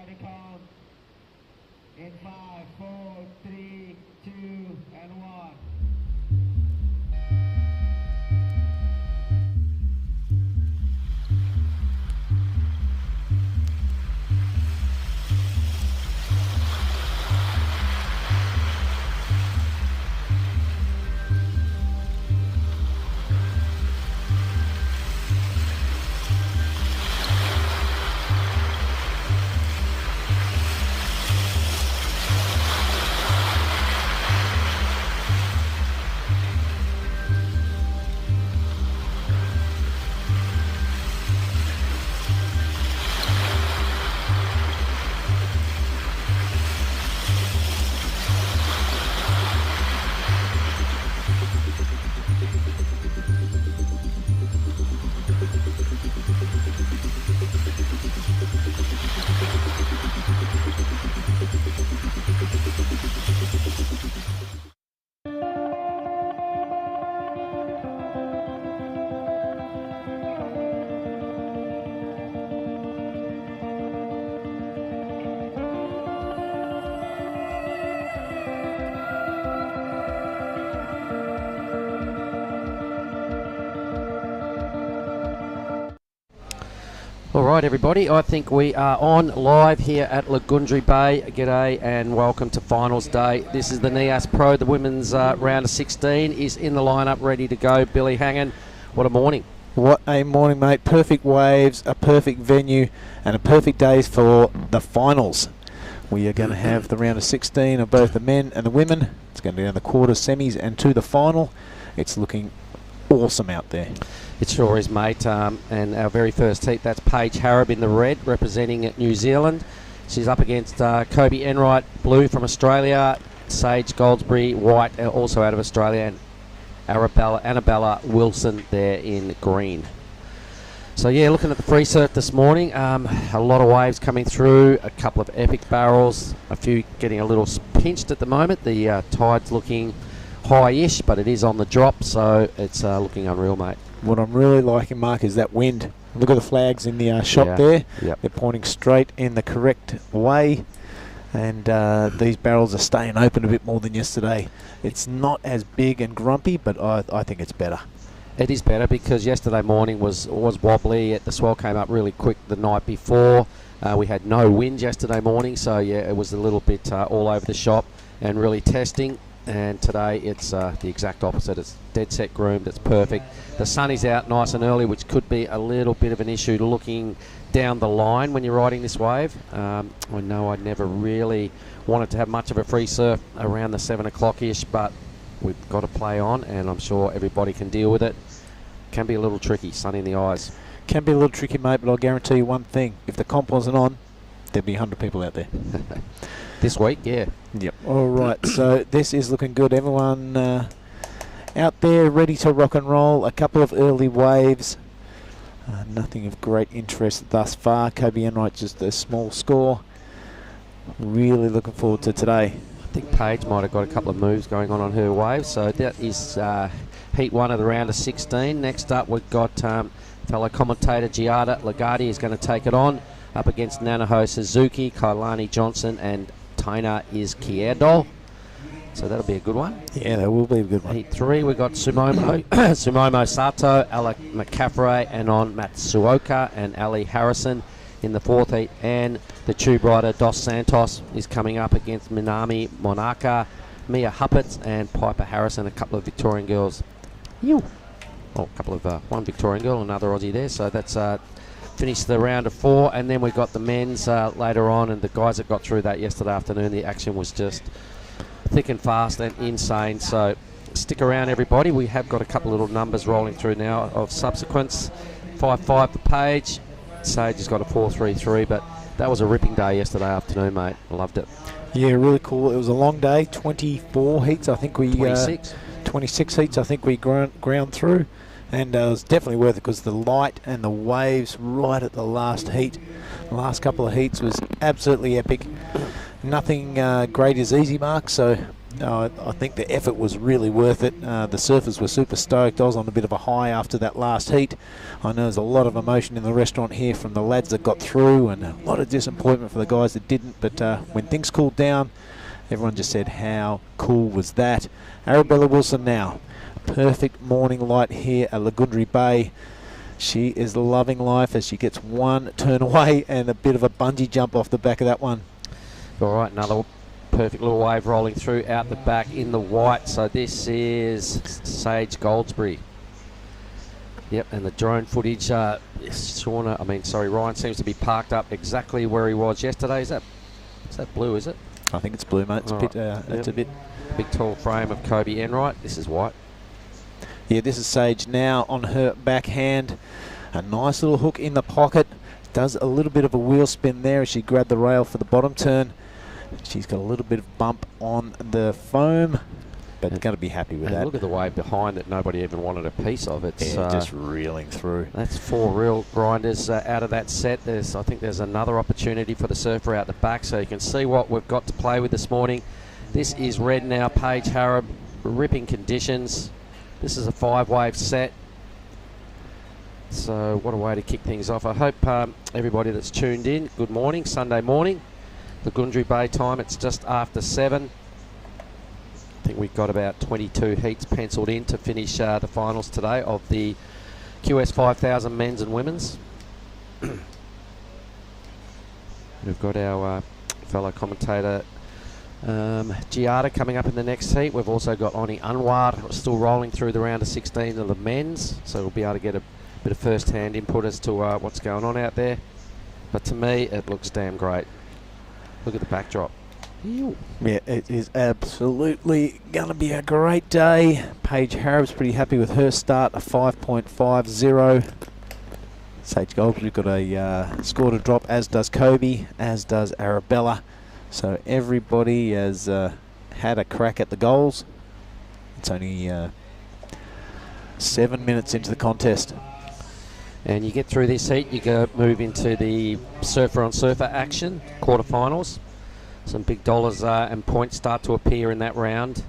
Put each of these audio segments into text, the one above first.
starting count in 5, 4, 3, 2, and 1. All right, everybody, I think we are on live here at Lagundri Bay. G'day and welcome to finals day. This is the Nias Pro. The women's round of 16 is in the lineup, ready to go. Billy Hangen, what a morning. What a morning, mate. Perfect waves, a perfect venue, and a perfect days for the finals. We are going to have the round of 16 of both the men and the women. It's going to be down the quarters, semis, and to the final. It's looking awesome out there. It sure is, mate. And our very first heat, that's Paige Harrop in the red, representing New Zealand. She's up against Kobe Enright, blue from Australia, Sage Goldsberry, white, also out of Australia, and Annabella Wilson there in green. So yeah, looking at the free surf this morning, a lot of waves coming through, a couple of epic barrels, a few getting a little pinched at the moment. The tide's looking high-ish, but it is on the drop, so it's looking unreal, mate. What I'm really liking, Mark, is that wind. Look at the flags in the shot there. Yep. They're pointing straight in the correct way. And these barrels are staying open a bit more than yesterday. It's not as big and grumpy, but I think it's better. It is better because yesterday morning was wobbly. The swell came up really quick the night before. We had no wind yesterday morning, so yeah, it was a little bit all over the shop and really testing. And today it's the exact opposite. It's dead set groomed. It's perfect. The sun is out nice and early, which could be a little bit of an issue looking down the line when you're riding this wave. I know I never really wanted to have much of a free surf around the 7 o'clock-ish, but we've got to play on, and I'm sure everybody can deal with it. Can be a little tricky, sun in the eyes. Can be a little tricky, mate, but I'll guarantee you one thing. If the comp wasn't on, there'd be 100 people out there. This week, yeah. Yep. All right, so this is looking good. Everyone out there ready to rock and roll. A couple of early waves. Nothing of great interest thus far. Kobe Enright just a small score. Really looking forward to today. I think Paige might have got a couple of moves going on her wave. So that is heat 1 of the round of 16. Next up, we've got fellow commentator Giada Lagardi is going to take it on up against Nanaho Suzuki, Kailani Johnson, and Taina Izquierdo. So that'll be a good one. Yeah, that will be a good one. Heat 3, we've got Sumomo Sato, Alec McCaffrey, Anon Matsuoka, and Ali Harrison in the 4th heat. And the tube rider Dos Santos is coming up against Minami Monaka, Mia Huppert, and Piper Harrison, a couple of Victorian girls. One Victorian girl, another Aussie there. So that's finished the round of 4, and then we've got the men's later on, and the guys that got through that yesterday afternoon, the action was just thick and fast and insane. So stick around, everybody. We have got a couple of little numbers rolling through now of subsequence. 5-5 for Paige. Sage has got a 4-3-3, but that was a ripping day yesterday afternoon, mate. I loved it. Yeah, really cool. It was a long day. 24 heats, I think we 26 heats, I think we ground through. And it was definitely worth it because the light and the waves right at the last heat, the last couple of heats was absolutely epic. Nothing great is easy, Mark, so I think the effort was really worth it. The surfers were super stoked. I was on a bit of a high after that last heat. I know there's a lot of emotion in the restaurant here from the lads that got through, and a lot of disappointment for the guys that didn't. But when things cooled down, everyone just said, how cool was that? Arabella Wilson now. Perfect morning light here at Lagundri Bay. She is loving life as she gets one turn away and a bit of a bungee jump off the back of that one. All right, another perfect little wave rolling through out the back in the white. So this is Sage Goldsbury. Yep, and the drone footage, Ryan seems to be parked up exactly where he was yesterday. Is that blue, is it? I think it's blue, mate. It's, it's a bit... Big tall frame of Kobe Enright. This is white. Yeah, this is Sage now on her backhand. A nice little hook in the pocket. Does a little bit of a wheel spin there as she grabbed the rail for the bottom turn. She's got a little bit of bump on the foam, but going to be happy with that. Look at the wave behind that nobody even wanted a piece of. It's just reeling through. That's 4 real grinders out of that set. I think there's another opportunity for the surfer out the back, so you can see what we've got to play with this morning. This is red now, Paige Harab, ripping conditions. This is a 5-wave set. So what a way to kick things off. I hope everybody that's tuned in, good morning, Sunday morning. The Gundry Bay time, it's just after 7. I think we've got about 22 heats penciled in to finish the finals today of the QS 5000 men's and women's. We've got our fellow commentator Giada coming up in the next heat. We've also got Oni Anwar still rolling through the round of 16 of the men's, so we'll be able to get a bit of first-hand input as to what's going on out there. But to me, it looks damn great. Look at the backdrop. Ew. Yeah, it is absolutely going to be a great day. Paige Harab's pretty happy with her start, a 5.50. Sage Goldsbury's got a score to drop, as does Kobe, as does Arabella. So everybody has had a crack at the goals. It's only 7 minutes into the contest. And you get through this heat, you go move into the surfer on surfer action, quarterfinals. Some big dollars and points start to appear in that round.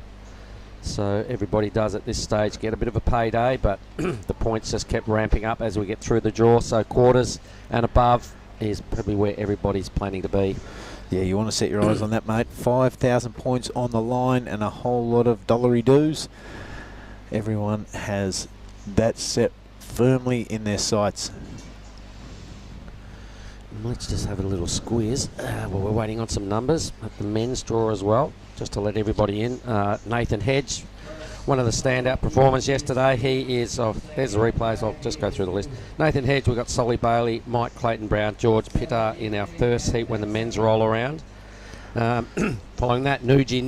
So everybody does at this stage get a bit of a payday, but the points just kept ramping up as we get through the draw. So quarters and above is probably where everybody's planning to be. Yeah, you want to set your eyes on that, mate. 5,000 points on the line and a whole lot of dollary doos. Everyone has that set firmly in their sights. Let's just have a little squeeze while we're waiting on some numbers at the men's draw as well, just to let everybody in. Nathan Hedge, one of the standout performers yesterday. He is, there's the replays, I'll just go through the list. Nathan Hedge, we've got Solly Bailey, Mike Clayton-Brown, George Pitta in our first heat when the men's roll around. Following that, Yuji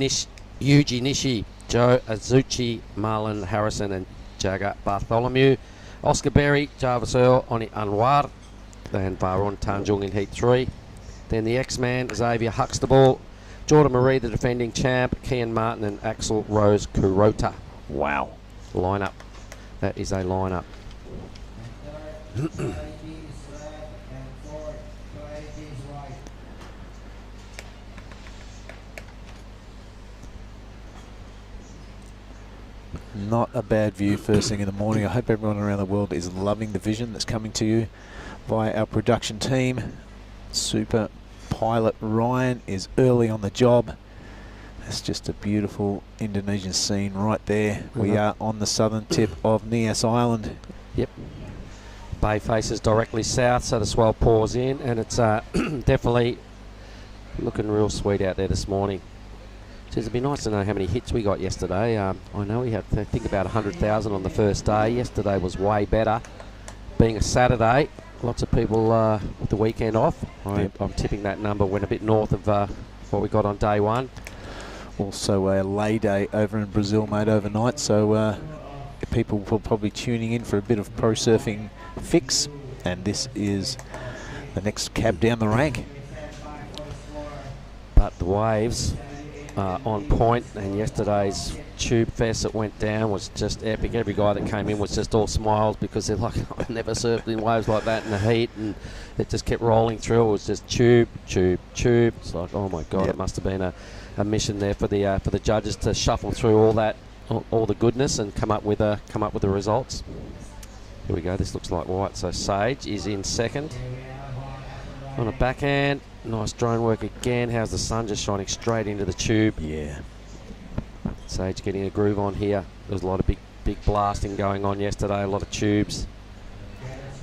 Nishi, Joe Azuchi, Marlon Harrison and Jagger Bartholomew. Oscar Berry, Jarvis Earl, Oni Anwar, and Varun Tanjung in Heat 3. Then the X-Man, Xavier Huxtable, Jordan Marie, the defending champ, Kian Martin and Axel Rose Kurota. Wow. Lineup. That is a lineup. Not a bad view first thing in the morning. I hope everyone around the world is loving the vision that's coming to you by our production team. Super pilot Ryan is early on the job. That's just a beautiful Indonesian scene right there. We are on the southern tip of Nias Island. Yep. Bay faces directly south, so the swell pours in, and it's definitely looking real sweet out there this morning. It'd be nice to know how many hits we got yesterday. I know we had, I think, about 100,000 on the first day. Yesterday was way better. Being a Saturday, lots of people with the weekend off. I'm tipping that number went a bit north of what we got on day one. Also a lay day over in Brazil, mate, overnight. So people were probably tuning in for a bit of pro surfing fix. And this is the next cab down the rank. But the waves on point, and yesterday's tube fest that went down was just epic. Every guy that came in was just all smiles because they're like, I've never surfed in waves like that in the heat, and it just kept rolling through. It was just tube, tube, tube. It's like, oh my God, It must have been a mission there for the judges to shuffle through all that, all the goodness, and come up with the results. Here we go. This looks like white. So Sage is in second on a backhand. Nice drone work again. How's the sun just shining straight into the tube? Yeah. Sage getting a groove on here. There was a lot of big blasting going on yesterday, a lot of tubes.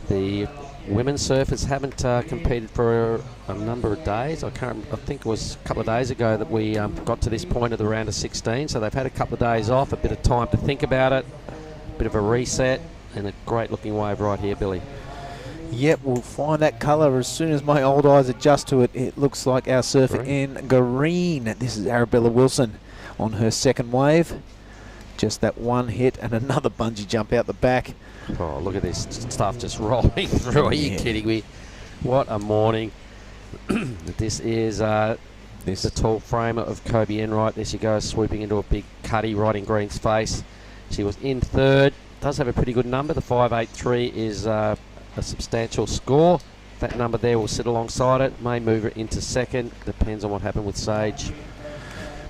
The women's surfers haven't competed for a number of days. I think it was a couple of days ago that we got to this point of the round of 16, so they've had a couple of days off, a bit of time to think about it, a bit of a reset, and a great looking wave right here, Billy. Yep, we'll find that colour as soon as my old eyes adjust to it. It looks like our surfer in green. This is Arabella Wilson on her second wave. Just that one hit and another bungee jump out the back. Oh, look at this stuff just rolling through. Are you kidding me? What a morning. This is the tall framer of Kobe Enright. There she goes, swooping into a big cutty right in Green's face. She was in third. Does have a pretty good number. The 5.83 is a substantial score. That number there will sit alongside it. May move her into second. Depends on what happened with Sage.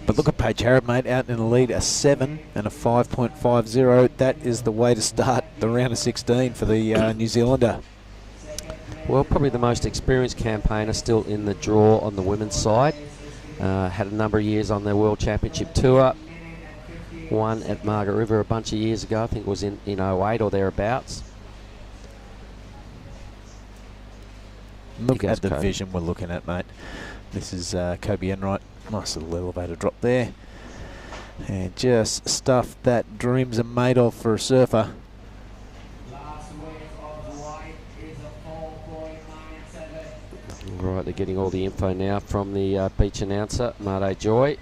But look at Paige Harrod, mate, out in the lead, a 7 and a 5.50. That is the way to start the round of 16 for the New Zealander. Well, probably the most experienced campaigner still in the draw on the women's side. Had a number of years on the World Championship Tour. Won at Margaret River a bunch of years ago. I think it was in 08 or thereabouts. Look at the vision we're looking at, mate. This is Kobe Enright. Nice little elevator drop there. And just stuff that dreams are made of for a surfer. Right, they're getting all the info now from the beach announcer, Made Joy.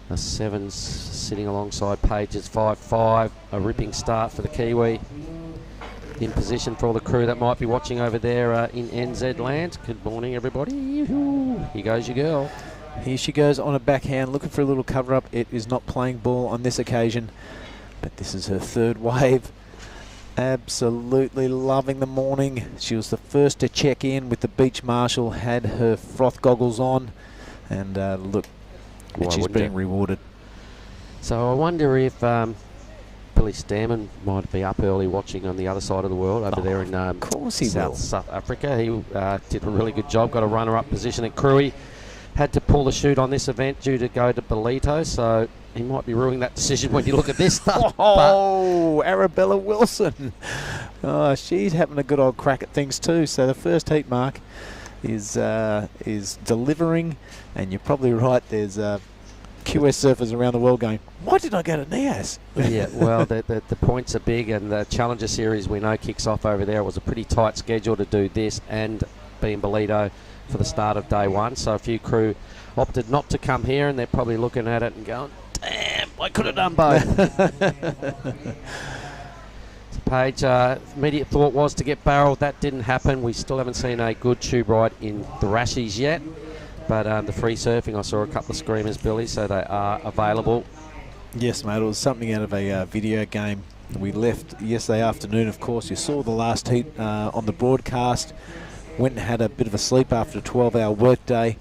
A 7's sitting alongside Paige's 5.5. A ripping start for the Kiwi. In position for all the crew that might be watching over there in NZ land. Good morning, everybody. Here goes your girl. Here she goes on a backhand, looking for a little cover up. It is not playing ball on this occasion, but this is her third wave. Absolutely loving the morning. She was the first to check in with the beach marshal, had her froth goggles on, and look, she's being rewarded. So I wonder if Billy Stammen might be up early watching on the other side of the world over there in of course he South Africa. He did a really good job, got a runner-up position at Cruy. Had to pull the chute on this event due to go to Belito, so he might be ruining that decision when you look at this stuff. Oh, Arabella Wilson. Oh, she's having a good old crack at things too. So the first heat mark is delivering, and you're probably right. There's QS surfers around the world going, why did I go to Nias? Yeah, well, the points are big, and the Challenger Series we know kicks off over there. It was a pretty tight schedule to do this and be in Belito for the start of day one. So a few crew opted not to come here, and they're probably looking at it and going, damn, I could have done both. So Paige, immediate thought was to get barreled. That didn't happen. We still haven't seen a good tube ride in Thrashies yet. But the free surfing, I saw a couple of screamers, Billy, so they are available. Yes, mate, it was something out of a video game. We left yesterday afternoon, of course. You saw the last heat on the broadcast. Went and had a bit of a sleep after a 12-hour workday.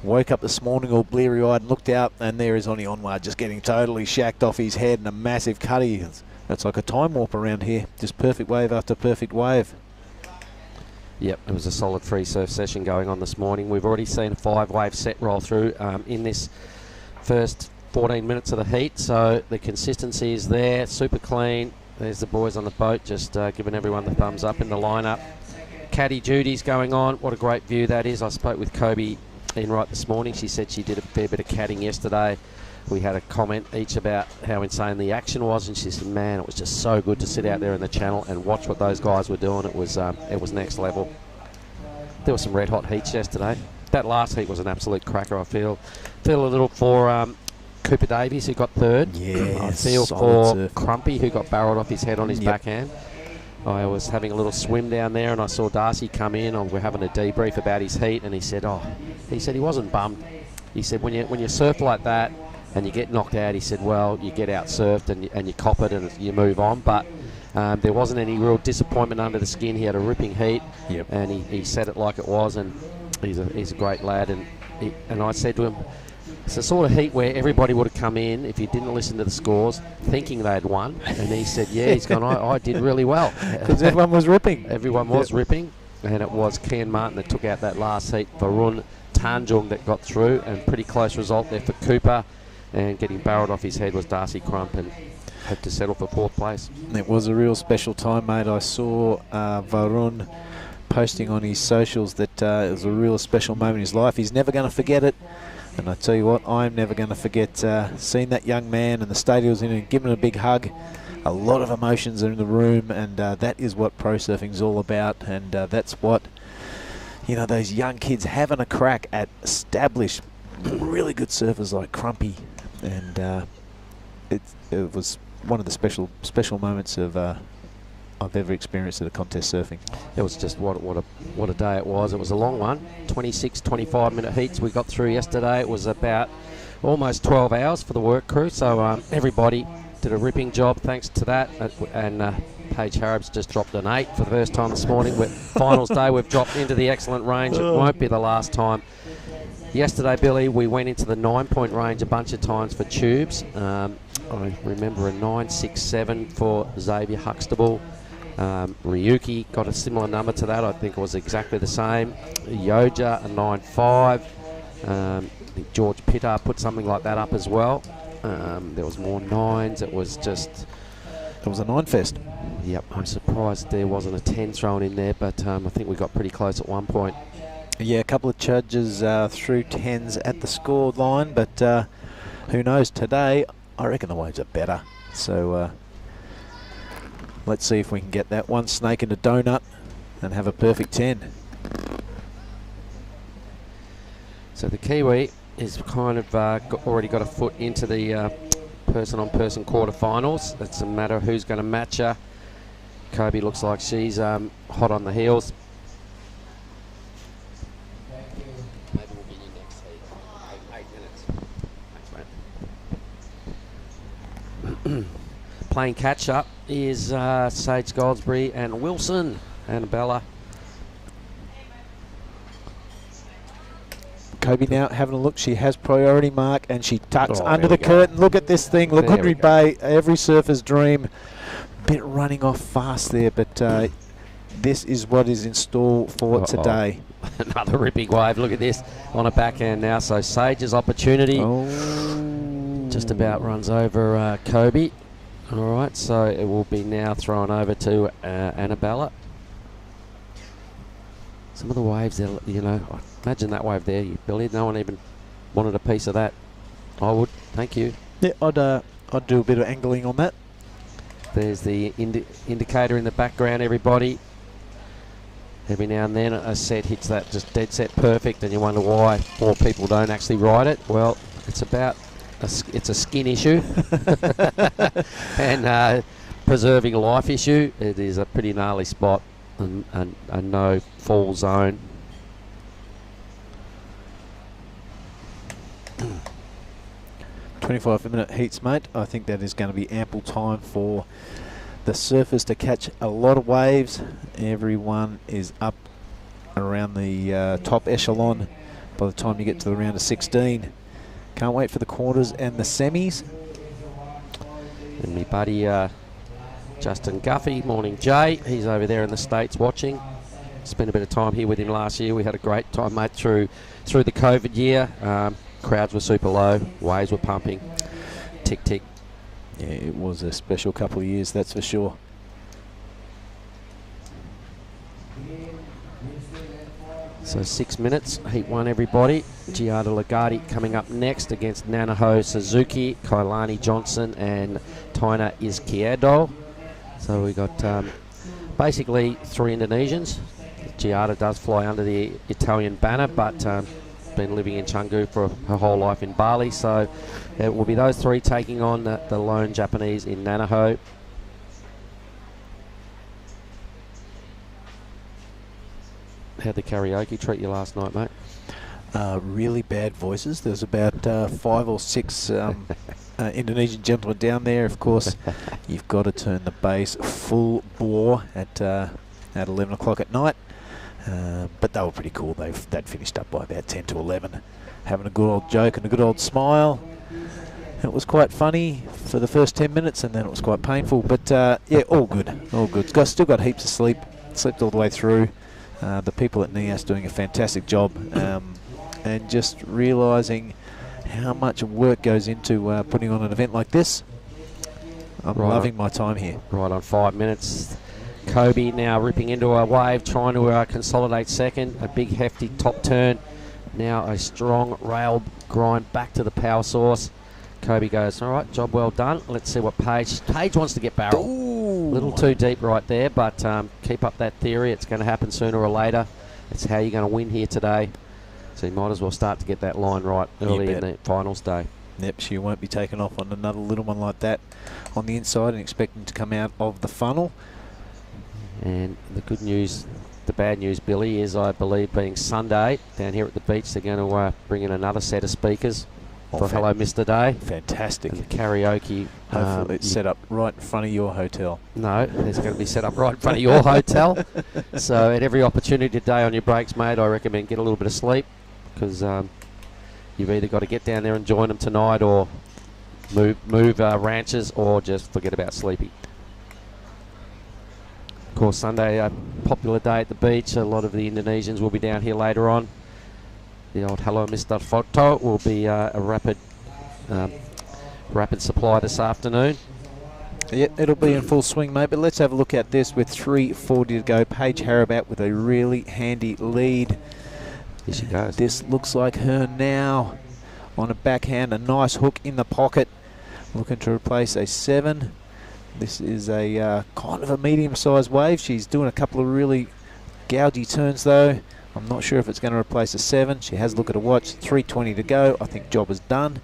Woke up this morning all bleary-eyed and looked out, and there is Oni Onwar just getting totally shacked off his head in a massive cutty. That's like a time warp around here. Just perfect wave after perfect wave. Yep, it was a solid free surf session going on this morning. We've already seen a 5-wave set roll through in this first 14 minutes of the heat, so the consistency is there, super clean. There's the boys on the boat just giving everyone the thumbs up in the lineup. Caddy duties going on. What a great view that is. I spoke with Kobe Enright this morning. She said she did a fair bit of caddying yesterday. We had a comment each about how insane the action was, and she said, man, it was just so good to sit out there in the channel and watch what those guys were doing. It was next level. There were some red hot heats yesterday. That last heat was an absolute cracker. I feel a little for Cooper Davies, who got third. Yeah, I feel for Crumpy, who got barreled off his head on his backhand. I was having a little swim down there, and I saw Darcy come in, and we're having a debrief about his heat, and he said he wasn't bummed. He said when you surf like that, and you get knocked out, he said, well, you get out surfed and you cop it and you move on. But there wasn't any real disappointment under the skin. He had a ripping heat, and he said it like it was, and he's a great lad. And I said to him, it's the sort of heat where everybody would have come in, if you didn't listen to the scores, thinking they'd won. And he said, yeah, he's gone, I did really well. Because everyone was ripping. Everyone was ripping. And it was Kian Martin that took out that last heat. Varun Tanjung that got through, and pretty close result there for Cooper. And getting barreled off his head was Darcy Crump, and had to settle for 4th place. It was a real special time, mate. I saw Varun posting on his socials that it was a real special moment in his life. He's never going to forget it. And I tell you what, I'm never going to forget seeing that young man and the stadium was in and giving him a big hug. A lot of emotions are in the room, and that is what pro surfing's all about. And that's what, you know, those young kids having a crack at established, really good surfers like Crumpy. And it was one of the special moments of I've ever experienced at a contest surfing. It was just what a day it was. It was a long one, 26, 25-minute heats we got through yesterday. It was about almost 12 hours for the work crew, so everybody did a ripping job thanks to that. And Paige Harrob's just dropped an 8 for the first time this morning. Finals day, we've dropped into the excellent range. It won't be the last time. Yesterday, Billy, we went into the 9-point range a bunch of times for tubes. I remember a 9.67 for Xavier Huxtable. Ryuki got a similar number to that. I think it was exactly the same. Yoja, a 9.5. I think George Pitter put something like that up as well. There was more 9s. It was just... It was a 9 fest. Yep, I'm surprised there wasn't a 10 thrown in there, but I think we got pretty close at one point. Yeah, a couple of judges threw 10s at the score line, but who knows? Today, I reckon the waves are better. So let's see if we can get that one snake in a donut and have a perfect 10. So the Kiwi is kind of already got a foot into the person-on-person quarterfinals. It's a matter of who's going to match her. Kobe looks like she's hot on the heels. Maybe we'll get you next heat. 8 minutes. Thanks, mate. Playing catch-up is Sage Goldsberry and Wilson. Annabella. Kobe now having a look. She has priority mark and she tucks under the go. curtain. Look at this thing. There Lagoonry we go. Bay, every surfer's dream. Bit running off fast there, but this is what is in store for today. Another ripping wave. Look at this on a backhand now. So Sage's opportunity just about runs over Kobe. All right, so it will be now thrown over to Annabella. Some of the waves there, you know, imagine that wave there, Billy. No one even wanted a piece of that. I would. Thank you. Yeah, I'd do a bit of angling on that. There's the indicator in the background, everybody. Every now and then a set hits that just dead set perfect, and you wonder why more people don't actually ride it. Well, it's about it's a skin issue and preserving life issue. It is a pretty gnarly spot and no fall zone. 25-minute heats, mate. I think that is going to be ample time for the surfers to catch a lot of waves. Everyone is up around the top echelon by the time you get to the round of 16. Can't wait for the quarters and the semis. And my buddy Justin Guffey, morning Jay, he's over there in the States watching. Spent a bit of time here with him last year. We had a great time, mate, through the COVID year. Crowds were super low, waves were pumping, tick tick. Yeah, it was a special couple of years, that's for sure. So 6 minutes, heat 1 everybody. Giada Lagati coming up next against Nanaho Suzuki, Kailani Johnson and Taina Izquierdo. So we got basically 3 Indonesians. Giada does fly under the Italian banner, but been living in Canggu for her whole life in Bali. So it will be those 3 taking on the lone Japanese in Nanaho. How'd the karaoke treat you last night, mate? really bad voices. There's about 5 or 6 Indonesian gentlemen down there. Of course, you've got to turn the bass full bore at 11 o'clock at night. But they were pretty cool. They'd finished up by about 10 to 11, having a good old joke and a good old smile. It was quite funny for the first 10 minutes, and then it was quite painful. But yeah, all good, all good. Still got heaps of sleep. Slept all the way through. The people at Nias doing a fantastic job, and just realising how much work goes into putting on an event like this. I'm loving my time here. Right on 5 minutes. Kobe now ripping into a wave, trying to consolidate second. A big hefty top turn. Now a strong rail grind back to the power source. Kobe goes, all right, job well done. Let's see what Paige wants to get barrel. A little too deep right there, but keep up that theory. It's going to happen sooner or later. It's how you're going to win here today. So you might as well start to get that line right early in the finals day. Yep, she won't be taken off on another little one like that on the inside and expecting to come out of the funnel. And the good news, the bad news, Billy, is I believe being Sunday down here at the beach, they're going to bring in another set of speakers for Hello Mr. Day. Fantastic. And the karaoke. Hopefully it's set up right in front of your hotel. No, it's going to be set up right in front of your hotel. So at every opportunity today on your breaks, mate, I recommend get a little bit of sleep, because you've either got to get down there and join them tonight, or move ranches, or just forget about sleeping. Of course, Sunday, a popular day at the beach. A lot of the Indonesians will be down here later on. The old Hello Mr. Photo will be a rapid supply this afternoon. Yep, it'll be in full swing, mate. But let's have a look at this with 3:40 to go. Paige Harabat with a really handy lead. Here she goes. This looks like her now on a backhand. A nice hook in the pocket. Looking to replace a 7. This is a kind of a medium-sized wave. She's doing a couple of really gougy turns, though. I'm not sure if it's going to replace a 7. She has a look at a watch. 3:20 to go. I think job is done.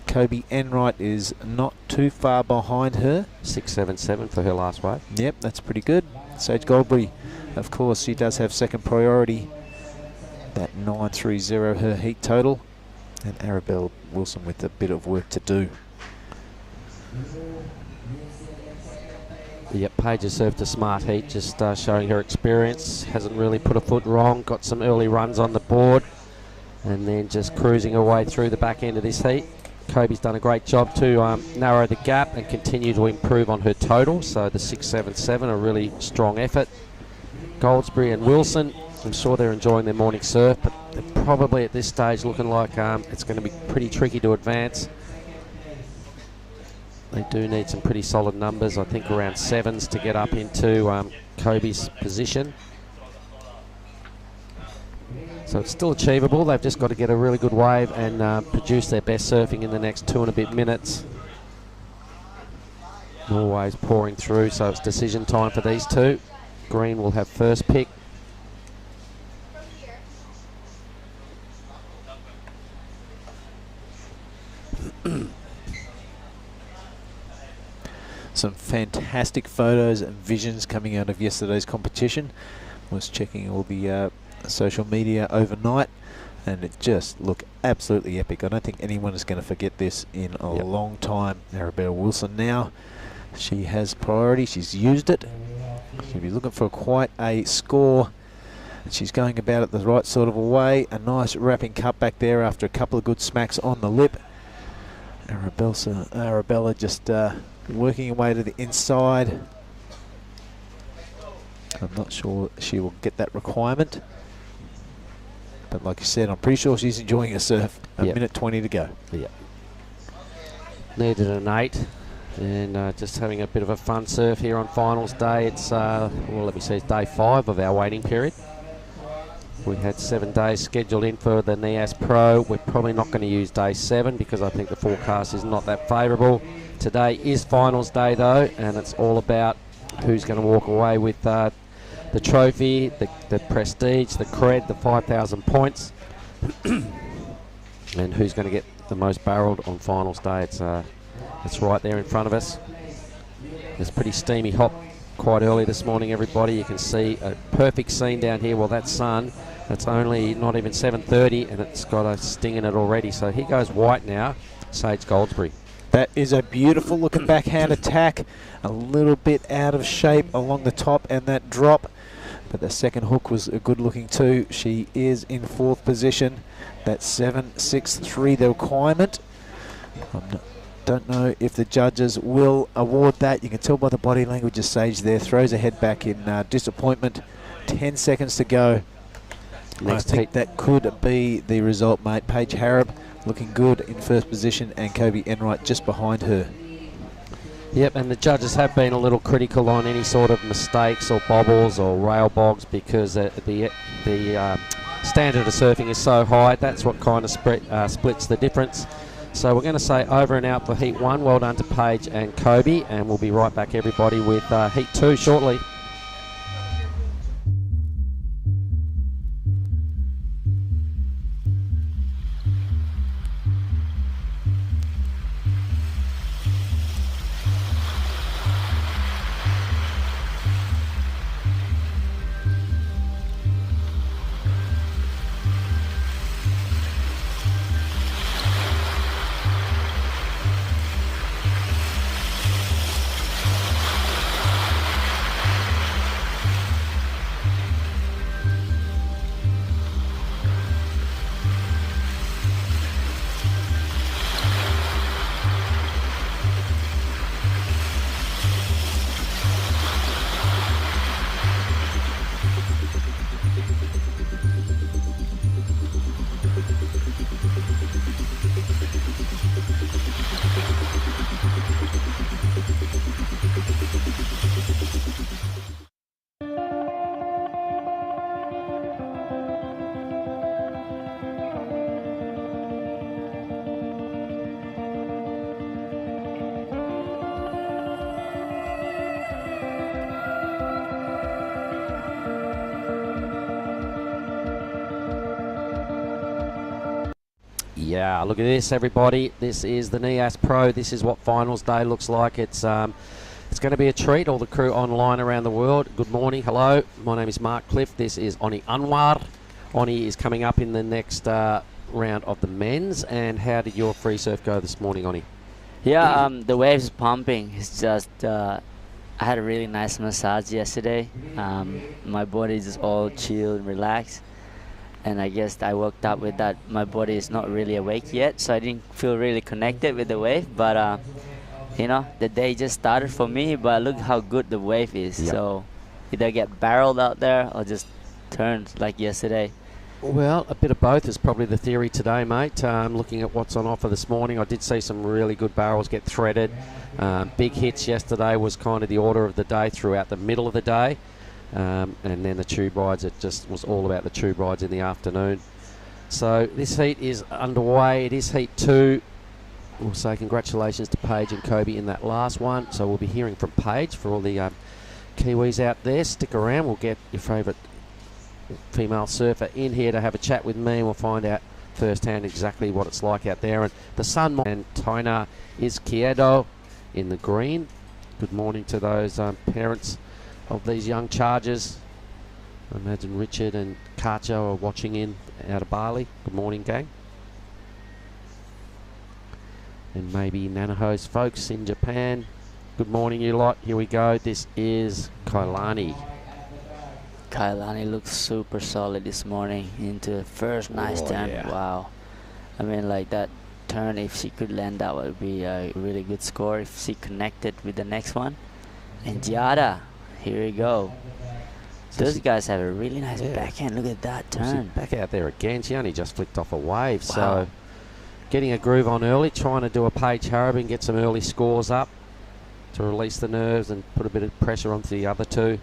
Kobe Enright is not too far behind her. 6.77 for her last wave. Yep, that's pretty good. Sage Goldberry, of course, she does have second priority. That 9.30 her heat total. And Arabelle Wilson with a bit of work to do. Yep, Paige has served a smart heat, just showing her experience. Hasn't really put a foot wrong. Got some early runs on the board, and then just cruising her way through the back end of this heat. Kobe's done a great job to narrow the gap and continue to improve on her total. So the 6.77, a really strong effort. Goldsberry and Wilson, I'm sure they're enjoying their morning surf, but they're probably at this stage looking like it's going to be pretty tricky to advance. They do need some pretty solid numbers, I think around 7s to get up into Kobe's position. So it's still achievable. They've just got to get a really good wave and produce their best surfing in the next 2 and a bit minutes. More waves pouring through, so it's decision time for these two. Green will have first pick. Some fantastic photos and visions coming out of yesterday's competition. Was checking all the social media overnight, and it just looked absolutely epic. I don't think anyone is going to forget this in a long time. Arabelle Wilson now, she has priority. She's used it. She'll be looking for quite a score. She's going about it the right sort of a way. A nice wrapping cut back there after a couple of good smacks on the lip. Arabella just working her way to the inside. I'm not sure she will get that requirement, but like you said, I'm pretty sure she's enjoying her surf. A minute 20 to go. Yep. Needed an 8, and just having a bit of a fun surf here on finals day. It's well, let me see, it's day 5 of our waiting period. We had 7 days scheduled in for the Nias Pro. We're probably not going to use day 7 because I think the forecast is not that favourable. Today is finals day though, and it's all about who's going to walk away with the trophy, the prestige, the cred, the 5,000 points, and who's going to get the most barreled on finals day. It's right there in front of us. It's pretty steamy hot quite early this morning, everybody. You can see a perfect scene down here. Well, that sun, that's only not even 7:30, and it's got a sting in it already. So here goes white now, Sage Goldsberry. That is a beautiful looking backhand attack. A little bit out of shape along the top and that drop. But the second hook was a good looking too. She is in 4th position. That's 7.63 the requirement. Don't know if the judges will award that. You can tell by the body language of Sage there. Throws her head back in disappointment. 10 seconds to go. I think that could be the result, mate. Paige Harrop looking good in 1st position and Kobe Enright just behind her. Yep, and the judges have been a little critical on any sort of mistakes or bobbles or rail bogs because the standard of surfing is so high. That's what kind of splits the difference. So we're going to say over and out for Heat 1. Well done to Paige and Kobe, and we'll be right back, everybody, with Heat 2 shortly. Yeah, look at this, everybody. This is the Nias Pro. This is what finals day looks like. It's going to be a treat. All the crew online around the world. Good morning. Hello. My name is Mark Cliff. This is Oni Anwar. Oni is coming up in the next round of the men's. And how did your free surf go this morning, Oni? Yeah, the waves pumping. It's just I had a really nice massage yesterday. My body is just all chill and relaxed. And I guess I woke up with that. My body is not really awake yet, so I didn't feel really connected with the wave. But you know, the day just started for me. But look how good the wave is. Yep. So either get barreled out there or just turned like yesterday. Well, a bit of both is probably the theory today, mate. Looking at what's on offer this morning, I did see some really good barrels get threaded. Big hits yesterday was kind of the order of the day throughout the middle of the day. And then the tube rides, it just was all about the tube rides in the afternoon. So this heat is underway. It is Heat 2. We'll say congratulations to Paige and Kobe in that last one. So we'll be hearing from Paige for all the Kiwis out there. Stick around. We'll get your favourite female surfer in here to have a chat with me, and we'll find out firsthand exactly what it's like out there. And the sun and Tina Izquierdo in the green. Good morning to those parents of these young chargers. I imagine Richard and Kacho are watching in out of Bali. Good morning, gang. And maybe Nanaho's folks in Japan. Good morning, you lot. Here we go. This is Kailani. Kailani looks super solid this morning into the first nice turn. Yeah. Wow. I mean, like that turn, if she could land that would be a really good score if she connected with the next one. And Giada, here we go. Those guys have a really nice backhand. Look at that turn. Back out there again. She only just flicked off a wave. Wow. So getting a groove on early, trying to do a Paige Harrop and get some early scores up to release the nerves and put a bit of pressure onto the other two.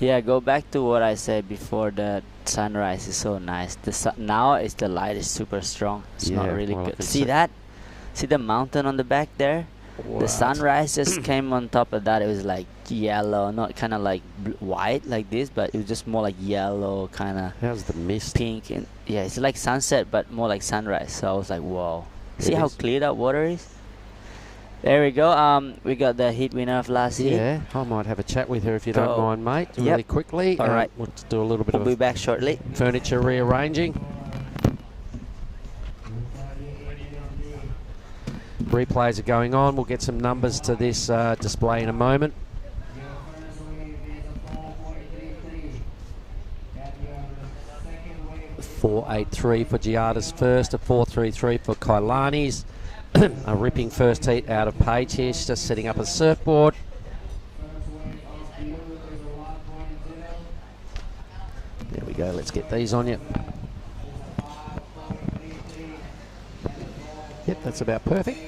Yeah, go back to what I said before. The sunrise is so nice. Now is the light is super strong. It's not really well, good. See that? See the mountain on the back there? What? The sunrise just came on top of that. It was like yellow, not kind of like white like this, but it was just more like yellow, kind of How's the mist? pink. And yeah, it's like sunset, but more like sunrise. So I was like, whoa. See It how is. clear that water is? There we go. We got the heat winner of last heat. Yeah, I might have a chat with her if you don't Go. mind, mate. Yep. Really quickly. All right. We'll just do a little bit We'll be of back shortly. furniture rearranging. Replays are going on. We'll get some numbers to this display in a moment. 4.83 for Giada's first, a 4.33 for Kailani's. A ripping first heat out of Paige here. She's just setting up a surfboard. There we go. Let's get these on you. Yep, that's about perfect.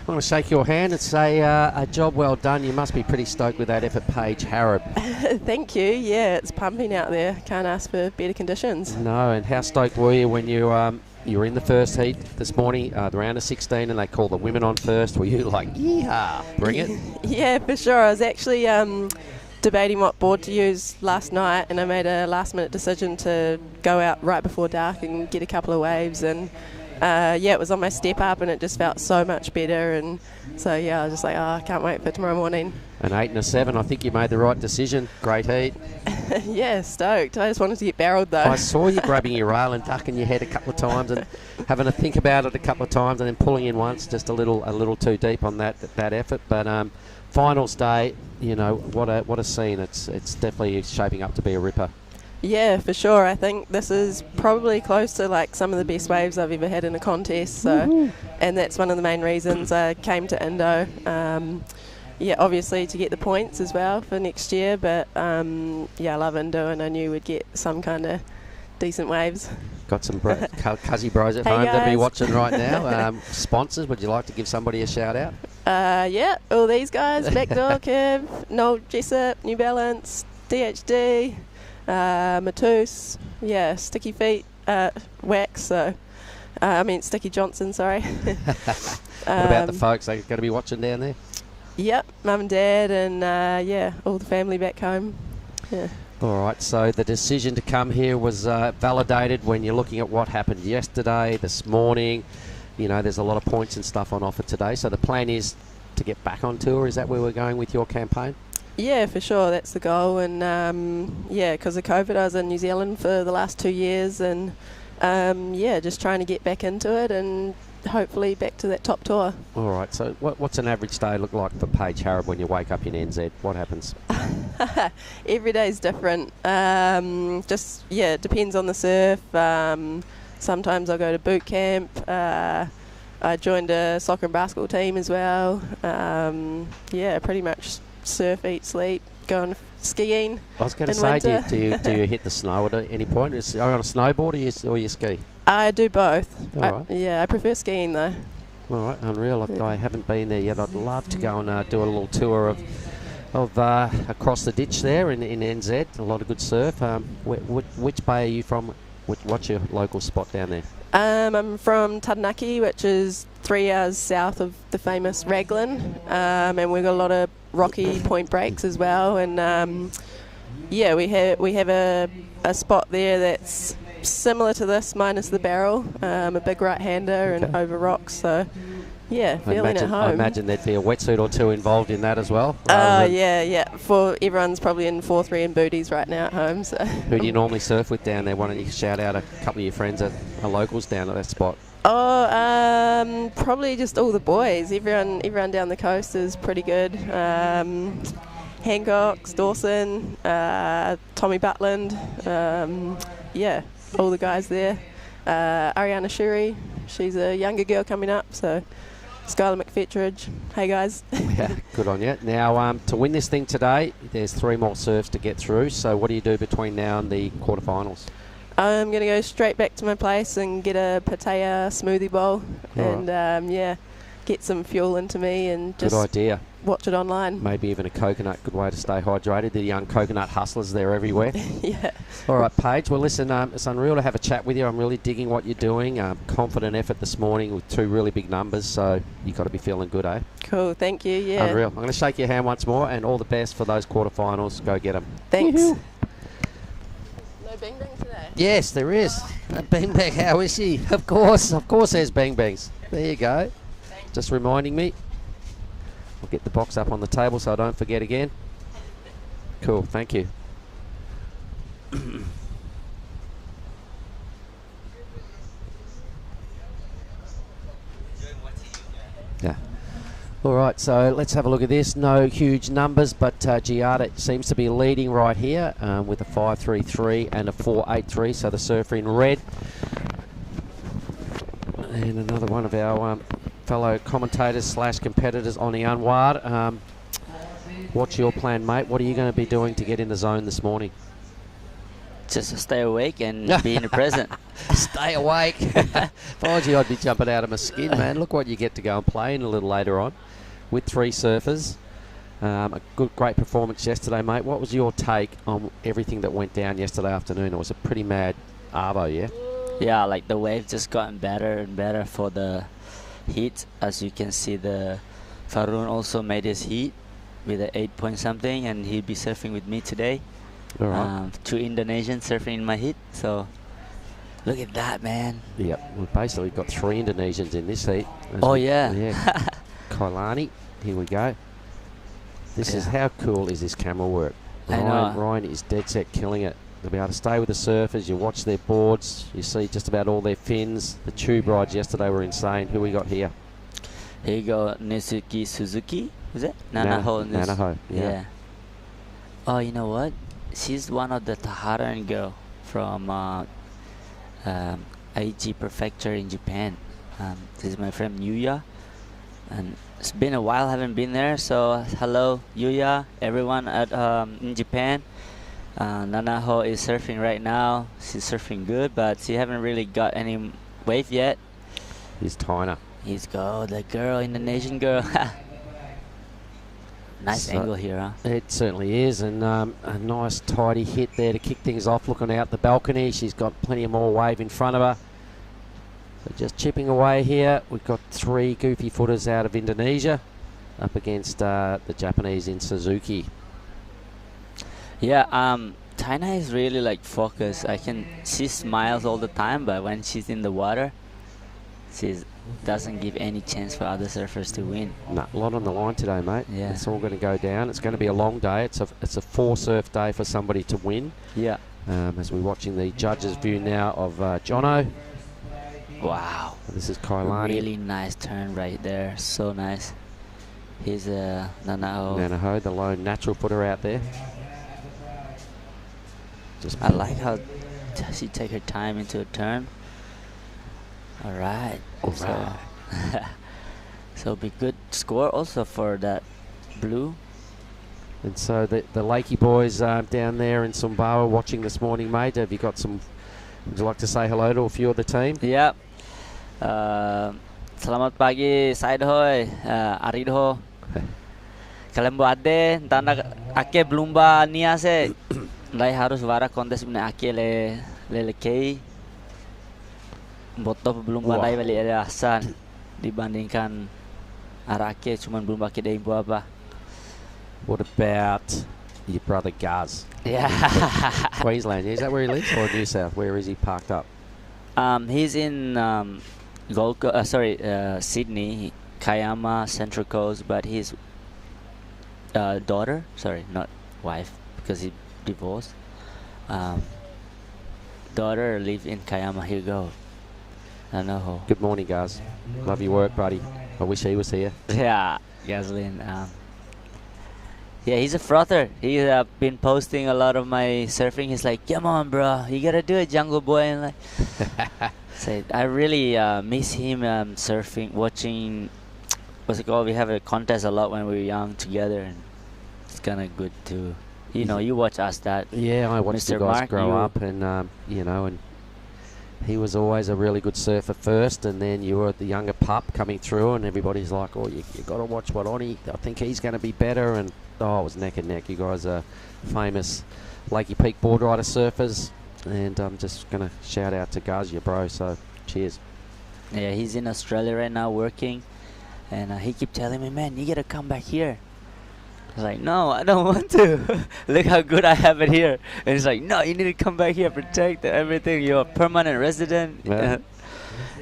I'm going to shake your hand and say a job well done. You must be pretty stoked with that effort, Paige Harrod. Thank you. Yeah, it's pumping out there. Can't ask for better conditions. No, and how stoked were you when you were in the first heat this morning, the round of 16, and they called the women on first? Were you like, yeehaw, bring it? Yeah, for sure. I was actually debating what board to use last night, and I made a last-minute decision to go out right before dark and get a couple of waves, and yeah, it was on my step up, and it just felt so much better, and so yeah, I was just like, oh, I can't wait for tomorrow morning. An 8 and a 7, I think you made the right decision. Great heat. Yeah, stoked. I just wanted to get barreled though. I saw you grabbing your rail and ducking your head a couple of times and having to think about it a couple of times and then pulling in once, just a little too deep on that effort. But finals day, you know, what a scene. It's definitely shaping up to be a ripper. Yeah, for sure. I think this is probably close to like some of the best waves I've ever had in a contest. So, and that's one of the main reasons I came to Indo. Yeah, obviously to get the points as well for next year. But yeah, I love Indo, and I knew we'd get some kind of decent waves. Got some Cuzzy bros at Hey home that be guys. watching right now. Sponsors, would you like to give somebody a shout out? Yeah, all these guys: Backdoor, Kev, Noel Jessup, New Balance, DHD. Matus, yeah, Sticky Feet, Wax, so I mean Sticky Johnson, sorry. What about the folks? They're going to be watching down there? Yep, mum and dad, and yeah, all the family back home. Yeah. All right, so the decision to come here was validated when you're looking at what happened yesterday, this morning. You know, there's a lot of points and stuff on offer today, so the plan is to get back on tour. Is that where we're going with your campaign? Yeah, for sure, that's the goal. And yeah, because of COVID, I was in New Zealand for the last 2 years, and yeah, just trying to get back into it and hopefully back to that top tour. All right, so what's an average day look like for Paige Harrod when you wake up in NZ? What happens? Every day's different. Just, yeah, it depends on the surf. Sometimes I'll go to boot camp. I joined a soccer and basketball team as well. Yeah, pretty much surf, eat, sleep, going skiing. I was going to in say, winter. do you hit the snow at any point? Are you on a snowboard or you ski? I do both. All right. Yeah, I prefer skiing though. All right, unreal. I haven't been there yet. I'd love to go and do a little tour of across the ditch there in NZ. A lot of good surf. Which bay are you from? What's your local spot down there? I'm from Taranaki, which is 3 hours south of the famous Raglan, and we've got a lot of rocky point breaks as well. And yeah, we have a spot there that's similar to this, minus the barrel, a big right-hander and over rocks. So yeah, feeling at home. I imagine there'd be a wetsuit or two involved in that as well. Yeah. For everyone's probably in 4-3 and booties right now at home. So who do you normally surf with down there? Why don't you shout out a couple of your friends that are locals down at that spot? Oh, probably just all the boys. Everyone down the coast is pretty good. Hancock's, Dawson, Tommy Butland, yeah, all the guys there. Ariana Shuri, she's a younger girl coming up, so Skylar McFetridge. Hey guys. Yeah, good on you. Now, to win this thing today, there's 3 more surfs to get through. So what do you do between now and the quarterfinals? I'm going to go straight back to my place and get a Pattaya smoothie bowl and yeah, get some fuel into me and just good idea. Watch it online. Maybe even a coconut, good way to stay hydrated. The young coconut hustlers, they're everywhere. Yeah. All right, Paige. Well, listen, it's unreal to have a chat with you. I'm really digging what you're doing. Confident effort this morning with 2 really big numbers, so you've got to be feeling good, eh? Cool, thank you, yeah. Unreal. I'm going to shake your hand once more, and all the best for those quarterfinals. Go get them. Thanks. Woohoo. No bing bang today? Yes, there is. Bang Bang, how is she? Of course there's Bang Bangs. There you go. Just reminding me. I'll get the box up on the table so I don't forget again. Cool, thank you. Yeah. All right, so let's have a look at this. No huge numbers, but Giada seems to be leading right here with a 5.33 and a 4.83, so the surfer in red. And another one of our fellow commentators slash competitors on the Anwar. What's your plan, mate? What are you going to be doing to get in the zone this morning? Just to stay awake and be in the present. Stay awake. If I was you, I'd be jumping out of my skin, man. Look what you get to go and play in a little later on with 3 surfers. A great performance yesterday, mate. What was your take on everything that went down yesterday afternoon? It was a pretty mad arvo, yeah? Yeah, like the wave just gotten better and better for the heat. As you can see, the Farun also made his heat with an 8 point something, and he'll be surfing with me today. All right. 2 Indonesians surfing in my heat, so look at that, man. Yep, we've basically got 3 Indonesians in this heat. Oh, yeah. Yeah. Kailani, here we go. This is, how cool is this camera work? I know. Ryan is dead set killing it. They'll be able to stay with the surfers. You watch their boards. You see just about all their fins. The tube rides yesterday were insane. Who we got here? Here you go, Nizuki Suzuki, is it? Nanaho. Nanaho, yeah. Oh, you know what? She's one of the Taharan girl from Aichi Prefecture in Japan. This is my friend Yuya, and it's been a while haven't been there, so hello Yuya, everyone at in Japan. Nanaho is surfing right now. She's surfing good, but she haven't really got any wave yet. He's Tyner. He's go the girl, Indonesian girl. Nice So angle here, huh? It certainly is, and a nice tidy hit there to kick things off. Looking out the balcony, she's got plenty of more wave in front of her. So just chipping away here. We've got 3 goofy footers out of Indonesia up against the Japanese in Suzuki. Yeah, Taina is really like focused. She smiles all the time, but when she's in the water, she doesn't give any chance for other surfers to win. No, a lot on the line today, mate. Yeah. It's all going to go down. It's going to be a long day. It's a 4 surf day for somebody to win. Yeah. As we're watching the judges' view now of Jono. Wow. This is Kailani. Really nice turn right there. So nice. He's Nanao. Nanaho, the lone natural footer out there. I like how she take her time into a turn. All right. So be good score also for that blue. And so the Lakey boys down there in Sumbawa watching this morning, mate. Have you got some? Would you like to say hello to a few of the team? Yeah. Selamat pagi, Saidhoy, Aridho. Kalian buat deh, tanda ake belum ba Nias Lai harus vara kontes punya ake le kei. Botol belum balai balik ada Hasan dibandingkan Arake cuman belum pakai dia imbu apa. What about your brother Gaz? Yeah. Queensland, is that where he lives, or New South? Where is he parked up? He's in Sydney, Kayama, Central Coast, but his daughter, not wife, because he divorced. Daughter live in Kayama. Here you go. I know. Good morning, Gaz. Love your work, buddy. I wish he was here. Yeah, Gasoline. Yeah, he's a frother. He's been posting a lot of my surfing. He's like, come on, bro, you gotta do it, Jungle Boy. And like, say, I really miss him surfing, watching. What's it called? We have a contest a lot when we were young together, and it's kind of good to, you watch us that. Yeah, I watched Mr. the guys Mark, grow up, and and he was always a really good surfer first, and then you were the younger pup coming through, and everybody's like, oh, you got to watch Wadoni. I think he's going to be better, and it was neck and neck. You guys are famous Lakey Peak board rider surfers, and I'm just going to shout out to Gaz, your bro, so cheers. Yeah, he's in Australia right now working, and he keep telling me, man, you got to come back here. I was like, no, I don't want to. Look how good I have it here. And he's like, no, you need to come back here, protect everything. You're a permanent resident. Yeah.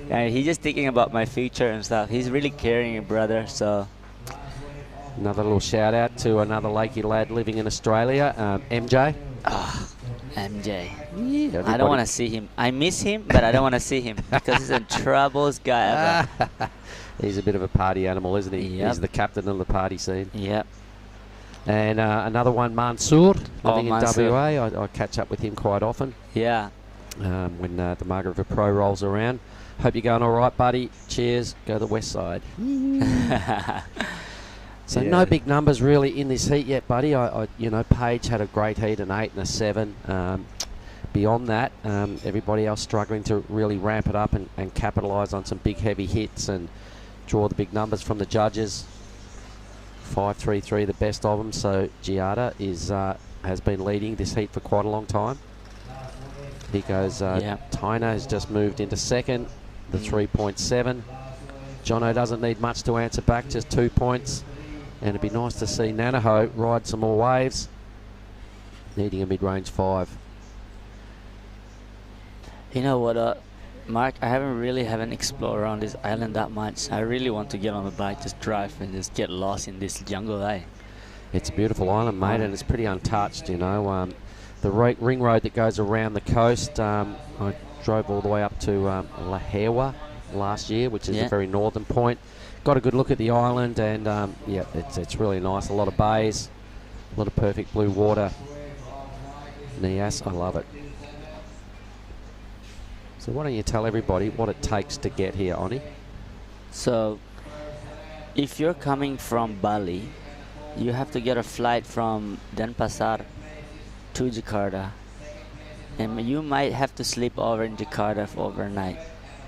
And he's just thinking about my future and stuff. He's really caring, brother. So Another little shout out to another Lakey lad living in Australia, MJ. MJ. Yeah, I don't want to see him. I miss him, but I don't want to see him because he's a troubles guy ever. He's a bit of a party animal, isn't he? Yep. He's the captain of the party scene. Yep. And another one, Mansour, living in Mansour. WA. I catch up with him quite often Yeah. when the Margaret River Pro rolls around. Hope you're going all right, buddy. Cheers. Go the west side. So Yeah. no big numbers really in this heat yet, buddy. Paige had a great heat, an 8 and a 7. Beyond that, everybody else struggling to really ramp it up and capitalise on some big heavy hits and draw the big numbers from the judges. 5-3-3, the best of them. So Giada has been leading this heat for quite a long time. He goes. Tyner has just moved into second, the 3.7. Jono doesn't need much to answer back, just 2 points. And it'd be nice to see Nanaho ride some more waves, needing a mid-range 5. You know what, Mark? I haven't explored around this island that much. I really want to get on the bike, just drive and just get lost in this jungle, eh? It's a beautiful island, mate, and it's pretty untouched, you know. The ring road that goes around the coast, I drove all the way up to La Hewa last year, which is a very northern point. Got a good look at the island, and it's really nice. A lot of bays, a lot of perfect blue water. Nias, I love it. So why don't you tell everybody what it takes to get here, Oni? So, if you're coming from Bali, you have to get a flight from Denpasar to Jakarta, and you might have to sleep over in Jakarta for overnight,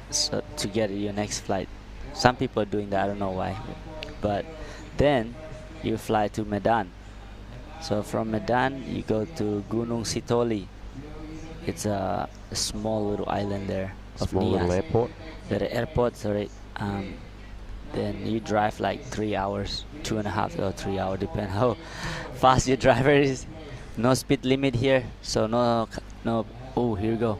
so to get your next flight. Some people are doing that, I don't know why. But then you fly to Medan. So from Medan you go to Gunung Sitoli. It's a small little island there of Small little Nias. airport. The airport, sorry. Then you drive like 3 hours, 2.5 or 3 hours, depend how fast your driver is. No speed limit here, so no. Oh, here we go.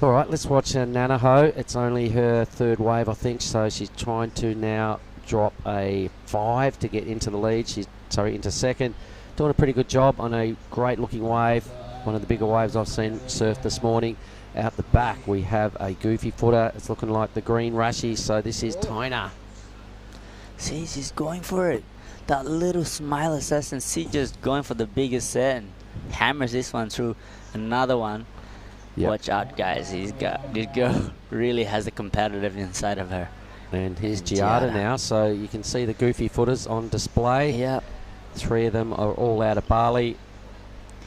All right, let's watch Nanaho. It's only her third wave, I think, so she's trying to now drop a 5 to get into the lead. She's into second. Doing a pretty good job on a great-looking wave. One of the bigger waves I've seen surfed this morning. Out the back, we have a goofy footer. It's looking like the green Rashi, so this is Tyner. See, she's going for it. That little smile assassin, she just going for the biggest set and hammers this one through. Another one. Yep. Watch out, guys. This girl really has a competitive inside of her. And here's Giada now, so you can see the goofy footers on display. Yep. 3 of them are all out of Bali.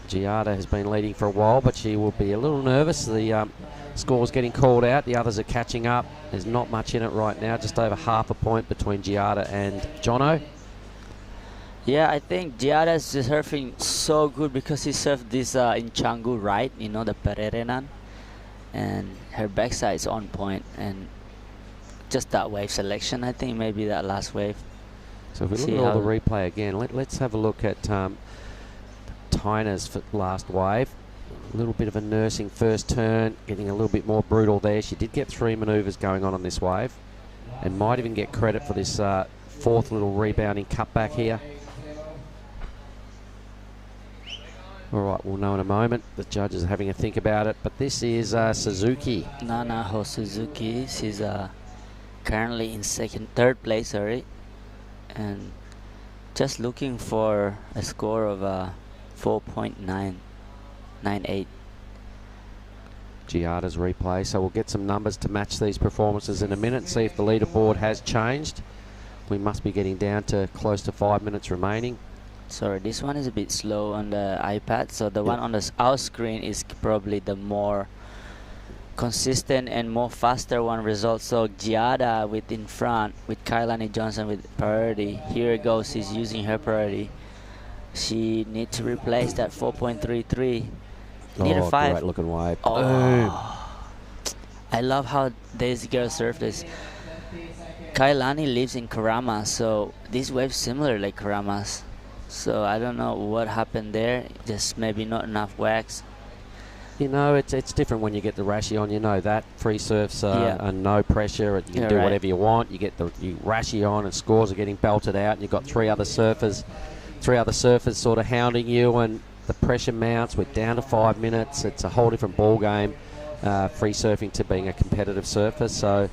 Giada has been leading for a while, but she will be a little nervous. The score's getting called out. The others are catching up. There's not much in it right now, just over half a point between Giada and Jono. Yeah, I think Giada's surfing so good because he surfed this in Canggu, right? You know, the Pererenan. And her backside is on point. And just that wave selection, I think maybe that last wave. So if we look at all the replay again, let's have a look at Tyner's last wave. A little bit of a nursing first turn, getting a little bit more brutal there. She did get 3 manoeuvres going on this wave, and might even get credit for this 4th little rebounding cutback here. All right, we'll know in a moment. The judges are having a think about it, but this is Suzuki. Nanaho Suzuki. She's currently in third place, sorry, and just looking for a score of 4.998. Giada's replay, so we'll get some numbers to match these performances in a minute, see if the leaderboard has changed. We must be getting down to close to 5 minutes remaining. Sorry, this one is a bit slow on the iPad, so the one on our screen is probably the more consistent and more faster one result. So Giada with in front with Kailani Johnson with priority. Here it goes, she's using her priority. She needs to replace that 4.33. Need a 5. Great looking wave. Oh, I love how this girl surfed this. Kailani lives in Karama, so this wave's similar like Karama's. So I don't know what happened there. Just maybe not enough wax. You know, it's different when you get the Rashi on. You know that free surfs are no pressure. You can do whatever you want. You get the Rashi on, and scores are getting belted out. And you've got three other surfers sort of hounding you, and the pressure mounts. We're down to 5 minutes. It's a whole different ball game, free surfing to being a competitive surfer. So,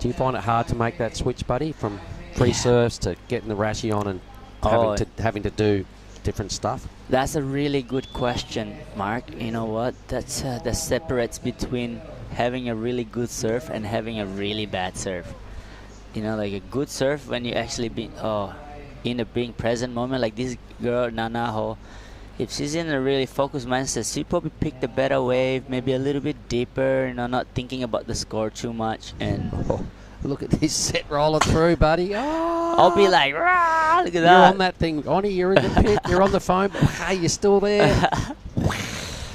do you find it hard to make that switch, buddy, from free surfs to getting the Rashi on and having to do different stuff? That's a really good question, Mark. You know what? that separates between having a really good surf and having a really bad surf. You know, like a good surf when you actually be in a being present moment, like this girl Nana, if she's in a really focused mindset, she probably picked a better wave, maybe a little bit deeper, you know, not thinking about the score too much. And look at this set rolling through, buddy. I'll be like, rah, look at that. You're on that thing, Onnie, you're in the pit, you're on the phone, but hey, you're still there.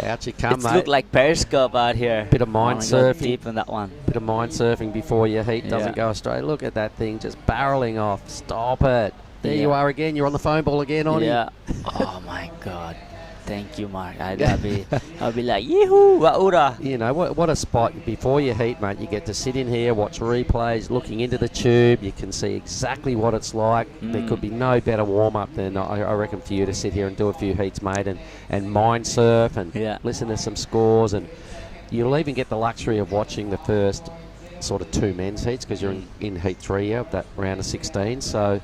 Out you come, mate. It looked like Periscope out here. Bit of mind surfing. Deep in that one. Bit of mind surfing before your heat doesn't go astray. Look at that thing just barreling off. Stop it. There you are again. You're on the phone ball again, Onnie. Yeah. Oh, my God. Thank you, Mark. I'll be like, yee-hoo, wa'ura. You know, what a spot. Before your heat, mate, you get to sit in here, watch replays, looking into the tube. You can see exactly what it's like. There could be no better warm-up than, I reckon, for you to sit here and do a few heats, mate, and mind surf and listen to some scores. And you'll even get the luxury of watching the first sort of 2 men's heats because you're in heat 3 of that round of 16. So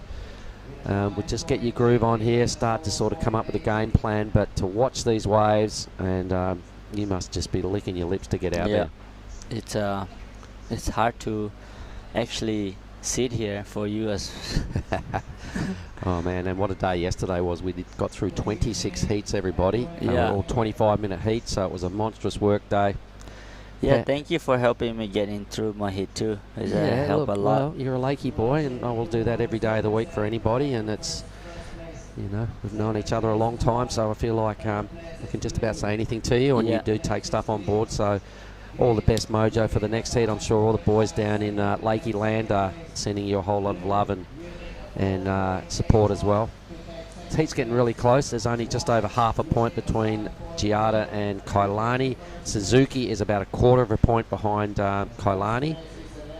we'll just get your groove on here, start to sort of come up with a game plan, but to watch these waves, and you must just be licking your lips to get out there. It's hard to actually sit here for you as oh man, and what a day yesterday was. We got through 26 heats, everybody, all 25-minute heats, so it was a monstrous work day. Yeah, thank you for helping me getting through my heat too. Help a lot. Well, you're a Lakey boy, and I will do that every day of the week for anybody. And it's, you know, we've known each other a long time, so I feel like I can just about say anything to you, and you do take stuff on board. So, all the best mojo for the next heat. I'm sure all the boys down in Lakey land are sending you a whole lot of love and support as well. Heat's getting really close. There's only just over half a point between Giada and Kailani. Suzuki is about a quarter of a point behind Kailani,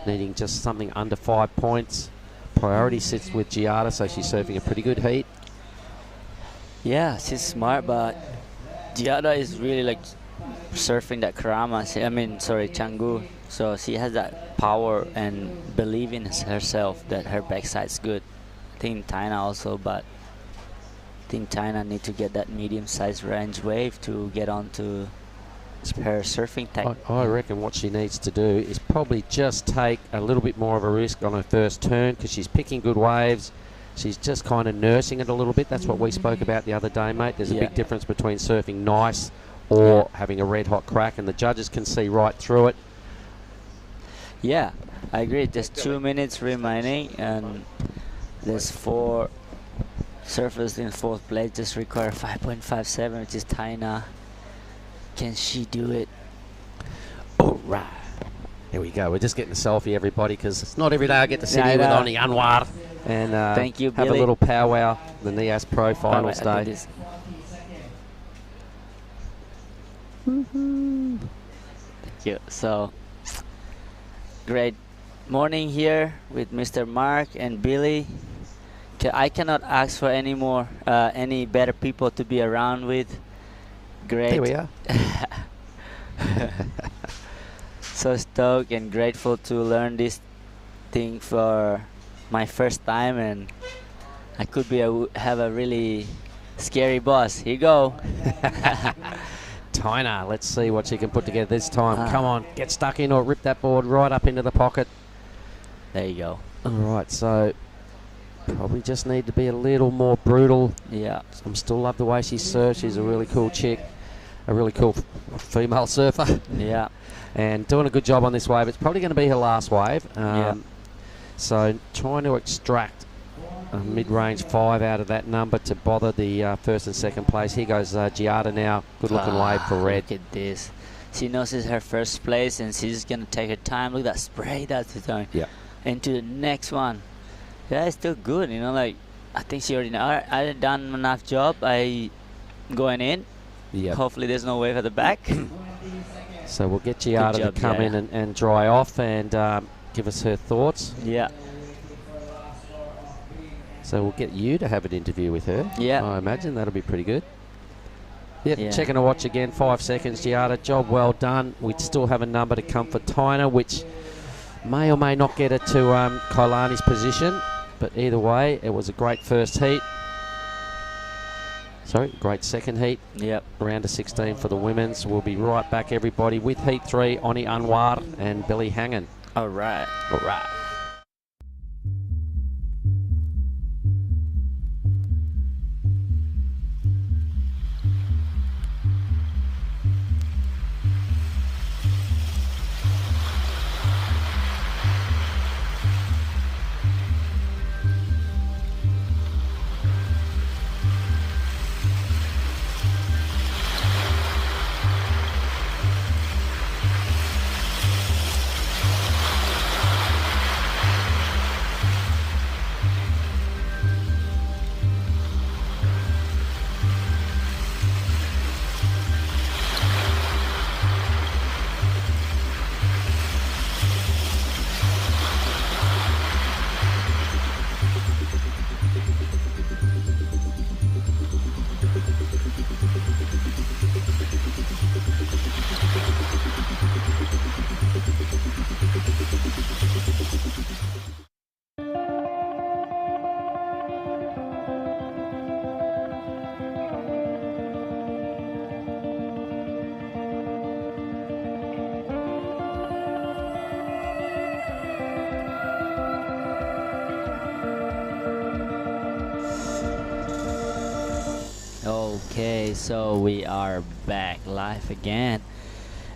needing just something under 5 points. Priority sits with Giada, so she's surfing a pretty good heat. Yeah, she's smart, but Giada is really like surfing that Karama. Canggu. So she has that power and believe in herself that her backside's good. I think Taina also, but I think China need to get that medium-sized range wave to get onto her surfing tech. I reckon what she needs to do is probably just take a little bit more of a risk on her first turn because she's picking good waves. She's just kind of nursing it a little bit. That's what we spoke about the other day, mate. There's a big difference between surfing nice or having a red-hot crack, and the judges can see right through it. Yeah, I agree. Just 2 minutes remaining, and there's 4 surfers in 4th place. Just require 5.57, which is Taina. Can she do it? All right. Here we go. We're just getting a selfie, everybody, because it's not every day I get to sit here with Onnie Anwar and thank you, have Billy. a little powwow. The Nias Pro finals day. Thank you. So, great morning here with Mr. Mark and Billy. I cannot ask for any more, any better people to be around with. Great. Here we are. So stoked and grateful to learn this thing for my first time, and I could be have a really scary boss. Here you go. Taina, let's see what she can put together this time. Come on, get stuck in or rip that board right up into the pocket. There you go. All right, so probably just need to be a little more brutal. Yeah. I still love the way she surfs. She's a really cool chick, a really cool female surfer. Yeah. And doing a good job on this wave. It's probably going to be her last wave. Yeah. So trying to extract a mid-range 5 out of that number to bother the first and second place. Here goes Giada now. Good-looking wave for red. Look at this. She knows it's her first place, and she's going to take her time. Look at that spray that's doing. Yeah. Into the next one. Yeah, it's still good, you know, like, I think she already know, I done enough job, I going in, Yep. Hopefully there's no wave at the back. So we'll get Giada to job, come in Giada. and dry off and give us her thoughts. Yeah. So we'll get you to have an interview with her. Yeah. I imagine that'll be pretty good. Yep, Yeah. checking a watch again, 5 seconds, Giada. Job well done. We still have a number to come for Tyner, which may or may not get her to Kailani's position. But either way, it was a great first heat. Sorry, great second heat. Yep. Round of 16 for the women's. We'll be right back, everybody, with Heat 3, Oni Anwar and Billy Hangen. All right. All right. Okay, so we are back live again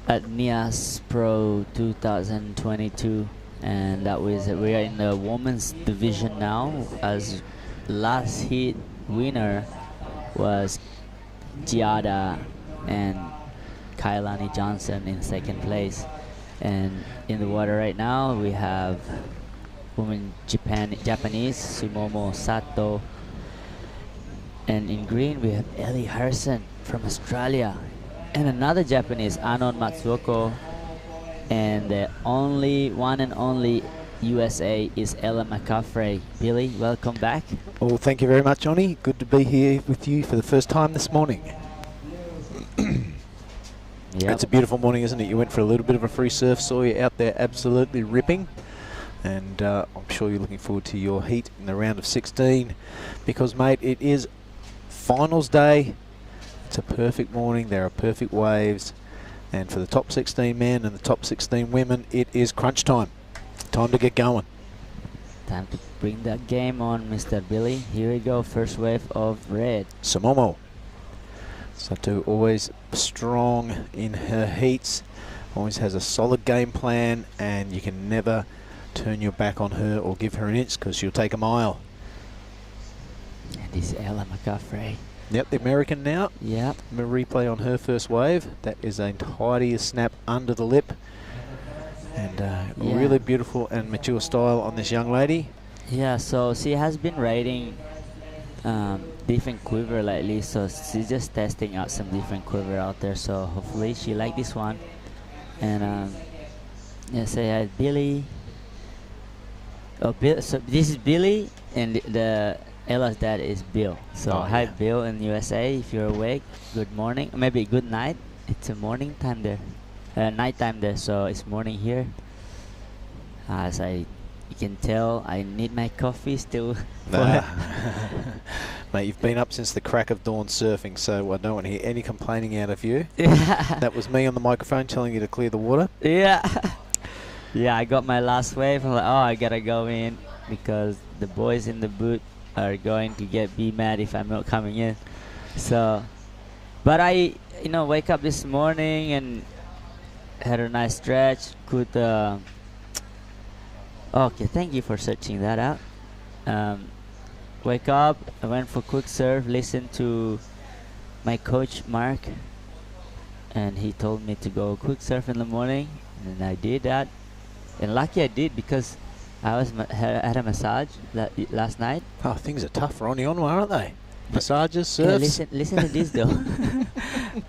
at Nias Pro 2022, and that was we are in the women's division now. As last heat winner was Giada and Kailani Johnson in second place, and in the water right now we have women Japanese Sumomo Sato. And in green, we have Ellie Harrison from Australia. And another Japanese, Anon Matsuoko. And the only one and only USA is Ella McCaffrey. Billy, welcome back. Well, thank you very much, Johnny. Good to be here with you for the first time this morning. Yep. It's a beautiful morning, isn't it? You went for a little bit of a free surf, saw you out there absolutely ripping. And I'm sure you're looking forward to your heat in the round of 16. Because, mate, it is finals day. It's a perfect morning. There are perfect waves, and for the top 16 men and the top 16 women, it is crunch time. Time to get going. Time to bring that game on, Mr. Billy. Here we go, first wave of red. Sumomo. Sato always strong in her heats, always has a solid game plan, and you can never turn your back on her or give her an inch because she'll take a mile. And this is Ella McCaffrey. Yep, the American now. Yep. A replay on her first wave. That is a tidy snap under the lip. And really beautiful and mature style on this young lady. Yeah, so she has been riding different quiver lately, so she's just testing out some different quiver out there, so hopefully she like this one. And yeah, say hi, Billy. Oh, Bill, so this is Billy, and the Ella's dad is Bill. So hi, yeah. Bill in USA. If you're awake, good morning. Maybe good night. It's a morning time there, night time there. So it's morning here. As you can tell, I need my coffee still. Mate, you've been up since the crack of dawn surfing, so I don't want to hear any complaining out of you. That was me on the microphone telling you to clear the water. Yeah. Yeah, I got my last wave. I'm like, oh, I gotta go in because the boys in the booth are going to be mad if I'm not coming in. So, but I, wake up this morning and had a nice stretch. Could, okay, thank you for searching that out. Wake up, I went for quick surf, listened to my coach Mark, and he told me to go quick surf in the morning, and I did that. And lucky I did because I had a massage last night. Oh, things are tough for Oni Onwa, aren't they? Massages, Yeah, surfs. listen to this though.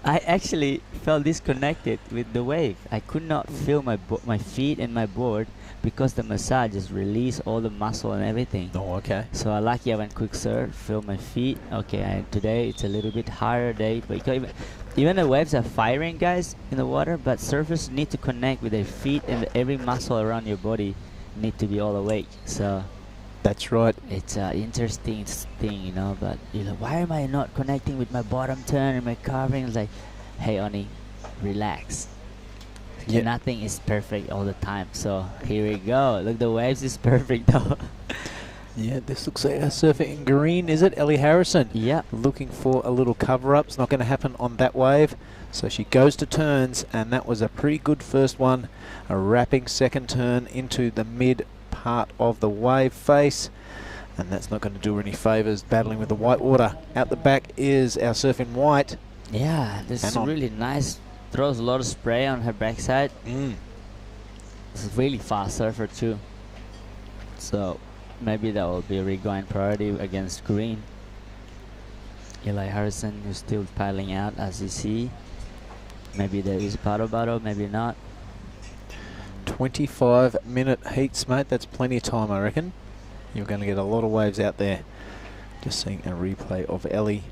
I actually felt disconnected with the wave. I could not feel my feet and my board because the massage just released all the muscle and everything. Oh, okay. So I lucky I went quick surf, feel my feet. Okay, and today it's a little bit higher day, but even the waves are firing, guys, in the water. But surfers need to connect with their feet, and every muscle around your body need to be all awake. So That's right. it's an interesting thing, you know. But you're like, why am I not connecting with my bottom turn and my carving? It's like, hey, Oni, relax. Yeah. Nothing is perfect all the time. So here we go. Look, the waves is perfect though. Yeah, this looks like a surfer in green, is it? Ellie Harrison. Yeah. Looking for a little cover-up. It's not going to happen on that wave. So she goes to turns, and that was a pretty good first one. A wrapping second turn into the mid part of the wave face. And that's not going to do her any favours, battling with the white water. Out the back is our surf in white. Yeah, this is really nice. Throws a lot of spray on her backside. It's a really fast surfer too. So maybe that will be a regain priority against green. Eli Harrison is still paddling out, as you see. Maybe there is paddle battle, maybe not. 25-minute heats, mate. That's plenty of time, I reckon. You're going to get a lot of waves out there. Just seeing a replay of Ellie.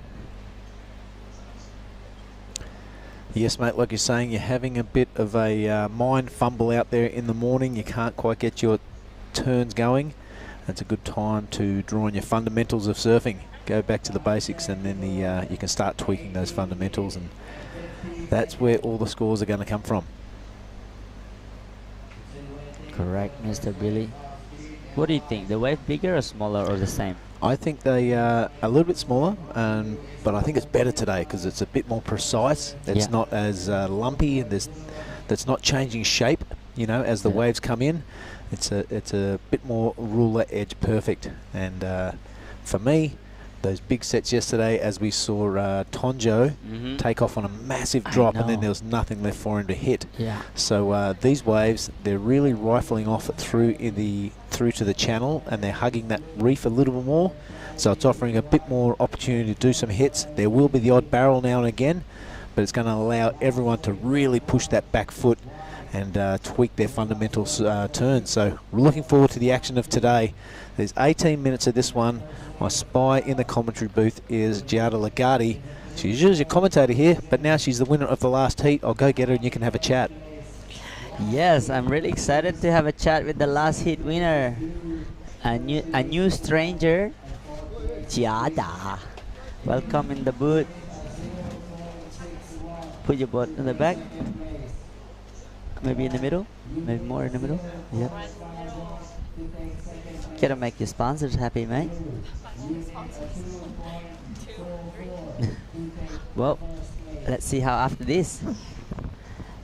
Yes, mate, like you're saying, you're having a bit of a mind fumble out there in the morning. You can't quite get your turns going. That's a good time to draw on your fundamentals of surfing. Go back to the basics, and then you can start tweaking those fundamentals, and that's where all the scores are going to come from. Correct, Mr. Billy. What do you think? The wave bigger or smaller or the same? I think they are a little bit smaller, but I think it's better today because it's a bit more precise. It's not as lumpy, and that's not changing shape, you know, as the waves come in. It's a bit more ruler edge perfect. And for me, those big sets yesterday, as we saw Tonjo take off on a massive drop, and then there was nothing left for him to hit. Yeah. So these waves, they're really rifling off it through to the channel, and they're hugging that reef a little bit more. So it's offering a bit more opportunity to do some hits. There will be the odd barrel now and again, but it's going to allow everyone to really push that back foot and tweak their fundamental turns. So we're looking forward to the action of today. There's 18 minutes of this one. My spy in the commentary booth is Giada Lagarde. She's usually a commentator here, but now she's the winner of the last heat. I'll go get her and you can have a chat. Yes, I'm really excited to have a chat with the last heat winner. A new stranger, Giada. Welcome in the booth. Put your board in the back. Maybe in the middle. Maybe more in the middle. Yep. Gotta make your sponsors happy, mate. Well, let's see how after this.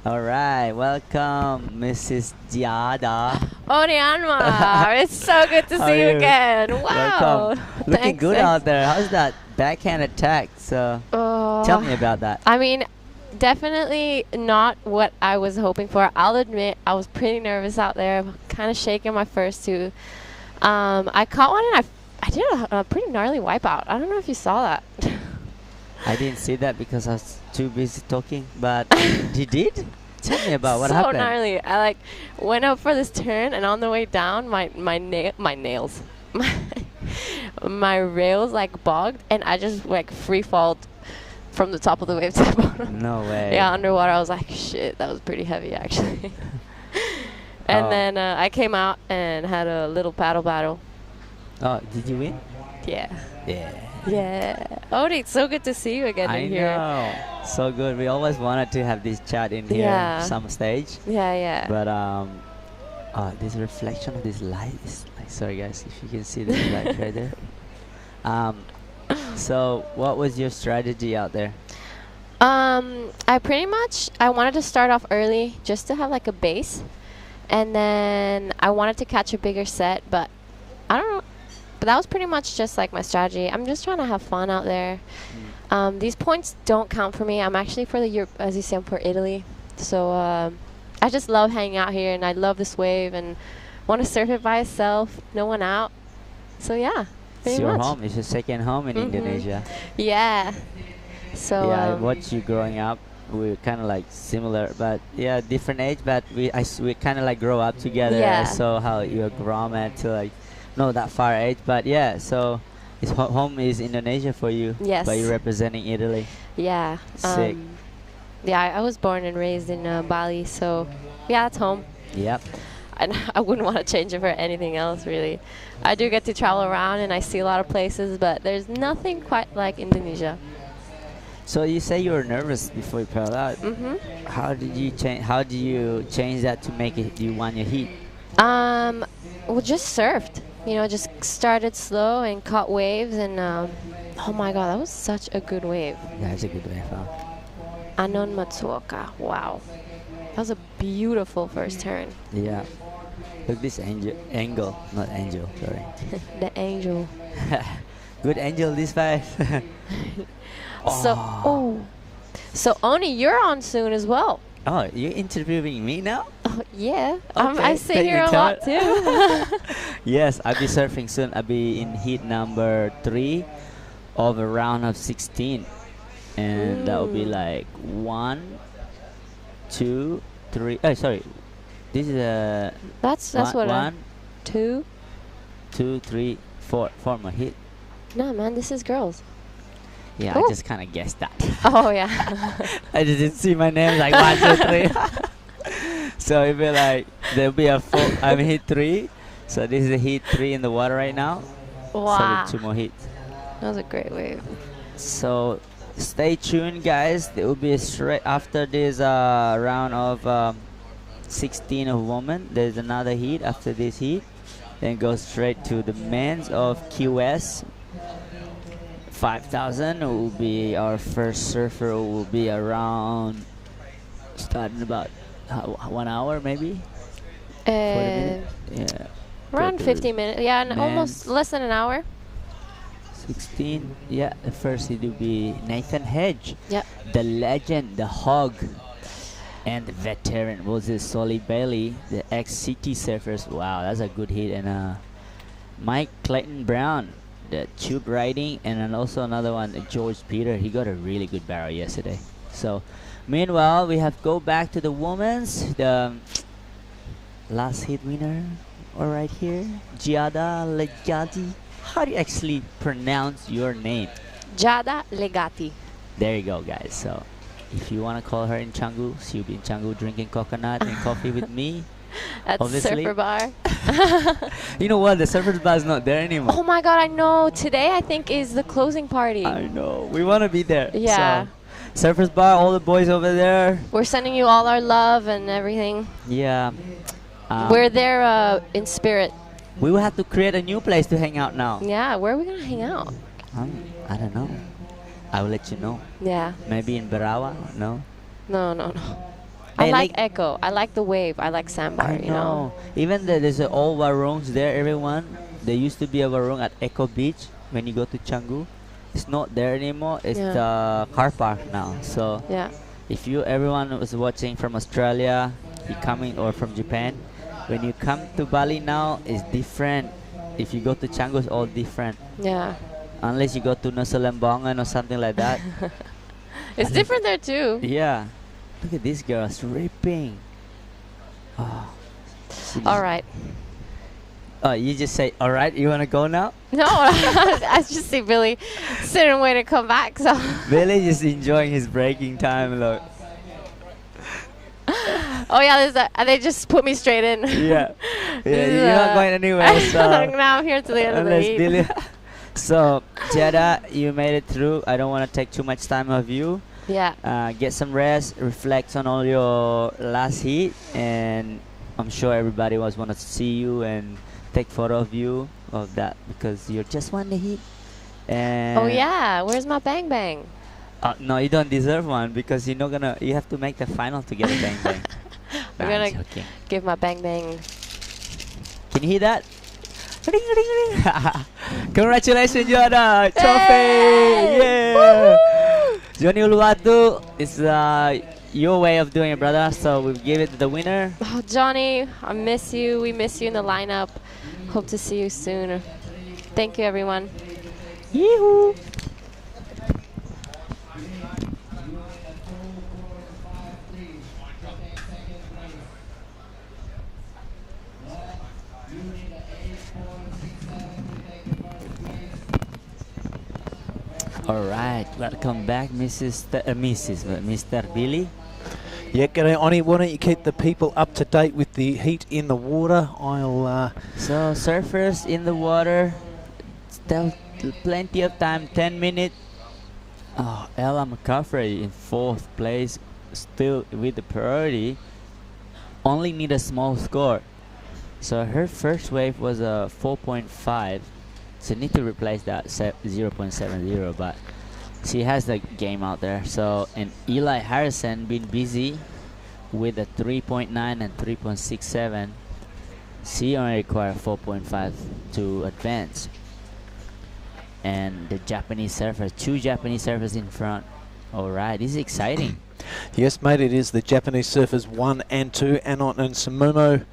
Alright, welcome Mrs. Giada. Orianma, it's so good to see you again. Wow. Welcome. Looking Thanks, good thanks. out there. How's that backhand attack? So tell me about that. I mean, definitely not what I was hoping for. I'll admit I was pretty nervous out there, kind of shaking my first two. I caught one and I did a pretty gnarly wipeout. I don't know if you saw that. I didn't see that because I was too busy talking, but you did? Tell me about what happened. So gnarly. I went up for this turn, and on the way down, my nails, my rails bogged, and I just free falled from the top of the wave to the bottom. No way. Yeah, underwater. I was like, shit, that was pretty heavy actually. And then I came out and had a little paddle battle. Oh, did you win? Yeah. Yeah. Yeah. Odie, it's so good to see you again in here. I know. So good. We always wanted to have this chat in here some stage. Yeah, yeah. But this reflection of this light is sorry guys, if you can see this light right there. So what was your strategy out there? I wanted to start off early just to have a base, and then I wanted to catch a bigger set, but I don't know. But that was pretty much just my strategy. I'm just trying to have fun out there. These points don't count for me. I'm actually for the Europe, as you say, I'm for Italy. So I just love hanging out here, and I love this wave, and want to surf it by itself, no one out. So yeah, It's your home. It's your second home in Indonesia. Yeah. So yeah, I watched you growing up. We're kind of like similar, but yeah, different age. But we kind of like grow up together. Yeah. I saw how you're grown at to like not that far age, but yeah. So it's home is Indonesia for you. Yes. But you're representing Italy. Yeah. Sick. Yeah, I was born and raised in Bali, so yeah, it's home. Yep. And I wouldn't want to change it for anything else, really. I do get to travel around and I see a lot of places, but there's nothing quite like Indonesia. So you say you were nervous before you pedaled out. Mm-hmm. How did you change? How do you change that to make it? You won your heat. Well, just surfed. You know, just started slow and caught waves, and oh my God, that was such a good wave. That's a good wave, huh? Anon Matsuoka. Wow, that was a beautiful first turn. Yeah. Look this angle, not angel. Sorry. The angel. Good angel this fight. So Oni, you're on soon as well. Oh, you're interviewing me now? Oh, yeah. Okay, I sit here a lot too. Yes, I'll be surfing soon. I'll be in heat number 3 of a round of 16. And that will be like 1, 2, 3. Oh, sorry. This is a. That's one, what. 1, 2. 2, 3, 4. 4 more hit. No, man, this is girls. Yeah, Ooh. I just kind of guessed that. Oh yeah. I just didn't see my name like 1, 2, 3. So it'll be like there'll be a 4. I'm hit 3. So this is a hit 3 in the water right now. Wow. So with 2 more hits. That was a great wave. So stay tuned, guys. There will be straight after this round of 16 of women. There's another heat after this heat. Then go straight to the men's of QS 5000. Will be our first surfer. Will be around starting about 1 hour maybe. 40 minutes. Yeah. Around 50 minutes. Yeah, and Men's. almost less than an hour. 16. Yeah, the first it will be Nathan Hedge. Yep. The legend, the hog, and the veteran Moses Solly Bailey, the ex-City surfers. Wow, that's a good hit. And Mike Clayton Brown, the tube riding, and then also another one, George Peter. He got a really good barrel yesterday. So, meanwhile, we have go back to the women's. The last hit winner, all right here, Giada Legati. How do you actually pronounce your name? Giada Legati. There you go, guys. So, if you want to call her in Canggu, she'll be in Canggu drinking coconut and coffee with me. At Obviously. Surfer Bar. You know what? The Surfer's Bar is not there anymore. Oh my God, I know. Today, I think, is the closing party. I know. We want to be there. Yeah. So, Surfer's Bar, all the boys over there. We're sending you all our love and everything. Yeah. We're there in spirit. We will have to create a new place to hang out now. Yeah, where are we going to hang out? I don't know. I will let you know. Yeah. Maybe in Barawa? No? No. Hey, I like Echo. I like the wave. I like Sandbar, I you know. Even there's all warungs there, everyone. There used to be a warung at Echo Beach when you go to Canggu. It's not there anymore. It's the car park now. So yeah. If everyone was watching from Australia, you coming or from Japan, when you come to Bali now, it's different. If you go to Canggu, it's all different. Yeah. Unless you go to Nusa Lembongan or something like that. It's different there too. Yeah. Look at this girl, it's ripping. Oh. All right. Oh, you just say, all right, you want to go now? No, I just see Billy sitting and waiting to come back. So Billy just enjoying his breaking time, look. Oh yeah, they just put me straight in. Yeah, you're not going anywhere. So now I'm here to the end of the heat. Billy. So, Jada, you made it through. I don't want to take too much time of you. Yeah. Get some rest, reflect on all your last heat, and I'm sure everybody was want to see you and take photo of you of that because you're just won the heat. And oh yeah, where's my bang bang? No, you don't deserve one because you're not gonna. You have to make the final to get a bang bang. I'm gonna give my bang bang. Can you hear that? Ring, ring, ring. Congratulations, Johnny! Trophy! Yeah! Johnny Uluwatu is your way of doing it, brother. So we give it to the winner. Oh, Johnny, I miss you. We miss you in the lineup. Hope to see you soon. Thank you, everyone. Yee-hoo! All right, welcome back, Mr. Billy. Yeah, g'day, Oni. Why don't you keep the people up to date with the heat in the water? I'll. So surfers in the water, still plenty of time, 10 minutes. Oh, Ella McCaffrey in 4th place, still with the priority. Only need a small score. So her first wave was a 4.5. So need to replace that 0.70, but she has the game out there. So, and Eli Harrison been busy with a 3.9 and 3.67. She only require 4.5 to advance. And the Japanese surfers, 2 Japanese surfers in front. Alright, this is exciting. Yes, mate, it is the Japanese surfers 1 and 2, Anon and Sumomo.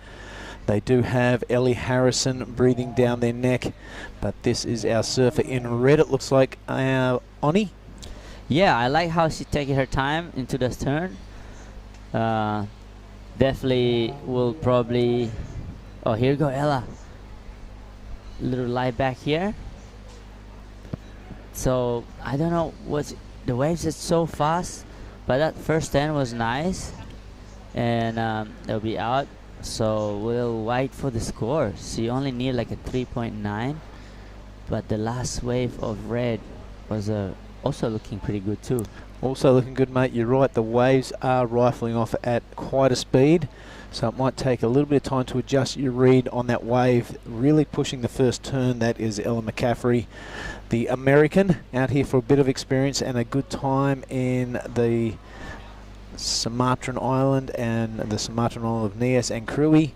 They do have Ellie Harrison breathing down their neck, but this is our surfer in red. It looks like our Oni. Yeah, I like how she's taking her time into the turn. Definitely will probably... Oh, here you go, Ella. Little lie back here. So, I don't know what's... The waves are so fast, but that first 10 was nice. And they'll be out. So, we'll wait for the score. She only need like a 3.9. But the last wave of red was also looking pretty good too. Also looking good, mate. You're right, the waves are rifling off at quite a speed, so it might take a little bit of time to adjust your read on that wave. Really pushing the first turn, that is Ella McCaffrey, the American, out here for a bit of experience and a good time in the Sumatran Island and the Sumatran Island of Nias and Krui.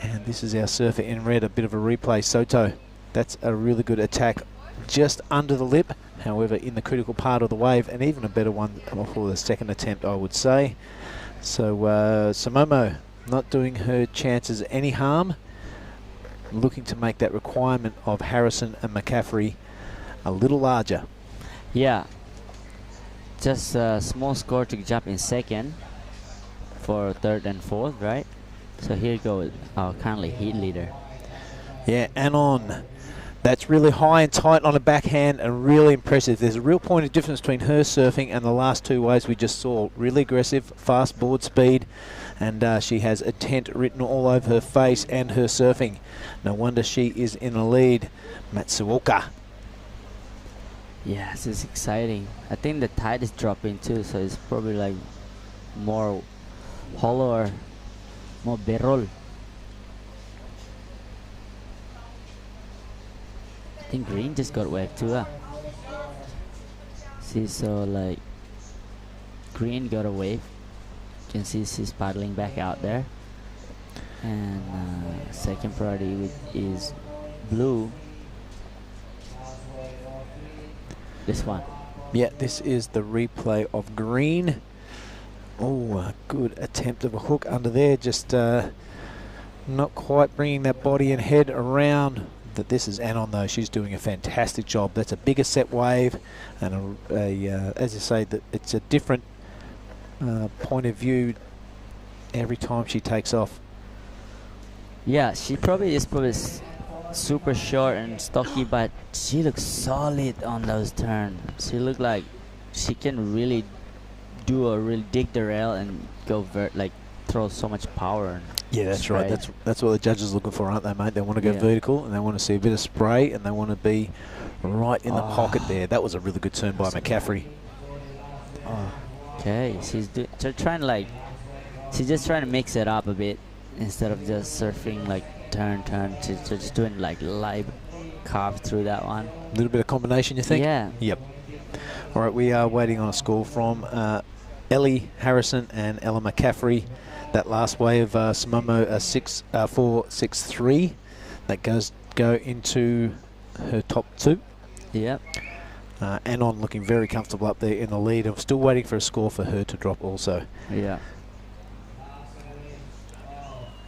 And this is our surfer in red, a bit of a replay, Soto. That's a really good attack just under the lip, however in the critical part of the wave, and even a better one for the second attempt, I would say. So Sumomo not doing her chances any harm, looking to make that requirement of Harrison and McCaffrey a little larger. Yeah, just a small score to jump in second for 3rd and 4th, right? So here goes our currently heat leader. Yeah, Anon. That's really high and tight on the backhand and really impressive. There's a real point of difference between her surfing and the last 2 waves we just saw. Really aggressive, fast board speed, and she has intent written all over her face and her surfing. No wonder she is in the lead. Matsuoka. Yeah, this is exciting. I think the tide is dropping too, so it's probably like more hollow or more berol. I think green just got wave too. See, so like green got a wave. You can see she's paddling back out there. And second priority is blue. This one. Yeah, this is the replay of green. Oh, a good attempt of a hook under there. Just not quite bringing that body and head around. That this is Anon though. She's doing a fantastic job. That's a bigger set wave, and as you say, that it's a different point of view every time she takes off. Yeah, she probably is super short and stocky, but she looks solid on those turns. She looked like she can really dig the rail and go like throw so much power. Yeah, that's right. That's what the judges are looking for, aren't they, mate? They want to go vertical, and they want to see a bit of spray, and they want to be right in the pocket there. That was a really good turn by McCaffrey. Okay, she's trying to she's just trying to mix it up a bit instead of just surfing like turn. She's just doing like live carve through that one. A little bit of combination, you think? Yeah. Yep. All right, we are waiting on a score from Ellie Harrison and Ella McCaffrey. That last wave, Sumomo 4.63. That go into her top 2. Yep. Anon looking very comfortable up there in the lead. I'm still waiting for a score for her to drop also. Yeah.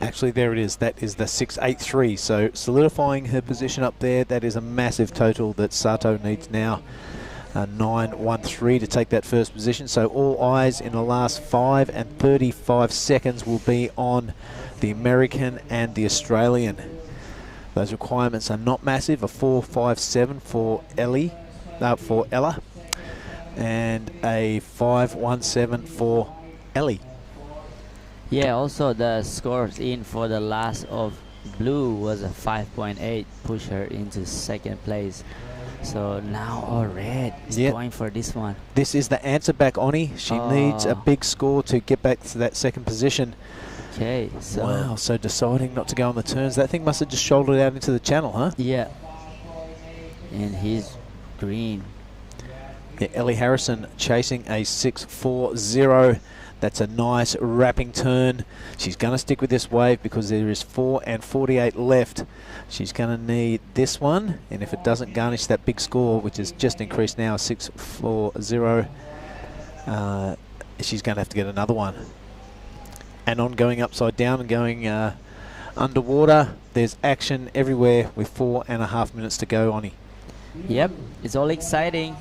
Actually, there it is. That is the 6.83. So solidifying her position up there. That is a massive total that Sato needs now. 9.13 to take that first position. So all eyes in the last 5 and 35 seconds will be on the American and the Australian. Those requirements are not massive. A 4.57 for Ellie for Ella, and a 5.17 for Ellie. Yeah, also the scores in for the last of blue was a 5.8, push her into second place. So now all red is going for this one. This is the answer back, Oni. She needs a big score to get back to that second position. Okay, so wow, so deciding not to go on the turns. That thing must have just shouldered out into the channel, huh? Yeah. And he's green. Yeah, Ellie Harrison chasing a 6.40. That's a nice wrapping turn. She's going to stick with this wave because there is 4:48 left. She's going to need this one, and if it doesn't garnish that big score, which has just increased now, 6.40, she's going to have to get another one. And on going upside down and going underwater, there's action everywhere with 4.5 minutes to go, Oni. Yep, it's all exciting.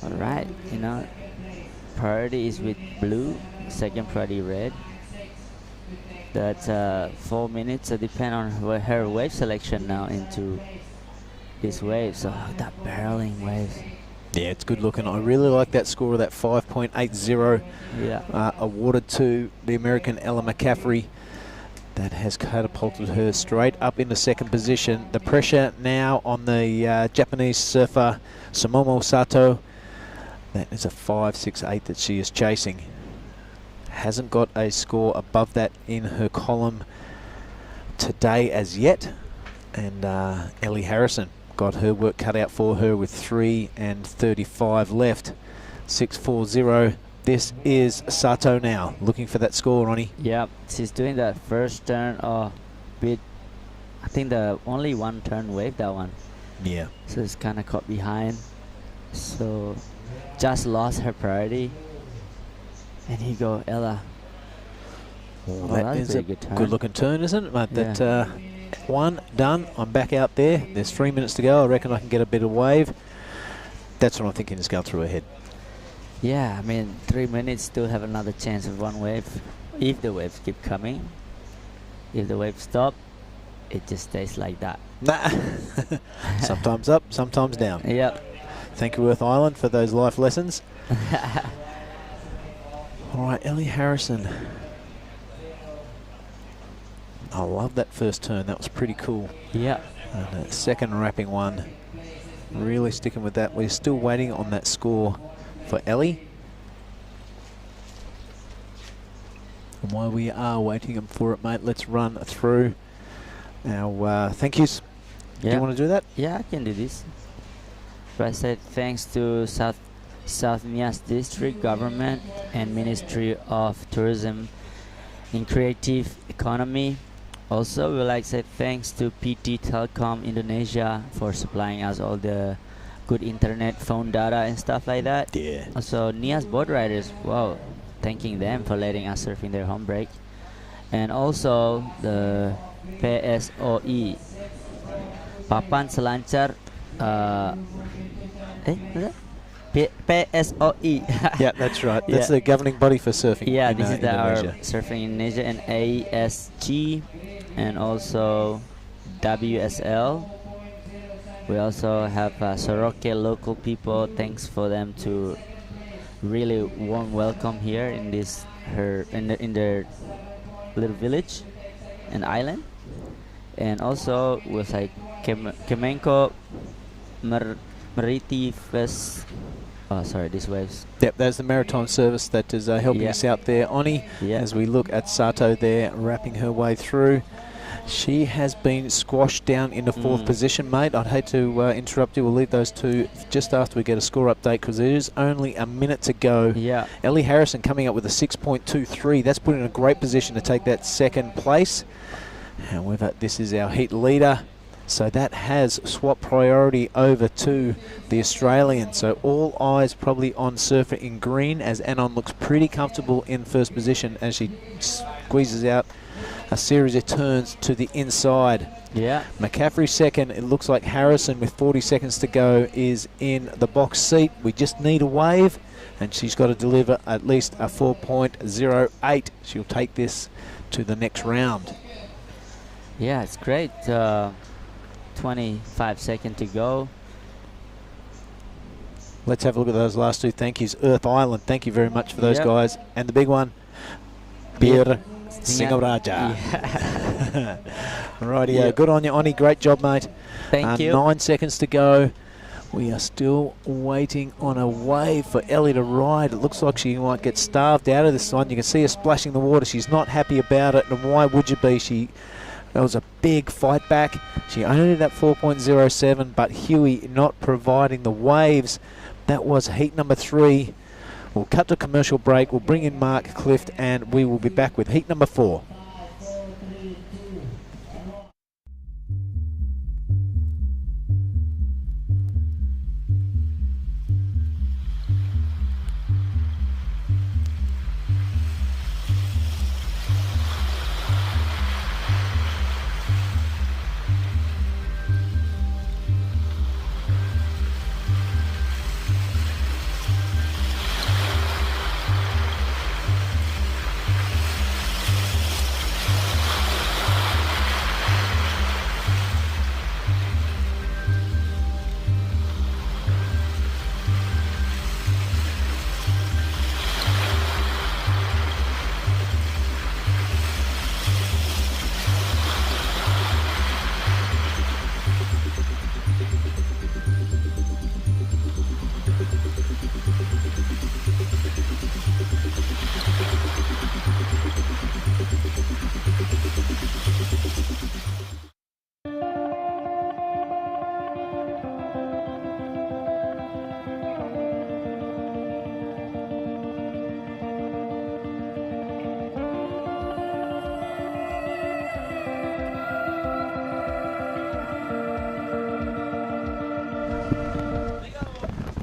All right, you know, priority is with blue, second priority red. That's 4 minutes. Depend on her wave selection now into this wave. So that barreling wave. Yeah, it's good looking. I really like that score of that 5.80. Yeah. Awarded to the American Ella McCaffrey. That has catapulted her straight up into second position. The pressure now on the Japanese surfer Sumomo Sato. That is a 5.68 that she is chasing. Hasn't got a score above that in her column today as yet. And Ellie Harrison got her work cut out for her with 3:35 left. 6.40. This is Sato now, looking for that score, Ronnie. Yep, she's doing that first turn bit. I think the only one turn wave, that one. Yeah. So it's kind of caught behind. So just lost her priority. And here you go, Ella. Oh, Oh, that that's is a a good turn. good looking turn, isn't it, mate? Yeah. That one done. I'm back out there. There's 3 minutes to go. I reckon I can get a bit of wave. That's what I'm thinking is going through her head. Yeah, I mean, 3 minutes, still have another chance of one wave. If the waves keep coming. If the waves stop, it just stays like that. Nah. Sometimes up, sometimes down. Yep. Thank you, Earth Island, for those life lessons. All right, Ellie Harrison. I love that first turn. That was pretty cool. Yeah. And a second wrapping one. Really sticking with that. We're still waiting on that score for Ellie. And while we are waiting for it, mate, let's run through our thank yous. Do you want to do that? Yeah, I can do this. So I said thanks to South Nias District Government and Ministry of Tourism and Creative Economy. Also, we would like to say thanks to PT Telkom Indonesia for supplying us all the good internet, phone data and stuff like that. Yeah. Also, Nias Boat Riders, wow, thanking them for letting us surf in their home break. And also the PSOE, Papan Selancar, PSOE. Yeah, that's right. That's the governing body for surfing. Yeah, in, this is our Indonesia. surfing in Indonesia, and ASG, and also WSL. We also have Sorake local people. Thanks for them to really warm welcome here in this in their little village and island. And also with like Kemenko Maritifes. Oh, sorry, these waves. Yep, there's the maritime service that is helping us out there, Oni, as we look at Sato there wrapping her way through. She has been squashed down into fourth position, mate. I'd hate to interrupt you. We'll leave those two just after we get a score update because there is only a minute to go. Yeah. Ellie Harrison coming up with a 6.23. That's put in a great position to take that second place. However, this is our heat leader. So that has swapped priority over to the Australian. So all eyes probably on Surfer in green as Anon looks pretty comfortable in first position as she squeezes out a series of turns to the inside. Yeah. McCaffrey second. It looks like Harrison with 40 seconds to go is in the box seat. We just need a wave and she's got to deliver at least a 4.08. She'll take this to the next round. Yeah, it's great. 25 seconds to go. Let's have a look at those last two thank yous. Earth Island, thank you very much for those Yep. guys. And the big one, Bir Singaraja. Yeah. Rightio, Yeah. good on you, Oni. Great job, mate. Thank you. 9 seconds to go. We are still waiting on a wave for Ellie to ride. It looks like she might get starved out of this one. You can see her splashing the water. She's not happy about it, and why would you be? That was a big fight back. She only did that 4.07, but Huey not providing the waves. That was heat number 3. We'll cut to commercial break. We'll bring in Mark Clift, and we will be back with heat number 4.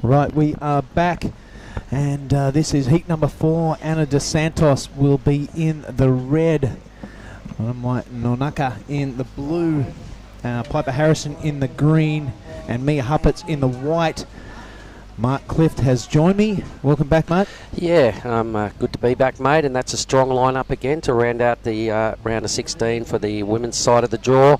Right, we are back, and this is heat number 4. Anna DeSantos will be in the red. Nonaka in the blue. Piper Harrison in the green, and Mia Huppets in the white. Mark Clift has joined me. Welcome back, mate. Yeah, good to be back, mate, and that's a strong lineup again to round out the round of 16 for the women's side of the draw.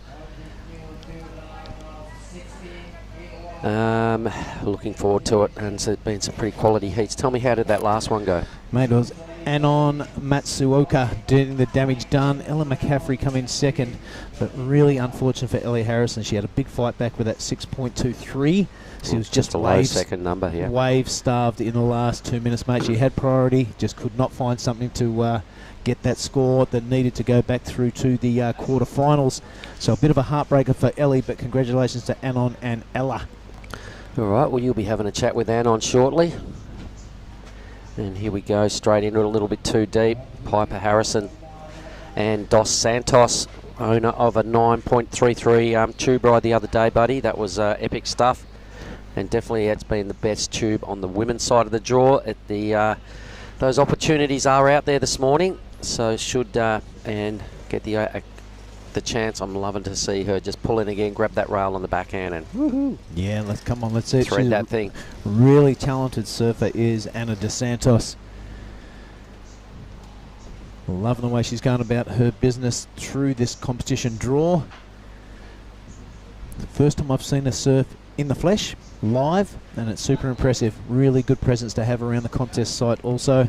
Looking forward to it, and it's been some pretty quality heats. Tell me, how did that last one go? Mate, it was Anon Matsuoka getting the damage done. Ella McCaffrey come in second, but really unfortunate for Ellie Harrison. She had a big fight back with that 6.23. She was just a low second number here. Wave starved in the last 2 minutes, mate. She had priority, just could not find something to get that score that needed to go back through to the quarterfinals. So a bit of a heartbreaker for Ellie, but congratulations to Anon and Ella. All right, well, you'll be having a chat with Anon shortly. And here we go, straight into it, a little bit too deep. Piper Harrison and Dos Santos, owner of a 9.33 tube ride the other day, buddy. That was epic stuff. And definitely it's been the best tube on the women's side of the draw. Those opportunities are out there this morning, so should and get the chance. I'm loving to see her just pull in again, grab that rail on the backhand, and woohoo. Yeah, let's see. Thread that thing. Really talented surfer is Anna DeSantos. Loving the way she's going about her business through this competition draw. The first time I've seen her surf in the flesh, live, and it's super impressive. Really good presence to have around the contest site also.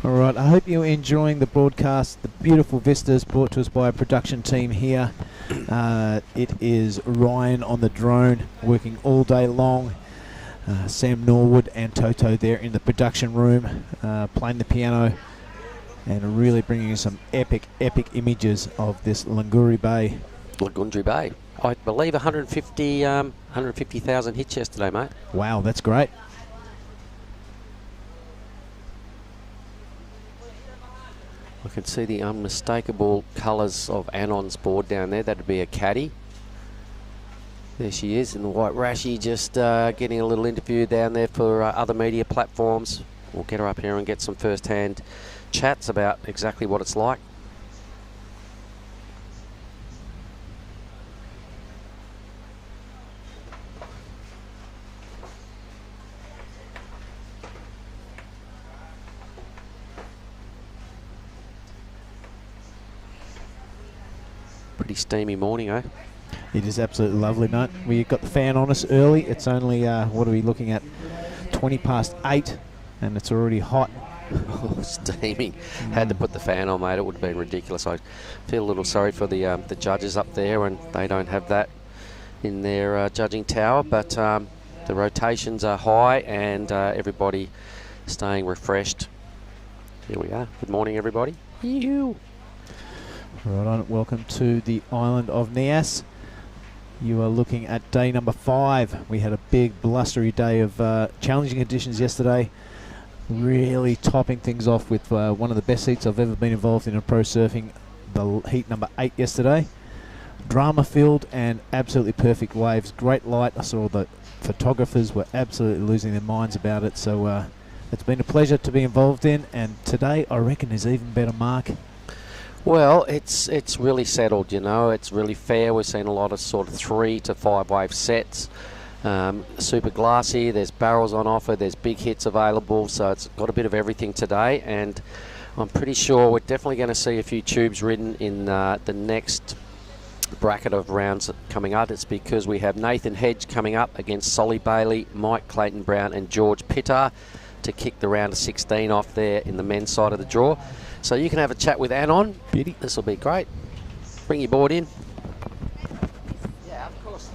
Alright, I hope you're enjoying the broadcast, the beautiful vistas brought to us by a production team here. It is Ryan on the drone, working all day long. Sam Norwood and Toto there in the production room, playing the piano and really bringing some epic images of this Lunguri Bay. Lunguri Bay. I believe 150,000 hits yesterday, mate. Wow, that's great. I can see the unmistakable colours of Anon's board down there. That'd be a caddy. There she is in the white rashie, just getting a little interview down there for other media platforms. We'll get her up here and get some first-hand chats about exactly what it's like. Pretty steamy morning, eh? It is absolutely lovely, mate. We got the fan on us early. It's only, what are we looking at? 20 past 8, and it's already hot. Oh, steaming. Had to put the fan on, mate. It would have been ridiculous. I feel a little sorry for the judges up there, and they don't have that in their judging tower. But the rotations are high, and everybody staying refreshed. Here we are. Good morning, everybody. Right on. Welcome to the island of Nias. You are looking at day number 5. We had a big blustery day of challenging conditions yesterday. Really topping things off with one of the best heats I've ever been involved in pro surfing, the heat number 8 yesterday. Drama filled and absolutely perfect waves. Great light. I saw the photographers were absolutely losing their minds about it. So it's been a pleasure to be involved in, and today I reckon is even better, Mark. Well, it's really settled, you know. It's really fair. We've seen a lot of sort of 3 to 5 wave sets. Super glassy, there's barrels on offer, there's big hits available, so it's got a bit of everything today, and I'm pretty sure we're definitely going to see a few tubes ridden in the next bracket of rounds coming up. It's because we have Nathan Hedge coming up against Solly Bailey, Mike Clayton Brown and George Pittar to kick the round of 16 off there in the men's side of the draw. So you can have a chat with Anon. Beauty. This will be great. Bring your board in. Yeah, of course.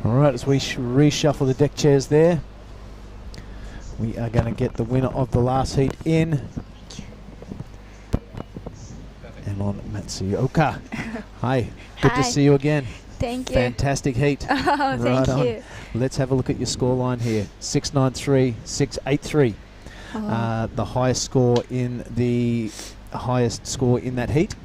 All right, as we reshuffle the deck chairs there, we are going to get the winner of the last heat in. Anon Matsuoka. Hi, good Hi. to see you again. Thank you. Fantastic heat. Oh, thank you. Let's have a look at your scoreline here. 693, 683. The highest score in that heat.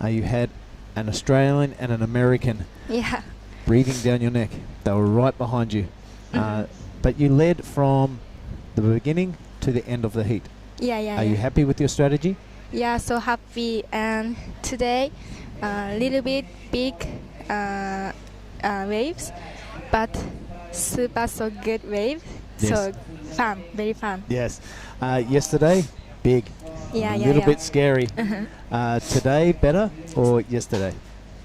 You had an Australian and an American Yeah. breathing down your neck. They were right behind you. But you led from the beginning to the end of the heat. Yeah. Are you happy with your strategy? Yeah, so happy. And today, little bit big waves, but so good wave. Yes. So fun, very fun. Yes. Yesterday, big. Yeah, a yeah, little yeah. bit scary. Today, better or yesterday?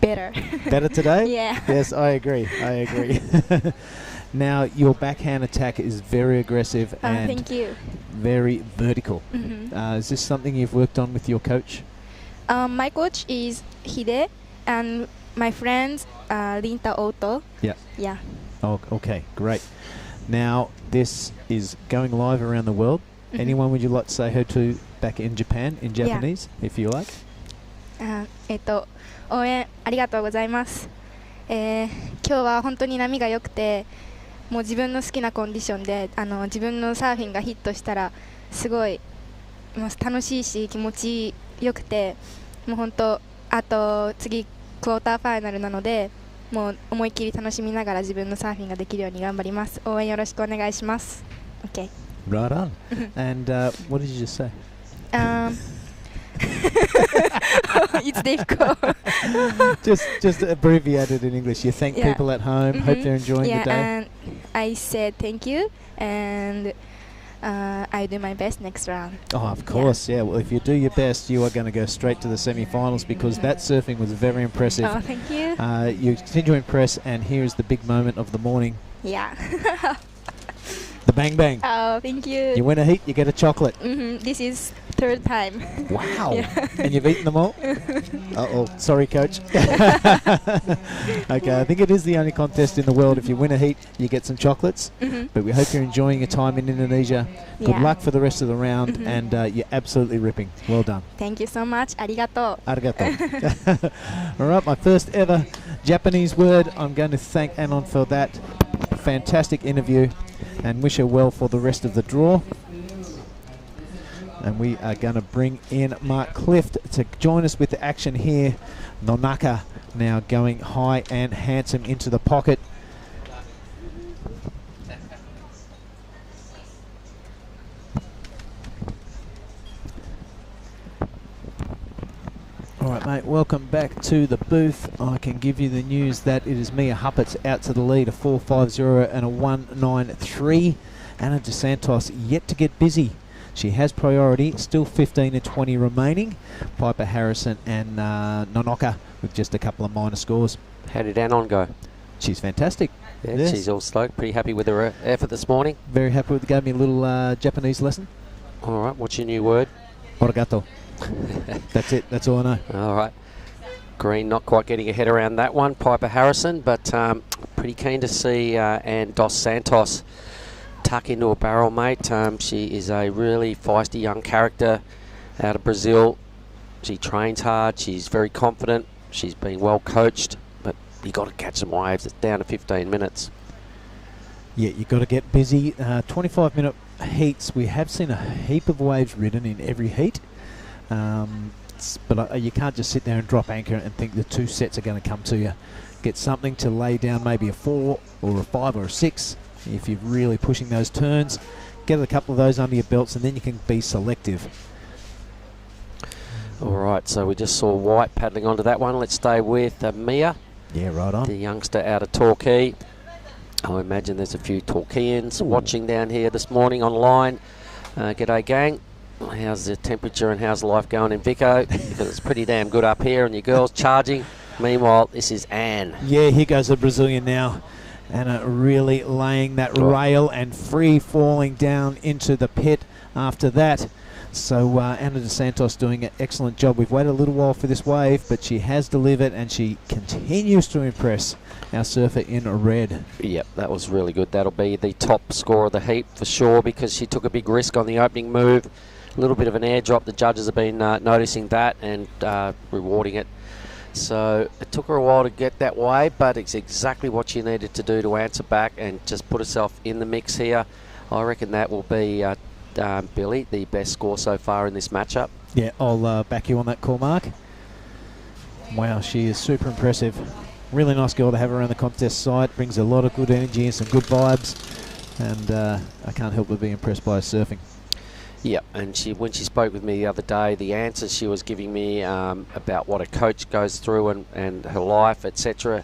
Better. Better today? Yeah. Yes, I agree. Now, your backhand attack is very aggressive and Thank you. very vertical. Is this something you've worked on with your coach? My coach is Hide, and my friends Rinta Oto. Yeah. Yeah. Oh, okay, great. Now, this is going live around the world. Anyone would you like to say her to back in Japan in Japanese, if you like? 応援ありがとうございます。今日は本当に波が良くて、もう自分の好きなコンディションで自分のサーフィンがヒットしたらすごいもう楽しいし気持ちよくて、もう本当あと次クォーターファイナルなので、もう思いっきり楽しみながら自分のサーフィンができるように頑張ります。応援よろしくお願いします。Okay. Right on. And what did you just say? It's difficult. just abbreviated in English. You thank people at home. Hope they're enjoying the day. And I said thank you, and I do my best next round. Oh, of course, yeah. Well, if you do your best, you are going to go straight to the semi-finals because that surfing was very impressive. Oh, thank you. You continue to impress, and here is the big moment of the morning. Yeah. The bang bang. Oh, thank you. You win a heat, you get a chocolate. This is third time. Wow. Yeah. And you've eaten them all? Uh-oh. Sorry, coach. Okay, I think it is the only contest in the world. If you win a heat, you get some chocolates. But we hope you're enjoying your time in Indonesia. Good luck for the rest of the round, and you're absolutely ripping. Well done. Thank you so much. Arigato. Arigato. All right, my first ever Japanese word. I'm going to thank Anon for that fantastic interview and wish her well for the rest of the draw. And we are going to bring in Mark Clift to join us with the action here. Nonaka now going high and handsome into the pocket. All right, mate, welcome back to the booth. I can give you the news that it is Mia Huppets out to the lead, a 4.50 and a 1.93. Anna DeSantos yet to get busy. She has priority, still 15 and 20 remaining. Piper Harrison and Nonoka with just a couple of minor scores. How did Anon go? She's fantastic. Yeah, Yes. she's all stoked. Pretty happy with her effort this morning. Very happy with it. Gave me a little Japanese lesson. All right, what's your new word? Origato. That's it. That's all I know. All right. Green not quite getting her head around that one, Piper Harrison, but pretty keen to see Ann Dos Santos tuck into a barrel, mate. She is a really feisty young character out of Brazil. She trains hard. She's very confident. She's been well coached, but you got to catch some waves. It's down to 15 minutes. Yeah, you've got to get busy. 25-minute heats. We have seen a heap of waves ridden in every heat. But you can't just sit there and drop anchor and think the two sets are going to come to you. Get something to lay down, maybe a 4 or a 5 or a 6 if you're really pushing those turns. Get a couple of those under your belts and then you can be selective. All right, so we just saw White paddling onto that one. Let's stay with Mia. Yeah, right on. The youngster out of Torquay. I imagine there's a few Torquayans watching down here this morning online. G'day, gang. How's the temperature and how's life going in Vico? Because it's pretty damn good up here and your girls charging. Meanwhile, this is Anne. Yeah, here goes the Brazilian now. Anna really laying that rail and free falling down into the pit after that. So Anna DeSantos doing an excellent job. We've waited a little while for this wave, but she has delivered and she continues to impress our surfer in red. Yep, that was really good. That'll be the top score of the heat for sure because she took a big risk on the opening move. A little bit of an airdrop. The judges have been noticing that and rewarding it. So it took her a while to get that wave, but it's exactly what she needed to do to answer back and just put herself in the mix here. I reckon that will be, Billy, the best score so far in this matchup. Yeah, I'll back you on that call, Mark. Wow, she is super impressive. Really nice girl to have around the contest site. Brings a lot of good energy and some good vibes. And I can't help but be impressed by her surfing. Yeah, and when she spoke with me the other day, the answers she was giving me about what a coach goes through and her life, etc.,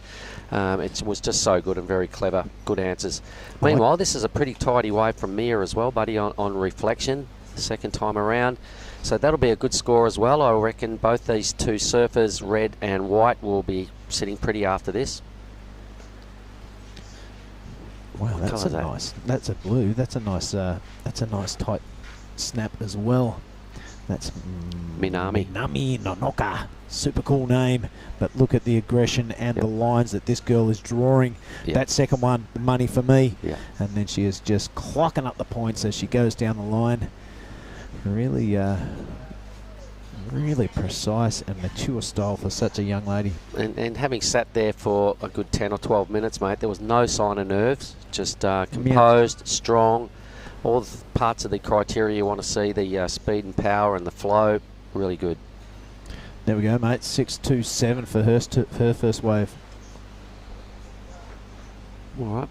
it was just so good and very clever. Good answers. Meanwhile, this is a pretty tidy wave from Mia as well, buddy, on reflection, the second time around. So that'll be a good score as well. I reckon both these two surfers, red and white, will be sitting pretty after this. Wow, that's a nice. That's a blue. That's a nice. That's a nice tight snap as well. That's Minami Nonoka. Super cool name, but look at the aggression and the lines that this girl is drawing. That second one, money for me. And then she is just clocking up the points as she goes down the line. Really, really precise and mature style for such a young lady. And having sat there for a good 10 or 12 minutes, mate, there was no sign of nerves. Just composed, strong. All the parts of the criteria you want to see, the speed and power and the flow, really good. There we go, mate. 6.27 for her first wave. All right.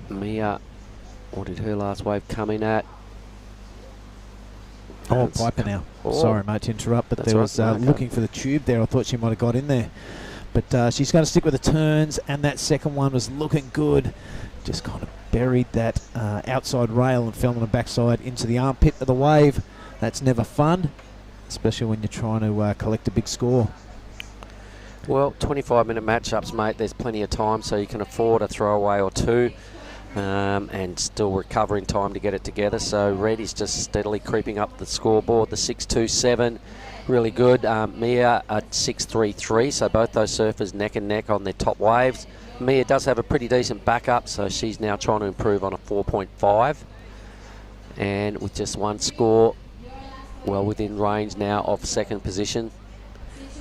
Mia, what did her last wave come in at? Oh, Piper now. Sorry, mate, to interrupt, but there was looking for the tube there. I thought she might have got in there. But she's going to stick with the turns, and that second one was looking good. Just kind of buried that outside rail and fell on the backside into the armpit of the wave. That's never fun, especially when you're trying to collect a big score. Well, 25-minute matchups, mate. There's plenty of time, so you can afford a throwaway or two and still recover in time to get it together. So red is just steadily creeping up the scoreboard. The 6.27, really good. Mia at 6.33, so both those surfers neck and neck on their top waves. Mia does have a pretty decent backup, so she's now trying to improve on a 4.5. And with just one score, well within range now of second position.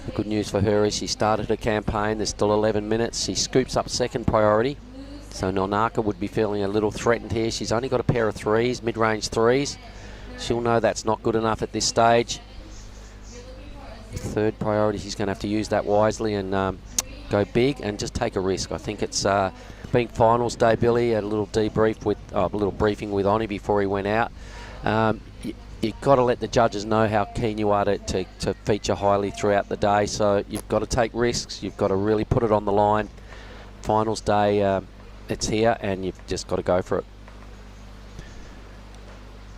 The good news for her is she started her campaign. There's still 11 minutes. She scoops up second priority. So Nonaka would be feeling a little threatened here. She's only got a pair of threes, mid-range threes. she'll know that's not good enough at this stage. Third priority, she's going to have to use that wisely and go big and just take a risk. I think it's being finals day, Billy, a little debrief with a little briefing with Oni before he went out. You've got to let the judges know how keen you are to feature highly throughout the day. So you've got to take risks. You've got to really put it on the line. Finals day, it's here, and you've just got to go for it.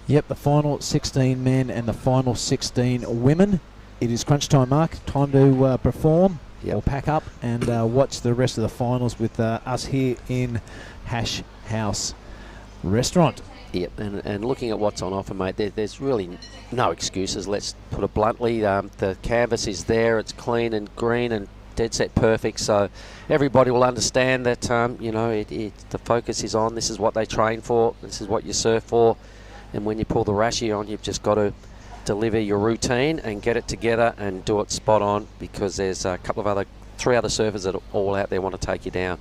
Yep, the final 16 men and the final 16 women. It is crunch time, Mark. Time to perform or pack up and watch the rest of the finals with us here in Hash House Restaurant. Yep, and looking at what's on offer, mate, there's really no excuses. Let's put it bluntly. The canvas is there. It's clean and green and dead set perfect. So everybody will understand that, you know, the focus is on. This is what they train for. This is what you surf for. And when you pull the rashi on, you've just got to deliver your routine and get it together and do it spot on, because there's three other surfers that are all out there want to take you down.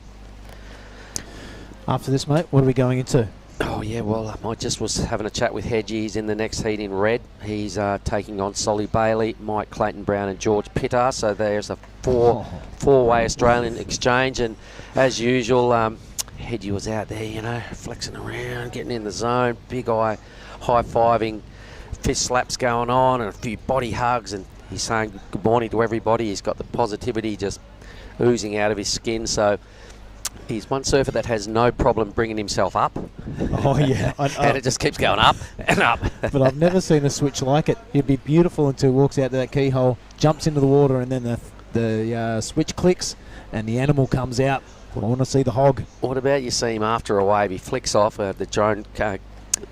After this, mate, what are we going into? Oh yeah, well, I just was having a chat with Hedgie. He's in the next heat in red. He's taking on Solly Bailey, Mike Clayton Brown and George Pittar. So there's a four-way Australian exchange, and as usual, Hedgie was out there, you know, flexing around, getting in the zone, big eye, high-fiving, fist slaps going on and a few body hugs, and he's saying good morning to everybody. He's got the positivity just oozing out of his skin. So he's one surfer that has no problem bringing himself up. Oh, yeah. And it just keeps going up and up. But I've never seen a switch like it. It'd be beautiful until he walks out to that keyhole, jumps into the water, and then the switch clicks and the animal comes out. I want to see the hog. What about you see him after a wave? He flicks off. The drone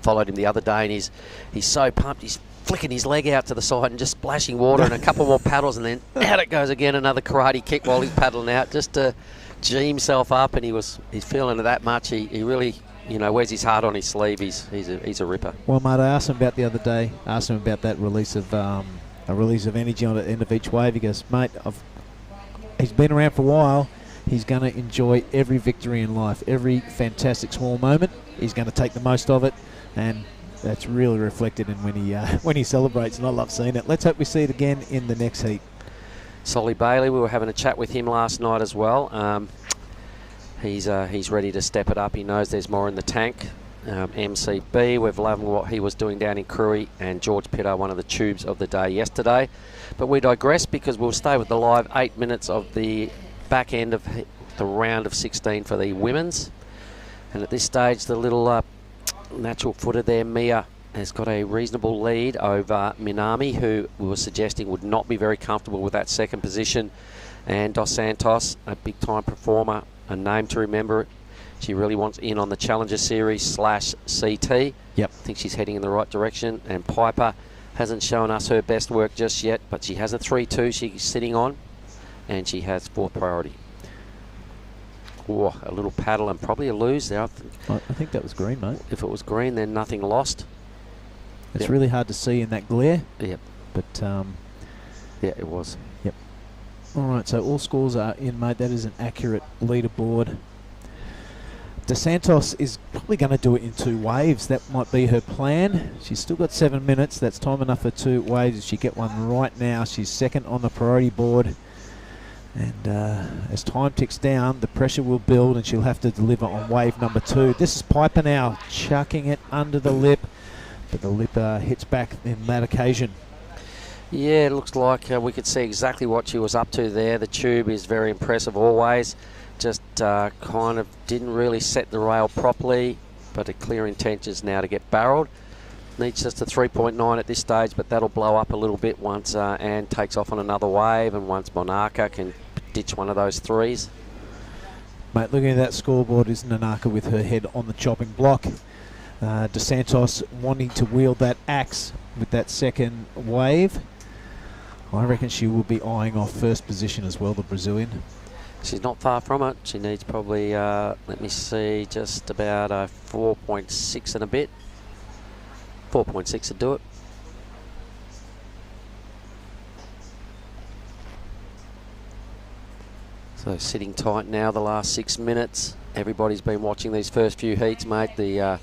followed him the other day, and he's so pumped. He's flicking his leg out to the side and just splashing water and a couple more paddles, and then out it goes again, another karate kick while he's paddling out just to G himself up. And he's feeling it that much. He really, you know, wears his heart on his sleeve. He's a ripper. Well, mate, I asked him about the other day. Asked him about that release of energy on the end of each wave. He goes, mate, he's been around for a while. He's going to enjoy every victory in life, every fantastic small moment. He's going to take the most of it, and that's really reflected in when he celebrates, and I love seeing it. Let's hope we see it again in the next heat. Solly Bailey, we were having a chat with him last night as well. He's ready to step it up. He knows there's more in the tank. MCB, we've loved what he was doing down in Kruy, and George Pittar, one of the tubes of the day yesterday. But we digress, because we'll stay with the live 8 minutes of the back end of the round of 16 for the women's. And at this stage, the little natural footer there, Mia, has got a reasonable lead over Minami, who we were suggesting would not be very comfortable with that second position. And Dos Santos, a big-time performer, a name to remember. She really wants in on the Challenger Series / CT. Yep. I think she's heading in the right direction. And Piper hasn't shown us her best work just yet, but she has a 3-2 she's sitting on, and she has fourth priority. Oh, a little paddle and probably a lose there. I think that was green, mate. If it was green, then nothing lost. It's really hard to see in that glare. Yep. But yeah, it was. Yep. All right, so all scores are in, mate. That is an accurate leaderboard. Dos Santos is probably going to do it in 2 waves. That might be her plan. She's still got 7 minutes. That's time enough for 2 waves. If she get one right now, she's second on the priority board. And as time ticks down, the pressure will build, and she'll have to deliver on wave number 2. This is Piper now, chucking it under the lip, but the lip hits back in that occasion. Yeah, it looks like we could see exactly what she was up to there. The tube is very impressive always. Just kind of didn't really set the rail properly, but a clear intention is now to get barreled. Needs just a 3.9 at this stage, but that'll blow up a little bit once Anne takes off on another wave, and once Monaka can ditch one of those 3s. Mate, looking at that scoreboard, is Nanaka with her head on the chopping block. Dos Santos wanting to wield that axe with that second wave. I reckon she will be eyeing off first position as well, the Brazilian. She's not far from it. She needs probably, let me see, just about a 4.6 and a bit. 4.6 to do it. So sitting tight now the last 6 minutes. Everybody's been watching these first few heats, mate. The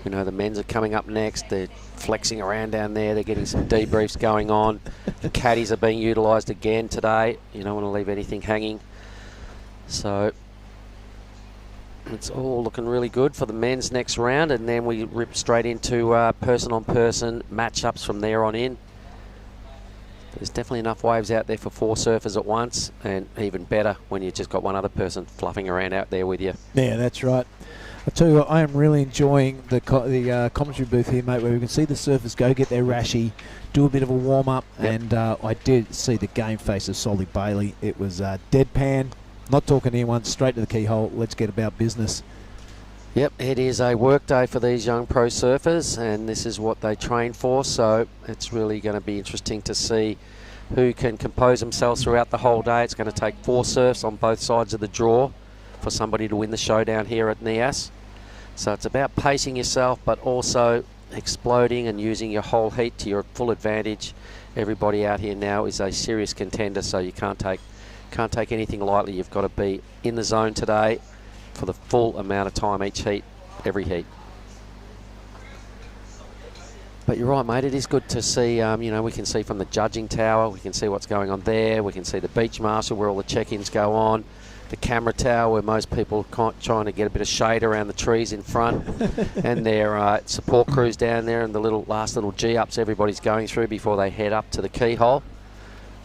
We know the men's are coming up next. They're flexing around down there. They're getting some debriefs going on. The caddies are being utilised again today. You don't want to leave anything hanging. So it's all looking really good for the men's next round, and then we rip straight into person-on-person matchups from there on in. There's definitely enough waves out there for 4 surfers at once, and even better when you've just got one other person fluffing around out there with you. Yeah, that's right. I tell you what, I am really enjoying the commentary booth here, mate, where we can see the surfers go get their rashie, do a bit of a warm-up, and I did see the game face of Solly Bailey. It was deadpan, not talking to anyone, straight to the keyhole, let's get about business. Yep, it is a work day for these young pro surfers, and this is what they train for, so it's really going to be interesting to see who can compose themselves throughout the whole day. It's going to take 4 surfs on both sides of the draw for somebody to win the showdown here at Nias. So it's about pacing yourself, but also exploding and using your whole heat to your full advantage. Everybody out here now is a serious contender, so you can't take anything lightly. You've got to be in the zone today for the full amount of time each heat, every heat. But you're right, mate, it is good to see, you know, we can see from the judging tower, we can see what's going on there, we can see the beach marshal where all the check-ins go on, the camera tower where most people are trying to get a bit of shade around the trees in front, and their support crews down there, and the last little G-ups everybody's going through before they head up to the keyhole.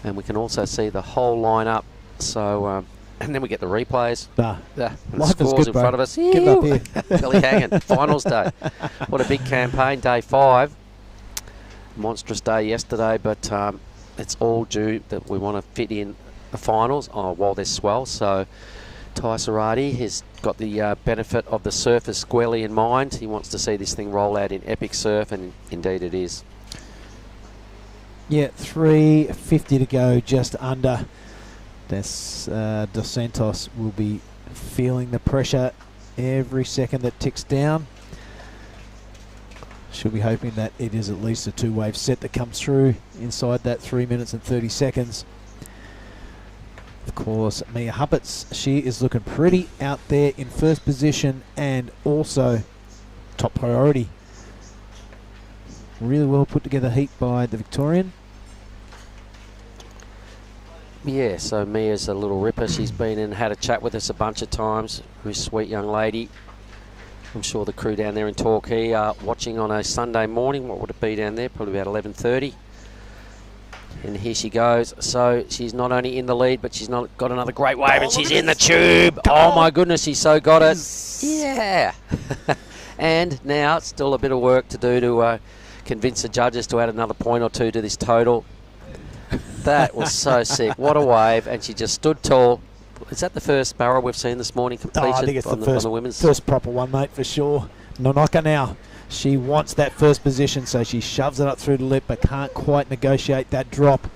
And we can also see the whole lineup. So, and then we get the replays. And the scores in front of us. Get up here. Belly hanging. Finals day. What a big campaign. Day 5. Monstrous day yesterday, but it's all due that we want to fit in the finals while there's swell. So Sorake has got the benefit of the surfers squarely in mind. He wants to see this thing roll out in epic surf, and indeed it is. Yeah, 3:50 to go, just under. Dos Santos will be feeling the pressure every second that ticks down. She'll be hoping that it is at least a 2-wave set that comes through inside that 3 minutes and 30 seconds. Of course, Mia Huppets, she is looking pretty out there in first position and also top priority. Really well put together heat by the Victorian. Yeah, so Mia's a little ripper. She's been and had a chat with us a bunch of times. Who's a sweet young lady. I'm sure the crew down there in Torquay are watching on a Sunday morning. What would it be down there? Probably about 11:30. And here she goes. So she's not only in the lead, but she's not got another great wave, and she's in the tube. Oh my goodness, she's so got it. Yeah. And now it's still a bit of work to do to convince the judges to add another point or two to this total. That was so sick. What a wave. And she just stood tall. Is that the first barrel we've seen this morning completed? I think it's on the the women's? first proper one, mate, for sure. Nonaka now. She wants that first position, so she shoves it up through the lip, but can't quite negotiate that drop.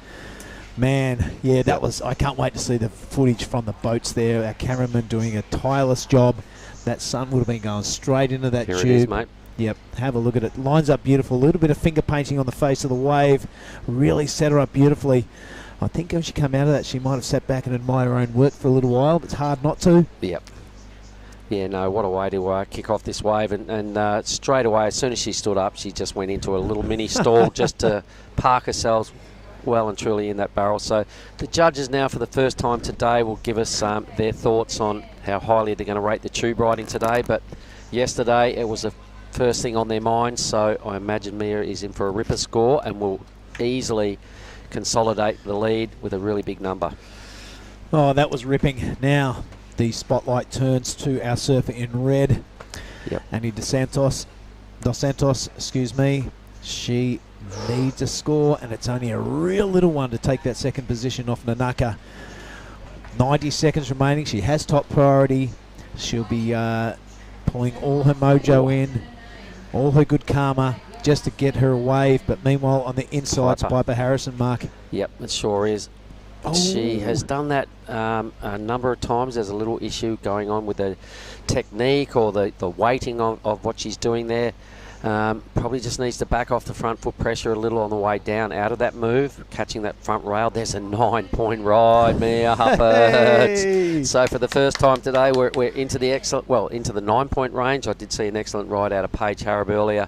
Man, yeah, that was... I can't wait to see the footage from the boats there. Our cameraman doing a tireless job. That sun would have been going straight into that Here tube. it is, mate. Yep, have a look at it. Lines up beautiful. A little bit of finger painting on the face of the wave. Really set her up beautifully. I think when she came out of that, she might have sat back and admired her own work for a little while. But it's hard not to. Yep. Yeah, no, what a way to kick off this wave. And straight away, as soon as she stood up, she just went into a little mini stall just to park herself well and truly in that barrel. So the judges now, for the first time today, will give us their thoughts on how highly they're going to rate the tube riding today. But yesterday, it was the first thing on their minds. So I imagine Mia is in for a ripper score and will easily consolidate the lead with a really big number. Oh, that was ripping. Now the spotlight turns to our surfer in red. Yep. Annie Dos Santos, excuse me. She needs a score, and it's only a real little one to take that second position off Nanaka. 90 seconds remaining. She has top priority. She'll be pulling all her mojo in, all her good karma, just to get her a wave. But meanwhile, on the inside, Piper Harrison, Mark. Yep, it sure is. Oh. She has done that a number of times. There's a little issue going on with the technique or the weighting of what she's doing there. Probably just needs to back off the front foot pressure a little on the way down out of that move, catching that front rail. There's a 9-point ride, Mia Hubbard. Hey. So for the first time today, we're into the into the 9-point range. I did see an excellent ride out of Paige Harrop earlier.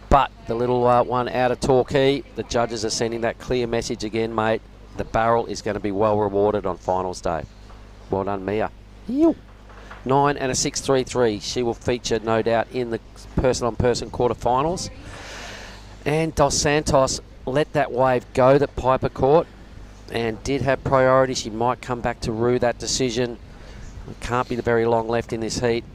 But the little one out of Torquay, the judges are sending that clear message again, mate. The barrel is going to be well rewarded on finals day. Well done, Mia. 9 and a 6.33. She will feature, no doubt, in the person-on-person quarterfinals. And Dos Santos let that wave go that Piper caught and did have priority. She might come back to rue that decision. Can't be very long left in this heat.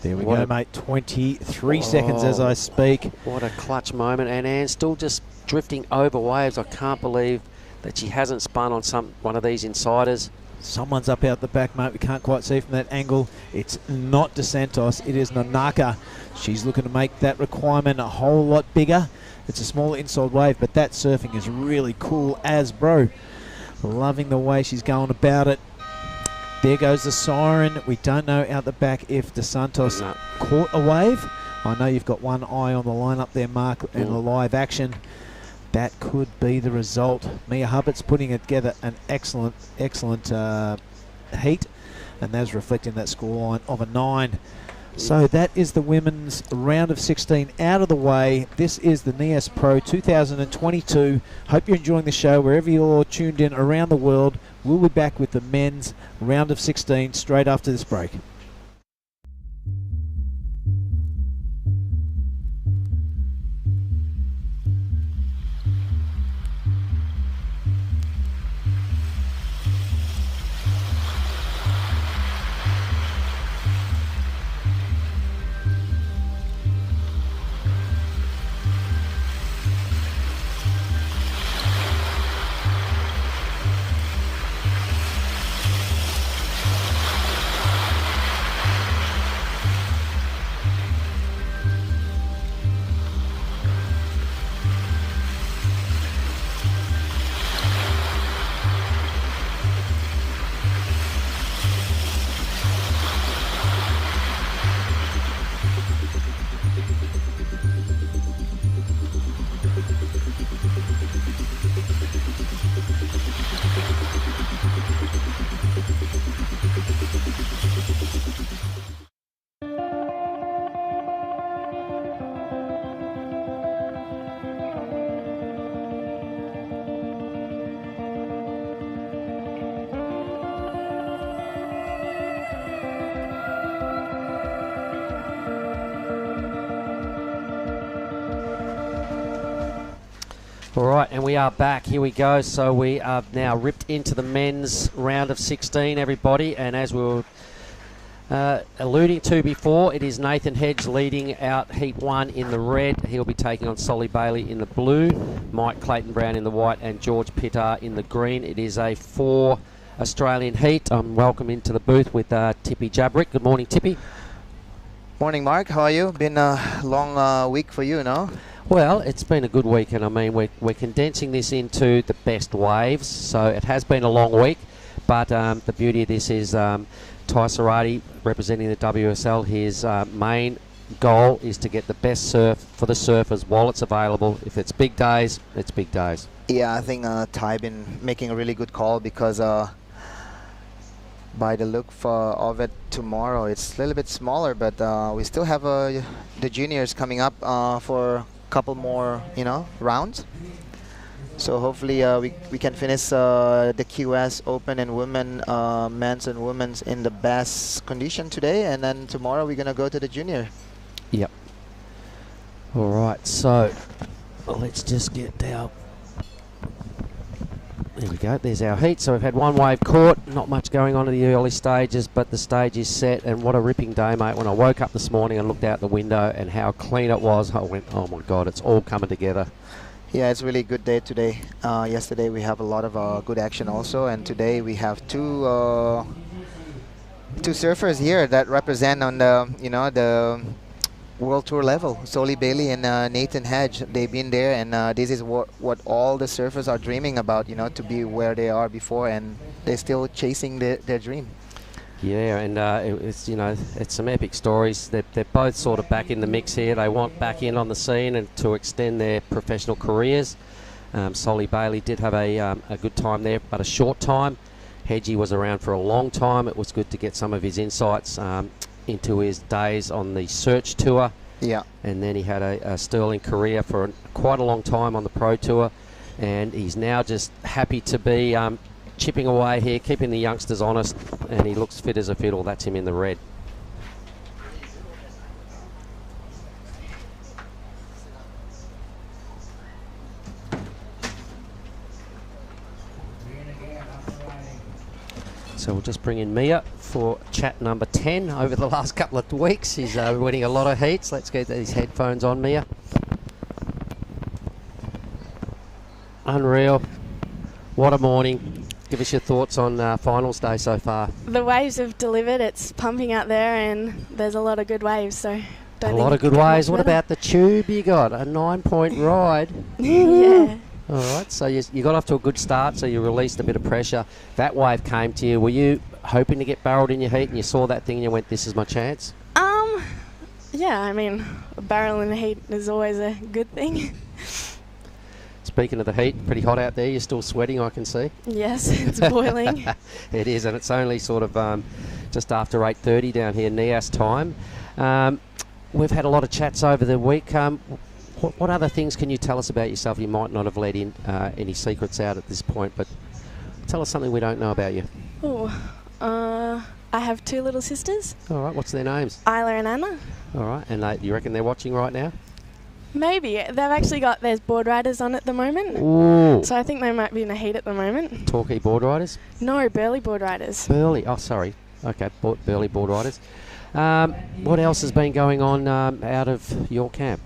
There we go, mate. 23 seconds as I speak. What a clutch moment. And Anne still just drifting over waves. I can't believe that she hasn't spun on one of these insiders. Someone's up out the back, mate. We can't quite see from that angle. It's not Dos Santos. It is Nanaka. She's looking to make that requirement a whole lot bigger. It's a small inside wave, but that surfing is really cool as bro. Loving the way she's going about it. There goes the siren. We don't know out the back if Dos Santos caught a wave. I know you've got one eye on the lineup there, Mark, in the live action. That could be the result. Mia Hubbard's putting together an excellent heat, and that's reflecting that scoreline of a 9. So that is the women's round of 16 out of the way. This is the Nias Pro 2022. Hope you're enjoying the show wherever you're tuned in around the world. We'll be back with the men's round of 16 straight after this break. All right, and we are back. Here we go. So we are now ripped into the men's round of 16, everybody. And as we were alluding to before, it is Nathan Hedge leading out Heat 1 in the red. He'll be taking on Solly Bailey in the blue, Mike Clayton Brown in the white, and George Pittar in the green. It is a 4 Australian heat. I'm welcome into the booth with Tippy Jabrick. Good morning, Tippy. Morning, Mark. How are you? Been a long week for you, no? Well, it's been a good week, and I mean, we're condensing this into the best waves, so it has been a long week, but the beauty of this is Ty Sorake, representing the WSL, his main goal is to get the best surf for the surfers while it's available. If it's big days, it's big days. Yeah, I think Ty been making a really good call because by the look of it tomorrow, it's a little bit smaller, but we still have the juniors coming up for couple more rounds, so hopefully we can finish the QS Open and men's and women's in the best condition today, and then tomorrow we're gonna go to the junior. Yep. All right, so let's just get down. There we go, there's our heat. So we've had one wave caught, not much going on in the early stages, but the stage is set, and what a ripping day, mate. When I woke up this morning and looked out the window and how clean it was, I went, oh my God, it's all coming together. Yeah, it's really a good day today. Yesterday we have a lot of good action also, and today we have two surfers here that represent on the, the World Tour level. Solly Bailey and Nathan Hedge, they've been there, and this is what all the surfers are dreaming about, to be where they are before, and they're still chasing their dream. Yeah, and it's it's some epic stories. They're both sort of back in the mix here. They want back in on the scene and to extend their professional careers. Solly Bailey did have a good time there, but a short time. Hedgie was around for a long time. It was good to get some of his insights into his days on the Search Tour. Yeah. And then he had a sterling career for quite a long time on the Pro Tour. And he's now just happy to be chipping away here, keeping the youngsters honest. And he looks fit as a fiddle. That's him in the red. So we'll just bring in Mia for chat number 10 over the last couple of weeks. She's winning a lot of heats. Let's get these headphones on, Mia. Unreal. What a morning. Give us your thoughts on finals day so far. The waves have delivered. It's pumping out there and there's a lot of good waves. So a lot of good waves. What about the tube you got? A 9-point ride. Yeah. All right, so you got off to a good start, so you released a bit of pressure. That wave came to you. Were you hoping to get barreled in your heat and you saw that thing and you went, this is my chance? Yeah, I mean, a barrel in the heat is always a good thing. Speaking of the heat, pretty hot out there. You're still sweating, I can see. Yes, it's boiling. It is, and it's only sort of just after 8:30 down here, Nias time. We've had a lot of chats over the week. What other things can you tell us about yourself? You might not have let in any secrets out at this point, but tell us something we don't know about you. I have 2 little sisters. All right, what's their names? Isla and Anna. All right, and you reckon they're watching right now? Maybe. They've actually got, there's board riders on at the moment. Ooh. So I think they might be in a heat at the moment. Torquay board riders? No, Burleigh board riders. Burleigh, oh sorry. Okay, Burleigh board riders. What else has been going on out of your camp?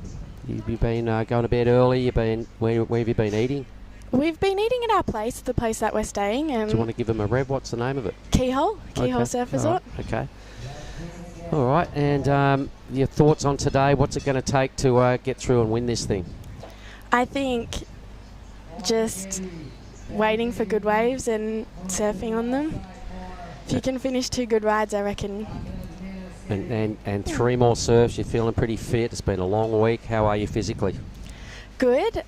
You've been going to bed early. You've been where have you been eating? We've been eating at our place, the place that we're staying. And do you want to give them a rev? What's the name of it? Keyhole Surf Resort. Right. Okay. All right. And your thoughts on today? What's it going to take to get through and win this thing? I think just waiting for good waves and surfing on them. If you can finish 2 good rides, I reckon. And 3 more surfs. You're feeling pretty fit. It's been a long week. How are you physically? Good.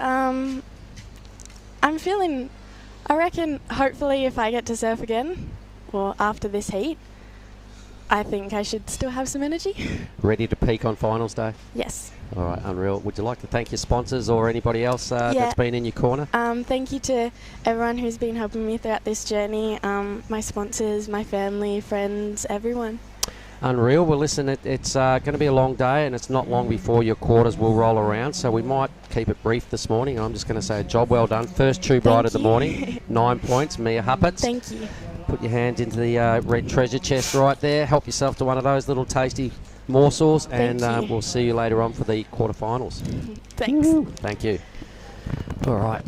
I'm feeling, I reckon, hopefully if I get to surf again, or after this heat, I think I should still have some energy. Ready to peak on finals day? Yes. All right, unreal. Would you like to thank your sponsors or anybody else that's been in your corner? Thank you to everyone who's been helping me throughout this journey, my sponsors, my family, friends, everyone. Unreal. Well, listen, it's going to be a long day, and it's not long before your quarters will roll around, so we might keep it brief this morning. I'm just going to say a job well done. First tube ride of the morning, 9 points, Mia Huppert. Thank you. Put your hand into the red treasure chest right there. Help yourself to one of those little tasty morsels, and we'll see you later on for the quarterfinals. Thanks. Thank you. All right.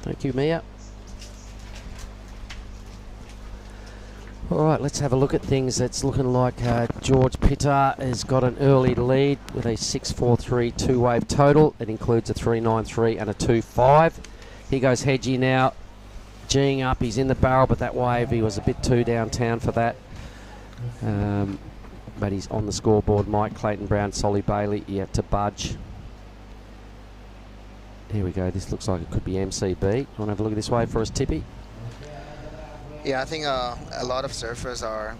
Thank you, Mia. All right, let's have a look at things. It's looking like George Pitter has got an early lead with a 6.43 2-wave total. It includes a 3.93 and a 2.5. Here goes Hedgie now, G'ing up. He's in the barrel, but that wave, he was a bit too downtown for that. But he's on the scoreboard. Mike Clayton Brown, Solly Bailey yet to budge. Here we go. This looks like it could be MCB. Want to have a look at this wave for us, Tippy? Yeah, I think a lot of surfers are,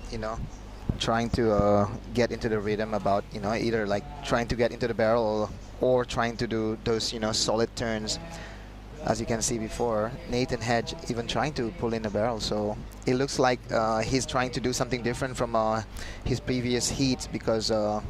trying to get into the rhythm about, either like trying to get into the barrel or trying to do those, solid turns. As you can see before, Nathan Hedge even trying to pull in the barrel. So it looks like he's trying to do something different from his previous heats, because the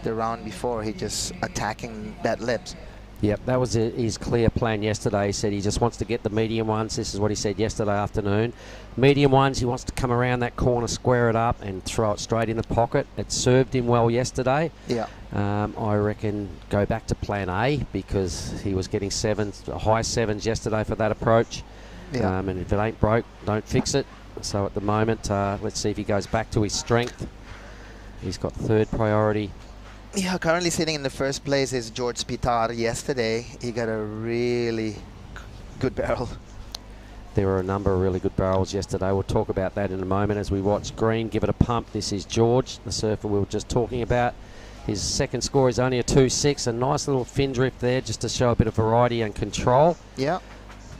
round before he just attacking that lips. Yep, that was his clear plan yesterday. He said he just wants to get the medium ones. This is what he said yesterday afternoon. Medium ones, he wants to come around that corner, square it up and throw it straight in the pocket. It served him well yesterday. Yeah. I reckon go back to plan A, because he was getting high sevens yesterday for that approach. Yeah. And if it ain't broke, don't fix it. So at the moment, let's see if he goes back to his strength. He's got 3rd priority Yeah, currently sitting in the first place is George Pitar. Yesterday, he got a really good barrel. There were a number of really good barrels yesterday. We'll talk about that in a moment as we watch Green give it a pump. This is George, the surfer we were just talking about. His second score is only a 2.6. A nice little fin drift there just to show a bit of variety and control. Yeah.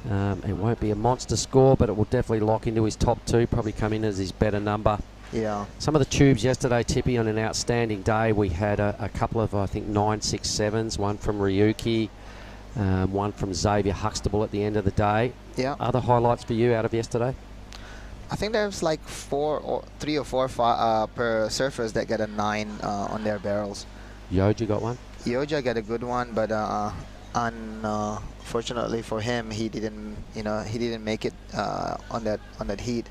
It won't be a monster score, but it will definitely lock into his top two, probably come in as his better number. Yeah. Some of the tubes yesterday, Tippy, on an outstanding day, we had a couple of, I think, 9.67s, one from Ryuki, one from Xavier Huxtable at the end of the day. Yeah. Other highlights for you out of yesterday? I think there's like 3 or 4 per surfers that get a 9 on their barrels. Yoja got one? Yoja got a good one, but unfortunately for him, he didn't make it on that heat.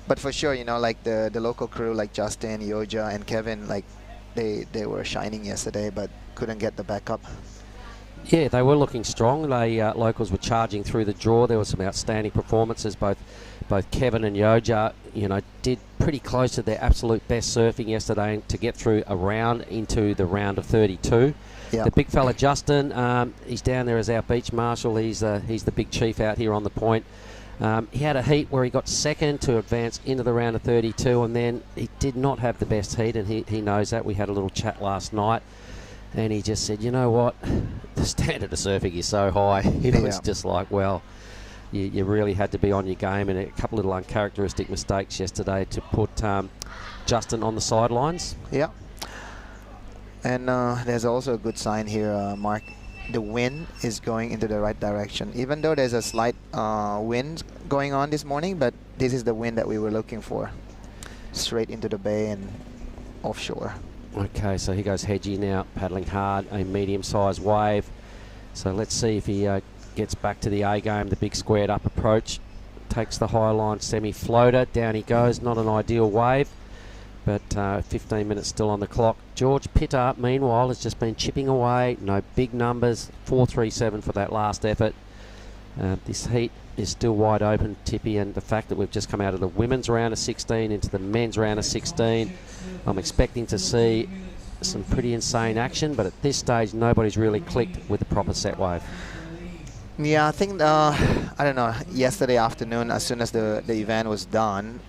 But for sure, like the local crew, like Justin, Yoja, and Kevin, like they were shining yesterday, but couldn't get the backup. Yeah, they were looking strong. They locals were charging through the draw. There were some outstanding performances. Both Kevin and Yoja, did pretty close to their absolute best surfing yesterday to get through a round into the round of 32. Yeah. The big fella Justin, he's down there as our beach marshal. He's the big chief out here on the point. He had a heat where he got second to advance into the round of 32, and then he did not have the best heat, and he knows that. We had a little chat last night, and he just said, you know what, the standard of surfing is so high. It's just like, well, you really had to be on your game, and a couple of little uncharacteristic mistakes yesterday to put Justin on the sidelines. Yeah. And there's also a good sign here, Mark. The wind is going into the right direction, even though there's a slight wind going on this morning, but this is the wind that we were looking for, straight into the bay and offshore. Okay, so here goes Hedgie now, paddling hard, a medium-sized wave. So let's see if he gets back to the A game, the big squared up approach. Takes the high line semi-floater, down he goes, not an ideal wave, but 15 minutes still on the clock. George Pitar, meanwhile, has just been chipping away, no big numbers, 4.37 for that last effort. This heat is still wide open, Tippy, and the fact that we've just come out of the women's round of 16 into the men's round of 16, I'm expecting to see some pretty insane action, but at this stage nobody's really clicked with the proper set wave. Yeah, I think, I don't know, yesterday afternoon, as soon as the event was done,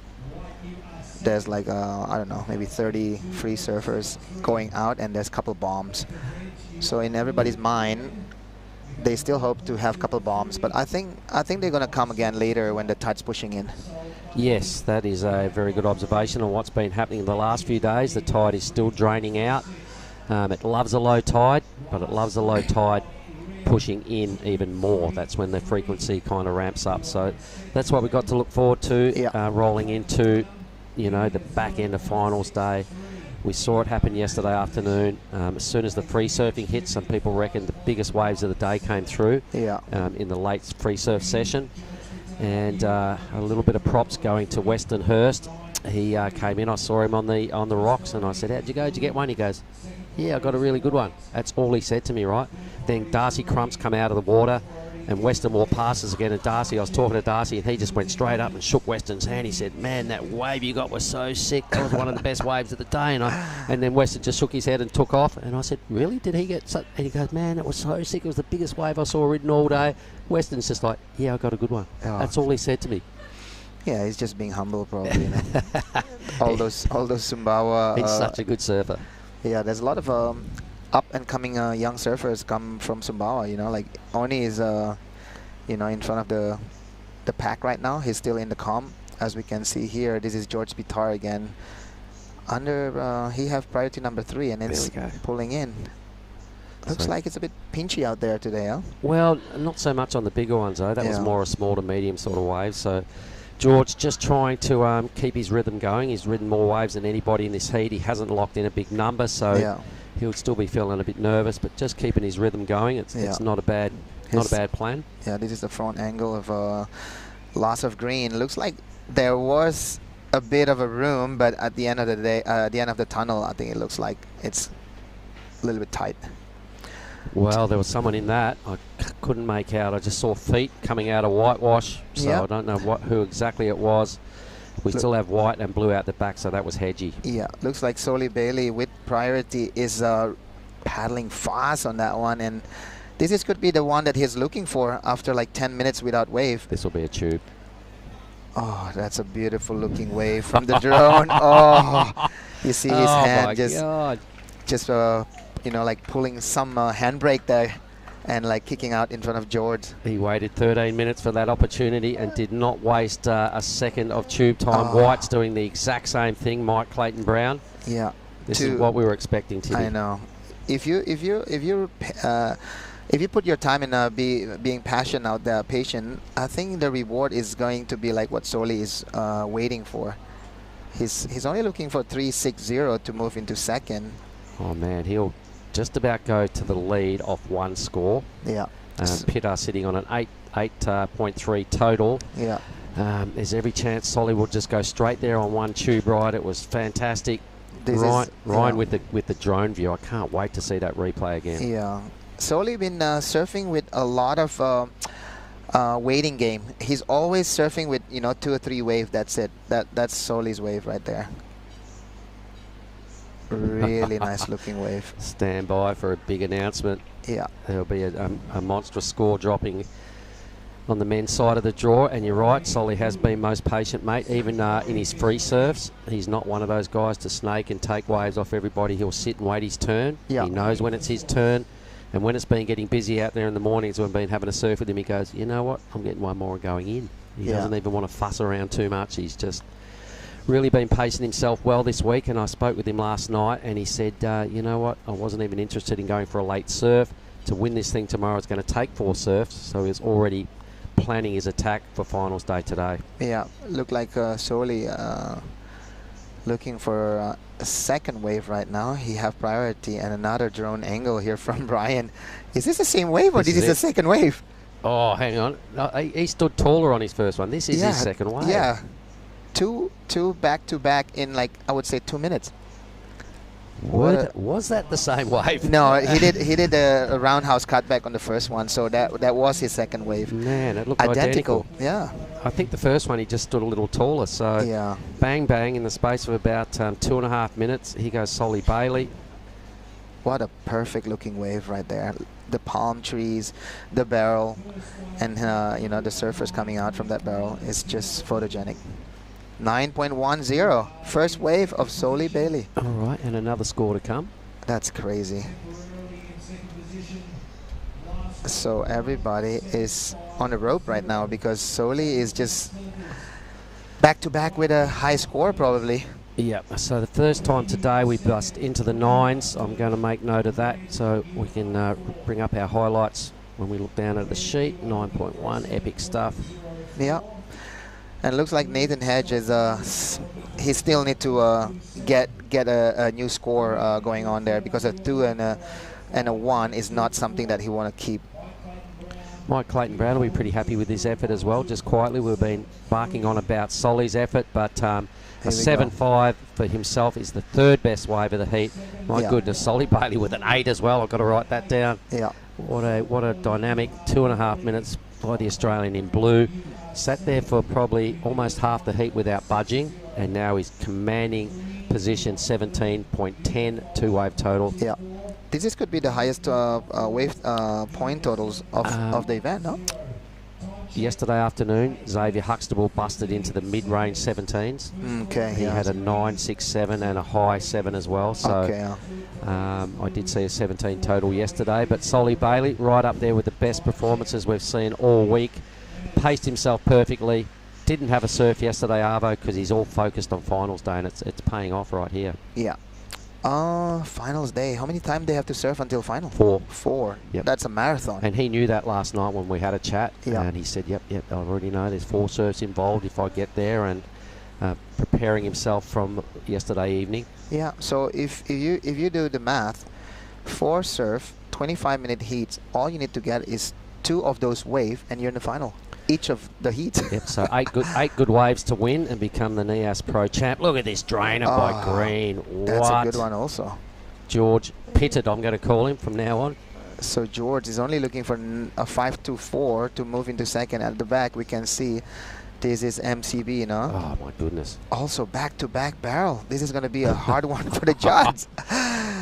there's like, I don't know, maybe 30 free surfers going out, and there's a couple bombs. So in everybody's mind, they still hope to have a couple bombs, but I think they're going to come again later when the tide's pushing in. Yes, that is a very good observation on what's been happening in the last few days. The tide is still draining out. It loves a low tide, but it loves a low tide pushing in even more. That's when the frequency kind of ramps up. So that's what we've got to look forward to, rolling into, the back end of finals day. We saw it happen yesterday afternoon. As soon as the free surfing hit, some people reckon the biggest waves of the day came through in the late free surf session. And a little bit of props going to Weston Hurst. He came in, I saw him on the rocks, and I said, how'd you go? Did you get one? He goes, yeah, I got a really good one. That's all he said to me, right? Then Darcy Crumps come out of the water, and Weston walked past us again, and Darcy, I was talking to Darcy, and he just went straight up and shook Weston's hand. He said, man, that wave you got was so sick. That was one of the best waves of the day. And then Weston just shook his head and took off, and I said, really? Did he get such? And he goes, man, it was so sick. It was the biggest wave I saw ridden all day. Weston's just like, yeah, I got a good one. Oh. That's all he said to me. Yeah, he's just being humble, probably. all those Sumbawa. He's such a good surfer. Yeah, there's a lot of up and coming young surfers come from Sumbawa. Like Oni is in front of the pack right now. He's still in the comp, as we can see here. This is George Pitar again. He have priority number 3, and it's pulling in. Looks like it's a bit pinchy out there today, huh? Well, not so much on the bigger ones though. That was more a small to medium sort of wave. So George just trying to keep his rhythm going. He's ridden more waves than anybody in this heat. He hasn't locked in a big number, so he'll still be feeling a bit nervous, but just keeping his rhythm going. It's not a bad plan. Yeah, this is the front angle of loss of green. Looks like there was a bit of a room, but at the end of the day, the end of the tunnel, I think it looks like it's a little bit tight. Well, there was someone in that. I couldn't make out. I just saw feet coming out of whitewash, so I don't know who exactly it was. We still have white and blue out the back, so that was hedgy. Yeah, looks like Soli Bailey with priority is paddling fast on that one, and this could be the one that he's looking for after like 10 minutes without wave. This will be a tube. Oh, that's a beautiful looking wave from the drone. Oh, you see his hand just you know, like pulling some handbrake there and like kicking out in front of George. He waited 13 minutes for that opportunity and did not waste a second of tube time. White's doing the exact same thing, Mike Clayton Brown. Yeah. This is what we were expecting, Timmy. I know. If you put your time in being passionate out there, patient, I think the reward is going to be like what Soli is waiting for. He's only looking for 3.60 to move into second. Oh man, he'll just about go to the lead off one score. Yeah. Pitta sitting on an 8.3 total. Yeah. There's every chance Soli will just go straight there on one tube ride. It was fantastic. Ryan with the drone view. I can't wait to see that replay again. Yeah. Soli been surfing with a lot of waiting game. He's always surfing with 2 or 3 wave. That's it. That's Soli's wave right there. Really nice looking wave. Stand by for a big announcement. Yeah. There'll be a monstrous score dropping on the men's side of the draw, and you're right, Soli has been most patient, mate. Even in his free serves, he's not one of those guys to snake and take waves off everybody. He'll sit and wait his turn. Yeah. He knows when it's his turn, and when it's been getting busy out there in the mornings when I've been having a surf with him, he goes, you know what, I'm getting one more and going in. He doesn't even want to fuss around too much. He's just really been pacing himself well this week, and I spoke with him last night and he said, you know what, I wasn't even interested in going for a late surf. To win this thing tomorrow is going to take 4 surfs, so he's already planning his attack for finals day today. Yeah, look like Soli looking for a second wave right now. He have priority, and another drone angle here from Brian. Is this the same wave or this is the second wave? Oh, hang on. No, he stood taller on his first one. This is his second wave. Yeah. Two back to back in, like, I would say 2 minutes. Was that the same wave? No, he did a roundhouse cutback on the first one, so that was his second wave. Man, it looked identical. Yeah. I think the first one he just stood a little taller, so yeah. Bang bang in the space of about 2.5 minutes. He goes Soli Bailey. What a perfect looking wave right there. The palm trees, the barrel, and the surfers coming out from that barrel is just photogenic. 9.10, first wave of Soli Bailey. All right, and another score to come. That's crazy. So everybody is on the rope right now because Soli is just back to back with a high score probably. Yeah, so the first time today we bust into the 9s. I'm going to make note of that so we can bring up our highlights when we look down at the sheet. 9.1, epic stuff. Yeah. And it looks like Nathan Hedge is he still need to get a new score going on there, because a 2 and a 1 is not something that he want to keep. Mike Clayton Brown will be pretty happy with his effort as well. Just quietly, we've been barking on about Soli's effort, but a 7.5 for himself is the 3rd best wave of the heat. My goodness, Soli Bailey with an 8 as well. I've got to write that down. Yeah. What a dynamic 2.5 minutes by the Australian in blue. Sat there for probably almost half the heat without budging, and now he's commanding position 17.10, 2-wave total. Yeah. This could be the highest wave point totals of the event, no? Yesterday afternoon, Xavier Huxtable busted into the mid-range 17s. Okay. He had a 9.67 and a high 7 as well. So I did see a 17 total yesterday, but Soli Bailey right up there with the best performances we've seen all week. Paced himself perfectly. Didn't have a surf yesterday, Arvo, because he's all focused on finals day, and it's paying off right here. Yeah. Finals day. How many times they have to surf until final? 4. 4. Yep. That's a marathon. And he knew that last night when we had a chat. Yeah. And he said, yep, I already know there's 4 surfs involved if I get there, and preparing himself from yesterday evening. Yeah. So if you do the math, 4 surf, 25-minute heats, all you need to get is 2 of those waves, and you're in the final. Each of the heats. Yep, so 8 good waves to win and become the Nias Pro champ. Look at this drainer by Green. That's a good one also. George Pitted, I'm going to call him from now on. So George is only looking for a 5.24 to move into second. At the back we can see This is MCB, you know. Oh my goodness. Also back-to-back barrel. This is going to be a hard one for the judge.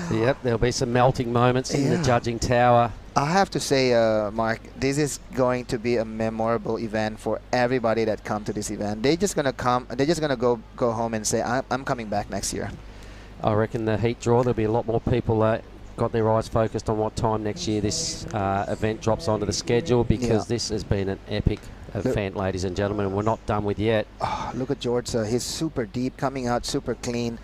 Yep, there'll be some melting moments in the judging tower. I have to say, Mark, this is going to be a memorable event for everybody that come to this event. They're just gonna come. They're just gonna go home and say, "I'm coming back next year." I reckon the heat draw, there'll be a lot more people that got their eyes focused on what time next year this event drops onto the schedule, because this has been an epic event, ladies and gentlemen, and we're not done with yet. Oh, look at George. He's super deep, coming out super clean.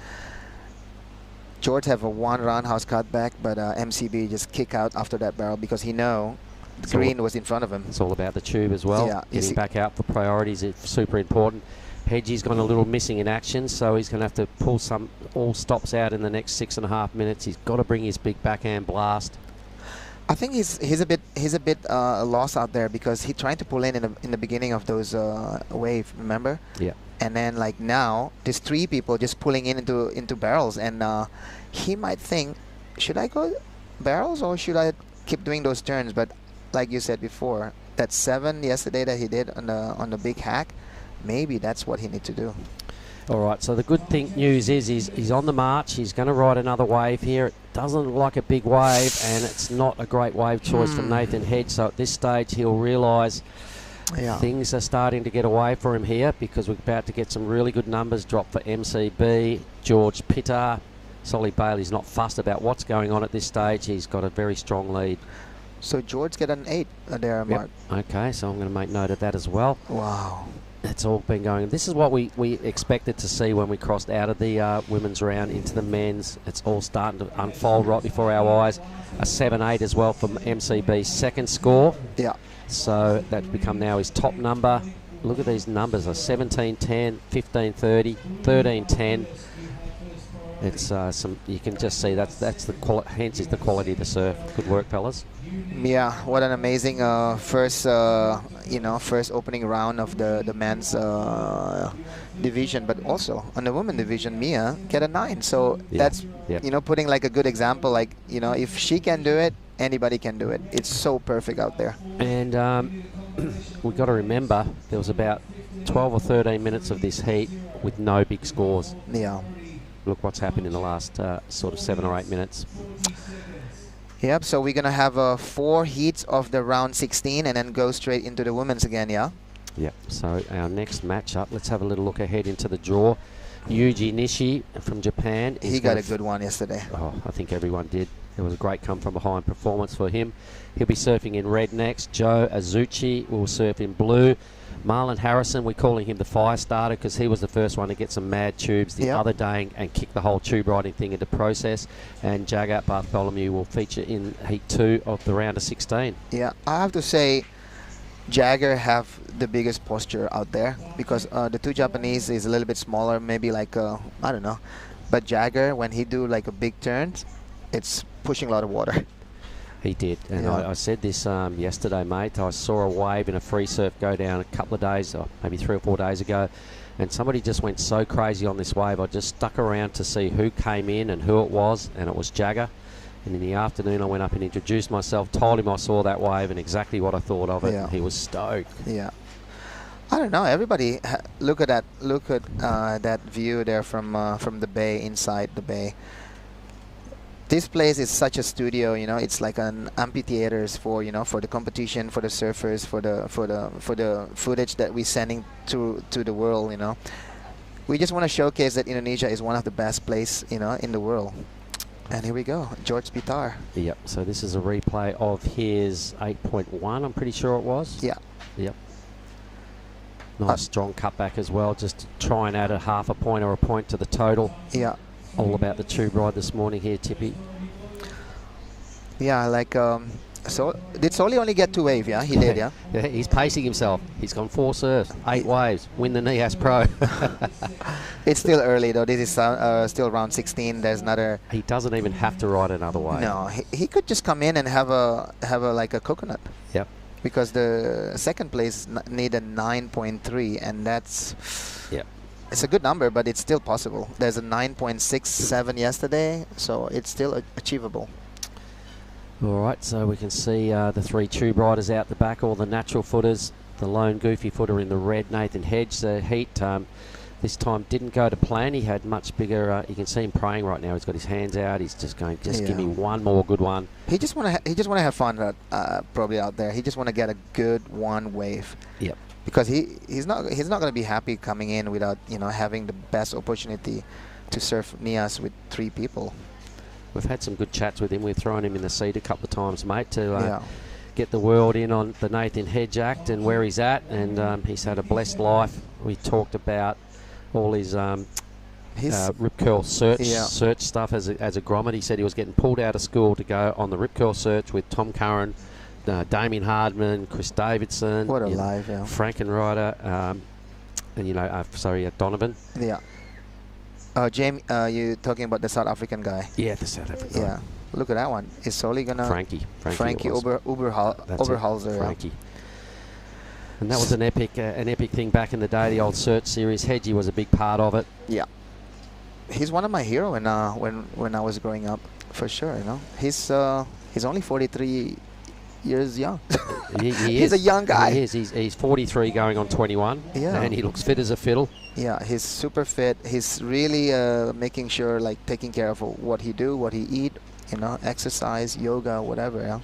George have a one roundhouse cutback, but MCB just kick out after that barrel because he know the green was in front of him. It's all about the tube as well. Yeah, getting back out for priorities is super important. Hedgie's gone a little missing in action, so he's going to have to pull all stops out in the next 6.5 minutes. He's got to bring his big backhand blast. I think he's a bit lost out there because he tried to pull in the beginning of those wave. Remember? Yeah. And then like now, there's 3 people just pulling into barrels, and he might think, should I go barrels or should I keep doing those turns? But like you said before, that 7 yesterday that he did on the big hack, maybe that's what he needs to do. All right, so the good news is he's on the march. He's going to ride another wave here. It doesn't look like a big wave, and it's not a great wave choice from Nathan Hedge. So at this stage, he'll realise things are starting to get away for him here, because we're about to get some really good numbers drop for MCB. George Pittar. Solly Bailey's not fussed about what's going on at this stage. He's got a very strong lead. So George get an 8 there, Mark. Okay, so I'm going to make note of that as well. Wow. It's all been going. This is what we expected to see when we crossed out of the women's round into the men's. It's all starting to unfold right before our eyes. A 7-8 as well from MCB's second score. Yeah. So that's become now his top number. Look at these numbers: a 17-10, 15-30, 13-10. It's you can just see that's the quality. Hence is the quality of the surf. Good work, fellas. Yeah, what an amazing first opening round of the men's division, but also on the women division, Mia get a 9. So that's putting like a good example. Like, if she can do it, anybody can do it. It's so perfect out there. And we've got to remember there was about 12 or 13 minutes of this heat with no big scores. Yeah. Look what's happened in the last sort of 7 or 8 minutes. Yep, so we're going to have 4 heats of the round 16 and then go straight into the women's again, yeah? Yep, so our next matchup, let's have a little look ahead into the draw. Yuji Nishi from Japan. He got a good one yesterday. Oh, I think everyone did. It was a great come-from-behind performance for him. He'll be surfing in red next. Joe Azuchi will surf in blue. Marlon Harrison, we're calling him the fire starter because he was the first one to get some mad tubes the other day and kick the whole tube riding thing into process. And Jagger Bartholomew will feature in Heat 2 of the round of 16. Yeah, I have to say Jagger have the biggest posture out there because the 2 Japanese is a little bit smaller, maybe like, I don't know. But Jagger, when he do like a big turn, it's pushing a lot of water. He did, and I said this yesterday, mate. I saw a wave in a free surf go down a couple of days, or maybe 3 or 4 days ago, and somebody just went so crazy on this wave. I just stuck around to see who came in and who it was, and it was Jagger. And in the afternoon, I went up and introduced myself, told him I saw that wave and exactly what I thought of it. And he was stoked. Yeah. I don't know. Everybody, look at that. Look at that view there from the bay, inside the bay. This place is such a studio, it's like an amphitheaters for the competition, for the surfers, for the footage that we're sending to the world, We just want to showcase that Indonesia is one of the best places, in the world. And here we go, George Pittar. Yep, so this is a replay of his 8.1, I'm pretty sure it was. Yeah. Yep. Nice strong cutback as well, just to try and add a half a point or a point to the total. Yeah. All about the tube ride this morning here, Tippy. Yeah, like, so did Solly only get 2 waves, yeah? He did, yeah? Yeah, he's pacing himself. He's gone 4 surfs, 8 waves, win the Nias Pro. It's still early, though. This is still round 16. There's another... He doesn't even have to ride another wave. No, he could just come in and have a like a coconut. Yep. Because the second place need a 9.3, and that's... Yep. It's a good number, but it's still possible. There's a 9.67 yesterday, so it's still achievable. All right, so we can see the 3 tube riders out the back, all the natural footers the lone goofy footer in the red, Nathan Hedge. The heat this time didn't go to plan. He had much bigger. You can see him praying right now. He's got his hands out. He's just going, give me one more good one. He just want to have fun probably out there. He just want to get a good one wave. Yep. Because he's not going to be happy coming in without having the best opportunity to surf Nias with 3 people. We've had some good chats with him. We've thrown him in the seat a couple of times, mate, to get the world in on the Nathan Hedge Act and where he's at. And he's had a blessed life. We talked about all his rip curl search stuff as a grommet. He said he was getting pulled out of school to go on the rip curl search with Tom Curran, Damien Hardman, Chris Davidson. What a life, Frankenrider, and Donovan. Yeah. James, you talking about the South African guy? Yeah, the South African guy. Yeah. Look at that one. Is Soli gonna? Frankie Oberhalzer. Frankie. And that was an epic thing back in the day. The old search series. Hedgie was a big part of it. Yeah. He's one of my heroes when I was growing up, for sure. He's only 43 years young. He's a young guy. He is. He's 43 going on 21. Yeah. And he looks fit as a fiddle. Yeah, he's super fit. He's really making sure, like, taking care of what he do, what he eat, exercise, yoga, whatever. Yeah.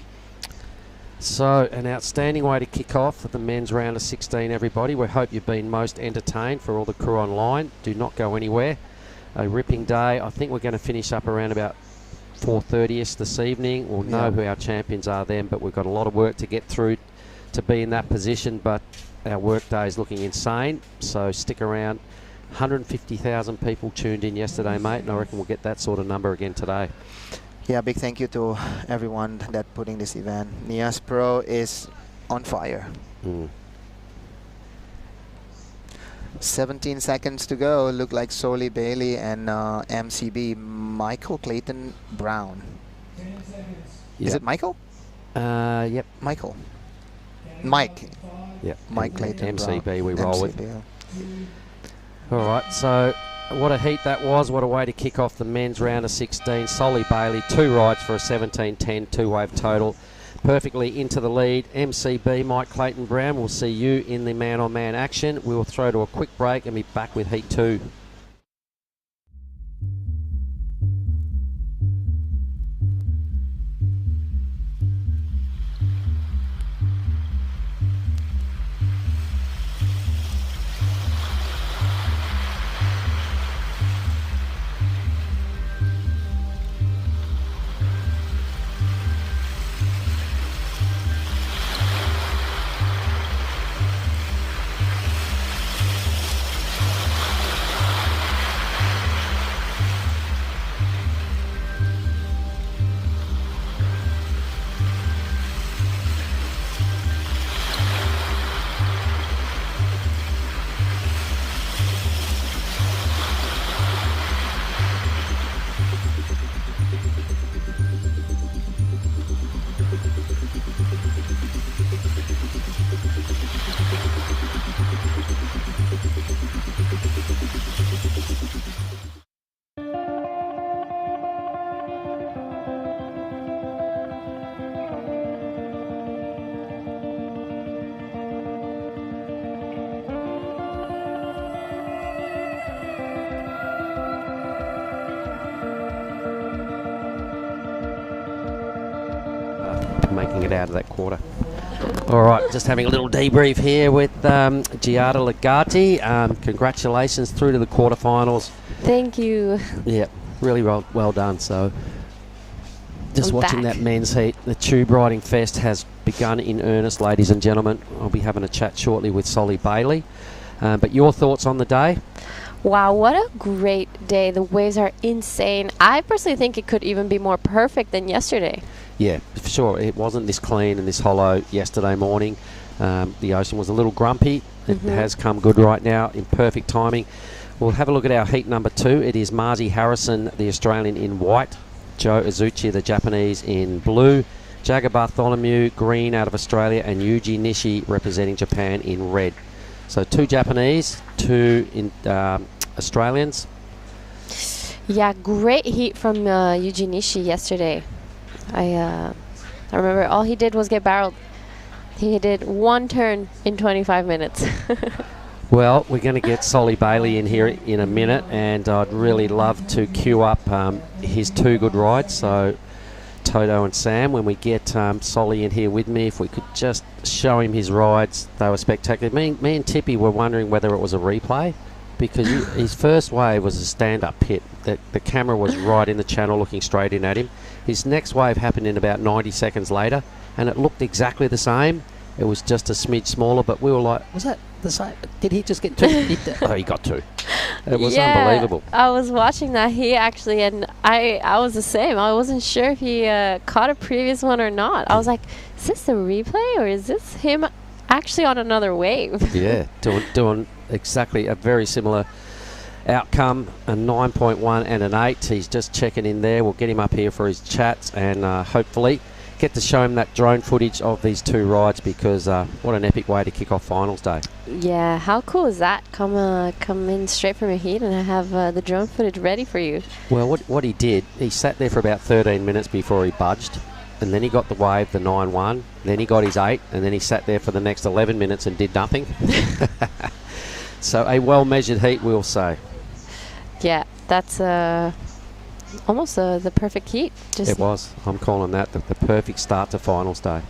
So, an outstanding way to kick off the men's round of 16, everybody. We hope you've been most entertained. For all the crew online, do not go anywhere. A ripping day. I think we're going to finish up around about 4:30ish this evening. We'll know who our champions are then, but we've got a lot of work to get through to be in that position. But our work day is looking insane, so stick around. 150,000 people tuned in yesterday, mate, and I reckon we'll get that sort of number again today. Yeah, big thank you to everyone that putting this event. Nias Pro is on fire. 17 seconds to go. Look like Soli Bailey and MCB Michael Clayton Brown. Is it Michael? Yep. Michael. Mike. Yep. Mike Clayton MCB Brown. we roll with. Yeah. All right, so what a heat that was. What a way to kick off the men's round of 16. Soli Bailey, 2 rides for a 17-10 2-wave total. Perfectly into the lead. MCB, Mike Clayton Brown. We'll see you in the man-on-man action. We will throw to a quick break and be back with heat 2. Making it out of that quarter. All right, just having a little debrief here with Giada Legati. Congratulations through to the quarterfinals. Thank you. Yeah, really well done. So just I'm watching back. that men's heat. The Tube Riding Fest has begun in earnest, ladies and gentlemen. I'll be having a chat shortly with Soli Bailey. But your thoughts on the day? Wow, what a great day. The waves are insane. I personally think it could even be more perfect than yesterday. Yeah, for sure. It wasn't this clean and this hollow yesterday morning. The ocean was a little grumpy. It has come good right now in perfect timing. We'll have a look at our heat number 2. It is Marzi Harrison, the Australian, in white. Joe Azuchi, the Japanese, in blue. Jagger Bartholomew, green, out of Australia. And Yuji Nishi, representing Japan, in red. So 2 Japanese, 2 Australians. Yeah, great heat from Yuji Nishi yesterday. I remember all he did was get barreled. He did one turn in 25 minutes. Well, we're going to get Solly Bailey in here in a minute, and I'd really love to queue up his 2 good rides. So Toto and Sam, when we get Solly in here with me, if we could just show him his rides, they were spectacular. Me and Tippy were wondering whether it was a replay, because his first wave was a stand-up pit. The camera was right in the channel looking straight in at him. His next wave happened in about 90 seconds later, and it looked exactly the same. It was just a smidge smaller, but we were like, was that the same? Did he just get 2? Oh, he got 2. It was unbelievable. I was watching that and I was the same. I wasn't sure if he caught a previous one or not. I was like, is this the replay or is this him actually on another wave? Yeah, doing exactly a very similar outcome, a 9.1 and an 8. He's just checking in there. We'll get him up here for his chats and hopefully get to show him that drone footage of these 2 rides, because what an epic way to kick off finals day. Yeah, how cool is that? Come in straight from a heat and I have the drone footage ready for you. Well, what he did, he sat there for about 13 minutes before he budged, and then he got the wave, the 9-1, then he got his 8, and then he sat there for the next 11 minutes and did nothing. So a well-measured heat, we'll say. Yeah, that's almost the perfect heat. It was. I'm calling that the perfect start to finals day.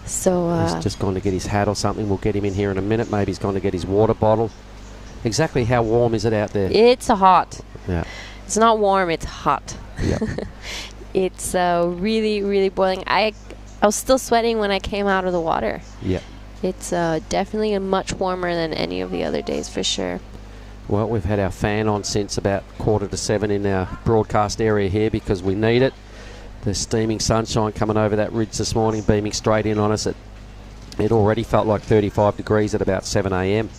So he's just gone to get his hat or something. We'll get him in here in a minute. Maybe he's gone to get his water bottle. Exactly how warm is it out there? It's hot. Yeah. It's not warm, it's hot. Yep. It's really, really boiling. I was still sweating when I came out of the water. Yep. It's definitely much warmer than any of the other days for sure. Well, we've had our fan on since about 6:45 in our broadcast area here because we need it. The steaming sunshine coming over that ridge this morning, beaming straight in on us. It already felt like 35 degrees at about 7 a.m.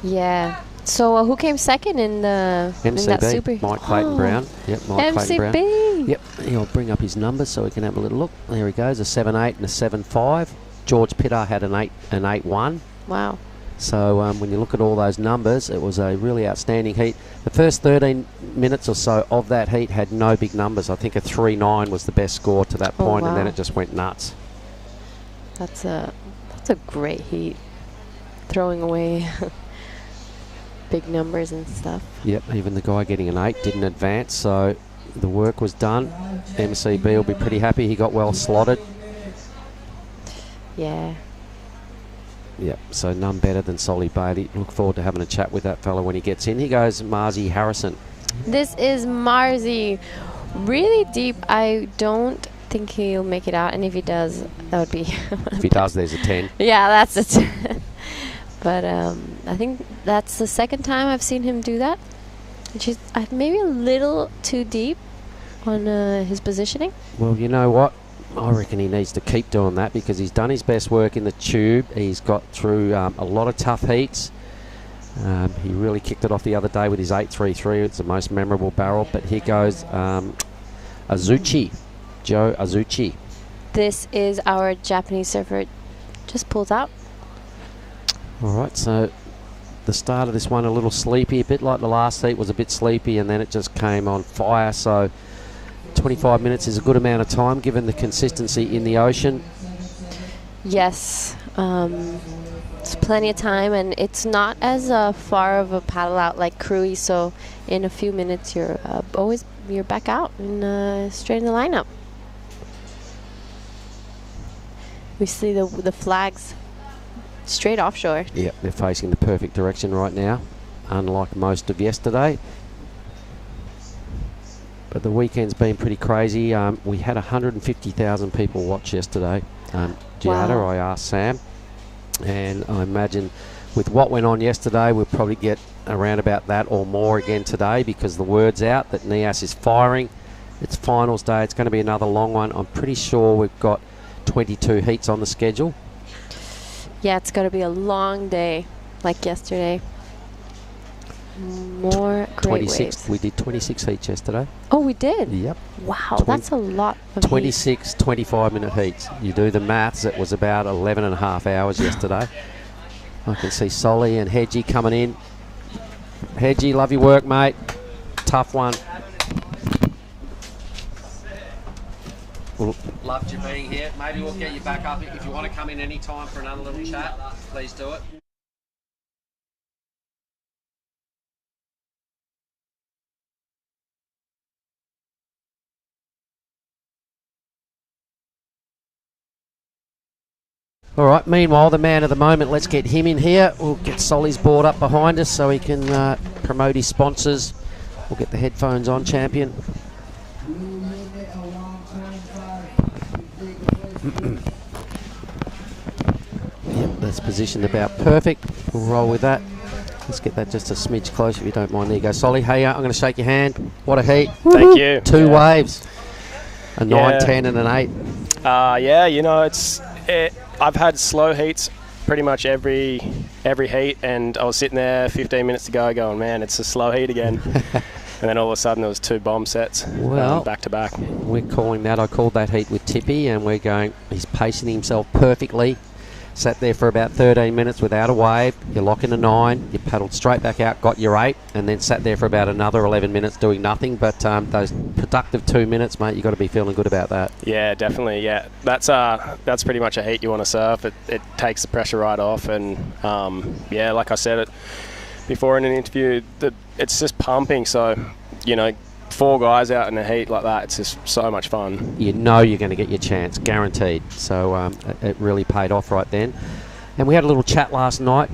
Yeah. So who came second in the MCB, in that super? Mike Clayton Brown. Yep, Mike MCB. Clayton Brown. Yep, he'll bring up his numbers so we can have a little look. There he goes, a 7.8 and a 7.5. George Pitter had an 8.1. Wow. So when you look at all those numbers, it was a really outstanding heat. The first 13 minutes or so of that heat had no big numbers. I think a 3.9 was the best score to that point, and then it just went nuts. That's a great heat. Throwing away big numbers and stuff. Yep, even the guy getting an 8 didn't advance, so the work was done. MCB will be pretty happy. He got well slotted. Yeah. Yep, so none better than Solly Bailey. Look forward to having a chat with that fella when he gets in. Here goes Marzi Harrison. This is Marzi. Really deep. I don't think he'll make it out, and if he does, that would be... If he does, there's a 10. Yeah, that's a 10. But I think that's the second time I've seen him do that. Which is maybe a little too deep on his positioning. Well, you know what? I reckon he needs to keep doing that because he's done his best work in the tube. He's got through a lot of tough heats. He really kicked it off the other day with his 8.33. It's the most memorable barrel. But here goes Azuchi, Joe Azuchi. This is our Japanese surfer. Just pulls out. All right, so the start of this one a little sleepy, a bit like the last heat was a bit sleepy, and then it just came on fire. So 25 minutes is a good amount of time given the consistency in the ocean. Yes, it's plenty of time, and it's not as far of a paddle out like Cruise, so in a few minutes you're back out and straight in the lineup. We see the flags straight offshore. Yep, they're facing the perfect direction right now, unlike most of yesterday. But the weekend's been pretty crazy. We had 150,000 people watch yesterday. Giada, Wow. I asked Sam, and I imagine with what went on yesterday, we'll probably get around about that or more again today because the word's out that Nias is firing. It's finals day. It's going to be another long one. I'm pretty sure we've got 22 heats on the schedule. Yeah, it's going to be a long day, like yesterday. More great 26. waves. We did 26 heats yesterday. Oh, we did? Yep. Wow, that's a lot of 26 25-minute heats. You do the maths, it was about 11 and a half hours yesterday. I can see Solly and Hedgie coming in. Hedgie, love your work, mate. Tough one. Well, loved you being here. Maybe we'll get you back up. If you want to come in any time for another little chat, please do it. All right, meanwhile, the man of the moment, let's get him in here. We'll get Solly's board up behind us so he can promote his sponsors. We'll get the headphones on, champion. Yep, that's positioned about perfect. We'll roll with that. Let's get that just a smidge closer if you don't mind. There you go, Solly. Hey, I'm going to shake your hand. What a heat. Thank you. Two waves. A 9, 10 and an 8. Yeah, you know, I've had slow heats pretty much every heat, and I was sitting there 15 minutes to go going, man, it's a slow heat again. And then all of a sudden there was 2 bomb sets back to back. We're calling that, I called that heat with Tippy, and we're going, he's pacing himself perfectly. Sat there for about 13 minutes without a wave. You lock in a 9, you paddled straight back out, got your 8, and then sat there for about another 11 minutes doing nothing. But those productive 2 minutes, mate, you've got to be feeling good about that. Yeah, definitely. Yeah, that's pretty much a heat you want to surf. It takes the pressure right off, and yeah, like I said it before in an interview, it's just pumping. So, you know, 4 guys out in a heat like that, it's just so much fun. You know you're going to get your chance, guaranteed. So it really paid off right then. And we had a little chat last night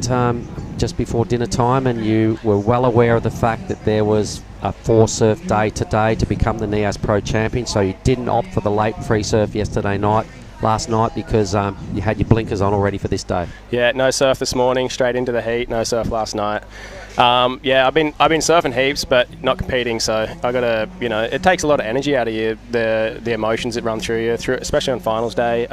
just before dinner time, and you were well aware of the fact that there was a 4 surf day today to become the Nias Pro champion, so you didn't opt for the late free surf last night because you had your blinkers on already for this day. Yeah, no surf this morning, straight into the heat, no surf last night. Yeah, I've been surfing heaps, but not competing. So I got to, you know, it takes a lot of energy out of you. The emotions that run through you, especially on finals day.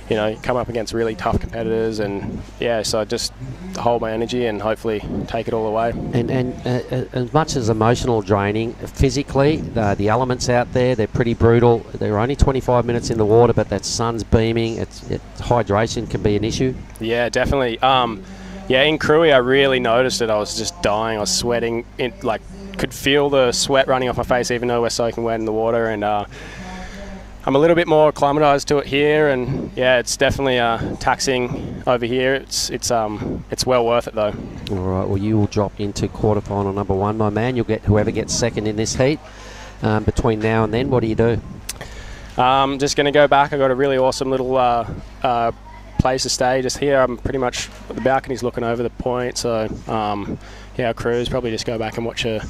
You know, you come up against really tough competitors, and yeah, so I just hold my energy and hopefully take it all away. And as much as emotional draining, physically, the elements out there, they're pretty brutal. They're only 25 minutes in the water, but that sun's beaming. Hydration can be an issue. Yeah, definitely. Yeah, in Cruy, I really noticed it. I was just dying. I was sweating, could feel the sweat running off my face, even though we're soaking wet in the water. And I'm a little bit more acclimatized to it here, and yeah, it's definitely taxing over here. It's well worth it though. All right, well, you will drop into quarterfinal number 1, my man. You'll get whoever gets second in this heat. Between now and then, what do you do? Just going to go back. I got a really awesome little place to stay just here. I'm pretty much, the balcony's looking over the point, so yeah, I'll cruise, probably just go back and watch a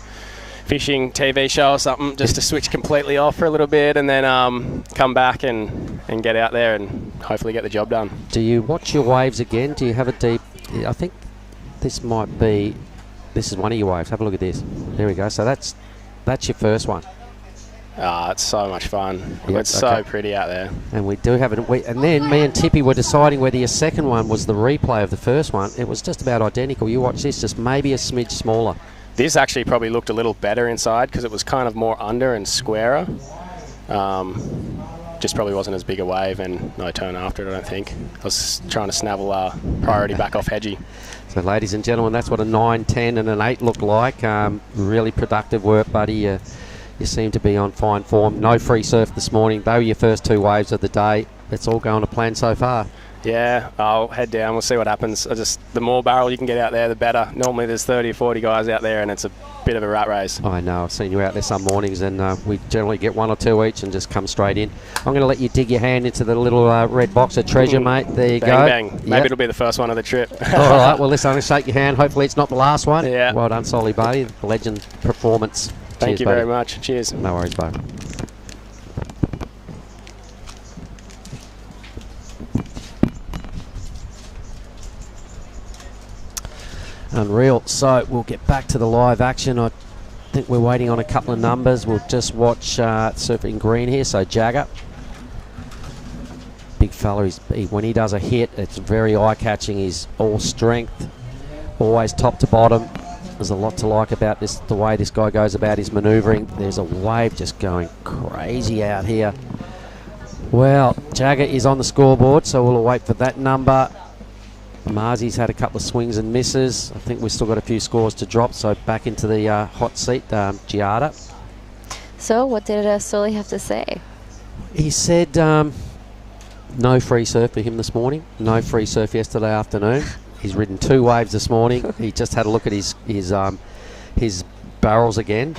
fishing TV show or something, just to switch completely off for a little bit, and then come back and get out there and hopefully get the job done. Do you watch your waves again? Do you have a deep, I think this is one of your waves. Have a look at this. There we go. So that's your first one. It's so much fun. Yep, it's so pretty out there. And we do have it. And then me and Tippy were deciding whether your second one was the replay of the first one. It was just about identical. You watch this, just maybe a smidge smaller. This actually probably looked a little better inside because it was kind of more under and squarer. Just probably wasn't as big a wave, and no turn after it, I don't think. I was trying to snavel priority back off Hedgie. So ladies and gentlemen, that's what a 9, 10 and an 8 look like. Really productive work, buddy. You seem to be on fine form. No free surf this morning. They were your first 2 waves of the day. It's all going to plan so far. Yeah, I'll head down. We'll see what happens. The more barrel you can get out there, the better. Normally there's 30 or 40 guys out there, and it's a bit of a rat race. I know. I've seen you out there some mornings, and we generally get 1 or 2 each and just come straight in. I'm going to let you dig your hand into the little red box of treasure, mate. There you go. Bang, bang. Maybe it'll be the first one of the trip. All right. Well, listen, I'm going to shake your hand. Hopefully it's not the last one. Yeah. Well done, Solly, buddy. Legend performance. Thank Cheers, you buddy. very much. Cheers. No worries, bud. Unreal. So we'll get back to the live action. I think we're waiting on a couple of numbers. We'll just watch surfing green here. So Jagger, big fella. When he does a hit, it's very eye-catching. He's all strength, always top to bottom. There's a lot to like about this, the way this guy goes about his manoeuvring. There's a wave just going crazy out here. Well, Jagger is on the scoreboard, so we'll wait for that number. Marzi's had a couple of swings and misses. I think we've still got a few scores to drop, so back into the hot seat, Giada. So what did Sully have to say? He said no free surf for him this morning. No free surf yesterday afternoon. He's ridden 2 waves this morning. He just had a look at his barrels again,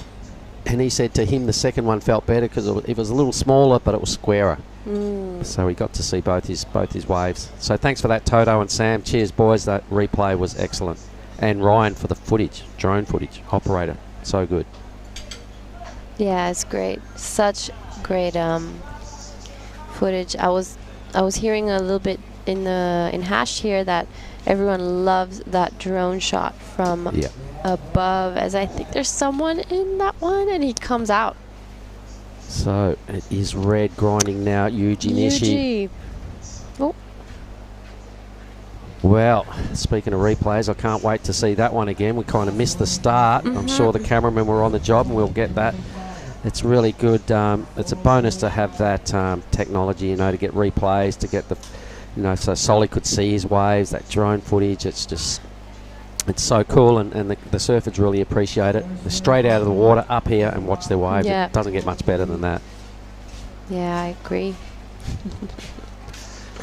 and he said to him the second one felt better because it was a little smaller, but it was squarer. So he got to see both his waves. So thanks for that, Toto and Sam. Cheers, boys. That replay was excellent. And Ryan for the footage, drone footage, operator. So good. Yeah, it's great. Such great footage. I was hearing a little bit in Hash here that everyone loves that drone shot from above, as I think there's someone in that one, and he comes out. So it is red grinding now. Yuji Nishi. Oh. Well, speaking of replays, I can't wait to see that one again. We kind of missed the start. I'm sure the cameramen were on the job, and we'll get that. It's really good. It's a bonus to have that technology, you know, to get replays, to get the, you know, so Solly could see his waves, that drone footage. It's just, it's so cool, and the surfers really appreciate it. They're straight out of the water, up here, and watch their waves. Yeah. It doesn't get much better than that. Yeah, I agree.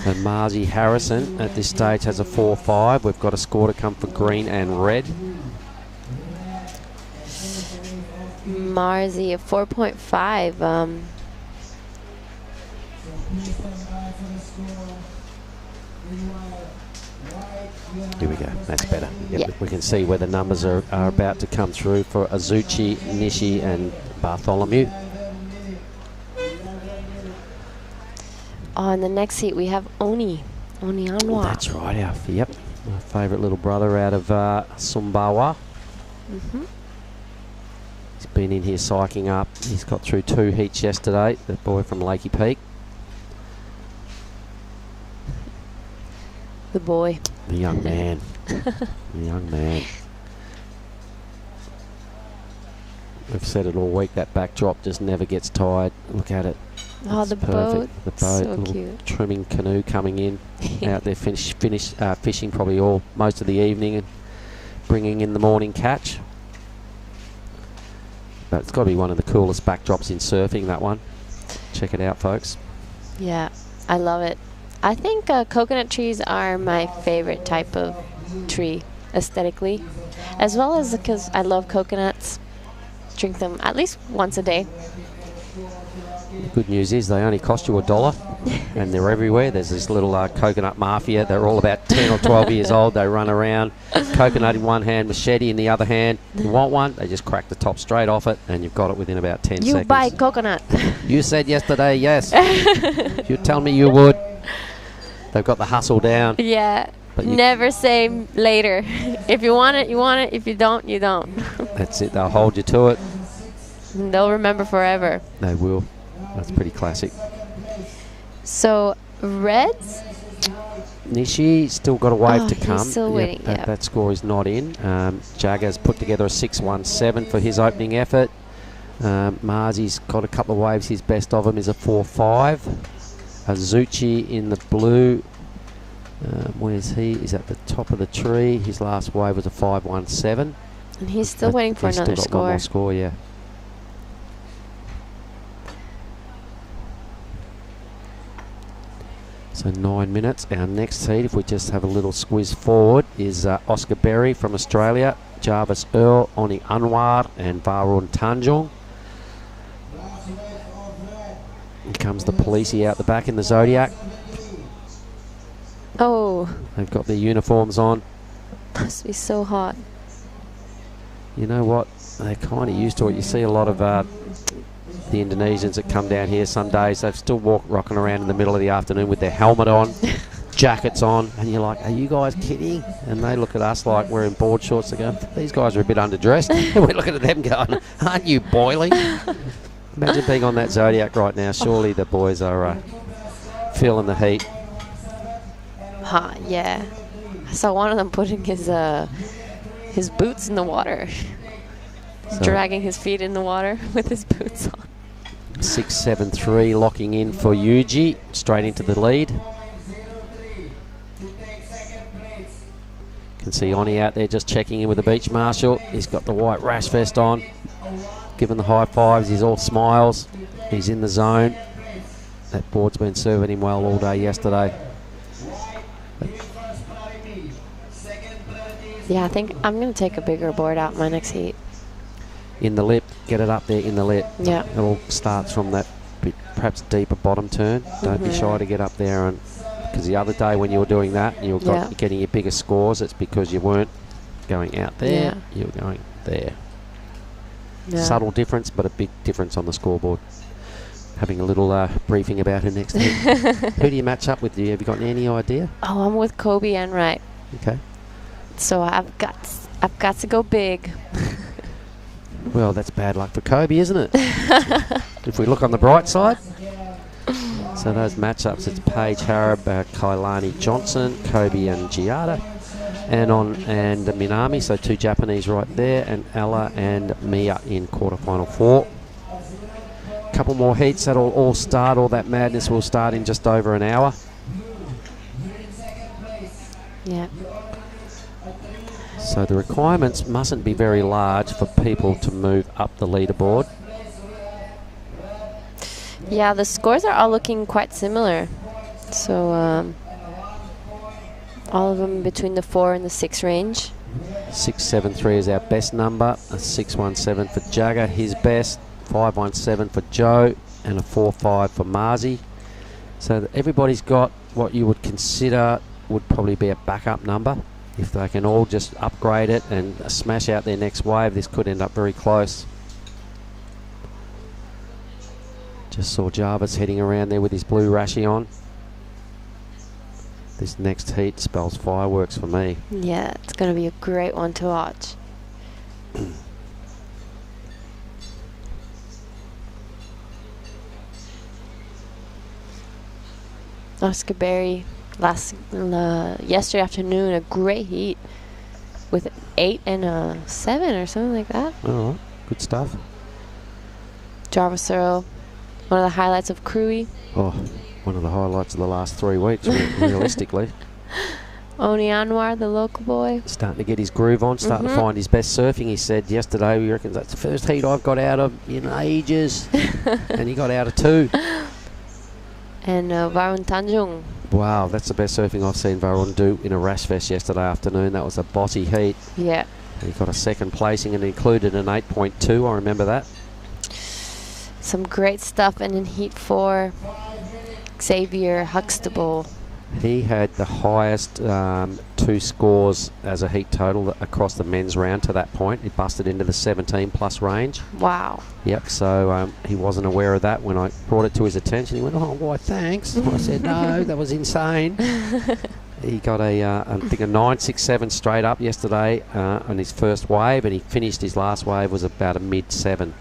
And Marzi Harrison at this stage has a 4.5. We've got a score to come for green and red. Marzi at 4.5. Here we go. That's better. Yeah. We can see where the numbers are about to come through for Azuchi, Nishi, and Bartholomew. On the next heat, we have Oni Anwar. That's right, my favourite little brother out of Sumbawa. He's been in here psyching up. He's got through 2 heats yesterday, the boy from Lakey Peak. The boy. The young man. The young man. We've said it all week, that backdrop just never gets tired. Look at it. Oh, it's the perfect. boat. The boat, So little cute. trimming canoe coming in. Out there fishing probably most of the evening and bringing in the morning catch. But it's got to be one of the coolest backdrops in surfing, that one. Check it out, folks. Yeah, I love it. I think coconut trees are my favorite type of tree aesthetically, as well as because I love coconuts. Drink them at least once a day. The good news is they only cost you $1 and they're everywhere. There's this little coconut mafia. They're all about 10 or 12 years old. They run around, coconut in one hand, machete in the other hand. You want one? They just crack the top straight off it and you've got it within about 10 seconds. You buy coconut. You said yesterday, yes. You tell me you would. They've got the hustle down. Yeah. But never say later. If you want it, you want it. If you don't, you don't. That's it. They'll hold you to it. And they'll remember forever. They will. That's pretty classic. So, Reds? Nishi still got a wave to come. He's still waiting, That score is not in. Jagger's put together a 6.17 for his opening effort. Marzi's got a couple of waves. His best of them is a 4.5. Azuchi in the blue. Where's he? He's at the top of the tree. His last wave was a 5.17. And he's still waiting for another He's still got one more score, yeah. So 9 minutes. Our next heat, if we just have a little squeeze forward, is Oscar Berry from Australia, Jarvis Earl, Oni Anwar, and Varun Tanjung. Here comes the Policey out the back in the Zodiac. Oh. They've got their uniforms on. Must be so hot. You know what? They're kind of used to it. You see a lot of the Indonesians that come down here some days, they've still rocking around in the middle of the afternoon with their helmet on, jackets on, and you're like, are you guys kidding? And they look at us like we're in board shorts. They go, these guys are a bit underdressed. And we're looking at them going, aren't you boiling? Imagine being on that Zodiac right now. Surely the boys are feeling the heat. Yeah. I saw one of them putting his boots in the water. Dragging his feet in the water with his boots on. 6.73 locking in for Yuji, straight into the lead. Can see Oni out there just checking in with the beach marshal. He's got the white rash vest on, giving the high fives. He's all smiles. He's in the zone. That board's been serving him well all day yesterday. Yeah, I think I'm going to take a bigger board out my next heat. In the lip, get it up there in the lip. Yeah. It all starts from that bit, perhaps deeper bottom turn. Don't be shy to get up there, and because the other day when you were doing that, you were getting your bigger scores. It's because you weren't going out there. You were going there. Yeah. Subtle difference, but a big difference on the scoreboard. Having a little briefing about her next heat. Who do you match up with? Have you got any idea? Oh, I'm with Kobe and Wright. Okay. So I've got to go big. Well, that's bad luck for Kobe, isn't it? If we look on the bright side. So those matchups, it's Paige Harab, Kailani Johnson, Kobe and Giada, and Minami, so 2 Japanese right there, and Ella and Mia in quarterfinal 4. Couple more heats, that'll all start, all that madness will start in just over an hour. Yeah. So the requirements mustn't be very large for people to move up the leaderboard. Yeah, the scores are all looking quite similar. So all of them between the 4 and the 6 range. 673 is our best number. A 617 for Jagger, his best. 517 for Joe, and a 45 for Marzi. So that everybody's got what you would consider would probably be a backup number. If they can all just upgrade it and smash out their next wave, this could end up very close. Just saw Jarvis heading around there with his blue rashi on. This next heat spells fireworks for me. Yeah, it's going to be a great one to watch. Oscar Berry yesterday afternoon, a great heat with 8 and a 7 or something like that. All right, good stuff. Jarvis Earl, one of the highlights of Cruy. Oh, one of the highlights of the last 3 weeks, realistically. Oni Anwar, the local boy. Starting to get his groove on, starting to find his best surfing. He said yesterday, we reckon that's the first heat I've got out of in ages. And he got out of 2. And Varun Tanjung. Wow, that's the best surfing I've seen Varun do in a rash fest yesterday afternoon. That was a bossy heat. Yeah. And he got a second placing and included an 8.2. I remember that. Some great stuff. And in heat 4, Xavier Huxtable. He had the highest 2 scores as a heat total across the men's round to that point. He busted into the 17 plus range. Wow. Yep, so he wasn't aware of that when I brought it to his attention. He went, oh, why, thanks. I said, no, that was insane. He got I think a 9.67 straight up yesterday on his first wave, and he finished his last wave was about a mid-7.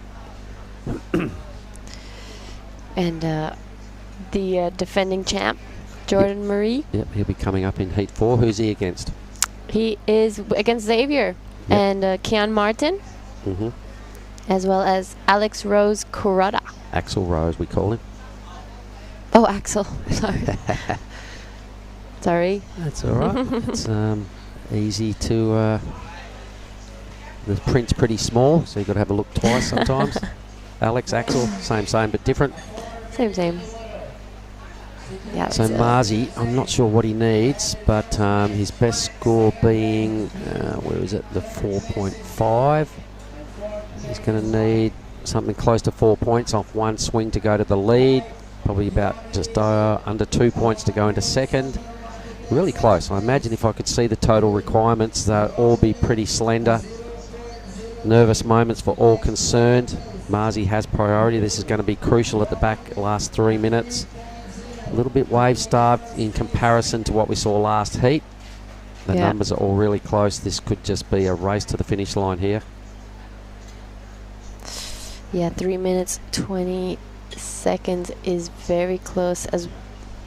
And the defending champ, Jordan Marie. Yep, he'll be coming up in heat 4. Who's he against? He is against Xavier and Keon Martin, as well as Alex Rose Kurata. Axel Rose, we call him. Oh, Axel. Sorry. Sorry. That's all right. It's easy to... the print's pretty small, so you've got to have a look twice sometimes. Alex, Axel, same, but different. Same. Yeah, so Marzi, I'm not sure what he needs, but his best score being, where is it, the 4.5. He's going to need something close to 4 points off 1 swing to go to the lead. Probably about just under 2 points to go into second. Really close. I imagine if I could see the total requirements, they'll all be pretty slender. Nervous moments for all concerned. Marzi has priority. This is going to be crucial at the back, last 3 minutes. A little bit wave-starved in comparison to what we saw last heat. The numbers are all really close. This could just be a race to the finish line here. Yeah, 3 minutes, 20 seconds is very close, as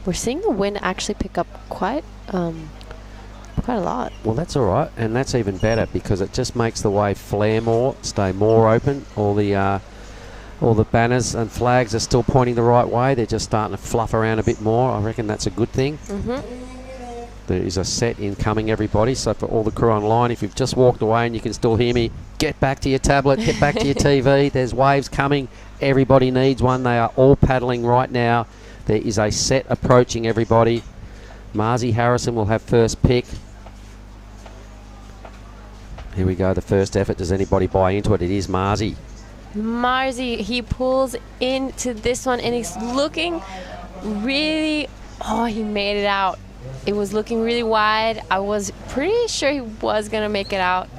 we're seeing the wind actually pick up quite a lot. Well, that's all right, and that's even better because it just makes the wave flare more, stay more open. All the banners and flags are still pointing the right way. They're just starting to fluff around a bit more. I reckon that's a good thing. There is a set incoming, everybody. So for all the crew online, if you've just walked away and you can still hear me, get back to your tablet, get back to your TV. There's waves coming. Everybody needs one. They are all paddling right now. There is a set approaching, everybody. Marzi Harrison will have first pick. Here we go, the first effort. Does anybody buy into it? It is Marzi. Marzi, he pulls into this one and he's looking really, oh, he made it out. It was looking really wide. I was pretty sure he was going to make it out.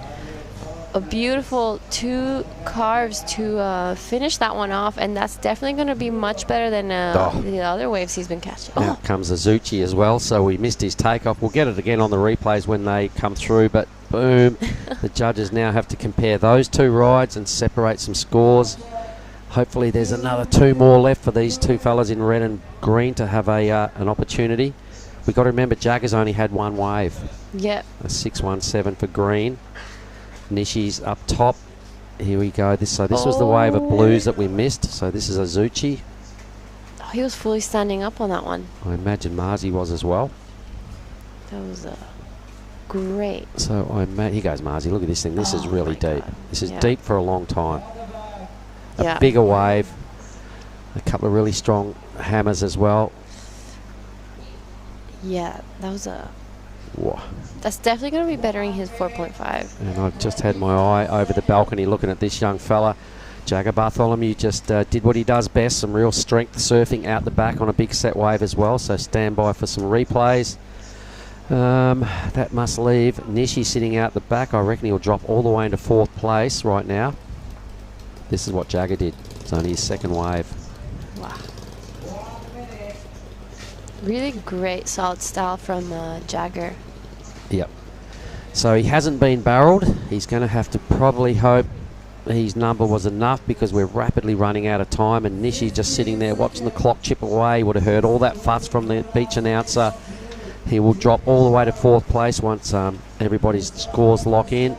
A beautiful 2 carves to finish that one off, and that's definitely going to be much better than the other waves he's been catching. Out comes Azuchi as well, so we missed his takeoff. We'll get it again on the replays when they come through, but boom. The judges now have to compare those 2 rides and separate some scores. Hopefully there's another 2 more left for these 2 fellas in red and green to have an opportunity. We've got to remember Jagger's only had 1 wave. Yep. A 617 for green. Nishi's up top. Here we go. This was the wave of blues that we missed. So this is Azuchi. Oh, he was fully standing up on that one. I imagine Marzi was as well. That was great. So here goes Marzi. Look at this thing. This is really deep. God. This is deep for a long time. A Yeah. bigger wave. A couple of really strong hammers as well. Yeah, that was Whoa. that's definitely going to be bettering his 4.5. And I've just had my eye over the balcony looking at this young fella. Jagger Bartholomew just did what he does best, some real strength surfing out the back on a big set wave as well, so stand by for some replays. That must leave Nishi sitting out the back. I reckon he'll drop all the way into 4th place right now. This is what Jagger did. It's only his 2nd wave. Wow. Really great solid style from Jagger. Yep. So he hasn't been barreled. He's going to have to probably hope his number was enough because we're rapidly running out of time, and Nishi's just sitting there watching the clock chip away. Would have heard all that fuss from the beach announcer. He will drop all the way to 4th place once everybody's scores lock in.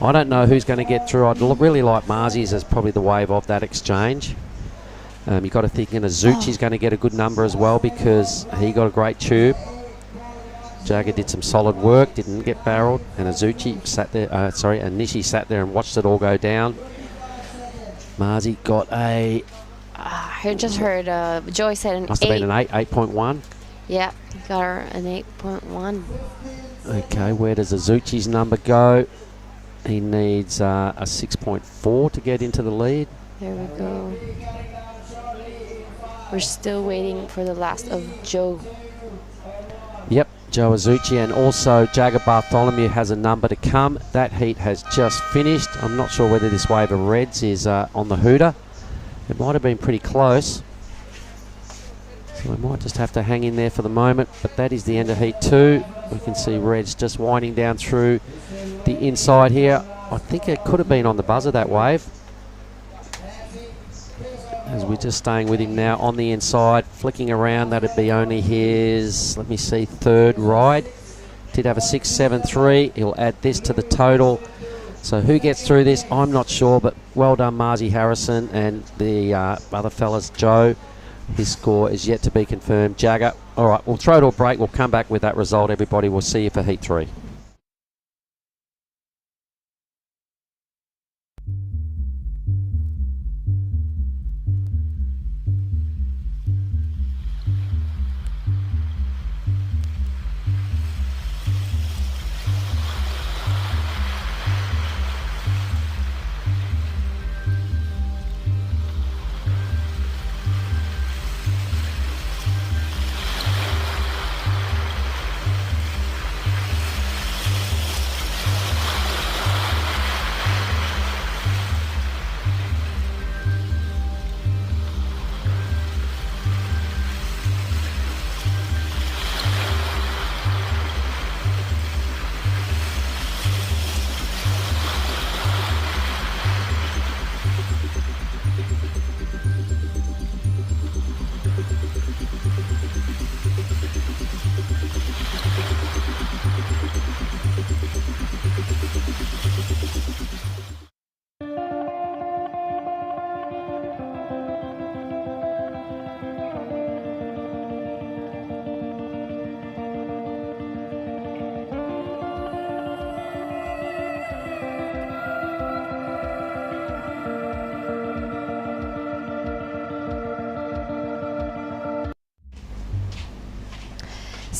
I don't know who's going to get through. I'd really like Marzi's as probably the wave of that exchange. You've got to think Azuchi's going to get a good number as well because he got a great tube. Jagger did some solid work, didn't get barreled, and Azuchi sat there, and Nishi sat there and watched it all go down. Marzi got a... I just heard Joey said an must 8. have been an 8.1. Yeah, he got her an 8.1. Okay, where does Azuchi's number go? He needs a 6.4 to get into the lead. There we go. We're still waiting for the last of Joe. Yep, Joe Azuchi, and also Jagger Bartholomew has a number to come. That heat has just finished. I'm not sure whether this wave of reds is on the hooter. It might have been pretty close. So I might just have to hang in there for the moment, but that is the end of heat 2. We can see reds just winding down through the inside here. I think it could have been on the buzzer, that wave. As we're just staying with him now on the inside, flicking around. That'd be only his, let me see, 3rd ride. Did have a 6.73. He'll add this to the total. So who gets through this, I'm not sure, but well done Marzi Harrison and the other fellas. Joe, his score is yet to be confirmed. Jagger, all right, we'll throw to a break. We'll come back with that result, everybody. We'll see you for heat 3.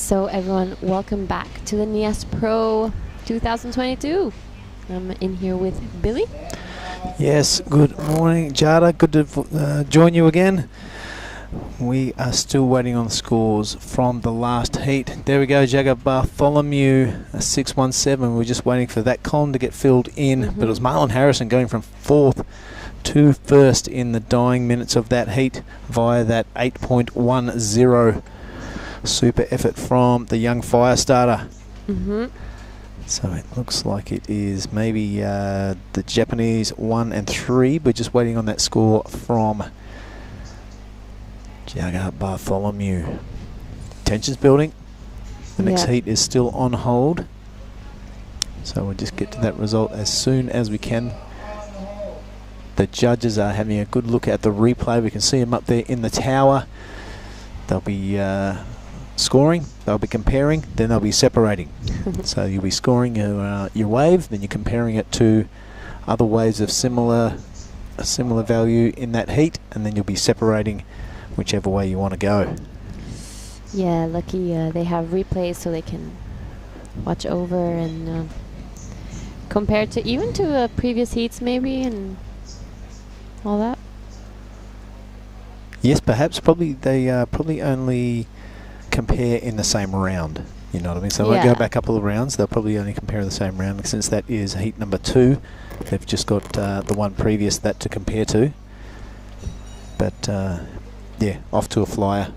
So everyone, welcome back to the Nias Pro 2022. I'm in here with Billy. Yes, good morning, Jada. Good to join you again. We are still waiting on the scores from the last heat. There we go, Jagger Bartholomew, 617. We're just waiting for that column to get filled in. But it was Marlon Harrison going from 4th to 1st in the dying minutes of that heat via that 8.10. Super effort from the young fire starter. So it looks like it is maybe the Japanese 1 and 3. We're just waiting on that score from Jagger Bartholomew. Tension's building. The next heat is still on hold. So we'll just get to that result as soon as we can. The judges are having a good look at the replay. We can see them up there in the tower. They'll be scoring, they'll be comparing, then they'll be separating. So you'll be scoring your wave, then you're comparing it to other waves of similar value in that heat, and then you'll be separating whichever way you want to go. Yeah, lucky they have replays so they can watch over and compare to even to previous heats maybe and all that. Yes, perhaps. Probably they probably only compare in the same round. You know what I mean? So they won't go back a couple of rounds. They'll probably only compare in the same round. Since that is heat number 2, they've just got the one previous that to compare to. But yeah, off to a flyer.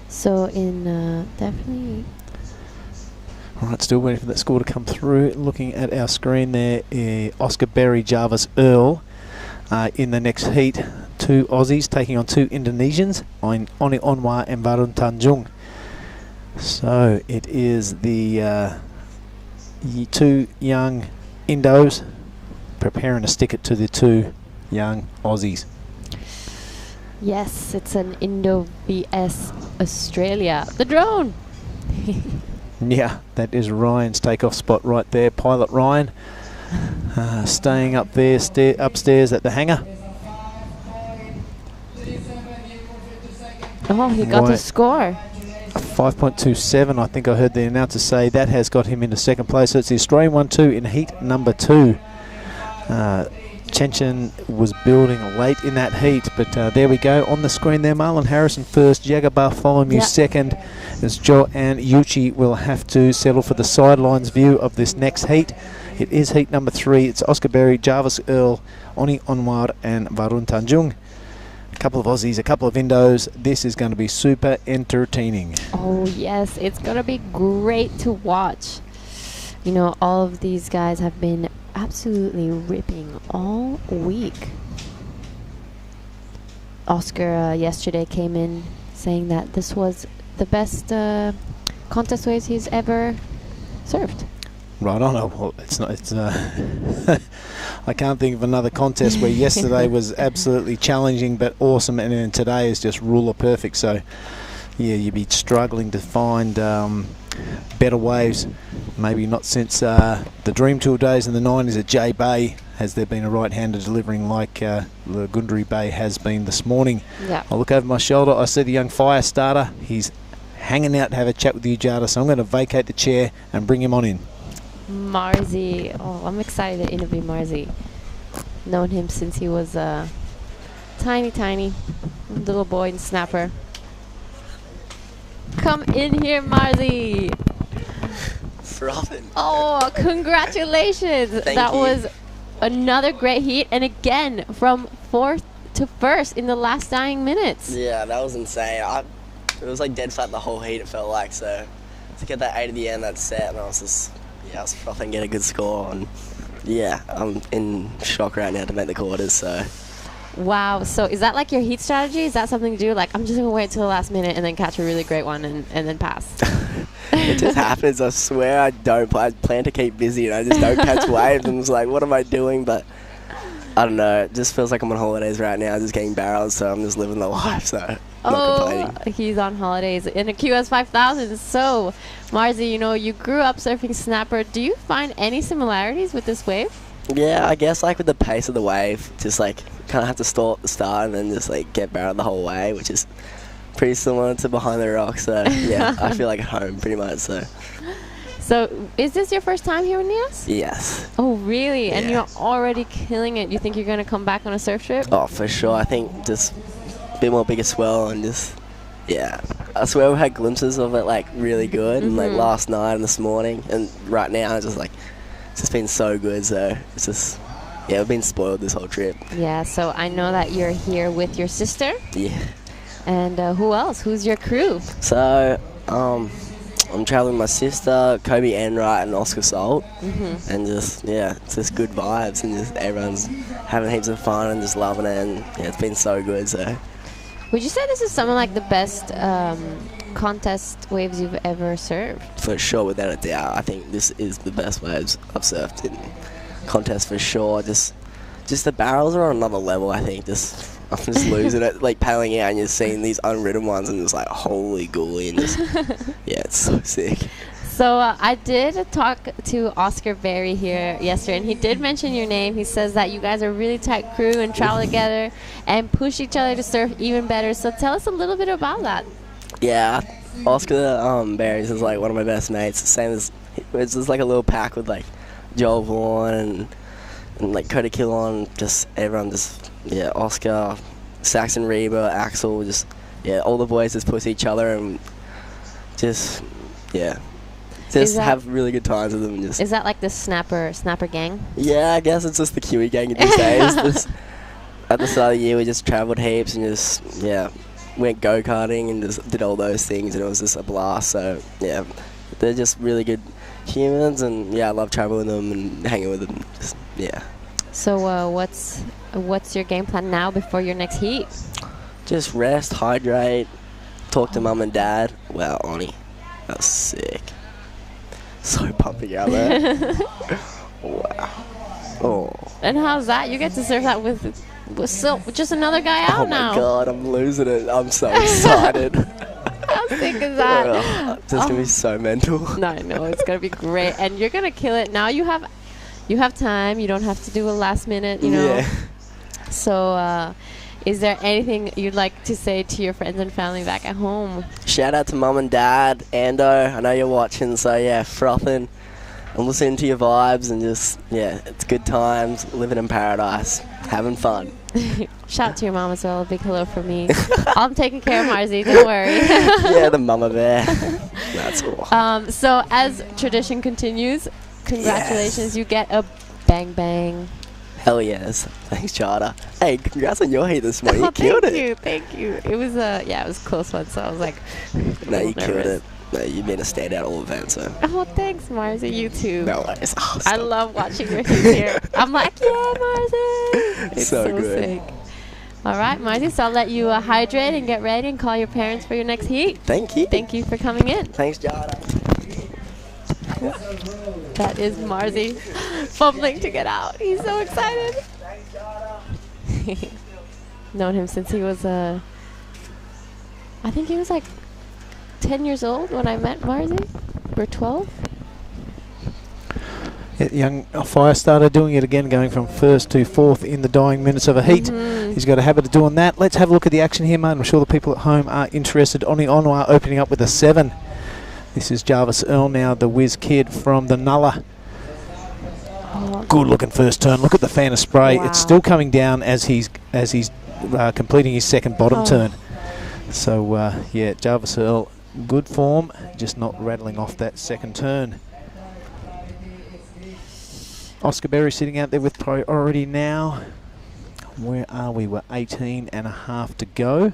So in definitely. Alright, still waiting for that score to come through. Looking at our screen there, Oscar Berry, Jarvis Earl in the next heat. 2 Aussies taking on 2 Indonesians, Oni Onwa and Varun Tanjung. So it is the 2 young Indos preparing to stick it to the 2 young Aussies. Yes, it's an Indo vs Australia. The drone! Yeah, that is Ryan's takeoff spot right there. Pilot Ryan staying up there, upstairs at the hangar. Oh, he got the score. 5.27, I think I heard the announcer say. That has got him into second place. So it's the Australian 1-2 in heat number 2. Chenchin was building late in that heat, but there we go on the screen there. Marlon Harrison first, Jagger Bartholomew second, as Joe and Yuchi will have to settle for the sidelines view of this next heat. It is heat number 3. It's Oscar Berry, Jarvis Earl, Oni Onwar and Varun Tanjung. A couple of Aussies, a couple of Indos. This is going to be super entertaining. Oh yes, it's going to be great to watch. You know, all of these guys have been absolutely ripping all week. Oscar yesterday came in saying that this was the best contest waves he's ever served. Right on. Well, it's not. It's I can't think of another contest where yesterday was absolutely challenging but awesome, and then today is just ruler perfect. So yeah, you'd be struggling to find better waves. Maybe not since the Dream Tour days in the 90s at J Bay has there been a right-hander delivering like the Gundry Bay has been this morning. Yeah. I look over my shoulder, I see the young fire starter. He's hanging out to have a chat with you, Jada, so I'm going to vacate the chair and bring him on in. Marzi. Oh, I'm excited to interview Marzi. Known him since he was a tiny little boy in Snapper. Come in here, Marzi. Robin. Oh, congratulations. Thank you. Was another great heat, and again from 4th to 1st in the last dying minutes. Yeah, that was insane. It was like dead flat the whole heat, it felt like. So to get that 8 at the end, that set, and I was frothing, get a good score. And yeah, I'm in shock right now to make the quarters. So. Wow. So is that like your heat strategy? Is that something to do? Like, I'm just going to wait till the last minute and then catch a really great one and then pass. It just happens. I swear I don't. I plan to keep busy and I just don't catch waves. I'm just like, what am I doing? But I don't know. It just feels like I'm on holidays right now, just getting barrels. So I'm just living the life. So not complaining. He's on holidays in a QS 5000. So, Marzi, you know, you grew up surfing Snapper. Do you find any similarities with this wave? Yeah, I guess like with the pace of the wave, just like kind of have to stall at the start and then just like get barreled the whole way, which is pretty similar to behind the rock. So yeah, I feel like at home pretty much. So is this your first time here in Nias? Yes. Oh, really? Yeah. And you're already killing it. You think you're going to come back on a surf trip? Oh, for sure. I think just a bit more bigger swell and just, yeah. I swear we had glimpses of it like really good and like last night and this morning, and right now it's just like, it's just been so good. So it's just, yeah, we've been spoiled this whole trip. Yeah, so I know that you're here with your sister. Yeah. And who else? Who's your crew? So, I'm traveling with my sister, Kobe Enright and Oscar Salt, and just, yeah, it's just good vibes and just everyone's having heaps of fun and just loving it, and yeah, it's been so good. So, would you say this is some of like the best contest waves you've ever surfed? for sure, without a doubt, I think this is the best waves I've surfed in contest for sure. Just the barrels are on another level. I think I'm just losing it, like paddling out and you're seeing these unridden ones and just like holy gooly, and just yeah, it's so sick. So I did talk to Oscar Berry here yesterday, and he did mention your name. He says that you guys are a really tight crew and travel together and push each other to surf even better. So tell us a little bit about that. Yeah, Oscar Berry is like one of my best mates. Same as, it's just like a little pack with like Joel Vaughan and like Cody Killon, just everyone, just yeah, Oscar, Saxon Reba, Axel, just yeah, all the boys just push each other and just yeah, just have really good times with them. And just, is that like the snapper gang? yeah, I guess it's just the Kiwi gang these days. Just, at the start of the year, we just travelled heaps and just yeah, went go-karting and just did all those things, and it was just a blast. So yeah, they're just really good humans, and yeah, I love traveling with them and hanging with them. Just, yeah. So what's your game plan now before your next heat? Just rest, hydrate, talk to mum and dad. Wow, Oni, that's sick. So pumping out there. Wow. Oh. And how's that? You get to surf that with just another guy out now. Oh my god, I'm losing it. I'm so excited. How sick is that? It's just gonna be so mental. No, I know, it's gonna be great, and you're gonna kill it. Now you have time. You don't have to do a last minute, you know. Yeah. So, is there anything you'd like to say to your friends and family back at home? Shout out to mum and dad, Ando. I know you're watching, so yeah, frothing. I'm listening to your vibes and just yeah, it's good times, living in paradise, having fun. Shout out to your mom as well. A big hello from me. I'm taking care of Marzi. Don't worry. Yeah, the mama bear. That's cool. So as tradition continues, congratulations! Yes. You get a bang bang. Hell yes. Thanks, Charter. Hey, congrats on your heat this morning. You killed it. Thank you. It was it was a close one, so I was like, no, you killed it. No, you've been a standout all event, so. Oh, thanks, Marzi. You too. No worries. Oh, I love watching your heat here. I'm like, yeah, Marzi. It's so good. Sick. All right, Marzi, so I'll let you hydrate and get ready and call your parents for your next heat. Thank you. Thank you for coming in. Thanks, Charter. That is Marzi fumbling to get out. He's so excited. Known him since he was I think he was like 10 years old when I met Marzi. We're 12. Young fire starter doing it again, going from first to fourth in the dying minutes of a heat. He's got a habit of doing that. Let's have a look at the action here, mate. I'm sure the people at home are interested. Oni Onwa opening up with a 7. This is Jarvis Earl now, the whiz kid from the Nulla. Good looking first turn. Look at the fan of spray. Wow. It's still coming down as he's completing his second bottom turn. So yeah, Jarvis Earl, good form, just not rattling off that second turn. Oscar Berry sitting out there with priority now. Where are we? We're 18 and a half to go.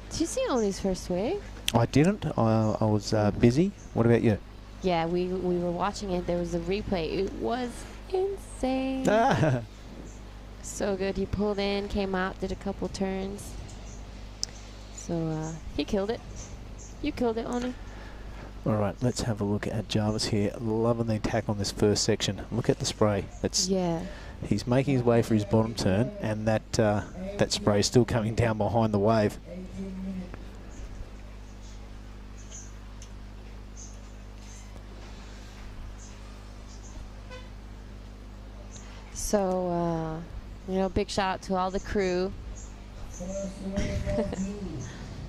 Did you see Oni's first wave? I didn't. I was busy. What about you? Yeah, we were watching it. There was a replay. It was insane. So good. He pulled in, came out, did a couple turns. So he killed it. You killed it, Oni. All right, let's have a look at Jarvis here. Loving the attack on this first section. Look at the spray. He's making his way for his bottom turn, and that spray is still coming down behind the wave. So, big shout out to all the crew.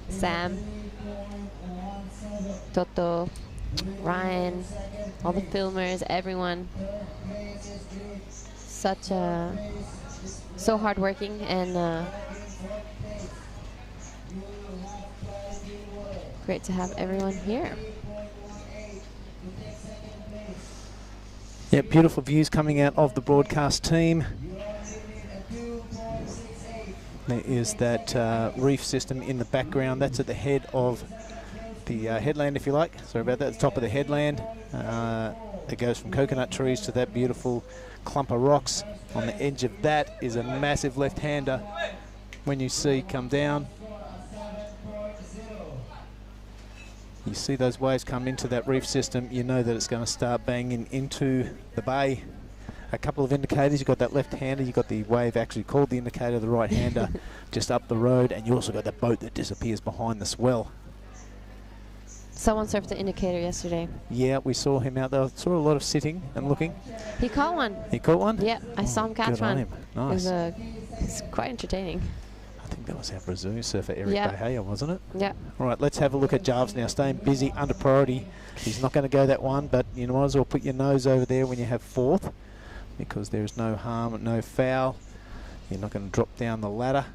Sam, Toto, Ryan, all the filmers, everyone. So hardworking and great to have everyone here. Yeah, beautiful views coming out of the broadcast team. There is that reef system in the background. That's at the head of the headland, if you like. Sorry about that, at the top of the headland. It goes from coconut trees to that beautiful clump of rocks. On the edge of that is a massive left-hander when you see come down. You see those waves come into that reef system, you know that it's going to start banging into the bay. A couple of indicators, you've got that left-hander, you've got the wave actually called the indicator, the right-hander just up the road, and you also got that boat that disappears behind the swell. Someone surfed the indicator yesterday. Yeah, we saw him out there. Saw a lot of sitting and looking. He caught one. He caught one? Yep, I saw him catch Good on one. him. Nice. It's quite entertaining. I think that was our Brazilian surfer, Eric Bahia, wasn't it? Yeah. All right, let's have a look at Jarvis now. Staying busy, under priority. He's not going to go that one, but you might as well put your nose over there when you have fourth, because there's no harm, no foul. You're not going to drop down the ladder.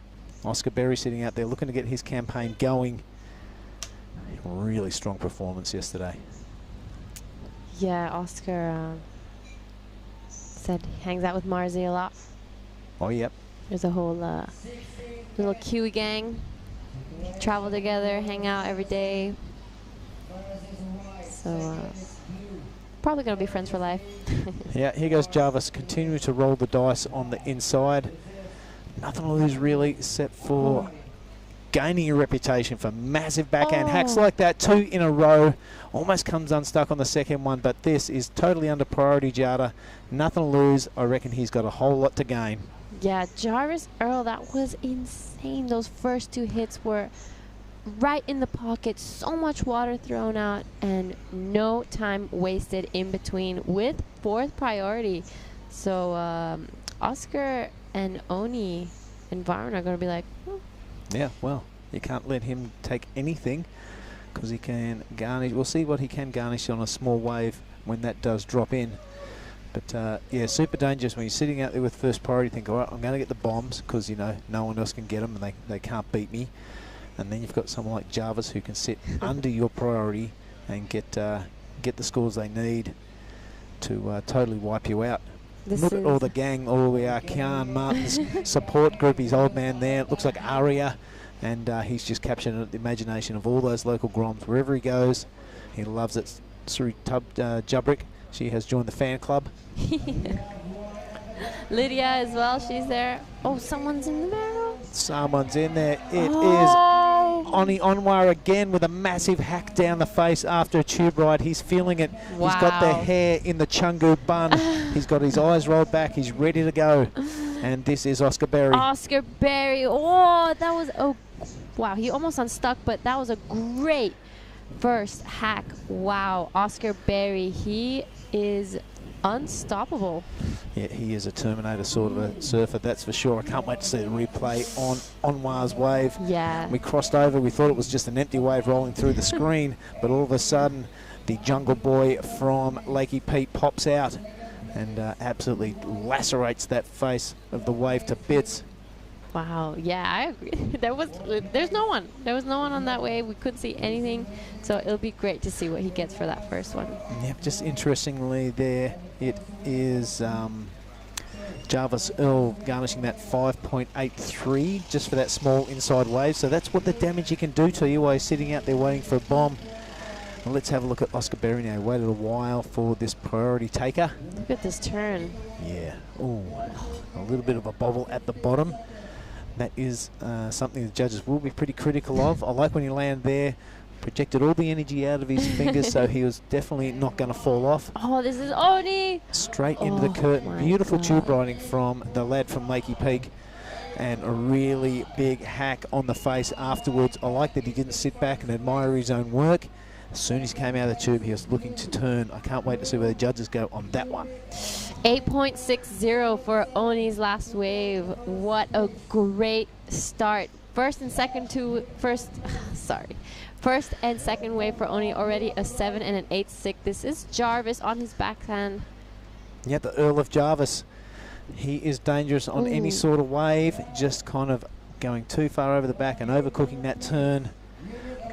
Oscar Berry sitting out there looking to get his campaign going. Really strong performance yesterday. Yeah, Oscar said he hangs out with Marzi a lot. Oh, yep. There's a whole little Kiwi gang. Travel together, hang out every day. So probably going to be friends for life. Yeah, here goes Jarvis, continuing to roll the dice on the inside. Nothing to lose really, except for gaining a reputation for massive backhand hacks like that. 2 in a row. Almost comes unstuck on the second one, but this is totally under priority, Jada. Nothing to lose. I reckon he's got a whole lot to gain. Yeah, Jarvis Earl, that was insane. Those first 2 hits were right in the pocket. So much water thrown out and no time wasted in between with 4th priority. So Oscar and Oni and Varun are going to be like, yeah, well, you can't let him take anything because he can garnish. We'll see what he can garnish on a small wave when that does drop in. But, yeah, super dangerous when you're sitting out there with first priority. Think, all right, I'm going to get the bombs because, no one else can get them and they can't beat me. And then you've got someone like Jarvis who can sit under your priority and get the scores they need to totally wipe you out. Look at all the gang, all the Kian Martin's support group, his old man there. It looks like Aria, and he's just captured the imagination of all those local Groms. Wherever he goes, he loves it. Suri Jubrik, she has joined the fan club. Lydia as well, she's there. Oh, someone's in the barrel. Someone's in there. It is Oni Onwar again with a massive hack down the face after a tube ride. He's feeling it. Wow. He's got the hair in the Chungu bun. He's got his eyes rolled back. He's ready to go. And this is Oscar Berry. Oscar Berry. Oh, that was, wow. He almost unstuck, but that was a great first hack. Wow. Oscar Berry, he is unstoppable. Yeah, he is a Terminator sort of a surfer, that's for sure. I can't wait to see the replay on Onwar's wave. Yeah. We crossed over, we thought it was just an empty wave rolling through the screen, but all of a sudden the Jungle Boy from Lakey Pete pops out and absolutely lacerates that face of the wave to bits. Wow, yeah, I agree. There's no one. There was no one on that wave. We couldn't see anything. So it'll be great to see what he gets for that first one. Yep, just interestingly there, it is Jarvis Earl garnishing that 5.83 just for that small inside wave. So that's what the damage he can do to you while you're sitting out there waiting for a bomb. Well, let's have a look at Oscar Berry now. Waited a while for this priority taker. Look at this turn. Yeah. Ooh, a little bit of a bobble at the bottom. That is something the judges will be pretty critical of. I like when he landed there, projected all the energy out of his fingers, so he was definitely not going to fall off. Oh, this is Oni! Straight into the curtain. Beautiful tube riding from the lad from Lakey Peak. And a really big hack on the face afterwards. I like that he didn't sit back and admire his own work. As soon as he came out of the tube, he was looking to turn. I can't wait to see where the judges go on that one. 8.60 for Oni's last wave. What a great start. First and second wave for Oni, already a 7 and an 8-6. This is Jarvis on his backhand. Yeah, the Earl of Jarvis. He is dangerous on any sort of wave, just kind of going too far over the back and overcooking that turn.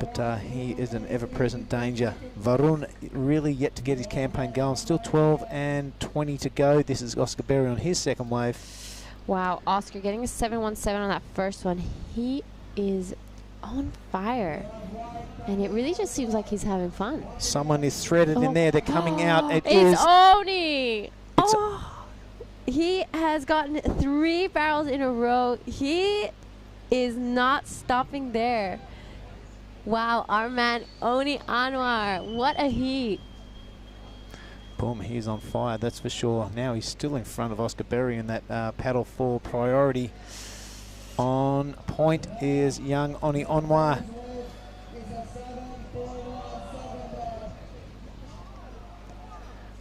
But he is an ever-present danger. Varun really yet to get his campaign going. Still 12 and 20 to go. This is Oscar Berry on his second wave. Wow, Oscar getting a 7.17 on that first one. He is on fire. And it really just seems like he's having fun. Someone is threaded in there. They're coming out. It's Oni! He has gotten 3 barrels in a row. He is not stopping there. Wow, our man Oni Anwar, what a heat. Boom, he's on fire, that's for sure. Now he's still in front of Oscar Berry in that paddle 4 priority. On point is young Oni Anwar.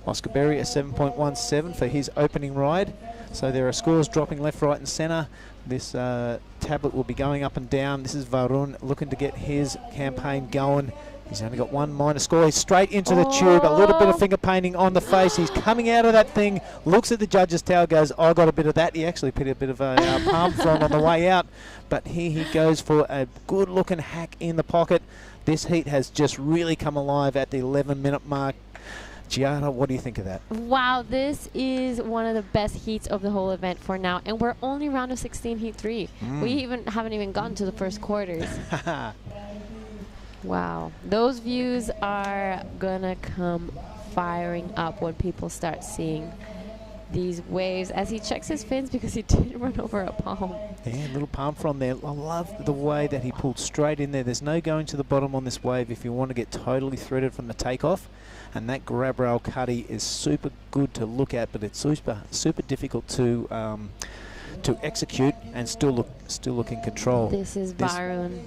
Oscar Berry a 7.17 for his opening ride. So there are scores dropping left, right and centre. This tablet will be going up and down. This is Varun looking to get his campaign going. He's only got 1 minor score. He's straight into the tube. A little bit of finger painting on the face. He's coming out of that thing, looks at the judge's towel, goes, I got a bit of that. He actually put a bit of a palm frond on the way out. But here he goes for a good looking hack in the pocket. This heat has just really come alive at the 11-minute mark. Gianna, what do you think of that? Wow, this is one of the best heats of the whole event for now, and we're only round of 16, heat 3. We haven't even gotten to the first quarters. Wow, those views are gonna come firing up when people start seeing these waves as he checks his fins because he did run over a palm. Yeah, little palm from there. I love the way that he pulled straight in there. There's no going to the bottom on this wave if you want to get totally threaded from the takeoff. And that grab rail cutty is super good to look at, but it's super difficult to execute and still look in control. This is Varun.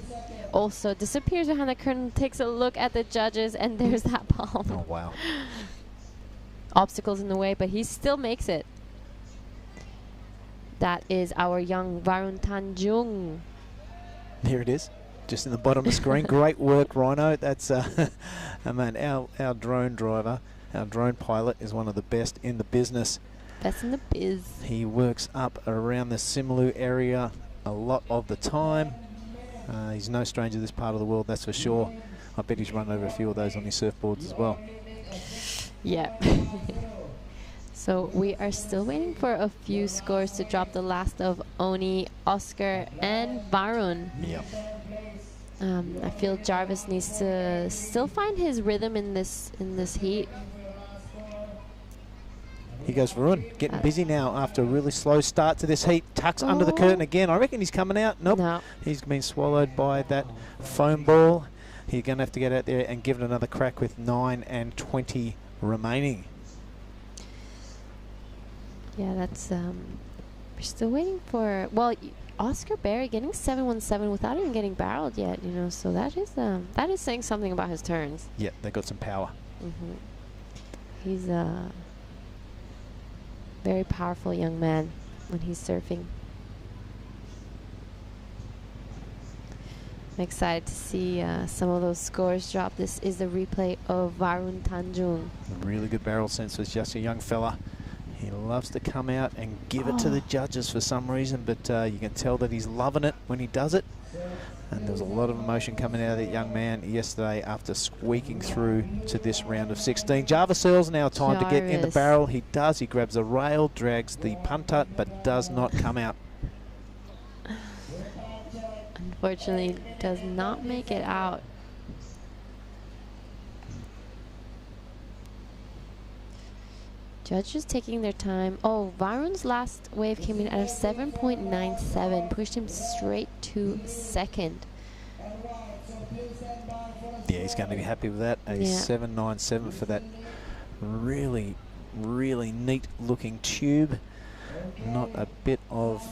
Also disappears behind the curtain, takes a look at the judges, and there's that palm. Oh wow! Obstacles in the way, but he still makes it. That is our young Varun Tanjung. There it is. Just in the bottom of the screen. Great work, Rhino. That's man, our drone driver, our drone pilot is one of the best in the business. Best in the biz. He works up around the Simulu area a lot of the time. He's no stranger to this part of the world, that's for sure. I bet he's run over a few of those on his surfboards as well. Yeah. So we are still waiting for a few scores to drop, the last of Oni, Oscar, and Varun. Yep. I feel Jarvis needs to still find his rhythm in this heat. Here goes Varun, getting busy now after a really slow start to this heat. Tucks under the curtain again. I reckon he's coming out. Nope. No. He's been swallowed by that foam ball. He's going to have to get out there and give it another crack with 9 and 20 remaining. Yeah, that's we're still waiting for, well, Oscar Berry getting 7.17 without even getting barreled yet, you know, so that is saying something about his turns. Yeah, they got some power. He's a very powerful young man when he's surfing. I'm excited to see some of those scores drop. This is the replay of Varun Tanjung. A really good barrel sense for just a young fella. He loves to come out and give it to the judges for some reason, but you can tell that he's loving it when he does it. And there's a lot of emotion coming out of that young man yesterday after squeaking through to this round of 16. Jarvis Earl's now time to get in the barrel. He does. He grabs a rail, drags the punter, but does not come out. Unfortunately, does not make it out. Judges taking their time. Oh, Varun's last wave came in at a 7.97, pushed him straight to second. Yeah, he's going to be happy with that. A 7.97 for that really, really neat looking tube. Not a bit of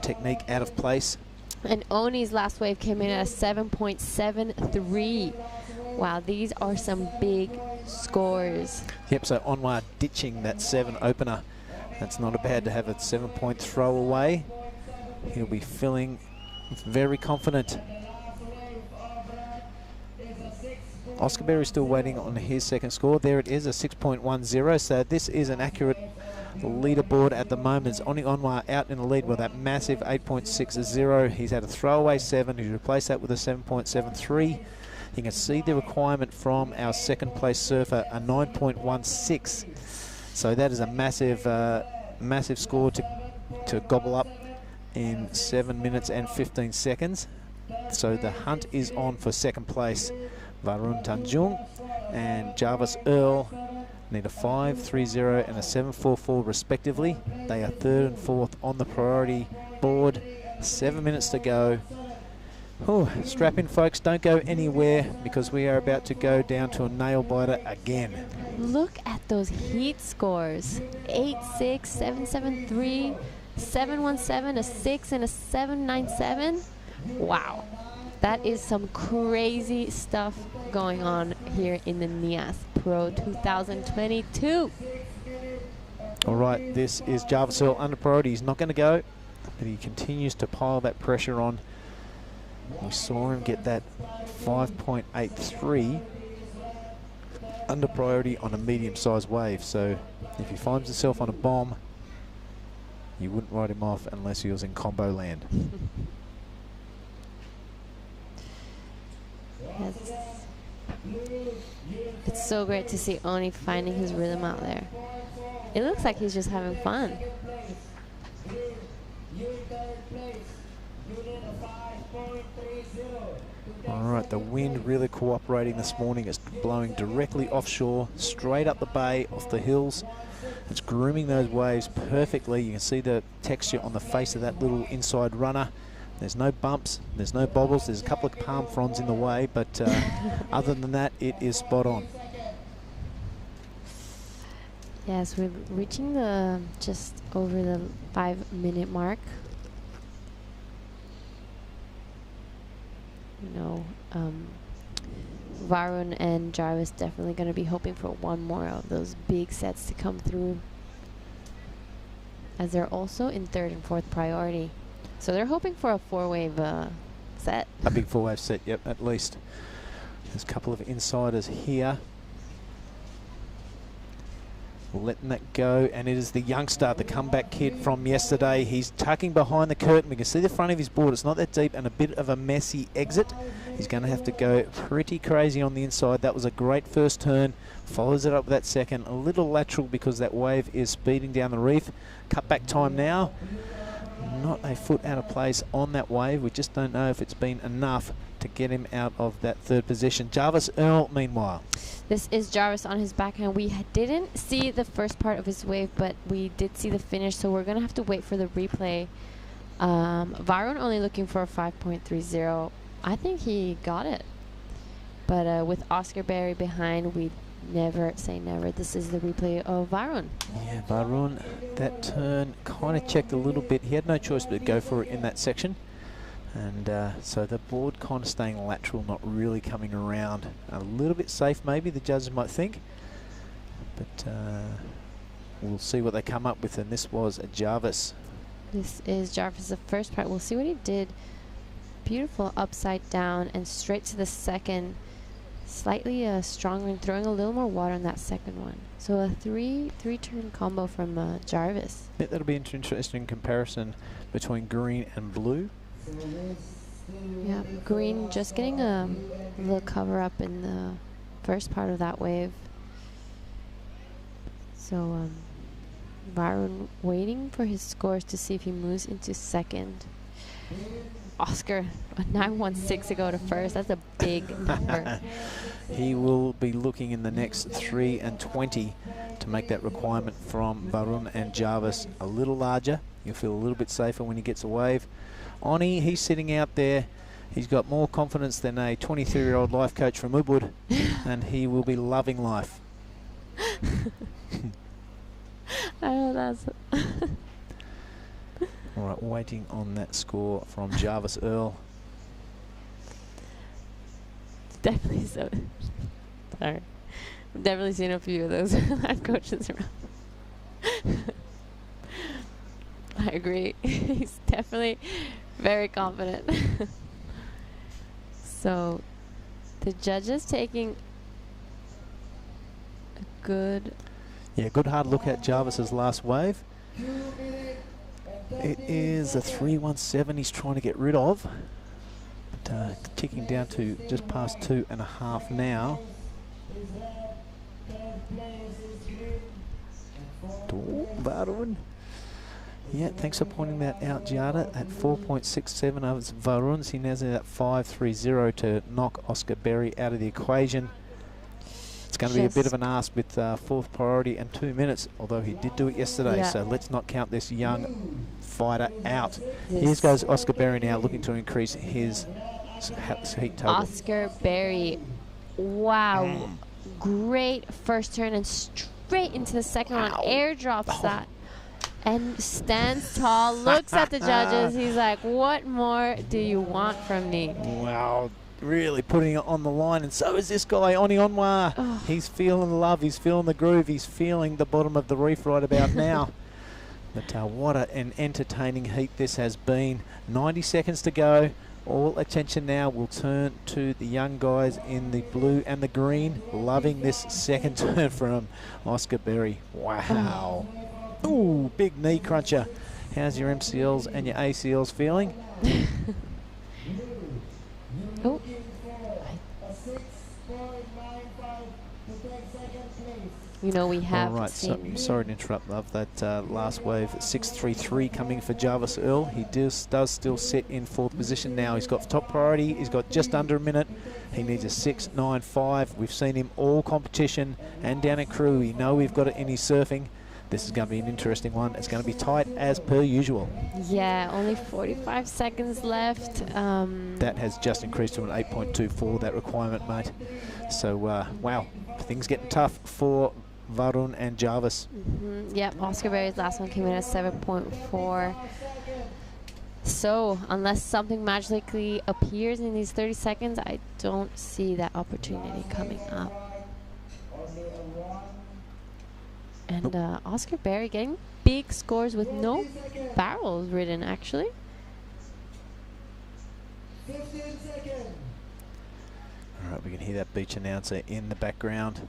technique out of place. And Oni's last wave came in at a 7.73. Wow, these are some big scores. Yep, so Anwar ditching that 7 opener That's not bad to have a 7-point throw away. He'll be feeling very confident. Oscar Berry still waiting on his second score. There it is, a 6.10. So this is an accurate leaderboard at the moment. It's Oni Onwa out in the lead with that massive 8.60. He's had a throwaway 7. He's replaced that with a 7.73. You can see the requirement from our second place surfer, a 9.16. So that is a massive, massive score to gobble up in 7 minutes and 15 seconds. So the hunt is on for second place. Varun Tanjung and Jarvis Earl need a 5.30 and a 7.44 respectively. They are third and fourth on the priority board. 7 minutes to go. Oh, strap in, folks. Don't go anywhere because we are about to go down to a nail biter again. Look at those heat scores. 8.6, 7.73, 7.17, a 6, and a 7.97. Wow. That is some crazy stuff going on here in the Nias Pro 2022. All right, this is Jarvis Earl under priority. He's not going to go, but he continues to pile that pressure on. We saw him get that 5.83 under priority on a medium-sized wave. So if he finds himself on a bomb, you wouldn't write him off unless he was in combo land. Yes. It's so great to see Oni finding his rhythm out there. It looks like he's just having fun. All right, the wind really cooperating this morning. It's blowing directly offshore, straight up the bay, off the hills. It's grooming those waves perfectly. You can see the texture on the face of that little inside runner. There's no bumps, there's no bobbles, there's a couple of palm fronds in the way, but other than that, it is spot on. Yes, we're reaching the just over the 5-minute mark. You know, Varun and Jarvis definitely going to be hoping for one more of those big sets to come through, as they're also in third and fourth priority. So they're hoping for a 4-wave set. A big 4-wave set, yep, at least. There's a couple of insiders here. Letting that go, and it is the youngster, the comeback kid from yesterday. He's tucking behind the curtain. We can see the front of his board. It's not that deep, and a bit of a messy exit. He's going to have to go pretty crazy on the inside. That was a great first turn. Follows it up with that second. A little lateral because that wave is speeding down the reef. Cut back time now. Not a foot out of place on that wave. We just don't know if it's been enough to get him out of that third position. Jarvis Earl, meanwhile. This is Jarvis on his backhand. We didn't see the first part of his wave, but we did see the finish, so we're going to have to wait for the replay. Varun only looking for a 5.30. I think he got it. But with Oscar Berry behind, we never say never. This is the replay of Varun. Yeah, Varun, that turn kind of checked a little bit. He had no choice but to go for it in that section. And so the board kind of staying lateral, not really coming around. A little bit safe maybe, the judges might think. But we'll see what they come up with. And this was a Jarvis. This is Jarvis, the first part. We'll see what he did. Beautiful upside down and straight to the second. Slightly stronger and throwing a little more water on that second one. So a three-turn combo from Jarvis. I think that'll be an interesting comparison between green and blue. Yeah, green just getting a little cover up in the first part of that wave. So Varun waiting for his scores to see if he moves into second. Oscar, a 9.16 to go to first. That's a big number. He will be looking in the next 3 and 20 to make that requirement from Varun and Jarvis a little larger. You'll feel a little bit safer when he gets a wave. Oni, he's sitting out there. He's got more confidence than a 23-year-old life coach from Ubud, and he will be loving life. I know that's... All right, waiting on that score from Jarvis Earl. Definitely so. Sorry. I've definitely seen a few of those life coaches around. I agree. He's definitely very confident. So the judges taking a good... Yeah, good hard look at Jarvis's last wave. It is a 317 he's trying to get rid of. But ticking down to just past 2.5 now. Varun. Yeah, thanks for pointing that out, Giada. At 4.67 of Varun's, he now's at 5.30 to knock Oscar Berry out of the equation. It's going to be a bit of an ask with 4th priority and 2 minutes, although he did do it yesterday, so let's not count this young fighter out. Here goes Oscar Berry now, looking to increase his heat total. Oscar Berry, wow, great first turn and straight into the second one, airdrops that. And stands tall, looks at the judges. He's like, what more do you want from me? Wow, really putting it on the line. And so is this guy, Oni Onwa. Oh. He's feeling the love, he's feeling the groove, he's feeling the bottom of the reef right about now. But what an entertaining heat this has been. 90 seconds to go. All attention now will turn to the young guys in the blue and the green. Loving this second turn from Oscar Berry. Wow. Ooh, big knee cruncher. How's your MCLs and your ACLs feeling? Oh. You know, we have seen... Sorry to interrupt, love. That last wave, 6.33 coming for Jarvis Earl. He does still sit in 4th position now. He's got top priority. He's got just under a minute. He needs a 6.95. We've seen him all competition and down in crew. We know we've got it in his surfing. This is going to be an interesting one. It's going to be tight as per usual. Yeah, only 45 seconds left. That has just increased to an 8.24, that requirement, mate. So, wow, things getting tough for Varun and Jarvis. Yep, Oscar Berry's last one came in at 7.4. So, unless something magically appears in these 30 seconds, I don't see that opportunity coming up. And Oscar Berry getting big scores with no barrels ridden, actually. 15 seconds. All right, we can hear that beach announcer in the background.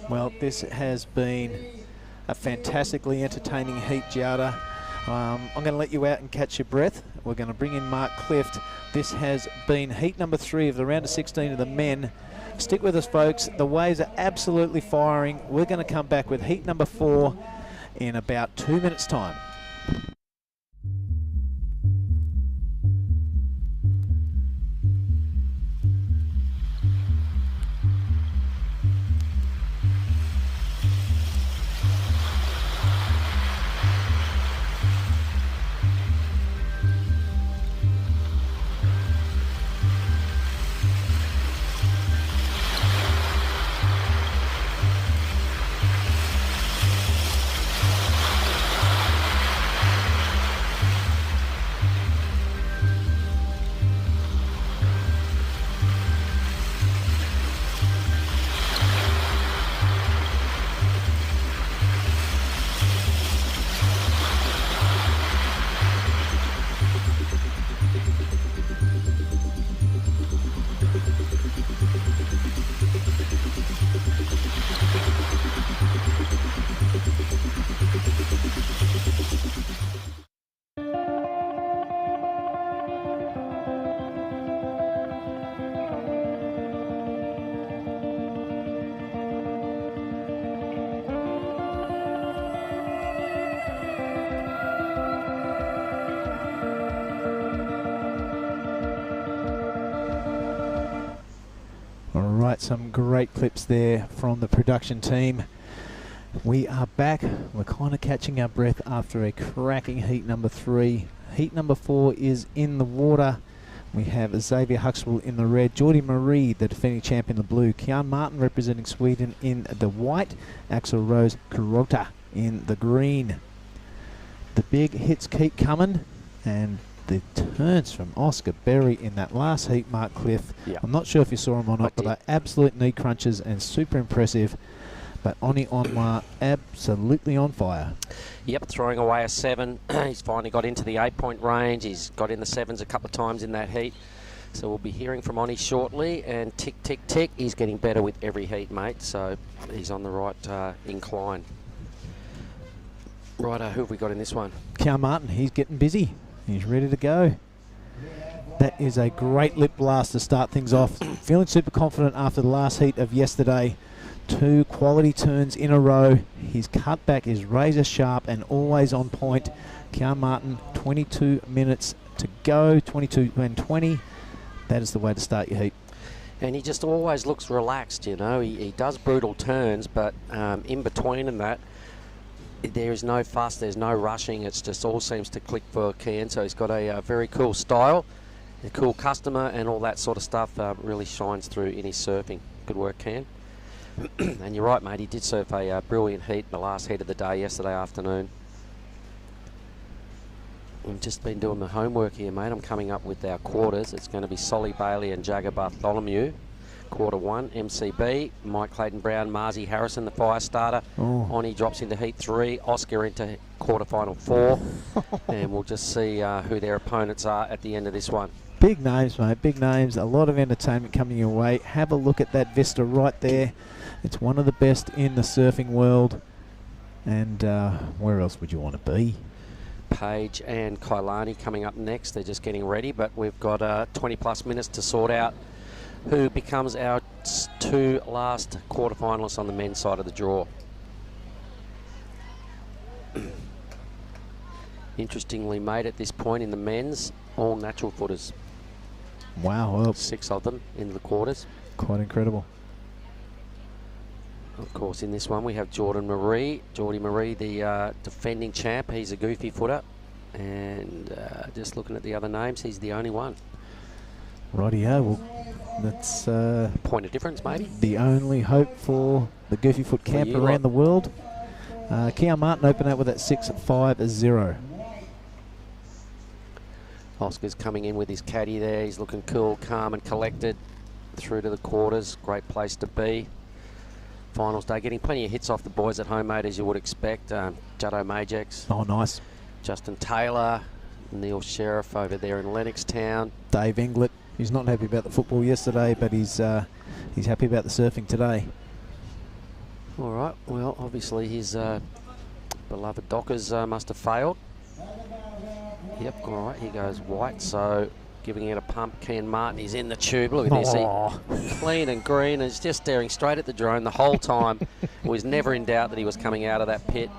Well, this has been a fantastically entertaining heat, Giada. I'm going to let you out and catch your breath. We're going to bring in Mark Clift. This has been heat number 3 of the round of 16 of the men. Stick with us, folks. The waves are absolutely firing. We're going to come back with heat number 4 in about 2 minutes' time. Some great clips there from the production team. We are back. We're kind of catching our breath after a cracking heat number 3. Heat number 4 is in the water. We have Xavier Huxwell in the red, Geordie Marie, the defending champ, in the blue, Kian Martin representing Sweden in the white, Axel Rose Kurota in the green. The big hits keep coming, and the turns from Oscar Berry in that last heat, Mark Cliff. Yeah. I'm not sure if you saw him or not, but they're absolute knee crunches and super impressive. But Oni Onwa absolutely on fire. Yep, throwing away a 7. He's finally got into the 8-point range. He's got in the 7s a couple of times in that heat. So we'll be hearing from Oni shortly. And tick, tick, tick. He's getting better with every heat, mate. So he's on the right incline. Righto, who have we got in this one? Kia Martin, he's getting busy. He's ready to go. That is a great lip blast to start things off. Feeling super confident after the last heat of yesterday. 2 quality turns in a row. His cutback is razor sharp and always on point. Kia Martin, 22 minutes to go, 22 and 20. That is the way to start your heat. And he just always looks relaxed, you know. He does brutal turns, but in between and that, there is no fuss, there's no rushing. It's just all seems to click for Kian. So he's got a very cool style, a cool customer, and all that sort of stuff really shines through in his surfing. Good work, Kian. And you're right, mate, he did surf a brilliant heat in the last heat of the day yesterday afternoon. We've just been doing the homework here, mate. I'm coming up with our quarters. It's going to be Solly Bailey and Jagger Bartholomew. Quarter 1, MCB, Mike Clayton Brown, Marzi Harrison, the fire starter. Oni drops into heat 3, Oscar into quarterfinal 4. And we'll just see who their opponents are at the end of this one. Big names, mate, big names. A lot of entertainment coming your way. Have a look at that vista right there. It's one of the best in the surfing world. And where else would you want to be? Page and Kailani coming up next. They're just getting ready, but we've got 20 plus minutes to sort out who becomes our 2 last quarterfinalists on the men's side of the draw. Interestingly, mate, at this point in the men's, all natural footers. Wow. Well, 6 of them in the quarters. Quite incredible. Of course, in this one we have Geordie Marie, the defending champ. He's a goofy footer. And just looking at the other names, he's the only one. Rightio. Well, that's point of difference, maybe. The only hope for the goofy foot camp around the world. Kia Martin open out with that 6.50. Oscar's coming in with his caddy there. He's looking cool, calm and collected through to the quarters. Great place to be. Finals day, getting plenty of hits off the boys at home, mate, as you would expect. Juddo Majex. Oh, nice. Justin Taylor, Neil Sheriff over there in Lennoxtown. Dave Inglet. He's not happy about the football yesterday, but he's happy about the surfing today. All right. Well, obviously his beloved Dockers must have failed. Yep. All right. He goes white. So giving it a pump. Kian Martin. He's in the tube. Look at this. He, clean and green. And he's just staring straight at the drone the whole time. Was never in doubt that he was coming out of that pit.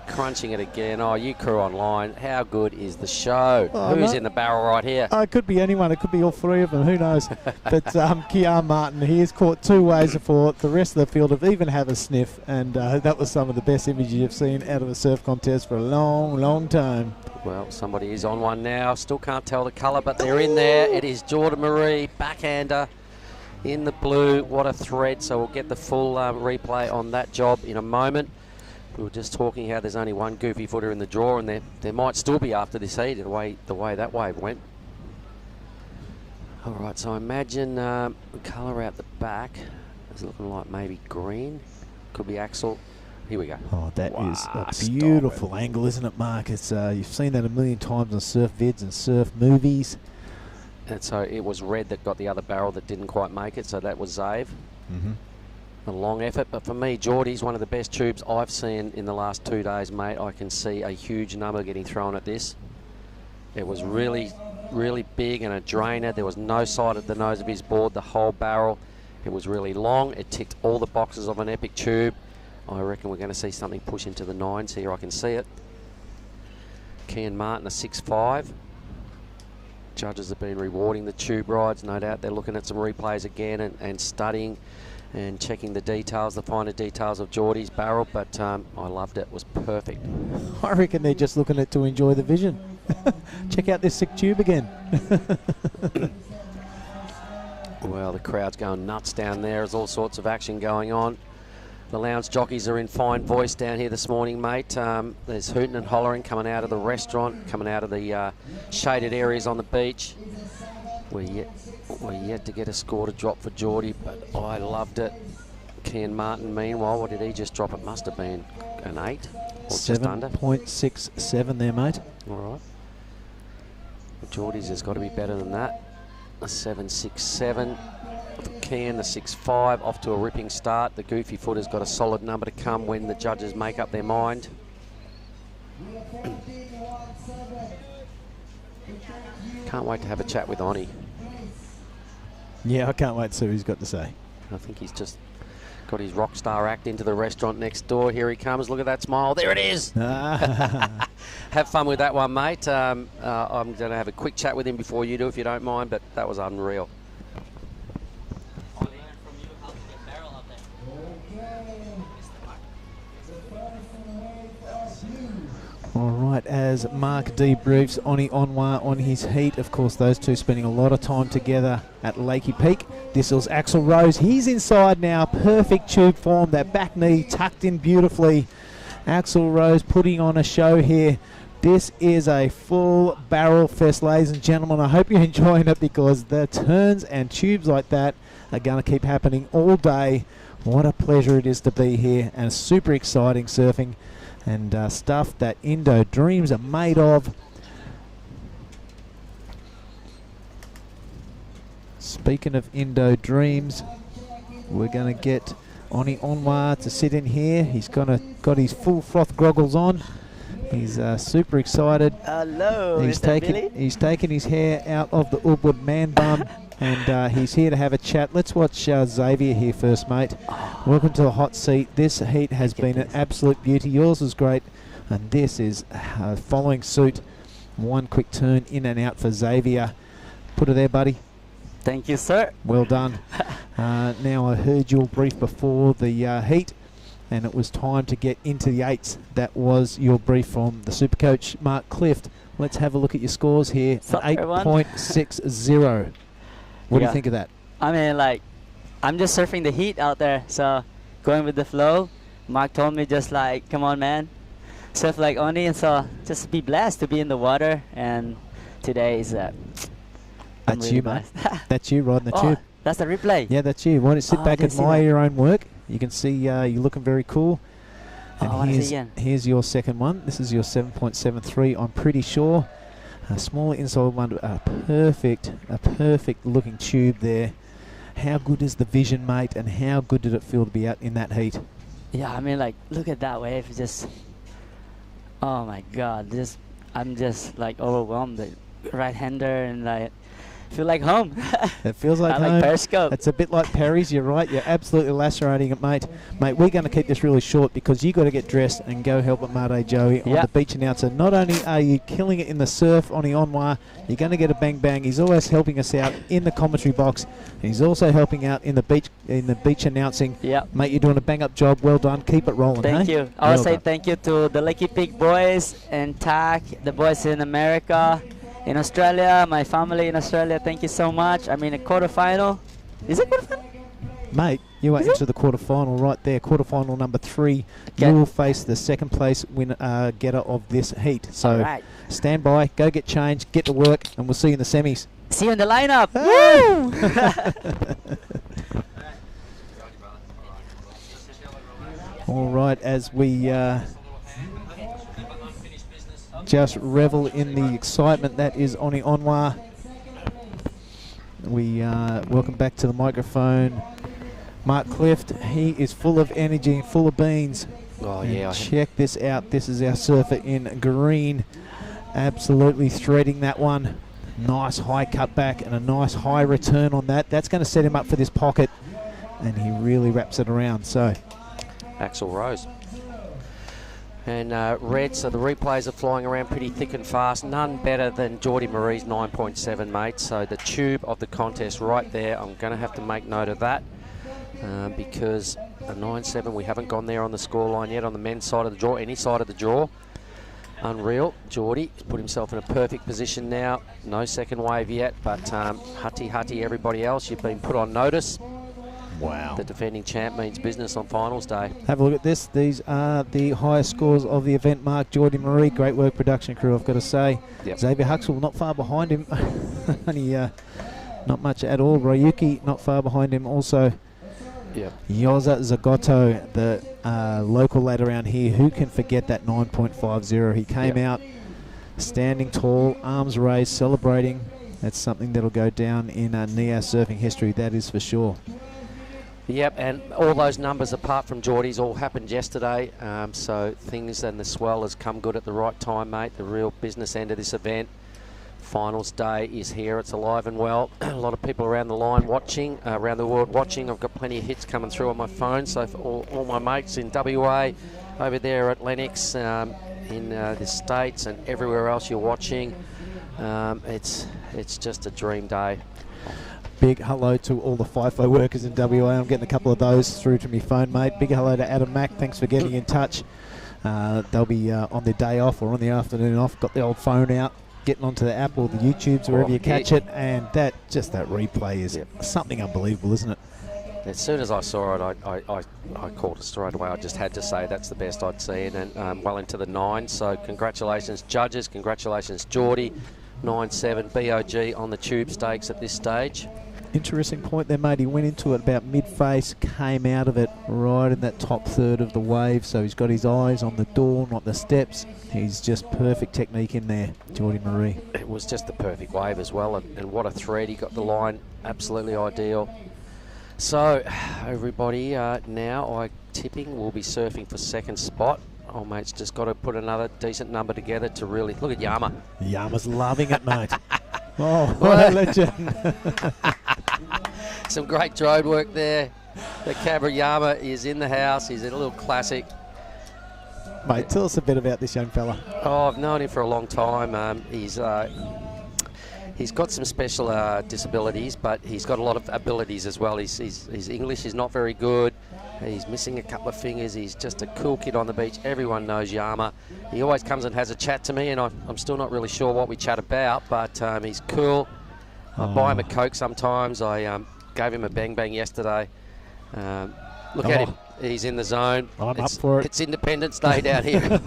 Crunching it again. Oh, you crew online. How good is the show? Who's in the barrel right here? It could be anyone. It could be all 3 of them. Who knows? But Kia Martin, he has caught 2 waves before. The rest of the field have even have a sniff. And that was some of the best images you've seen out of a surf contest for a long, long time. Well, somebody is on one now. Still can't tell the colour, but they're in there. It is Geordie Marie, backhander in the blue. What a thread. So we'll get the full replay on that job in a moment. We were just talking how there's only one goofy footer in the draw, and there might still be after this heat, the way that wave went. All right, so imagine the colour out the back is looking like maybe green. Could be Axel. Here we go. Oh, that is a beautiful angle, isn't it, Mark? It's you've seen that a million times on surf vids and surf movies. And so it was red that got the other barrel that didn't quite make it, so that was Zave. A long effort, but for me, Geordie's one of the best tubes I've seen in the last 2 days, mate. I can see a huge number getting thrown at this. It was really, really big and a drainer. There was no side at the nose of his board, the whole barrel. It was really long. It ticked all the boxes of an epic tube. I reckon we're going to see something push into the 9s here. I can see it. Kian Martin, a 6.5. Judges have been rewarding the tube rides, no doubt. They're looking at some replays again and studying and checking the details, the finer details of Geordie's barrel, but I loved it. It was perfect. I reckon they're just looking at to enjoy the vision. Check out this sick tube again. Well, the crowd's going nuts down there. There's all sorts of action going on. The lounge jockeys are in fine voice down here this morning, mate. There's hooting and hollering coming out of the restaurant, coming out of the shaded areas on the beach. We're yet to get a score to drop for Geordie, but I loved it. Kian Martin, meanwhile, what did he just drop? It must have been an 8 or just under. 7.67 there, mate. All right. Geordie's has got to be better than that. A 7.67. Kian, the 6.5, off to a ripping start. The Goofy Foot has got a solid number to come when the judges make up their mind. Can't wait to have a chat with Oni. Yeah, I can't wait to see what he's got to say. I think he's just got his rock star act into the restaurant next door. Here he comes. Look at that smile. There it is. Have fun with that one, mate. I'm going to have a quick chat with him before you do, if you don't mind, but that was unreal. All right, as Mark debriefs Oni Onwa on his heat. Of course, those two spending a lot of time together at Lakey Peak. This is Axel Rose. He's inside now. Perfect tube form. That back knee tucked in beautifully. Axel Rose putting on a show here. This is a full barrel fest, ladies and gentlemen. I hope you're enjoying it because the turns and tubes like that are going to keep happening all day. What a pleasure it is to be here, and super exciting surfing. And stuff that Indo Dreams are made of. Speaking of Indo Dreams, we're going to get Oni Onwa to sit in here. He's got his full froth goggles on. He's super excited. Hello, he's taking his hair out of the Ubud man bun. And he's here to have a chat. Let's watch Xavier here first, mate. Welcome to the hot seat. This heat has been an absolute beauty. Yours was great. And this is following suit. One quick turn in and out for Xavier. Put it there, buddy. Thank you, sir. Well done. Now, I heard your brief before the heat, and it was time to get into the 8s. That was your brief from the super coach, Mark Clift. Let's have a look at your scores here. 8.60. What do you think of that? I mean, like, I'm just surfing the heat out there, so going with the flow. Mark told me just like, come on, man, surf like Oni, and so just be blessed to be in the water. And today is that's really you, mate. That's you riding the tube. That's the replay. Yeah, that's you. Why don't you sit back and admire your own work? You can see you're looking very cool. And here's your second one. This is your 7.73. I'm pretty sure. A smaller inside one, a perfect looking tube there. How good is the vision, mate, and how good did it feel to be out in that heat? Yeah, I mean, like, look at that wave. Just, oh my God, I'm just like overwhelmed. The right-hander and like, feel like home. It feels like home. Like Periscope. It's a bit like Perry's. You're right. You're absolutely lacerating it, mate. Mate, we're going to keep this really short because you got to get dressed and go help at Mate Joey on the beach announcer. Not only are you killing it in the surf on the Onwa, you're going to get a bang bang. He's always helping us out in the commentary box. He's also helping out in the beach announcing. Yeah, mate, you're doing a bang up job. Well done. Keep it rolling. Thank you. I want to say thank you to the Lakey Peak boys and TAC, the boys in America. In Australia, my family in Australia, thank you so much. I'm in a quarterfinal. Is it quarterfinal? Mate, you are into the quarterfinal right there. Quarterfinal number 3. You will face the second place getter of this heat. So stand by, go get changed, get to work, and we'll see you in the semis. See you in the lineup. Woo! All right, as we just revel in the excitement that is Oni Onwa. We welcome back to the microphone Mark Clift. He is full of energy and full of beans. Oh, yeah. Check this out. This is our surfer in green. Absolutely threading that one. Nice high cutback and a nice high return on that. That's going to set him up for this pocket. And he really wraps it around. So, Axel Rose. And red, so the replays are flying around pretty thick and fast. None better than Geordie Marie's 9.7, mate. So the tube of the contest right there. I'm going to have to make note of that because a 9.7, we haven't gone there on the scoreline yet on the men's side of the draw, any side of the draw. Unreal. Geordie has put himself in a perfect position now. No second wave yet, but Hutty, everybody else, you've been put on notice. Wow. The defending champ means business on finals day. Have a look at this. These are the highest scores of the event. Mark, Geordie Marie, great work production crew, I've got to say. Yep. Xavier Huxell not far behind him. Only not much at all. Ryuki not far behind him also. Yep. Yoza Zagoto, the local lad around here, who can forget that 9.50? He came out standing tall, arms raised, celebrating. That's something that'll go down in Nias surfing history, that is for sure. Yep, and all those numbers apart from Geordie's all happened yesterday, so things and the swell has come good at the right time, mate. The real business end of this event. Finals day is here. It's alive and well. A lot of people around the line watching, around the world watching. I've got plenty of hits coming through on my phone, so for all my mates in WA, over there at Lennox, in the States and everywhere else you're watching, it's just a dream day. Big hello to all the FIFO workers in WA. I'm getting a couple of those through to my phone, mate. Big hello to Adam Mack. Thanks for getting in touch. They'll be on their day off or on the afternoon off. Got the old phone out, getting onto the app or the YouTubes, wherever you catch it. And that replay is something unbelievable, isn't it? As soon as I saw it, I called it straight away. I just had to say that's the best I'd seen, and well into the 9. So congratulations, judges. Congratulations, Geordie. 9-7 BOG on the tube stakes at this stage. Interesting point there, mate. He went into it about mid-face, came out of it right in that top third of the wave, so he's got his eyes on the door, not the steps. He's just perfect technique in there, Geordie Marie. It was just the perfect wave as well, and what a thread. He got the line absolutely ideal. So, everybody, now I'm tipping we'll be surfing for second spot. Oh, mate's just got to put another decent number together to really... Look at Yama. Yama's loving it, mate. Oh, what a legend. Some great drone work there. The Cabra Yama is in the house. He's in a little classic. Mate, tell us a bit about this young fella. Oh, I've known him for a long time. He's got some special disabilities, but he's got a lot of abilities as well. His English is not very good. He's missing a couple of fingers. He's just a cool kid on the beach. Everyone knows Yama. He always comes and has a chat to me, and I'm still not really sure what we chat about, but he's cool. I buy him a Coke sometimes. I gave him a bang bang yesterday. Look at him. He's in the zone. I'm up for it. It's Independence Day down here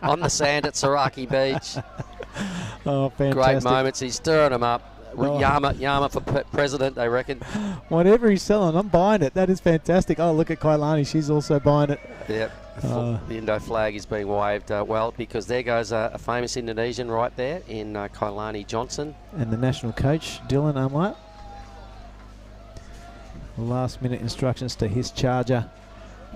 on the sand at Sorake Beach. Oh, fantastic. Great moments. He's stirring them up. Oh. Yama for president, they reckon. Whatever he's selling, I'm buying it. That is fantastic. Oh, look at Kailani. She's also buying it. Yep. The Indo flag is being waved well, because there goes a famous Indonesian right there in Kailani Johnson. And the national coach, Dylan Amlat. Last minute instructions to his charger.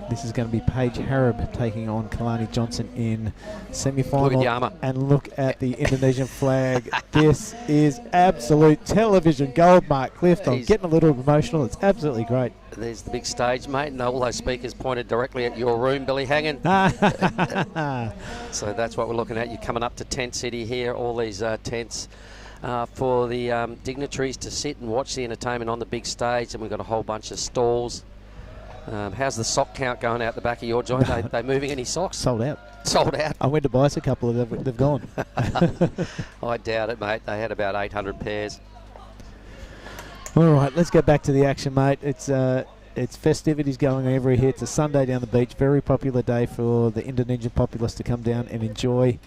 This is going to be Paige Harab taking on Kalani Johnson in semi-final. Look at Yama. And look at the Indonesian flag. This is absolute television gold, Mark Clift. I'm getting a little emotional. It's absolutely great. There's the big stage, mate, and all those speakers pointed directly at your room, Billy Hangen. So that's what we're looking at. You're coming up to Tent City here, all these tents for the dignitaries to sit and watch the entertainment on the big stage, and we've got a whole bunch of stalls. How's the sock count going out the back of your joint? They moving any socks? Sold out. Sold out? I went to buy us a couple of they've gone. I doubt it, mate. They had about 800 pairs. All right, let's get back to the action, mate. It's festivities going on every here. It's a Sunday down the beach. Very popular day for the Indonesian populace to come down and enjoy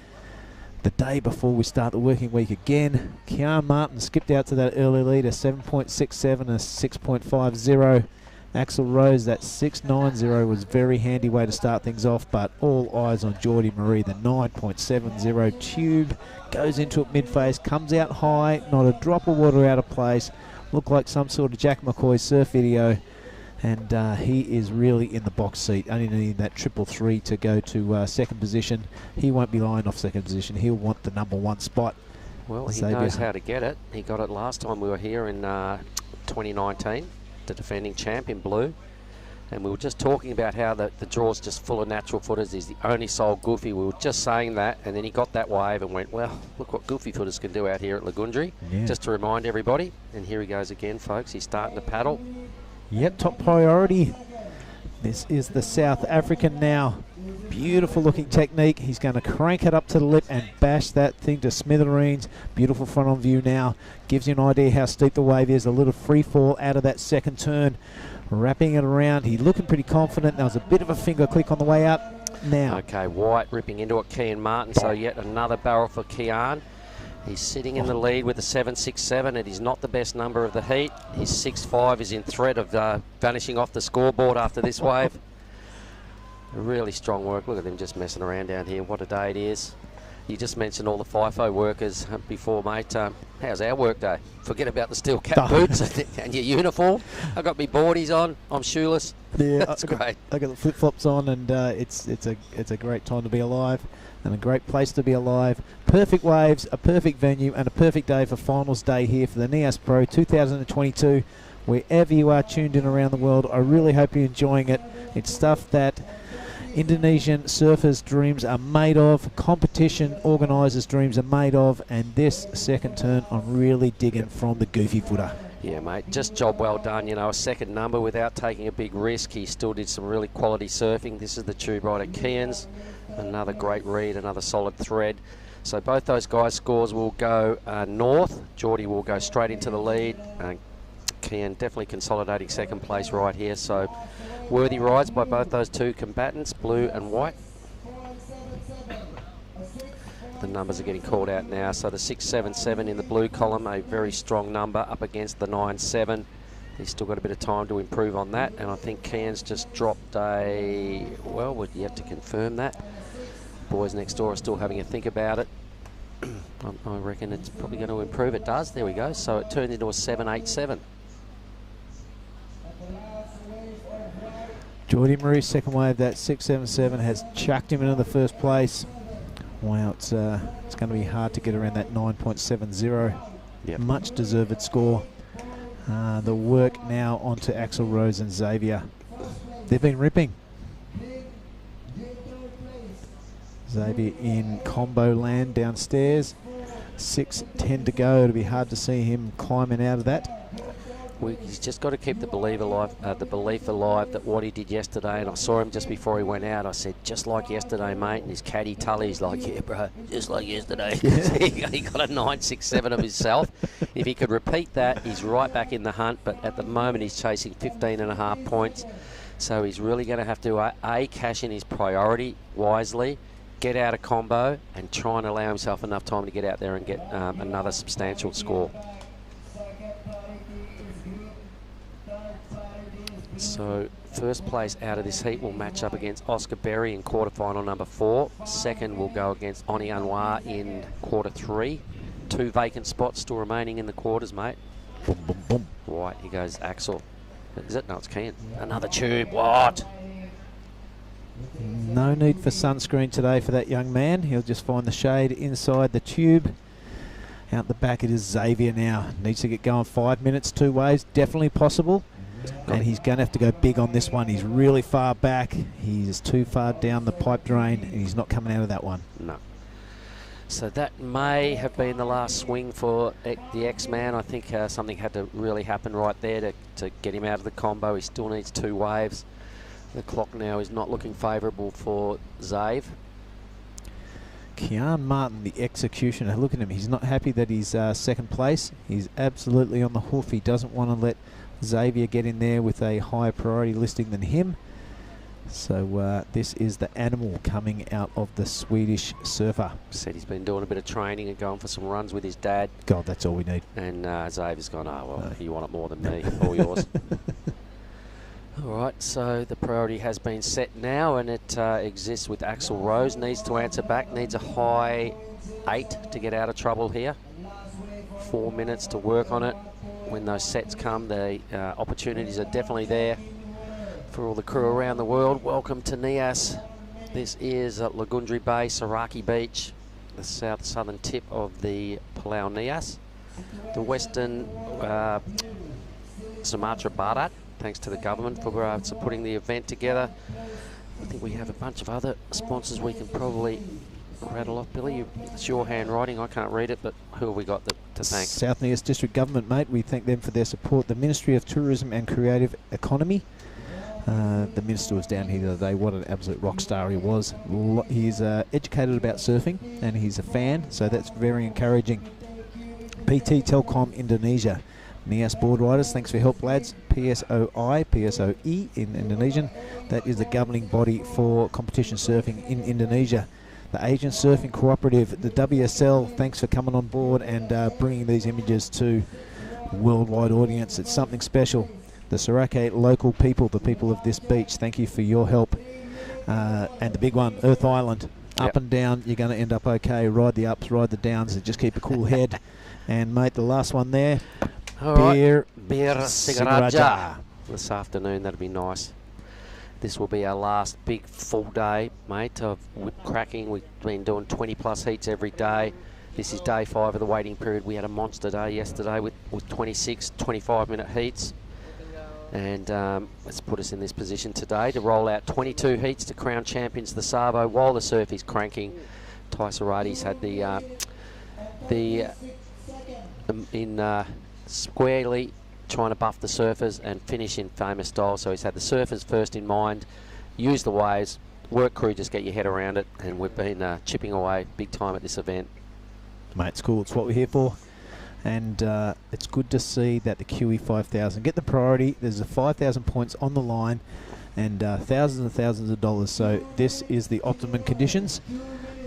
the day before we start the working week again. Kian Martin skipped out to that early lead, a 7.67 and a 6.50. Axel Rose, that 6.90 was a very handy way to start things off, but all eyes on Geordie Marie. The 9.70 tube goes into it mid-face, comes out high, not a drop of water out of place. Looked like some sort of Jack McCoy surf video, and he is really in the box seat, only needing that 333 to go to second position. He won't be lying off second position. He'll want the number 1 spot. Well, he knows how to get it. He got it last time we were here in 2019. The defending champ in blue, and we were just talking about how the draw's just full of natural footers. He's the only sole goofy. We were just saying that, and then he got that wave and went, well, look what goofy footers can do out here at Lagundri. Yeah. Just to remind everybody, and here he goes again, folks. He's starting to paddle. Yep, top priority. This is the South African now. Beautiful looking technique. He's going to crank it up to the lip and bash that thing to smithereens. Beautiful front on view now. Gives you an idea how steep the wave is. A little free fall out of that second turn. Wrapping it around. He's looking pretty confident. There was a bit of a finger click on the way out. Now. Okay, White ripping into it, Kian Martin. So yet another barrel for Kian. He's sitting in the lead with a 7.67. It is not the best number of the heat. His 6.5 is in threat of vanishing off the scoreboard after this wave. Really strong work. Look at them just messing around down here. What a day it is. You just mentioned all the FIFO workers before, mate. How's our work day? Forget about the steel cap boots and your uniform. I've got my boardies on. I'm shoeless. Yeah, that's great. I got the flip flops on, and it's a great time to be alive, and a great place to be alive. Perfect waves, a perfect venue, and a perfect day for finals day here for the Nias Pro 2022. Wherever you are tuned in around the world, I really hope you're enjoying it. It's stuff that Indonesian surfers' dreams are made of, competition organisers' dreams are made of, and this second turn I'm really digging from the goofy footer. Yeah, mate, just job well done. You know, a second number without taking a big risk. He still did some really quality surfing. This is the tube rider Kian's. Another great read, another solid thread. So both those guys' scores will go north. Geordie will go straight into the lead. Kian definitely consolidating second place right here. So worthy rides by both those two combatants, blue and white. The numbers are getting called out now. So the 6.77 in the blue column, a very strong number up against the 9.7. He's still got a bit of time to improve on that, and I think Kian's just dropped a, well, would you have to confirm that? Boys next door are still having a think about it. I reckon it's probably going to improve. It does. There we go. So it turned into a 7.87. Geordie Marie's second wave, that 6.77, has chucked him into the first place. Wow, it's going to be hard to get around that 9.70. Yep. Much deserved score. The work now onto Axel Rose and Xavier. They've been ripping. Xavier in combo land downstairs. 6:10 to go. It'll be hard to see him climbing out of that. He's just got to keep the belief alive that what he did yesterday, and I saw him just before he went out. I said, just like yesterday, mate. And his caddy Tully's like, yeah, bro, just like yesterday. He got a 9.67 of himself. If he could repeat that, he's right back in the hunt. But at the moment, he's chasing 15.5 points. So he's really going to have to cash in his priority wisely, get out of combo, and try and allow himself enough time to get out there and get another substantial score. So first place out of this heat will match up against Oscar Berry in quarterfinal number 4. Second will go against Oni Anwar in quarter 3. 2 vacant spots still remaining in the quarters, mate. Boom, boom, boom. Right, here goes Axel. Is it? No, it's Kian. Another tube. What? No need for sunscreen today for that young man. He'll just find the shade inside the tube. Out the back it is Xavier now. Needs to get going 5 minutes, 2 waves. Definitely possible. And he's going to have to go big on this one. He's really far back. He's too far down the pipe drain, and he's not coming out of that one. No. So that may have been the last swing for the X-Man. I think something had to really happen right there to get him out of the combo. He still needs 2 waves. The clock now is not looking favourable for Xav. Kian Martin, the executioner. Look at him. He's not happy that he's second place. He's absolutely on the hoof. He doesn't want to let Xavier get in there with a higher priority listing than him. So this is the animal coming out of the Swedish surfer. Said he's been doing a bit of training and going for some runs with his dad. God, that's all we need. And Xavier's gone, oh, well, no. You want it more than me. All yours. All right, so the priority has been set now, and it exists with Axel Rose. Needs to answer back, needs a high 8 to get out of trouble here. 4 minutes to work on it. When those sets come, the opportunities are definitely there for all the crew around the world. Welcome to Nias. This is at Lagundri Bay, Sorake Beach, the southern tip of the Palau Nias. The western Sumatra Barat, thanks to the government for putting the event together. I think we have a bunch of other sponsors we can probably rattle off. Billy, it's your handwriting. I can't read it, but who have we got to thank? South Nias District Government, mate. We thank them for their support. The Ministry of Tourism and Creative Economy. The Minister was down here the other day. What an absolute rock star he was. He's educated about surfing, and he's a fan, so that's very encouraging. PT Telkom Indonesia. Nias Board Riders, thanks for your help, lads. PSOE in Indonesian. That is the governing body for competition surfing in Indonesia. the Asian Surfing Cooperative, the WSL, thanks for coming on board and bringing these images to a worldwide audience. It's something special. The Sorake local people, the people of this beach, thank you for your help. And the big one, Earth Island, up and down, you're going to end up okay. Ride the ups, ride the downs, and just keep a cool head. And mate, the last one there, Beer Sigaraja. This afternoon, that'd be nice. This will be our last big full day, mate, of cracking. We've been doing 20 plus heats every day. This is day 5 of the waiting period. We had a monster day yesterday with 26, 25-minute heats. And let's put us in this position today to roll out 22 heats to crown champions the Savo while the surf is cranking. Ty Sorati's had squarely trying to buff the surfers and finish in famous style. So he's had the surfers first in mind, use the waves, work crew, just get your head around it. And we've been chipping away big time at this event. Mate, it's cool. It's what we're here for. And it's good to see that the QE 5000 get the priority. There's a 5,000 points on the line and thousands and thousands of dollars. So this is the optimum conditions.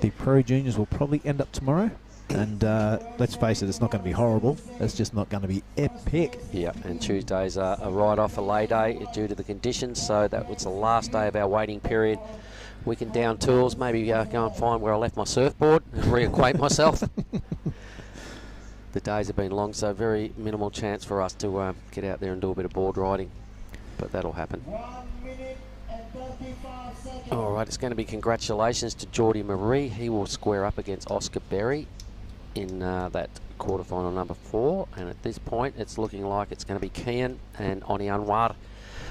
The Pro Juniors will probably end up tomorrow. And let's face it, it's not going to be horrible. It's just not going to be epic. Yeah, and Tuesday's a write-off, a lay day due to the conditions. So that was the last day of our waiting period. We can down tools, maybe go and find where I left my surfboard and reacquaint myself. The days have been long, so very minimal chance for us to get out there and do a bit of board riding. But that'll happen. 1 minute and 35 seconds. All right, it's going to be congratulations to Geordie Marie. He will square up against Oscar Berry in that quarterfinal number 4. And at this point, it's looking like it's going to be Kian and Oni Anwar.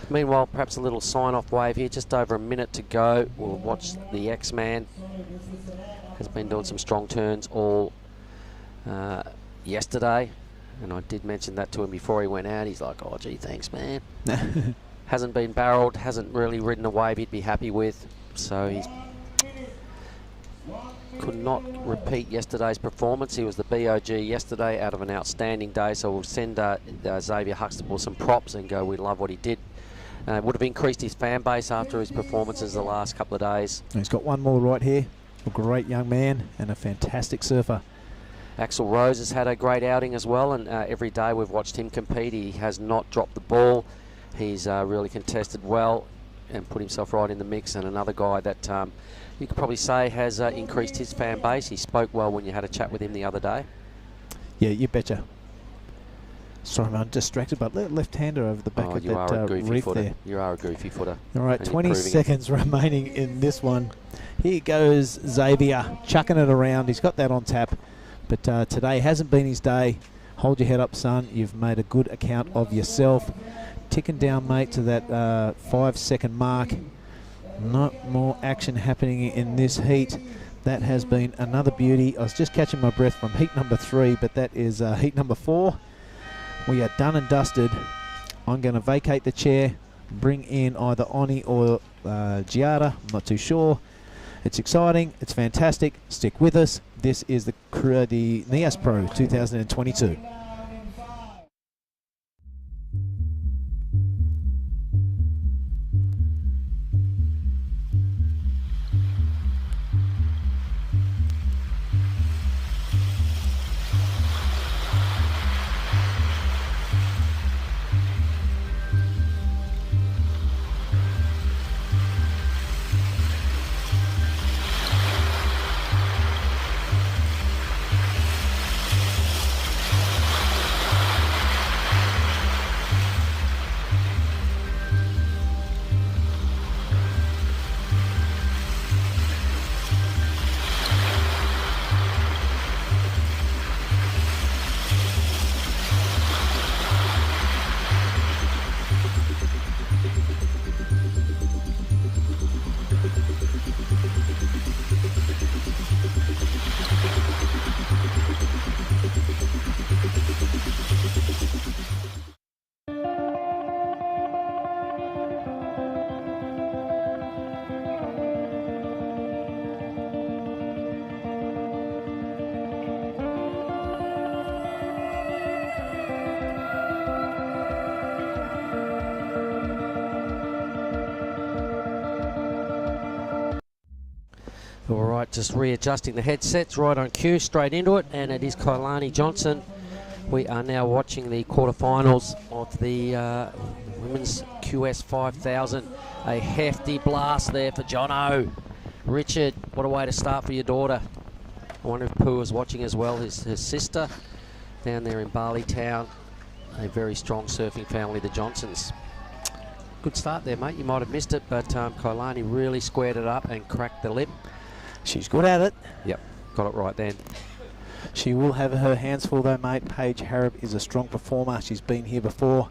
Meanwhile, perhaps a little sign-off wave here. Just over a minute to go. We'll watch the X-Man. Has been doing some strong turns all yesterday. And I did mention that to him before he went out. He's like, oh, gee, thanks, man. Hasn't been barreled, hasn't really ridden a wave he'd be happy with. So he's could not repeat yesterday's performance. He was the BOG yesterday out of an outstanding day. So we'll send Xavier Huxtable some props and go, we love what he did. Would have increased his fan base after his performances the last couple of days. He's got one more right here. A great young man and a fantastic surfer. Axel Rose has had a great outing as well, and every day we've watched him compete. He has not dropped the ball. He's really contested well and put himself right in the mix. And another guy that you could probably say has increased his fan base. He spoke well when you had a chat with him the other day. Yeah, you betcha. Sorry, I'm distracted, but left-hander over the back of that reef there. You are a goofy footer. All right, 20 seconds remaining in this one. Here goes Xavier, chucking it around. He's got that on tap, but today hasn't been his day. Hold your head up, son. You've made a good account of yourself. Ticking down, mate, to that 5-second mark. Not more action happening in this heat. That has been another beauty. I was just catching my breath from heat number 3, but that is heat number 4. We are done and dusted. I'm going to vacate the chair, bring in either Oni or Giada. I'm not too sure. It's exciting. It's fantastic. Stick with us. This is the Nias Pro 2022. All right, just readjusting the headsets, right on cue, straight into it, and it is Kailani Johnson. We are now watching the quarterfinals of the Women's QS 5000. A hefty blast there for Jono. Richard, what a way to start for your daughter. I wonder if Pooh is watching as well, his sister down there in Bali Town. A very strong surfing family, the Johnsons. Good start there, mate. You might have missed it, but Kailani really squared it up and cracked the lip. She's good at it. Yep, got it right then. She will have her hands full though, mate. Paige Harrop is a strong performer. She's been here before,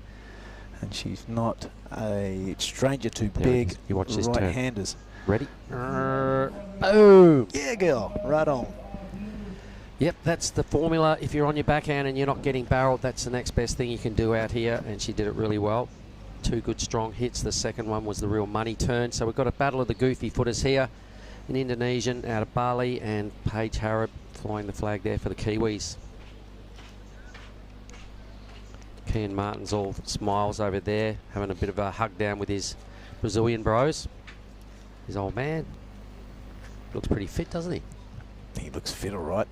and she's not a stranger to big you watch this right-handers. Ready? Boom! Yeah, girl. Right on. Yep, that's the formula. If you're on your backhand and you're not getting barreled, that's the next best thing you can do out here, and she did it really well. 2 good strong hits. The second one was the real money turn. So we've got a battle of the goofy footers here. An Indonesian out of Bali, and Paige Harrop flying the flag there for the Kiwis. Kian Martin's all smiles over there, having a bit of a hug down with his Brazilian bros. His old man. Looks pretty fit, doesn't he? He looks fit, all right.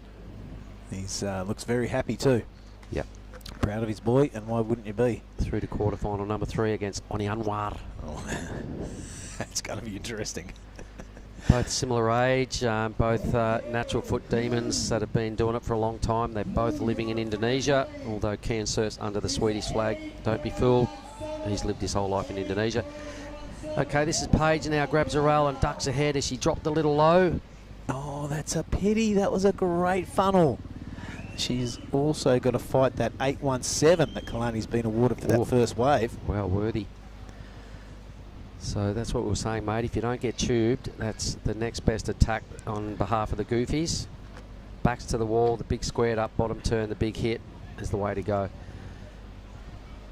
He's looks very happy too. Yep. Proud of his boy, and why wouldn't you be? Through to quarterfinal number 3 against Oni Anwar. Oh, that's going to be interesting. Both similar age, both natural foot demons that have been doing it for a long time. They're both living in Indonesia, although Kian surfs under the Swedish flag. Don't be fooled. He's lived his whole life in Indonesia. Okay, this is Paige now, grabs a rail and ducks ahead as she dropped a little low. Oh, that's a pity. That was a great funnel. She's also got to fight that 817 that Kalani's been awarded for that first wave. Well worthy. So that's what we were saying, mate. If you don't get tubed, that's the next best attack on behalf of the Goofies. Backs to the wall, the big squared up bottom turn, the big hit is the way to go.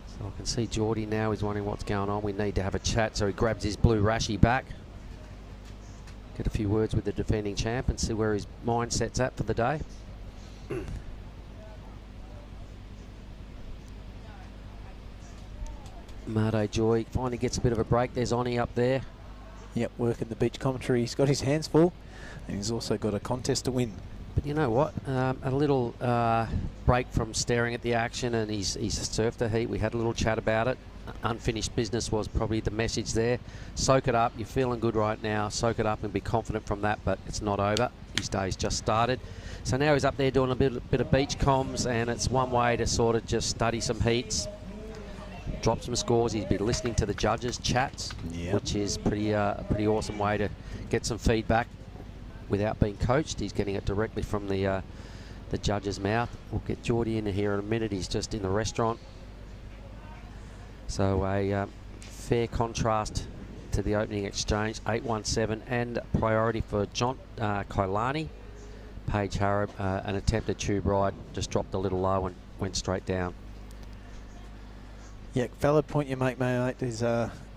So I can see Geordie now is wondering what's going on. We need to have a chat. So he grabs his blue Rashi back. Get a few words with the defending champ and see where his mindset's at for the day. Made Joy finally gets a bit of a break. There's Oni up there. Yep, working the beach commentary. He's got his hands full, and he's also got a contest to win. But you know what? A little break from staring at the action, and he's surfed a heat. We had a little chat about it. Unfinished business was probably the message there. Soak it up. You're feeling good right now. Soak it up and be confident from that, but it's not over. His day's just started. So now he's up there doing a bit of beach comms, and it's one way to sort of just study some heats, drop some scores. He's been listening to the judges' chats, which is pretty awesome way to get some feedback without being coached. He's getting it directly from the judge's mouth. We'll get Geordie in here in a minute. He's just in the restaurant. So a fair contrast to the opening exchange. 817 and priority for John Kailani. Paige Harrop, an attempted tube ride, just dropped a little low and went straight down. Yeah, valid point you make, mate. Is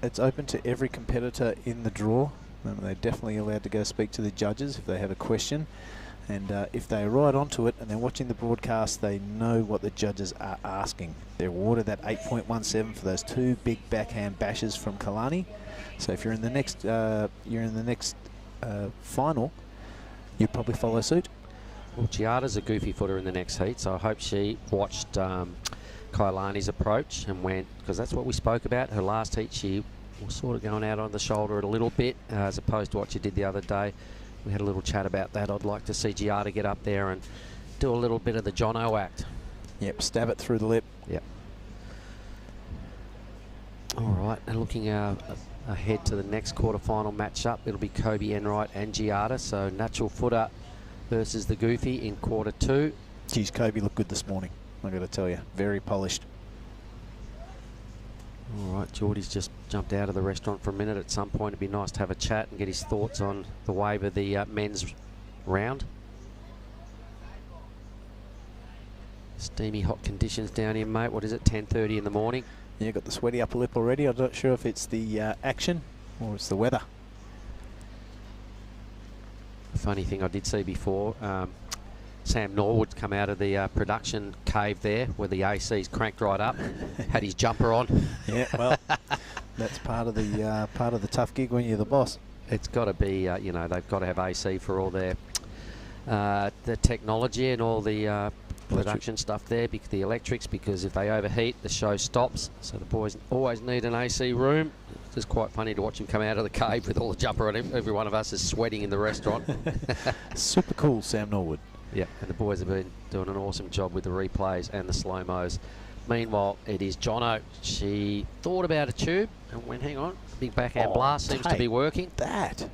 it's open to every competitor in the draw. They're definitely allowed to go speak to the judges if they have a question. And if they are right onto it and they're watching the broadcast, they know what the judges are asking. They're awarded that 8.17 for those 2 big backhand bashes from Kalani. So if you're in the next final, you'd probably follow suit. Well, Giada's a goofy footer in the next heat, so I hope she watched Kailani's approach and went, because that's what we spoke about. Her last heat, she was sort of going out on the shoulder a little bit, as opposed to what she did the other day. We had a little chat about that. I'd like to see Giada get up there and do a little bit of the Jono act. Yep, stab it through the lip. Yep. All right, and looking ahead to the next quarterfinal matchup, it'll be Kobe Enright and Giada. So natural footer versus the goofy in quarter 2. Geez, Kobe looked good this morning, I got to tell you. Very polished. All right, Geordie's just jumped out of the restaurant for a minute. At some point, it'd be nice to have a chat and get his thoughts on the wave of the men's round. Steamy hot conditions down here, mate. What is it, 10:30 in the morning? Yeah, got the sweaty upper lip already. I'm not sure if it's the action or it's the weather. Funny thing I did see before, Sam Norwood's come out of the production cave there where the AC's cranked right up, had his jumper on. Yeah, well, that's part of the tough gig when you're the boss. it's got to be, they've got to have AC for all their the technology and all the production stuff there, the electrics, because if they overheat, the show stops. So the boys always need an AC room. It's just quite funny to watch him come out of the cave with all the jumper on him. Every one of us is sweating in the restaurant. Super cool, Sam Norwood. Yeah, and the boys have been doing an awesome job with the replays and the slow-mos. Meanwhile, it is Jono. She thought about a tube and went, hang on, big backhand blast seems to be working. That.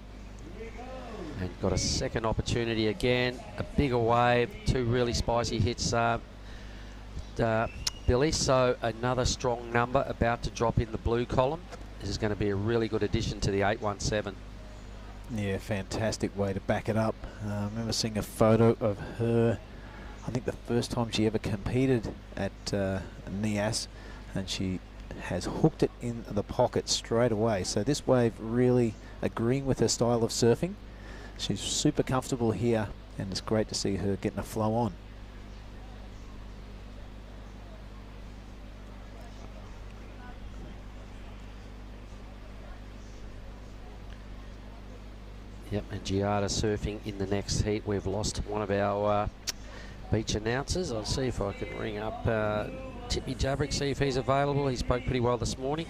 And got a second opportunity again. A bigger wave, 2 really spicy hits, Billy. So another strong number about to drop in the blue column. This is going to be a really good addition to the 817. Yeah, fantastic way to back it up. I remember seeing a photo of her, I think the first time she ever competed at Nias, and she has hooked it in the pocket straight away. So this wave really agreeing with her style of surfing. She's super comfortable here, and it's great to see her getting a flow on. Yep, and Giada surfing in the next heat. We've lost one of our beach announcers. I'll see if I can ring up Tippy Jabrick, see if he's available. He spoke pretty well this morning.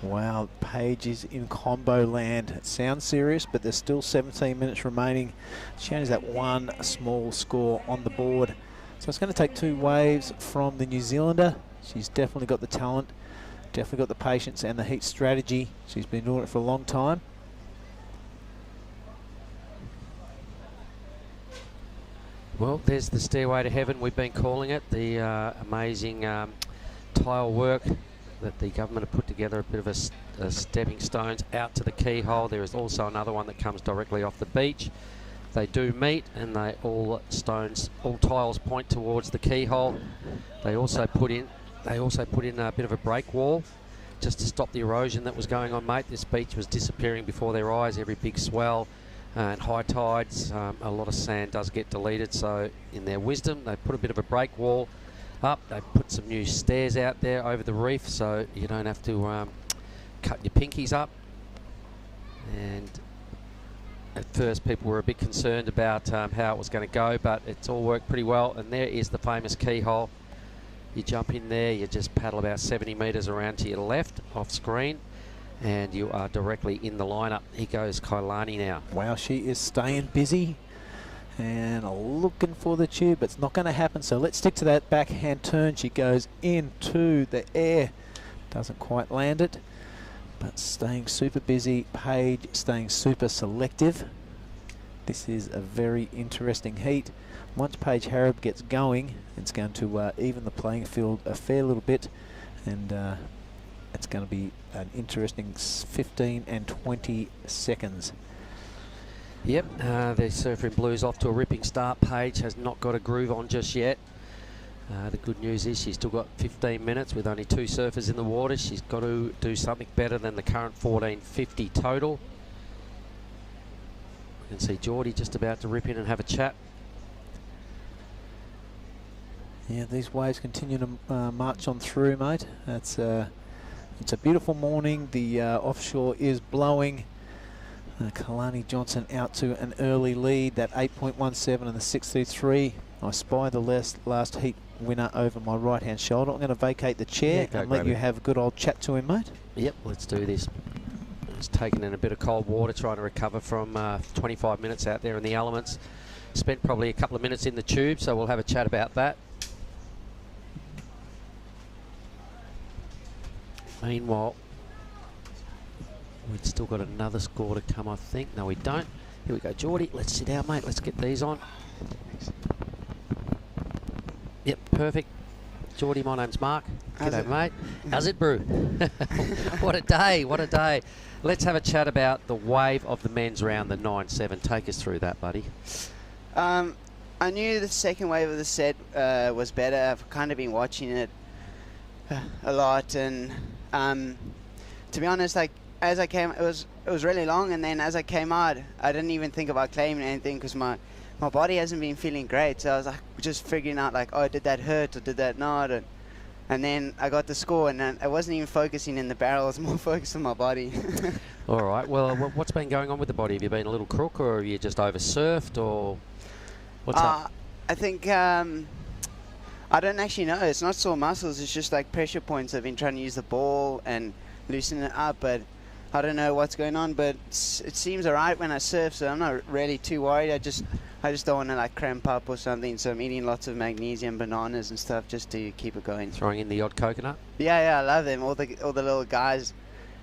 Wow, Paige is in combo land. It sounds serious, but there's still 17 minutes remaining. She only has that one small score on the board. So it's going to take 2 waves from the New Zealander. She's definitely got the talent, definitely got the patience and the heat strategy. She's been doing it for a long time. Well, there's the stairway to heaven, we've been calling it. The amazing tile work that the government have put together, a bit of a stepping stones out to the keyhole. There is also another one that comes directly off the beach. They do meet, and all tiles point towards the keyhole. They also put in a bit of a break wall just to stop the erosion that was going on, mate. This beach was disappearing before their eyes. Every big swell and high tides, a lot of sand does get deleted. So in their wisdom, they put a bit of a break wall up. They put some new stairs out there over the reef, so you don't have to cut your pinkies up. And at first people were a bit concerned about how it was going to go, but it's all worked pretty well. And there is the famous keyhole. You jump in there, you just paddle about 70 metres around to your left off screen, and you are directly in the lineup. Here goes Kailani now. Wow, she is staying busy and looking for the tube. It's not going to happen, so let's stick to that backhand turn. She goes into the air, doesn't quite land it, but staying super busy. Paige staying super selective. This is a very interesting heat. Once Paige Harrop gets going, it's going to even the playing field a fair little bit, and it's going to be an interesting 15 and 20 seconds. Yep, the Surfer in Blue's off to a ripping start. Paige has not got a groove on just yet. The good news is she's still got 15 minutes with only 2 surfers in the water. She's got to do something better than the current 14.50 total. You can see Geordie just about to rip in and have a chat. Yeah, these waves continue to march on through, mate. It's a beautiful morning. The offshore is blowing. Kalani Johnson out to an early lead, that 8.17 and the 6.23. I spy the last heat winner over my right-hand shoulder. I'm going to vacate the chair and let you have a good old chat to him, mate. Yep, let's do this. He's taken in a bit of cold water, trying to recover from 25 minutes out there in the elements. Spent probably a couple of minutes in the tube, so we'll have a chat about that. Meanwhile, we've still got another score to come, I think. No, we don't. Here we go, Geordie. Let's sit down, mate. Let's get these on. Yep, perfect. Geordie, my name's Mark. G'day, mate. How's it, Brew? What a day, what a day. Let's have a chat about the wave of the men's round, the 9-7. Take us through that, buddy. I knew the second wave of the set was better. I've kind of been watching it a lot, and to be honest, like as I came, it was really long, and then as I came out, I didn't even think about claiming anything because my my body hasn't been feeling great. So I was like just figuring out like, oh, did that hurt or did that not? And then I got the score, and I wasn't even focusing in the barrel. I was more focused on my body. All right. Well, what's been going on with the body? Have you been a little crook, or have you just over-surfed, or what's up? I think I don't actually know. It's not sore muscles. It's just like pressure points. I've been trying to use the ball and loosen it up, but I don't know what's going on. But it seems alright when I surf, so I'm not really too worried. I just don't want to like cramp up or something. So I'm eating lots of magnesium, bananas and stuff just to keep it going. Throwing in the odd coconut? Yeah, I love them. All the little guys.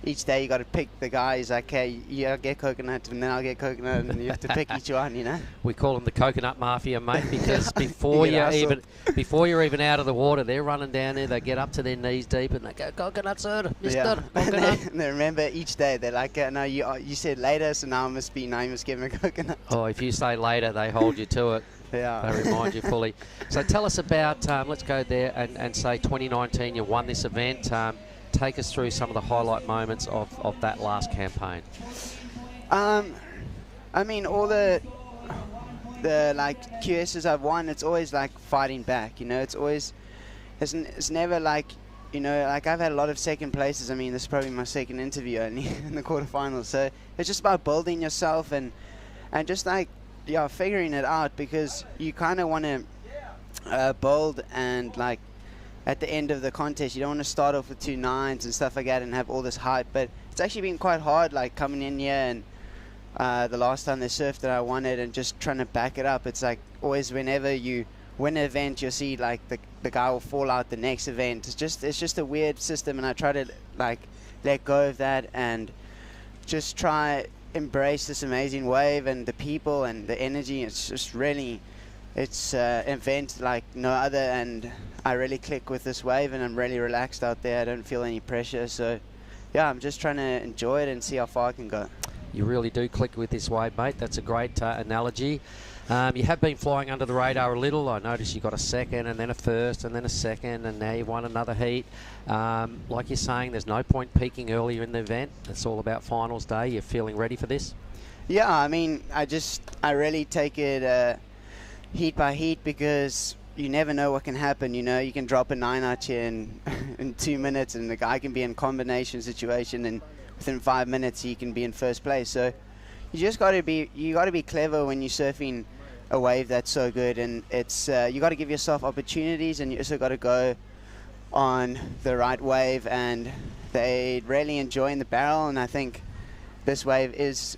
Each day you got to pick the guy. He's like, okay, you get coconut, and then I'll get coconut, and you have to pick each one, you know. We call them the coconut mafia, mate, because before you're even out of the water, they're running down there. They get up to their knees deep, and they go, coconut, sir, mister, coconut. And they remember each day. They're like, no, you said later, so now you must give me a coconut. Oh, if you say later, they hold you to it. Yeah. They remind you fully. So tell us about, let's go there and say 2019, you won this event. Take us through some of the highlight moments of that last campaign. I mean, all the like QSs I've won, it's always like fighting back, you know. It's never like, you know, like I've had a lot of second places. I mean, this is probably my second interview only in the quarterfinals. So it's just about building yourself and just like, yeah, figuring it out, because you kind of want to build and like, at the end of the contest, you don't want to start off with 2 9s and stuff like that and have all this hype. But it's actually been quite hard, like coming in here and the last time they surfed that I won it and just trying to back it up. It's like always whenever you win an event, you'll see like the guy will fall out the next event. It's just a weird system, and I try to like let go of that and just try embrace this amazing wave and the people and the energy. It's just really, it's an event like no other, and I really click with this wave, and I'm really relaxed out there. I don't feel any pressure, so yeah, I'm just trying to enjoy it and see how far I can go. You really do click with this wave, mate. That's a great analogy. You have been flying under the radar a little. I noticed you got a second and then a first and then a second, and now you've won another heat. Like you're saying, there's no point peaking earlier in the event. It's all about finals day. You're feeling ready for this? Yeah, I mean, I really take it heat by heat, because you never know what can happen. You know, you can drop a 9 out here in 2 minutes, and the guy can be in combination situation, and within 5 minutes he can be in first place. So you just got to be clever when you're surfing a wave that's so good, and it's you got to give yourself opportunities, and you also got to go on the right wave. And they really enjoying the barrel, and I think this wave is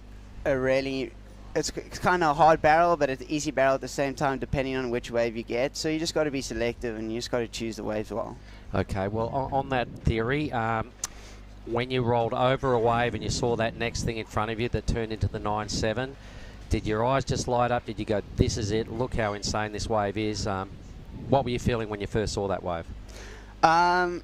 it's kind of a hard barrel, but it's an easy barrel at the same time, depending on which wave you get. So you just got to be selective, and you just got to choose the waves well. Okay, well, on that theory, when you rolled over a wave and you saw that next thing in front of you that turned into the 9-7, did your eyes just light up? Did you go, this is it, look how insane this wave is? What were you feeling when you first saw that wave? All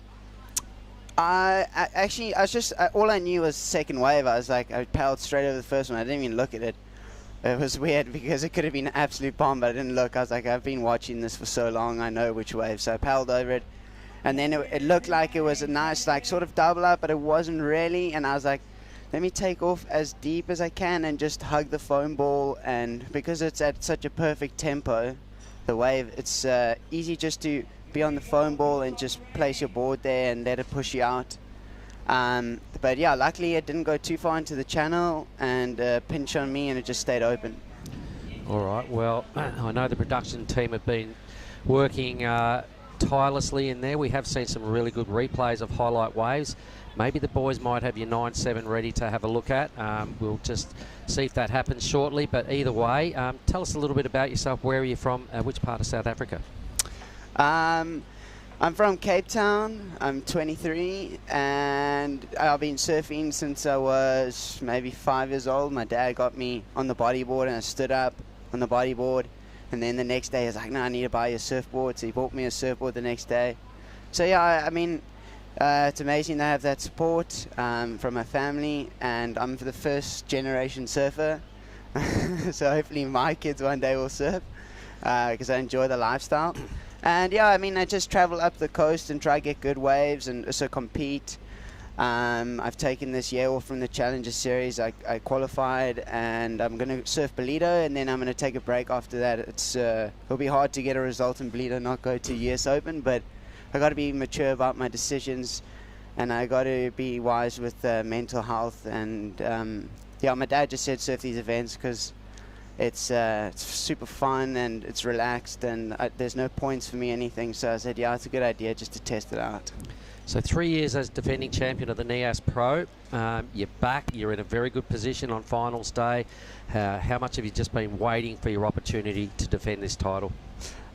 I knew was second wave. I was like, I paddled straight over the first one. I didn't even look at it. It was weird because it could have been an absolute bomb, but I didn't look. I was like, I've been watching this for so long, I know which wave. So I paddled over it, and then it looked like it was a nice, like, sort of double up, but it wasn't really. And I was like, let me take off as deep as I can and just hug the foam ball. And because it's at such a perfect tempo, the wave, it's easy just to be on the foam ball and just place your board there and let it push you out. But yeah, luckily it didn't go too far into the channel and pinch on me, and it just stayed open. All right, well, I know the production team have been working tirelessly in there. We have seen some really good replays of highlight waves. Maybe the boys might have your 9-7 ready to have a look at. We'll just see if that happens shortly, but either way, tell us a little bit about yourself. Where are you from? Which part of South Africa? I'm from Cape Town. I'm 23, and I've been surfing since I was maybe 5 years old. My dad got me on the bodyboard, and I stood up on the bodyboard. And then the next day, I was like, no, I need to buy you a surfboard. So he bought me a surfboard the next day. So yeah, I mean, it's amazing to have that support from my family, and I'm the first generation surfer. So hopefully my kids one day will surf, because I enjoy the lifestyle. And yeah, I mean, I just travel up the coast and try to get good waves and also compete. I've taken this year off from the Challenger Series. I qualified, and I'm going to surf Bolito, and then I'm going to take a break after that. It'll be hard to get a result in Bolito, not go to US Open, but I got to be mature about my decisions, and I got to be wise with mental health. And yeah, my dad just said surf these events because it's super fun and it's relaxed, and there's no points for me, anything. So I said, yeah, it's a good idea just to test it out. So 3 years as defending champion of the Nias Pro. You're back. You're in a very good position on finals day. How much have you just been waiting for your opportunity to defend this title?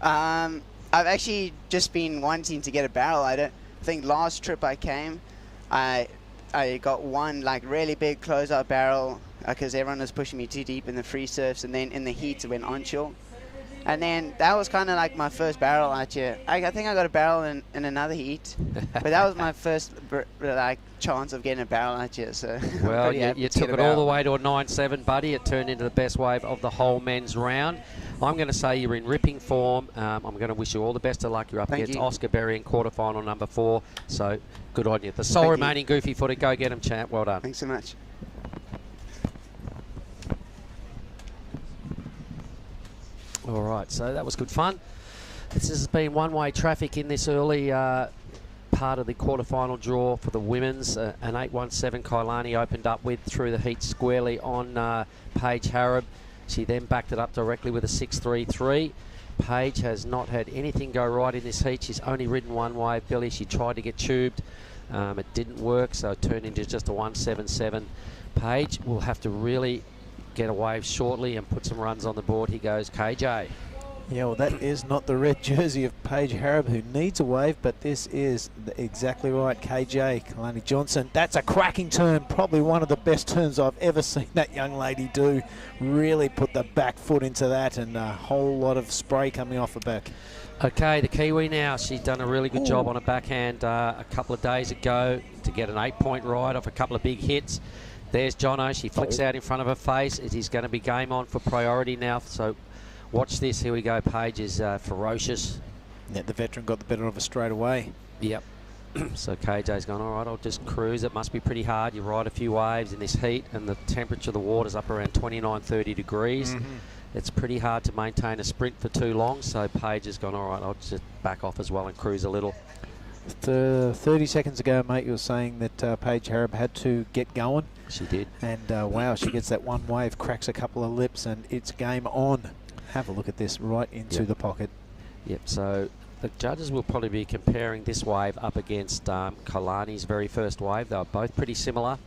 I've actually just been wanting to get a barrel. I don't think last trip I came, I got one like really big closeout barrel because everyone was pushing me too deep in the free surfs, and then in the heats it went onshore. And then that was kind of like my first barrel out here. I think I got a barrel in another heat, but that was my first like chance of getting a barrel out here. So well, you took it all the way to a 9.7, buddy. It turned into the best wave of the whole men's round. I'm going to say you're in ripping form. I'm going to wish you all the best of luck. You're up against Oscar Berry in quarterfinal number 4. So good on you. The sole remaining goofy footer. Go get him, champ. Well done. Thanks so much. All right, so that was good fun. This has been one-way traffic in this early part of the quarterfinal draw for the women's. An 8.17 Kailani opened up with through the heat squarely on Paige Harab. She then backed it up directly with a 6.33. Paige has not had anything go right in this heat. She's only ridden one wave, Billy. She tried to get tubed. It didn't work, so it turned into just a 1.77. Paige will have to really get a wave shortly and put some runs on the board. Here goes KJ. Yeah, well, that is not the red jersey of Paige Harab, who needs a wave, but this is exactly right. KJ, Kalani Johnson. That's a cracking turn, probably one of the best turns I've ever seen that young lady do. Really put the back foot into that, and a whole lot of spray coming off her back. Okay, the Kiwi now. She's done a really good job on a backhand a couple of days ago to get an 8-point ride off a couple of big hits. There's Jono. She flicks out in front of her face. It is going to be game on for priority now. So watch this. Here we go. Paige is ferocious. Yeah, the veteran got the better of her straight away. Yep. So KJ's gone, all right, I'll just cruise. It must be pretty hard. You ride a few waves in this heat, and the temperature of the water's up around 29, 30 degrees. It's pretty hard to maintain a sprint for too long. So Paige has gone, all right, I'll just back off as well and cruise a little. 30 seconds ago, mate, you were saying that Paige Harab had to get going. She did. And wow, she gets that one wave, cracks a couple of lips, and it's game on. Have a look at this, right into the pocket. Yep, so the judges will probably be comparing this wave up against Kailani's very first wave. They were both pretty similar.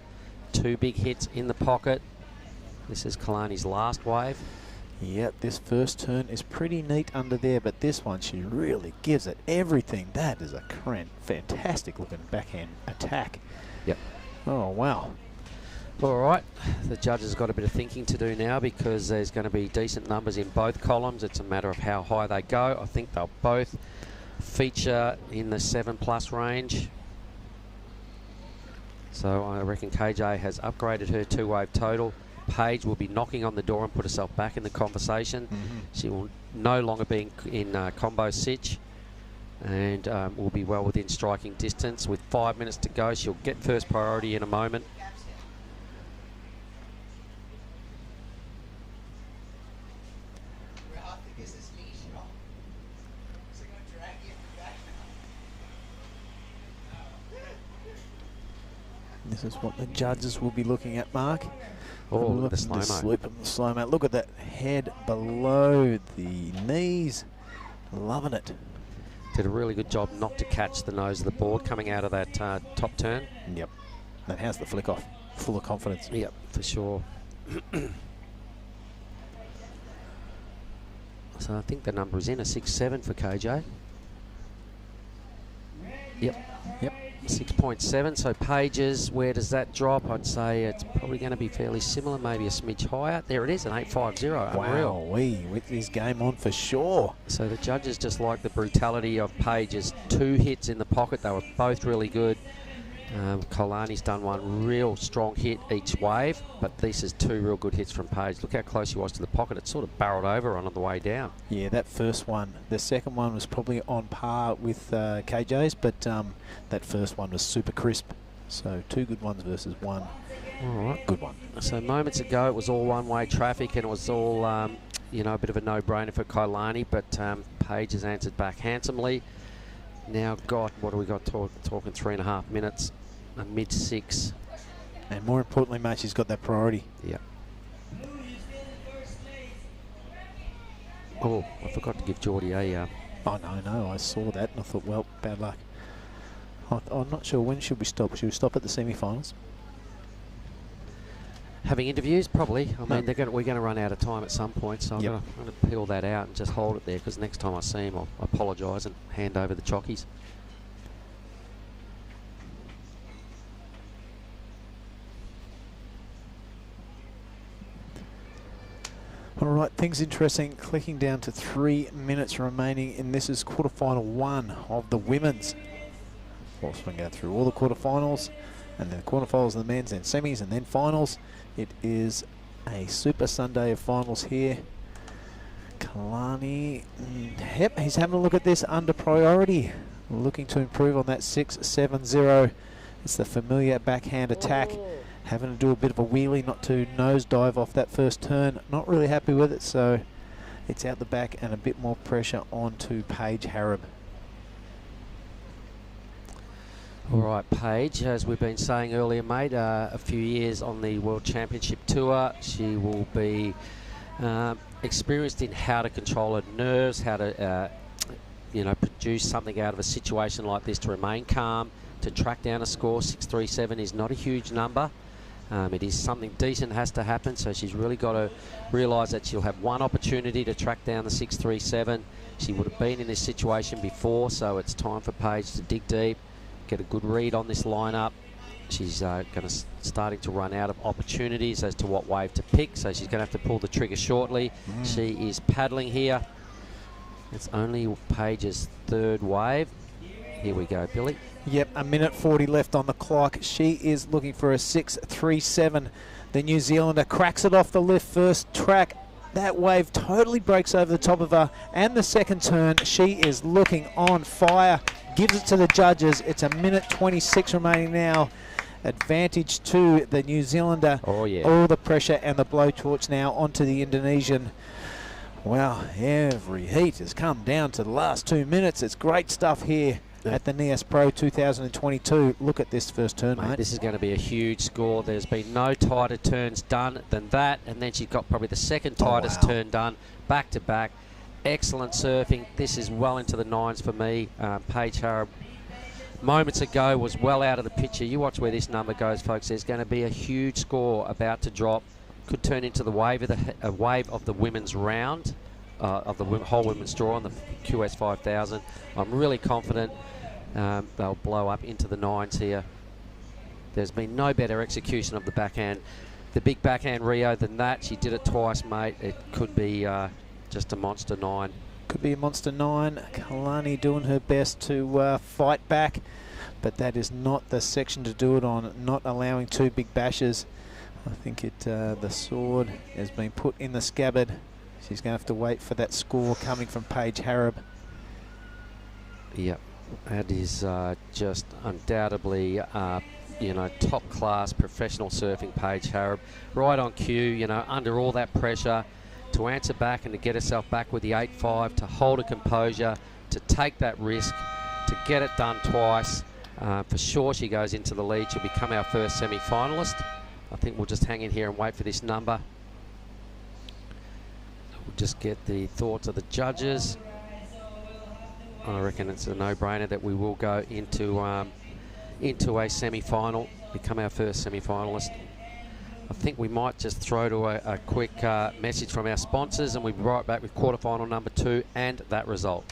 2 big hits in the pocket. This is Kailani's last wave. Yep, this first turn is pretty neat under there, but this one, she really gives it everything. That is a fantastic looking backhand attack. Yep. Oh, wow. All right, the judges got a bit of thinking to do now because there's going to be decent numbers in both columns. It's a matter of how high they go. I think they'll both feature in the 7+ range. So I reckon KJ has upgraded her 2-wave total. Paige will be knocking on the door and put herself back in the conversation. She will no longer be in combo sitch, and will be well within striking distance. With 5 minutes to go, she'll get first priority in a moment. This is what the judges will be looking at, Mark. Oh, look at the slow-mo. Look at that head below the knees. Loving it. Did a really good job not to catch the nose of the board coming out of that top turn. Yep. And how's the flick off? Full of confidence. Yep, for sure. So I think the number is in a 6.7 for KJ. Yep. 6.7. So Paige's, where does that drop? I'd say it's probably going to be fairly similar, maybe a smidge higher. There it is, an 8.50. Unreal. Wow, with his game on for sure. So the judges just like the brutality of Paige's 2 hits in the pocket. They were both really good. Kailani's done one real strong hit each wave, but this is 2 real good hits from Paige. Look how close she was to the pocket. It sort of barreled over on the way down. Yeah, that first one. The second one was probably on par with KJ's, but that first one was super crisp. So 2 good ones versus 1 All right. good one. So moments ago it was all one-way traffic and it was all, you know, a bit of a no-brainer for Kailani, but Paige has answered back handsomely. Now got, what do we got, talking 3.5 minutes, a mid-6. And more importantly, mate, she's got that priority. Yeah. Oh, I forgot to give Geordie a... Oh, no, I saw that and I thought, well, bad luck. I'm not sure when should we stop. Should we stop at the semi-finals? Having interviews, probably. I mean, we're going to run out of time at some point, so I'm going to peel that out and just hold it there, because next time I see him, I'll apologise and hand over the chockies. All right, things interesting. Clicking down to 3 minutes remaining, and this is quarterfinal 1 of the women's. Of course, we go through all the quarterfinals, and then the quarterfinals of the men's, then semis, and then finals. It is a Super Sunday of finals here. Kalani, yep, he's having a look at this under priority, looking to improve on that 6-7-0. It's the familiar backhand attack. Having to do a bit of a wheelie, not to nosedive off that first turn. Not really happy with it, so it's out the back and a bit more pressure onto Paige Harab. All right, Paige, as we've been saying earlier, mate, a few years on the World Championship Tour. She will be experienced in how to control her nerves, how to, you know, produce something out of a situation like this, to remain calm, to track down a score. 637 is not a huge number. It is something decent has to happen, so she's really got to realise that she'll have one opportunity to track down the 637. She would have been in this situation before, so it's time for Paige to dig deep, get a good read on this lineup. She's starting to run out of opportunities as to what wave to pick, so she's going to have to pull the trigger shortly. She is paddling here. It's only Paige's 3rd wave. Here we go, Billy. Yep, a minute 40 left on the clock. She is looking for a 6-3-7. The New Zealander cracks it off the lift first track. That wave totally breaks over the top of her. And the second turn, she is looking on fire. Gives it to the judges. It's a minute 26 remaining now. Advantage to the New Zealander. Oh, yeah. All the pressure and the blowtorch now onto the Indonesian. Wow, every heat has come down to the last 2 minutes. It's great stuff here at the Nias Pro 2022. Look at this first turn, mate. This is going to be a huge score. There's been no tighter turns done than that, and then she's got probably the second tightest turn done back to back. Excellent surfing. This is well into the 9s for me. Paige Harab moments ago was well out of the picture. You watch where this number goes, folks. There's going to be a huge score about to drop. Could turn into the wave of the women's round, of the whole women's draw on the QS 5000. I'm really confident they'll blow up into the 9s here. There's been no better execution of the backhand, the big backhand Rio, than that. She did it twice, mate. It could be just a monster 9. Could be a monster 9. Kalani doing her best to fight back, but that is not the section to do it on. Not allowing 2 big bashes. I think the sword has been put in the scabbard. She's going to have to wait for that score coming from Paige Harab. Yep, that is just undoubtedly, you know, top class professional surfing, Paige Harab. Right on cue, you know, under all that pressure, to answer back and to get herself back with the 8-5, to hold her composure, to take that risk, to get it done twice. For sure she goes into the lead. She'll become our first semi-finalist. I think we'll just hang in here and wait for this number. We'll just get the thoughts of the judges. I reckon it's a no-brainer that we will go into a semi-final, become our first semi-finalist. I think we might just throw to a quick message from our sponsors, and we'll be right back with quarterfinal number 2 and that result.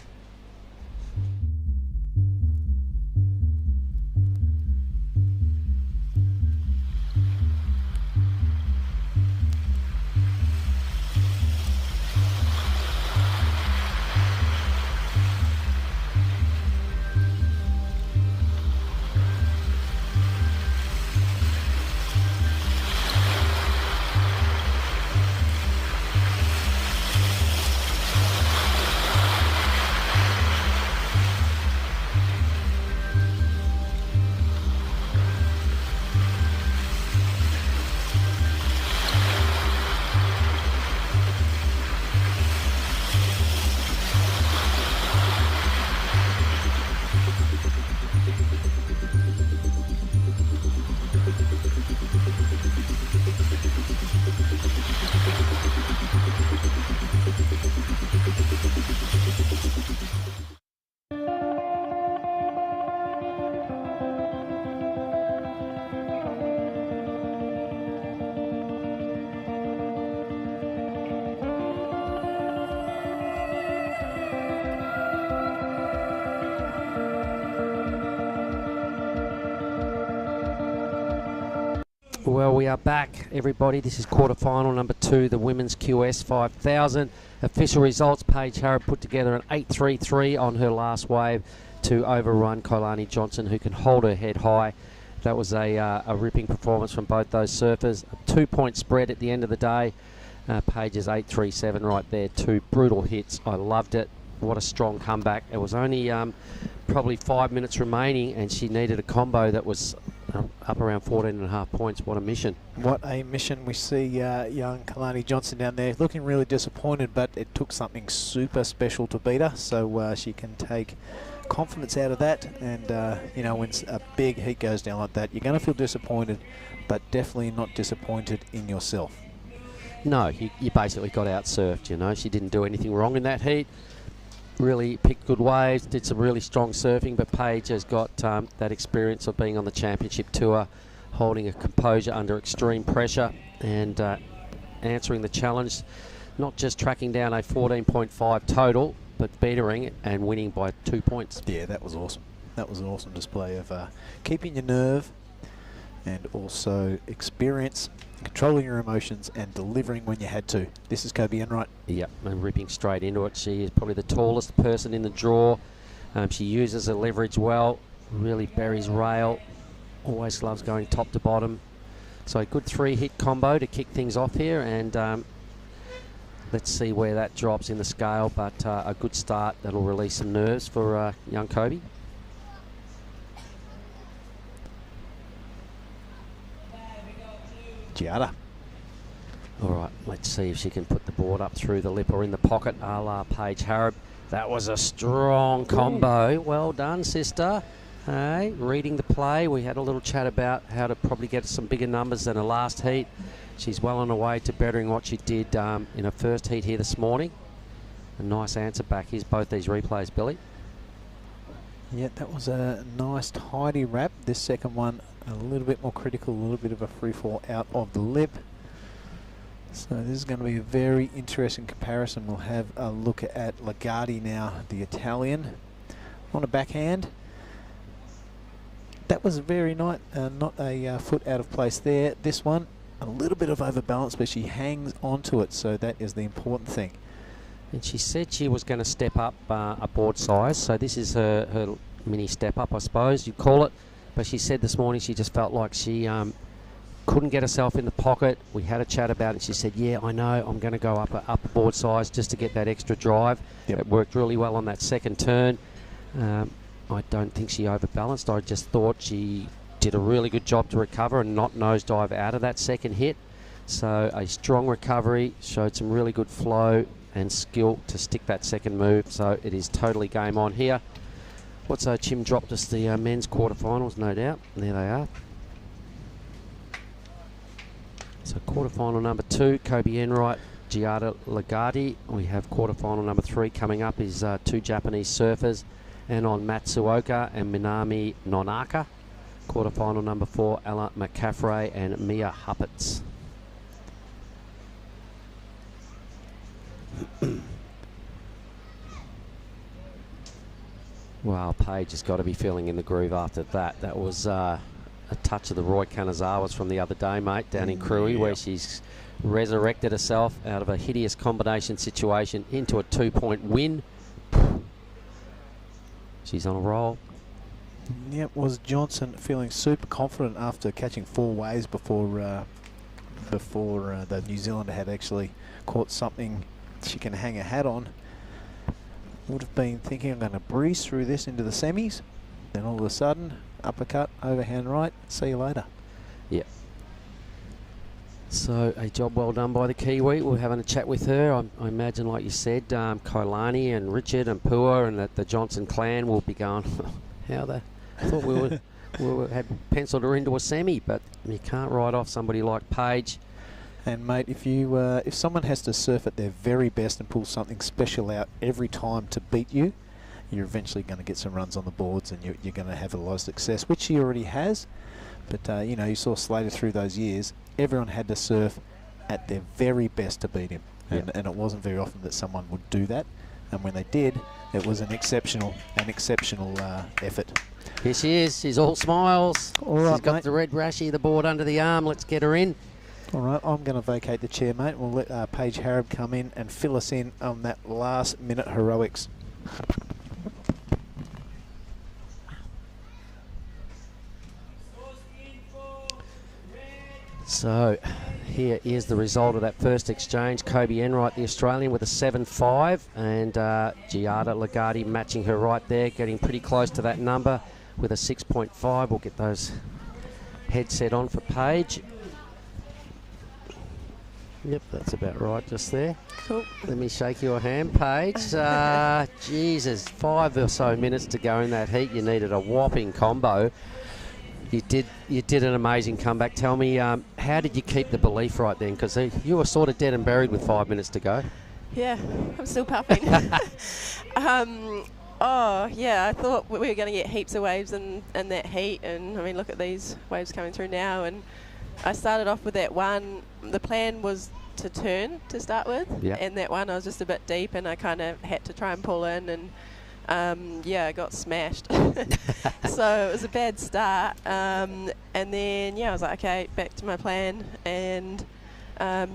Well, we are back, everybody. This is quarterfinal number 2, the Women's QS 5000. Official results, Paige Harrop put together an 8.33 on her last wave to overrun Kailani Johnson, who can hold her head high. That was a ripping performance from both those surfers. A 2-point spread at the end of the day. Paige's 8.37 right there. 2 brutal hits. I loved it. What a strong comeback. It was only probably 5 minutes remaining, and she needed a combo that was up around 14.5 points. What a mission. What a mission. We see young Kailani Johnson down there looking really disappointed, but it took something super special to beat her, so she can take confidence out of that. And you know, when a big heat goes down like that, you're going to feel disappointed, but definitely not disappointed in yourself. No, you basically got out-surfed, you know. She didn't do anything wrong in that heat. Really picked good waves, did some really strong surfing, but Paige has got that experience of being on the championship tour, holding a composure under extreme pressure and answering the challenge, not just tracking down a 14.5 total, but beatering it and winning by 2 points. Yeah, that was awesome. That was an awesome display of keeping your nerve and also experience, controlling your emotions and delivering when you had to. This is Kobe Enright. Yep, and ripping straight into it. She is probably the tallest person in the draw. She uses her leverage well, really buries rail, always loves going top to bottom. So a good 3-hit combo to kick things off here, and let's see where that drops in the scale, but a good start that'll release some nerves for young Kobe. Giada. All right, let's see if she can put the board up through the lip or in the pocket, a la Paige Harrop. That was a strong combo. Well done, sister. Hey, reading the play. We had a little chat about how to probably get some bigger numbers than her last heat. She's well on her way to bettering what she did in her first heat here this morning. A nice answer back. Here's both these replays, Billy. Yeah, that was a nice tidy wrap. This second one a little bit more critical, a little bit of a free fall out of the lip. So this is going to be a very interesting comparison. We'll have a look at Lagarde now, the Italian, on a backhand. That was very nice, not a foot out of place there. This one, a little bit of overbalance, but she hangs onto it, so that is the important thing. And she said she was going to step up a board size, so this is her mini step up, I suppose you'd call it. But she said this morning she just felt like she couldn't get herself in the pocket. We had a chat about it. She said, yeah, I know, I'm going to go up a board size just to get that extra drive. Yep. It worked really well on that second turn. I don't think she overbalanced. I just thought she did a really good job to recover and not nosedive out of that second hit. So a strong recovery, showed some really good flow and skill to stick that second move. So it is totally game on here. What's Chim dropped us the men's quarterfinals, no doubt. There they are. So quarterfinal number 2, Kobe Enright, Giada Lagarde. We have quarterfinal number 3 coming up is 2 Japanese surfers, Anon Matsuoka and Minami Nonaka. Quarterfinal number 4, Ella McCaffrey and Mia Huppets. Wow, Paige has got to be feeling in the groove after that. That was a touch of the Roy Kanazawas from the other day, mate, down in Krui, where she's resurrected herself out of a hideous combination situation into a 2-point win. She's on a roll. Yep, was Johnson feeling super confident after catching 4 waves before the New Zealander had actually caught something she can hang her hat on. Would have been thinking, I'm going to breeze through this into the semis. Then all of a sudden, uppercut, overhand right, see you later. Yeah. So a job well done by the Kiwi. We're having a chat with her. I imagine, like you said, Kailani and Richard and Pua and the Johnson clan will be going, how the... I thought we had penciled her into a semi, but you can't write off somebody like Paige. And mate, if someone has to surf at their very best and pull something special out every time to beat you, you're eventually going to get some runs on the boards, and you're going to have a lot of success, which she already has. But you know, you saw Slater through those years. Everyone had to surf at their very best to beat him, and it wasn't very often that someone would do that. and when they did, it was an exceptional effort. Here she is. She's all smiles. All right, She's got mate. the red rashy, the board under the arm. Let's get her in. All right, I'm going to vacate the chair, mate. We'll let Paige Harab come in and fill us in on that last-minute heroics. So here is the result of that first exchange. Kobe Enright, the Australian, with a 7.5, and Giada Lagarde matching her right there, getting pretty close to that number with a 6.5. We'll get those headset on for Paige. Yep, that's about right just there. Cool. Let me shake your hand, Paige. Jesus, 5 or so minutes to go in that heat. You needed a whopping combo. You did an amazing comeback. Tell me, how did you keep the belief right then? Because you were sort of dead and buried with 5 minutes to go. Yeah, I'm still puffing. Oh, yeah, I thought we were going to get heaps of waves in that heat. And, I mean, look at these waves coming through now. And I started off with that one. The plan was to turn to start with. Yeah. And that one, I was just a bit deep, and I kind of had to try and pull in. And, yeah, I got smashed. So it was a bad start. And then, yeah, I was like, okay, back to my plan. And,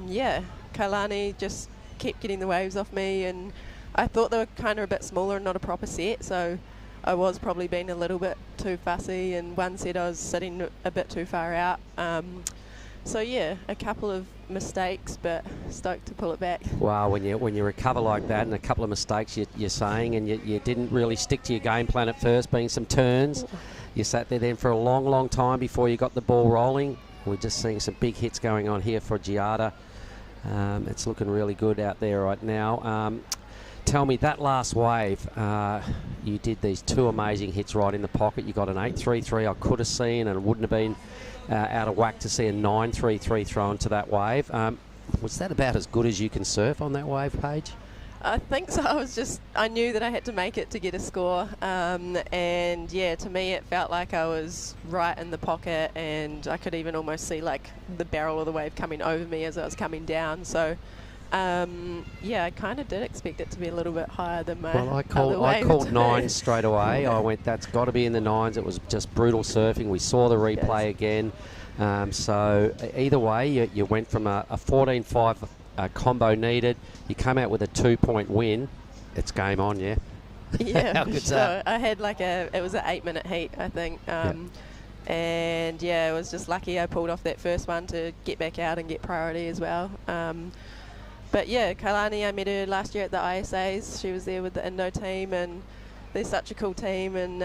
yeah, Kailani just kept getting the waves off me. And I thought they were kind of a bit smaller and not a proper set. So I was probably being a little bit too fussy. And one set I was sitting a bit too far out. So, yeah, a couple of mistakes, but stoked to pull it back. Wow, when you recover like that and a couple of mistakes you're saying, and you didn't really stick to your game plan at first, being some turns. You sat there then for a long, long time before you got the ball rolling. We're just seeing some big hits going on here for Giada. It's looking really good out there right now. Tell me, that last wave, you did these 2 amazing hits right in the pocket. You got an 8.33 I could have seen, and it wouldn't have been out of whack to see a 9.33 thrown to that wave. Was that about as good as you can surf on that wave, Paige? I think so. I knew that I had to make it to get a score. And yeah, to me it felt like I was right in the pocket, and I could even almost see like the barrel of the wave coming over me as I was coming down. So yeah, I kind of did expect it to be a little bit higher than my Well, I called 9 straight away. I went, that's got to be in the 9s. It was just brutal surfing. We saw the replay again. So either way, you went from a 14.5 combo needed. You come out with a 2-point win. It's game on, yeah? Yeah, How for good's sure. that? I had like it was an 8-minute heat, I think. And yeah, it was just lucky I pulled off that first one to get back out and get priority as well. But yeah, Kailani, I met her last year at the ISAs. She was there with the Indo team, and they're such a cool team. And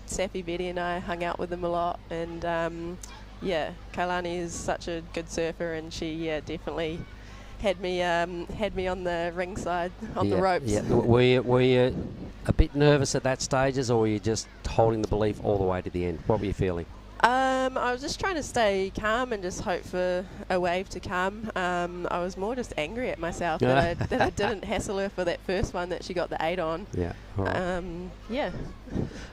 Safi, Betty and I hung out with them a lot. And yeah, Kailani is such a good surfer, and she definitely had me on the ringside on the ropes. Yeah. Were you a bit nervous at that stages, or were you just holding the belief all the way to the end? What were you feeling? I was just trying to stay calm and just hope for a wave to come. I was more just angry at myself that I didn't hassle her for that first one that she got the 8 on. Yeah. All right. Yeah.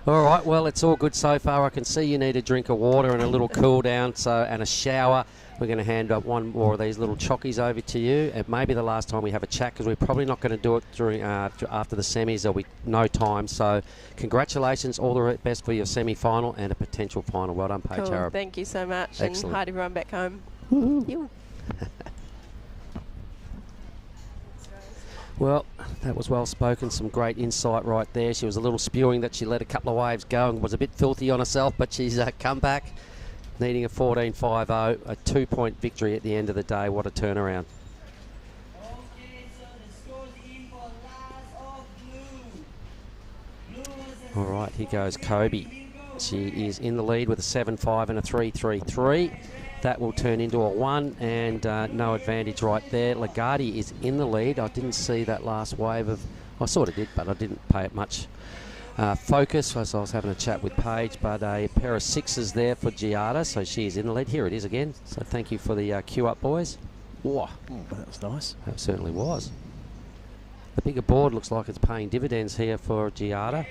All right. Well, it's all good so far. I can see you need a drink of water and a little cool down, and a shower. We're going to hand up one more of these little chockies over to you. It may be the last time we have a chat, because we're probably not going to do it during after the semis. There'll be no time. So congratulations. All the best for your semi-final and a potential final. Well done, Paige Cool. Harab. Thank you so much. Excellent. And hi to everyone back home. You. Well, that was well spoken. Some great insight right there. She was a little spewing that she let a couple of waves go and was a bit filthy on herself, but she's come back. Needing a 14.50, a 2-point victory at the end of the day. What a turnaround. All right, here goes Kobe. She is in the lead with a 7.5 and a 3.33. That will turn into a 1, and no advantage right there. Lagarde is in the lead. I didn't see that last wave of... I sort of did, but I didn't pay it much focus as I was having a chat with Paige, but a pair of 6s there for Giada, so she is in the lead. Here it is again. So thank you for the cue up, boys. Whoa. That was nice. That certainly was. The bigger board looks like it's paying dividends here for Giada.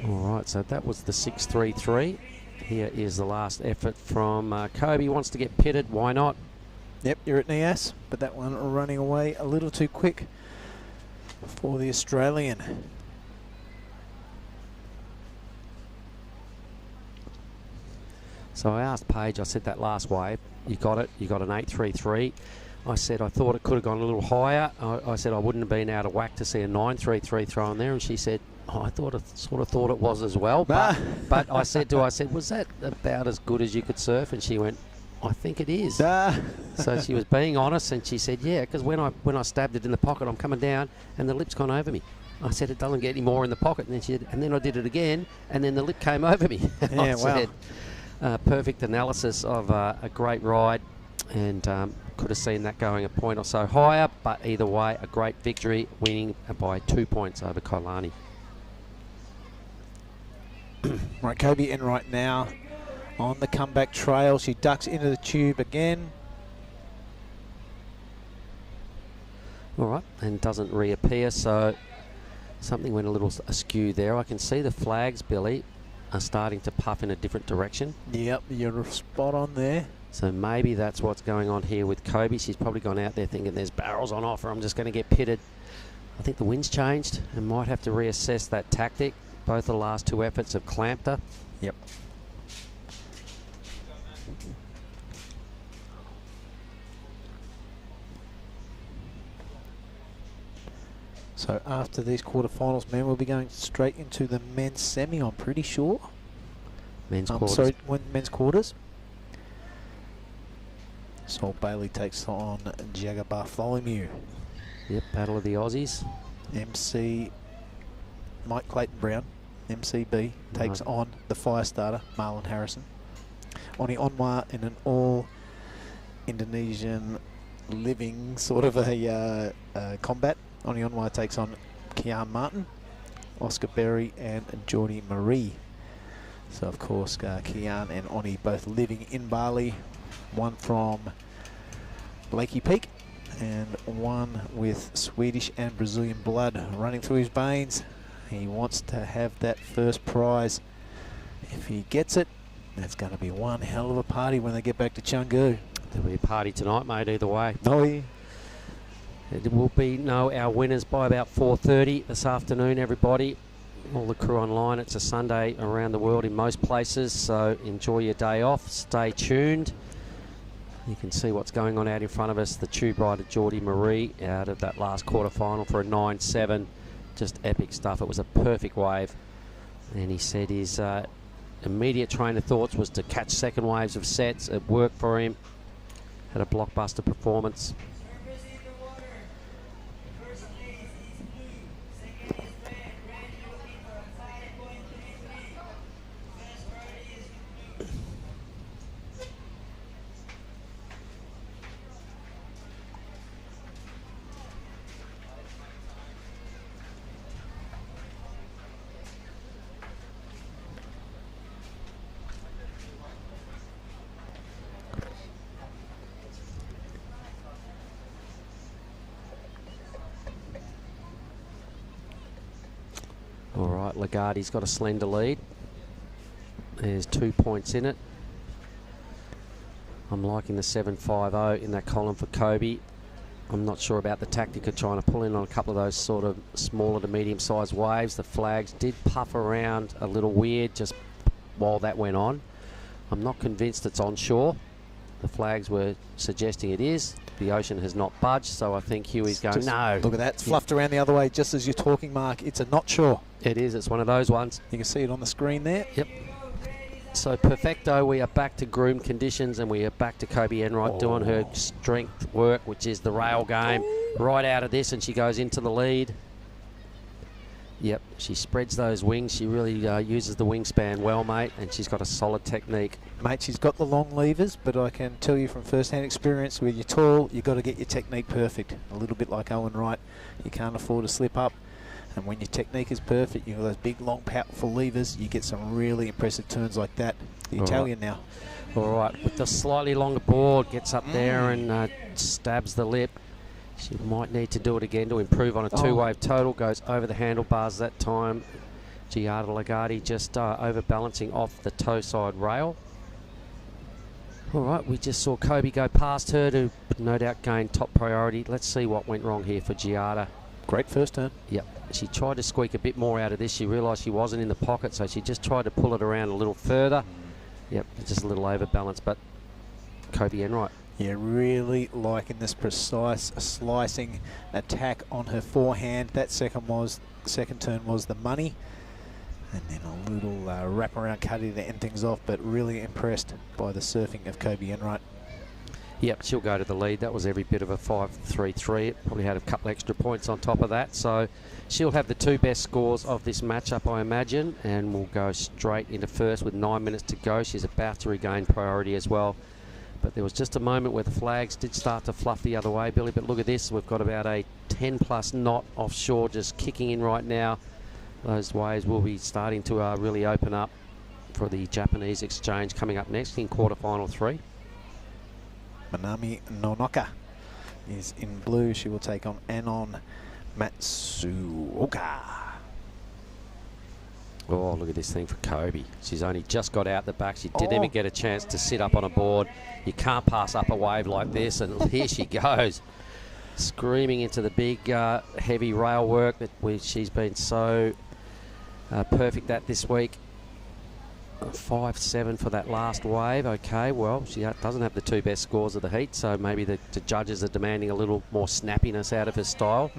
All right, so that was the 6.33. Here is the last effort from Kobe. Wants to get pitted. Why not? Yep, you're at Nias, but that one running away a little too quick for the Australian. So I asked Paige, I said that last wave, you got it, you got an 8.33. I said I thought it could have gone a little higher. I said I wouldn't have been out of whack to see a 9.33 thrown there, and she said, oh, I sort of thought it was as well. But I said to her, was that about as good as you could surf? And she went, I think it is. So she was being honest, and she said, yeah, because when I stabbed it in the pocket, I'm coming down, and the lip's gone over me. I said, it doesn't get any more in the pocket. And then she said, and then I did it again, and then the lip came over me. Yeah, I wow. said, perfect analysis of a great ride, and could have seen that going a point or so higher, but either way, a great victory, winning by 2 points over Kailani. Right, Kobe Enright now on the comeback trail. She ducks into the tube again. All right, and doesn't reappear, so something went a little askew there. I can see the flags, Billy, are starting to puff in a different direction. Yep, you're spot on there. So maybe that's what's going on here with Kobe. She's probably gone out there thinking there's barrels on offer. I'm just going to get pitted. I think the wind's changed and might have to reassess that tactic. Both the last two efforts have clamped her. Yep. So after these quarterfinals, men will be going straight into the men's semi, I'm pretty sure. Men's quarters. Sorry, men's quarters. Saul Bailey takes on Jagger Bartholomew. Yep, Battle of the Aussies. MC Mike Clayton Brown, MCB, takes on the fire starter, Marlon Harrison. Oni Onwa in an all Indonesian living sort of a combat. Oni Onwa takes on Kian Martin, Oscar Berry and Geordie Marie. So of course Kian and Oni both living in Bali, one from Lakey Peak and one with Swedish and Brazilian blood running through his veins. He wants to have that first prize. If he gets it, that's going to be one hell of a party when they get back to Canggu. There'll be a party tonight, mate, either way. Oh, yeah. It will be our winners by about 4:30 this afternoon, everybody. All the crew online. It's a Sunday around the world in most places, so enjoy your day off. Stay tuned. You can see what's going on out in front of us. The tube rider Geordie Marie out of that last quarterfinal for a 9.7. Just epic stuff. It was a perfect wave. And he said his immediate train of thoughts was to catch second waves of sets. It worked for him. Had a blockbuster performance. All right, Lagarde's got a slender lead. There's 2 points in it. I'm liking the 7.50 in that column for Kobe. I'm not sure about the tactic of trying to pull in on a couple of those sort of smaller to medium-sized waves. The flags did puff around a little weird just while that went on. I'm not convinced it's onshore. The flags were suggesting it is. The ocean has not budged, so I think Huey's going, no. Look at that. It's fluffed around the other way just as you're talking, Mark. It's a not sure. It is. It's one of those ones. You can see it on the screen there. Yep. So perfecto, we are back to groomed conditions and we are back to Kobe Enright doing her strength work, which is the rail game. Right out of this, and she goes into the lead. Yep, she spreads those wings. She really uses the wingspan well, mate, and she's got a solid technique. Mate, she's got the long levers, but I can tell you from first-hand experience, when you're tall, you've got to get your technique perfect. A little bit like Owen Wright. You can't afford to slip up. And when your technique is perfect, you've got those big, long, powerful levers, you get some really impressive turns like that. The Italian now. All right, with the slightly longer board, gets up there and stabs the lip. She might need to do it again to improve on a two-wave total. Goes over the handlebars that time. Giada Lagarde just overbalancing off the toe side rail. All right, we just saw Kobe go past her to no doubt gain top priority. Let's see what went wrong here for Giada. Great first turn. Yep, she tried to squeak a bit more out of this. She realised she wasn't in the pocket, so she just tried to pull it around a little further. Yep, just a little overbalance, but Kobe Enright. Yeah, really liking this precise slicing attack on her forehand. That second turn was the money. And then a little wraparound cutty to end things off, but really impressed by the surfing of Kobe Enright. Yep, she'll go to the lead. That was every bit of a 5-3-3. It probably had a couple extra points on top of that. So she'll have the 2 best scores of this matchup, I imagine, and will go straight into first with 9 minutes to go. She's about to regain priority as well. But there was just a moment where the flags did start to fluff the other way, Billy. But look at this. We've got about a 10-plus knot offshore just kicking in right now. Those waves will be starting to really open up for the Japanese exchange coming up next in quarterfinal 3. Manami Nonoka is in blue. She will take on Anon Matsuoka. Oh, look at this thing for Kobe. She's only just got out the back. She didn't even get a chance to sit up on a board. You can't pass up a wave like this, and here she goes. Screaming into the big heavy rail work that she's been so perfect at this week. 5-7 for that last wave. Okay, well, she doesn't have the 2 best scores of the heat, so maybe the judges are demanding a little more snappiness out of her style.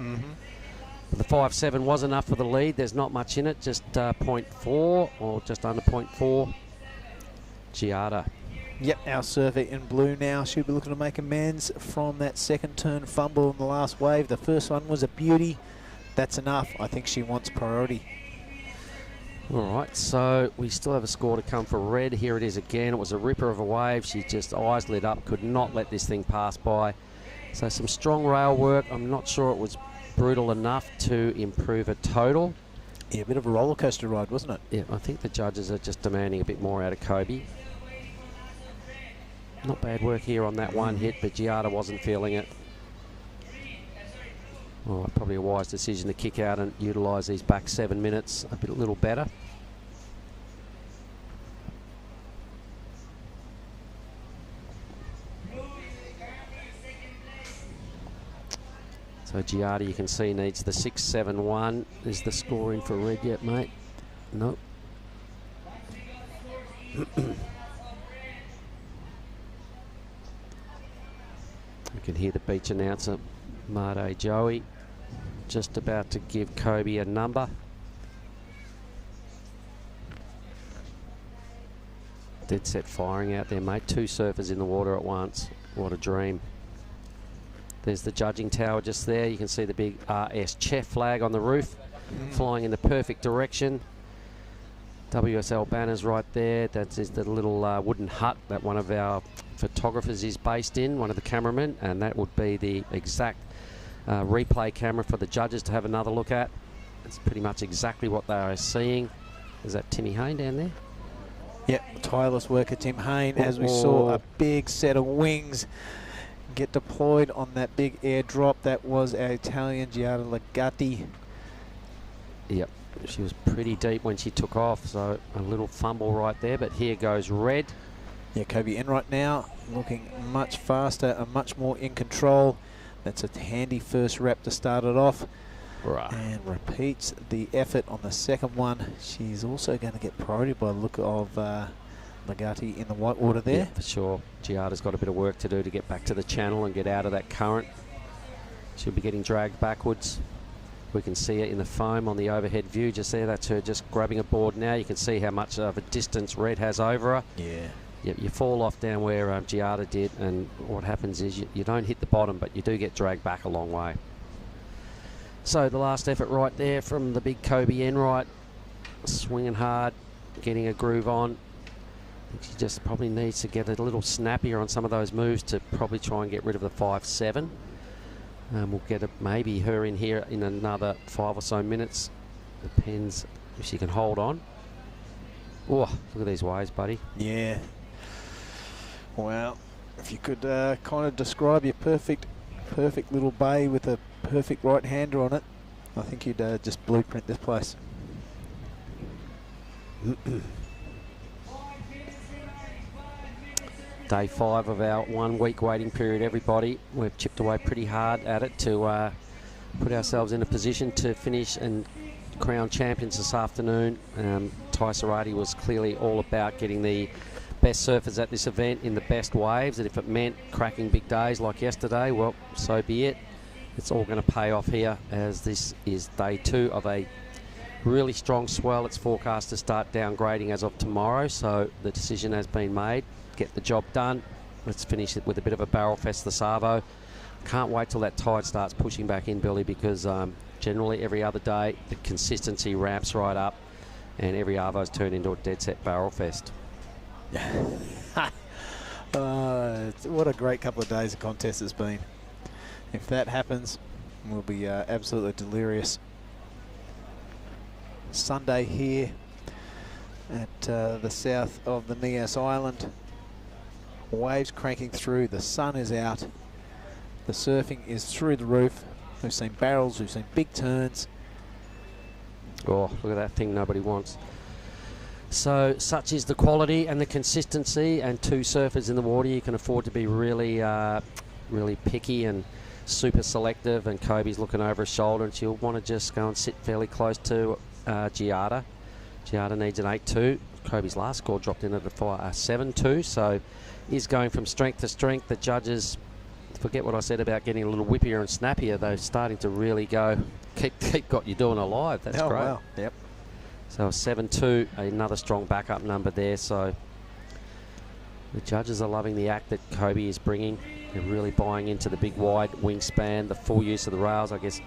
The 5-7 was enough for the lead. There's not much in it, just 0.4 or just under 0.4. Giada. Yep, our surfer in blue now. She'll be looking to make amends from that second turn fumble in the last wave. The first one was a beauty. That's enough. I think she wants priority. All right, so we still have a score to come for Red. Here it is again. It was a ripper of a wave. She just eyes lit up, could not let this thing pass by. So some strong rail work. I'm not sure it was brutal enough to improve a total. Yeah, a bit of a roller coaster ride, wasn't it? Yeah, I think the judges are just demanding a bit more out of Kobe. Not bad work here on that one hit, but Giada wasn't feeling it. Oh, probably a wise decision to kick out and utilise these back 7 minutes a little better. So Giada, you can see, needs the 6-7-1. Is the score in for Red yet, mate? Nope. You can hear the beach announcer, Made Joey, just about to give Kobe a number. Dead set firing out there, mate. 2 surfers in the water at once. What a dream. There's the judging tower just there. You can see the big RS Chef flag on the roof, flying in the perfect direction. WSL banners right there. That is the little wooden hut that one of our photographers is based in, one of the cameramen, and that would be the exact replay camera for the judges to have another look at. It's pretty much exactly what they are seeing. Is that Timmy Hayne down there? Yep, tireless worker Tim Hayne, as we saw a big set of wings get deployed on that big airdrop. That was our Italian Giada Legatti. Yep, she was pretty deep when she took off, so a little fumble right there, but here goes Red. Yeah, Kobe Enright now looking much faster and much more in control. That's a handy first rep to start it off. Right. And repeats the effort on the second one. She's also going to get priority by the look of Legatti in the white water there. Yeah, for sure. Giada's got a bit of work to do to get back to the channel and get out of that current. She'll be getting dragged backwards. We can see it in the foam on the overhead view just there. That's her just grabbing a board now. You can see how much of a distance Red has over her. Yeah. Yep, you fall off down where Giada did, and what happens is you don't hit the bottom, but you do get dragged back a long way. So the last effort right there from the big Kobe Enright, swinging hard, getting a groove on. I think she just probably needs to get a little snappier on some of those moves to probably try and get rid of the 5-7. We'll get maybe her in here in another 5 or so minutes. Depends if she can hold on. Oh, look at these waves, buddy. Yeah. Well, if you could kind of describe your perfect little bay with a perfect right-hander on it, I think you'd just blueprint this place. Day 5 of our 1 week waiting period, everybody. We've chipped away pretty hard at it to put ourselves in a position to finish and crown champions this afternoon. Sorake was clearly all about getting the best surfers at this event in the best waves, and if it meant cracking big days like yesterday, well, so be it. It's all going to pay off here, as this is day 2 of a really strong swell. It's forecast to start downgrading as of tomorrow, so the decision has been made. Get the job done. Let's finish it with a bit of a barrel fest this Arvo. Can't wait till that tide starts pushing back in, Billy, because generally every other day the consistency ramps right up and every Arvo's turned into a dead set barrel fest. What a great couple of days the contest has been. If that happens, we'll be absolutely delirious. Sunday here at the south of the Nias Island. Waves cranking through, the sun is out, the surfing is through the roof. We've seen barrels, we've seen big turns. Oh, look at that thing nobody wants. So such is the quality and the consistency, and 2 surfers in the water. You can afford to be really really picky and super selective, and Kobe's looking over his shoulder, and she'll want to just go and sit fairly close to Giada. Giada needs an 8-2. Kobe's last score dropped in at a 7-2, so he's going from strength to strength. The judges, forget what I said about getting a little whippier and snappier. They're starting to really go, keep got you doing alive. That's great. Wow. Yep. So a 7-2, another strong backup number there. So the judges are loving the act that Kobe is bringing. They're really buying into the big wide wingspan, the full use of the rails. I guess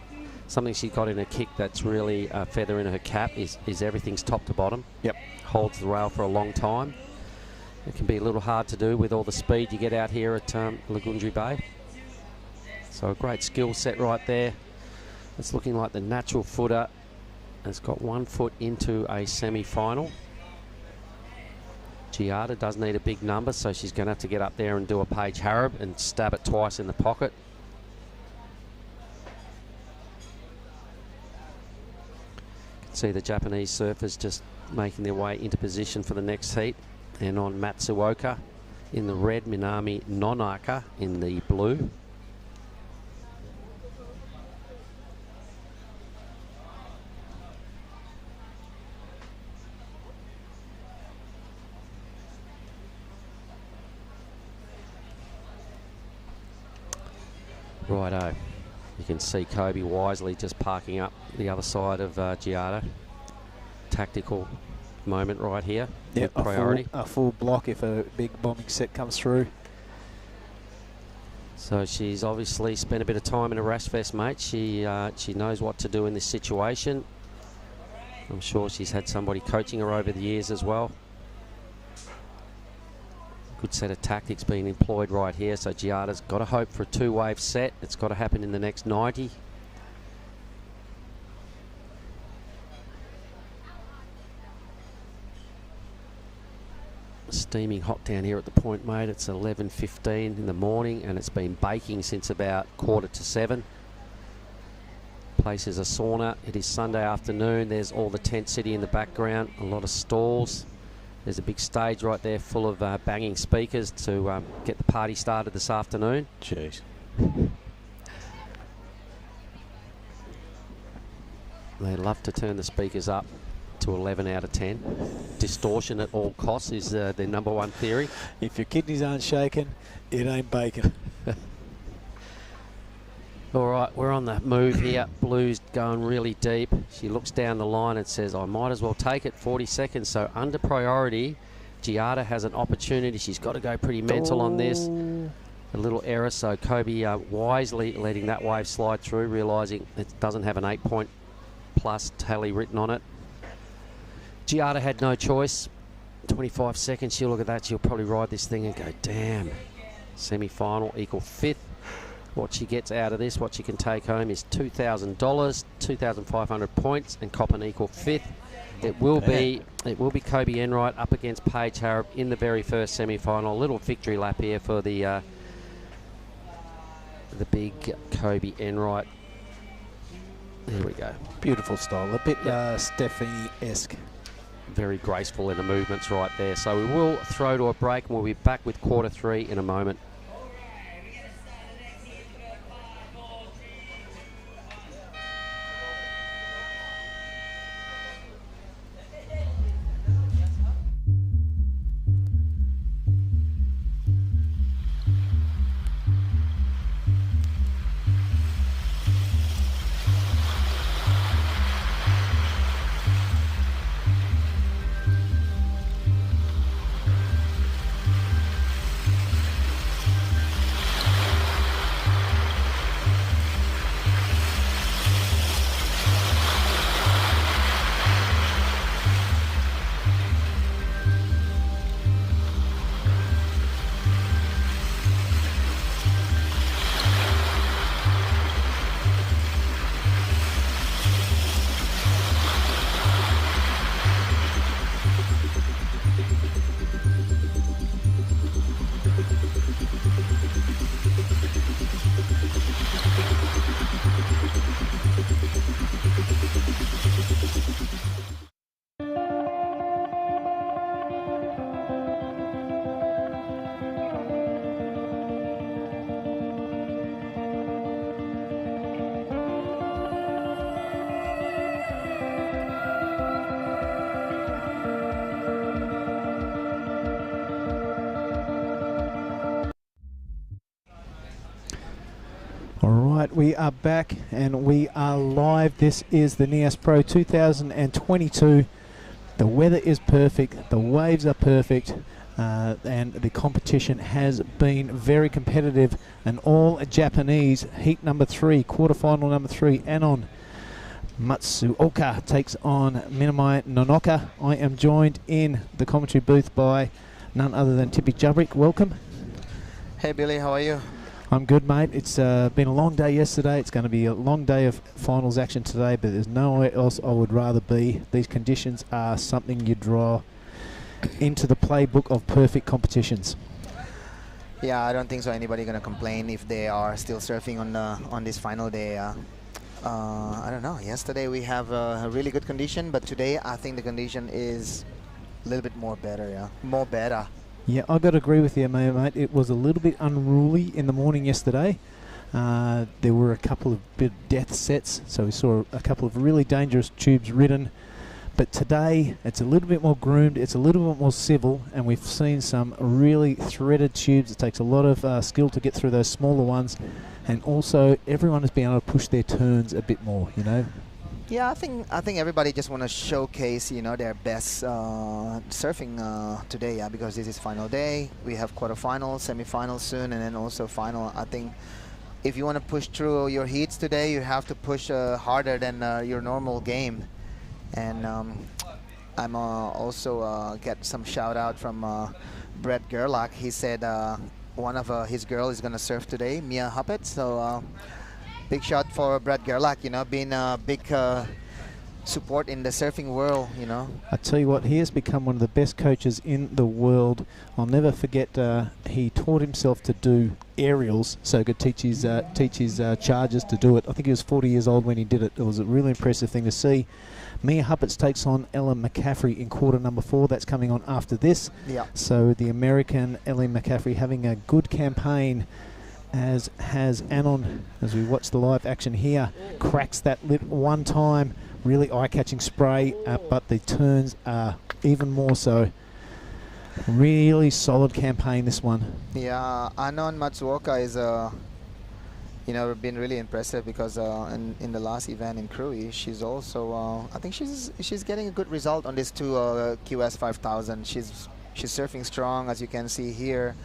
something she got in her kick that's really a feather in her cap is everything's top to bottom. Yep. Holds the rail for a long time. It can be a little hard to do with all the speed you get out here at Lagundri Bay. So a great skill set right there. It's looking like the natural footer has got 1 foot into a semi-final. Giada does need a big number, so she's going to have to get up there and do a Paige Harab and stab it twice in the pocket. You can see the Japanese surfers just making their way into position for the next heat. And on Matsuoka in the red, Minami Nonaka in the blue. Righto. You can see Kobe wisely just parking up the other side of Giada. Tactical moment right here. Yep, priority. A full block if a big bombing set comes through. So she's obviously spent a bit of time in a rash fest, mate. She knows what to do in this situation. I'm sure she's had somebody coaching her over the years as well. Good set of tactics being employed right here. So Giada's got to hope for a 2-wave set. It's got to happen in the next 90. Steaming hot down here at the point, mate. It's 11:15 in the morning and it's been baking since about 6:45. Place is a sauna. It is Sunday afternoon. There's all the tent city in the background, a lot of stalls. There's a big stage right there full of banging speakers to get the party started this afternoon. Jeez. They love to turn the speakers up to 11 out of 10. Distortion at all costs is their number one theory. If your kidneys aren't shaking, it ain't bacon. All right, we're on the move here. Blue's going really deep. She looks down the line and says, I might as well take it. 40 seconds. So under priority, Giada has an opportunity. She's got to go pretty mental on this. A little error. So Kobe wisely letting that wave slide through, realising it doesn't have an 8-point plus tally written on it. Giada had no choice. 25 seconds. She'll look at that. She'll probably ride this thing and go, damn. Semi-final equal 5th. What she gets out of this, what she can take home is $2,000, 2,500 points, and cop an equal 5th. It will be Kobe Enright up against Paige Harab in the very first semi-final. A little victory lap here for the big Kobe Enright. There we go. Beautiful style, a bit Stephanie-esque. very graceful in the movements right there. So we will throw to a break, and we'll be back with quarter 3 in a moment. All right, we are back and we are live. This is the Nias Pro 2022. The weather is perfect, the waves are perfect, and the competition has been very competitive. An all Japanese heat number 3, quarterfinal number 3, Anon Matsuoka takes on Minamai Nonoka. I am joined in the commentary booth by none other than Tippy Jubrik. Welcome. Hey Billy, how are you? I'm good, mate. It's been a long day yesterday. It's going to be a long day of finals action today, but there's nowhere else I would rather be. These conditions are something you draw into the playbook of perfect competitions. Yeah, I don't think so anybody gonna complain if they are still surfing on this final day. I don't know. Yesterday we have a really good condition, but today I think the condition is a little bit more better. Yeah, more better. Yeah, I've got to agree with you, mate. It was a little bit unruly in the morning yesterday. There were a couple of bit death sets, so we saw a couple of really dangerous tubes ridden. But today, it's a little bit more groomed, it's a little bit more civil, and we've seen some really threaded tubes. It takes a lot of skill to get through those smaller ones, and also everyone has been able to push their turns a bit more, you know. Yeah, I think everybody just want to showcase, you know, their best surfing today. Yeah, because this is final day. We have quarterfinals, semifinals soon, and then also final. I think if you want to push through your heats today, you have to push harder than your normal game. And I'm also get some shout out from Brett Gerlach. He said one of his girl is gonna surf today, Mia Huppet. So. Big shot for Brad Gerlach, you know, being a big support in the surfing world, you know. I tell you what, he has become one of the best coaches in the world. I'll never forget he taught himself to do aerials, so he could teach his chargers to do it. I think he was 40 years old when he did it. It was a really impressive thing to see. Mia Huppets takes on Ella McCaffrey in quarter number 4. That's coming on after this. Yeah. So the American Ella McCaffrey having a good campaign, as has Anon, as we watch the live action here. Cracks that lip one time, really eye-catching spray, but the turns are even more so. Really solid campaign, this one. Yeah, Anon Matsuoka is, you know, been really impressive because in the last event in Krui, she's also, I think she's getting a good result on this 2 QS 5000. She's surfing strong, as you can see here.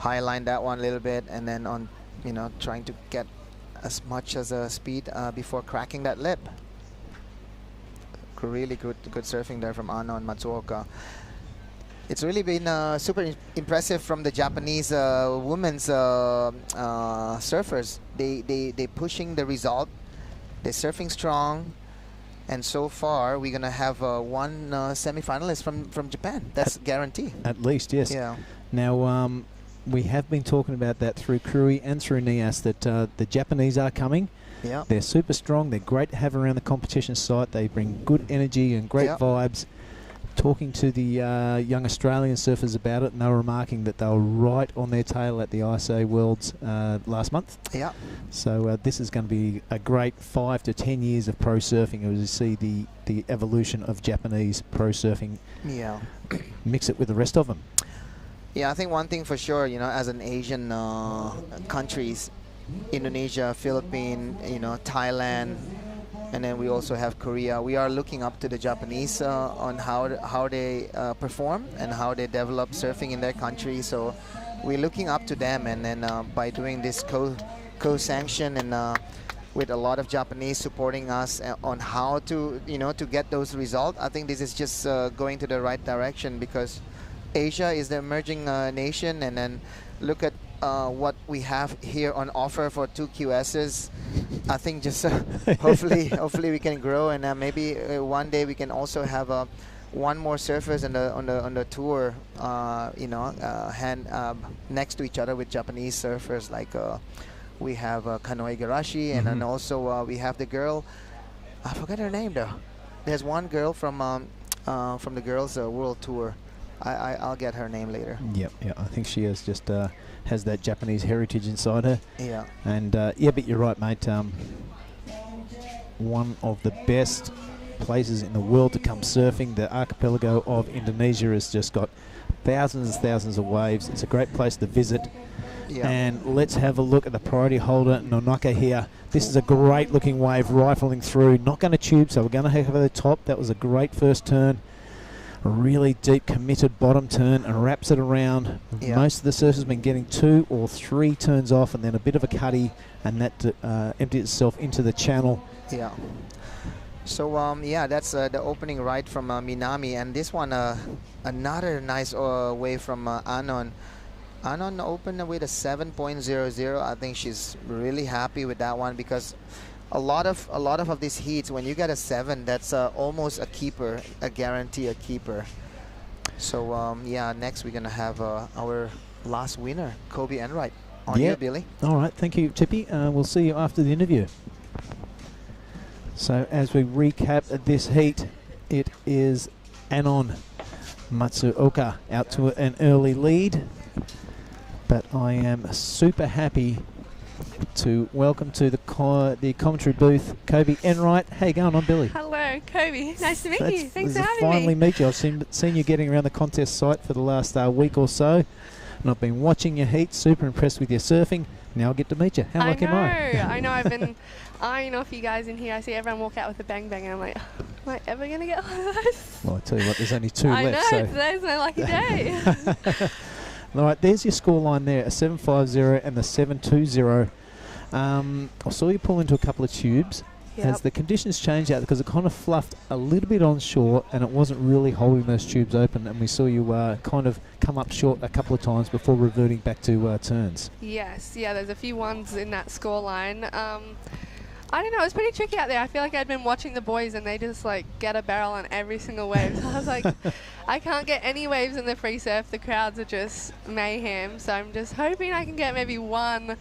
Highline that one a little bit, and then on, you know, trying to get as much as a speed before cracking that lip. Really good surfing there from Anon Matsuoka. It's really been super impressive from the Japanese women's surfers. They pushing the result. They're surfing strong, and so far we're gonna have one semi-finalist from Japan. That's guaranteed. At least, yes. Yeah. Now. We have been talking about that through Krui and through Nias, that the Japanese are coming. Yeah. They're super strong. They're great to have around the competition site. They bring good energy and great vibes. talking to the young Australian surfers about it, and they were remarking that they were right on their tail at the ISA Worlds last month. Yeah. So this is going to be a great 5 to 10 years of pro surfing as you see the evolution of Japanese pro surfing. Yeah. Mix it with the rest of them. Yeah, I think one thing for sure, you know, as an Asian countries, Indonesia, Philippines, you know, Thailand, and then we also have Korea. We are looking up to the Japanese on how they perform and how they develop surfing in their country. So we're looking up to them, and then by doing this co-sanction and with a lot of Japanese supporting us on how to, you know, to get those results, I think this is just going to the right direction, because Asia is the emerging nation, and then look at what we have here on offer for 2 QSs. I think just hopefully we can grow, and maybe one day we can also have one more surfers on the tour, you know, next to each other with Japanese surfers, like we have Kanoe Igarashi, and then also we have the girl, I forgot her name though. There's one girl from the girls world tour. I'll get her name later. Yep, yeah, I think she has just has that Japanese heritage inside her. Yeah. And yeah, but you're right, mate. One of the best places in the world to come surfing. The archipelago of Indonesia has just got thousands and thousands of waves. It's a great place to visit. Yeah. And let's have a look at the priority holder, Nonaka here. This is a great looking wave rifling through. Not going to tube, so we're going to head over the top. That was a great first turn. A really deep committed bottom turn and wraps it around. Yeah. Most of the surfers have been getting 2 or 3 turns off, and then a bit of a cutty, and that emptied itself into the channel. Yeah. So yeah, that's the opening right from Minami, and this one another nice wave from Anon. Anon opened with a 7.00. I think she's really happy with that one, because a lot of these heats, when you get a 7, that's almost a keeper, a guarantee a keeper. So yeah, next we're gonna have our last winner, Kobe Enright. On you, Billy. All right, thank you, Tippy. We'll see you after the interview. So as we recap this heat, it is Anon Matsuoka out to an early lead, but I am super happy to welcome to the commentary booth Kobe Enright. How you going? I'm Billy. Hello, Kobe. Nice to meet you. Thanks for having finally me. meet you. I've seen you getting around the contest site for the last week or so, and I've been watching your heat. Super impressed with your surfing. Now I get to meet you. How lucky am I? I know. I've been eyeing off you guys in here. I see everyone walk out with a bang bang, and I'm like, am I ever going to get one of those? Well, I tell you what, there's only 2 left. I know. So. Today's my lucky day. All right, there's your scoreline there, a 7.50 and the 7.20. I saw you pull into a couple of tubes. Yep. Has the conditions changed out, because it kind of fluffed a little bit on shore and it wasn't really holding those tubes open, and we saw you kind of come up short a couple of times before reverting back to turns. Yes, yeah, there's a few ones in that scoreline. I don't know, it was pretty tricky out there. I feel like I'd been watching the boys and they just like get a barrel on every single wave. So I was like, I can't get any waves in the free surf. The crowds are just mayhem. So I'm just hoping I can get maybe one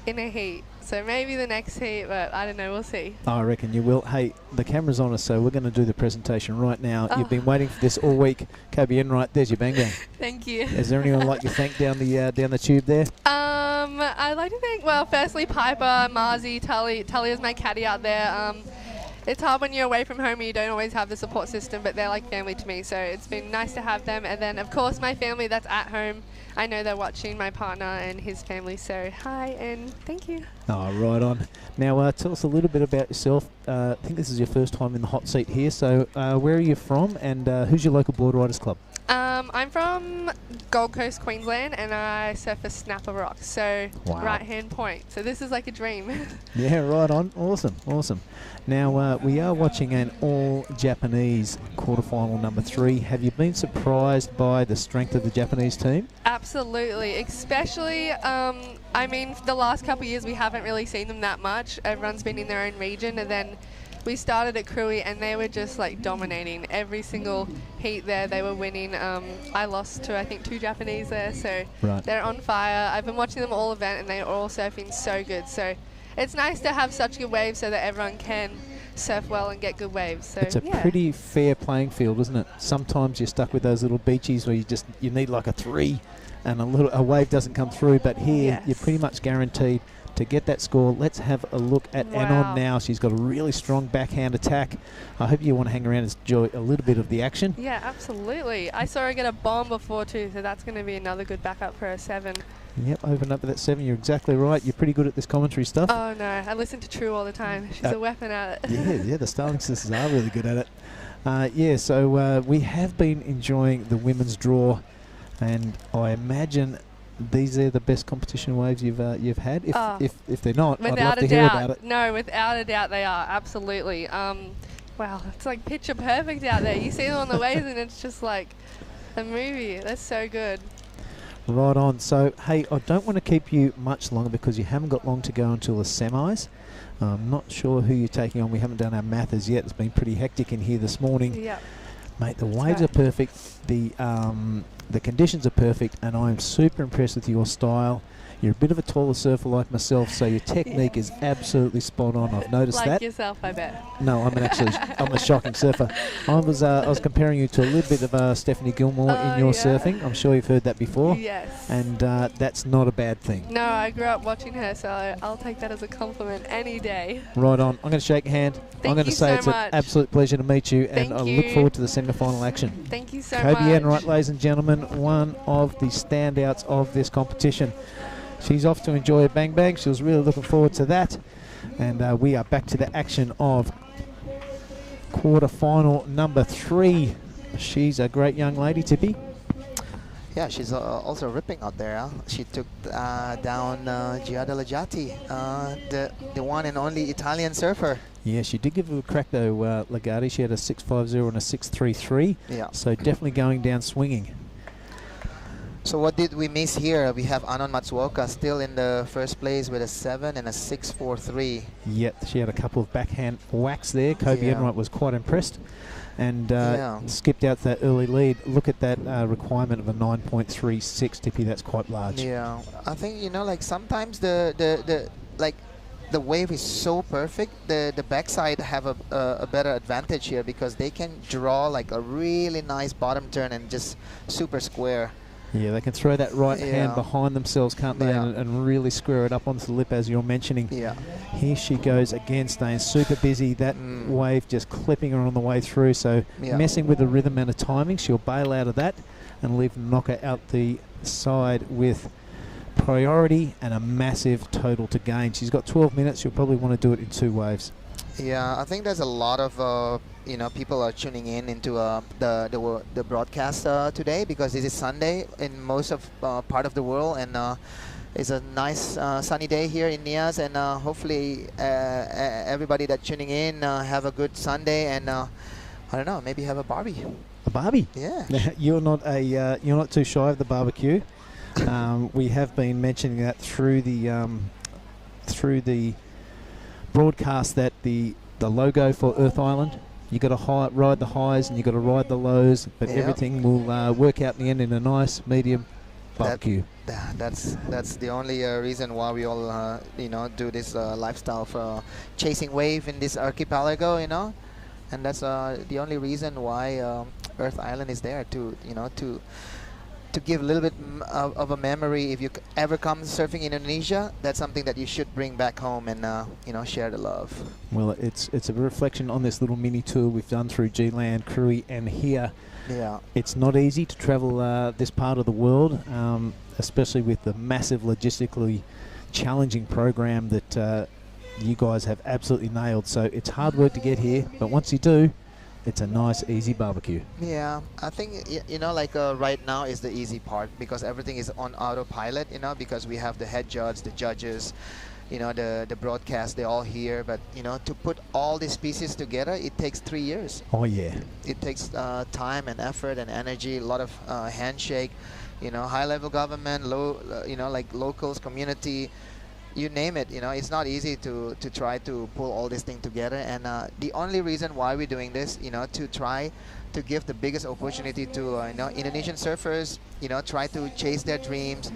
in a heat. So maybe the next heat, but I don't know, we'll see. I reckon you will. Hey, the camera's on us, so we're going to do the presentation right now. You've been waiting for this all week. Kobe Enright, there's your bang bang. Thank you. Is there anyone like you thank down the tube there? I'd like to thank, well, firstly Piper, Marzi, Tully. Tully is my caddy out there. It's hard when you're away from home and you don't always have the support system, but they're like family to me, so it's been nice to have them. And then, of course, my family that's at home. I know they're watching, my partner and his family, so hi and thank you. Oh, right on. Now, tell us a little bit about yourself. I think this is your first time in the hot seat here, so where are you from, and who's your local board riders club? I'm from Gold Coast, Queensland, and I surf for Snapper Rock, so right-hand point. So this is like a dream. Yeah, right on. Awesome, awesome. Now, we are watching an all-Japanese quarterfinal number 3. Have you been surprised by the strength of the Japanese team? Absolutely, especially, I mean, for the last couple of years we haven't really seen them that much. Everyone's been in their own region, and then we started at Krui and they were just like dominating every single heat there. They were winning. I lost to I think 2 Japanese there, so they're on fire. I've been watching them all event and they're all surfing so good. So it's nice to have such good waves so that everyone can surf well and get good waves. So It's a pretty fair playing field, isn't it? Sometimes you're stuck with those little beaches where you need like a 3 and a wave doesn't come through, but here you're pretty much guaranteed to get that score. Let's have a look at Anon now. She's got a really strong backhand attack. I hope you want to hang around and enjoy a little bit of the action. Yeah, absolutely. I saw her get a bomb before too, so that's going to be another good backup for her 7. Yep, open up with that 7. You're exactly right. You're pretty good at this commentary stuff. Oh no, I listen to True all the time. She's a weapon at it. Yeah, the Starling sisters are really good at it. So we have been enjoying the women's draw, and I imagine these are the best competition waves you've had. If they're not, I'd love to hear about it. No, without a doubt they are, absolutely. Wow, it's like picture perfect out there. You see them on the waves and it's just like a movie. That's so good. Right on. So, hey, I don't want to keep you much longer because you haven't got long to go until the semis. I'm not sure who you're taking on. We haven't done our math as yet. It's been pretty hectic in here this morning. Yeah. Mate, the waves are perfect. The conditions are perfect, and I'm super impressed with your style. You're a bit of a taller surfer like myself, so your technique is absolutely spot on. I've noticed like that. yourself, I bet. No, I'm a shocking surfer. I was comparing you to a little bit of Stephanie Gilmore in your surfing. I'm sure you've heard that before. Yes. And that's not a bad thing. No, I grew up watching her, so I'll take that as a compliment any day. Right on. I'm going to shake your hand. I'm going to say it's an absolute pleasure to meet you, and I look forward to the semi-final action. Thank you so much. Kobe Enright, ladies and gentlemen, one of the standouts of this competition. She's off to enjoy a bang bang. She was really looking forward to that. And we are back to the action of quarter-final number 3. She's a great young lady, Tippy. Yeah, she's also ripping out there. Huh? She took down Giada Lagati, the one and only Italian surfer. Yeah, she did give it a crack though, Lagati. She had a 6.50 and a 6.33. Yeah. So definitely going down swinging. So what did we miss here? We have Anon Matsuoka still in the first place with a 7 and a 6.43. Yep, she had a couple of backhand whacks there. Kobe Enright was quite impressed and skipped out that early lead. Look at that requirement of a 9.36, Tippy. That's quite large. Yeah, I think, you know, like sometimes the wave is so perfect, the backside have a better advantage here because they can draw like a really nice bottom turn and just super square. Yeah, they can throw that right hand behind themselves, can't they, and really square it up onto the lip, as you're mentioning. Yeah. Here she goes again, staying super busy. That wave just clipping her on the way through, so messing with the rhythm and the timing. She'll bail out of that and leave Knocker out the side with priority and a massive total to gain. She's got 12 minutes. She'll probably want to do it in 2 waves. Yeah, I think there's a lot of people are tuning in into the broadcast today because this is Sunday in most of part of the world, and it's a nice sunny day here in Nias, and hopefully everybody that's tuning in have a good Sunday, and I don't know, maybe have a barbie. A barbie? Yeah. You're not too shy of the barbecue. We have been mentioning that through the broadcast that the logo for Earth Island, you got to ride the highs and you got to ride the lows, but everything will work out in the end in a nice medium barbecue. That's the only reason why we all do this lifestyle for chasing wave in this archipelago, and that's the only reason why Earth Island is there to give a little bit of a memory. If you ever come surfing in Indonesia, that's something that you should bring back home and share the love. Well, it's a reflection on this little mini tour we've done through G-Land, Krui, and here. Yeah, it's not easy to travel this part of the world, especially with the massive logistically challenging program that you guys have absolutely nailed. So it's hard work to get here, but once you do, it's a nice, easy barbecue. Yeah, I think, right now is the easy part because everything is on autopilot, because we have the head judge, the judges, the broadcast, they're all here. But, to put all these pieces together, it takes 3 years. Oh, yeah. It takes time and effort and energy, a lot of handshake, high-level government, locals, community, you name it. It's not easy to try to pull all this thing together, and the only reason why we're doing this, to try to give the biggest opportunity to Indonesian surfers, try to chase their dreams,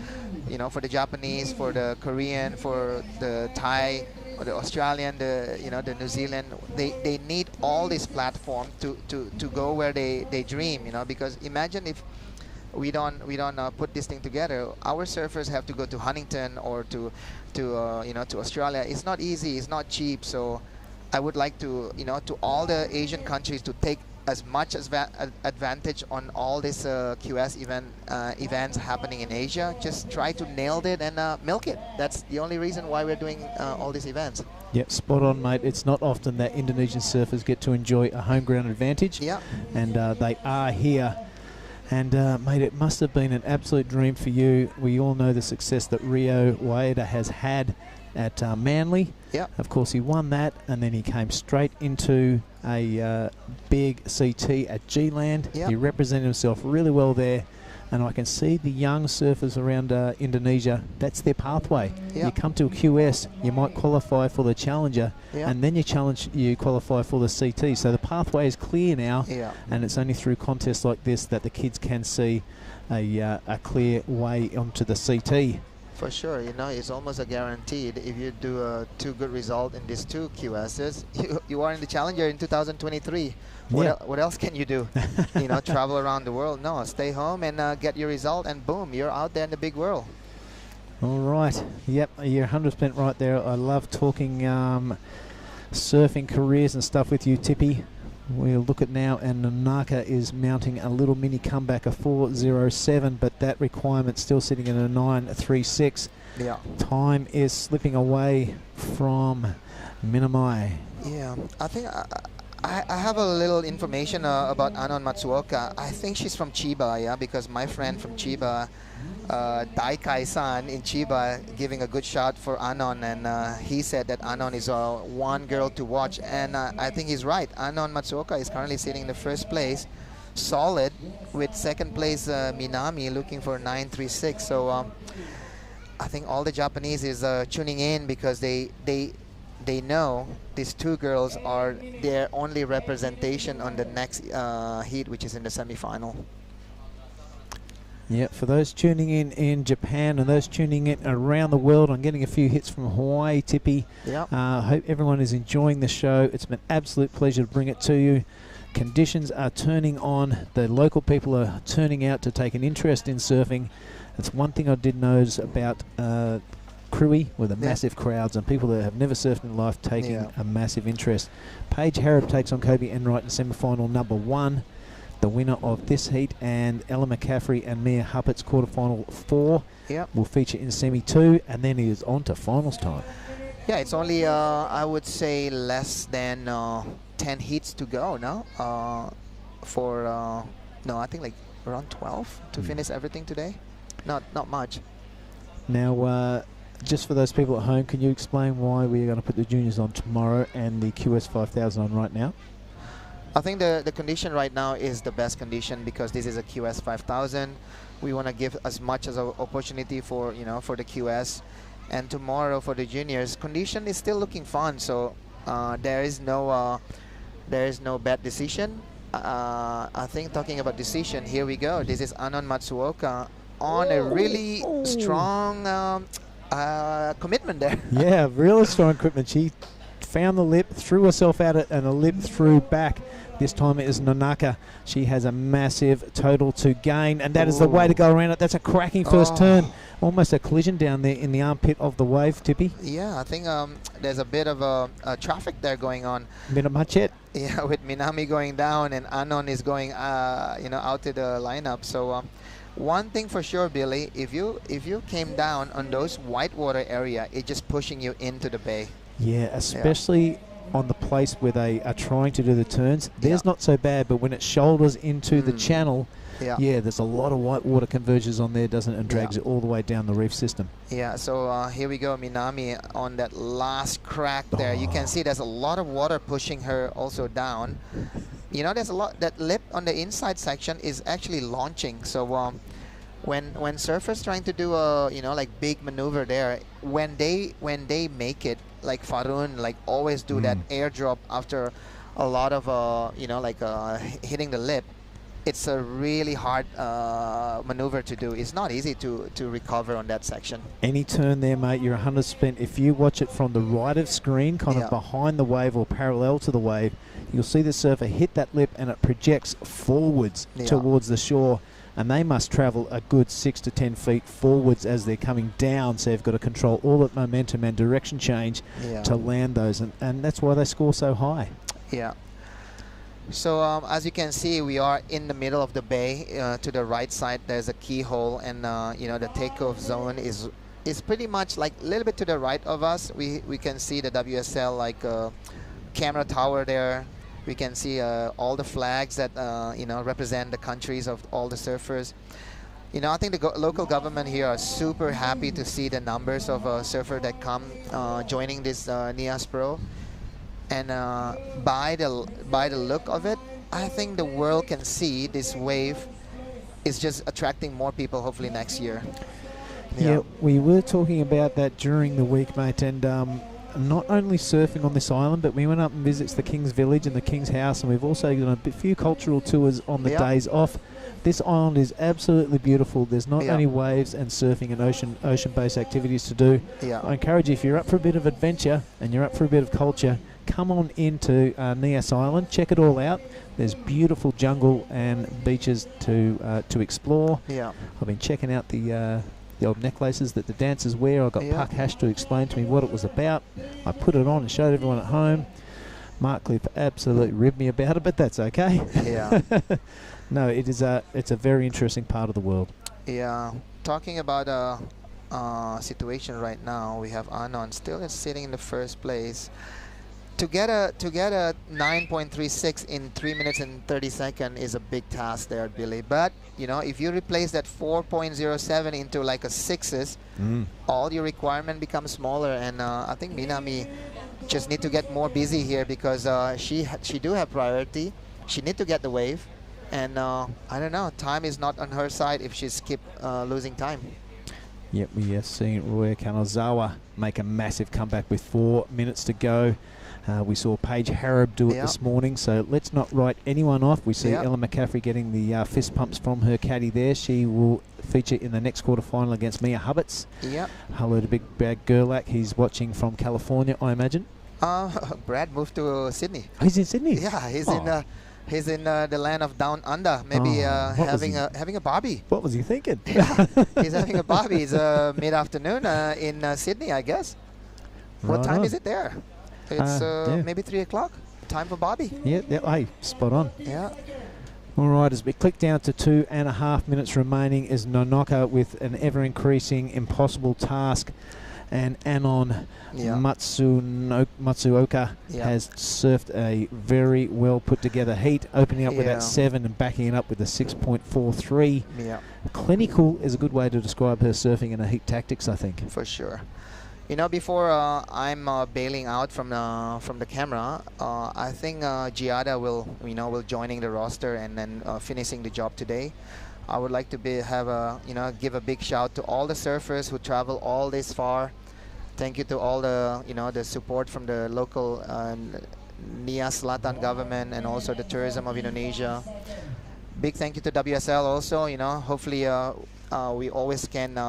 for the Japanese, for the Korean, for the Thai, the Australian, the New Zealand, they need all this platform to go where they dream, because imagine if we don't put this thing together. Our surfers have to go to Huntington or to Australia. It's not easy. It's not cheap. So I would like to to all the Asian countries to take as much as advantage on all this QS events happening in Asia. Just try to nail it and milk it. That's the only reason why we're doing all these events. Yep, spot on, mate. It's not often that Indonesian surfers get to enjoy a home ground advantage. Yeah. And they are here. And mate, it must have been an absolute dream for you. We all know the success that Rio Waida has had at Manly. Yep. Of course, he won that, and then he came straight into a big CT at G-Land. Yep. He represented himself really well there, and I can see the young surfers around Indonesia, that's their pathway. Yep. You come to a QS, you might qualify for the Challenger, Yep. and then you qualify for the CT. So the pathway is clear now, Yeah. and it's only through contests like this that the kids can see a clear way onto the CT. For sure, it's almost a guaranteed. If you do a two good result in these two QSs, you are in the Challenger in 2023. Yeah. What else can you do? Travel around the world? No, stay home and get your result, and boom, you're out there in the big world. All right. Yep, you're 100% right there. I love talking surfing careers and stuff with you, Tippy. We'll look at now, and Nanaka is mounting a little mini comeback, a 4.07, but that requirement still sitting at a 9.36. Yeah. Time is slipping away from Minamai. Yeah, I think I have a little information about Anon Matsuoka. I think she's from Chiba, yeah, because my friend from Chiba, Daikai-san in Chiba, giving a good shot for Anon, and he said that Anon is one girl to watch, and I think he's right. Anon Matsuoka is currently sitting in the first place, solid, with second place Minami looking for 9.36. So I think all the Japanese is tuning in because they know these two girls are their only representation on the next heat, which is in the semi-final. Yeah, for those tuning in Japan and those tuning in around the world, I'm getting a few hits from Hawaii, Tippy. Yeah. Hope everyone is enjoying the show. It's been an absolute pleasure to bring it to you. Conditions are turning on. The local people are turning out to take an interest in surfing. That's one thing I did notice about Cruy, with the massive crowds and people that have never surfed in life taking a massive interest. Paige Harrop takes on Kobe Enright in semi-final number 1. The winner of this heat, and Ella McCaffrey and Mia Huppert's quarterfinal 4 will feature in semi 2, and then it is on to finals time. Yeah, it's only I would say less than 10 heats to go now. No, I think like around 12 to finish everything today. Not much. Now, just for those people at home, can you explain why we are going to put the juniors on tomorrow and the QS 5000 on right now? I think the condition right now is the best condition because this is a QS 5000. We want to give as much as an opportunity for for the QS, and tomorrow for the juniors, condition is still looking fun. So there is no bad decision. I think talking about decision, here we go. This is Anon Matsuoka on a really strong commitment there. Yeah, really strong commitment. She found the lip, threw herself at it, and a lip threw back. This time it is Nanaka. She has a massive total to gain, and that is the way to go around it. That's a cracking first turn. Almost a collision down there in the armpit of the wave, Tippy. Yeah, I think there's a bit of a traffic there going on. Bit of Machet. Yeah, with Minami going down and Anon is going, out to the lineup. So one thing for sure, Billy, if you came down on those whitewater area, it's just pushing you into the bay. Yeah, especially on the place where they are trying to do the turns. There's not so bad, but when it shoulders into the channel, there's a lot of whitewater converges on there, doesn't it, and drags it all the way down the reef system. Yeah, so here we go, Minami on that last crack there. You can see there's a lot of water pushing her also down. There's a lot, that lip on the inside section is actually launching. So when surfers trying to do a like big maneuver there, when they make it, like Farun always do that airdrop after a lot of hitting the lip, it's a really hard maneuver to do. It's not easy to recover on that section. Any turn there, mate, you're 100%. If you watch it from the right of screen, kind Yeah. of behind the wave or parallel to the wave, you'll see the surfer hit that lip and it projects forwards Yeah. towards the shore. And they must travel a good 6 to 10 feet forwards as they're coming down. So you've got to control all that momentum and direction change Yeah. to land those. And that's why they score so high. Yeah. So as you can see, we are in the middle of the bay. To the right side, there's a keyhole, and you know, the takeoff zone is pretty much like a little bit to the right of us. We can see the WSL like camera tower there. We can see all the flags that you know, represent the countries of all the surfers. You know, I think the local government here are super happy to see the numbers of surfers that come joining this Nias Pro. And by the look of it, I think the world can see this wave is just attracting more people hopefully next year. Yeah, we were talking about that during the week, mate, and not only surfing on this island, but we went up and visited the King's Village and the King's House, and we've also done a few cultural tours on the days off. This island is absolutely beautiful. There's not only waves and surfing and ocean-based activities to do. Yeah. I encourage you, if you're up for a bit of adventure and you're up for a bit of culture, come on into Nias Island, check it all out. There's beautiful jungle and beaches to explore. Yeah. I've been checking out the old necklaces that the dancers wear. I got Puck Hash to explain to me what it was about. I put it on and showed everyone at home. Mark Cliff absolutely ribbed me about it, but that's okay. Yeah. No, it's a very interesting part of the world. Yeah. Talking about situation right now, we have Anon still sitting in the first place. To get a 9.36 in 3 minutes and 30 seconds is a big task there, Billy. But you know, if you replace that 4.07 into like a 6s, all your requirement becomes smaller. And I think Minami just need to get more busy here because she do have priority. She need to get the wave, and I don't know. Time is not on her side if she's keep losing time. Yep, we are seeing Roya Kanazawa make a massive comeback with 4 minutes to go. We saw Paige Harrop do it this morning, so let's not write anyone off. We see Ellen McCaffrey getting the fist pumps from her caddy there. She will feature in the next quarterfinal against Mia Hubbards. Yep. Hello to Big Bad Gerlach. He's watching from California, I imagine. Brad moved to Sydney. Oh, he's in Sydney? Yeah, he's in the land of down under. Maybe having a barbie. What was he thinking? Yeah, he's having a barbie. It's mid-afternoon in Sydney, I guess. What time is it there? It's maybe 3 o'clock. Time for Bobby. Yeah, hey, spot on. Yeah. All right, as we click down to 2.5 minutes remaining, is Nonaka with an ever-increasing impossible task. And Anon Matsuoka has surfed a very well put-together heat, opening up with that 7 and backing it up with a 6.43. Yeah. Clinical is a good way to describe her surfing and her heat tactics, I think. For sure. You know, before I'm bailing out from the camera, I think Giada will joining the roster and then finishing the job today. I would like to give a big shout to all the surfers who travel all this far. Thank you to all the the support from the local Nias Selatan government and also the tourism of Indonesia. Big thank you to WSL also. You know, hopefully we always can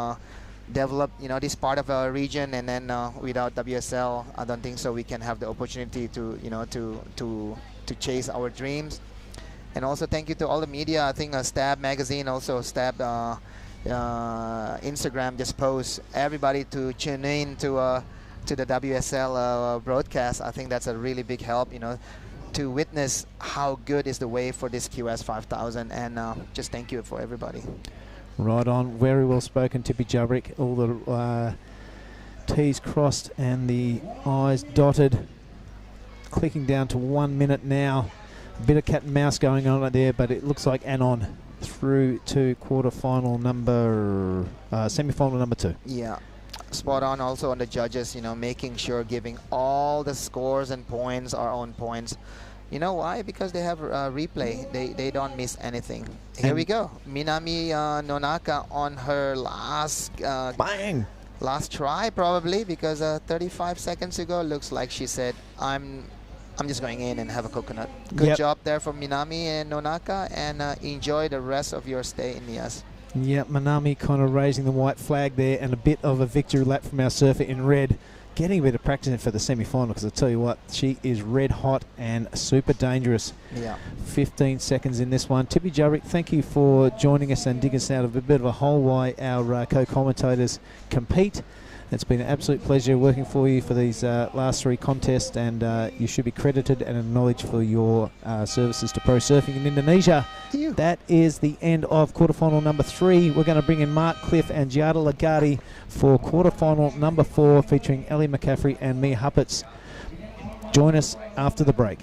develop this part of our region, and then without WSL, I don't think so we can have the opportunity to to chase our dreams. And also thank you to all the media. I think Stab magazine, also Stab Instagram just posts everybody to tune in to the WSL broadcast. I think that's a really big help, to witness how good is the wave for this QS 5000, and just thank you for everybody. Right on, very well spoken, Tippy Jabrik. All the T's crossed and the I's dotted. Clicking down to 1 minute now. A bit of cat and mouse going on there, but it looks like Anon through to semi-final number 2. Yeah, spot on. Also on the judges, making sure giving all the scores and points are on points. You know why? Because they have replay. They don't miss anything. Here we go. Minami Nonaka on her last last try probably, because 35 seconds ago looks like she said, I'm I'm just going in and have a coconut. Good job there from Minami and Nonaka, and enjoy the rest of your stay in Nias. Yep, Minami kind of raising the white flag there, and a bit of a victory lap from our surfer in red. Getting a bit of practice for the semi-final, because I tell you what, she is red hot and super dangerous. Yeah. 15 seconds in this one. Tippy Jarvik, thank you for joining us and digging us out of a bit of a hole why our co-commentators compete. It's been an absolute pleasure working for you for these last 3 contests, and you should be credited and acknowledged for your services to pro surfing in Indonesia. That is the end of quarterfinal number 3. We're going to bring in Mark Cliff and Giada Lagarde for quarterfinal number 4, featuring Ellie McCaffrey and Mia Huppets. Join us after the break.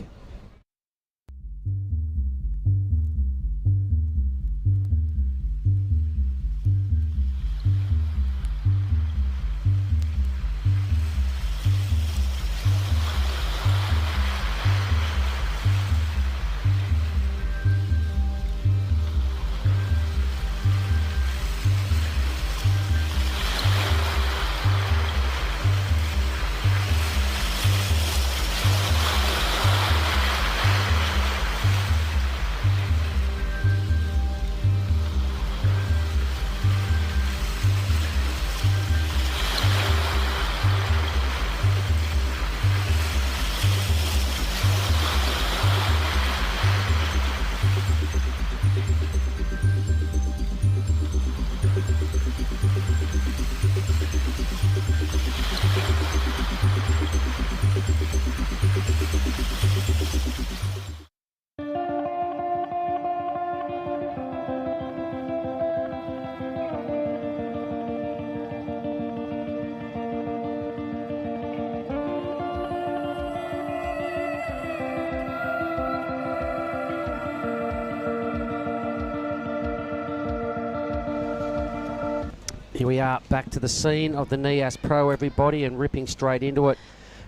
Here we are, back to the scene of the Nias Pro, everybody, and ripping straight into it.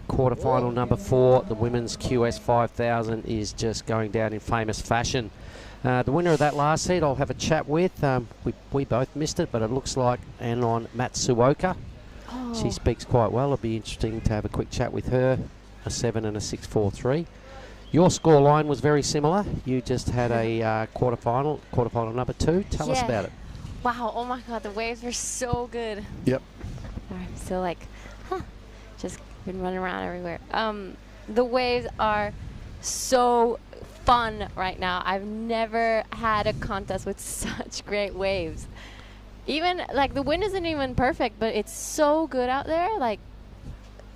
Quarterfinal number 4, the women's QS 5000 is just going down in famous fashion. The winner of that last heat I'll have a chat with. We both missed it, but it looks like Anon Matsuoka. She speaks quite well. It'll be interesting to have a quick chat with her. A 7 and a 6.43. Your score line was very similar. You just had a quarterfinal number 2. Tell us about it. Wow, oh my god, the waves were so good. Yep. I'm still like, just been running around everywhere. The waves are so fun right now. I've never had a contest with such great waves. Even, like, the wind isn't even perfect, but it's so good out there. Like,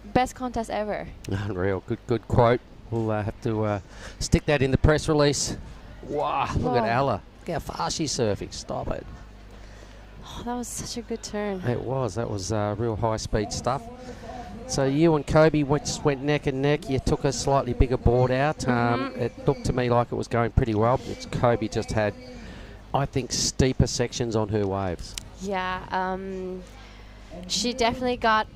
best contest ever. Unreal. Good quote. We'll have to stick that in the press release. Wow, look at Ella. Look how fast she's surfing. Stop it. Oh, that was such a good turn. It was. That was real high-speed stuff. So you and Kobe just went neck and neck. You took a slightly bigger board out. It looked to me like it was going pretty well. Kobe just had, I think, steeper sections on her waves. Yeah, she definitely got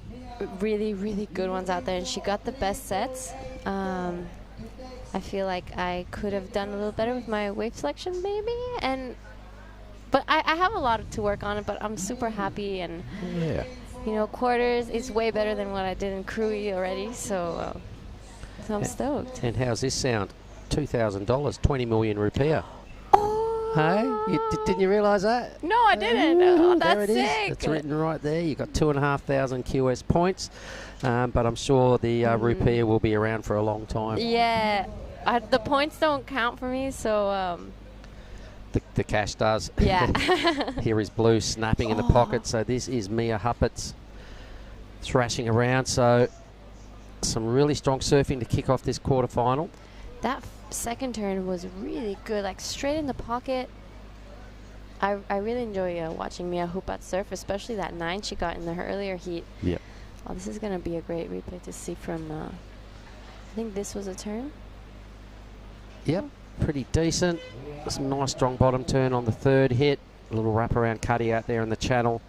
really, really good ones out there, and she got the best sets. I feel like I could have done a little better with my wave selection, maybe, but I have a lot to work on it, but I'm super happy, and you know, quarters is way better than what I did in Krui already, so I'm stoked. And how's this sound? $2,000, 20 million rupiah. Hey, didn't you realise that? No, I didn't. Oh, that's there it sick. Is. It's written right there. You got 2,500 QS points, but I'm sure the rupiah will be around for a long time. Yeah, the points don't count for me, so. The cash does. Yeah. Here is Blue snapping in the pocket. So this is Mia Huppets thrashing around. So some really strong surfing to kick off this quarterfinal. That second turn was really good, like straight in the pocket. I really enjoy watching Mia Huppet surf, especially that 9 she got in the earlier heat. Yep. Oh, this is going to be a great replay to see from, I think this was a turn. Yep. Pretty decent. Some nice strong bottom turn on the third hit. A little wraparound cutty out there in the channel.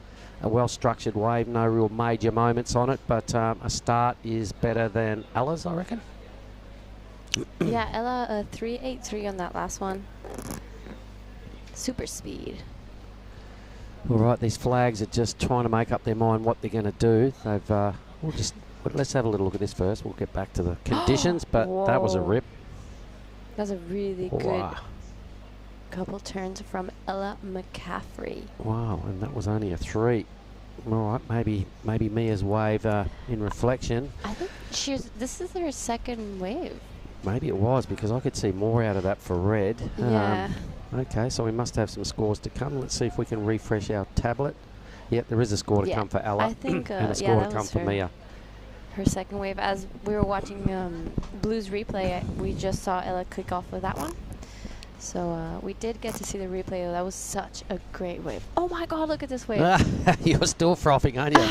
A well-structured wave, no real major moments on it, but a start is better than Ella's, I reckon. Yeah, Ella a 3.83 on that last one. Super speed. All right, these flags are just trying to make up their mind what they're going to do. They've we'll but let's have a little look at this first. We'll get back to the conditions, but that was a Whoa. rip. That was a really good Wow. couple turns from Ella McCaffrey. Wow, and that was only a 3. All right, maybe Mia's wave in reflection. I think this is her second wave. Maybe it was, because I could see more out of that for red. Yeah. Okay, so we must have some scores to come. Let's see if we can refresh our tablet. Yep, there is a score to come for Ella I think, and a score to come for Mia. Her second wave. As we were watching Blues replay, we just saw Ella kick off with that one. So we did get to see the replay. That was such a great wave. Oh my God, look at this wave. You're still frothing, aren't you?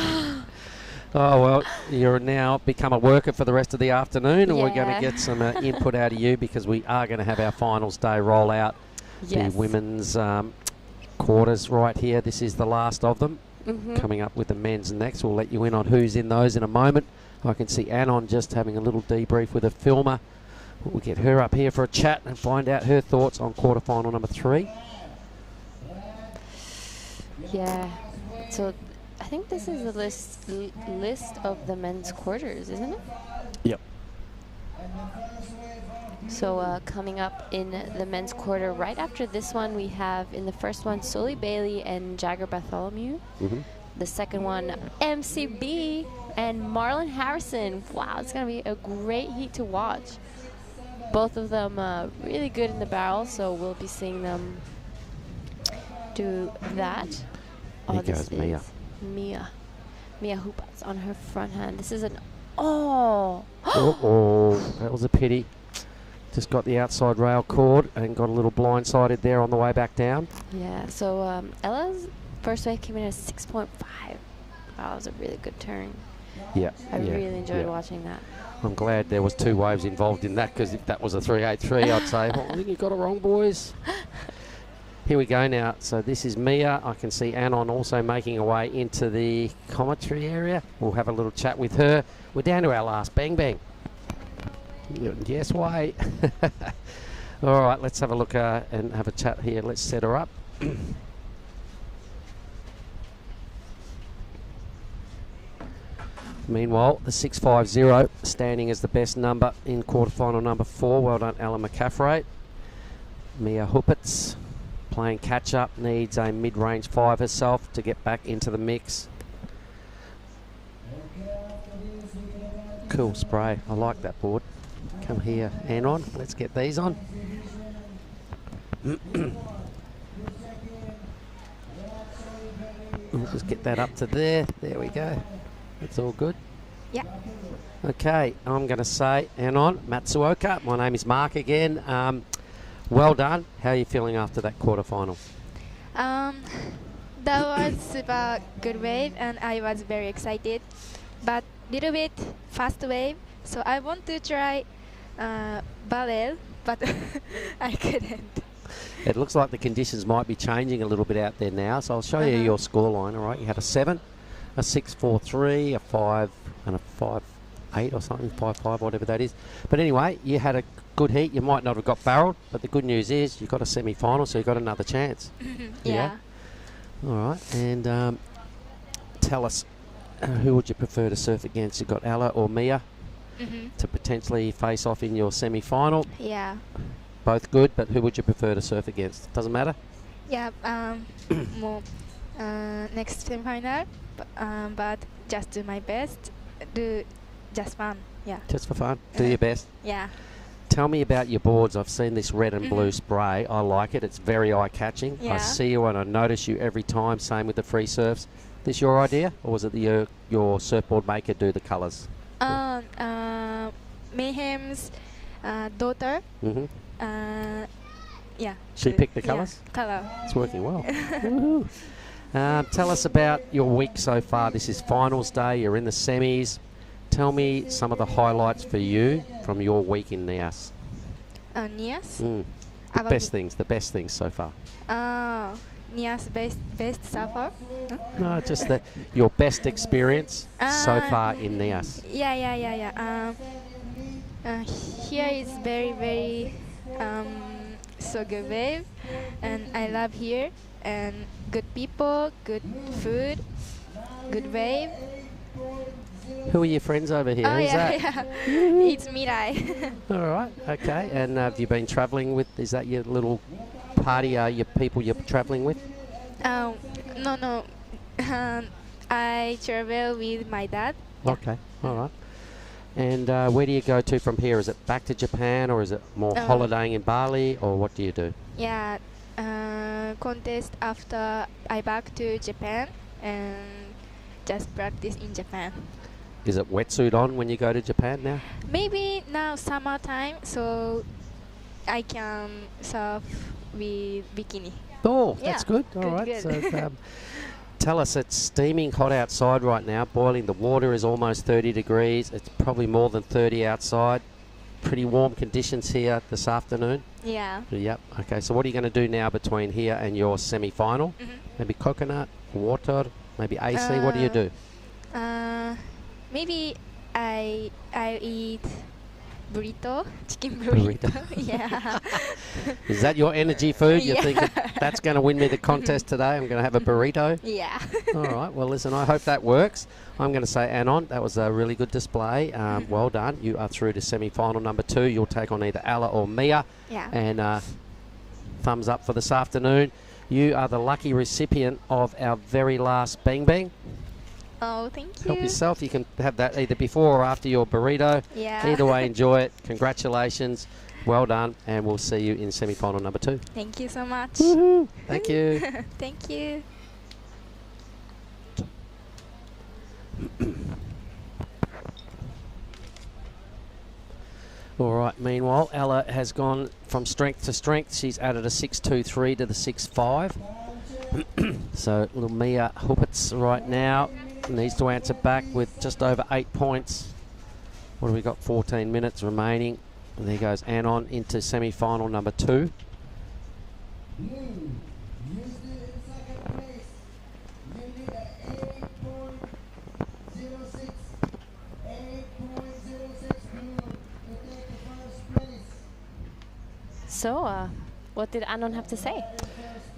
Oh, well, you're now become a worker for the rest of the afternoon, and we're going to get some input out of you, because we are going to have our finals day roll out. Yes. The women's quarters right here. This is the last of them. Mm-hmm. Coming up with the men's next. We'll let you in on who's in those in a moment. I can see Anon just having a little debrief with a filmer. We'll get her up here for a chat and find out her thoughts on quarterfinal number 3. Yeah. So I think this is the list of the men's quarters, isn't it? Yep. So coming up in the men's quarter, right after this one, we have in the first one Sully Bailey and Jagger Bartholomew. Mm-hmm. The second one, MCB and Marlon Harrison. Wow, it's going to be a great heat to watch. Both of them really good in the barrel, so we'll be seeing them do that. Here goes Mia. Mia Hupats on her front hand. This is an oh. That was a pity. Just got the outside rail cord and got a little blindsided there on the way back down. Yeah, so Ella's first wave came in at 6.5. Wow, that was a really good turn. Yeah. I really enjoyed watching that. I'm glad there was 2 waves involved in that, because if that was a 383, I'd say, I think you got it wrong, boys. Here we go now. So this is Mia. I can see Anon also making her way into the commentary area. We'll have a little chat with her. We're down to our last bang bang. Yes, way. All right, let's have a look and have a chat here. Let's set her up. Meanwhile, the 650 standing as the best number in quarterfinal number 4. Well done, Ella McCaffrey. Mia Hupats playing catch-up, needs a mid-range 5 herself to get back into the mix. Cool spray. I like that board. Come here, Anon. Let's get these on. We'll just get that up to there. There we go. That's all good. Yeah. Okay, I'm going to say, Anon, Matsuoka. My name is Mark again. Well done. How are you feeling after that quarterfinal? That was super good wave, and I was very excited. But little bit fast wave, so I want to try barrel, but I couldn't. It looks like the conditions might be changing a little bit out there now, so I'll show you your scoreline. All right, you had a 7, a 6.43, a 5, and a 5.8 or something, 5.5, whatever that is. But anyway, you had a good heat. You might not have got barreled, but the good news is you got a semi-final, so you got another chance. Yeah. All right, and tell us, who would you prefer to surf against? You got Ella or Mia to potentially face off in your semi-final. Yeah. Both good, but who would you prefer to surf against? Doesn't matter. Yeah. More next semi-final, but just do my best. Do just fun. Yeah. Just for fun. Do your best. Yeah. Tell me about your boards. I've seen this red and blue spray. I like it. It's very eye-catching. Yeah. I see you and I notice you every time. Same with the free surfs. This your idea, or was it your surfboard maker do the colours? Mayhem's daughter. Yeah. She picked the colours? Yeah, color. It's working well. Woohoo. Tell us about your week so far. This is finals day. You're in the semis. Tell me some of the highlights for you from your week in Nias. Nias? The best things so far. Nias best surfer? No, just your best experience so far in Nias. Yeah. Here is very, very so good wave, and I love here, and good people, good food, good wave. Who are your friends over here? Oh Who's yeah, that? yeah. It's Mirai. All right, okay. And have you been travelling with, is that your little party, your people you're travelling with? No. I travel with my dad. Okay, all right. And where do you go to from here? Is it back to Japan, or is it more holidaying in Bali, or what do you do? Yeah, contest after I back to Japan and just practice in Japan. Is it wetsuit on when you go to Japan now? Maybe now summertime, so I can surf with bikini. Oh, Yeah, that's good. All good, right. good. So, tell us, it's steaming hot outside right now, boiling. The water is almost 30 degrees. It's probably more than 30 outside. Pretty warm conditions here this afternoon. Yeah. Yep. Okay, so what are you going to do now between here and your semi-final? Maybe coconut, water, maybe AC. What do you do? Maybe I eat burrito, chicken burrito. Yeah. Is that your energy food? You Yeah. think that's going to win me the contest today? I'm going to have a burrito? Yeah. All right. Well, listen, I hope that works. I'm going to say, Anon, that was a really good display. Well done. You are through to semi-final number 2. You'll take on either Ella or Mia. Yeah. And thumbs up for this afternoon. You are the lucky recipient of our very last Bang Bang. Oh, thank you. Help yourself. You can have that either before or after your burrito. Yeah. Either way, enjoy it. Congratulations. Well done. And we'll see you in semi-final number 2. Thank you so much. Woohoo. Thank you. Thank you. All right, meanwhile, Ella has gone from strength to strength. She's added a 6.23 to the 6.5. So little Mia Huppets right now needs to answer back with just over 8 points. What have we got? 14 minutes remaining. And there goes Anon into semi-final number 2. So, what did Anon have to say?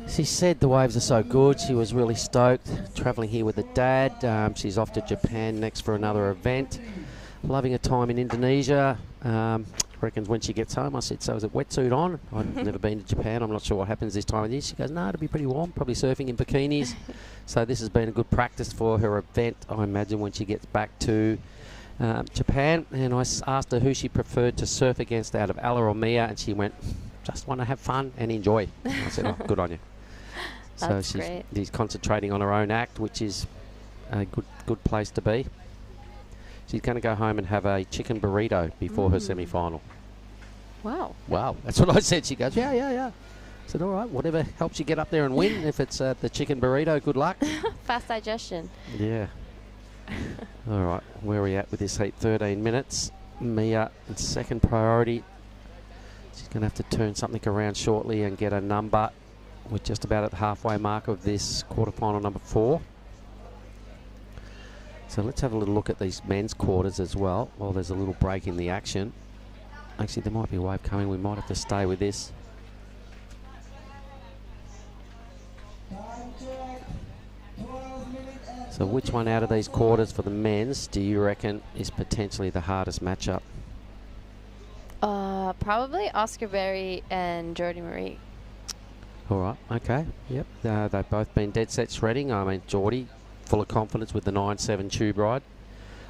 She said the waves are so good. She was really stoked travelling here with her dad. She's off to Japan next for another event. Loving her time in Indonesia. Reckons when she gets home, I said, so is it wetsuit on? I've never been to Japan. I'm not sure what happens this time of year. She goes, no, it'll be pretty warm. Probably surfing in bikinis. So this has been a good practice for her event, I imagine, when she gets back to Japan. And I asked her who she preferred to surf against out of Ella or Mia, and she went, just want to have fun and enjoy. I said, oh, good on you. So That's great. she's concentrating on her own act, which is a good place to be. She's going to go home and have a chicken burrito before her semi-final. Wow. Wow, that's what I said. She goes, yeah. I said, all right, whatever helps you get up there and win. If it's the chicken burrito, good luck. Fast digestion. Yeah. All right, where are we at with this heat? 13 minutes. Mia in second priority. She's going to have to turn something around shortly and get a number. We're just about at the halfway mark of this quarterfinal number 4. So let's have a little look at these men's quarters as well. While there's a little break in the action. Actually, there might be a wave coming. We might have to stay with this. So which one out of these quarters for the men's do you reckon is potentially the hardest matchup? Probably Oscar Berry and Jordy Marie. All right, okay, yep. They've both been dead set shredding. I mean, Jordy, full of confidence with the 9.7 tube ride.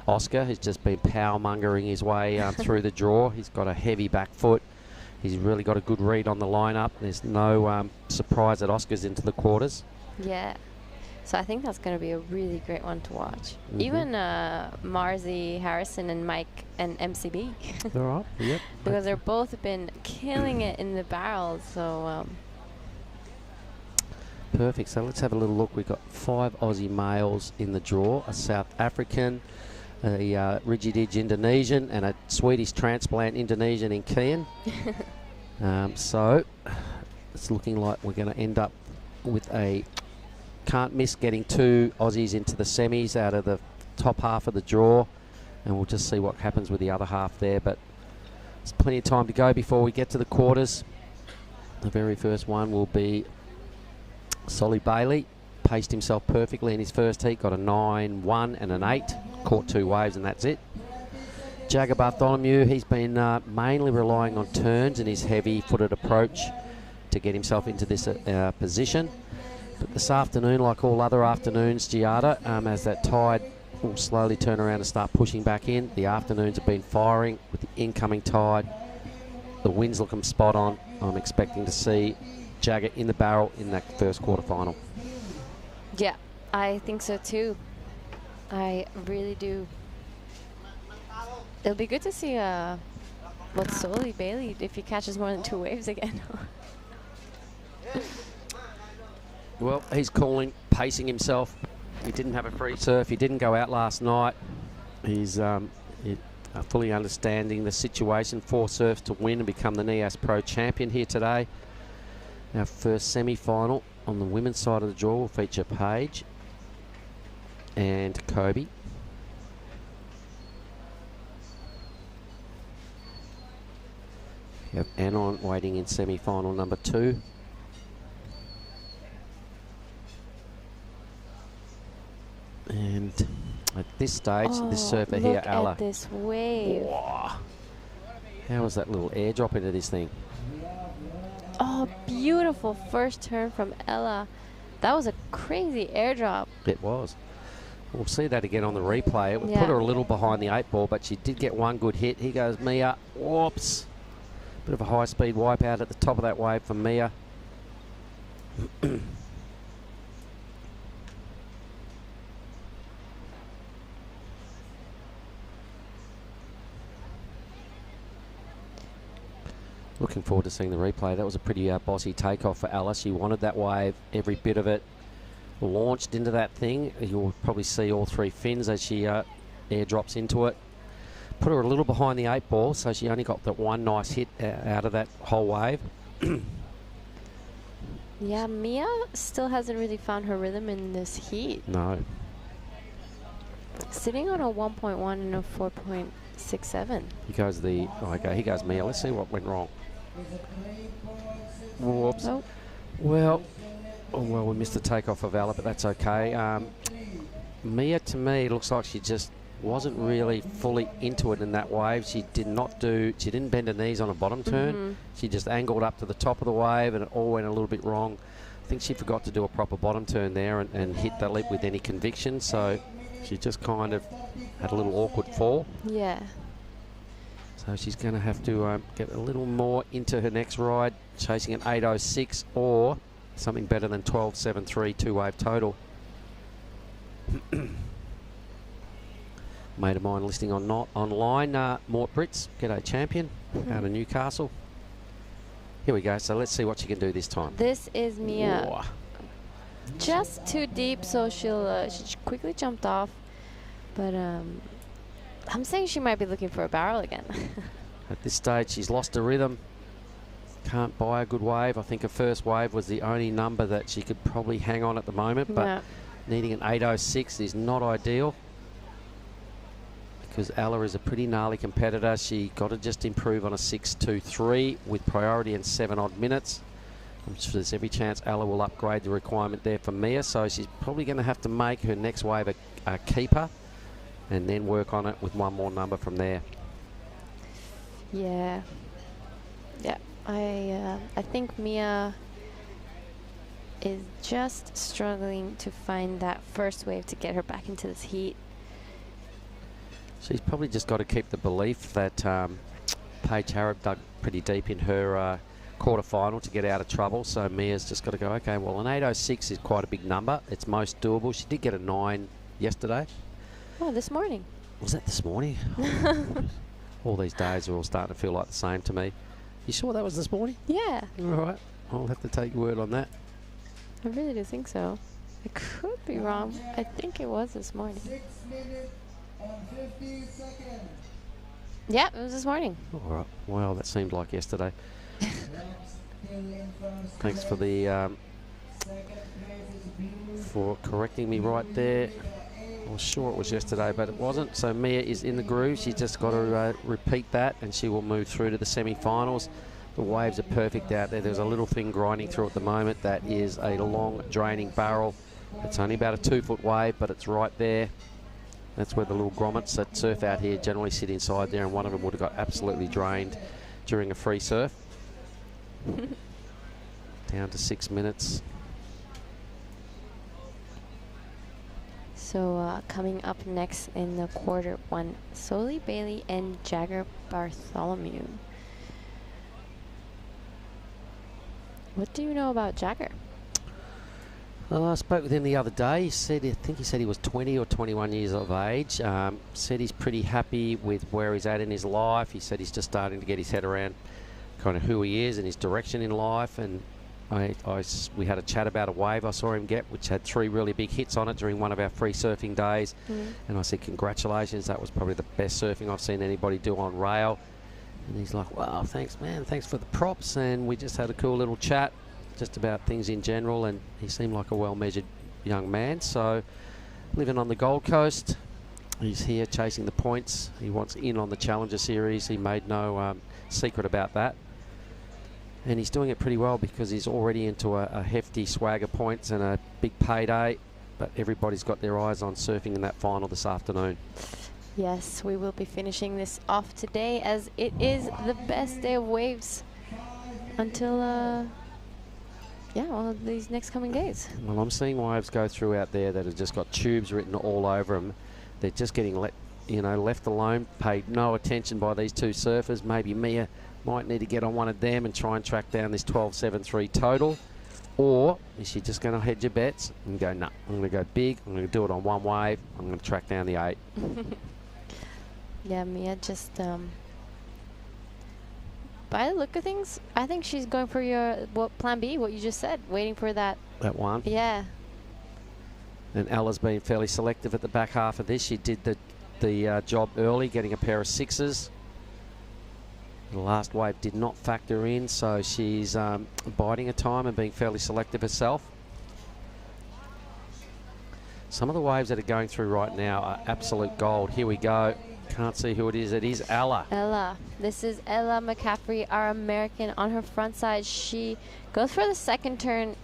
Oscar has just been power-mongering his way through the draw. He's got a heavy back foot. He's really got a good read on the lineup. There's no surprise that Oscar's into the quarters. Yeah. So I think that's going to be a really great one to watch. Even Marzi, Harrison, and Mike and MCB. All right, yep. Because they've both been killing it in the barrels. So perfect. So let's have a little look. We've got 5 Aussie males in the draw, a South African, a Rigididge Indonesian, and a Swedish transplant Indonesian in Kian. So it's looking like we're going to end up with a can't miss getting 2 Aussies into the semis out of the top half of the draw, and we'll just see what happens with the other half there. But there's plenty of time to go before we get to the quarters. The very first one will be Solly Bailey. Paced himself perfectly in his first heat, got a 9.1 and an 8. caught 2 waves and that's it. Jagger Bartholomew, he's been mainly relying on turns and his heavy-footed approach to get himself into this position. But this afternoon, like all other afternoons, Giada, as that tide will slowly turn around and start pushing back in. The afternoons have been firing with the incoming tide. The wind's looking spot on. I'm expecting to see Jagger in the barrel in that first quarterfinal. Yeah, I think so too. I really do. It'll be good to see what's Soli Bailey if he catches more than 2 waves again. Well, he's calling, pacing himself. He didn't have a free surf. He didn't go out last night. He's fully understanding the situation. 4 surfs to win and become the Nias Pro champion here today. Our first semi-final on the women's side of the draw will feature Paige and Kobe. We have Anon waiting in semi-final number 2. And at this stage, this surfer here, Ella. Look at this wave. Whoa. How was that little airdrop into this thing? Oh, beautiful first turn from Ella. That was a crazy airdrop. It was. We'll see that again on the replay. It would put her a little behind the 8 ball, but she did get 1 good hit. Here goes Mia. Whoops. Bit of a high-speed wipeout at the top of that wave for Mia. Looking forward to seeing the replay. That was a pretty bossy takeoff for Ella. She wanted that wave, every bit of it. Launched into that thing. You'll probably see all 3 fins as she airdrops into it. Put her a little behind the 8 ball, so she only got that 1 nice hit out of that whole wave. Yeah, Mia still hasn't really found her rhythm in this heat. No. Sitting on a 1.1 and a 4.67. Here goes Mia. Let's see what went wrong. Whoops. Oh. Well, we missed the takeoff of Ella, but that's okay. Mia, to me, looks like she just wasn't really fully into it in that wave. She didn't bend her knees on a bottom turn. She just angled up to the top of the wave and it all went a little bit wrong. I think she forgot to do a proper bottom turn there and hit that lip with any conviction, so she just kind of had a little awkward fall. Yeah. So she's going to have to get a little more into her next ride, chasing an 8.06 or something better than 12.73 2-wave total. Mate of mine listening online, Mort Brits, g'day champion, out of Newcastle. Here we go, so let's see what she can do this time. This is Mia. Whoa. Just too deep, so she quickly jumped off. But I'm saying she might be looking for a barrel again. At this stage, she's lost her rhythm. Can't buy a good wave. I think her first wave was the only number that she could probably hang on at the moment, but needing an 8.06 is not ideal because Ella is a pretty gnarly competitor. She got to just improve on a 6.23 with priority in 7 odd minutes. There's every chance Ella will upgrade the requirement there for Mia, so she's probably going to have to make her next wave a keeper and then work on it with 1 more number from there. Yeah. I think Mia is just struggling to find that first wave to get her back into this heat. She's probably just got to keep the belief that Paige Harrop dug pretty deep in her quarterfinal to get out of trouble. So Mia's just got to go, okay, well, an 8.06 is quite a big number. It's most doable. She did get a 9 yesterday. Oh, this morning. Was that this morning? All these days are all starting to feel like the same to me. You sure that was this morning? Yeah. All right. I'll have to take your word on that. I really do think so. I could be wrong. I think it was this morning. 6 minutes and 50 seconds. Yeah, it was this morning. All right. Well, that seemed like yesterday. Thanks for the for correcting me right there. I was sure it was yesterday, but it wasn't. So Mia is in the groove. She's just got to repeat that, and she will move through to the semi-finals. The waves are perfect out there. There's a little thing grinding through at the moment. That is a long, draining barrel. It's only about a 2-foot wave, but it's right there. That's where the little grommets that surf out here generally sit inside there, and one of them would have got absolutely drained during a free surf. Down to 6 minutes. So coming up next in the quarter one, Soli Bailey and Jagger Bartholomew. What do you know about Jagger? I spoke with him the other day. I think he said he was 20 or 21 years of age. Said he's pretty happy with where he's at in his life. He said he's just starting to get his head around kind of who he is and his direction in life. And we had a chat about a wave I saw him get, which had 3 really big hits on it during one of our free surfing days. And I said, congratulations, that was probably the best surfing I've seen anybody do on rail. And he's like, wow, thanks, man, thanks for the props. And we just had a cool little chat just about things in general, and he seemed like a well-measured young man. So living on the Gold Coast, he's here chasing the points. He wants in on the Challenger Series. He made no secret about that. And he's doing it pretty well because he's already into a hefty swag of points and a big payday. But everybody's got their eyes on surfing in that final this afternoon. Yes, we will be finishing this off today as it is the best day of waves until these next coming days. Well, I'm seeing waves go through out there that have just got tubes written all over them. They're just getting left alone, paid no attention by these 2 surfers. Maybe Mia might need to get on one of them and try and track down this 12.73 total. Or is she just going to hedge her bets and go, nah, I'm going to go big, I'm going to do it on one wave, I'm going to track down the 8. Yeah, Mia just, by the look of things, I think she's going for plan B, what you just said, waiting for that. That one? Yeah. And Ella's been fairly selective at the back half of this. She did the job early, getting a pair of 6s. The last wave did not factor in, so she's biding her time and being fairly selective herself. Some of the waves that are going through right now are absolute gold. Here we go. Can't see who it is. It is Ella. Ella. This is Ella McCaffrey, our American. On her front side, she goes for the second turn.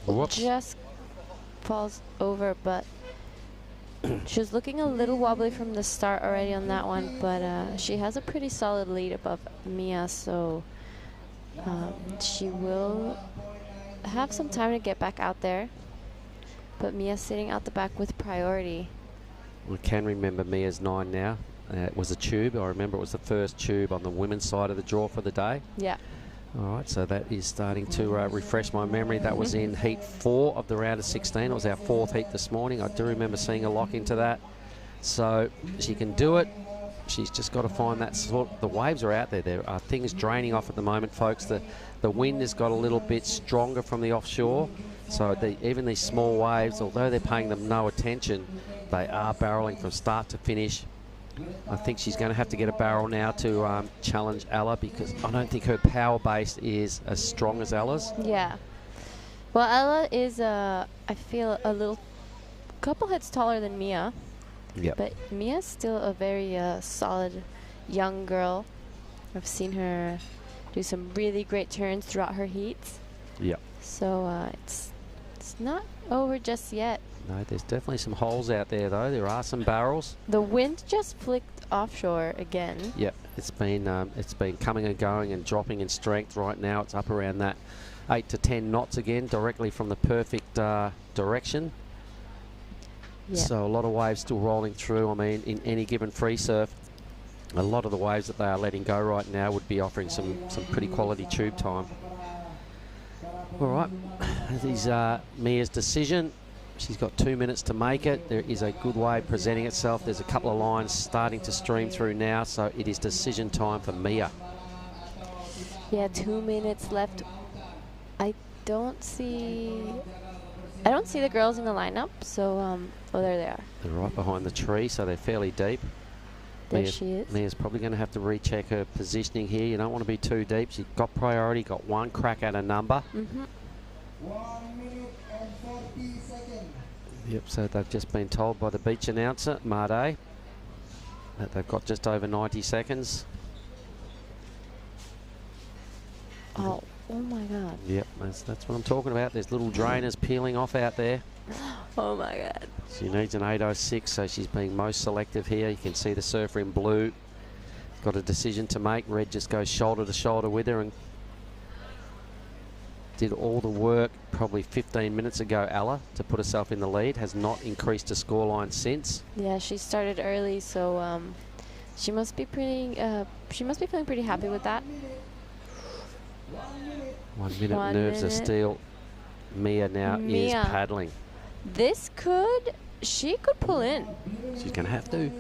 Whoops. Just falls over, but she was looking a little wobbly from the start already on that one, but she has a pretty solid lead above Mia, so she will have some time to get back out there. But Mia's sitting out the back with priority. I can remember Mia's 9 now. It was a tube. I remember it was the first tube on the women's side of the draw for the day. Yeah. All right, so that is starting to refresh my memory. That was in heat 4 of the round of 16. It was our 4th heat this morning. I do remember seeing a lock into that. So she can do it. She's just got to find that sort. The waves are out there. There are things draining off at the moment, folks. The wind has got a little bit stronger from the offshore. So even these small waves, although they're paying them no attention, they are barreling from start to finish. I think she's going to have to get a barrel now to challenge Ella, because I don't think her power base is as strong as Ella's. Yeah. Well, Ella is, I feel, couple heads taller than Mia. Yep. But Mia's still a very solid young girl. I've seen her do some really great turns throughout her heats. Yep. So it's not over just yet. No, there's definitely some holes out there, though. There are some barrels. The wind just flicked offshore again. Yep, it's been coming and going and dropping in strength. Right now, it's up around that 8 to 10 knots again, directly from the perfect direction. Yep. So a lot of waves still rolling through. I mean, in any given free surf, a lot of the waves that they are letting go right now would be offering some pretty quality tube time. All right, this is Mia's decision. She's got 2 minutes to make it. There is a good wave presenting itself. There's a couple of lines starting to stream through now, so it is decision time for Mia. Yeah, 2 minutes left. I don't see the girls in the lineup, so oh, there they are. They're right behind the tree, so they're fairly deep. There she is. Mia's probably going to have to recheck her positioning here. You don't want to be too deep. She's got priority, got one crack at a number. 1 minute and 40 seconds. Yep, so they've just been told by the beach announcer, Made, that they've got just over 90 seconds. Oh my God. Yep, that's what I'm talking about. There's little drainers peeling off out there. Oh my God. She needs an 8.06, so she's being most selective here. You can see the surfer in blue. Got a decision to make. Red just goes shoulder to shoulder with her and did all the work probably 15 minutes ago, Ella, to put herself in the lead. Has not increased her scoreline since. Yeah, she started early, so she must be pretty. She must be feeling pretty happy with that. 1 minute nerves of steel. Mia now is paddling. She could pull in. She's going to have to.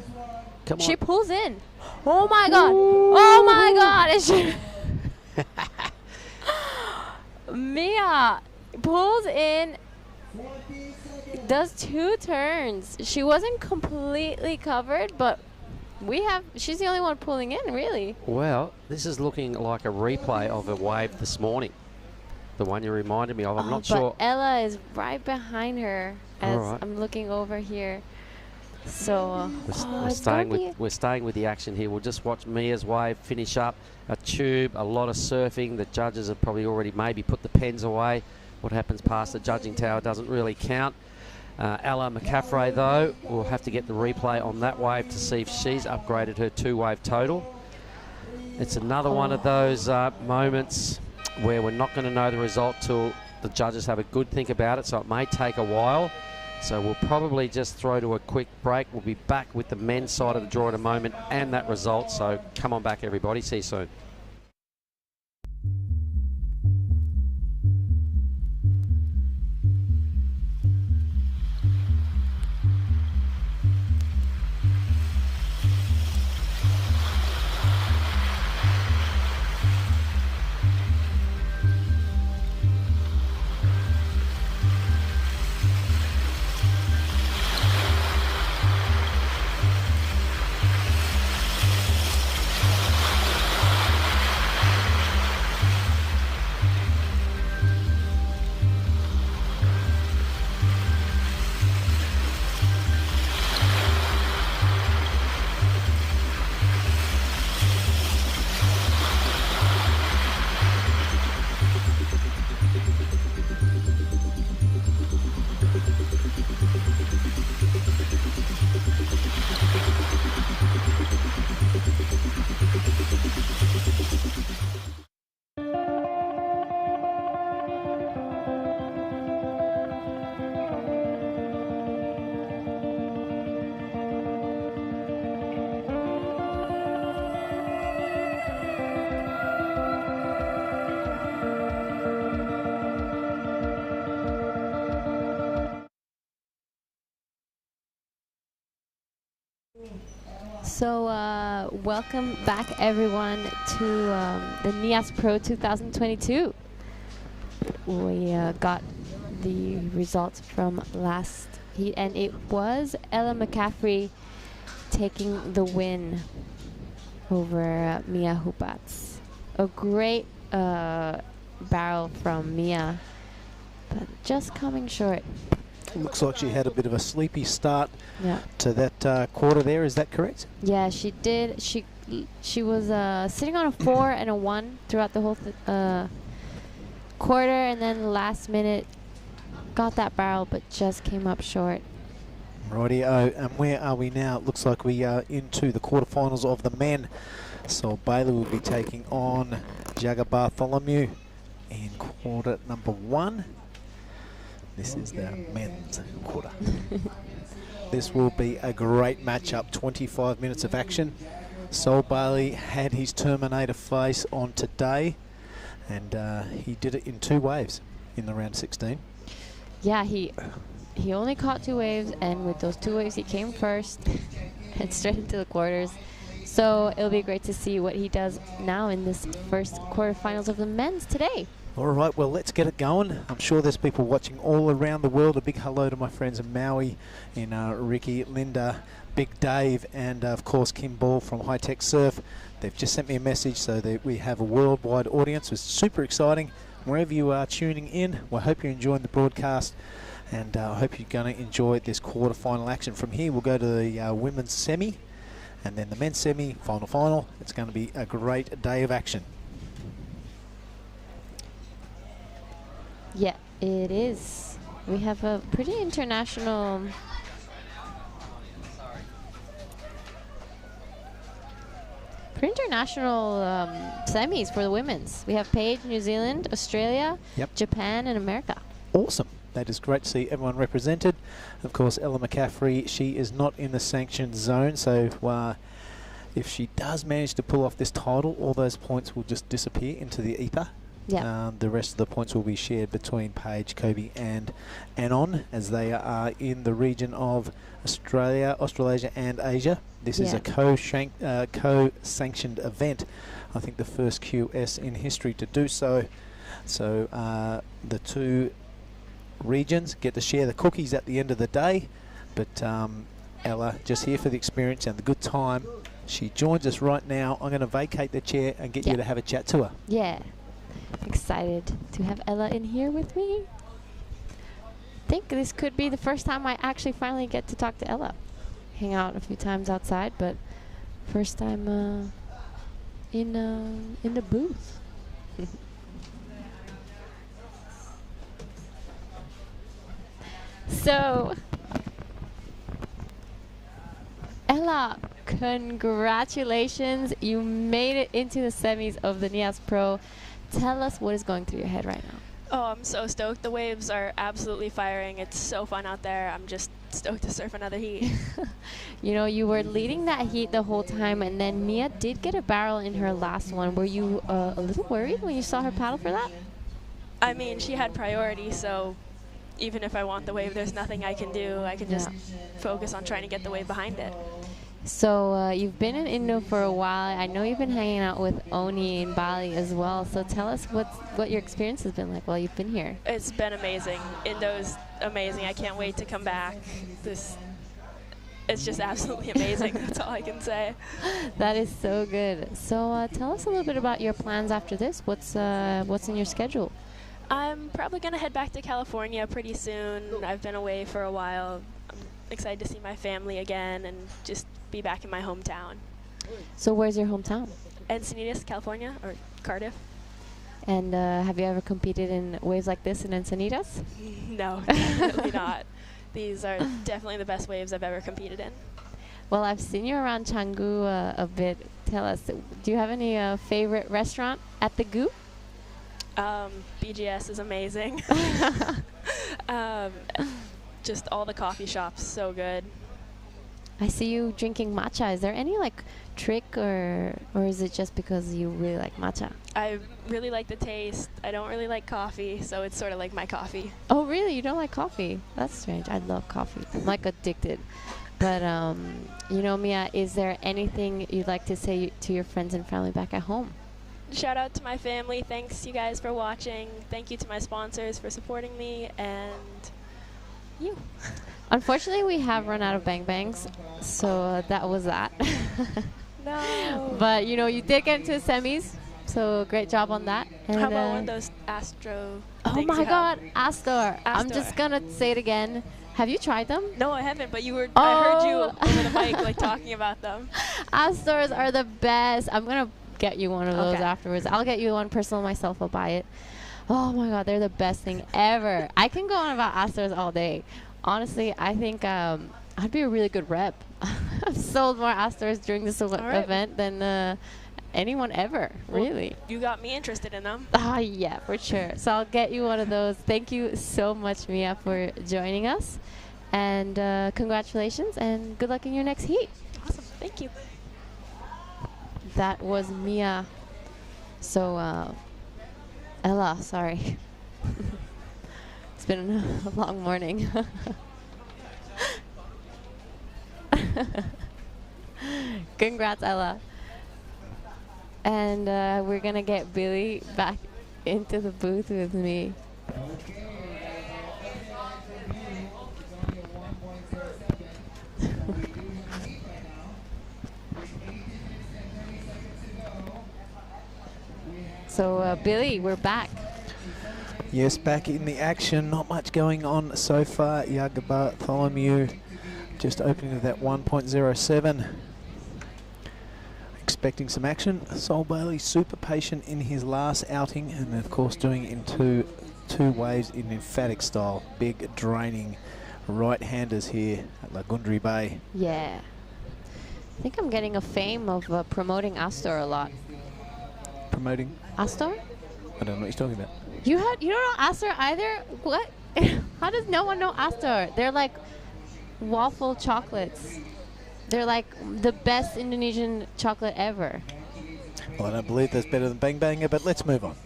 Come on. She pulls in. Oh my God. Oh my God. Is she Mia pulls in, does 2 turns. She wasn't completely covered, but she's the only one pulling in, really. Well, this is looking like a replay of a wave this morning. The one you reminded me of. I'm not sure. But Ella is right behind her as I'm looking over here. So we're staying with the action here. We'll just watch Mia's wave finish up. A tube, a lot of surfing. The judges have probably already maybe put the pens away. What happens past the judging tower doesn't really count. Ella McCaffrey, though, will have to get the replay on that wave to see if she's upgraded her 2-wave total. It's another one of those moments where we're not going to know the result till the judges have a good think about it, so it may take a while. So we'll probably just throw to a quick break. We'll be back with the men's side of the draw in a moment and that result. So come on back, everybody. See you soon. So welcome back, everyone, to the Nias Pro 2022. We got the results from last heat, and it was Ella McCaffrey taking the win over Mia Hupats. A great barrel from Mia, but just coming short. Looks like she had a bit of a sleepy start to that quarter there. Is that correct? Yeah, she did. She was sitting on a 4 and a 1 throughout the whole quarter, and then last minute got that barrel, but just came up short. Rightio, and where are we now? It looks like we are into the quarterfinals of the men. So Bailey will be taking on Jagger Bartholomew in quarter number 1. This is the men's quarter. This will be a great matchup, 25 minutes of action. Sol Bailey had his Terminator face on today, and he did it in 2 waves in the round 16. Yeah, he only caught 2 waves, and with those 2 waves he came first and straight into the quarters. So it'll be great to see what he does now in this first quarterfinals of the men's today. All right, well, let's get it going. I'm sure there's people watching all around the world. A big hello to my friends in Maui, in Ricky, Linda, Big Dave, and of course Kim Ball from High Tech Surf. They've just sent me a message so that we have a worldwide audience. It's super exciting. Wherever you are tuning in, we hope you're enjoying the broadcast, and I hope you're going to enjoy this quarterfinal action. From here, we'll go to the women's semi, and then the men's semi, final. It's going to be a great day of action. Yeah, it is. We have a pretty international semis for the women's. We have Paige, New Zealand, Australia, Japan, and America. Awesome. That is great to see everyone represented. Of course, Ella McCaffrey, she is not in the sanctioned zone, so if she does manage to pull off this title, all those points will just disappear into the ether. Yeah. The rest of the points will be shared between Paige, Kobe, and Anon, as they are in the region of Australia, Australasia, and Asia. This is a co-sanctioned event. I think the first QS in history to do so. So the two regions get to share the cookies at the end of the day, but Ella just here for the experience and the good time. She joins us right now. I'm going to vacate the chair and get you to have a chat to her. Yeah. Excited to have Ella in here with me. I think this could be the first time I actually finally get to talk to Ella. Hang out a few times outside, but first time in the booth. So, Ella, congratulations. You made it into the semis of the Nias Pro. Tell us what is going through your head right now. Oh, I'm so stoked. The waves are absolutely firing. It's so fun out there. I'm just stoked to surf another heat. You know, you were leading that heat the whole time, and then Mia did get a barrel in her last one. Were you a little worried when you saw her paddle for that? I mean, she had priority, so even if I want the wave, there's nothing I can do. I can just focus on trying to get the wave behind it. So you've been in Indo for a while. I know you've been hanging out with Oni in Bali as well. So tell us what your experience has been like while you've been here. It's been amazing. Indo's amazing. I can't wait to come back. It's just absolutely amazing. That's all I can say. That is so good. So tell us a little bit about your plans after this. What's in your schedule? I'm probably going to head back to California pretty soon. I've been away for a while. I'm excited to see my family again and just be back in my hometown. So where's your hometown? Encinitas, California, or Cardiff. And have you ever competed in waves like this in Encinitas? No, definitely not. These are definitely the best waves I've ever competed in. Well, I've seen you around Canggu a bit. Tell us, do you have any favorite restaurant at the Gu? BGS is amazing. Just all the coffee shops, so good. I see you drinking matcha. Is there any like trick or is it just because you really like matcha? I really like the taste. I don't really like coffee, so it's sort of like my coffee. Oh, really? You don't like coffee? That's strange. I love coffee. I'm like addicted. But you know, Mia, is there anything you'd like to say to your friends and family back at home? Shout out to my family. Thanks you guys for watching. Thank you to my sponsors for supporting me, and you. Unfortunately, we have run out of Bang Bangs, so that was that. No. But, you know, you did get into the semis, so great job on that. And how about one of those Astro Oh my God, Astor. I'm just going to say it again. Have you tried them? No, I haven't, but I heard you over the mic like talking about them. Astors are the best. I'm going to get you one of those afterwards. I'll get you one personal myself. I'll buy it. Oh my God, they're the best thing ever. I can go on about Astors all day. Honestly, I think I'd be a really good rep. I've sold more Astors during this event than anyone ever, really. You got me interested in them. Oh, yeah, for sure. So I'll get you one of those. Thank you so much, Mia, for joining us. And congratulations, and good luck in your next heat. Awesome. Thank you. That was Mia. So, Ella, sorry. It's been a long morning. Congrats, Ella. And we're going to get Billy back into the booth with me. So, Billy, we're back. Yes, back in the action. Not much going on so far. Yaga Bartholomew just opening with that 1.07. Expecting some action. Sol Bailey super patient in his last outing, and of course doing it in 2 waves in emphatic style. Big, draining right-handers here at Lagundri Bay. Yeah. I think I'm getting a fame of promoting Astor a lot. Promoting? Astor? I don't know what you're talking about. You don't know Astor either? What? How does no one know Astor? They're like waffle chocolates. They're like the best Indonesian chocolate ever. Well, I don't believe that's better than Bang Banger, but let's move on.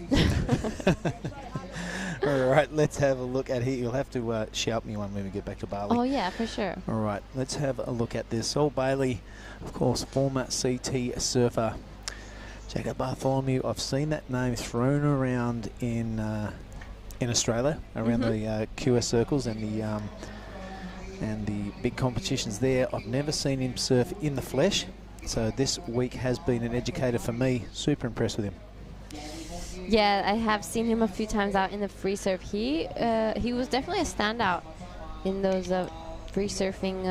All right, let's have a look at here. You'll have to shout me one when we get back to Bali. Oh, yeah, for sure. All right, let's have a look at this. Sol Bailey, of course, former CT surfer. Jacob Bartholomew, I've seen that name thrown around in Australia, around the QS circles and the big competitions there. I've never seen him surf in the flesh, so this week has been an educator for me. Super impressed with him. Yeah, I have seen him a few times out in the free surf. He was definitely a standout in those free surfing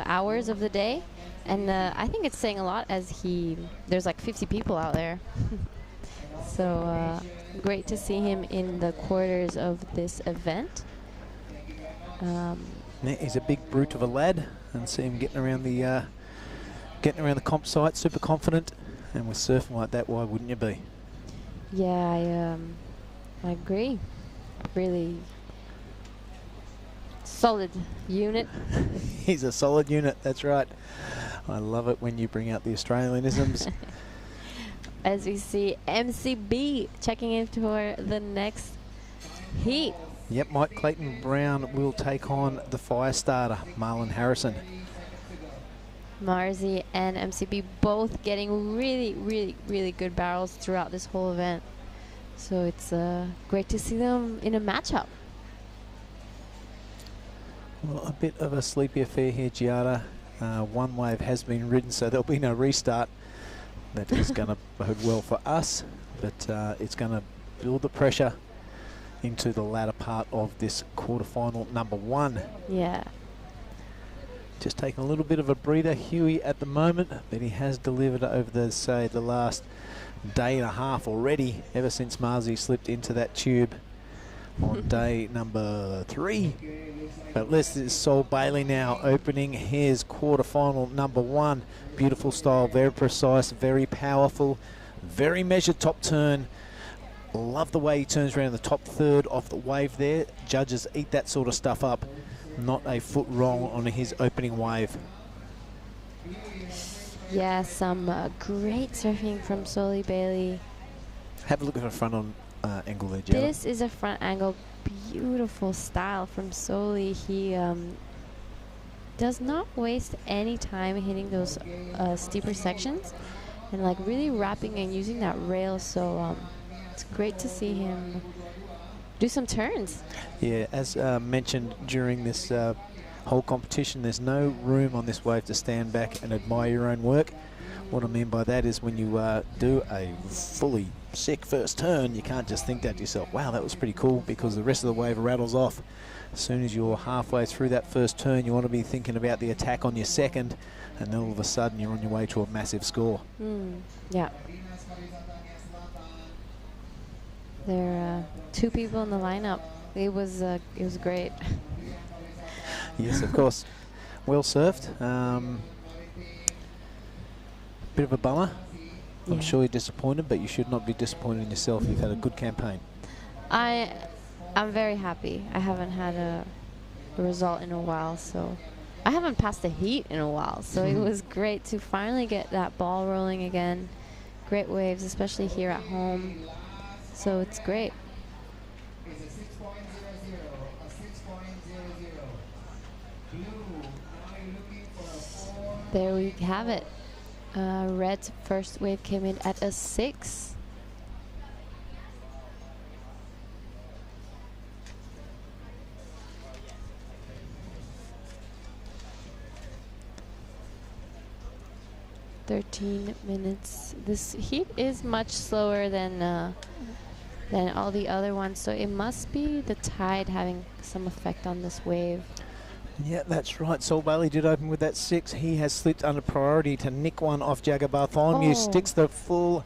hours of the day. And I think it's saying a lot as there's like 50 people out there. So great to see him in the quarters of this event. He's a big brute of a lad, and see him getting around the comp site, super confident. And with surfing like that, why wouldn't you be? Yeah, I agree. Really solid unit. He's a solid unit, that's right. I love it when you bring out the Australianisms. As we see MCB checking in for the next heat. Yep, Mike Clayton Brown will take on the fire starter, Marlon Harrison. Marzi and MCB both getting really, really, really good barrels throughout this whole event. So it's great to see them in a matchup. Well, a bit of a sleepy affair here, Giada. One wave has been ridden, so there'll be no restart. That is going to bode well for us, but it's going to build the pressure into the latter part of this quarterfinal number 1. Yeah. Just taking a little bit of a breather, Huey, at the moment, but he has delivered over the last day and a half already, ever since Marzi slipped into that tube on day number 3. But this is Sol Bailey now opening his quarterfinal number 1. Beautiful style, very precise, very powerful, very measured top turn. Love the way he turns around the top third of the wave there. Judges eat that sort of stuff up. Not a foot wrong on his opening wave. Yeah, some great surfing from Sol Bailey. Have a look at the front on angle there, Jella. This is a front angle, beautiful style from Soli. He does not waste any time hitting those steeper sections and like really wrapping and using that rail. So it's great to see him do some turns. Yeah, as mentioned during this whole competition, there's no room on this wave to stand back and admire your own work. What I mean by that is when you do a fully sick first turn, you can't just think that to yourself, wow, that was pretty cool, because the rest of the wave rattles off. As soon as you're halfway through that first turn, you want to be thinking about the attack on your second, and then all of a sudden you're on your way to a massive score. Yeah. There are 2 people in the lineup. It was great. Yes, of course. Well surfed. Bit of a bummer. I'm sure you're disappointed, but you should not be disappointed in yourself. You've had a good campaign. I'm very happy. I haven't had a result in a while, so I haven't passed the heat in a while. So it was great to finally get that ball rolling again. Great waves, especially here at home. So it's great. There we have it. Red's first wave came in at a 6. "13 minutes. This heat is much slower than all the other ones, so it must be the tide having some effect on this wave. Yeah, that's right. Sol Bailey did open with that 6. He has slipped under priority to nick one off Jagger Bartholomew. Sticks the full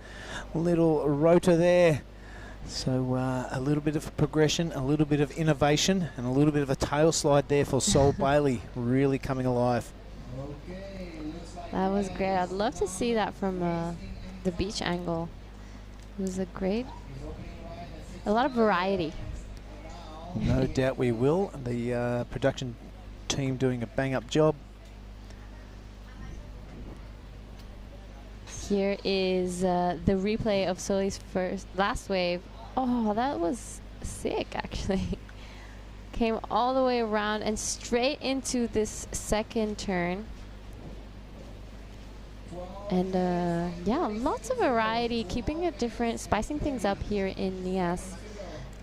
little rotor there. So a little bit of progression, a little bit of innovation, and a little bit of a tail slide there for Sol Bailey, really coming alive. That was great. I'd love to see that from the beach angle. It was a lot of variety. No doubt we will. The production team doing a bang-up job. Here is the replay of Soli's last wave. Oh, that was sick, actually. Came all the way around and straight into this second turn. And yeah, lots of variety, keeping it different, spicing things up here in Nias.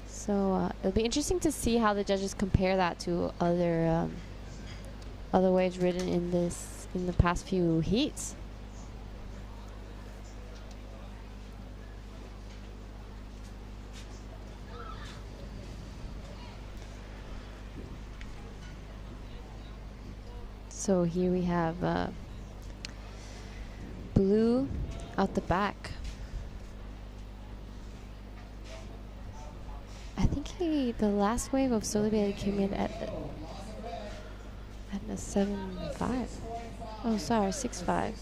So it'll be interesting to see how the judges compare that to other waves ridden in the past few heats. So here we have Blue out the back. I think the last wave of Soli Bailey came in at a 7.5. Oh, sorry, 6.5.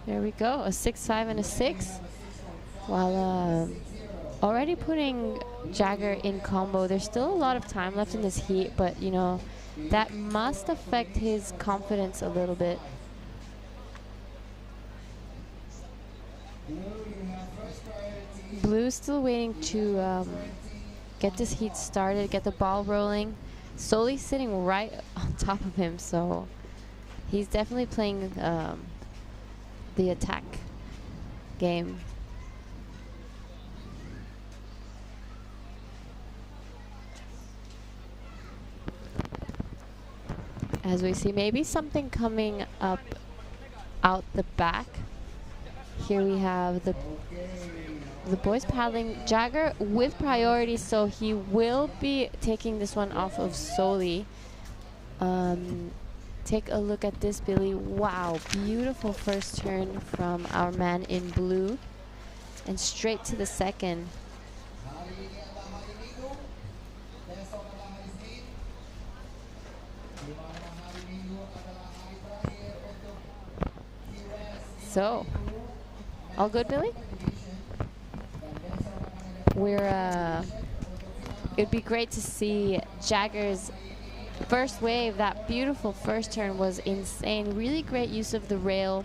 There we go, a 6.5 and a 6. While already putting Jagger in combo. There's still a lot of time left in this heat, but you know, that must affect his confidence a little bit. Blue's still waiting to get this heat started, get the ball rolling. Soli's sitting right on top of him, so he's definitely playing the attack game. As we see maybe something coming up out the back. Here we have the boys paddling. Jagger with priority, so he will be taking this one off of Soli. Take a look at this, Billy. Wow, beautiful first turn from our man in blue. And straight to the second. So, all good, Billy? It'd be great to see Jagger's first wave. That beautiful first turn was insane. Really great use of the rail.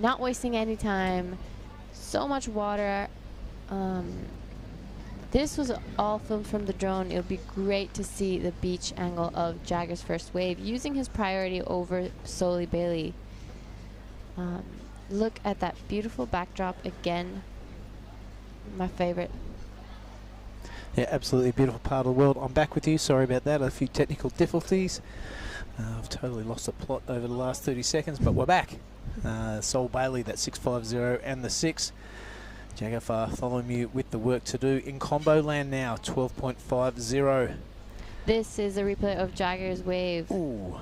Not wasting any time. So much water. This was all filmed from the drone. It would be great to see the beach angle of Jagger's first wave using his priority over Soli Bailey. Look at that beautiful backdrop again. My favorite. Yeah, absolutely beautiful part of the world. I'm back with you. Sorry about that. A few technical difficulties. I've totally lost the plot over the last 30 seconds, but we're back. Sol Bailey, that 6.50 and the 6. Jagger following you with the work to do in combo land now, 12.50. This is a replay of Jagger's wave. Ooh.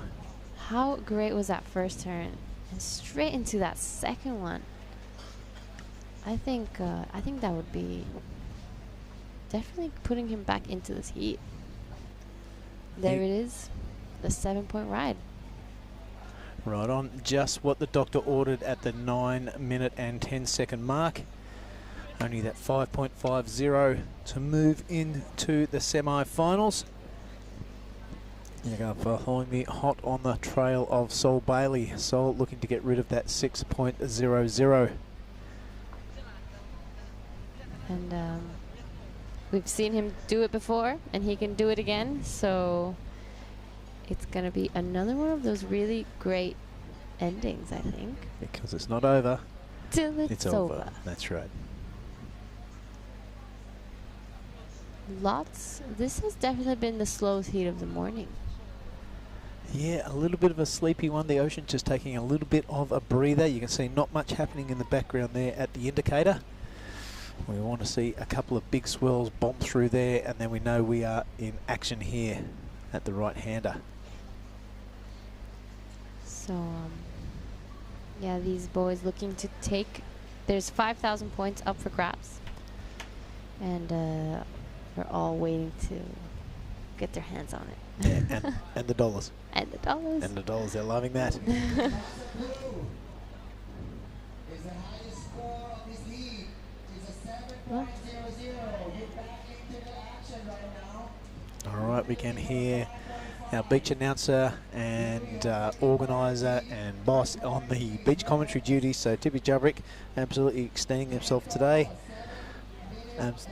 How great was that first turn? And straight into that second one. I think that would be definitely putting him back into this heat. There it is, the 7-point ride. Right on, just what the doctor ordered at the 9-minute and 10-second mark. Only that 5.50 to move into the semi-finals. You're going to follow me hot on the trail of Sol Bailey. Sol looking to get rid of that 6.00. And we've seen him do it before, and he can do it again. So it's going to be another one of those really great endings, I think. Because it's not over. Till it's over. That's right. This has definitely been the slowest heat of the morning. Yeah, a little bit of a sleepy one. The ocean just taking a little bit of a breather. You can see not much happening in the background there at the indicator. We want to see a couple of big swirls bomb through there, and then we know we are in action here at the right-hander. So Yeah, these boys looking to take. There's 5,000 points up for grabs, and they're all waiting to get their hands on it. Yeah, and the dollars. And the dollars. And the dollars. They're loving that. All right, we can hear our beach announcer and organiser and boss on the beach commentary duty. So Tippy Jubrick absolutely extending himself today.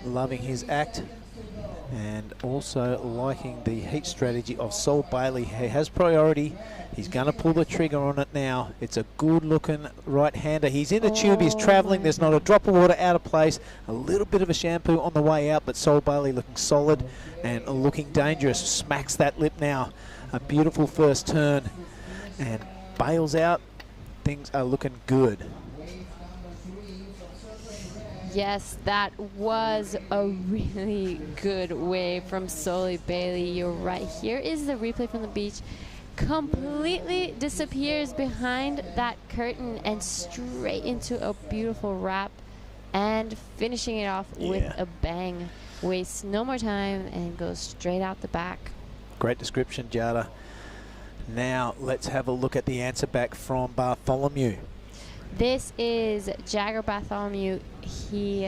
Loving his act and also liking the heat strategy of Sol Bailey. He has priority. He's going to pull the trigger on it now. It's a good looking right-hander. He's in the tube, he's travelling. There's not a drop of water out of place. A little bit of a shampoo on the way out, but Sol Bailey looking solid and looking dangerous. Smacks that lip now. A beautiful first turn and bails out. Things are looking good. Yes, that was a really good wave from Soli Bailey. You're right. Here is the replay from the beach. Completely disappears behind that curtain and straight into a beautiful wrap and finishing it off with a bang. Wastes no more time and goes straight out the back. Great description, Jada. Now let's have a look at the answer back from Bartholomew. This is Jagger Bartholomew. He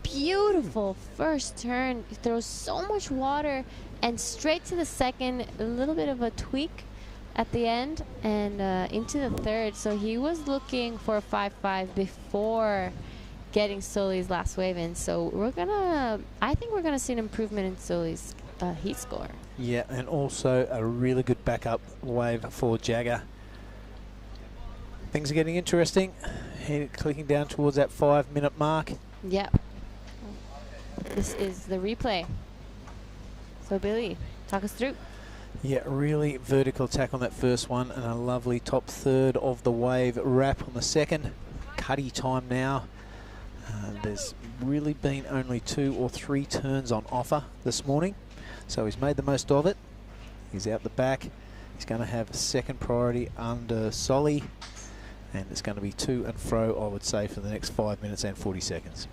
beautiful first turn. He throws so much water and straight to the second. A little bit of a tweak at the end and into the third. So he was looking for a 5-5 before getting Soli's last wave in. So I think we're gonna see an improvement in Soli's heat score. Yeah, and also a really good backup wave for Jagger. Things are getting interesting. Clicking down towards that 5-minute mark. Yep. This is the replay. So Billy, talk us through. Yeah, really vertical attack on that first one and a lovely top third of the wave wrap on the second. Cutty time now. There's really been only 2 or 3 turns on offer this morning. So he's made the most of it. He's out the back. He's going to have second priority under Soli. And it's going to be to and fro, I would say, for the next 5 minutes and 40 seconds.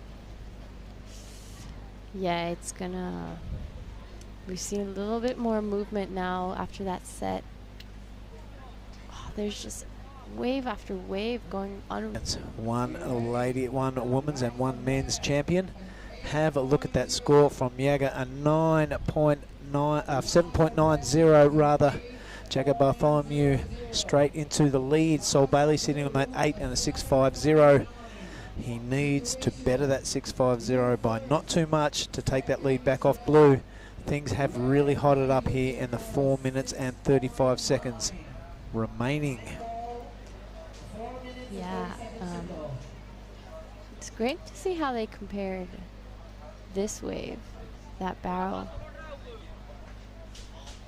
Yeah, it's gonna... We've seen a little bit more movement now after that set. Oh, there's just wave after wave going on. It's one women's and one men's champion. Have a look at that score from Jagger, a 7.90 rather. Jagger Bartholomew straight into the lead. Sol Bailey sitting on that 8 and a 6.50. He needs to better that 6.50 by not too much to take that lead back off Blue. Things have really hotted up here in the 4 minutes and 35 seconds remaining. Yeah, it's great to see how they compared this wave, that barrel.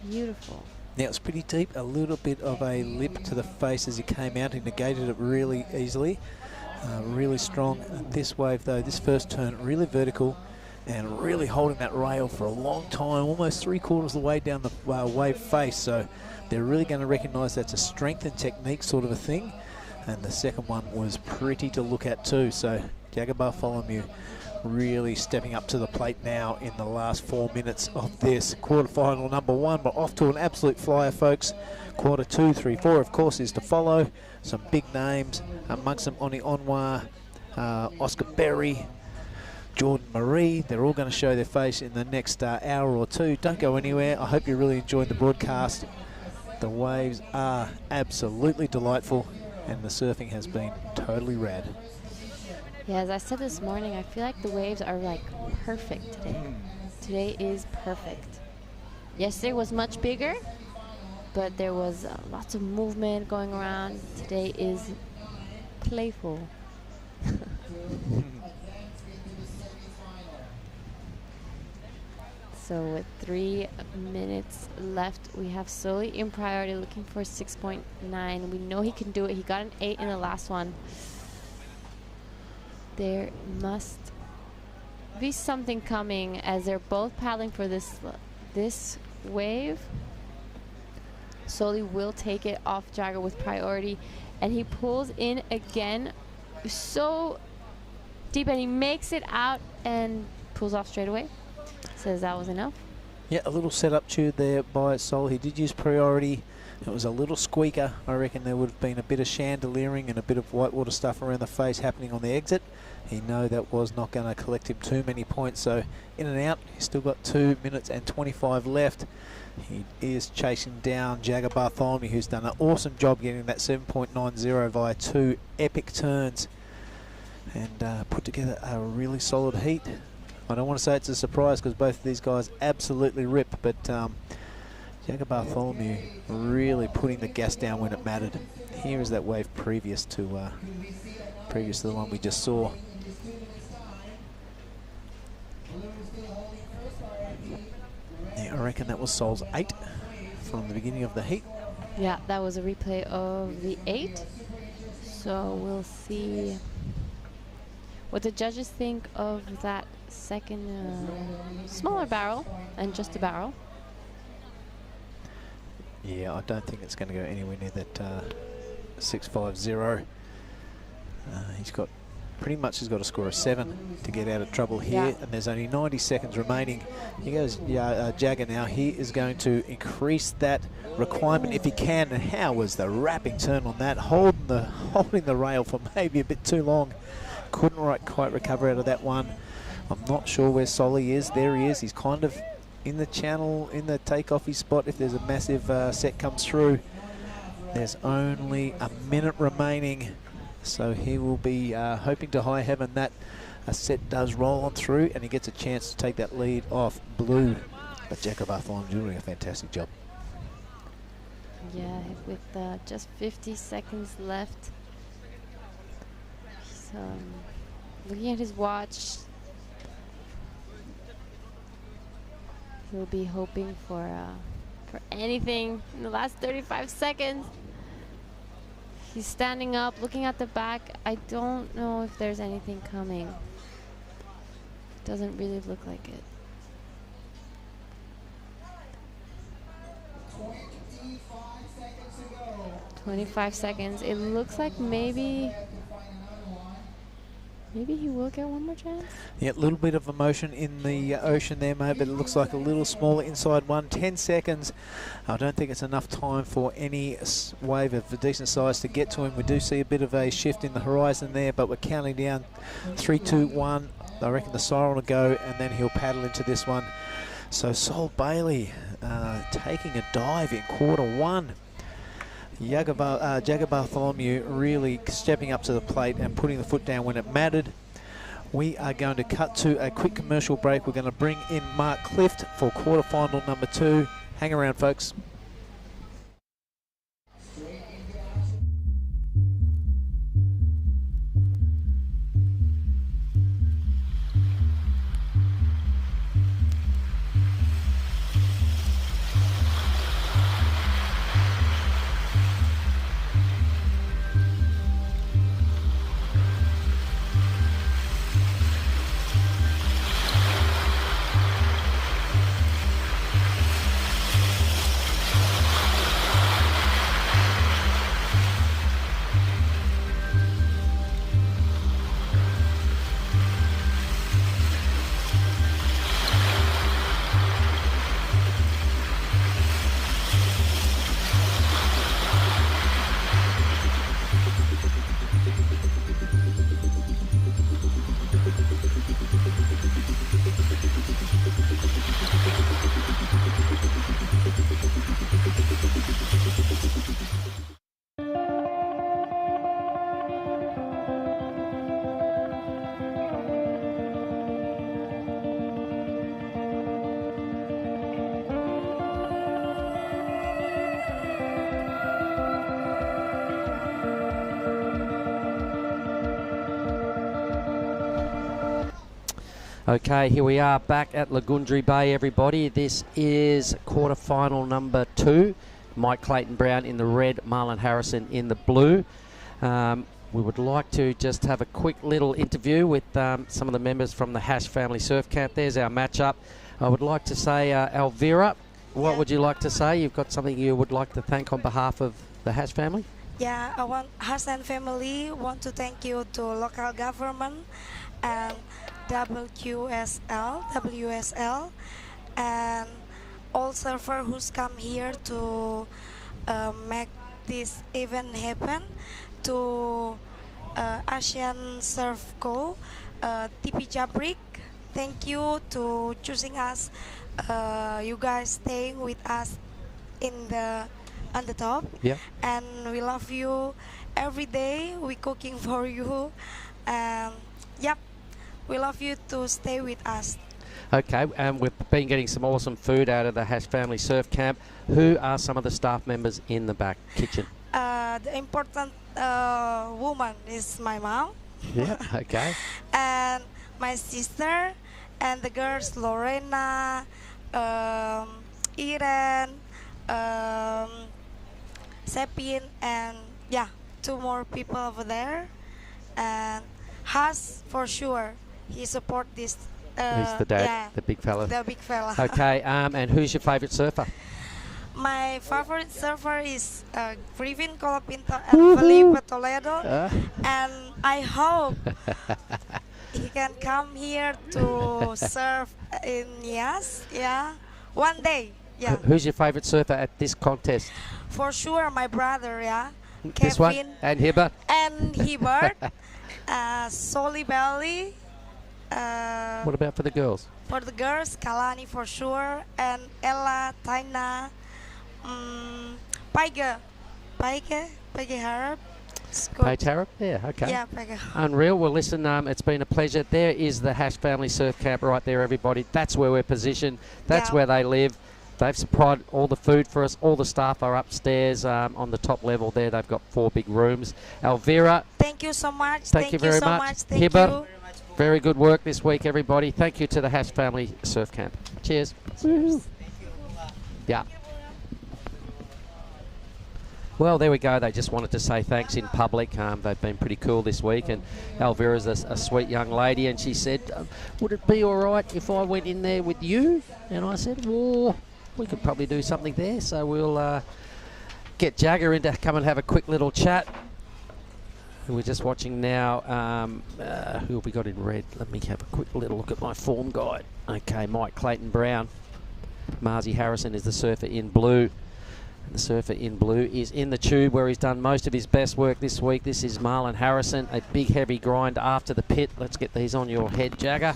Beautiful. Now it's pretty deep, a little bit of a lip to the face as he came out. He negated it really easily, really strong. This wave though, this first turn, really vertical and really holding that rail for a long time, almost 3/4 of the way down the wave face. So they're really going to recognise that's a strength and technique sort of a thing. And the second one was pretty to look at too. So Jagger Bartholomew really stepping up to the plate now in the last 4 minutes of this quarterfinal number 1. But off to an absolute flyer, folks. Quarter 2, 3, 4, of course, is to follow. Some big names, amongst them Oni Onwa, Oscar Berry, Jordan Marie. They're all going to show their face in the next hour or two. Don't go anywhere. I hope you're really enjoying the broadcast. The waves are absolutely delightful and the surfing has been totally rad. Yeah, as I said this morning, I feel like the waves are like perfect today. Today is perfect. Yesterday was much bigger, but there was lots of movement going around. Today is playful. So with 3 minutes left, we have Soli in priority looking for 6.9. We know he can do it. He got an 8 in the last one. There must be something coming as they're both paddling for this wave. Soli will take it off Jagger with priority. and he pulls in again so deep, and he makes it out and pulls off straight away. Says that was enough. Yeah, a little setup tune there by Sol. He did use priority. It was a little squeaker. I reckon there would have been a bit of chandeliering and a bit of whitewater stuff around the face happening on the exit. He knew that was not going to collect him too many points, so in and out. He's still got 2 minutes and 25 left. He is chasing down Jagger Bartholomew, who's done an awesome job getting that 7.90 via 2 epic turns and put together a really solid heat. I don't want to say it's a surprise because both of these guys absolutely rip, but Jagger Bartholomew really putting the gas down when it mattered. Here is that wave previous to the one we just saw. Yeah, I reckon that was Sol's 8 from the beginning of the heat. Yeah, that was a replay of the 8. So we'll see what the judges think of that second smaller barrel and just a barrel. Yeah, I don't think it's going to go anywhere near that 650. He's got pretty much got to score a 7 to get out of trouble here, and there's only 90 seconds remaining. He goes, Jagger now. He is going to increase that requirement if he can. And how was the wrapping turn on that? Holding the rail for maybe a bit too long. Couldn't quite recover out of that one. I'm not sure where Solly is. There he is. He's kind of in the channel, in the takeoffy spot if there's a massive set comes through. There's only a minute remaining, so he will be hoping to high heaven that a set does roll on through and he gets a chance to take that lead off Blue. But Jagger Bartholomew doing a fantastic job. Yeah, with just 50 seconds left. So, looking at his watch, he'll be hoping for anything in the last 35 seconds. He's standing up, looking at the back. I don't know if there's anything coming. Doesn't really look like it. 25 seconds. It looks like maybe he will get one more chance. Yeah, a little bit of emotion in the ocean there, mate, but it looks like a little smaller inside one. 10 seconds. I don't think it's enough time for any wave of a decent size to get to him. We do see a bit of a shift in the horizon there, but we're counting down 3, 2, 1. I reckon the siren will go, and then he'll paddle into this one. So Sol Bailey taking a dive in quarter 1. Jagger Bartholomew really stepping up to the plate and putting the foot down when it mattered. We are going to cut to a quick commercial break. We're going to bring in Mark Clift for quarterfinal number 2. Hang around, folks. Okay, here we are back at Lagundri Bay, everybody. This is quarterfinal number 2. Mike Clayton-Brown in the red, Marlon Harrison in the blue. We would like to just have a quick little interview with some of the members from the Hash Family Surf Camp. There's our matchup. I would like to say, Elvira, what would you like to say? You've got something you would like to thank on behalf of the Hash family? Yeah, I want Hassan family want to thank you to local government and WSL, and all surfer who's come here to make this event happen, to Asian Surf Co, TP Jabrik. Thank you to choosing us. You guys staying with us in the on the top. Yeah. And we love you every day. We cooking for you. Yep. We love you to stay with us. Okay, and we've been getting some awesome food out of the Hash Family Surf Camp. Who are some of the staff members in the back kitchen? The important woman is my mom. Yeah, okay. And my sister, and the girls Lorena, Irene, Sepin, and yeah, 2 more people over there. And Has, for sure, he support this. He's the dad, yeah, the big fella. The big fella. Okay, and who's your favourite surfer? My favorite surfer is Griffin Colapinto and Felipe Toledo, and I hope he can come here to surf in Nias. Yeah, one day. Yeah. Who's your favourite surfer at this contest? For sure, my brother. Yeah. This one and Hibbert. And Hibbert, Soli Belly. What about for the girls? For the girls, Kalani for sure, and Ella, Taina, Paige Harap. Paige Harap? Yeah, okay. Yeah, Paige. Unreal. Well, listen, it's been a pleasure. There is the Hash Family Surf Camp right there, everybody. That's where we're positioned. That's where they live. They've supplied all the food for us. All the staff are upstairs on the top level there. They've got 4 big rooms. Elvira. Thank you so much. Thank you very much. Thank Hibbert, you. very good work this week, everybody. Thank you to the Hash Family Surf Camp. Cheers. Yeah. Well, there we go. They just wanted to say thanks in public. They've been pretty cool this week. And Elvira's a sweet young lady. And she said, would it be all right if I went in there with you? And I said, well, we could probably do something there. So we'll get Jagger in to come and have a quick little chat. And we're just watching now. Who have we got in red? Let me have a quick little look at my form guide. Okay, Mike Clayton Brown. Marzi Harrison is the surfer in blue. The surfer in blue is in the tube where he's done most of his best work this week. This is Marlon Harrison, a big heavy grind after the pit. Let's get these on your head, Jagger.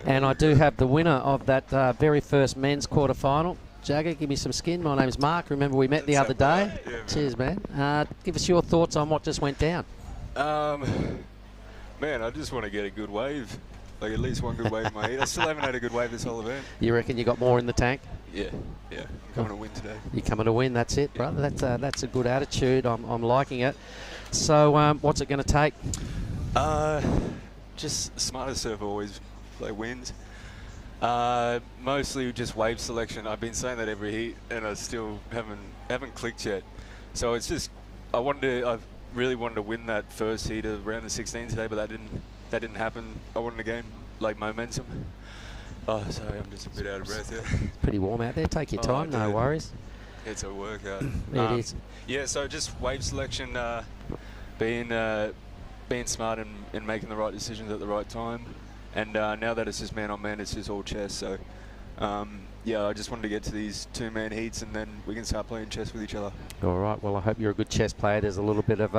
And I do have the winner of that very first men's quarterfinal. Jagger, give me some skin. My name's Mark. Remember we met the other day? Yeah, man. Cheers, man. Give us your thoughts on what just went down. Man, I just want to get a good wave. Like at least one good wave in my head. I still haven't had a good wave this whole event. You reckon you got more in the tank? Yeah. I'm coming to win today. You're coming to win, that's it, brother. That's a good attitude. I'm liking it. So what's it going to take? Just smarter surfer always wins. Mostly just wave selection. I've been saying that every heat, and I still haven't clicked yet. So it's just I really wanted to win that first heat of round of 16 today, but that didn't happen. I wanted to gain momentum. Oh, sorry, I'm just a bit out of breath here. Pretty warm out there. Take your time, no worries. It's a workout. It is. Yeah, so just wave selection, being smart and making the right decisions at the right time. And now that it's just man on man, it's just all chess. So, I just wanted to get to these 2-man heats, and then we can start playing chess with each other. All right. Well, I hope you're a good chess player. There's a little bit of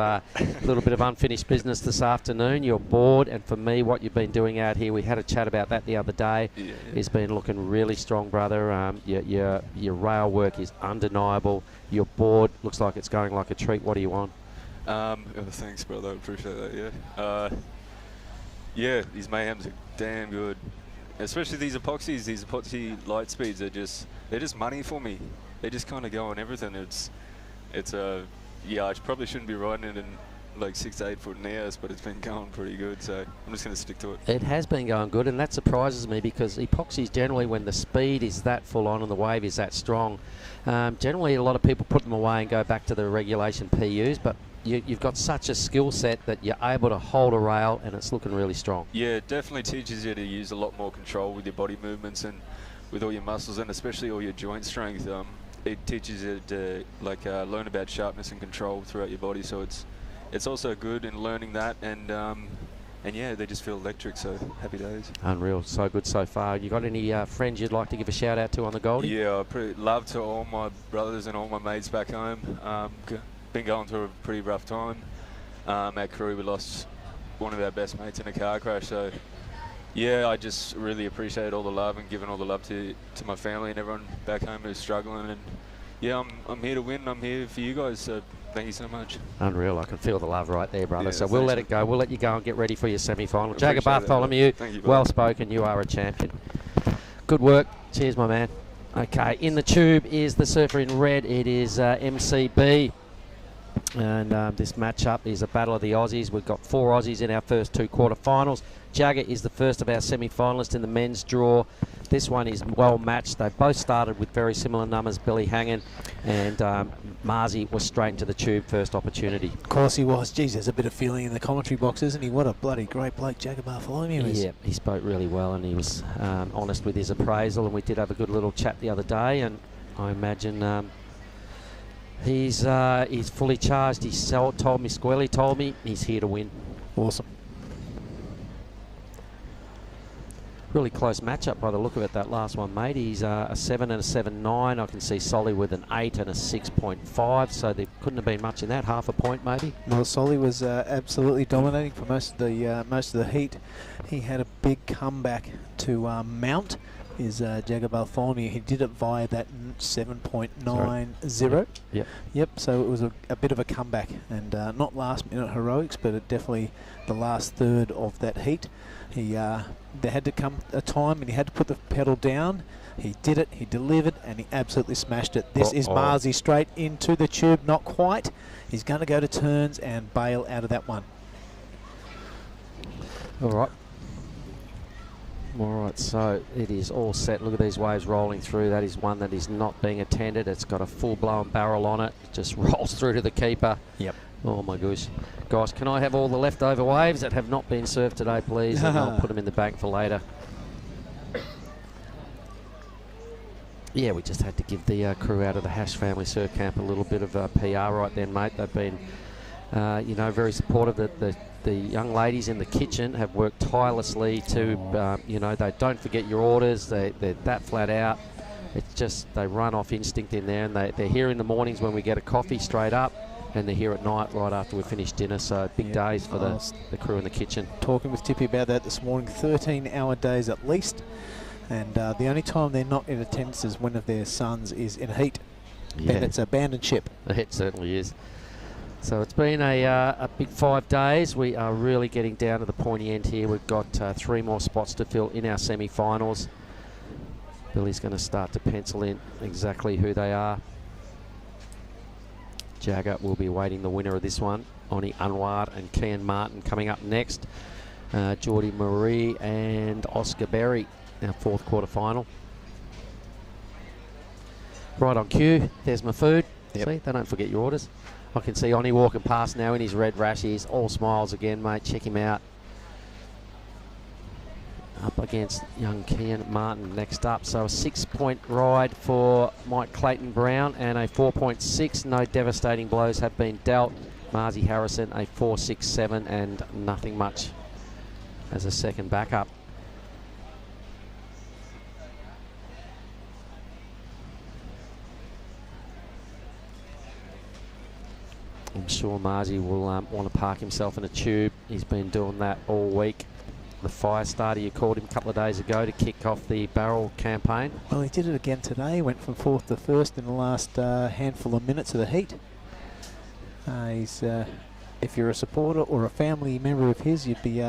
unfinished business this afternoon. You're bored, and for me, what you've been doing out here, we had a chat about that the other day. Yeah. It's been looking really strong, brother. Your rail work is undeniable. Your board looks like it's going like a treat. What do you want? Thanks, brother. I appreciate that. Yeah, these Mayhems are damn good. Especially these epoxy light speeds they're just money for me. They just kind of go on everything. I probably shouldn't be riding it in like 6 to 8 foot Nias, but it's been going pretty good, so I'm just going to stick to it. It has been going good, and that surprises me because epoxies generally, when the speed is that full on and the wave is that strong, generally a lot of people put them away and go back to the regulation PUs, but you've got such a skill set that you're able to hold a rail, and it's looking really strong. Yeah, it definitely teaches you to use a lot more control with your body movements and with all your muscles, and especially all your joint strength. it teaches you to learn about sharpness and control throughout your body. So it's also good in learning that, and yeah, they just feel electric. So happy days. Unreal, so good so far. You got any friends you'd like to give a shout out to on the Goldie? Yeah, love to all my brothers and all my mates back home. Been going through a pretty rough time. At Crew, we lost one of our best mates in a car crash. So yeah, I just really appreciate all the love and giving all the love to my family and everyone back home who's struggling. And yeah, I'm here to win. I'm here for you guys. So thank you so much. Unreal. I can feel the love right there, brother. Yeah, so we'll let it go. We'll let you go and get ready for your semi-final. Jagger Appreciate it. Bartholomew, Thank you, brother. well spoken. You are a champion. Good work. Cheers, my man. Okay, in the tube is the surfer in red. It is MCB. And this matchup is a battle of the Aussies. We've got 4 Aussies in our first 2 quarterfinals. Jagger is the first of our semi-finalists in the men's draw. This one is well matched. They both started with very similar numbers, Billy Hangin, and Marzi was straight into the tube first opportunity. Of course he was. Geez, there's a bit of feeling in the commentary box, isn't he? What a bloody great bloke Jagger Bartholomew is. Yeah, he spoke really well, and he was honest with his appraisal, and we did have a good little chat the other day, and I imagine he's fully charged. He told me, Squirrely told me, he's here to win. Awesome. Really close matchup by the look of it, that last one, mate. He's a 7 and a 7.9. I can see Solly with an 8 and a 6.5, so there couldn't have been much in that, half a point maybe. Well, Solly was absolutely dominating for most of the heat. He had a big comeback to mount his Jagger Bartholomew. He did it via that 7.90. Yep, so it was a bit of a comeback, and not last minute heroics, but it definitely the last third of that heat. There had to come a time and he had to put the pedal down. He did it, he delivered, and he absolutely smashed it. This is Marzi straight into the tube, not quite. He's going to go to turns and bail out of that one. All right, so it is all set. Look at these waves rolling through. That is one that is not being attended. It's got a full-blown barrel on it. It just rolls through to the keeper. Yep. Oh my gosh. Guys, can I have all the leftover waves that have not been served today, please? And I'll put them in the bank for later. Yeah, we just had to give the crew out of the Hash Family Surf Camp a little bit of PR right then, mate. They've been, very supportive. The young ladies in the kitchen have worked tirelessly to, they don't forget your orders. They're that flat out. It's just, they run off instinct in there, and they're here in the mornings when we get a coffee straight up, and they're here at night right after we finish dinner. So big days for the crew in the kitchen. Talking with Tippy about that this morning, 13-hour days at least. And the only time they're not in attendance is one of their sons is in heat. Yeah. And it's abandoned ship. It certainly is. So it's been a big 5 days. We are really getting down to the pointy end here. We've got 3 more spots to fill in our semi-finals. Billy's going to start to pencil in exactly who they are. Jagger will be awaiting the winner of this one. Oni Anwar and Kian Martin coming up next. Geordie Marie and Oscar Berry, our 4th quarter final. Right on cue, there's my food. Yep. See, they don't forget your orders. I can see Oni walking past now in his red rashies. All smiles again, mate. Check him out. Up against young Kian Martin next up. So a 6-point ride for Mike Clayton Brown and a 4.6. No devastating blows have been dealt. Marzi Harrison a 4.67 and nothing much as a second backup. I'm sure Marzi will want to park himself in a tube. He's been doing that all week. The fire starter, you called him a couple of days ago to kick off the barrel campaign. Well, he did it again today. Went from 4th to 1st in the last handful of minutes of the heat. If you're a supporter or a family member of his, you'd be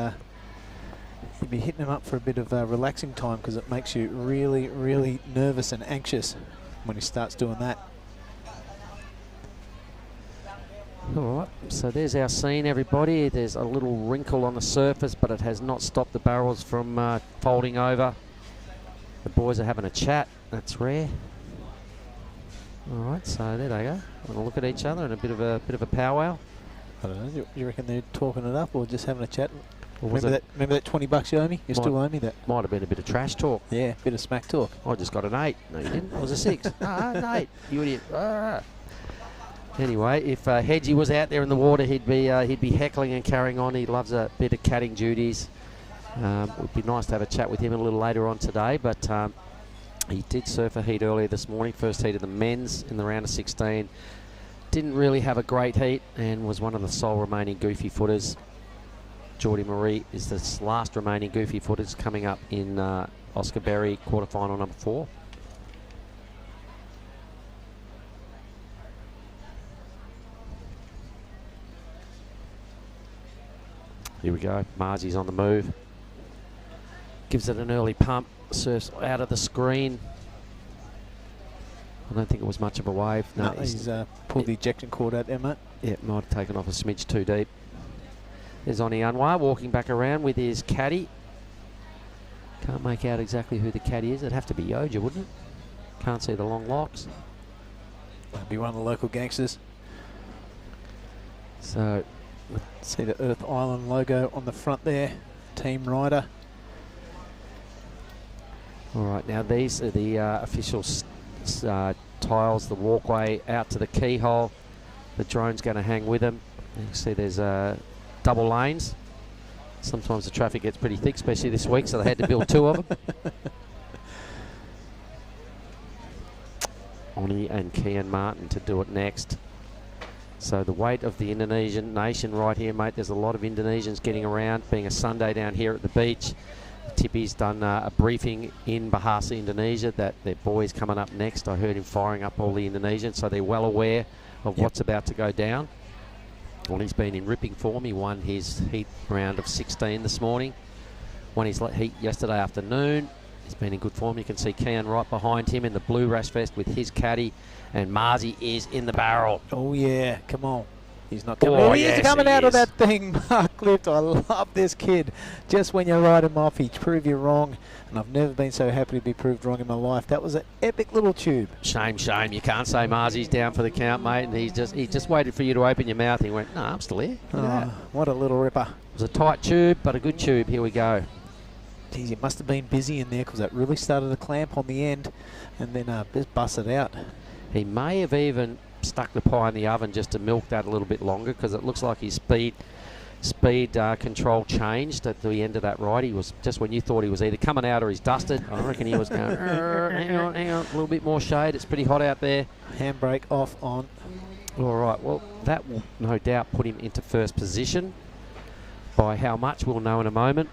hitting him up for a bit of relaxing time, because it makes you really, really nervous and anxious when he starts doing that. All right, so there's our scene, everybody. There's a little wrinkle on the surface, but it has not stopped the barrels from folding over. The boys are having a chat. That's rare. All right, so there they go. Having a look at each other and a bit of a powwow. I don't know. You reckon they're talking it up or just having a chat? Remember that $20 you owe me? You still owe me that. Might have been a bit of trash talk. Yeah, bit of smack talk. I just got an 8. No, you didn't. It was a 6. An 8. You idiot. Anyway, if Hedgie was out there in the water, he'd be heckling and carrying on. He loves a bit of catting duties. It would be nice to have a chat with him a little later on today, but he did surf a heat earlier this morning. First heat of the men's in the round of 16. Didn't really have a great heat and was one of the sole remaining goofy footers. Geordie Marie is the last remaining goofy footers coming up in Oscar Berry quarterfinal number 4. Here we go. Marzi's on the move. Gives it an early pump. Surfs out of the screen. I don't think it was much of a wave. No, he's pulled the ejection cord out there, mate. Yeah, might have taken off a smidge too deep. There's Oni Anwar walking back around with his caddy. Can't make out exactly who the caddy is. It'd have to be Yoja, wouldn't it? Can't see the long locks. That'd be one of the local gangsters. So, see the Earth Island logo on the front there. Team Rider. All right, now these are the official tiles, the walkway out to the keyhole. The drone's going to hang with them. You can see there's double lanes. Sometimes the traffic gets pretty thick, especially this week, so they had to build 2 of them. Oni and Kian Martin to do it next. So the weight of the Indonesian nation right here, mate. There's a lot of Indonesians getting around, being a Sunday down here at the beach. Tippy's done a briefing in Bahasa, Indonesia, that their boy's coming up next. I heard him firing up all the Indonesians, so they're well aware of what's about to go down. Well, he's been in ripping form. He won his heat round of 16 this morning. Won his heat yesterday afternoon. He's been in good form. You can see Kian right behind him in the blue rash vest with his caddy, and Marzi is in the barrel. Oh yeah, come on. He's not coming out. He's coming out of that thing, Mark Lift. I love this kid. Just when you write him off, he prove you wrong. And I've never been so happy to be proved wrong in my life. That was an epic little tube. Shame. You can't say Marzi's down for the count, mate. And he just waited for you to open your mouth. He went, no, I'm still here. What a little ripper. It was a tight tube, but a good tube. Here we go. Geez, you must have been busy in there because that really started to clamp on the end and then just busted out. He may have even stuck the pie in the oven just to milk that a little bit longer, because it looks like his speed control changed at the end of that ride. He was just when you thought he was either coming out or he's dusted. I reckon he was going, hang on, a little bit more shade. It's pretty hot out there. Handbrake off on. All right, well, that will no doubt put him into first position. By how much, we'll know in a moment.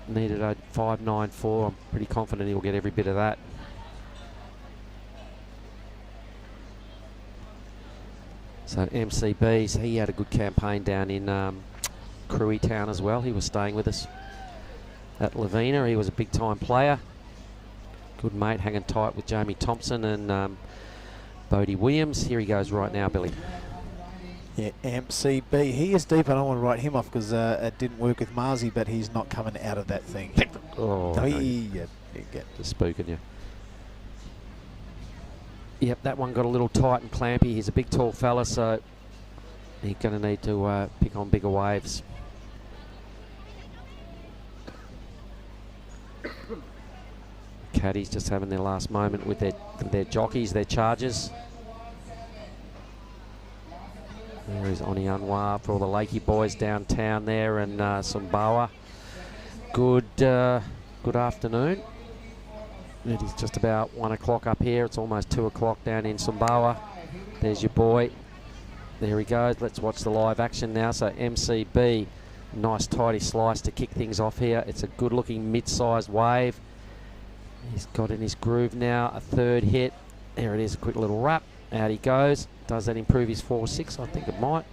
Needed a 5.94. I'm pretty confident he'll get every bit of that. So MCBs, he had a good campaign down in Cruy Town as well. He was staying with us at Lavina. He was a big time player. Good mate, hanging tight with Jamie Thompson and Bodie Williams. Here he goes right now, Billy. Yeah, MCB. He is deep. I don't want to write him off because it didn't work with Marzi, but he's not coming out of that thing. Oh, no. Just spooking you. Yep, that one got a little tight and clampy. He's a big, tall fella, so he's going to need to pick on bigger waves. Caddies just having their last moment with their jockeys, their chargers. There is Oni Anwar for all the Lakey boys downtown there, and Sumbawa. Good afternoon. It is just about 1 o'clock up here. It's almost 2 o'clock down in Sumbawa. There's your boy. There he goes. Let's watch the live action now. So MCB, nice tidy slice to kick things off here. It's a good looking mid-sized wave. He's got in his groove now. A third hit. There it is, a quick little wrap. Out he goes. Does that improve his 4.6? I think it might.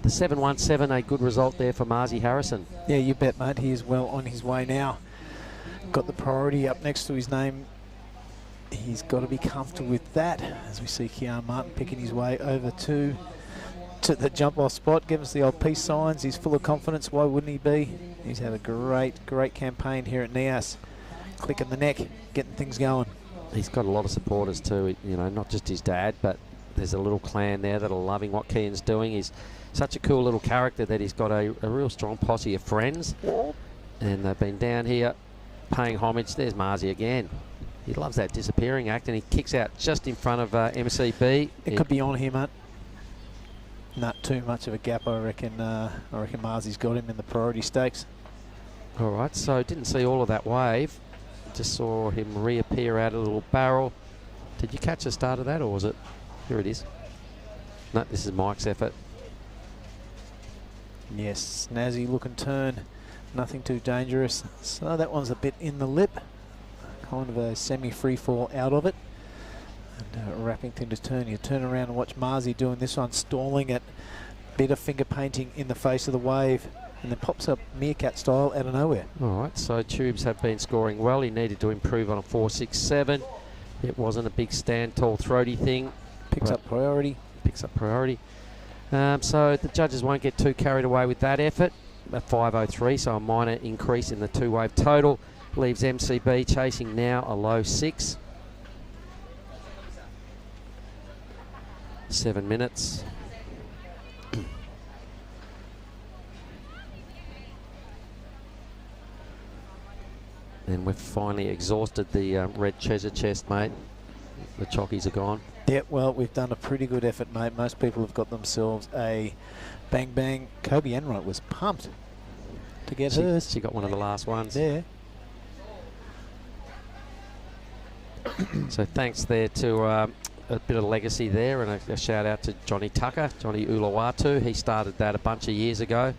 The 7.17, a good result there for Marzi Harrison. Yeah, you bet, mate. He is well on his way now. Got the priority up next to his name. He's got to be comfortable with that, as we see Kian Martin picking his way over to the jump off spot. Give us the old peace signs. He's full of confidence. Why wouldn't he be? He's had a great campaign here at Nias. Clicking the neck, getting things going. He's got a lot of supporters too, you know, not just his dad, but there's a little clan there that are loving what Kian's doing. He's such a cool little character that he's got a real strong posse of friends. And they've been down here paying homage. There's Marzi again. He loves that disappearing act, and he kicks out just in front of MCB. It could be on here, mate. Not too much of a gap, I reckon. Marzi's got him in the priority stakes. All right, so didn't see all of that wave. Just saw him reappear out of a little barrel. Did you catch the start of that, or was it? Here it is. No, this is Mike's effort. Yes, snazzy looking turn. Nothing too dangerous. So that one's a bit in the lip. Kind of a semi-free fall out of it. And wrapping thing to turn. You turn around and watch Marzi doing this one, stalling it. Bit of finger painting in the face of the wave. And then pops up meerkat style out of nowhere. All right, so Tubes have been scoring well. He needed to improve on a 4.67. It wasn't a big stand, tall, throaty thing. Picks up priority. Picks up priority. So the judges won't get too carried away with that effort. At 5.03, so a minor increase in the two-wave total. Leaves MCB chasing now a low 6. 7 minutes. And we've finally exhausted the red treasure chest, mate. The chockies are gone. Yeah, well, we've done a pretty good effort, mate. Most people have got themselves a bang bang. Kobe Enright was pumped to get hers. She got one of the last ones. Yeah. So thanks there to a bit of legacy there, and a shout out to Johnny Tucker, Johnny Uluwatu. He started that a bunch of years ago.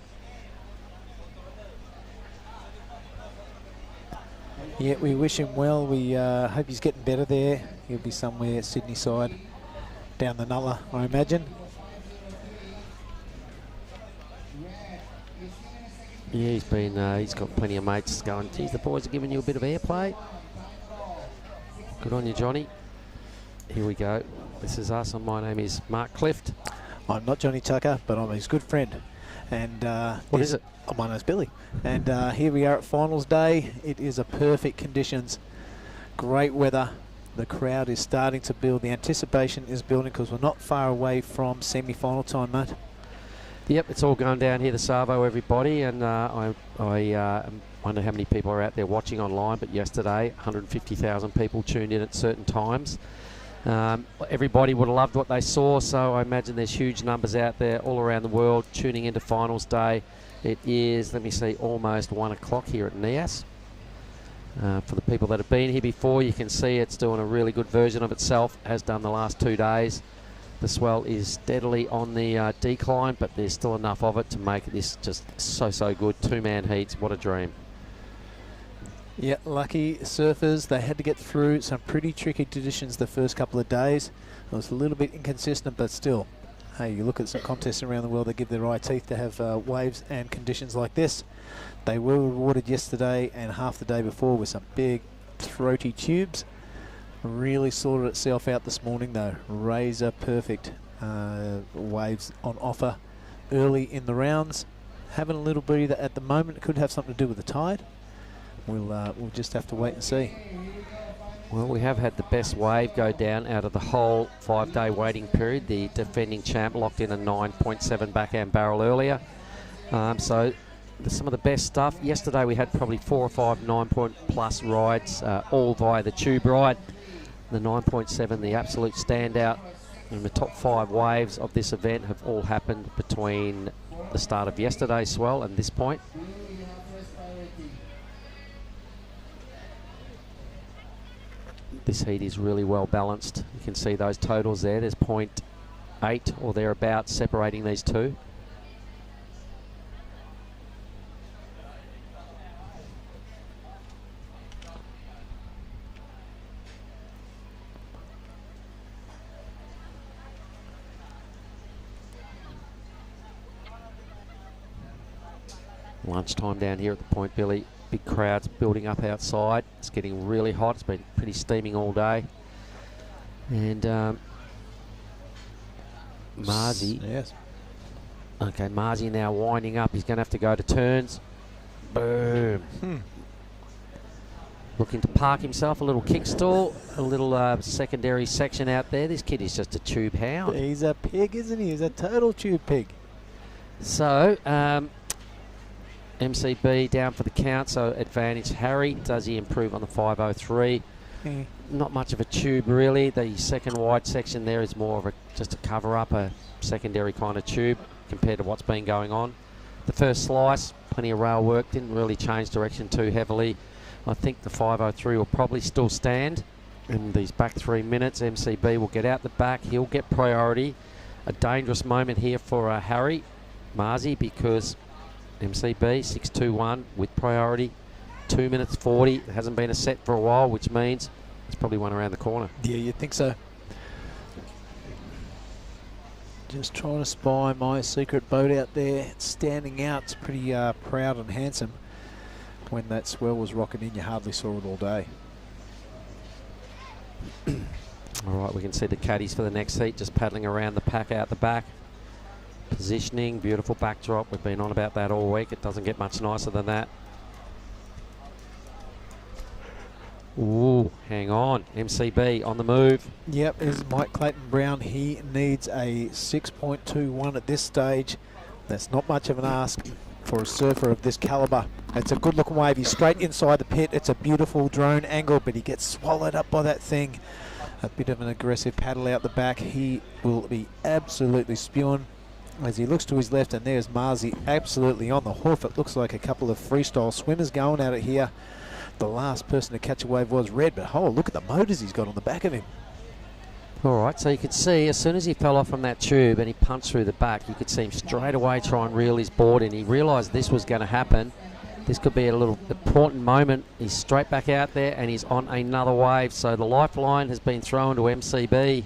Yeah, we wish him well. We hope he's getting better there. He'll be somewhere Sydney side, down the Nulla, I imagine. Yeah, he's got plenty of mates going, geez, the boys are giving you a bit of airplay. Good on you, Johnny. Here we go. This is us, and my name is Mark Clift. I'm not Johnny Tucker, but I'm his good friend. And what is it? Oh, my name's Billy. And here we are at finals day. It is a perfect conditions. Great weather. The crowd is starting to build. The anticipation is building because we're not far away from semi-final time, mate. Yep, it's all going down here, the Savo, everybody. And I wonder how many people are out there watching online, but yesterday, 150,000 people tuned in at certain times. Everybody would have loved what they saw, so I imagine there's huge numbers out there all around the world tuning into finals day. It is, let me see, almost 1 o'clock here at Nias. For the people that have been here before, you can see it's doing a really good version of itself, has done the last 2 days. The swell is steadily on the decline, but there's still enough of it to make this just so good. 2-man heats, what a dream. Yeah, lucky surfers. They had to get through some pretty tricky conditions the first couple of days. It was a little bit inconsistent, but still. Hey, you look at some contests around the world that give their eye teeth to have waves and conditions like this. They were rewarded yesterday and half the day before with some big throaty tubes. Really sorted itself out this morning though. Razor perfect waves on offer early in the rounds. Having a little breather at the moment. It could have something to do with the tide. We'll just have to wait and see. Well, we have had the best wave go down out of the whole 5-day waiting period. The defending champ locked in a 9.7 backhand barrel earlier. So some of the best stuff. Yesterday we had probably 4 or 5 9-point plus rides, all via the tube ride. The 9.7, the absolute standout. And the top 5 waves of this event have all happened between the start of yesterday's swell and this point. This heat is really well balanced. You can see those totals there. There's 0.8 or thereabouts separating these two. Lunchtime down here at the point, Billy. Big crowds building up outside. It's getting really hot. It's been pretty steaming all day. And Marzi. Yes. Okay, Marzi now winding up. He's going to have to go to turns. Boom. looking to park himself, a little kick stall, a little secondary section out there. This kid is just a tube hound. He's a pig, isn't he? He's a total tube pig. So, MCB down for the count, so advantage Harry. Does he improve on the 503? Not much of a tube, really. The second wide section there is more of just a cover-up, a secondary kind of tube compared to what's been going on. The first slice, plenty of rail work, didn't really change direction too heavily. I think the 503 will probably still stand in these back 3 minutes. MCB will get out the back. He'll get priority. A dangerous moment here for Harry Marzi, because MCB 6.21 with priority. 2 minutes 40. It hasn't been a set for a while, which means it's probably one around the corner. Yeah, you'd think so. Just trying to spy my secret boat out there. It's standing out. It's pretty proud and handsome. When that swell was rocking in, you hardly saw it all day. All right, we can see the caddies for the next heat just paddling around the pack out the back. Positioning, beautiful backdrop. We've been on about that all week. It doesn't get much nicer than that. Ooh, hang on. MCB on the move. Yep, there's Mike Clayton Brown. He needs a 6.21 at this stage. That's not much of an ask for a surfer of this calibre. It's a good looking wave. He's straight inside the pit. It's a beautiful drone angle, but he gets swallowed up by that thing. A bit of an aggressive paddle out the back. He will be absolutely spewing as he looks to his left, and there's Marzi absolutely on the hoof. It looks like a couple of freestyle swimmers going at it here. The last person to catch a wave was Red, but oh, look at the motors he's got on the back of him. All right, so you could see as soon as he fell off from that tube and he punched through the back, you could see him straight away try and reel his board in. He realised this was going to happen. This could be a little important moment. He's straight back out there and he's on another wave. So the lifeline has been thrown to MCB.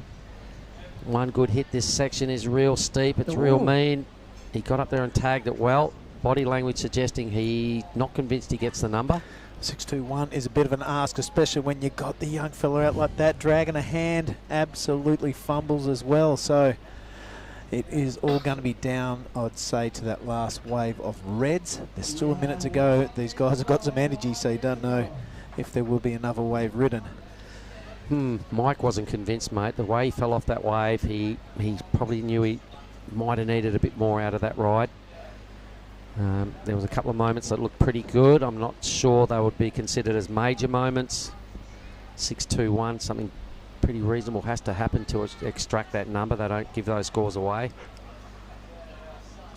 One good hit. This section is real steep. It's real mean. He got up there and tagged it well. Body language suggesting he's not convinced he gets the number. 6.21 is a bit of an ask, especially when you got the young fella out like that, dragging a hand, absolutely fumbles as well. So it is all going to be down, I'd say, to that last wave of Reds. There's still a minute to go. These guys have got some energy, so you don't know if there will be another wave ridden. Mike wasn't convinced, mate. The way he fell off that wave, he probably knew he might have needed a bit more out of that ride. There was a couple of moments that looked pretty good. I'm not sure they would be considered as major moments. 6.21, something pretty reasonable has to happen to extract that number. They don't give those scores away.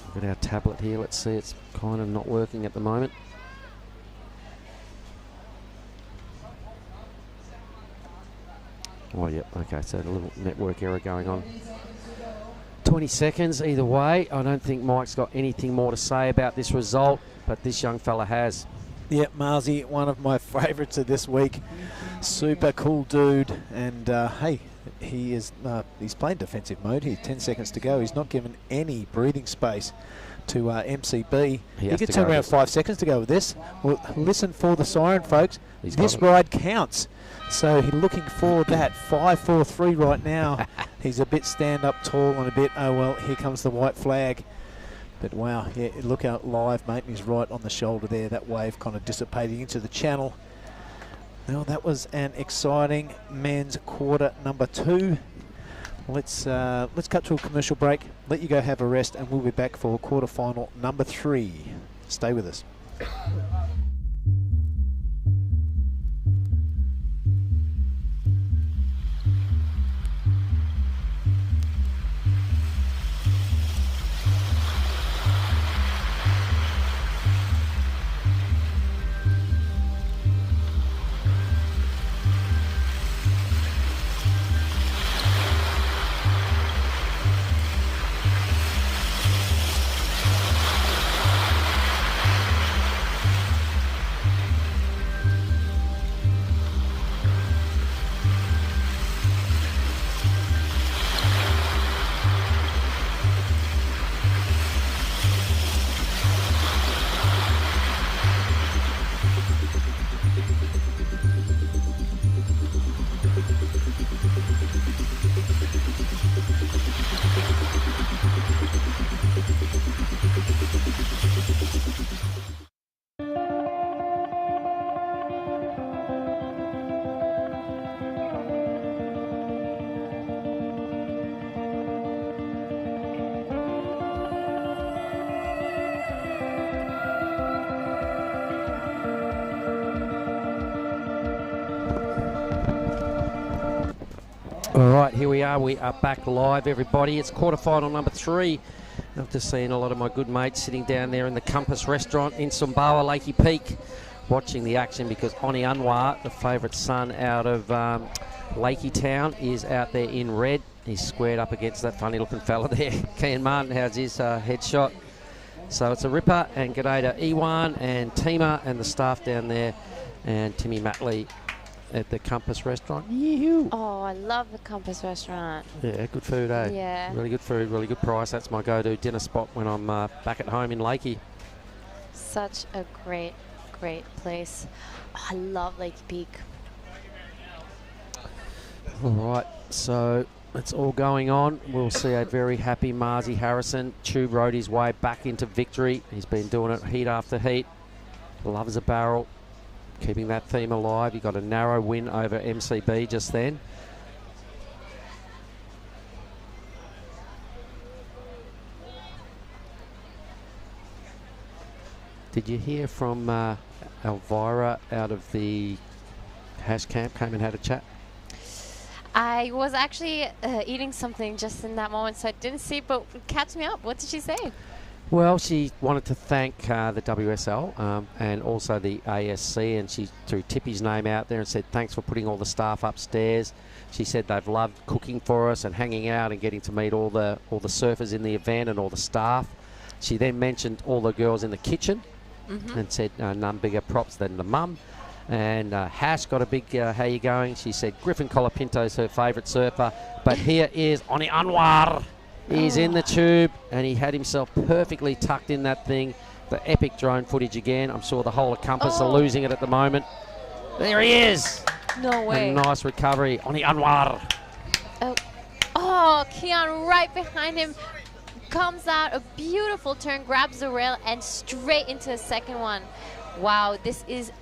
We've got our tablet here. Let's see, it's kind of not working at the moment. Oh, yep, okay, so a little network error going on. 20 seconds either way. I don't think Mike's got anything more to say about this result, but this young fella has. Yep, Marzi, one of my favourites of this week. Super cool dude, and hey, he's playing defensive mode here. 10 seconds to go. He's not given any breathing space to MCB. He could turn around 5 seconds to go with this. Well, listen for the siren, folks. This ride counts. So he's looking for that 5.43 right now. He's a bit stand up tall and a bit, oh well, here comes the white flag. But wow, yeah, look out live, mate. He's right on the shoulder there. That wave kind of dissipating into the channel. Well, that was an exciting men's quarter number 2. Let's cut to a commercial break, let you go have a rest, and we'll be back for quarter final number 3. Stay with us. All right, here we are. We are back live, everybody. It's quarterfinal number 3. I've just seen a lot of my good mates sitting down there in the Compass restaurant in Sumbawa, Lakey Peak, watching the action because Oni Anwar, the favourite son out of Lakey Town, is out there in red. He's squared up against that funny-looking fella there. Kian Martin has his headshot. So it's a ripper, and g'day to Ewan and Tima and the staff down there, and Timmy Matley at the Compass restaurant. Yee-hoo. Oh, I love the Compass restaurant. Yeah, good food, eh? Yeah. Really good food, really good price. That's my go-to dinner spot when I'm back at home in Lakey. Such a great, great place. Oh, I love Lake Peak. All right, so it's all going on. We'll see a very happy Marzi Harrison. Tube rode his way back into victory. He's been doing it heat after heat. Loves a barrel. Keeping that theme alive. He got a narrow win over MCB just then. Did you hear from Elvira out of the hash camp? Came and had a chat? I was actually eating something just in that moment, so I didn't see, but catch me up. What did she say? Well, she wanted to thank the WSL and also the ASC, and she threw Tippy's name out there and said thanks for putting all the staff upstairs. She said they've loved cooking for us and hanging out and getting to meet all the surfers in the event and all the staff. She then mentioned all the girls in the kitchen and said none bigger props than the mum. And Hash got a big how you going? She said Griffin Colapinto's her favourite surfer, but here is Oni Anwar. He's in the tube, and he had himself perfectly tucked in that thing. The epic drone footage again. I'm sure the whole of Compass are losing it at the moment. There he is. No way. A nice recovery. Oni Anwar. Oh, Kian right behind him. Comes out, a beautiful turn, grabs the rail, and straight into the second one. Wow, this is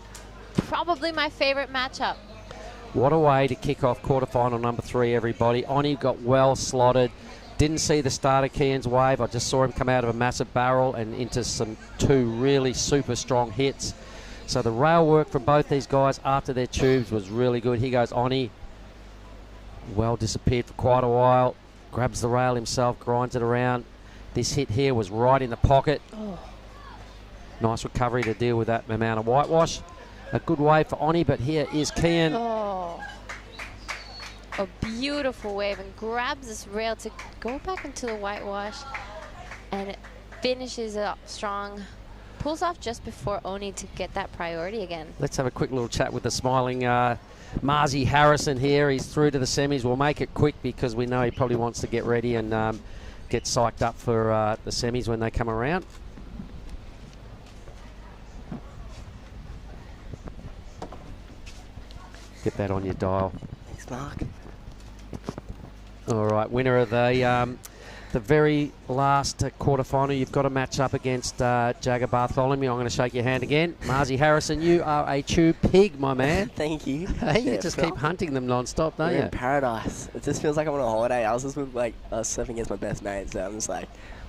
probably my favorite matchup. What a way to kick off quarterfinal number 3, everybody. Oni got well slotted. Didn't see the start of Kian's wave. I just saw him come out of a massive barrel and into some 2 really super strong hits. So the rail work from both these guys after their tubes was really good. Here goes Oni. Well disappeared for quite a while. Grabs the rail himself, grinds it around. This hit here was right in the pocket. Nice recovery to deal with that amount of whitewash. A good wave for Oni, but here is Kian. Oh, a beautiful wave, and grabs this rail to go back into the whitewash, and it finishes it up strong. Pulls off just before Oni to get that priority again. Let's have a quick little chat with the smiling Marzi Harrison here. He's through to the semis. We'll make it quick because we know he probably wants to get ready and get psyched up for the semis when they come around. Get that on your dial. Thanks, Mark. All right, winner of the very last quarterfinal. You've got a match up against Jagger Bartholomew. I'm going to shake your hand again. Marzi Harrison, you are a tube pig, my man. Thank you. Hey, you just keep hunting them non-stop, don't We're you? in paradise. It just feels like I'm on a holiday. I was just with, I was surfing against my best mate, so I'm just like,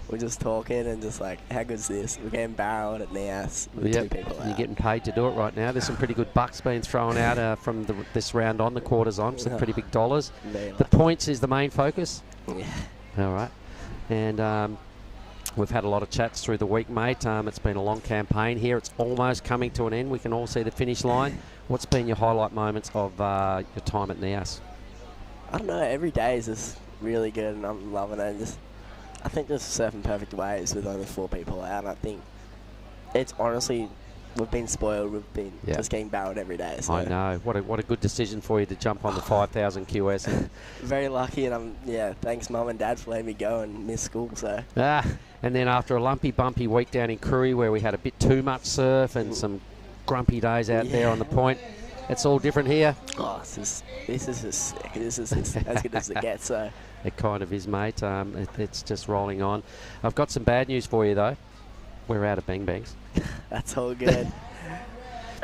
we're just talking and just like, how good's this? We're getting barreled at Nias with 2 people out. You're getting paid to do it right now. There's some pretty good bucks being thrown out from this round on, the quarters on, some pretty big dollars. The points is the main focus? Yeah. All right. And we've had a lot of chats through the week, mate. It's been a long campaign here. It's almost coming to an end. We can all see the finish line. What's been your highlight moments of your time at Nias? I don't know. Every day is just really good, and I'm loving it. I think just surfing perfect waves with only 4 people out. And I think it's honestly, we've been spoiled. We've been just getting barreled every day. So. I know. What a good decision for you to jump on the 5,000 QS. Very lucky, and thanks Mum and Dad for letting me go and miss school. So. And then after a lumpy, bumpy week down in Koori where we had a bit too much surf and some grumpy days out there on the point, it's all different here. Oh, this is just sick. This is as good as it gets. So. It kind of is, mate. It's just rolling on. I've got some bad news for you, though. We're out of Bang Bangs. That's all good.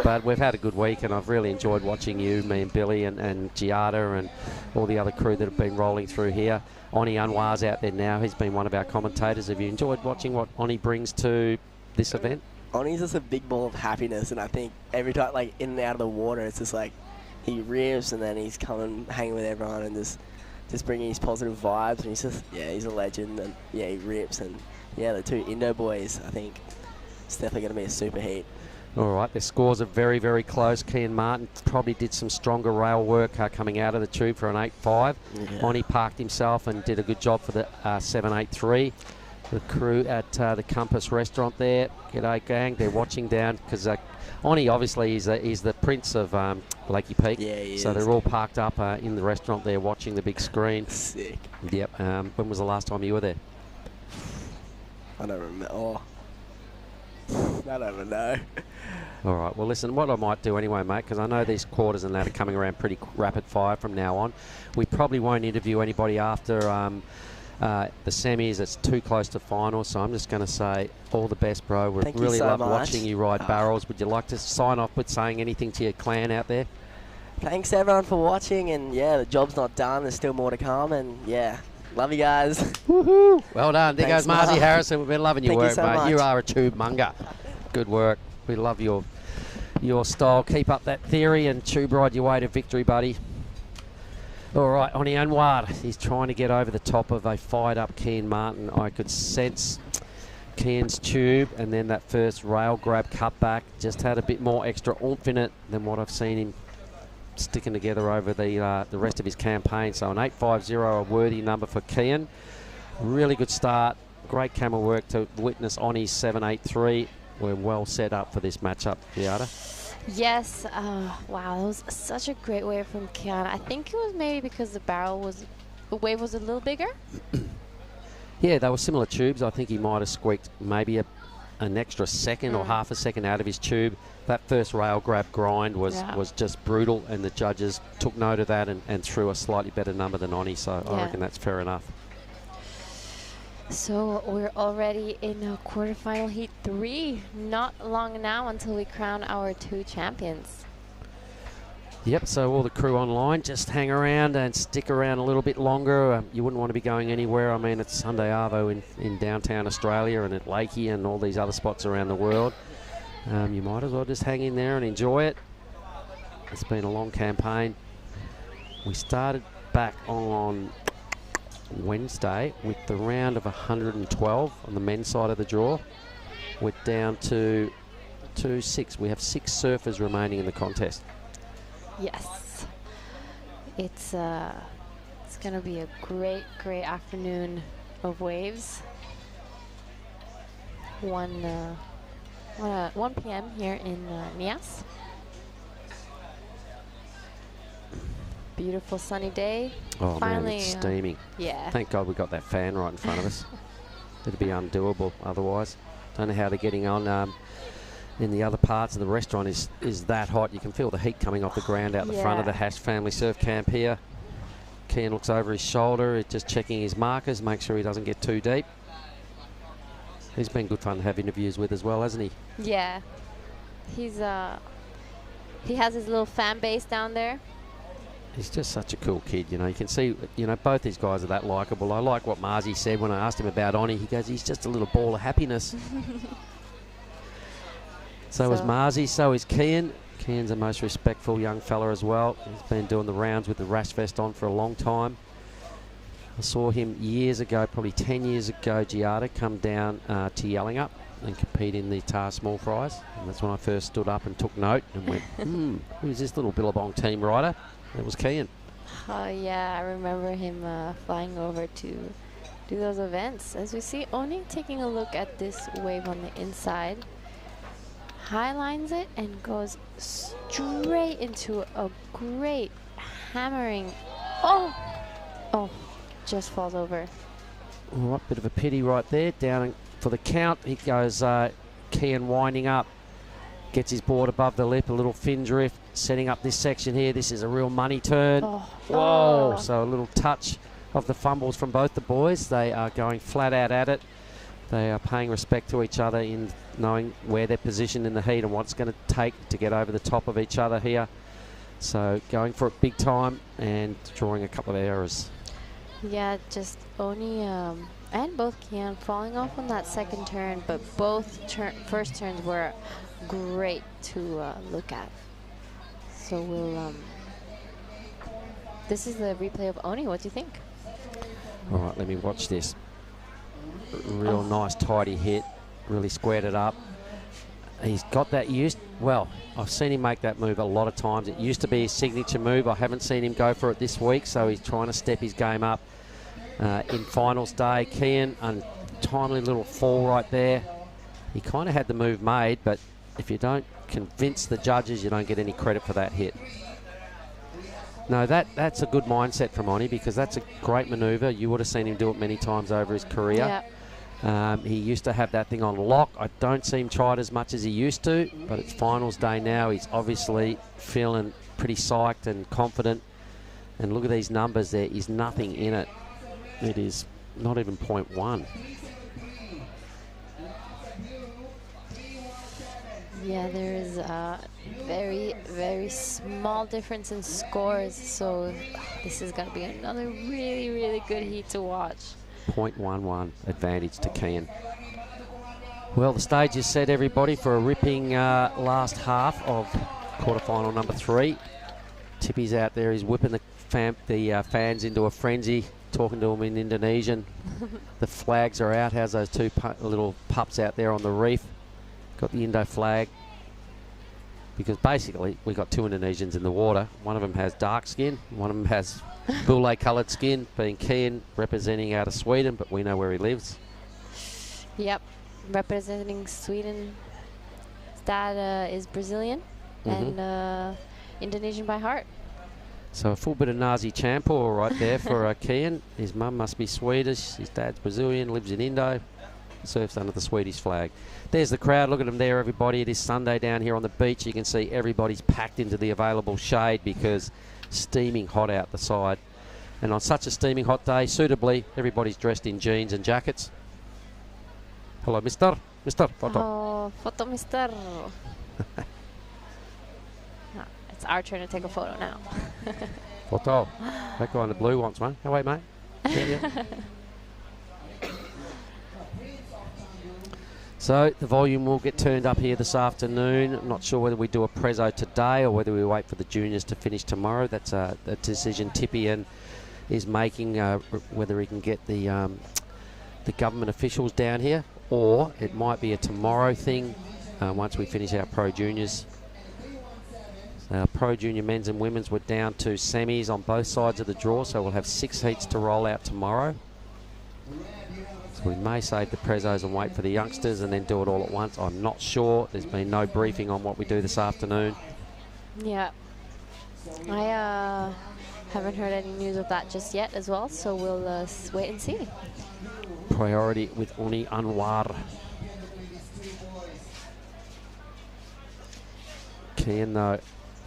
But we've had a good week, and I've really enjoyed watching you, me and Billy and Giada and all the other crew that have been rolling through here. Oni Anwar's out there now. He's been one of our commentators. Have you enjoyed watching what Oni brings to this event? Oni's just a big ball of happiness, and I think every time, like, in and out of the water, it's just like he rips, and then he's coming, hanging with everyone, and just just bringing his positive vibes, and he's a legend, and yeah, he rips, and yeah, the two Indo boys, I think it's definitely going to be a super heat. All right, their scores are very, very close. Kian Martin probably did some stronger rail work coming out of the tube for an 8.5. Yeah. Oni parked himself and did a good job for the 7.83. The crew at the Compass restaurant there, g'day gang, they're watching down because Oni obviously is the prince of Lakey Peak. Yeah, he so is. they're all parked up in the restaurant there watching the big screen. Sick. Yep. When was the last time you were there? I don't remember. Oh. I don't even know. All right, well, listen, what I might do anyway, mate, because I know these quarters and that are coming around pretty rapid fire from now on. We probably won't interview anybody after the semis. It's too close to finals, so I'm just going to say all the best, bro. We Thank you really so love much. watching you ride barrels. Would you like to sign off with saying anything to your clan out there? Thanks everyone for watching, and yeah, the job's not done. There's still more to come, and yeah, love you guys. Woohoo! Well done. There Thanks, goes Marzi Mark. Harrison. We've been loving your Thank you work, so mate. much. You are a tube monger. Good work. We love your style. Keep up that theory and tube ride your way to victory, buddy. All right, Oni Anwar. He's trying to get over the top of a fired-up Kian Martin. I could sense Kian's tube, and then that first rail grab cutback just had a bit more extra oomph in it than what I've seen him sticking together over the rest of his campaign. So an 8.50, a worthy number for Kian. Really good start. Great camera work to witness Oni's 7.83. We're well set up for this matchup, Giada. Yes, wow, that was such a great wave from Kian. I think it was maybe because the wave was a little bigger. Yeah, they were similar tubes. I think he might have squeaked maybe an extra second or half a second out of his tube. That first rail grab grind was just brutal, and the judges took note of that and threw a slightly better number than Oni, so I reckon that's fair enough. So we're already in quarterfinal heat 3. Not long now until we crown our 2 champions. Yep, so all the crew online, just hang around and stick around a little bit longer. You wouldn't want to be going anywhere. I mean, it's Sunday Arvo in downtown Australia and at Lakey and all these other spots around the world. You might as well just hang in there and enjoy it. It's been a long campaign. We started back on Wednesday with the round of 112 on the men's side of the draw. We're down to 6. We have 6 surfers remaining in the contest. Yes, it's gonna be a great afternoon of waves. 1 p.m. here in Nias. Beautiful sunny day. Oh Finally, man, it's steaming. Yeah. Thank God we got that fan right in front of us. It'd be undoable otherwise. Don't know how they're getting on in the other parts of the restaurant is that hot. You can feel the heat coming off the ground out the front of the Hash Family Surf Camp here. Kian looks over his shoulder, just checking his markers, make sure he doesn't get too deep. He's been good fun to have interviews with as well, hasn't he? Yeah. He has his little fan base down there. He's just such a cool kid, you know. You can see, you know, both these guys are that likeable. I like what Marzi said when I asked him about Oni. He goes, he's just a little ball of happiness. So is Marzi, so is Kian. Kian's a most respectful young fella as well. He's been doing the rounds with the rash vest on for a long time. I saw him years ago, probably 10 years ago, Giada, come down to Yellingup and compete in the Tar Small Fries. And that's when I first stood up and took note and went, who's this little Billabong team rider? It was Kian. Oh yeah, I remember him flying over to do those events. As we see Oni taking a look at this wave on the inside, highlines it and goes straight into a great hammering. Oh, just falls over. All right, bit of a pity right there. Down for the count. He goes, Kian winding up. Gets his board above the lip, a little fin drift, setting up this section here. This is a real money turn. Whoa, so a little touch of the fumbles from both the boys. They are going flat out at it. They are paying respect to each other in knowing where they're positioned in the heat and what it's going to take to get over the top of each other here. So going for it big time and drawing a couple of errors. Yeah, just Oni and both Kian falling off on that second turn, but both first turns were great to look at. So we'll This is the replay of Oni. What do you think? All right, let me watch this. Real nice, tidy hit. Really squared it up. He's got that used. Well, I've seen him make that move a lot of times. It used to be his signature move. I haven't seen him go for it this week, so he's trying to step his game up. In finals day, Kian, untimely little fall right there. He kind of had the move made, but if you don't convince the judges, you don't get any credit for that hit. No, that's a good mindset from Oni, because that's a great manoeuvre. You would have seen him do it many times over his career. Yep. He used to have that thing on lock. I don't see him try it as much as he used to, but it's finals day now. He's obviously feeling pretty psyched and confident. And look at these numbers. There is nothing in it. It is not even 0.1. Yeah, there is a very, very small difference in scores. So this is going to be another really, really good heat to watch. 0.11 advantage to Kian. Well, the stage is set, everybody, for a ripping last half of quarterfinal number 3. Tippy's out there. He's whipping the fans into a frenzy, talking to them in Indonesian. The flags are out. How's those two little pups out there on the reef? Got the Indo flag. Because basically, we got 2 Indonesians in the water. One of them has dark skin. One of them has bulle coloured skin, being Kian, representing out of Sweden, but we know where he lives. Yep, representing Sweden. His dad is Brazilian and Indonesian by heart. So a full bit of Nazi Champor right there for Kian. His mum must be Swedish. His dad's Brazilian, lives in Indo, surfs under the Swedish flag. There's the crowd. Look at them there, everybody. It is Sunday down here on the beach. You can see everybody's packed into the available shade because steaming hot out the side. And on such a steaming hot day, suitably, everybody's dressed in jeans and jackets. Hello, mister. Mister, photo. Oh, photo, mister. It's our turn to take a photo now. Photo. That guy in the blue wants one. How are you, mate? Yeah. So the volume will get turned up here this afternoon. I'm not sure whether we do a prezzo today or whether we wait for the juniors to finish tomorrow. That's a decision Tippy is making, whether he can get the government officials down here, or it might be a tomorrow thing once we finish our pro juniors. So our pro junior men's and women's were down to semis on both sides of the draw, so we'll have 6 heats to roll out tomorrow. We may save the prezzos and wait for the youngsters and then do it all at once. I'm not sure. There's been no briefing on what we do this afternoon. Yeah. I haven't heard any news of that just yet as well, so we'll wait and see. Priority with Uni Anwar. Kian, though,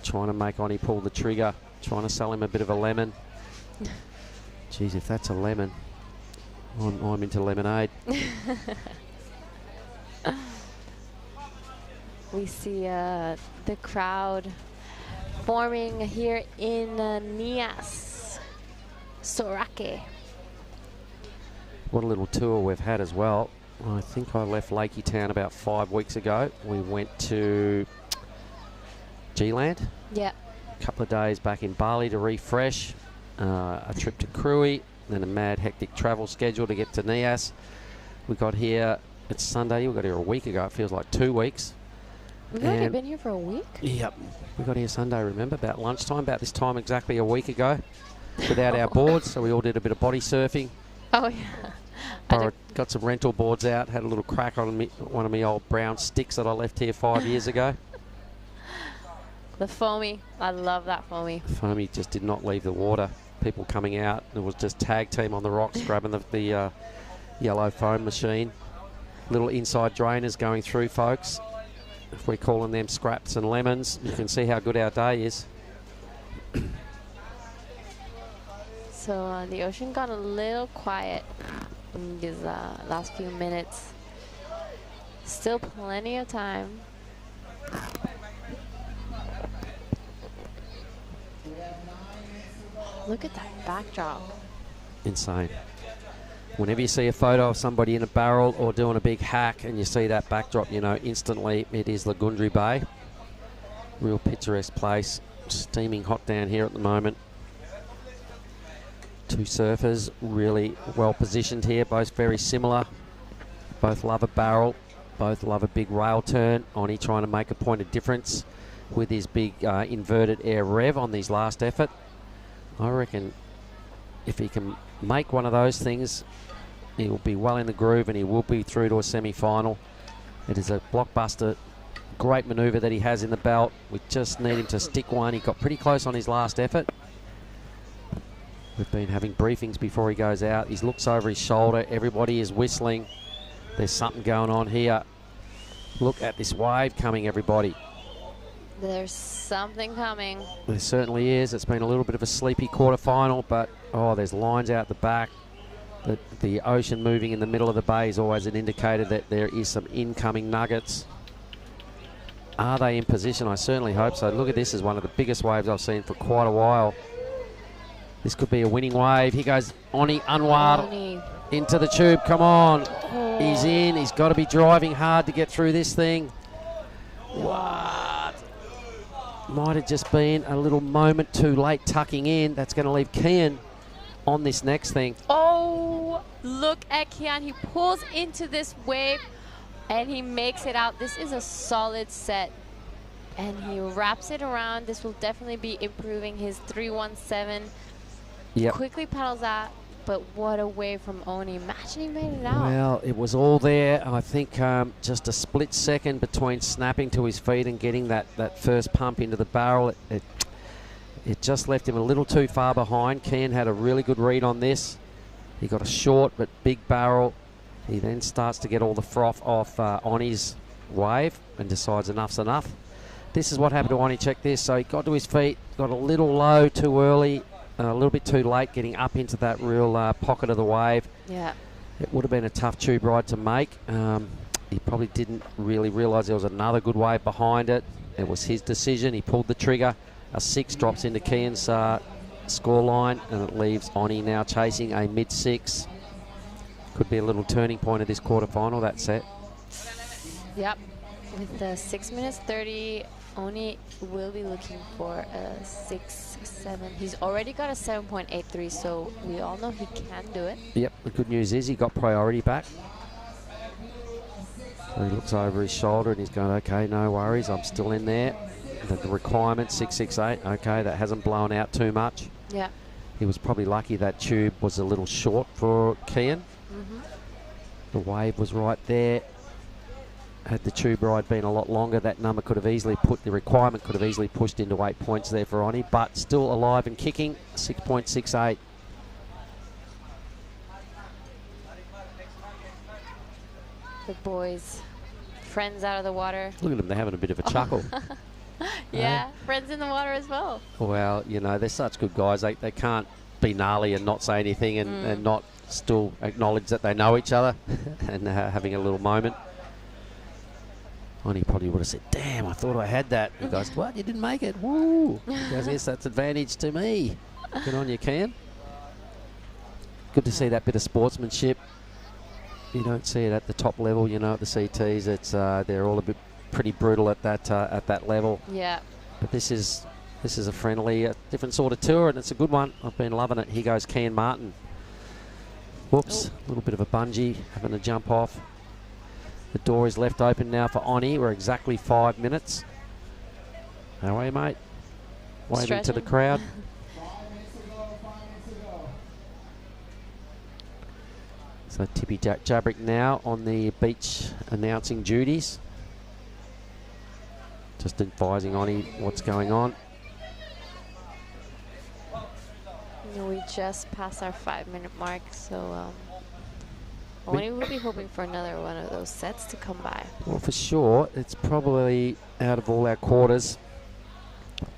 trying to make Oni pull the trigger, trying to sell him a bit of a lemon. Geez, if that's a lemon, I'm into lemonade. We see the crowd forming here in Nias, Sorake. What a little tour we've had as well. I think I left Lakey Town about 5 weeks ago. We went to G-Land. Yeah. A couple of days back in Bali to refresh. A trip to Krui. Then a mad hectic travel schedule to get to Nias. We got here, it's Sunday, we got here a week ago. It feels like 2 weeks. We've already been here for a week? Yep. We got here Sunday, remember, about lunchtime, about this time exactly a week ago, without our boards. So we all did a bit of body surfing. Oh, yeah. Got some rental boards out, had a little crack on one of my old brown sticks that I left here 5 years ago. The foamy. I love that foamy. Foamy just did not leave the water. People coming out. It was just tag team on the rocks, grabbing the yellow foam machine. Little inside drainers going through, folks. If we're calling them scraps and lemons, you can see how good our day is. So the ocean got a little quiet in these last few minutes. Still plenty of time. Look at that backdrop. Insane. Whenever you see a photo of somebody in a barrel or doing a big hack and you see that backdrop, you know instantly it is Lagundri Bay. Real picturesque place. Steaming hot down here at the moment. Two surfers really well positioned here, both very similar. Both love a barrel, both love a big rail turn. Oni trying to make a point of difference with his big inverted air rev on his last effort. I reckon if he can make one of those things, he will be well in the groove and he will be through to a semi-final. It is a blockbuster, great manoeuvre that he has in the belt. We just need him to stick one. He got pretty close on his last effort. We've been having briefings before he goes out. He looks over his shoulder. Everybody is whistling. There's something going on here. Look at this wave coming, everybody. There's something coming. There certainly is. It's been a little bit of a sleepy quarterfinal, but oh, there's lines out the back. The ocean moving in the middle of the bay is always an indicator that there is some incoming nuggets. Are they in position? I certainly hope so. Look at this, is one of the biggest waves I've seen for quite a while. This could be a winning wave. Here goes Oni Anwar into the tube. Come on. Oh. He's in. He's got to be driving hard to get through this thing. What? Might have just been a little moment too late tucking in. That's going to leave Kian on this next thing. Oh, look at Kian. He pulls into this wave and he makes it out. This is a solid set. And he wraps it around. This will definitely be improving his 317. Yep. Quickly paddles out, but what a wave from Oni. Imagine he made it out. Well, it was all there. I think just a split second between snapping to his feet and getting that first pump into the barrel. It just left him a little too far behind. Kian had a really good read on this. He got a short but big barrel. He then starts to get all the froth off Oni's wave and decides enough's enough. This is what happened to Oni. Check this. So he got to his feet, got a little low too early, a little bit too late getting up into that real pocket of the wave. Yeah. It would have been a tough tube ride to make. He probably didn't really realise there was another good wave behind it. It was his decision. He pulled the trigger. A 6 drops into Kian's score line, and it leaves Oni now chasing a mid-6. Could be a little turning point of this quarterfinal, that set. Yep. With the 6 minutes 30, Oni will be looking for a 6.7. He's already got a 7.83, so we all know he can do it. Yep, the good news is he got priority back. So he looks over his shoulder and he's going, okay, no worries, I'm still in there. The requirement, 6.68, okay, that hasn't blown out too much. Yeah. He was probably lucky that tube was a little short for Kian. The wave was right there. Had the tube ride been a lot longer, that number could have easily the requirement could have easily pushed into 8 points there for Oni, but still alive and kicking, 6.68. The boys, friends out of the water. Look at them, they're having a bit of a chuckle. Yeah, friends in the water as well. Well, you know, they're such good guys. They can't be gnarly and not say anything and not still acknowledge that they know each other and having a little moment. Oni probably would have said, damn, I thought I had that. You guys, what? You didn't make it? Woo! I guess that's advantage to me. Good on you, Kian. Good to see that bit of sportsmanship. You don't see it at the top level, you know, at the CTs. It's they're all a bit pretty brutal at that level. Yeah. But this is a friendly, different sort of tour, and it's a good one. I've been loving it. Here goes Kian Martin. Whoops, a little bit of a bungee, having to jump off. The door is left open now for Oni. We're exactly 5 minutes. How are you, mate? Waving to the crowd. So Tippy Jabrick now on the beach announcing duties. Just advising Oni what's going on. We just passed our 5-minute mark, so Oni will be hoping for another one of those sets to come by. Well, for sure, it's probably out of all our quarters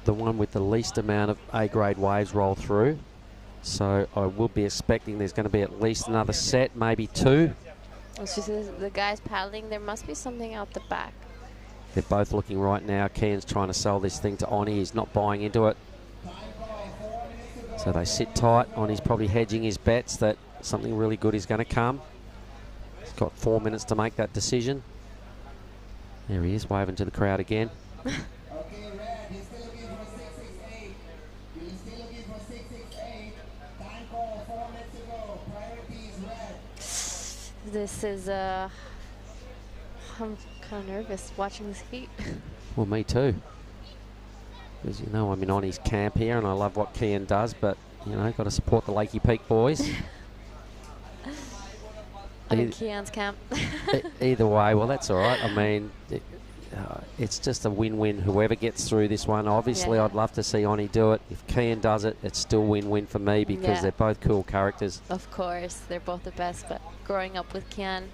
the one with the least amount of A-grade waves roll through. So I will be expecting there's going to be at least another set, maybe 2. It's just the guys paddling, there must be something out the back. They're both looking right now. Kian's trying to sell this thing to Oni. He's not buying into it. So they sit tight. Oni's probably hedging his bets that something really good is going to come. He's got 4 minutes to make that decision. There he is, waving to the crowd again. This is, I'm kind of nervous watching this heat. Well, me too. As you know, I'm in Oni's camp here, and I love what Kian does, but, you know, got to support the Lakey Peak boys. I'm in Kian's camp. Either way, well, that's all right. I mean, it's just a win-win. Whoever gets through this one, obviously, I'd love to see Oni do it. If Kian does it, it's still win-win for me because they're both cool characters. Of course, they're both the best, but growing up with Kian,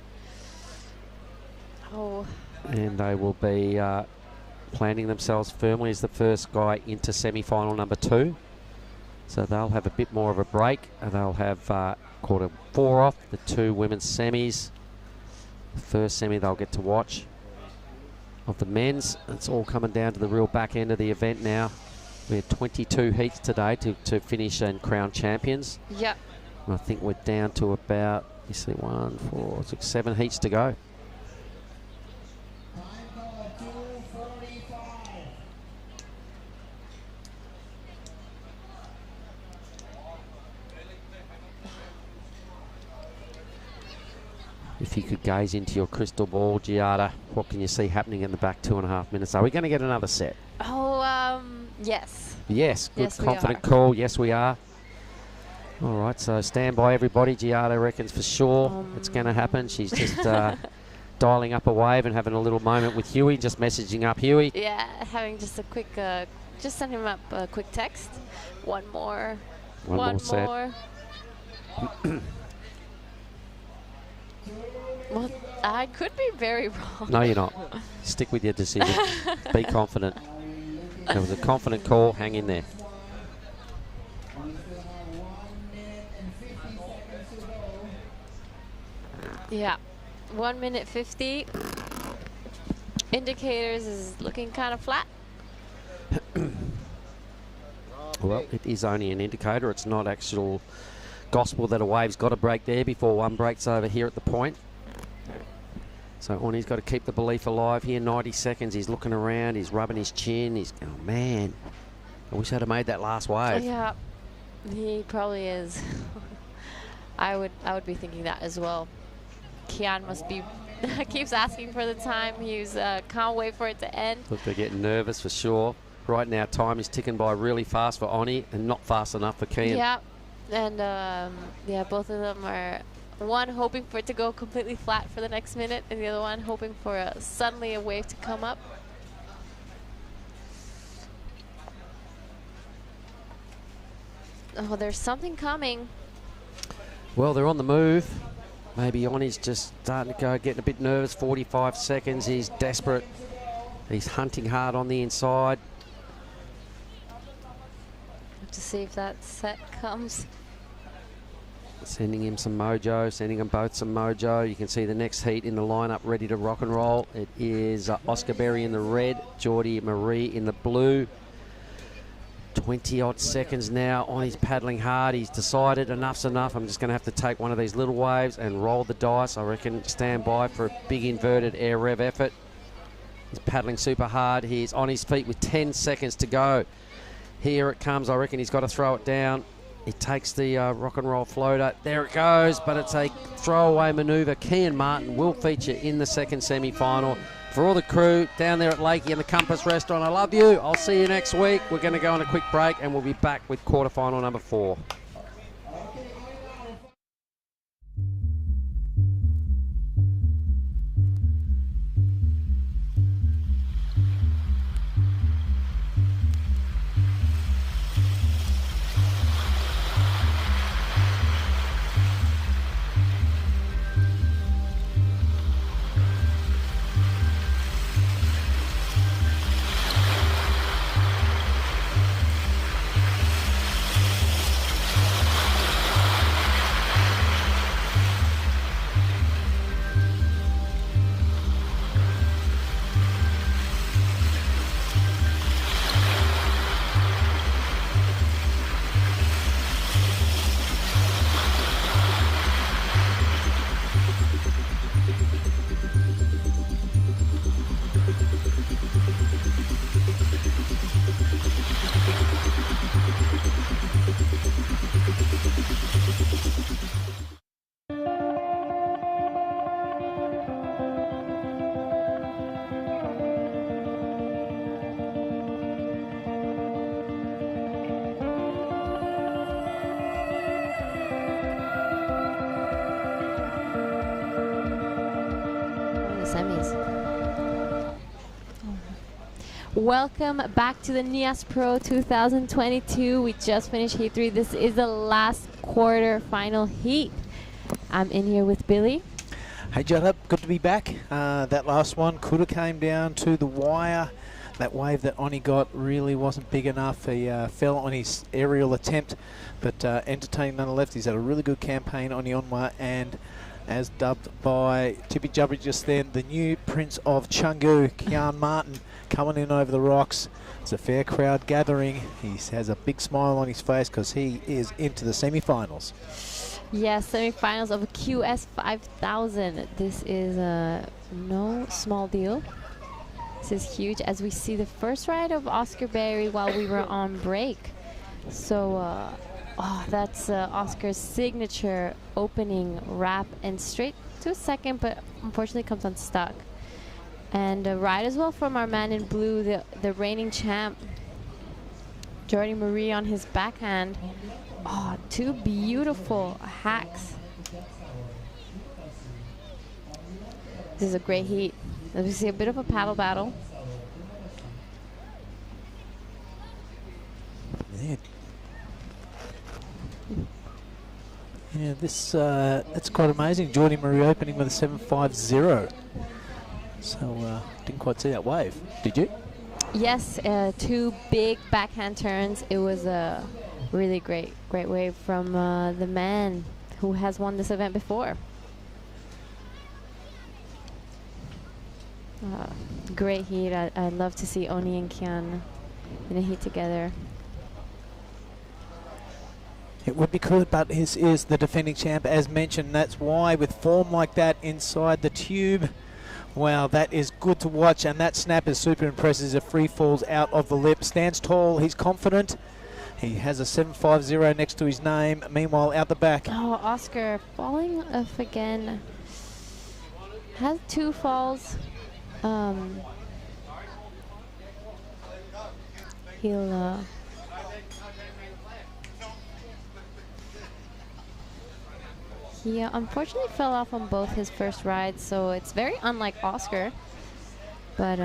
and they will be planting themselves firmly as the first guy into semi-final number 2. So they'll have a bit more of a break. And they'll have quarter 4 off, the 2 women's semis. The first semi they'll get to watch. Of the men's, it's all coming down to the real back end of the event now. We had 22 heats today to finish and crown champions. Yep. And I think we're down to about, you see, 1, 4, 6, 7 heats to go. If you could gaze into your crystal ball, Giada, what can you see happening in the back 2.5 minutes? Are we going to get another set? Yes. Yes, good, Yes, we confident are. call. Yes, we are. All right, so stand by, everybody. Giada reckons for sure it's going to happen. She's just dialing up a wave and having a little moment with Huey, just messaging up Huey. Yeah, having just a quick, just send him up a quick text. One more. One more set. Well, I could be very wrong. No, you're not. Stick with your decision. Be confident. It was a confident call. Hang in there. Yeah, 1 minute 50. Indicators is looking kind of flat. Well, it is only an indicator. It's not actual gospel that a wave's got to break there before one breaks over here at the point. So Oni's got to keep the belief alive here. 90 seconds. He's looking around. He's rubbing his chin. He's, oh man, I wish I'd have made that last wave. Yeah, he probably is. I would be thinking that as well. Kian must be keeps asking for the time. He's can't wait for it to end. Look, they're getting nervous for sure. Right now, time is ticking by really fast for Oni and not fast enough for Kian. Yeah, and yeah, both of them are. One hoping for it to go completely flat for the next minute, and the other one hoping for suddenly a wave to come up. Oh, there's something coming. Well, they're on the move. Maybe Oni's just starting to go, getting a bit nervous. 45 seconds. He's desperate. He's hunting hard on the inside. Have to see if that set comes. Sending him some mojo, sending them both some mojo. You can see the next heat in the lineup ready to rock and roll. It is Oscar Berry in the red, Geordie Marie in the blue. 20-odd seconds now. Oni's paddling hard. He's decided enough's enough. I'm just going to have to take one of these little waves and roll the dice. I reckon stand by for a big inverted air rev effort. He's paddling super hard. He's on his feet with 10 seconds to go. Here it comes. I reckon he's got to throw it down. He takes the rock and roll floater. There it goes, but it's a throwaway manoeuvre. Kian Martin will feature in the second semi-final. For all the crew down there at Lakey and the Compass Restaurant, I love you. I'll see you next week. We're going to go on a quick break and we'll be back with quarterfinal number 4. semis. Welcome back to the Nias Pro 2022. We just finished Heat 3. This is the last quarter final heat. I'm in here with Billy. Hey Jada, good to be back. That last one could have came down to the wire. That wave that Oni got really wasn't big enough. He fell on his aerial attempt, but entertaining nonetheless. He's had a really good campaign on the Onwa, and as dubbed by Tippy Jubbery just then, the new Prince of Chungu, Kian Martin, coming in over the rocks. It's a fair crowd gathering. He has a big smile on his face because he is into the semi-finals. Yes, semi-finals of a QS 5000. This is no small deal. This is huge, as we see the first ride of Oscar Berry while we were on break. So, that's Oscar's signature opening wrap and straight to a second, but unfortunately comes unstuck. And a ride as well from our man in blue, the reigning champ, Jordy Marie on his backhand. Oh, two beautiful hacks. This is a great heat. As we see a bit of a paddle battle. Yeah, this that's quite amazing. Jordy Marie opening with a 7.50. So didn't quite see that wave. Did you? Yes, two big backhand turns. It was a really great wave from the man who has won this event before. Great heat. I'd love to see Oni and Kian in a heat together. It would be cool, but this is the defending champ, as mentioned. That's why, with form like that inside the tube, wow, that is good to watch. And that snap is super impressive as it free falls out of the lip. Stands tall, he's confident. He has a 7.50 next to his name. Meanwhile, out the back. Oh, Oscar falling off again. Has two falls. He'll he unfortunately fell off on both his first rides, so it's very unlike Oscar, but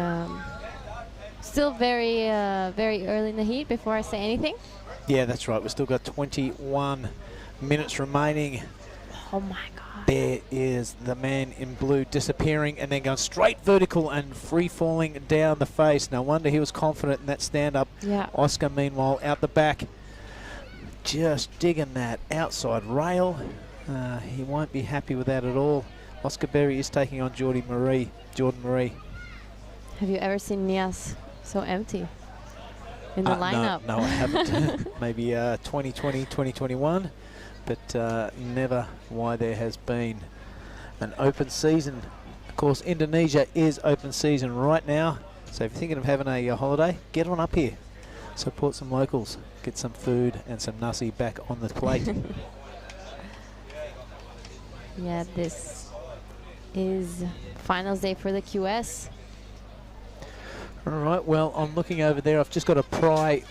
still very early in the heat before I say anything. Yeah, that's right. We've still got 21 minutes remaining. Oh my God. There is the man in blue disappearing and then going straight vertical and free falling down the face. No wonder he was confident in that stand up. Yeah. Oscar, meanwhile, out the back, just digging that outside rail. He won't be happy with that at all. Oscar Berry is taking on Jordan Marie. Have you ever seen Nias so empty in the lineup? No, I haven't. Maybe 2020, 2021. But never why there has been an open season. Of course, Indonesia is open season right now. So if you're thinking of having a holiday, get on up here. Support some locals. Get some food and some nasi back on the plate. Yeah, this is finals day for the QS. All right, well, I'm looking over there. I've just got to pry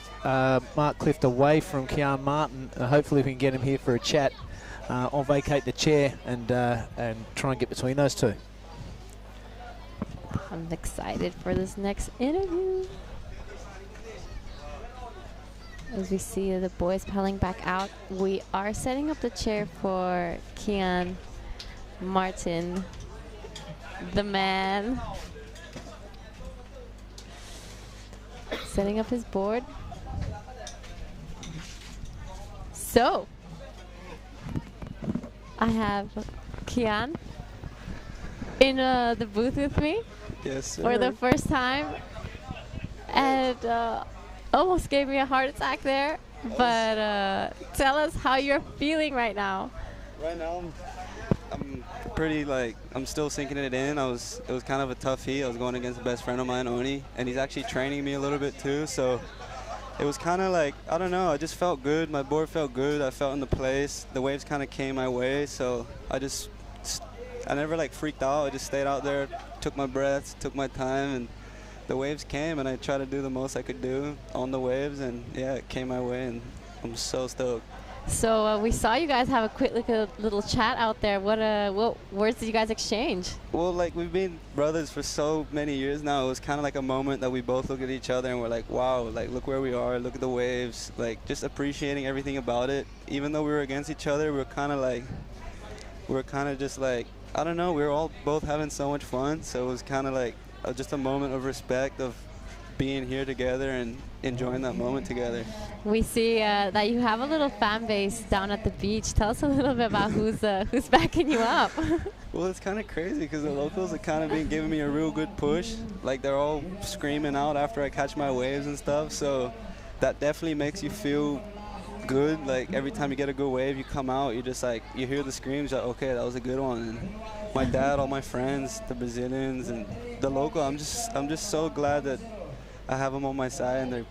Mark Clift away from Kian Martin. Hopefully we can get him here for a chat. I'll vacate the chair and try and get between those two. I'm excited for this next interview. As we see the boys paddling back out, we are setting up the chair for Kian Martin, the man. Setting up his board. So, I have Kian in the booth with me. Yes, sir. For the first time. And almost gave me a heart attack there. But tell us how you're feeling right now. Right now, I'm pretty I'm still sinking it in. It was kind of a tough heat. I was going against the best friend of mine, Oni, and he's actually training me a little bit too. So it was kind of I don't know. I just felt good. My board felt good. I felt in the place. The waves kind of came my way. So I never freaked out. I just stayed out there, took my breaths, took my time, and the waves came, and I tried to do the most I could do on the waves, and yeah, it came my way, and I'm so stoked. So we saw you guys have a quick little chat out there. What words did you guys exchange? Well, like, we've been brothers for so many years now. It was kind of like a moment that we both look at each other and we're like, wow, like, look where we are, look at the waves, like, just appreciating everything about it. Even though we were against each other, we were kind of just like, I don't know, we were all both having so much fun. So it was kind of like just a moment of respect of being here together and enjoying that moment together. We see that you have a little fan base down at the beach. Tell us a little bit about who's backing you up. Well, it's kind of crazy because the locals have kind of been giving me a real good push. Like, they're all screaming out after I catch my waves and stuff. So that definitely makes you feel good. Like, every time you get a good wave, you come out, you just like, you hear the screams, like, okay, that was a good one. And my dad, all my friends, the Brazilians, and the local, I'm just so glad that I have them on my side and they're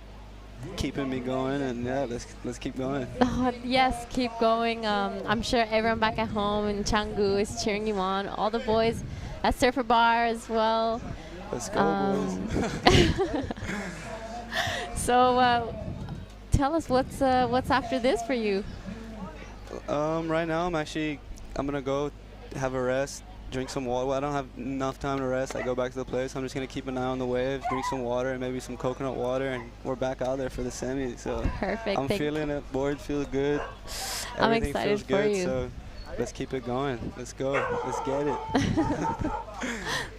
keeping me going, and yeah, let's keep going. Oh, yes, keep going. I'm sure everyone back at home in Canggu is cheering you on. All the boys at Surfer Bar as well. Let's go, boys. So tell us what's after this for you. Right now I'm gonna go have a rest, drink some water. Well, I don't have enough time to rest. I go back to the place. I'm just going to keep an eye on the waves, drink some water, and maybe some coconut water, and we're back out there for the semi. So perfect. I'm feeling it. Board feels good. I'm Everything excited feels for good, you. So let's keep it going. Let's go. Let's get it.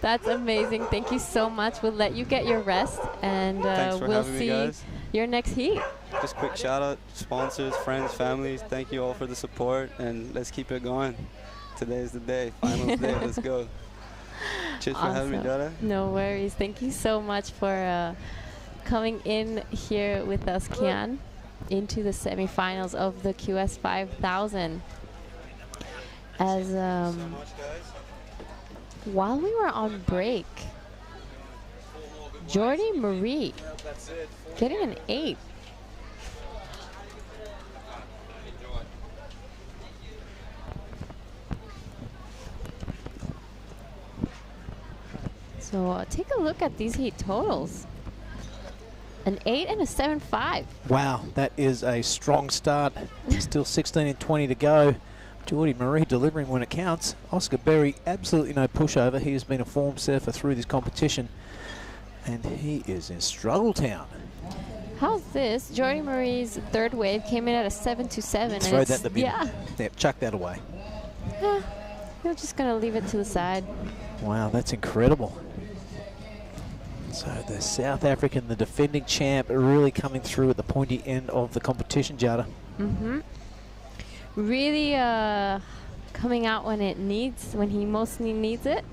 That's amazing. Thank you so much. We'll let you get your rest, and we'll see your next heat. Just quick shout out, sponsors, friends, families. Thank you all for the support, and let's keep it going. Today's the day, finals day, let's go. Cheers for having me, Dada. No worries. Thank you so much for coming in here with us, Kian, into the semifinals of the QS 5000. As while we were on break, Jordy Marie getting an 8. So take a look at these heat totals. An 8 and a 7.5. Wow, that is a strong start. Still 16 and 20 to go. Jordy Marie delivering when it counts. Oscar Berry, absolutely no pushover. He has been a form surfer through this competition, and he is in struggle town. How's this? Jordy Marie's third wave came in at a 7.27. Throw that the bin. Yeah. Yep, chuck that away. We're just going to leave it to the side. Wow, that's incredible. So the South African, the defending champ, are really coming through at the pointy end of the competition, Jada. Mm-hmm. Really coming out when it needs, when he mostly needs it.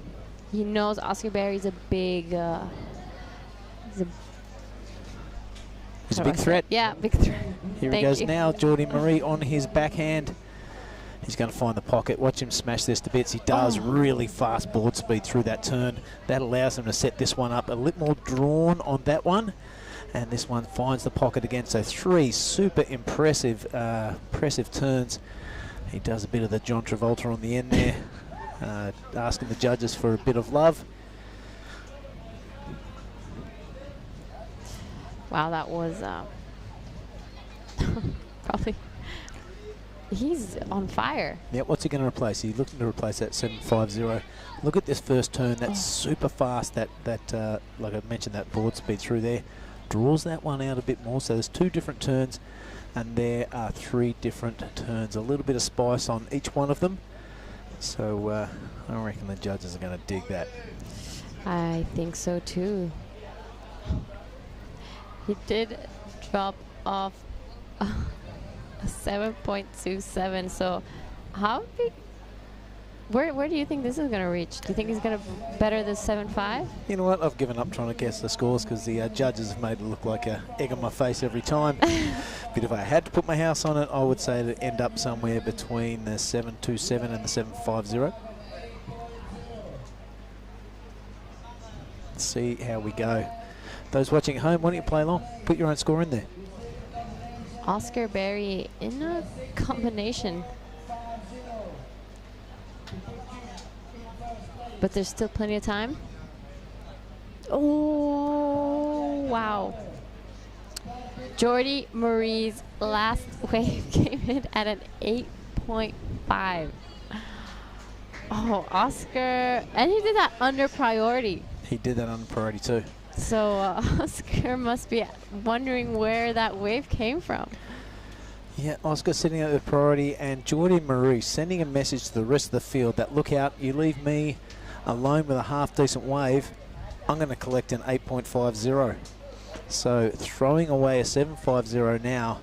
He knows Oscar Berry's a big, he's a big threat. Yeah, big threat. Here he goes now, Jordy Marie on his backhand. He's going to find the pocket. Watch him smash this to bits. He does really fast board speed through that turn. That allows him to set this one up a little more drawn on that one. And this one finds the pocket again. So 3 super impressive turns. He does a bit of the John Travolta on the end there, asking the judges for a bit of love. Wow, that was probably... He's on fire. Yeah, what's he going to replace? He's looking to replace that 7.50. Look at this first turn. That's super fast. That like I mentioned, that board speed through there draws that one out a bit more. So there's 2 different turns, and there are 3 different turns. A little bit of spice on each one of them. So I reckon the judges are going to dig that. I think so too. He did drop off a 7.27. So how big, where do you think this is going to reach? Do you think he's going to better the 7.5? You know what? I've given up trying to guess the scores because the judges have made it look like an egg on my face every time. But if I had to put my house on it, I would say it'd end up somewhere between the 7.27 and the 7.50. Let's see how we go. Those watching at home, why don't you play along? Put your own score in there. Oscar Berry in a combination. But there's still plenty of time. Oh, wow. Jordy Marie's last wave came in at an 8.5. Oh, Oscar. And he did that under priority. He did that under priority too. So Oscar must be wondering where that wave came from. Yeah, Oscar sitting at the priority, and Jordy Marie sending a message to the rest of the field that, look out, you leave me alone with a half-decent wave, I'm going to collect an 8.50. So throwing away a 7.50 now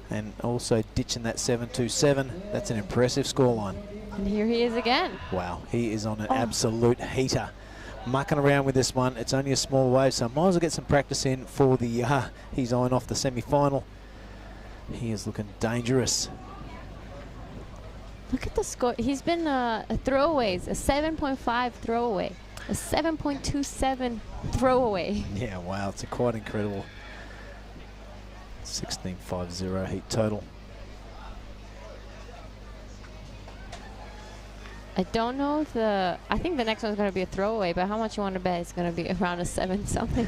and also ditching that 7.27, that's an impressive scoreline. And here he is again. Wow, he is on an absolute heater. Mucking around with this one. It's only a small wave, so might as well get some practice in for the, he's eyeing off the semi-final. He is looking dangerous. Look at the score. He's been throwaways, a 7.5 throwaway, a 7.27 throwaway. Yeah, wow, it's quite incredible. 16.50 heat total. I don't know if I think the next one's going to be a throwaway, but how much you want to bet it's going to be around a 7 something?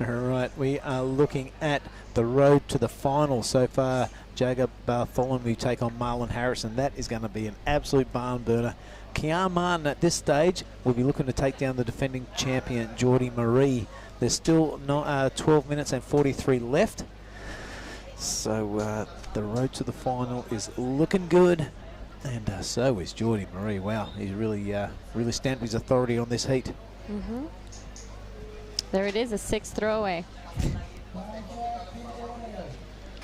All right, we are looking at the road to the final. So far, Jacob Bartholomew take on Marlon Harrison. That is going to be an absolute barn burner. Kian Martin at this stage will be looking to take down the defending champion, Jordy Marie. There's still 12 minutes and 43 left. So the road to the final is looking good. And so is Jordy Marie. Wow, he's really stamped his authority on this heat. Mm-hmm. There it is, a 6th throwaway.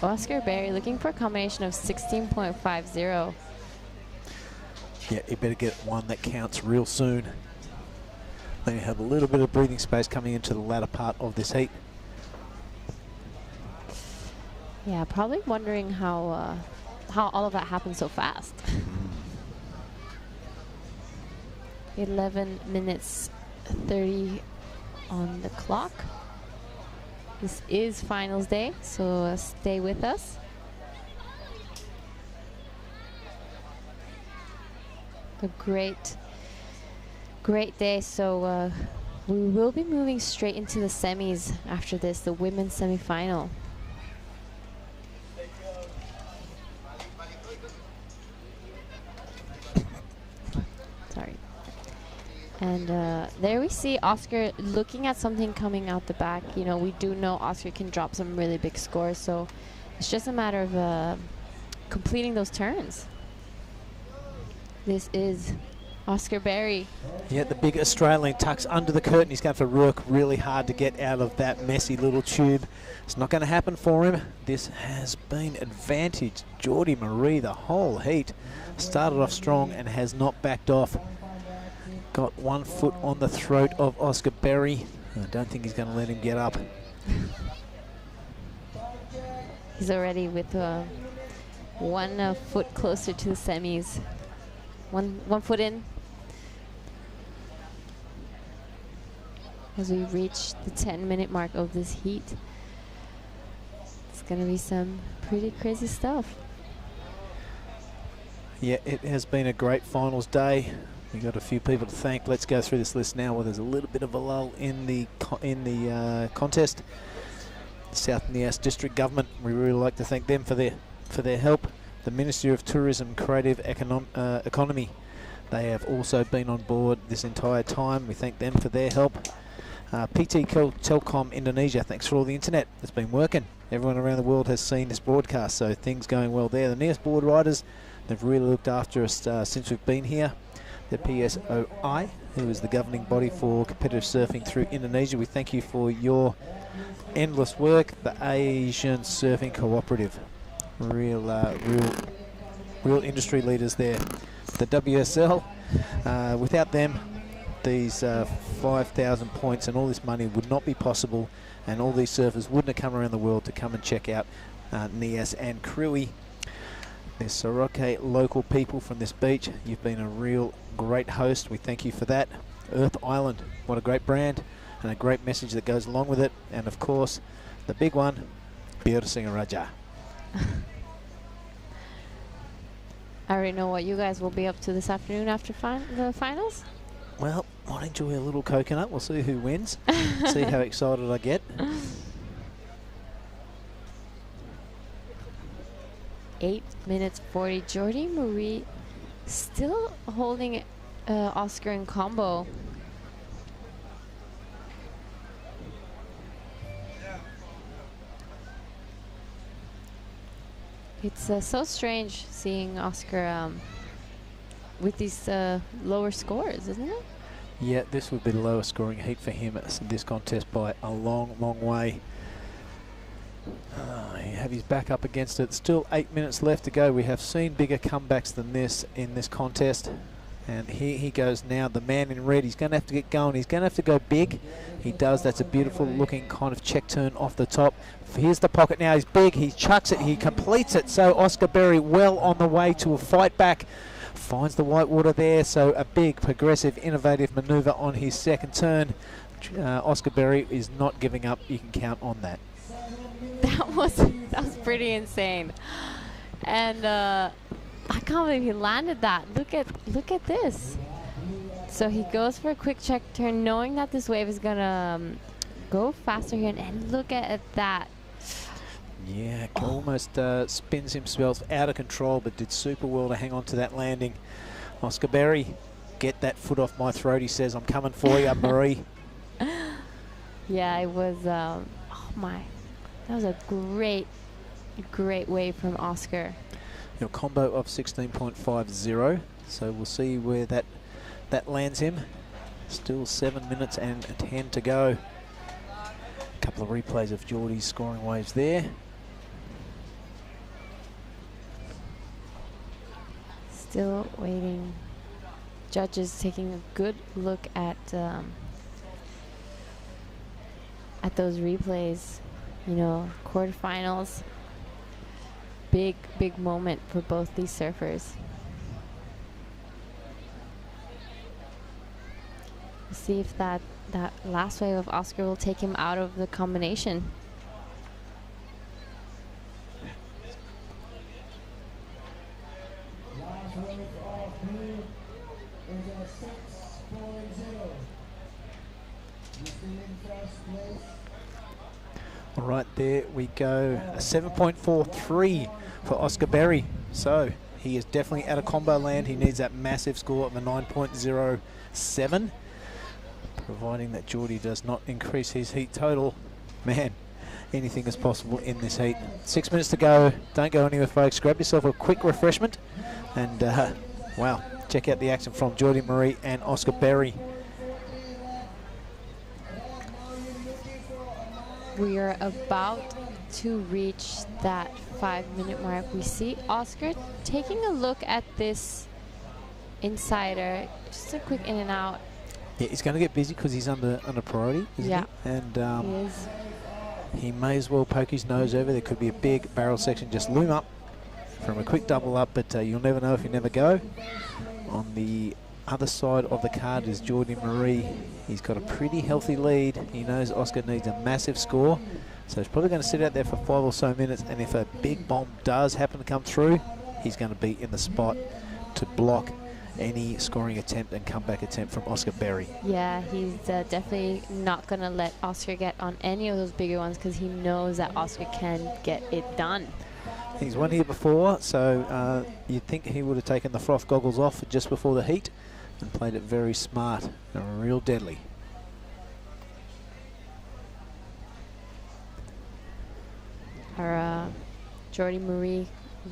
Oscar Berry looking for a combination of 16.50. Yeah, you better get one that counts real soon. Then you have a little bit of breathing space coming into the latter part of this heat. Yeah, probably wondering how all of that happened so fast. 11 minutes 30 on the clock. This is finals day, so stay with us. A great day. So we will be moving straight into the semis after this, the women's semifinal. Sorry. And there we see Oscar looking at something coming out the back. You know, we do know Oscar can drop some really big scores, so it's just a matter of completing those turns. This is Oscar Berry. Yeah, the big Australian tucks under the curtain. He's going to work really hard to get out of that messy little tube. It's not going to happen for him. This has been advantage. Jordy Marie, the whole heat, started off strong and has not backed off. Got 1 foot on the throat of Oscar Berry. I don't think he's going to let him get up. He's already with 1 foot closer to the semis. One foot in. As we reach the 10-minute mark of this heat. It's going to be some pretty crazy stuff. Yeah, it has been a great finals day. We got a few people to thank. Let's go through this list now. Well, there's a little bit of a lull in the contest. South Nias District Government, we really like to thank them for their help. The Ministry of Tourism, Creative Economy, they have also been on board this entire time. We thank them for their help. PT Telkom Indonesia, thanks for all the internet. It's been working. Everyone around the world has seen this broadcast, so things going well there. The Nias board riders, they've really looked after us since we've been here. The PSOI, who is the governing body for competitive surfing through Indonesia, we thank you for your endless work. The Asian Surfing Cooperative, real industry leaders there. The WSL, without them, these 5,000 points and all this money would not be possible, and all these surfers wouldn't have come around the world to come and check out Nias and Krui. The Sorake local people from this beach, you've been a real great host. We thank you for that. Earth Island, what a great brand and a great message that goes along with it. And of course, the big one, Biar Singaraja. I already know what you guys will be up to this afternoon after the finals. Well, Might enjoy a little coconut. We'll see who wins. See how excited I get. 8 minutes 40. Jordi Marie still holding Oscar in combo. It's so strange seeing Oscar with these lower scores, isn't it? Yeah, this would be the lowest scoring heat for him in this contest by a long, long way. He have his back up against it. Still 8 minutes left to go. We have seen bigger comebacks than this in this contest. And here he goes now, the man in red. He's going to have to get going. He's going to have to go big. He does. That's a beautiful looking kind of check turn off the top. Here's the pocket now. He's big. He chucks it. He completes it. So Oscar Berry well on the way to a fight back. Finds the white water there. So a big, progressive, innovative maneuver on his second turn. Oscar Berry is not giving up. You can count on that. That was pretty insane. And I can't believe he landed that. Look at this. So he goes for a quick check turn, knowing that this wave is gonna go faster here, and look at that. Yeah, almost spins himself out of control, but did super well to hang on to that landing. Oscar Berry, get that foot off my throat, he says. I'm coming for you, Marie. Yeah, it was, oh my, that was a great wave from Oscar. Your combo of 16.50, so we'll see where that lands him. Still 7 minutes and 10 to go. A couple of replays of Jordi's scoring waves there. Still waiting. Judges taking a good look at those replays. You know, quarterfinals. Big moment for both these surfers. We'll see if that last wave of Oscar will take him out of the combination. Last wave of blue is a 6.0. You still in first place? All right, there we go. A 7.43 for Oscar Berry. So he is definitely out of combo land. He needs that massive score of a 9.07. Providing that Jordi does not increase his heat total. Man, anything is possible in this heat. 6 minutes to go. Don't go anywhere, folks. Grab yourself a quick refreshment. And, wow, check out the action from Jordi Marie and Oscar Berry. We are about to reach that 5-minute mark. We see Oscar taking a look at this insider. Just a quick in and out. Yeah, he's going to get busy because he's under priority, isn't yeah, he? And he is. He may as well poke his nose over. There could be a big barrel section just loom up from a quick double up, but you'll never know if you never go. On the other side of the card is Jordi Marie. He's got a pretty healthy lead. He knows Oscar needs a massive score, so he's probably going to sit out there for 5 or so minutes, and if a big bomb does happen to come through, he's going to be in the spot to block any scoring attempt and comeback attempt from Oscar Berry. Yeah, he's definitely not going to let Oscar get on any of those bigger ones because he knows that Oscar can get it done. He's won here before, so you'd think he would have taken the froth goggles off just before the heat and played it very smart and real deadly. Our Jordi Marie,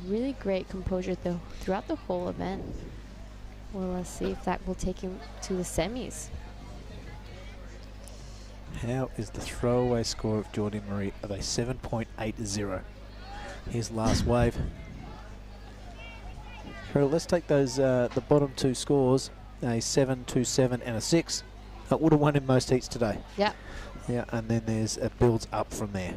really great composure though throughout the whole event. We'll see if that will take him to the semis. How is the throwaway score of Jordi Marie of a 7.80? His last wave. Carol, let's take those the bottom two scores, a 7, 2, 7 and a 6. That would have won in most heats today. Yeah. Yeah, and then there's a builds up from there.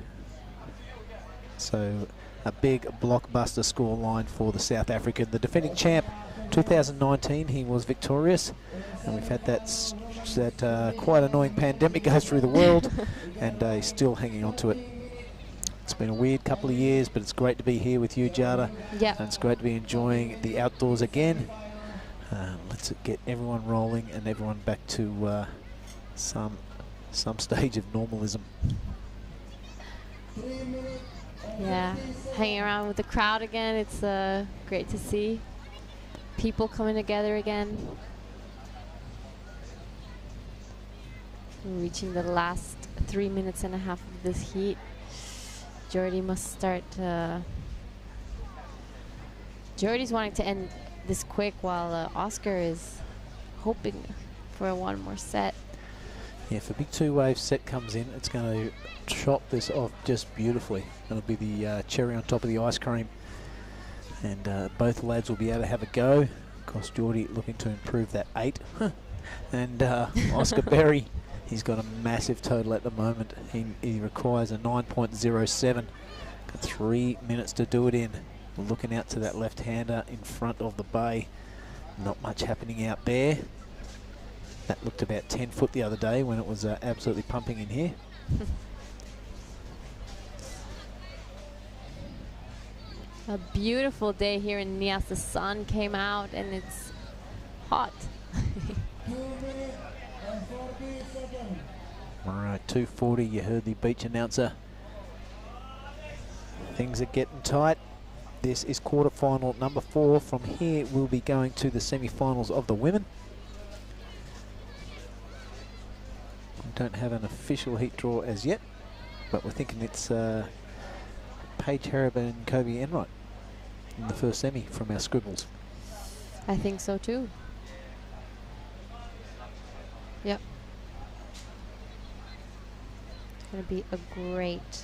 So a big blockbuster score line for the South African. The defending champ, 2019, he was victorious. And we've had that quite annoying pandemic go through the world, and he's still hanging on to it. It's been a weird couple of years, but it's great to be here with you, Jada. Yeah. And it's great to be enjoying the outdoors again. Let's get everyone rolling and everyone back to some stage of normalism. Yeah, hanging around with the crowd again. It's great to see people coming together again. We're reaching the last 3 minutes and a half of this heat. Jordy must start. Jordy's wanting to end this quick while Oscar is hoping for one more set. Yeah, if a big two-wave set comes in, it's going to chop this off just beautifully. It'll be the cherry on top of the ice cream. And both lads will be able to have a go. Of course, Jordy looking to improve that 8. And Oscar Berry, he's got a massive total at the moment. He requires a 9.07. Got 3 minutes to do it in. Looking out to that left-hander in front of the bay. Not much happening out there. That looked about 10 foot the other day when it was absolutely pumping in here. A beautiful day here in Nias. The sun came out and it's hot. All right, 2:40. You heard the beach announcer. Things are getting tight. This is quarterfinal number 4. From here, we'll be going to the semi-finals of the women. We don't have an official heat draw as yet, but we're thinking it's Paige Harrop and Kobe Enright in the first semi from our scribbles. I think so too. Yep. It's going to be a great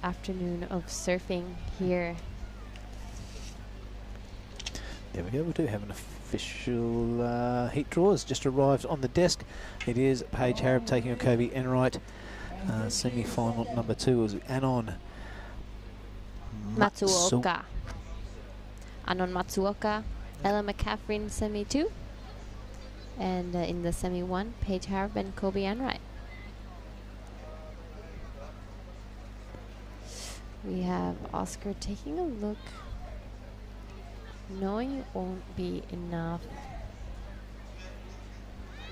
afternoon of surfing here. There we go. We do have an official heat draw. It's just arrived on the desk. It is Paige Harrop taking on Kobe Enright. Semi-final number 2 was Anon Matsuoka. Anon Matsuoka, Ella McCaffrey in semi 2. And in the semi 1, Paige Harrop and Kobe Enright. We have Oscar taking a look, knowing it won't be enough.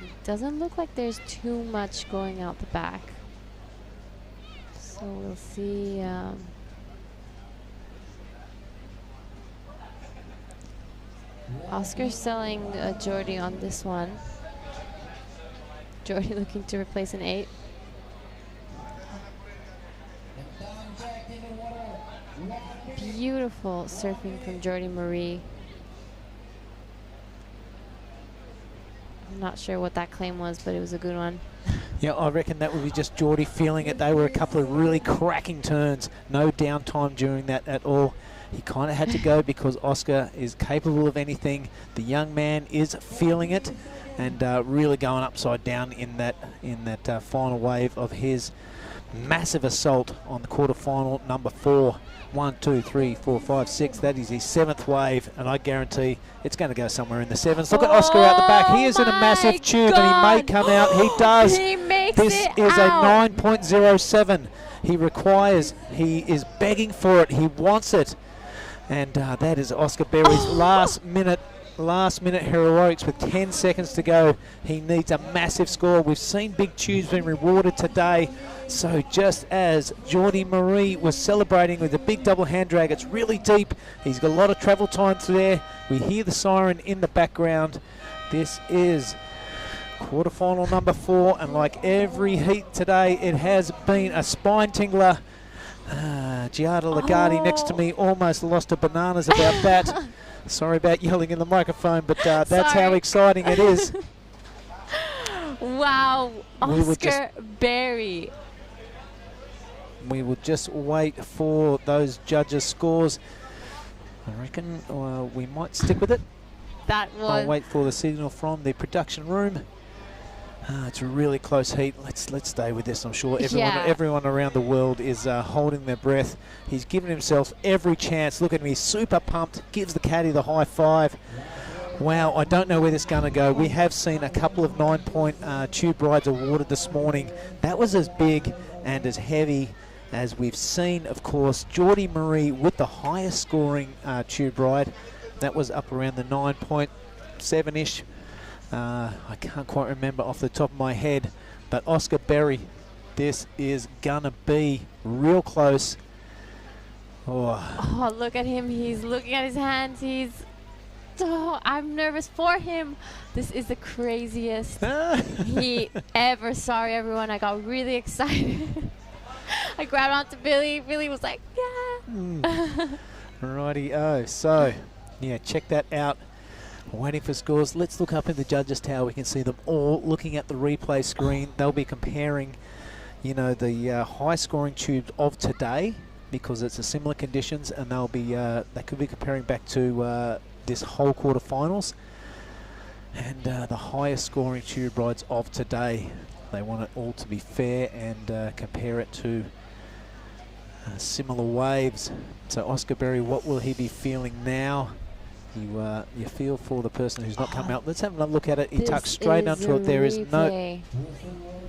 It doesn't look like there's too much going out the back. So we'll see. Oscar's selling Jordy on this one. Jordy looking to replace an 8. Beautiful surfing from Jordy Marie. I'm not sure what that claim was, but it was a good one. Yeah, I reckon that would be just Jordy feeling it. They were a couple of really cracking turns. No downtime during that at all. He kind of had to go because Oscar is capable of anything. The young man is feeling it and really going upside down in that final wave of his massive assault on the quarterfinal number 4. 1, 2, 3, 4, 5, 6. That is his 7th wave, and I guarantee it's going to go somewhere in the 7s. Look at Oscar out the back. He is in a massive tube, and he may come out. He does. He makes this it is out. a 9.07. He is begging for it. He wants it. And that is Oscar Berry's last minute heroics with 10 seconds to go. He needs a massive score. We've seen big tubes being rewarded today. So just as Jordy Marie was celebrating with a big double hand drag, it's really deep. He's got a lot of travel time there. We hear the siren in the background. This is quarterfinal number 4, and like every heat today, it has been a spine tingler. Giada Lagarde next to me almost lost her bananas about that. Sorry about yelling in the microphone, but that's how exciting it is. Wow, Oscar Berry. We will just wait for those judges' scores. I reckon we might stick with it. I'll wait for the signal from the production room. It's a really close heat. Let's stay with this. I'm sure everyone around the world is holding their breath. He's given himself every chance. Look at him, he's super pumped. Gives the caddy the high five. Wow, I don't know where this is going to go. We have seen a couple of 9-point tube rides awarded this morning. That was as big and as heavy as we've seen, of course. Jordy Marie with the highest scoring tube ride. That was up around the 9.7-ish. I can't quite remember off the top of my head. But Oscar Berry, this is gonna be real close. Oh, look at him. He's looking at his hands. I'm nervous for him. This is the craziest heat ever. Sorry, everyone. I got really excited. I grabbed onto Billy. Billy was like, yeah. Righty-o. So, yeah, check that out. Waiting for scores. Let's look up in the judges' tower. We can see them all looking at the replay screen. They'll be comparing, you know, the high-scoring tubes of today, because it's a similar conditions, and they'll be they could be comparing back to this whole quarterfinals and the highest scoring tube rides of today. They want it all to be fair and compare it to similar waves. So Oscar Berry, what will he be feeling now? You feel for the person who's not come out. Let's have a look at it. He tucked straight onto it. There is no.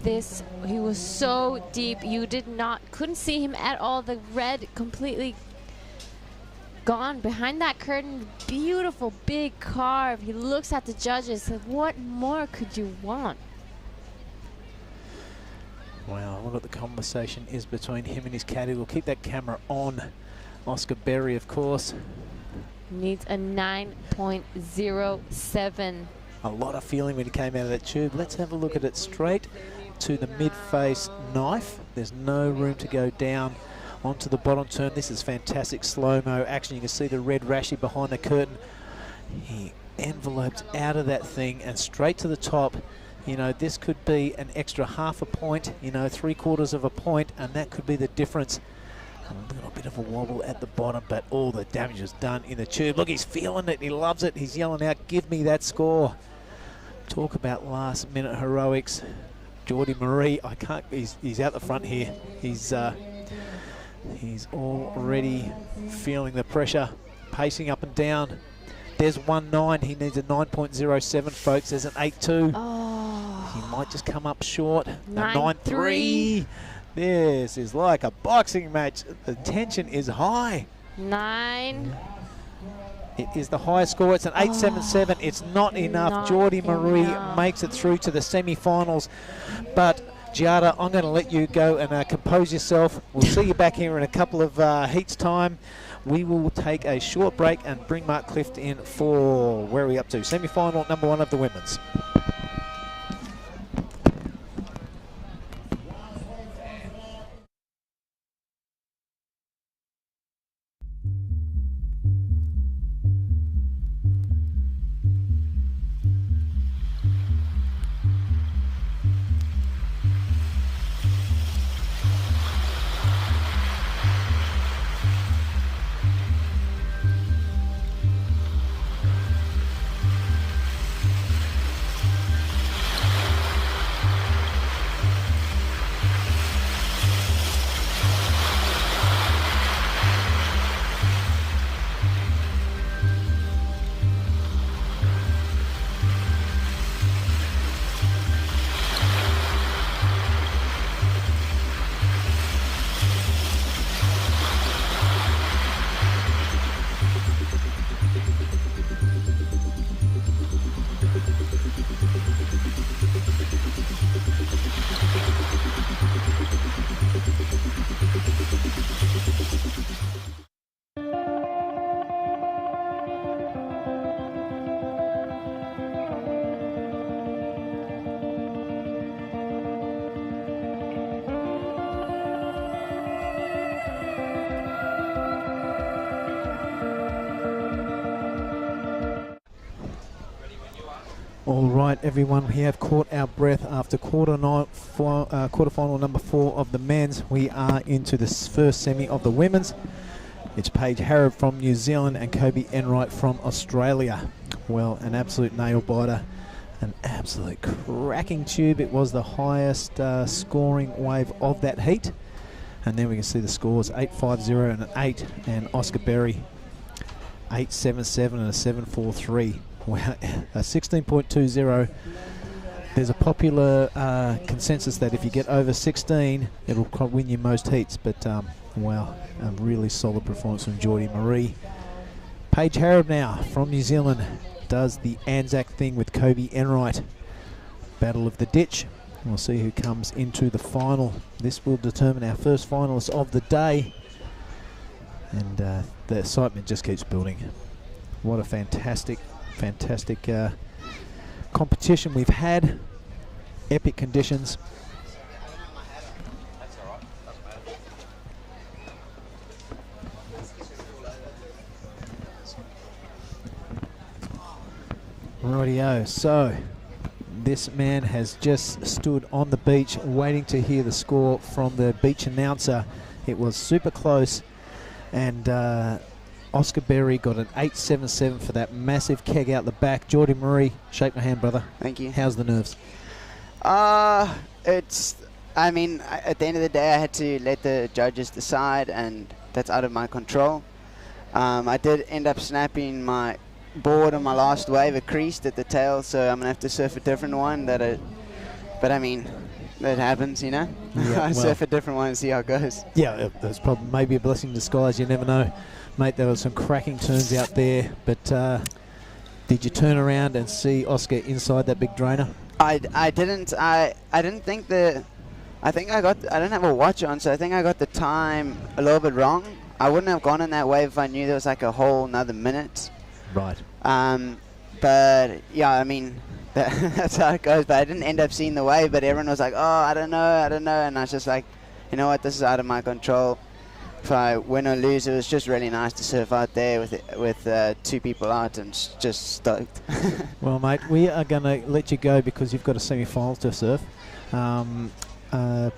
He was so deep. You couldn't see him at all. The red completely gone behind that curtain. Beautiful big carve. He looks at the judges. Said, what more could you want? Wow, look at the conversation is between him and his caddy. We'll keep that camera on. Oscar Berry, of course. Needs a 9.07. A lot of feeling when he came out of that tube. Let's have a look at it straight to the mid-face knife. There's no room to go down onto the bottom turn. This is fantastic slow-mo action. You can see the red rashy behind the curtain. He enveloped out of that thing and straight to the top. You know, this could be an extra half a point, you know, 3/4 of a point, and that could be the difference. A little bit of a wobble at the bottom, but all the damage is done in the tube. Look, he's feeling it. He loves it. He's yelling out, give me that score. Talk about last-minute heroics. Geordie Marie, he's out the front here. He's already feeling the pressure, pacing up and down. There's 1.9. He needs a 9.07, folks. There's an 8.2. Oh. He might just come up short. 9.3. This is like a boxing match. The tension is high. 9. It is the highest score. It's an 8.77. It's not enough. Geordie Marie makes it through to the semi-finals. But Giada, I'm going to let you go and compose yourself. We'll see you back here in a couple of heats time. We will take a short break and bring Mark Clift in for, where are we up to? Semi-final number 1 of the women's. All right, everyone, we have caught our breath after quarterfinal number 4 of the men's. We are into the first semi of the women's. It's Paige Harrod from New Zealand and Kobe Enright from Australia. Well, an absolute nail biter, an absolute cracking tube. It was the highest scoring wave of that heat. And then we can see the scores, 8.50 and an 8, and Oscar Berry 8.77 and a 7.43. Wow, a 16.20. There's a popular consensus that if you get over 16, it'll win you most heats. But wow, a really solid performance from Geordie Marie. Paige Harrop now from New Zealand does the Anzac thing with Kobe Enright. Battle of the ditch. We'll see who comes into the final. This will determine our first finalist of the day. And the excitement just keeps building. What a fantastic competition we've had. Epic conditions. Rightio, so this man has just stood on the beach waiting to hear the score from the beach announcer. It was super close, and Oscar Berry got an 8.77 for that massive keg out the back. Geordie Murray, shake my hand, brother. Thank you. How's the nerves? I mean, at the end of the day, I had to let the judges decide, and that's out of my control. I did end up snapping my board on my last wave. It creased at the tail, so I'm gonna have to surf a different one. But I mean, that happens, you know. Yeah, I surf a different one and see how it goes. Yeah, that's probably maybe a blessing in disguise. You never know, mate. There were some cracking turns out there, but did you turn around and see Oscar inside that big drainer? I didn't. I didn't think I didn't have a watch on, so I think I got the time a little bit wrong. I wouldn't have gone in that wave if I knew there was like a whole another minute. Right. But yeah, I mean, that's how it goes. But I didn't end up seeing the wave, but everyone was like, oh, I don't know. And I was just like, you know what, this is out of my control. If I win or lose, it was just really nice to surf out there with two people out, and just stoked. Well, mate, we are going to let you go because you've got a semi-final to surf.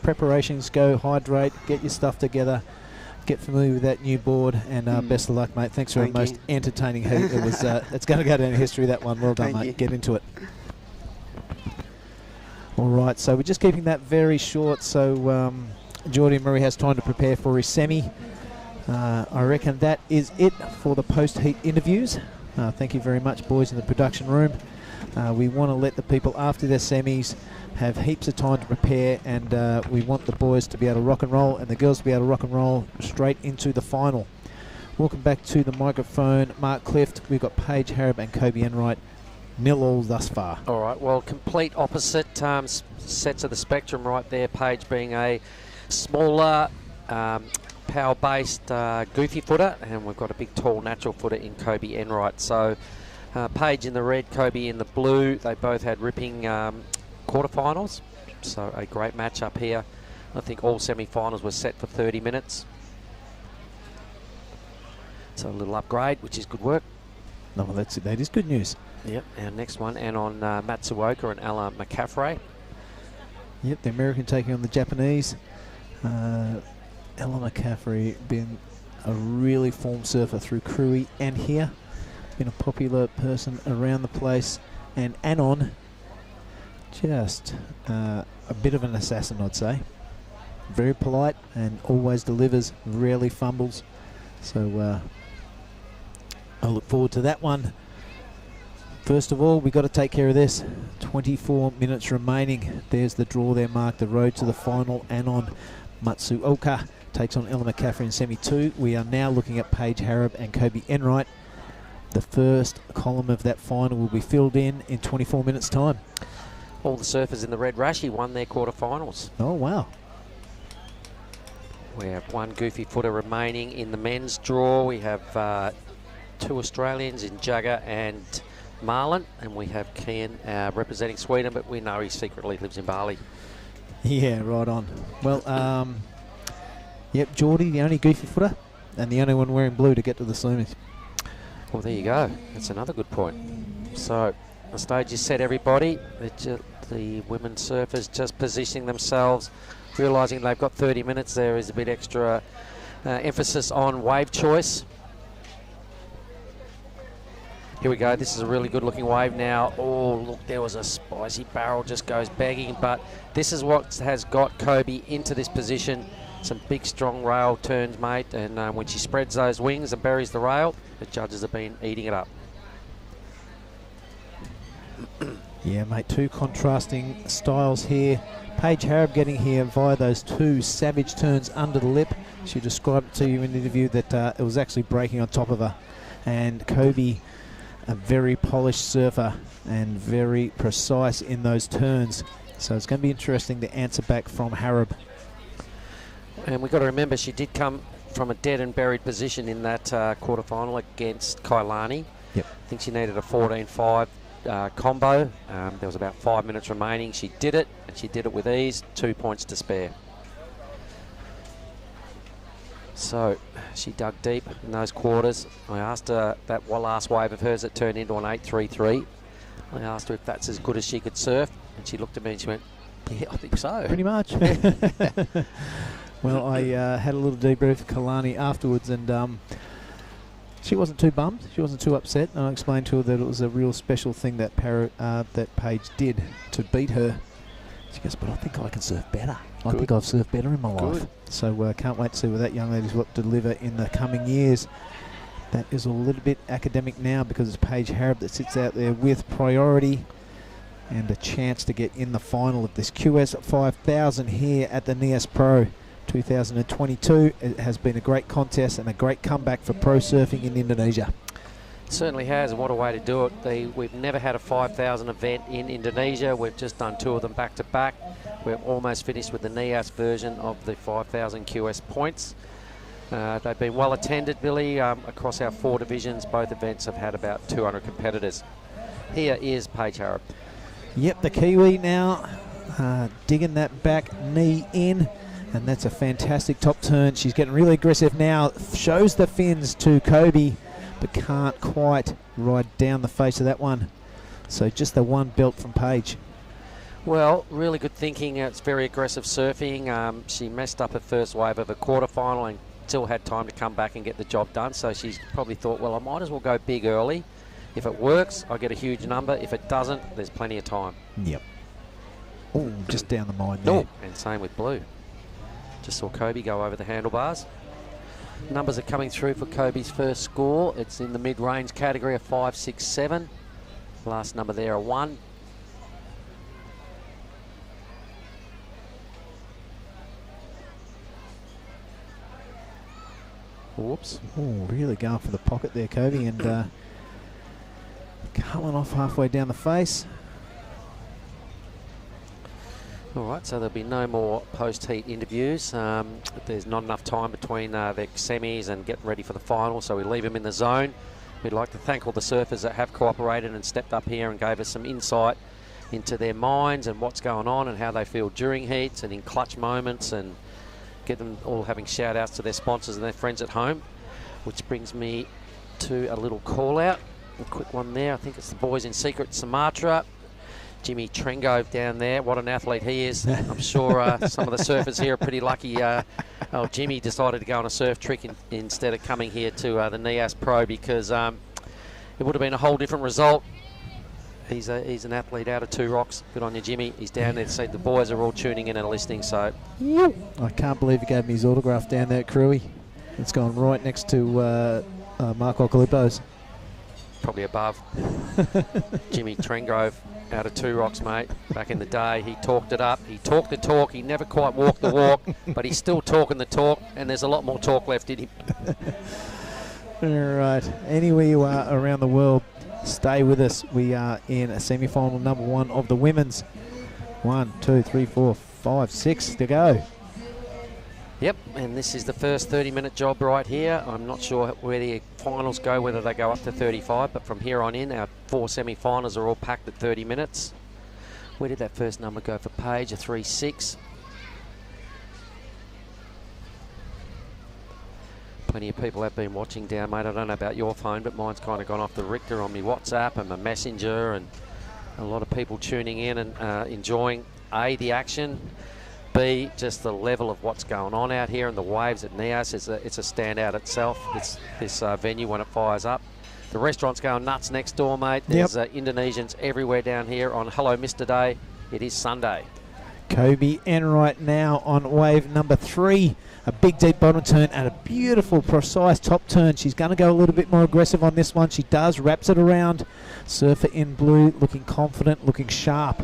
Preparations go, hydrate, get your stuff together. Get familiar with that new board, and best of luck, mate. Thanks for the most entertaining heat. It was. It's going to go down in history, that one. Well done, mate. Get into it. All right, so we're just keeping that very short, so Geordie Murray has time to prepare for his semi. I reckon that is it for the post-heat interviews. Thank you very much, boys, in the production room. We want to let the people after their semis have heaps of time to prepare, and we want the boys to be able to rock and roll and the girls to be able to rock and roll straight into the final. Welcome back to the microphone, Mark Clift. We've got Paige Harrop and Kobe Enright. 0-0 thus far. All right, well, complete opposite sets of the spectrum right there. Paige being a smaller, power-based goofy footer, and we've got a big, tall, natural footer in Kobe Enright. So Paige in the red, Kobe in the blue. They both had ripping quarterfinals, so a great match up here. I think all semi-finals were set for 30 minutes. So a little upgrade, which is good work. No, well, that is good news. Yep, our next one, and on Matsuoka and Ella McCaffrey. Yep, the American taking on the Japanese. Ella McCaffrey being a really formed surfer through Krui and here. Been a popular person around the place. And Anon, just a bit of an assassin, I'd say. Very polite and always delivers, rarely fumbles. So I look forward to that one. First of all, we've got to take care of this. 24 minutes remaining. There's the draw there, Mark. The road to the final. Anon Matsuoka takes on Ella McCaffrey in semi-2. We are now looking at Paige Harrop and Kobe Enright. The first column of that final will be filled in 24 minutes' time. All the surfers in the red rashi won their quarterfinals. Oh, wow. We have one goofy footer remaining in the men's draw. We have two Australians in Jagger and Marlon, and we have Kian representing Sweden, but we know he secretly lives in Bali. Yeah, right on. Well, yep, Geordie, the only goofy footer, and the only one wearing blue to get to the semis. Well, there you go. That's another good point. So the stage is set, everybody. The women surfers just positioning themselves, realising they've got 30 minutes. There is a bit extra emphasis on wave choice. Here we go. This is a really good looking wave now. Oh, look, there was a spicy barrel just goes begging, but this is what has got Kobe into this position. Some big, strong rail turns, mate, and when she spreads those wings and buries the rail, the judges have been eating it up. Yeah, mate, two contrasting styles here. Paige Harrop getting here via those two savage turns under the lip. She described to you in the interview that it was actually breaking on top of her. And Kobe, a very polished surfer and very precise in those turns. So it's going to be interesting to answer back from Harab. And we've got to remember she did come from a dead and buried position in that quarterfinal against Kailani. Yep. I think she needed a 14-5 combo. There was about 5 minutes remaining. She did it, and she did it with ease. 2 points to spare. So she dug deep in those quarters. I asked her that last wave of hers that turned into an 8-3-3. I asked her if that's as good as she could surf, and she looked at me and she went, yeah, I think so. Pretty much. Well, I had a little debrief with Kalani afterwards, and she wasn't too bummed. She wasn't too upset. And I explained to her that it was a real special thing that that Paige did to beat her. She goes, but I think I can surf better. I think I've surfed better in my life. So can't wait to see what that young lady's got to deliver in the coming years. That is a little bit academic now because it's Paige Harab that sits out there with priority and a chance to get in the final of this QS 5000 here at the Nias Pro 2022. It has been a great contest and a great comeback for pro surfing in Indonesia. It certainly has, and what a way to do it. We've never had a 5,000 event in Indonesia. We've just done 2 of them back to back. We're almost finished with the Nias version of the 5,000 QS points. They've been well attended, Billy, across our 4 divisions. Both events have had about 200 competitors. Here is Paige Harab. Yep, the Kiwi now digging that back knee in, and that's a fantastic top turn. She's getting really aggressive now, shows the fins to Kobe, but can't quite ride down the face of that one. So just the one belt from Paige. Well, really good thinking. It's very aggressive surfing. She messed up her first wave of a quarterfinal and still had time to come back and get the job done. So she's probably thought, well, I might as well go big early. If it works, I get a huge number. If it doesn't, there's plenty of time. Yep. Oh, just down the mine there. And same with Blue. Just saw Kobe go over the handlebars. Numbers are coming through for Kobe's first score. It's in the mid-range category of 5, 6, 7. Last number there, a 1. Whoops. Oh, really going for the pocket there, Kobe, and coming off halfway down the face. All right, so there'll be no more post-heat interviews. There's not enough time between their semis and getting ready for the final, so we leave them in the zone. We'd like to thank all the surfers that have cooperated and stepped up here and gave us some insight into their minds and what's going on and how they feel during heats and in clutch moments, and get them all having shout-outs to their sponsors and their friends at home, which brings me to a little call-out. A quick one there. I think it's the boys in Secret Sumatra. Jimmy Trengove down there. What an athlete he is. I'm sure some of the surfers here are pretty lucky. Jimmy decided to go on a surf trick instead of coming here to the Nias Pro, because it would have been a whole different result. He's an athlete out of 2 rocks. Good on you, Jimmy. He's down there to see the boys are all tuning in and listening. So I can't believe he gave me his autograph down there at Cruy. It's gone right next to Marco Calippo's. Probably above. Jimmy Trengove out of 2 rocks, mate. Back in the day, he talked it up. He talked the talk. He never quite walked the walk, but he's still talking the talk, and there's a lot more talk left in him. All right. Anywhere you are around the world, stay with us. We are in a semi-final number 1 of the women's. 1, 2, 3, 4, 5, 6 to go. Yep, and this is the first 30-minute job right here. I'm not sure where the finals go, whether they go up to 35, but from here on in, our 4 semi-finals are all packed at 30 minutes. Where did that first number go for Paige? A 3.6. Plenty of people have been watching down, mate. I don't know about your phone, but mine's kind of gone off the Richter on my WhatsApp and my Messenger, and a lot of people tuning in and enjoying, A, the action, B, just the level of what's going on out here, and the waves at Nias. It's a standout itself, this venue when it fires up. The restaurant's going nuts next door, mate. There's Indonesians everywhere down here on Hello Mr. Day. It is Sunday. Kobe Enright now on wave number 3. A big deep bottom turn and a beautiful precise top turn. She's going to go a little bit more aggressive on this one. She does, wraps it around. Surfer in blue, looking confident, looking sharp.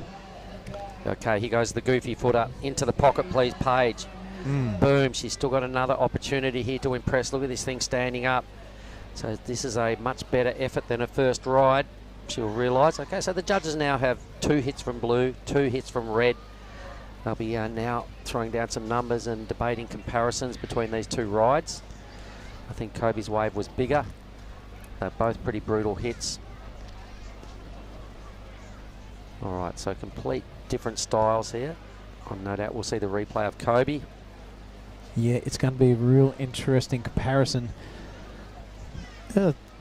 Okay, here goes the goofy footer. Into the pocket, please, Paige. Boom. She's still got another opportunity here to impress. Look at this thing standing up. So this is a much better effort than her first ride. She'll realise. Okay, so the judges now have 2 hits from blue, 2 hits from red. They'll be now throwing down some numbers and debating comparisons between these 2 rides. I think Kobe's wave was bigger. They're both pretty brutal hits. All right, so complete different styles here. No doubt we'll see the replay of Kobe. Yeah, it's going to be a real interesting comparison.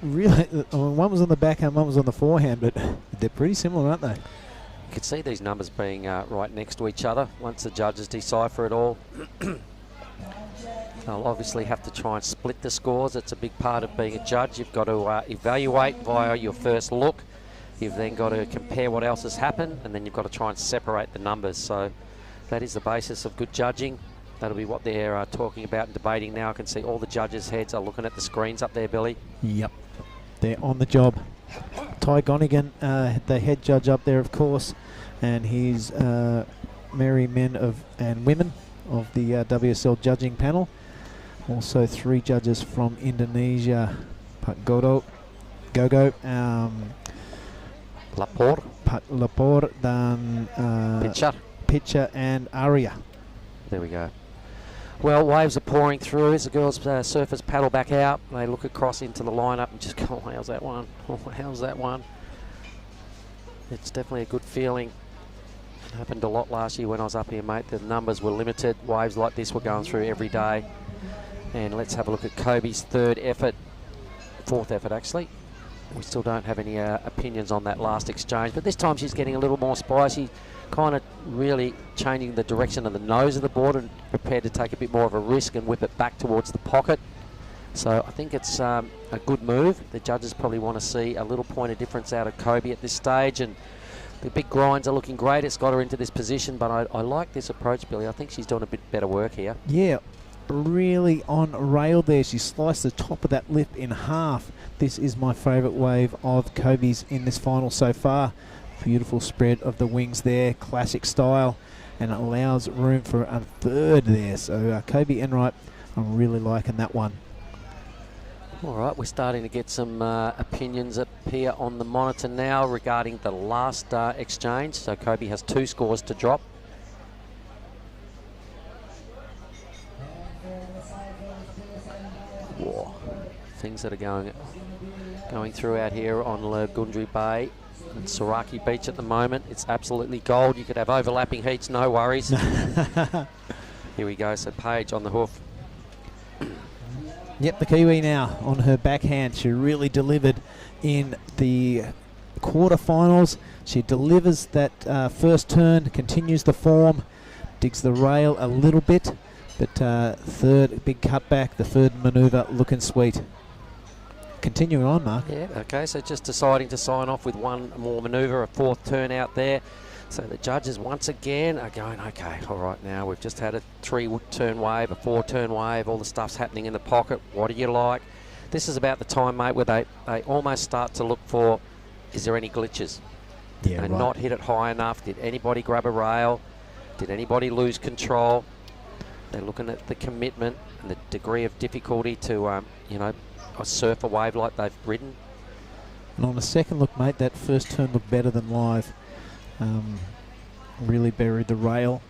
Really, one was on the backhand, one was on the forehand, but they're pretty similar, aren't they? You could see these numbers being right next to each other once the judges decipher it all. They'll obviously have to try and split the scores. It's a big part of being a judge. You've got to evaluate via your first look. You've then got to compare what else has happened, and then you've got to try and separate the numbers. So that is the basis of good judging. That'll be what they're talking about and debating now. I can see all the judges' heads are looking at the screens up there, Billy. Yep, they're on the job. Ty Gonigan, the head judge up there, of course, and he's merry men and women of the WSL judging panel. Also 3 judges from Indonesia, Pat Gogo, Lapor, dan Pitcher and Aria. There we go. Well, waves are pouring through as the girls' surfers paddle back out. They look across into the lineup and just go, oh, how's that one? Oh, how's that one? It's definitely a good feeling. It happened a lot last year when I was up here, mate. The numbers were limited. Waves like this were going through every day. And let's have a look at Kobe's 3rd effort, 4th effort actually. We still don't have any opinions on that last exchange, but this time she's getting a little more spicy, kind of really changing the direction of the nose of the board and prepared to take a bit more of a risk and whip it back towards the pocket. So I think it's a good move. The judges probably want to see a little point of difference out of Kobe at this stage, and the big grinds are looking great. It's got her into this position, but I like this approach, Billy. I think she's doing a bit better work here. Yeah, really on rail there. She sliced the top of that lip in half. This is my favourite wave of Kobe's in this final so far. Beautiful spread of the wings there, classic style, and it allows room for a 3rd there. So Kobe Enright, I'm really liking that one. All right, we're starting to get some opinions up here on the monitor now regarding the last exchange. So Kobe has 2 scores to drop. Whoa. Things that are going through out here on Gundry Bay and Sorake Beach at the moment. It's absolutely gold. You could have overlapping heats, no worries. Here we go. So Paige on the hoof. Yep, the Kiwi now on her backhand. She really delivered in the quarterfinals. She delivers that first turn, continues the form, digs the rail a little bit, but 3rd big cutback, the 3rd manoeuvre looking sweet. Continuing on, Mark. Yeah, okay, so just deciding to sign off with one more manoeuvre, a 4th turn out there. So the judges once again are going, okay, all right, now we've just had a 3-turn wave, a 4-turn wave, all the stuff's happening in the pocket. What do you like? This is about the time, mate, where they almost start to look for, is there any glitches? Yeah, and right. not hit it high enough. Did anybody grab a rail? Did anybody lose control? They're looking at the commitment and the degree of difficulty to, surf a wave like they've ridden. And on the second look, mate, that first turn looked better than live. Really buried the rail.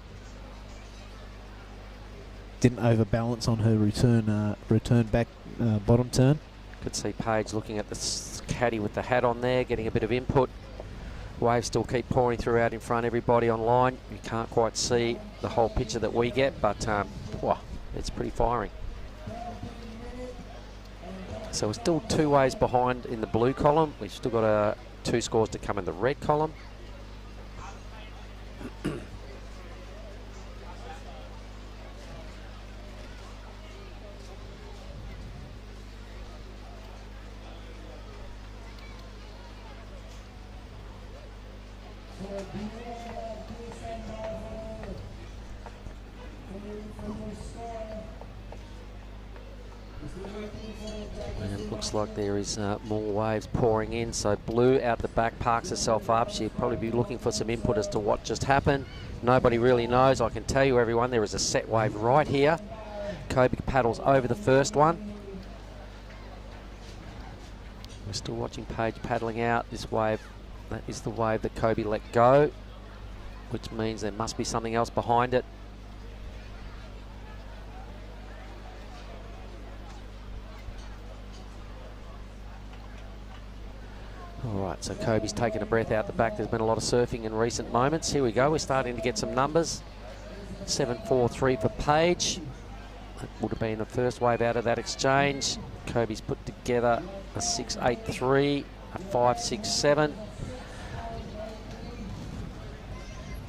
Didn't overbalance on her return back bottom turn. Could see Paige looking at the caddy with the hat on there, getting a bit of input. Waves still keep pouring through out in front. Everybody online, you can't quite see the whole picture that we get, but wow, it's pretty firing. So we're still 2 ways behind in the blue column. We've still got 2 scores to come in the red column. And it looks like there is more waves pouring in. So blue out the back parks herself up. She'll probably be looking for some input as to what just happened. Nobody really knows. I can tell you, everyone, there is a set wave right here. Kobe paddles over the first one. We're still watching Paige paddling out. This wave, that is the wave that Kobe let go, which means there must be something else behind it. All right, so Kobe's taking a breath out the back. There's been a lot of surfing in recent moments. Here we go. We're starting to get some numbers. 7.43 for Paige. That would have been the first wave out of that exchange. Kobe's put together a 6.83, a 5.67,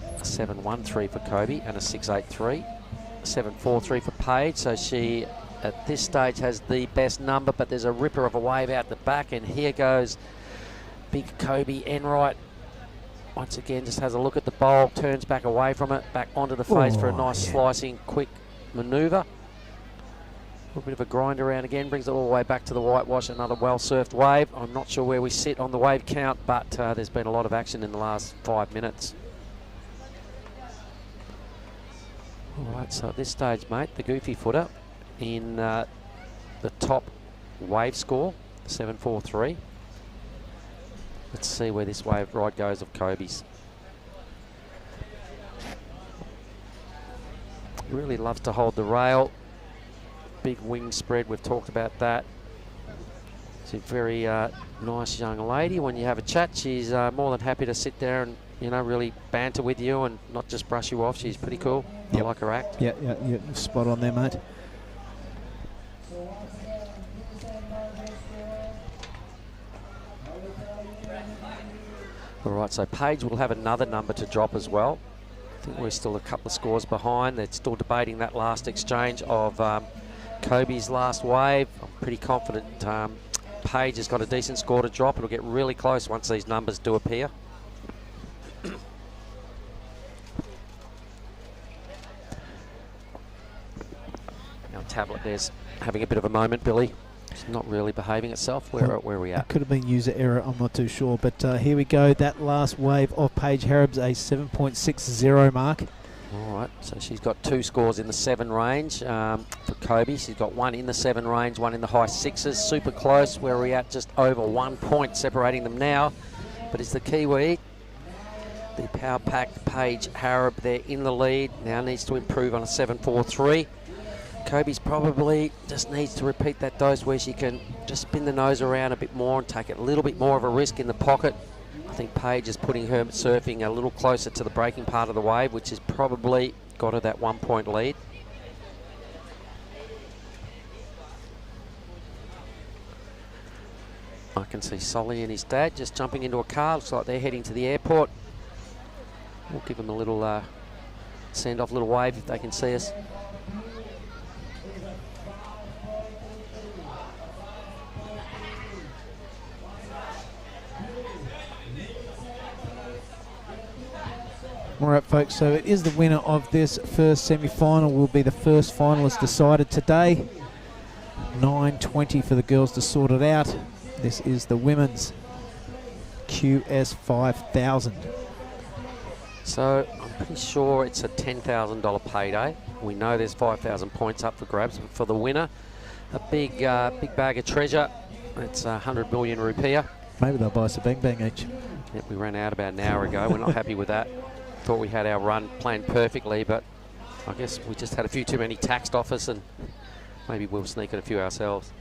a 7.13 for Kobe, and a 6.83. 7.43 for Paige. So she, at this stage, has the best number, but there's a ripper of a wave out the back, and here goes big Kobe Enright. Once again, just has a look at the bowl, turns back away from it, back onto the face for a nice slicing, quick manoeuvre. A little bit of a grind around again, brings it all the way back to the whitewash, another well-surfed wave. I'm not sure where we sit on the wave count, but there's been a lot of action in the last 5 minutes. All right, so at this stage, mate, the goofy footer in the top wave score, 7.43. Let's see where this wave ride goes of Kobe's. Really loves to hold the rail. Big wing spread, we've talked about that. She's a very nice young lady. When you have a chat, she's more than happy to sit there and, you know, really banter with you and not just brush you off. She's pretty cool. I like her act. Yeah, spot on there, mate. All right, so Paige will have another number to drop as well. I think we're still a couple of scores behind. They're still debating that last exchange of Kobe's last wave. I'm pretty confident Paige has got a decent score to drop. It'll get really close once these numbers do appear. Our tablet there's having a bit of a moment, Billy. It's not really behaving itself. Where are we at? It could have been user error, I'm not too sure. But here we go. That last wave of Paige Harrob's a 7.60 mark. All right, so she's got 2 scores in the 7 range for Kobe. She's got 1 in the 7 range, 1 in the high 6s. Super close. Where are we at? Just over 1 point separating them now. But it's the Kiwi, the power-packed Paige Harrob there in the lead. Now needs to improve on a 7.43. Kobe's probably just needs to repeat that dose where she can just spin the nose around a bit more and take a little bit more of a risk in the pocket. I think Paige is putting her surfing a little closer to the breaking part of the wave, which has probably got her that 1 point lead. I can see Solly and his dad just jumping into a car. Looks like they're heading to the airport. We'll give them a little send-off, little wave if they can see us. All right, folks, so it is the winner of this first semi-final. Will be the first finalist decided today. 9:20 for the girls to sort it out. This is the women's QS 5000. So I'm pretty sure it's a $10,000 payday. We know there's 5,000 points up for grabs. But for the winner, a big bag of treasure. It's 100 million rupiah. Maybe they'll buy us a bang bang each. Yep, we ran out about an hour ago. We're not happy with that. Thought we had our run planned perfectly, but I guess we just had a few too many taxed offers and maybe we'll sneak in a few ourselves.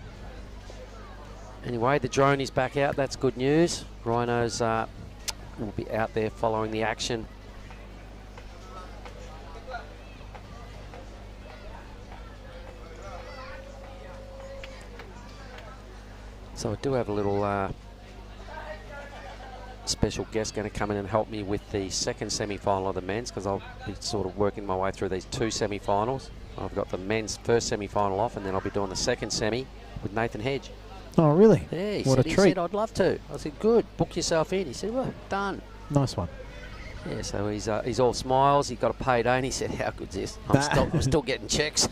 Anyway, the drone is back out. That's good news. Rhinos will be out there following the action. So I do have a little special guest going to come in and help me with the second semi-final of the men's, because I'll be sort of working my way through these 2 semi-finals. I've got the men's first semi-final off, and then I'll be doing the second semi with Nathan Hedge. Oh, really? Yeah, what a treat. He said, I'd love to. I said, good, book yourself in. He said, well, done. Nice one. Yeah, so he's all smiles. He got a payday, and he said, how good's this? I'm still getting checks.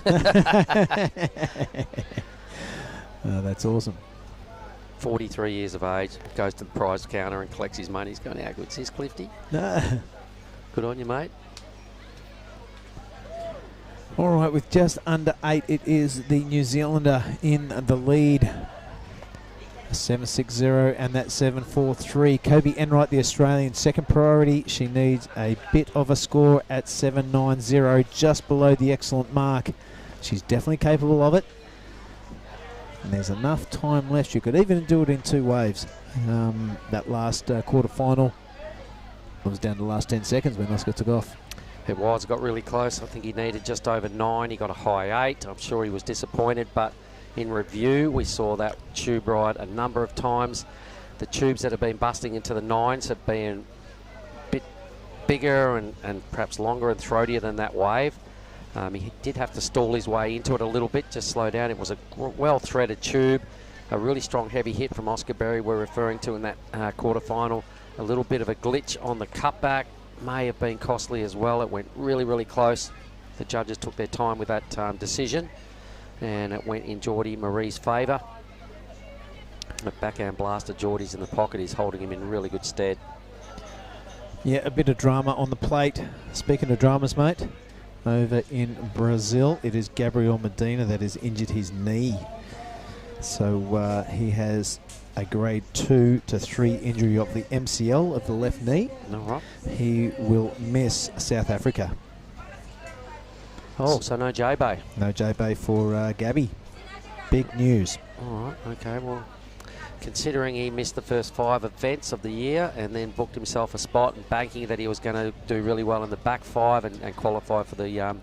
Oh, that's awesome. 43 years of age, goes to the prize counter and collects his money. He's going, how good's this, Clifty? Good on you, mate. All right, with just under 8, it is the New Zealander in the lead. 7.60 and that 7.43. Kobe Enright, the Australian, second priority. She needs a bit of a score at 7.90, just below the excellent mark. She's definitely capable of it. And there's enough time left. You could even do it in 2 waves. That last quarter-final was down to the last 10 seconds when Oscar took off. It was. It got really close. I think he needed just over 9. He got a high 8. I'm sure he was disappointed, but in review, we saw that tube ride a number of times. The tubes that have been busting into the 9s have been a bit bigger and perhaps longer and throatier than that wave. He did have to stall his way into it a little bit, just slow down. It was a well-threaded tube, a really strong heavy hit from Oscar Berry we're referring to in that quarterfinal. A little bit of a glitch on the cutback may have been costly as well. It went really, really close. The judges took their time with that decision, and it went in Geordie Marie's favour. The backhand blast of Geordie's in the pocket is holding him in really good stead. Yeah, a bit of drama on the plate. Speaking of dramas, mate, over in Brazil, it is Gabriel Medina that has injured his knee. So he has a grade 2 to 3 injury of the MCL of the left knee. All right. He will miss South Africa. Oh, so no J-Bay. No J-Bay for Gabby. Big news. All right, okay, well, considering he missed the first 5 events of the year and then booked himself a spot and banking that he was going to do really well in the back 5 and qualify for the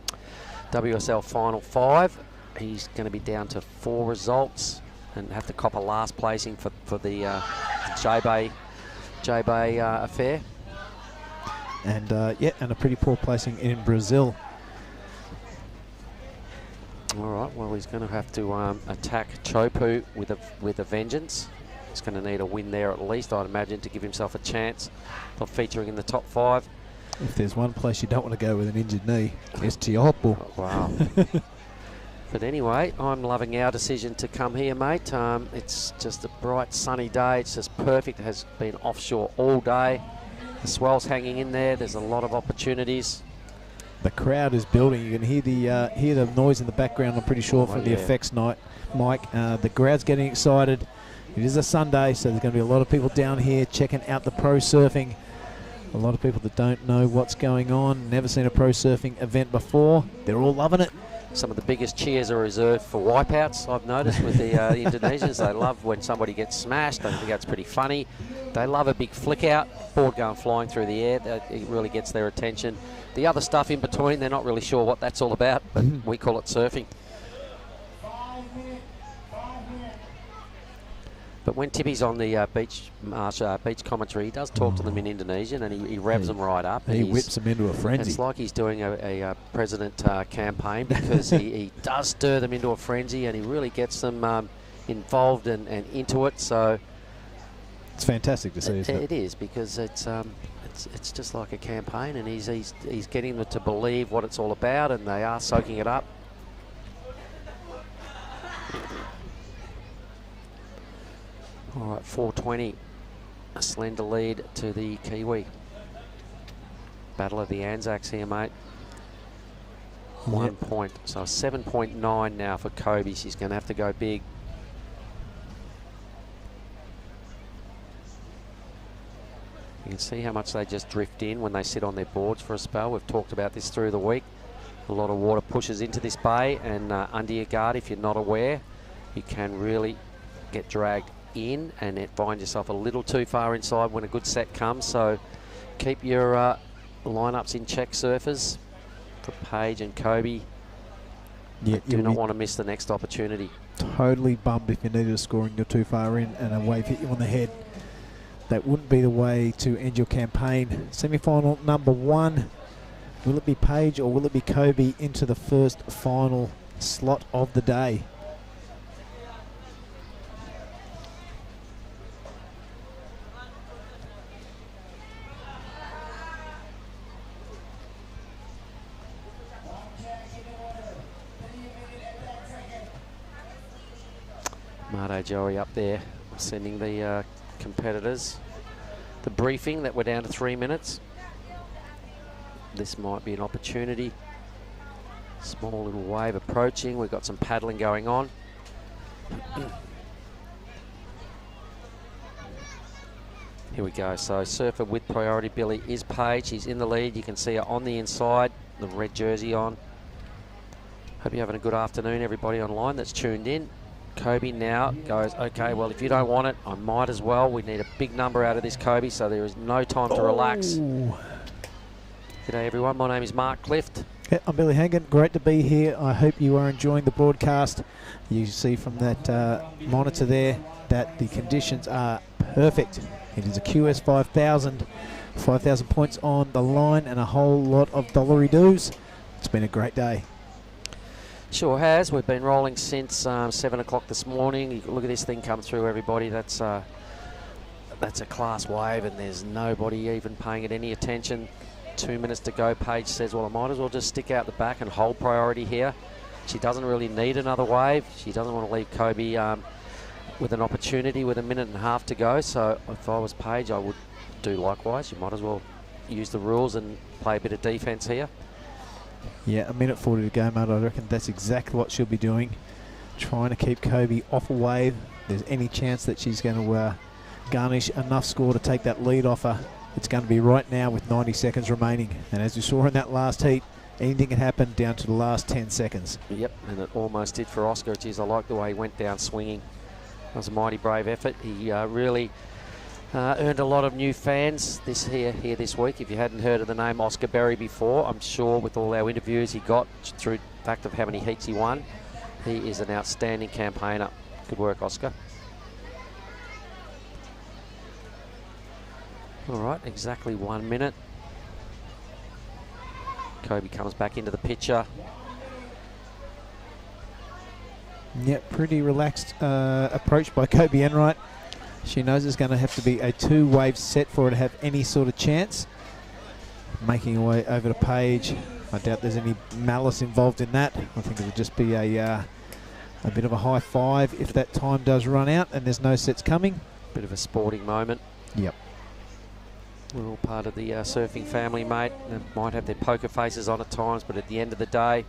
WSL Final 5, he's going to be down to 4 results and have to cop a last placing for the J-Bay affair. And and a pretty poor placing in Brazil. All right, well, he's going to have to attack Chopu with a vengeance. He's going to need a win there at least, I'd imagine, to give himself a chance of featuring in the top 5. If there's one place you don't want to go with an injured knee, it's Teahupo'o. Oh, wow. But anyway, I'm loving our decision to come here, mate. It's just a bright, sunny day. It's just perfect. It has been offshore all day. The swell's hanging in there. There's a lot of opportunities. The crowd is building. You can hear the noise in the background, I'm pretty sure, from the effects night, Mike. The crowd's getting excited. It is a Sunday, so there's going to be a lot of people down here checking out the pro surfing. A lot of people that don't know what's going on, never seen a pro surfing event before. They're all loving it. Some of the biggest cheers are reserved for wipeouts, I've noticed, with the Indonesians. They love when somebody gets smashed. I think that's pretty funny. They love a big flick out, board going flying through the air. It really gets their attention. The other stuff in between, they're not really sure what that's all about, but we call it surfing. But when Tippy's on the beach commentary, he does talk to them in Indonesian, and he revs them right up. He whips them into a frenzy. It's like he's doing a president campaign, because he does stir them into a frenzy, and he really gets them involved and into it. So it's fantastic to see. It is, because it's just like a campaign, and he's getting them to believe what it's all about, and they are soaking it up. All right, 420, a slender lead to the Kiwi. Battle of the Anzacs here, mate. 1 point, so 7.9 now for Kobe. She's going to have to go big. You can see how much they just drift in when they sit on their boards for a spell. We've talked about this through the week. A lot of water pushes into this bay, and under your guard, if you're not aware, you can really get dragged in and find yourself a little too far inside when a good set comes. So keep your lineups in check, surfers, for Paige and Kobe. Yeah, do not want to miss the next opportunity. Totally bummed if you needed a score and you're too far in and a wave hit you on the head. That wouldn't be the way to end your campaign. Semi-final number 1. Will it be Paige or will it be Kobe into the first final slot of the day? Mardo Joey up there sending the competitors the briefing that we're down to 3 minutes. This might be an opportunity. Small little wave approaching. We've got some paddling going on. Here we go. So surfer with priority, Billy, is Paige. She's in the lead. You can see her on the inside, the red jersey on. Hope you're having a good afternoon, everybody online that's tuned in. Kobe now goes, okay, well, if you don't want it, I might as well. We need a big number out of this, Kobe, so there is no time to relax. G'day, everyone. My name is Mark Clift. Yeah, I'm Billy Hagan. Great to be here. I hope you are enjoying the broadcast. You see from that monitor there that the conditions are perfect. It is a QS 5000, 5,000 points on the line and a whole lot of dollary-doos. It's been a great day. Sure has. We've been rolling since 7 o'clock this morning. You can look at this thing come through, everybody. That's a class wave, and there's nobody even paying it any attention. 2 minutes to go. Paige says, well, I might as well just stick out the back and hold priority here. She doesn't really need another wave. She doesn't want to leave Kobe with an opportunity with a minute and a half to go. So if I was Paige, I would do likewise. You might as well use the rules and play a bit of defense here. Yeah, a minute 40 to go, mate. I reckon that's exactly what she'll be doing. Trying to keep Kobe off a wave. If there's any chance that she's going to garnish enough score to take that lead off her, it's going to be right now with 90 seconds remaining. And as we saw in that last heat, anything can happen down to the last 10 seconds. Yep, and it almost did for Oscar. Geez, I like the way he went down swinging. That was a mighty brave effort. He really earned a lot of new fans here this week. If you hadn't heard of the name Oscar Berry before, I'm sure with all our interviews he got through the fact of how many heats he won, he is an outstanding campaigner. Good work, Oscar. All right, exactly 1 minute. Kobe comes back into the picture. Yep, pretty relaxed approach by Kobe Enright. She knows it's going to have to be a two-wave set for her to have any sort of chance. Making her way over to Paige. I doubt there's any malice involved in that. I think it'll just be a bit of a high five if that time does run out and there's no sets coming. Bit of a sporting moment. Yep. We're all part of the surfing family, mate. They might have their poker faces on at times, but at the end of the day,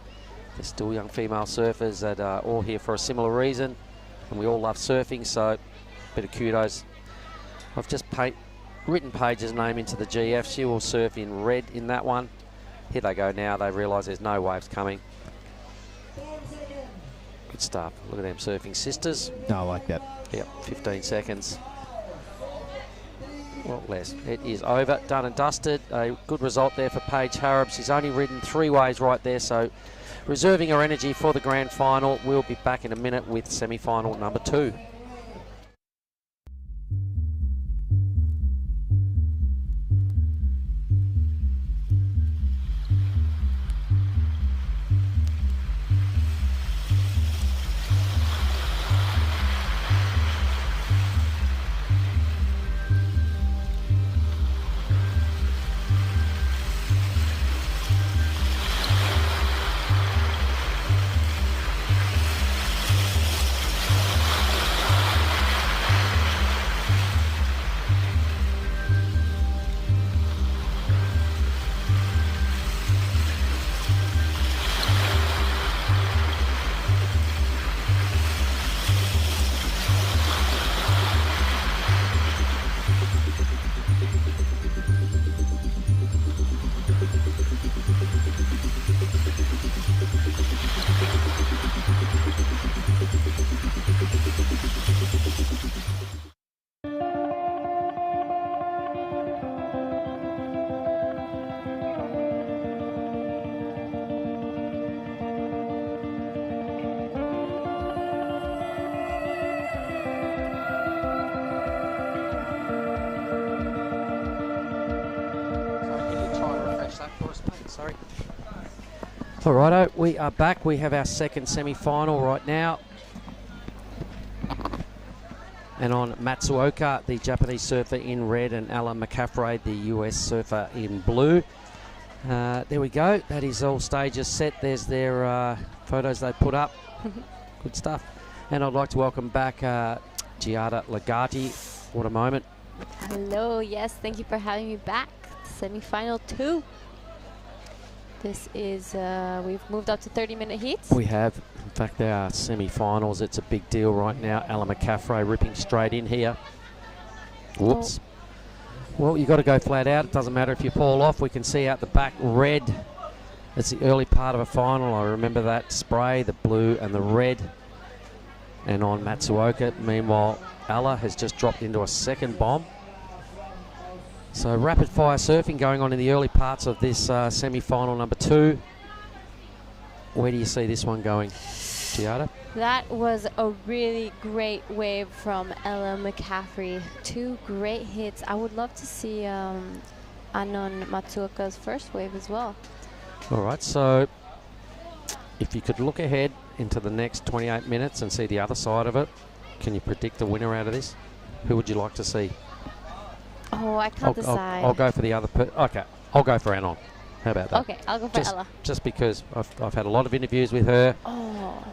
they're still young female surfers that are all here for a similar reason, and we all love surfing, so bit of kudos. I've just written Paige's name into the GF. She will surf in red in that one. Here they go now. They realise there's no waves coming. Good stuff. Look at them surfing sisters. No, I like that. Yep, 15 seconds. Well, less. It is over, done and dusted. A good result there for Paige Harrop. She's only ridden 3 waves right there, so reserving her energy for the grand final. We'll be back in a minute with semi-final number 2. Sorry. Alrighto, we are back. We have our second semi-final right now. And on Matsuoka, the Japanese surfer in red, and Alan McCaffrey, the US surfer in blue. There we go. That is all stages set. There's their photos they put up. Good stuff. And I'd like to welcome back Giada Legati. What a moment. Hello, yes, thank you for having me back. Semi-final 2. This is, we've moved up to 30-minute heats. We have. In fact, there are semi-finals. It's a big deal right now. Alan McCaffrey ripping straight in here. Whoops. Well, you've got to go flat out. It doesn't matter if you fall off. We can see out the back red. It's the early part of a final. I remember that spray, the blue and the red. And on Matsuoka, meanwhile, Ella has just dropped into a second bomb. So rapid fire surfing going on in the early parts of this semi-final number 2. Where do you see this one going, Giada? That was a really great wave from Ella McCaffrey. 2 great hits. I would love to see Anon Matsuoka's first wave as well. All right, so if you could look ahead into the next 28 minutes and see the other side of it, can you predict a winner out of this? Who would you like to see? Oh, I can't decide. I'll go for the other. Okay, I'll go for Anon. How about that? Okay, I'll go for Ella. Just because I've had a lot of interviews with her. Oh.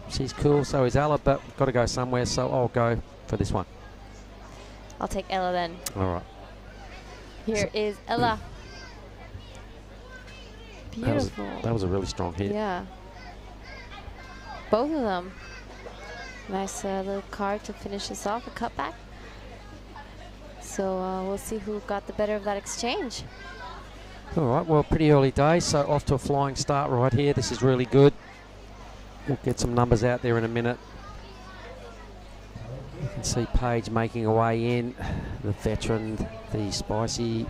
She's cool, so is Ella, but got to go somewhere, so I'll go for this one. I'll take Ella then. All right. Here is Ella. Beautiful. That was a really strong hit. Yeah. Both of them. Nice little card to finish this off, a cutback. So we'll see who got the better of that exchange. All right, well, pretty early day, so off to a flying start right here. This is really good. We'll get some numbers out there in a minute. You can see Paige making her way in. The veteran, the spicy,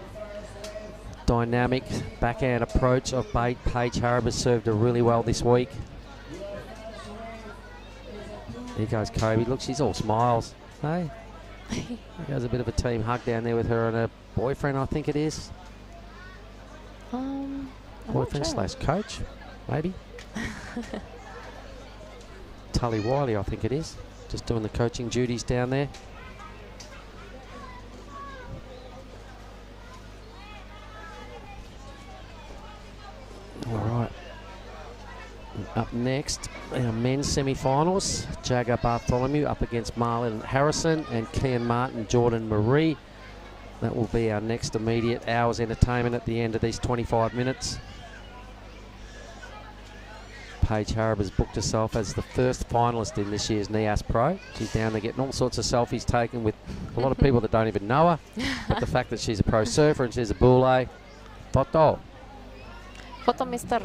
dynamic backhand approach of Paige Harrop has served her really well this week. Here goes Kobe. Look, she's all smiles. Hey, there goes a bit of a team hug down there with her and her boyfriend, I think it is. Boyfriend slash coach, maybe. Tully Wiley, I think it is. Just doing the coaching duties down there. All right. Up next, our men's semi-finals. Jagger Bartholomew up against Marlon Harrison and Kian Martin, Jordan Marie. That will be our next immediate hour's entertainment at the end of these 25 minutes. Paige Harrop has booked herself as the first finalist in this year's Nias Pro. She's down there getting all sorts of selfies taken with a lot of people that don't even know her. But the fact that she's a pro surfer and she's a boule, photo. Photo, mister.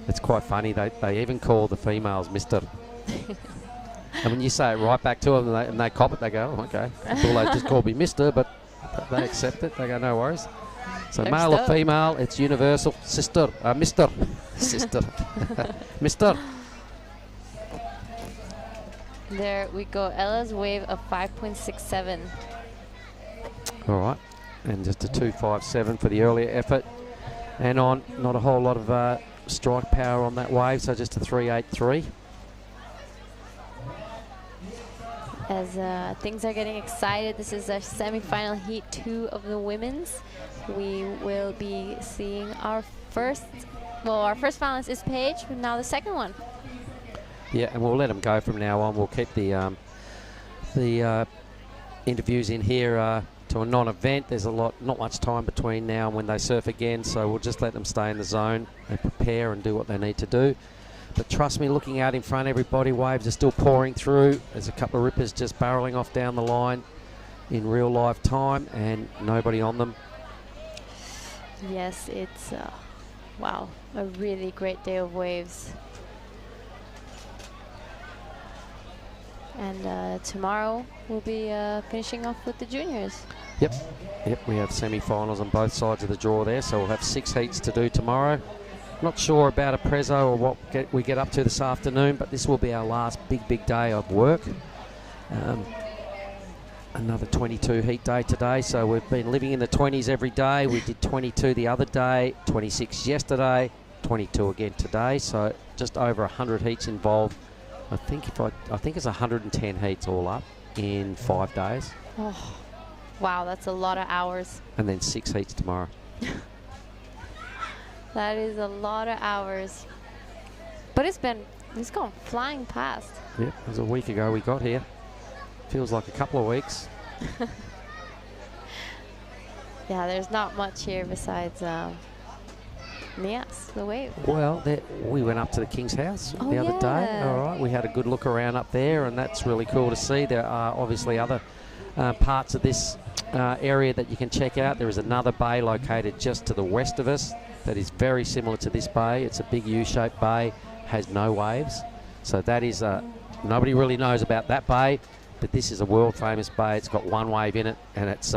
It's quite funny. They even call the females mister. And when you say it right back to them and they cop it, they go, oh, okay. Boule just called me mister, but they accept it. They go, no worries. So Next male up. or female, it's universal. Sister, mister. Sister. Mister. There we go. Ella's wave of 5.67. All right. And just a 2.57 for the earlier effort. And on, not a whole lot of strike power on that wave, so just a 3.83. As things are getting excited, this is our semi-final heat 2 of the women's. We will be seeing our first finalist is Paige, but now the second one. Yeah, and we'll let them go from now on. We'll keep the interviews in here to a non-event. There's not much time between now and when they surf again, so we'll just let them stay in the zone and prepare and do what they need to do. But trust me, looking out in front, everybody, waves are still pouring through. There's a couple of rippers just barreling off down the line in real life time and nobody on them. Yes, it's, wow, a really great day of waves. And tomorrow we'll be finishing off with the juniors. Yep, we have semi-finals on both sides of the draw there, so we'll have 6 heats to do tomorrow. Not sure about a prezzo or what we get up to this afternoon, but this will be our last big day of work. Another 22 heat day today, so we've been living in the 20s every day. We did 22 the other day, 26 yesterday, 22 again today, so just over 100 heats involved. I think it's 110 heats all up in 5 days. Oh, wow, that's a lot of hours. And then 6 heats tomorrow. That is a lot of hours. But it's gone flying past. Yep, it was a week ago we got here. Feels like a couple of weeks. Yeah, there's not much here besides Nias, the wave. Well, we went up to the King's House the other day. All right, we had a good look around up there, and that's really cool to see. There are obviously other parts of this area that you can check out. There is another bay located just to the west of us that is very similar to this bay. It's a big U-shaped bay, has no waves. So that is, nobody really knows about that bay, but this is a world famous bay. It's got one wave in it, and it's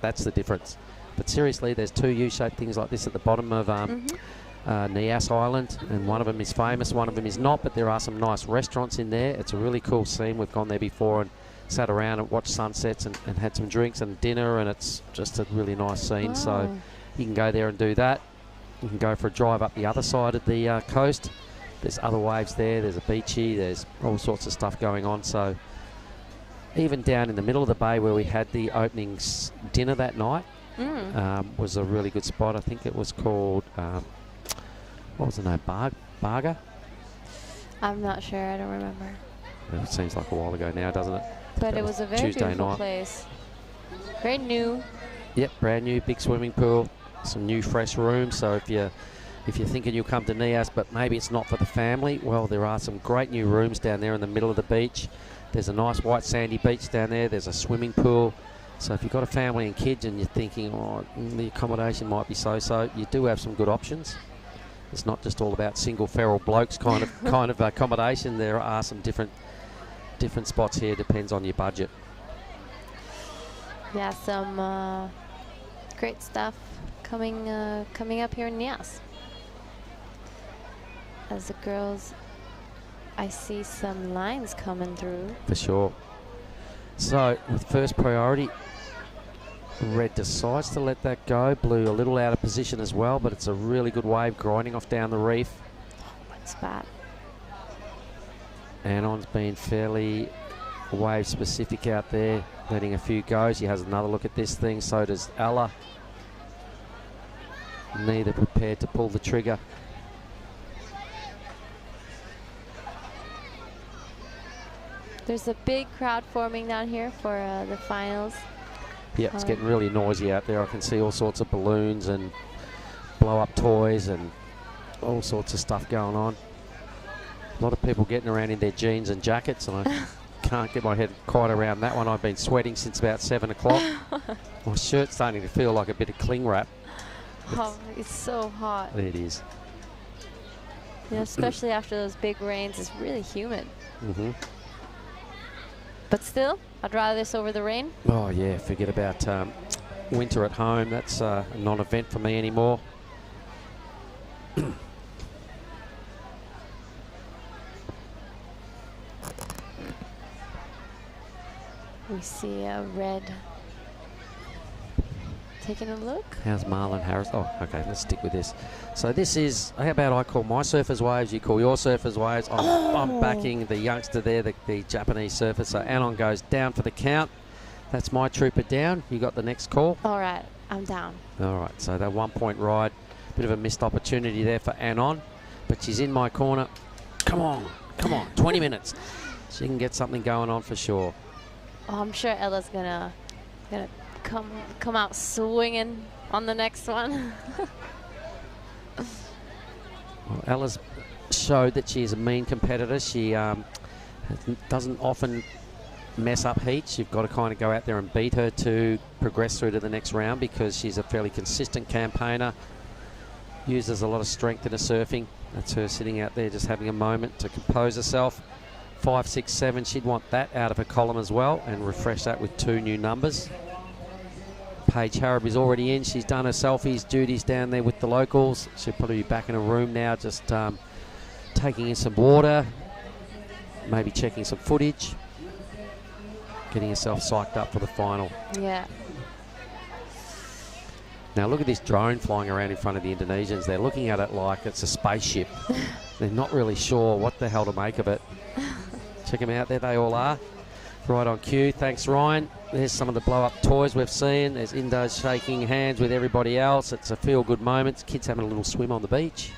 that's the difference. But seriously, there's two U-shaped things like this at the bottom of Nias Island, and one of them is famous, one of them is not, but there are some nice restaurants in there. It's a really cool scene. We've gone there before and sat around and watched sunsets and had some drinks and dinner, and it's just a really nice scene. So you can go there and do that. You can go for a drive up the other side of the coast. There's other waves there. There's a beachy. There's all sorts of stuff going on. So even down in the middle of the bay where we had the opening dinner that night was a really good spot. I think it was called, what was the name, Barga? I'm not sure. I don't remember. It seems like a while ago now, doesn't it? But it was a very Tuesday beautiful night. place. Very new. Yep, brand new, big swimming pool, some new fresh rooms. So if you're thinking you'll come to Nias, but maybe it's not for the family, well, there are some great new rooms down there in the middle of the beach. There's a nice white sandy beach down there. There's a swimming pool. So if you've got a family and kids and you're thinking, oh, the accommodation might be so-so, you do have some good options. It's not just all about single feral blokes kind of accommodation. There are some different spots here. Depends on your budget. Yeah, some great stuff coming up here in Nias. As the girls, I see some lines coming through. For sure. So with first priority, red decides to let that go. Blue a little out of position as well, but it's a really good wave grinding off down the reef. It's bad. Anon's been fairly wave specific out there, letting a few go. She has another look at this thing. So does Ella. Neither prepared to pull the trigger. There's a big crowd forming down here for the finals. Yeah, it's getting really noisy out there. I can see all sorts of balloons and blow-up toys and all sorts of stuff going on. A lot of people getting around in their jeans and jackets, and I can't get my head quite around that one. I've been sweating since about 7 o'clock. My shirt's starting to feel like a bit of cling wrap. Oh, it's so hot. It is. Yeah, especially after those big rains. It's really humid. Mm-hmm. But still, I'd rather this over the rain. Oh, yeah, forget about winter at home. That's a non-event for me anymore. We see a red taking a look. How's Marlon Harris? Oh, okay, let's stick with this. So this is, how about I call my surfers waves, you call your surfers waves. I'm backing the youngster there, the Japanese surfer. So Anon goes down for the count. That's my trooper down. You got the next call? All right, I'm down. All right, so that 1 point ride. Bit of a missed opportunity there for Anon, but she's in my corner. Come on, 20 minutes. She can get something going on for sure. Oh, I'm sure Ella's gonna come out swinging on the next one. Well, Ella's showed that she is a mean competitor. She doesn't often mess up heats. You've got to kind of go out there and beat her to progress through to the next round, because she's a fairly consistent campaigner, uses a lot of strength in her surfing. That's her sitting out there just having a moment to compose herself. 5, 6, 7, she'd want that out of her column as well, and refresh that with 2 new numbers. Paige Harrop is already in. She's done her selfies duties down there with the locals. She'll probably be back in her room now, just taking in some water, maybe checking some footage, getting herself psyched up for the final. Yeah. Now look at this drone flying around in front of the Indonesians. They're looking at it like it's a spaceship. They're not really sure what the hell to make of it. Check them out, there they all are. Right on cue, thanks Ryan. There's some of the blow-up toys we've seen. There's Indos shaking hands with everybody else. It's a feel-good moment. Kids having a little swim on the beach.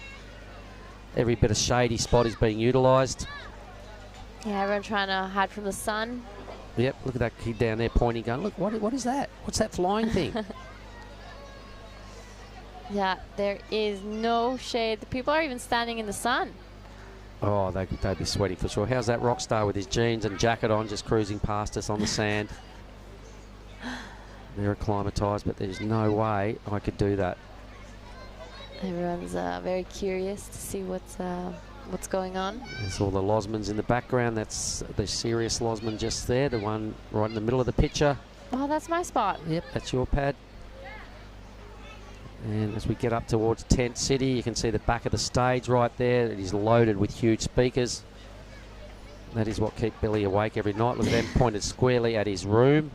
Every bit of shady spot is being utilised. Yeah, everyone trying to hide from the sun. Yep, look at that kid down there pointing, going, look, what is that? What's that flying thing? Yeah, there is no shade. The people are even standing in the sun. Oh, they'd be sweaty for sure. How's that rock star with his jeans and jacket on, just cruising past us on the sand? They're acclimatised, but there's no way I could do that. Everyone's very curious to see what's going on. There's all the Losmans in the background. That's the serious Losman just there, the one right in the middle of the picture. Oh, that's my spot. Yep, that's your pad. And as we get up towards Tent City, you can see the back of the stage right there. It is loaded with huge speakers. That is what keeps Billy awake every night. Look at them pointed squarely at his room.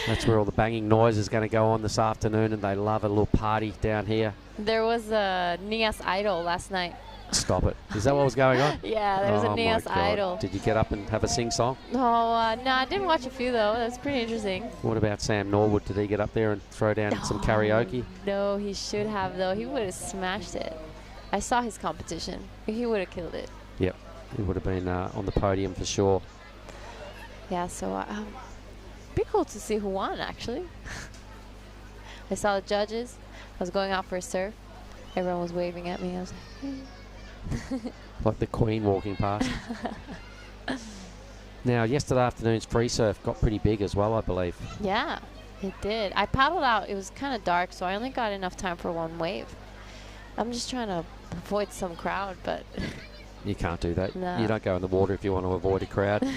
That's where all the banging noise is going to go on this afternoon, and they love a little party down here. There was a Nias Idol last night. Stop it. Is that what was going on? Yeah, there was a Nias Idol. Did you get up and have a sing-song? Oh, no, I didn't watch a few, though. That's pretty interesting. What about Sam Norwood? Did he get up there and throw down some karaoke? No, he should have, though. He would have smashed it. I saw his competition. He would have killed it. Yep, he would have been on the podium for sure. Yeah, so be cool to see who won, actually. I saw the judges. I was going out for a surf. Everyone was waving at me. I was like, hey. Like the Queen walking past. Now, yesterday afternoon's free surf got pretty big as well, I believe. Yeah, it did. I paddled out. It was kind of dark, so I only got enough time for one wave. I'm just trying to avoid some crowd, but... You can't do that. No. You don't go in the water if you want to avoid a crowd.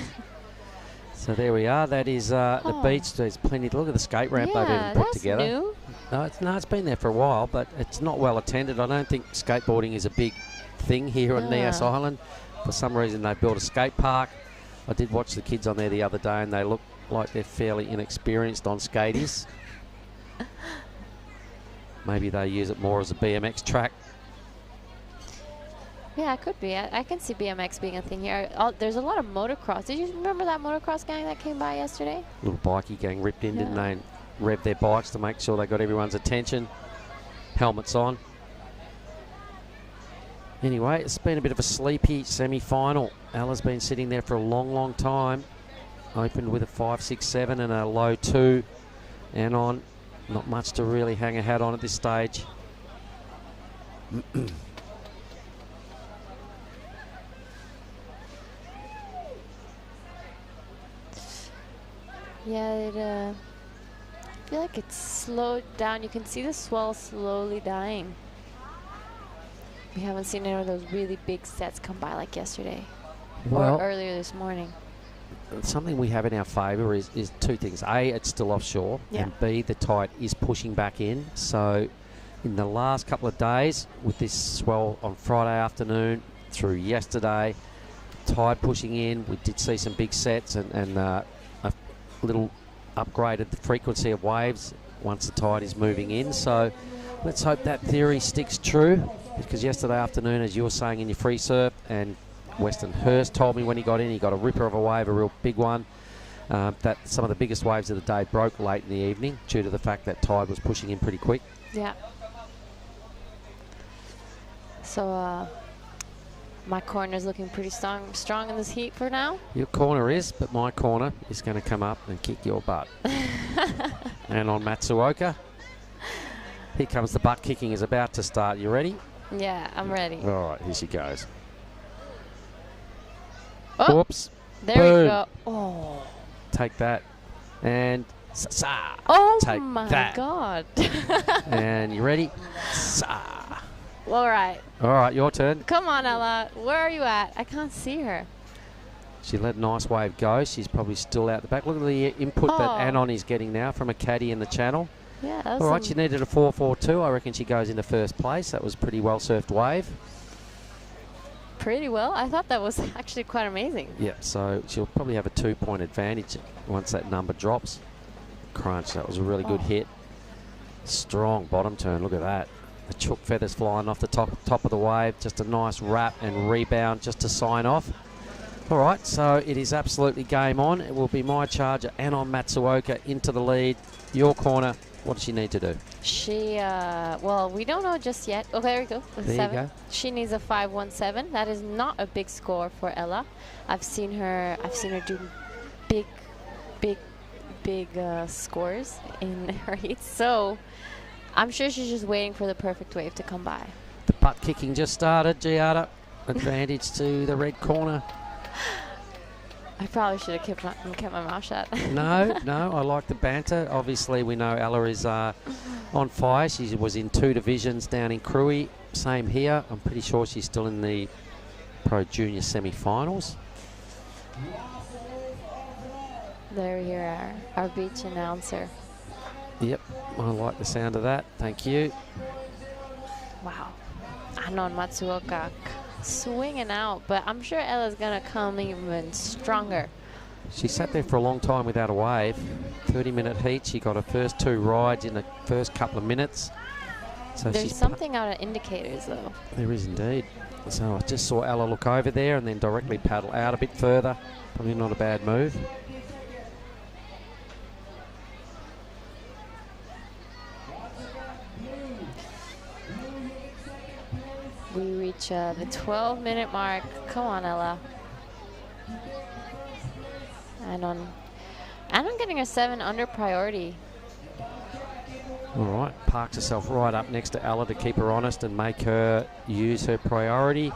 So there we are. That is the beach. There's plenty. Look at the skate ramp they've even put together. New. No, it's been there for a while, but it's not well attended. I don't think skateboarding is a big thing here on Nias Island. For some reason, they built a skate park. I did watch the kids on there the other day, and they look like they're fairly inexperienced on skaties. Maybe they use it more as a BMX track. Yeah, it could be. I can see BMX being a thing here. There's a lot of motocross. Did you remember that motocross gang that came by yesterday? Little bikie gang ripped in, didn't they? And rev their bikes to make sure they got everyone's attention. Helmets on. Anyway, it's been a bit of a sleepy semi-final. Ella's been sitting there for a long, long time. Opened with a 5.67 and a low 2. And on, not much to really hang a hat on at this stage. Yeah, I feel like it's slowed down. You can see the swell slowly dying. We haven't seen any of those really big sets come by like yesterday or earlier this morning. Something we have in our favour is two things. A, it's still offshore, and B, the tide is pushing back in. So in the last couple of days, with this swell on Friday afternoon through yesterday, tide pushing in, we did see some big sets and a little upgraded the frequency of waves once the tide is moving in. So let's hope that theory sticks true, because yesterday afternoon, as you were saying in your free surf, and Weston Hurst told me when he got in, he got a ripper of a wave, a real big one, that some of the biggest waves of the day broke late in the evening due to the fact that tide was pushing in pretty quick. Yeah. So my corner's looking pretty strong in this heat for now. Your corner is, but my corner is going to come up and kick your butt. And on Matsuoka, here comes the butt kicking is about to start. You ready? Yeah, I'm ready. All right, here she goes. Oh, whoops. There Boom. we go. Oh. Take that. And sa. Oh Take my that. God. And you ready? Sa. All right. All right, your turn. Come on, Ella. Where are you at? I can't see her. She let Nice Wave go. She's probably still out the back. Look at the input that Anon is getting now from a caddy in the channel. Yeah. All right, she needed a 4.42. I reckon she goes into first place. That was pretty well surfed wave. Pretty well. I thought that was actually quite amazing. Yeah, so she'll probably have a 2-point advantage once that number drops. Crunch, that was a really good hit. Strong bottom turn, look at that. The chook feathers flying off the top of the wave. Just a nice wrap and rebound just to sign off. All right, so it is absolutely game on. It will be my charger, Anon Matsuoka, into the lead. Your corner, what does she need to do? She, well, we don't know just yet. Oh, there we go. There 7. you go. She needs a 5.17. That is not a big score for Ella. I've seen her do big scores in her heats. So I'm sure she's just waiting for the perfect wave to come by. The butt kicking just started. Giada, advantage to the red corner. I probably should have kept my mouth shut. No, I like the banter. Obviously, we know Ella is on fire. She was in 2 divisions down in Crui. Same here. I'm pretty sure she's still in the Pro Junior semi-finals. There we hear our beach announcer. Yep, I like the sound of that. Thank you. Wow. Anon Matsuoka swinging out, but I'm sure Ella's going to come even stronger. She sat there for a long time without a wave. 30-minute heat. She got her first 2 rides in the first couple of minutes. So There's something out of indicators, though. There is indeed. So I just saw Ella look over there and then directly paddle out a bit further. Probably not a bad move. We reach the 12-minute mark. Come on, Ella. And I'm getting a 7 under priority. All right, parks herself right up next to Ella to keep her honest and make her use her priority.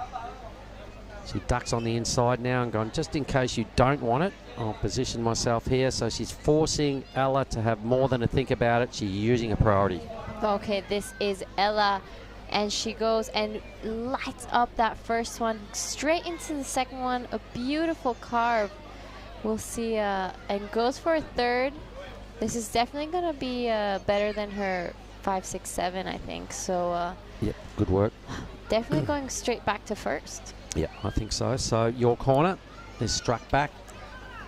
She ducks on the inside now and gone, just in case you don't want it, I'll position myself here. So she's forcing Ella to have more than a think about it. She's using a priority. Okay, this is Ella. And she goes and lights up that first one, straight into the second one. A beautiful carve. We'll see, and goes for a 3rd. This is definitely going to be better than her 5, 6, 7, I think. So yep, good work. Definitely going straight back to 1st. Yeah, I think so. So your corner is struck back.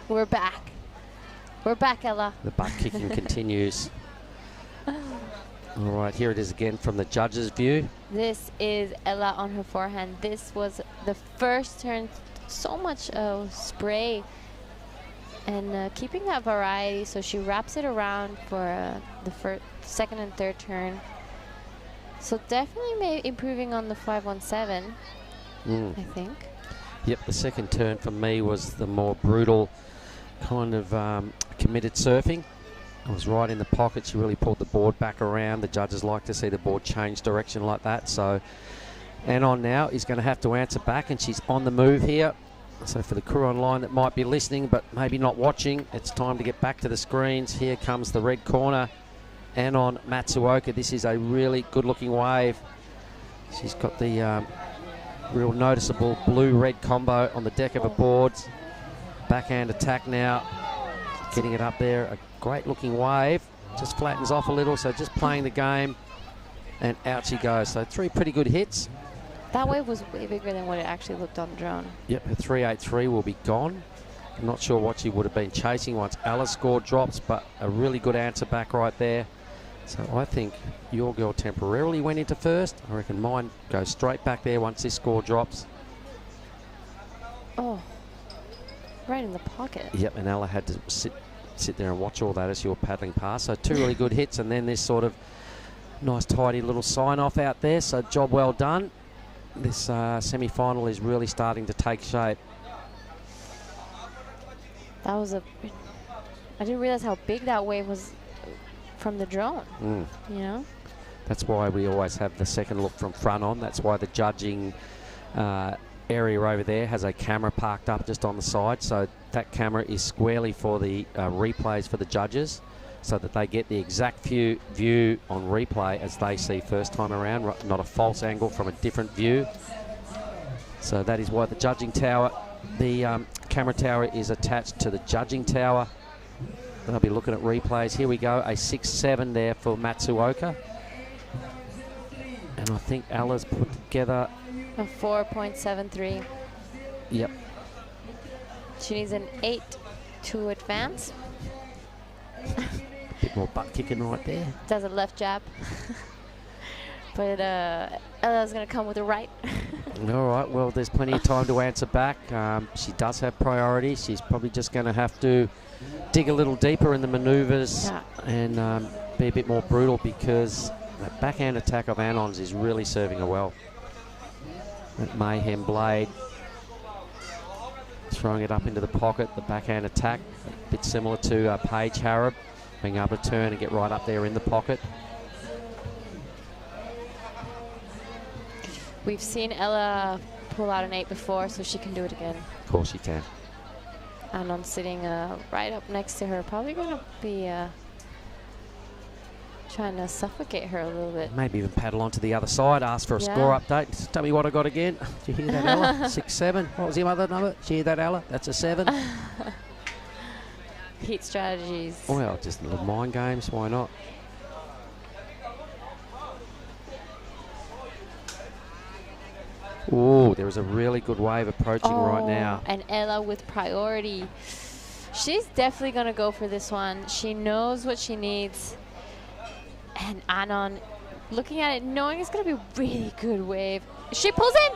We're back. We're back, Ella. The butt kicking continues. All right, here it is again from the judge's view. This is Ella on her forehand. This was the first turn. So much spray. And keeping that variety, so she wraps it around for the second and third turn. So definitely improving on the 517, I think. Yep, the second turn for me was the more brutal kind of committed surfing. I was right in the pocket. She really pulled the board back around. The judges like to see the board change direction like that. So Anon now is going to have to answer back, and she's on the move here. So for the crew online that might be listening but maybe not watching, it's time to get back to the screens. Here comes the red corner, Anon Matsuoka. This is a really good-looking wave. She's got the real noticeable blue-red combo on the deck of her boards. Backhand attack now, getting it up there. A great-looking wave. Just flattens off a little, so just playing the game, and out she goes. So 3 pretty good hits. That wave was way bigger than what it actually looked on the drone. Yep, her 383 will be gone. I'm not sure what she would have been chasing once Ella's score drops, but a really good answer back right there. So I think your girl temporarily went into 1st. I reckon mine goes straight back there once this score drops. Oh, right in the pocket. Yep, and Ella had to sit there and watch all that as you were paddling past. So 2 really good hits, and then this sort of nice tidy little sign off out there. So job well done. This semi-final is really starting to take shape. That was I didn't realize how big that wave was from the drone. You know? That's why we always have the second look from front on. That's why the judging area over there has a camera parked up just on the side. So that camera is squarely for the replays for the judges, so that they get the exact view on replay as they see first time around, not a false angle from a different view. So that is why the judging tower, the camera tower is attached to the judging tower. They'll be looking at replays. Here we go, a 6-7 there for Matsuoka. And I think Ella's put together a 4.73. Yep. She needs an 8 to advance. Bit more butt kicking right there. Does a left jab. But Ella's going to come with a right. All right, well, there's plenty of time to answer back. She does have priority. She's probably just going to have to dig a little deeper in the maneuvers and be a bit more brutal, because that backhand attack of Anon's is really serving her well. That Mayhem blade, throwing it up into the pocket, the backhand attack, a bit similar to Paige Harrop, being able to turn and get right up there in the pocket. We've seen Ella pull out an 8 before, so she can do it again. Of course she can. Anon sitting right up next to her. Probably going to be trying to suffocate her a little bit. Maybe even paddle onto the other side, ask for a Yeah. score update. Just tell me what I got again. Did you hear that, Ella? 6-7. What was your other number? Did you hear that, Ella? That's a 7. Heat strategies. Well, just little mind games. Why not? Oh, there is a really good wave approaching right now. And Ella with priority. She's definitely going to go for this one. She knows what she needs. And Anon, looking at it, knowing it's going to be a really good wave. She pulls in.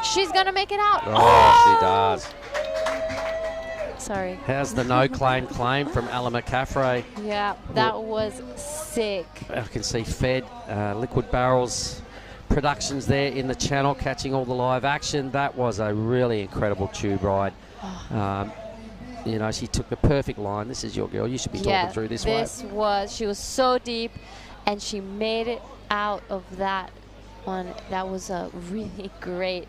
She's going to make it out. Oh, she does. Sorry. How's the no claim from Ella McCaffrey? Yeah, that was sick. I can see Fed, Liquid Barrels Productions there in the channel, catching all the live action. That was a really incredible tube ride. You know, she took the perfect line. This is your girl. You should be talking through this way. She was so deep, and she made it out of that one. That was a really great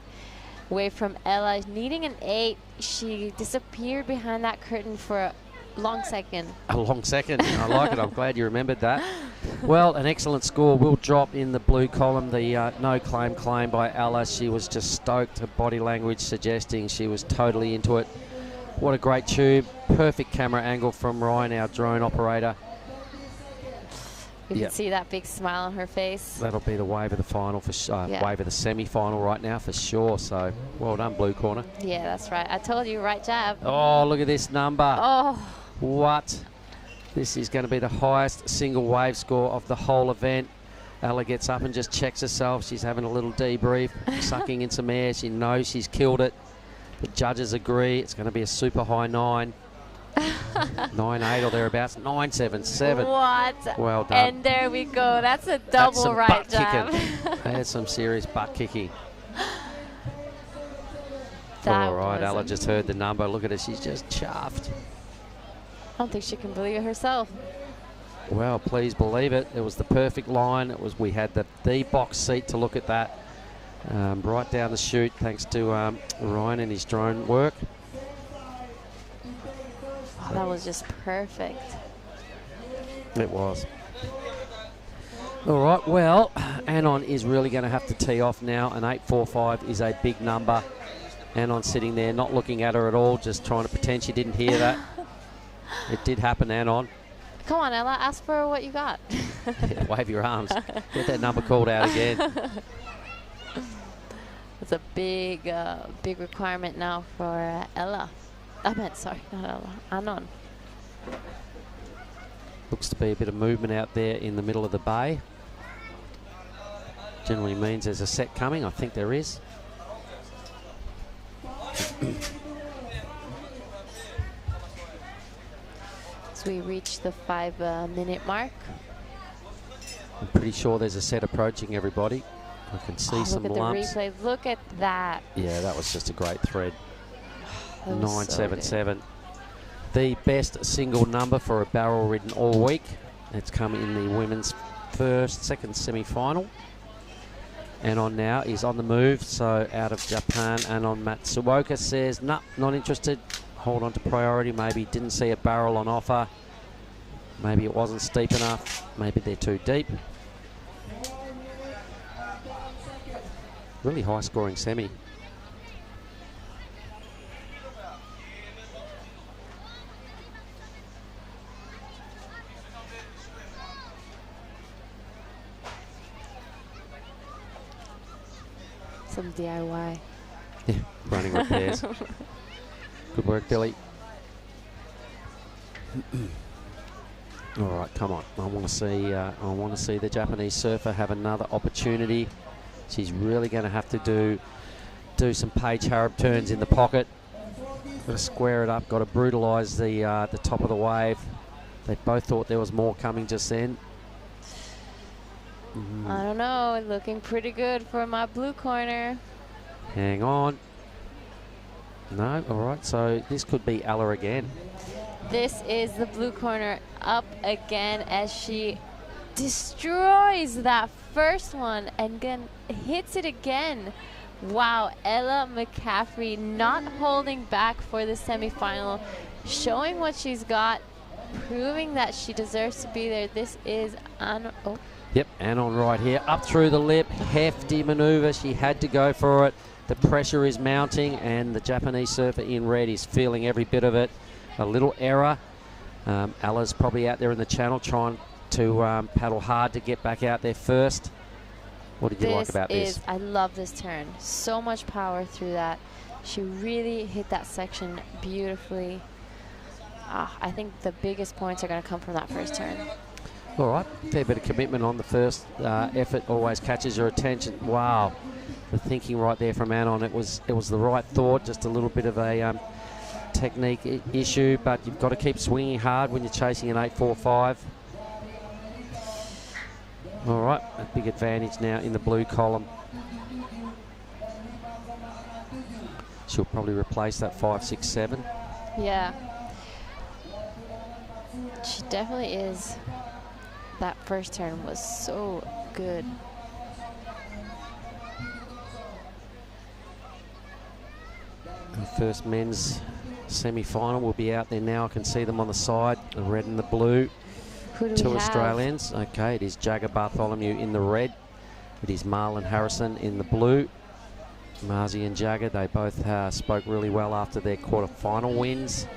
wave from Ella. Needing an 8, she disappeared behind that curtain for a long second. A long second. I like it. I'm glad you remembered that. Well, an excellent score will drop in the blue column. The no claim by Ella. She was just stoked. Her body language suggesting she was totally into it. What a great tube. Perfect camera angle from Ryan, our drone operator. You can see that big smile on her face. That'll be the wave of the final for wave of the semi-final right now for sure. So well done, blue corner. Yeah, that's right. I told you, right jab. Oh, look at this number. Oh. What? This is going to be the highest single wave score of the whole event. Ella gets up and just checks herself. She's having a little debrief, sucking in some air. She knows she's killed it. The judges agree it's going to be a super high 9. 9-8 or thereabouts. 9-7-7. What? Well done. And there we go. That's a double right jab. That's some serious butt kicking. That all right, Ella wasn't- just heard the number. Look at her. She's just chuffed. I don't think she can believe it herself. Well, please believe it. It was the perfect line. We had the box seat to look at that. Right down the chute, thanks to Ryan and his drone work. Oh, that was just perfect. It was. All right, well, Anon is really going to have to tee off now. An 8.45 is a big number. Anon sitting there, not looking at her at all, just trying to pretend she didn't hear that. It did happen, Anon. Come on, Ella, ask for what you got. Yeah, wave your arms. Get that number called out again. It's a big, big requirement now for Ella. Sorry, not Ella, Anon. Looks to be a bit of movement out there in the middle of the bay. Generally means there's a set coming. I think there is. So we reached the 5-minute mark. I'm pretty sure there's a set approaching, everybody. I can see some look at lumps. the replay. Look at that. Yeah, that was just a great thread. That was so 9.77. The best single number for a barrel ridden all week. It's come in the women's second semi-final. Anon now is on the move, so out of Japan. Anon Matsuoka says, nah, not interested. Hold on to priority. Maybe didn't see a barrel on offer. Maybe it wasn't steep enough. Maybe they're too deep. Really high scoring semi. Some DIY. Yeah, running repairs. Good work, Billy. All right, come on. I want to see the Japanese surfer have another opportunity. She's really going to have to do some Paige Harrop turns in the pocket. Got to square it up. Got to brutalise the top of the wave. They both thought there was more coming just then. I don't know. Looking pretty good for my blue corner. Hang on. No, all right. So this could be Ella again. This is the blue corner up again as she destroys that first one and then hits it again Wow, Ella McCaffrey not holding back for the semifinal, showing what she's got, proving that she deserves to be there. This is oh. Yep, Anon right here, up through the lip, hefty maneuver. She had to go for it. The pressure is mounting, and the Japanese surfer in red is feeling every bit of it. A little error. Ella's probably out there in the channel trying to paddle hard to get back out there first. What did you like about this? I love this turn. So much power through that. She really hit that section beautifully. I think the biggest points are going to come from that first turn. All right, fair bit of commitment on the first effort always catches your attention. Wow, the thinking right there from Anon. It was the right thought, just a little bit of a technique issue, but you've got to keep swinging hard when you're chasing an 8.45. All right, a big advantage now in the blue column. She'll probably replace that 5.67. Yeah. She definitely is. That first turn was so good. The first men's semi-final will be out there now. I can see them on the side, the red and the blue. Who do Two we have? Australians. Okay, it is Jagger Bartholomew in the red. It is Marlon Harrison in the blue. Marzi and Jagger, they both spoke really well after their quarter-final wins.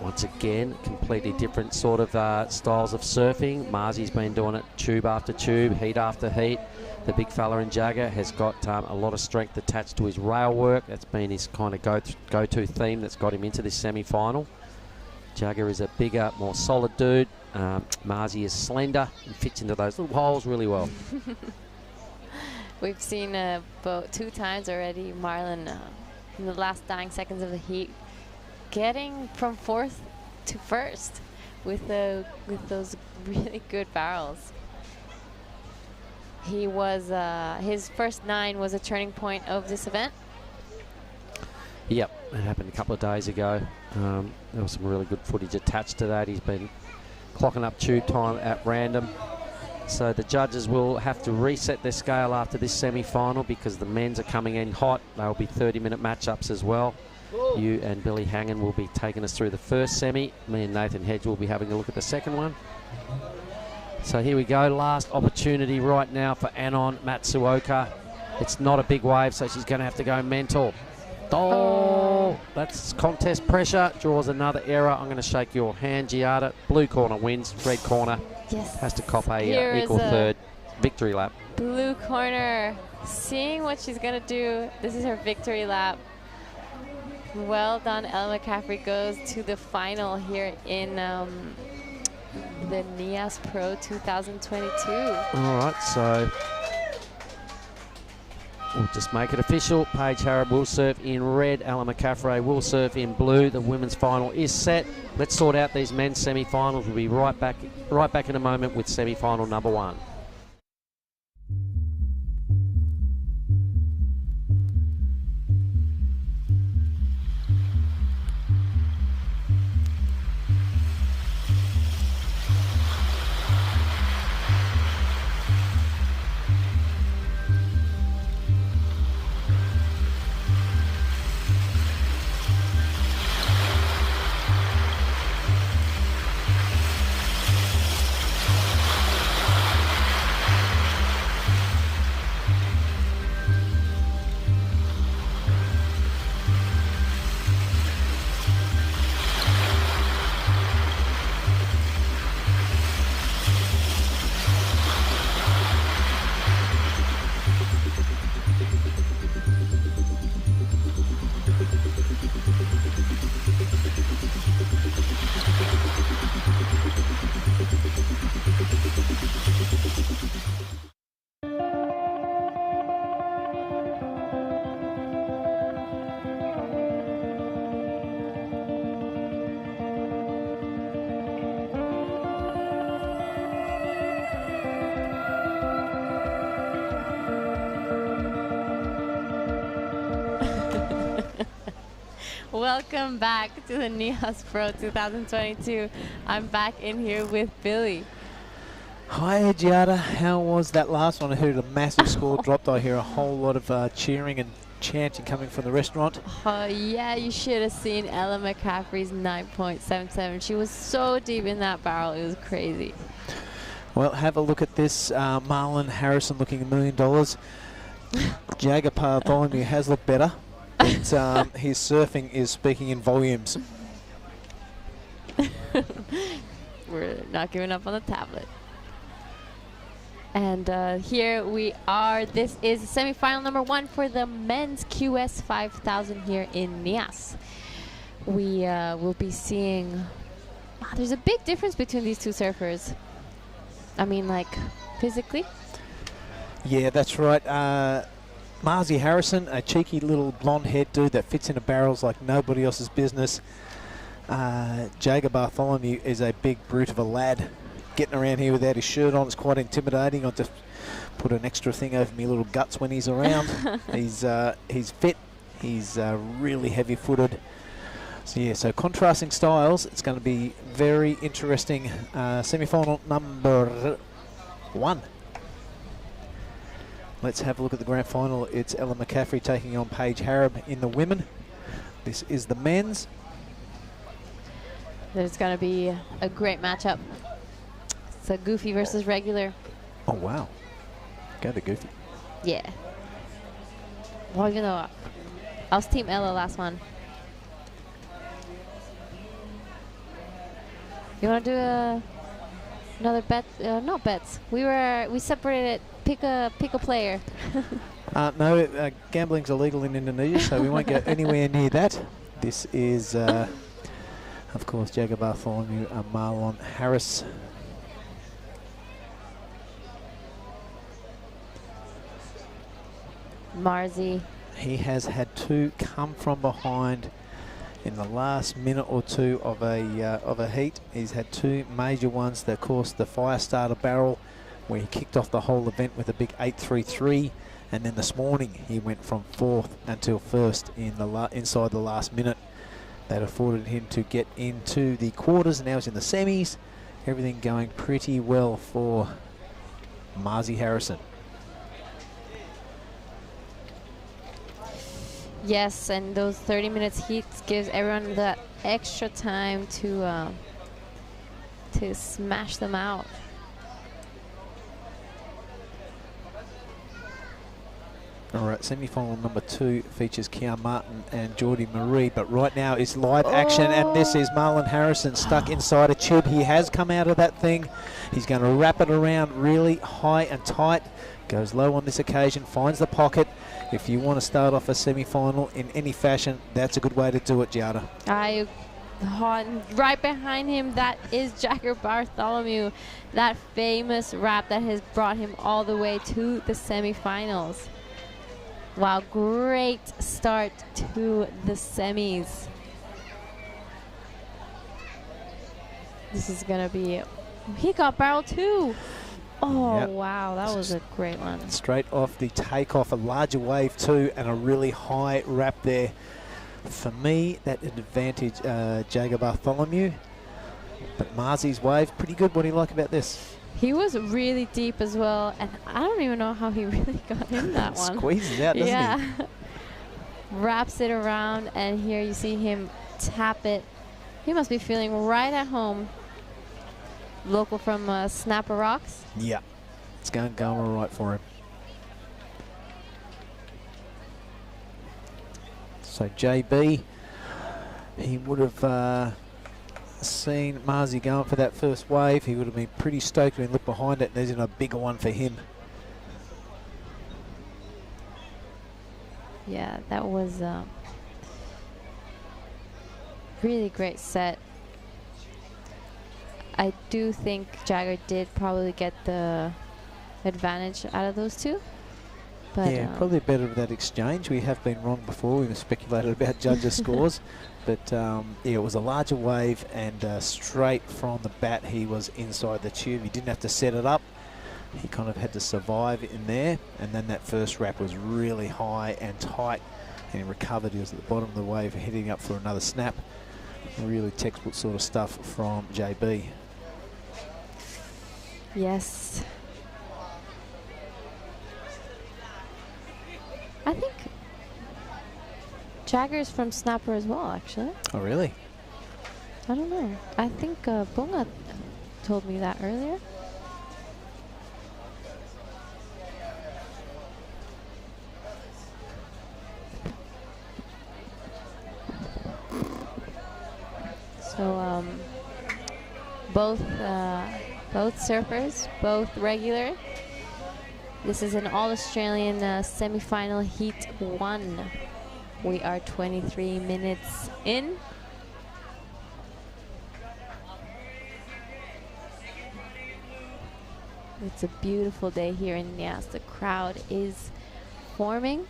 Once again, completely different sort of styles of surfing. Marzi's been doing it tube after tube, heat after heat. The big fella in Jagger has got a lot of strength attached to his rail work. That's been his kind of go-to theme that's got him into this semi-final. Jagger is a bigger, more solid dude. Marzi is slender and fits into those little holes really well. We've seen about 2 times already Marlon in the last dying seconds of the heat getting from 4th to 1st with those really good barrels. He was his first 9 was a turning point of this event. Yep, it happened a couple of days ago. There was some really good footage attached to that. He's been clocking up tube time at random. So the judges will have to reset their scale after this semi-final because the men's are coming in hot. They'll be 30-minute matchups as well. You and Billy Hangen will be taking us through the first semi. Me and Nathan Hedge will be having a look at the second one. So here we go, last opportunity right now for Anon Matsuoka. It's not a big wave, so she's going to have to go mental. Oh, that's contest pressure, draws another error. I'm going to shake your hand, Giada. Blue corner wins, red corner has to cop a equal third victory lap. Blue corner, seeing what she's going to do. This is her victory lap. Well done, Ella McCaffrey goes to the final here in the Nias Pro 2022. All right, so we'll just make it official. Paige Harrod will surf in red. Ella McCaffrey will surf in blue. The women's final is set. Let's sort out these men's semi-finals. We'll be right back in a moment with semi-final number 1. Welcome back to the Nias Pro 2022. I'm back in here with Billy. Hi, Giada. How was that last one? I heard a massive score dropped. I hear a whole lot of cheering and chanting coming from the restaurant. Yeah, you should have seen Ella McCaffrey's 9.77. She was so deep in that barrel. It was crazy. Well, have a look at this. Marlon Harrison looking $1 million. Jagger Bartholomew has looked better, but his surfing is speaking in volumes. We're not giving up on the tablet. And here we are. This is semifinal number 1 for the men's QS 5000 here in Nias. We will be seeing... Wow, there's a big difference between these two surfers. I mean, like, physically. Yeah, that's right. Marzi Harrison, a cheeky little blonde-haired dude that fits into barrels like nobody else's business. Jagger Bartholomew is a big brute of a lad. Getting around here without his shirt on is quite intimidating. I'll just put an extra thing over my little guts when he's around. He's fit. He's really heavy-footed. So yeah, so contrasting styles. It's going to be very interesting. Semi-final number 1. Let's have a look at the grand final. It's Ella McCaffrey taking on Paige Harab in the women. This is the men's. There's going to be a great matchup. It's a goofy versus regular. Oh, wow. Go the goofy. Yeah. Well, even though I was Team Ella last one. You want to do another bet? Not bets. We separated. Pick a player. No, gambling's illegal in Indonesia, so we won't go anywhere near that. This is, of course, Jagger Bartholomew and Marlon Harris. Marzi. He has had 2 come from behind in the last minute or 2 of a heat. He's had 2 major ones. Of course, the fire starter barrel, where he kicked off the whole event with a big 8.33, and then this morning he went from 4th until 1st in the inside the last minute. That afforded him to get into the quarters, and now he's in the semis. Everything going pretty well for Marzi Harrison. Yes, and those 30 minutes heats gives everyone that extra time to smash them out. All right, semi-final number 2 features Kian Martin and Geordie Marie, but right now it's live action, and this is Marlon Harrison stuck inside a tube. He has come out of that thing. He's going to wrap it around really high and tight. Goes low on this occasion, finds the pocket. If you want to start off a semi-final in any fashion, that's a good way to do it, Giada. Right behind him, that is Jagger Bartholomew, that famous wrap that has brought him all the way to the semi-finals. Wow, great start to the semis. This is going to be... He got barrel 2. Oh, yep. Wow, that was a great one. Straight off the takeoff, a larger wave too, and a really high wrap there. For me, that advantage Jagger Bartholomew. But Marzi's wave, pretty good. What do you like about this? He was really deep as well, and I don't even know how he really got in that one. Squeezes out, doesn't he? Yeah. Wraps it around, and here you see him tap it. He must be feeling right at home. Local from Snapper Rocks. Yeah, it's going all right for him. So JB, he would have seen Marzi going for that first wave. He would have been pretty stoked when he looked behind it. There's a bigger one for him. Yeah, that was really great set. I do think Jagger did probably get the advantage out of those 2. But yeah, probably better with that exchange. We have been wrong before. We've speculated about judges' scores. But yeah, it was a larger wave, and straight from the bat, he was inside the tube. He didn't have to set it up. He kind of had to survive in there. And then that first wrap was really high and tight, and he recovered. He was at the bottom of the wave, heading up for another snap. Really textbook sort of stuff from JB. Yes. I think Jagger's from Snapper as well, actually. Oh, really? I don't know. I think Bunga told me that earlier. So both surfers, both regular. This is an All-Australian semi-final Heat 1. We are 23 minutes in. It's a beautiful day here in Nias. The crowd is forming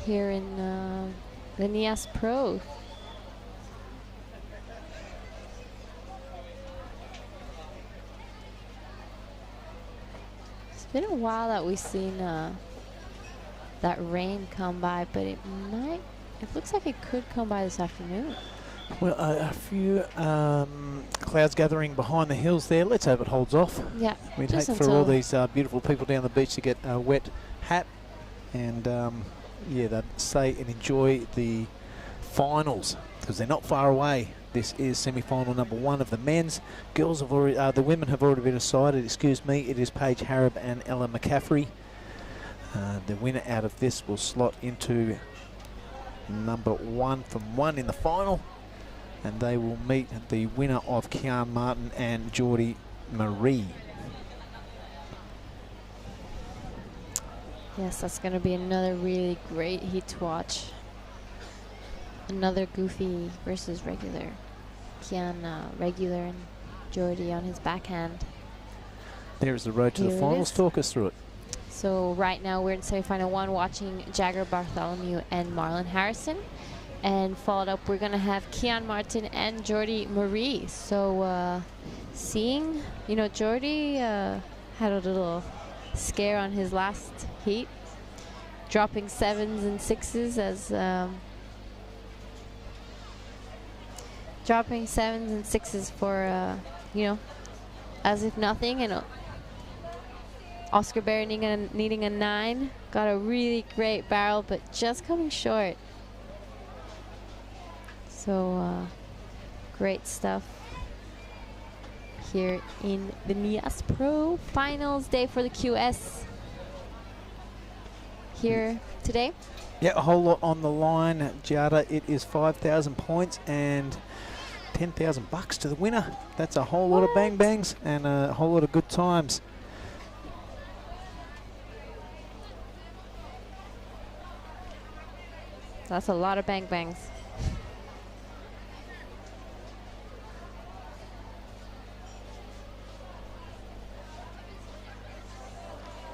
here in the Nias Pro. It's been a while that we've seen that rain come by, but it looks like it could come by this afternoon. Well, a few clouds gathering behind the hills there. Let's hope it holds off. Yeah. We'd hate for all these beautiful people down the beach to get a wet hat. And yeah, they'd stay and enjoy the finals because they're not far away. This is semi-final number 1 of the men's. Girls have already, the women have already been decided. Excuse me, it is Paige Harrop and Ella McCaffrey. The winner out of this will slot into number 1 from 1 in the final. And they will meet the winner of Kian Martin and Geordie Marie. Yes, that's going to be another really great heat to watch. Another goofy versus regular. Kian regular and Geordie on his backhand. There's the road to the finals. Talk us through it. So right now we're in semi-final 1 watching Jagger Bartholomew and Marlon Harrison. And followed up, we're going to have Kian Martin and Geordie Marie. So seeing, you know, Geordie had a little scare on his last heat, dropping 7s and 6s as dropping 7s and 6s for, you know, as if nothing. And Oscar Bear needing a 9. Got a really great barrel, but just coming short. So great stuff here in the Nias Pro finals day for the QS here today. Yeah, a whole lot on the line, Giada. It is 5,000 points and $10,000 to the winner. That's a whole lot of bang bangs and a whole lot of good times. That's a lot of bang bangs.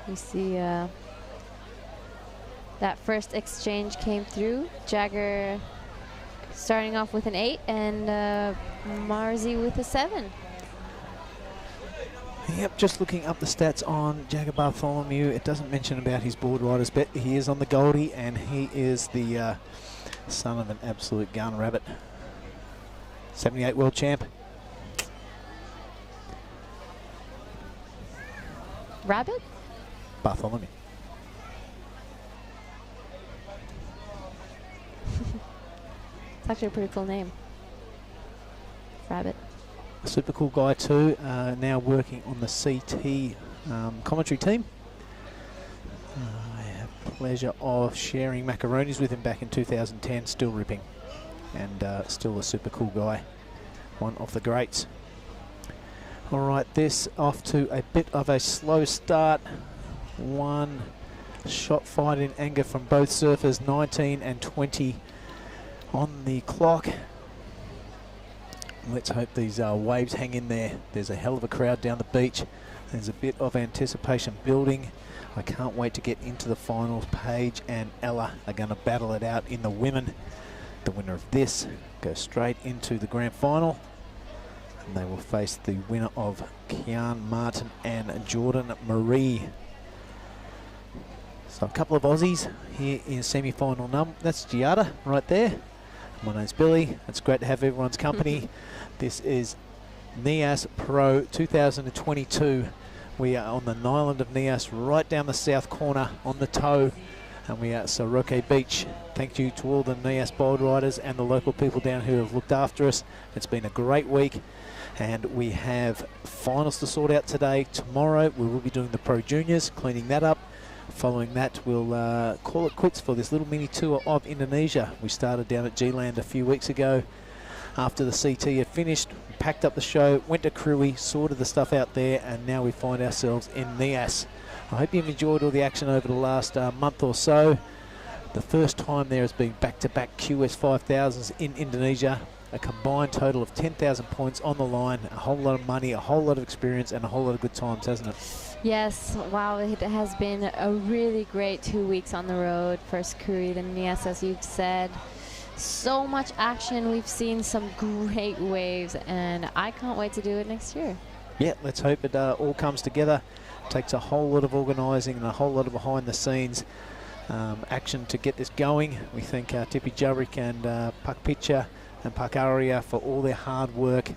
You see that first exchange came through. Jagger starting off with an 8 and Marzi with a 7. Yep, just looking up the stats on Jagger Bartholomew. It doesn't mention about his board riders, but he is on the Goldie and he is the son of an absolute gun rabbit. 78 world champ. Rabbit? Bartholomew. It's actually a pretty cool name. Rabbit. Super cool guy too, now working on the CT commentary team. I have the pleasure of sharing macaronis with him back in 2010, still ripping. And still a super cool guy, one of the greats. All right, this off to a bit of a slow start. One shot fight in anger from both surfers, 19 and 20 on the clock. Let's hope these waves hang in there. There's a hell of a crowd down the beach. There's a bit of anticipation building. I can't wait to get into the finals. Paige and Ella are going to battle it out in the women. The winner of this goes straight into the grand final. And they will face the winner of Kian Martin and Jordan Marie. So a couple of Aussies here in semi-final number. That's Giada right there. My name's Billy. It's great to have everyone's company. This is Nias Pro 2022. We are on the island of Nias, right down the south corner on the toe, and we are at Sorake Beach. Thank you to all the Nias board riders and the local people down who have looked after us. It's been a great week, and we have finals to sort out today. Tomorrow we will be doing the Pro Juniors, cleaning that up. Following that, we'll call it quits for this little mini tour of Indonesia. We started down at G-Land a few weeks ago. After the CT had finished, we packed up the show, went to Krui, sorted the stuff out there, and now we find ourselves in Nias. I hope you've enjoyed all the action over the last month or so. The first time there has been back-to-back QS 5000s in Indonesia. A combined total of 10,000 points on the line, a whole lot of money, a whole lot of experience, and a whole lot of good times, hasn't it? Yes, wow, it has been a really great 2 weeks on the road. First Krui, then Nias, as you've said. So much action. We've seen some great waves, and I can't wait to do it next year. Yeah, let's hope it all comes together. Takes a whole lot of organising and a whole lot of behind-the-scenes action to get this going. We thank Tipi Jabrik and Pak Pitcher and Pak Aria for all their hard work.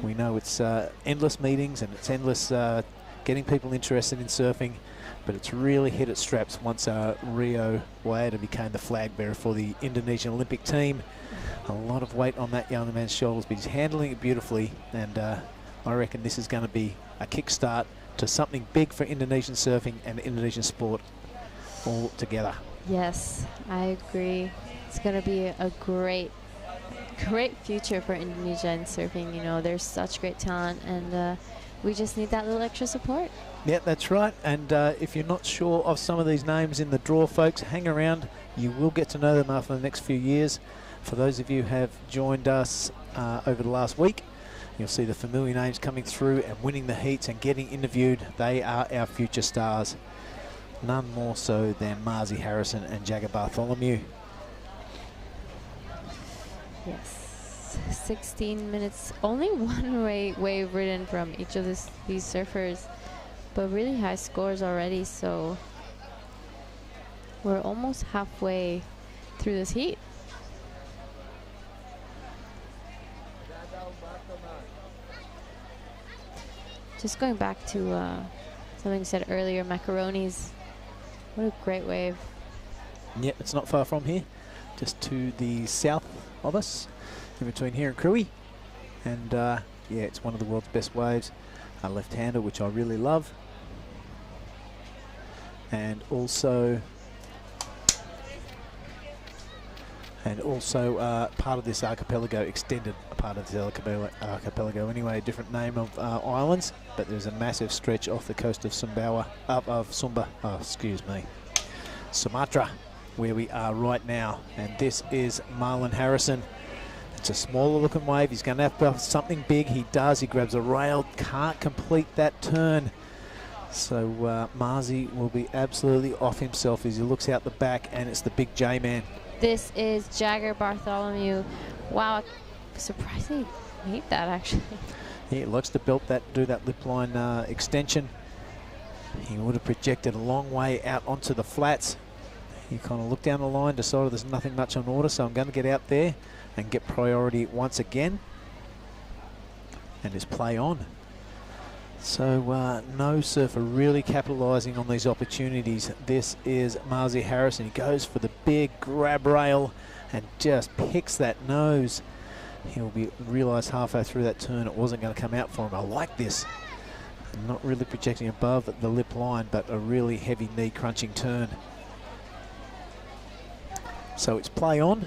We know it's endless meetings and it's endless getting people interested in surfing, but it's really hit its straps once Rio Waida became the flag bearer for the Indonesian Olympic team. A lot of weight on that young man's shoulders, but he's handling it beautifully, and I reckon this is going to be a kickstart to something big for Indonesian surfing and Indonesian sport all together. Yes, I agree. It's going to be a great future for Indonesia in surfing. You know, there's such great talent, and we just need that little extra support. Yeah, that's right. And if you're not sure of some of these names in the draw, folks, hang around. You will get to know them after the next few years. For those of you who have joined us over the last week, you'll see the familiar names coming through and winning the heats and getting interviewed. They are our future stars. None more so than Marzi Harrison and Jagger Bartholomew. Yes. 16 minutes, only one wave ridden from each of these surfers, but really high scores already, so we're almost halfway through this heat. Just going back to something you said earlier, macaronis, what a great wave. Yep, it's not far from here, just to the south of us, in between here and Krui, and yeah, it's one of the world's best waves. A left-hander, which I really love, and also part of this archipelago, extended part of this archipelago anyway, a different name of islands, but there's a massive stretch off the coast of Sumatra, where we are right now, and this is Marlon Harrison. It's a smaller looking wave. He's going to have to have something big. He does. He grabs a rail, can't complete that turn. So Marzi will be absolutely off himself as he looks out the back, and it's the big J-man. This is Jagger Bartholomew. Wow, surprisingly made that actually. He likes to belt that, do that lip line extension. He would have projected a long way out onto the flats. He kind of looked down the line, decided there's nothing much on order, so I'm going to get out there and get priority once again, and just play on. So no surfer really capitalising on these opportunities. This is Marzi Harrison. He goes for the big grab rail and just picks that nose. He'll realise halfway through that turn it wasn't going to come out for him. I like this. Not really projecting above the lip line, but a really heavy knee crunching turn. So it's play on.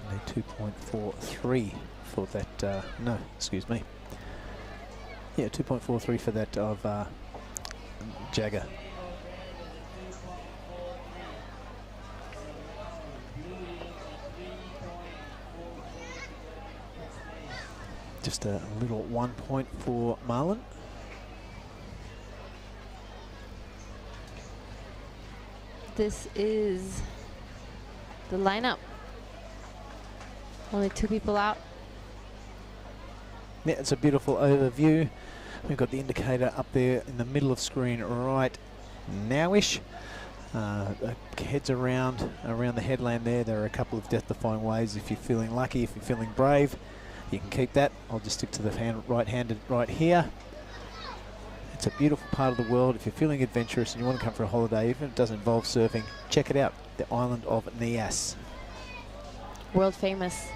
And a 2.43 for that, no, excuse me. Yeah, 2.43 for that of Jagger. Just a little 1 point for Marlon. This is the lineup. Only 2 people out. Yeah, it's a beautiful overview. We've got the indicator up there in the middle of screen right now-ish. Heads around the headland there. There are a couple of death-defying waves. If you're feeling lucky, if you're feeling brave, you can keep that. I'll just stick to the right-handed right here. It's a beautiful part of the world. If you're feeling adventurous and you want to come for a holiday, even if it doesn't involve surfing, check it out. The island of Nias. World famous.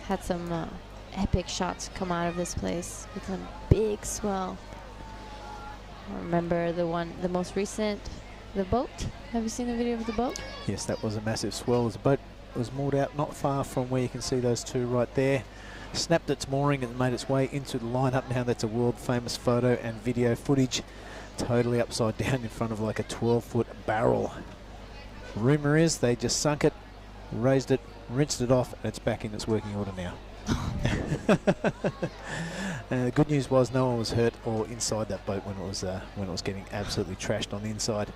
Had some epic shots come out of this place with some big swell. I remember the most recent, the boat. Have you seen the video of the boat? Yes, that was a massive swell. The boat was moored out not far from where you can see those two right there. Snapped its mooring and made its way into the lineup. Now that's a world famous photo and video footage. Totally upside down in front of like a 12-foot barrel. Rumor is they just sunk it, raised it, rinsed it off, and it's back in its working order now. The good news was no one was hurt or inside that boat when it was getting absolutely trashed on the inside.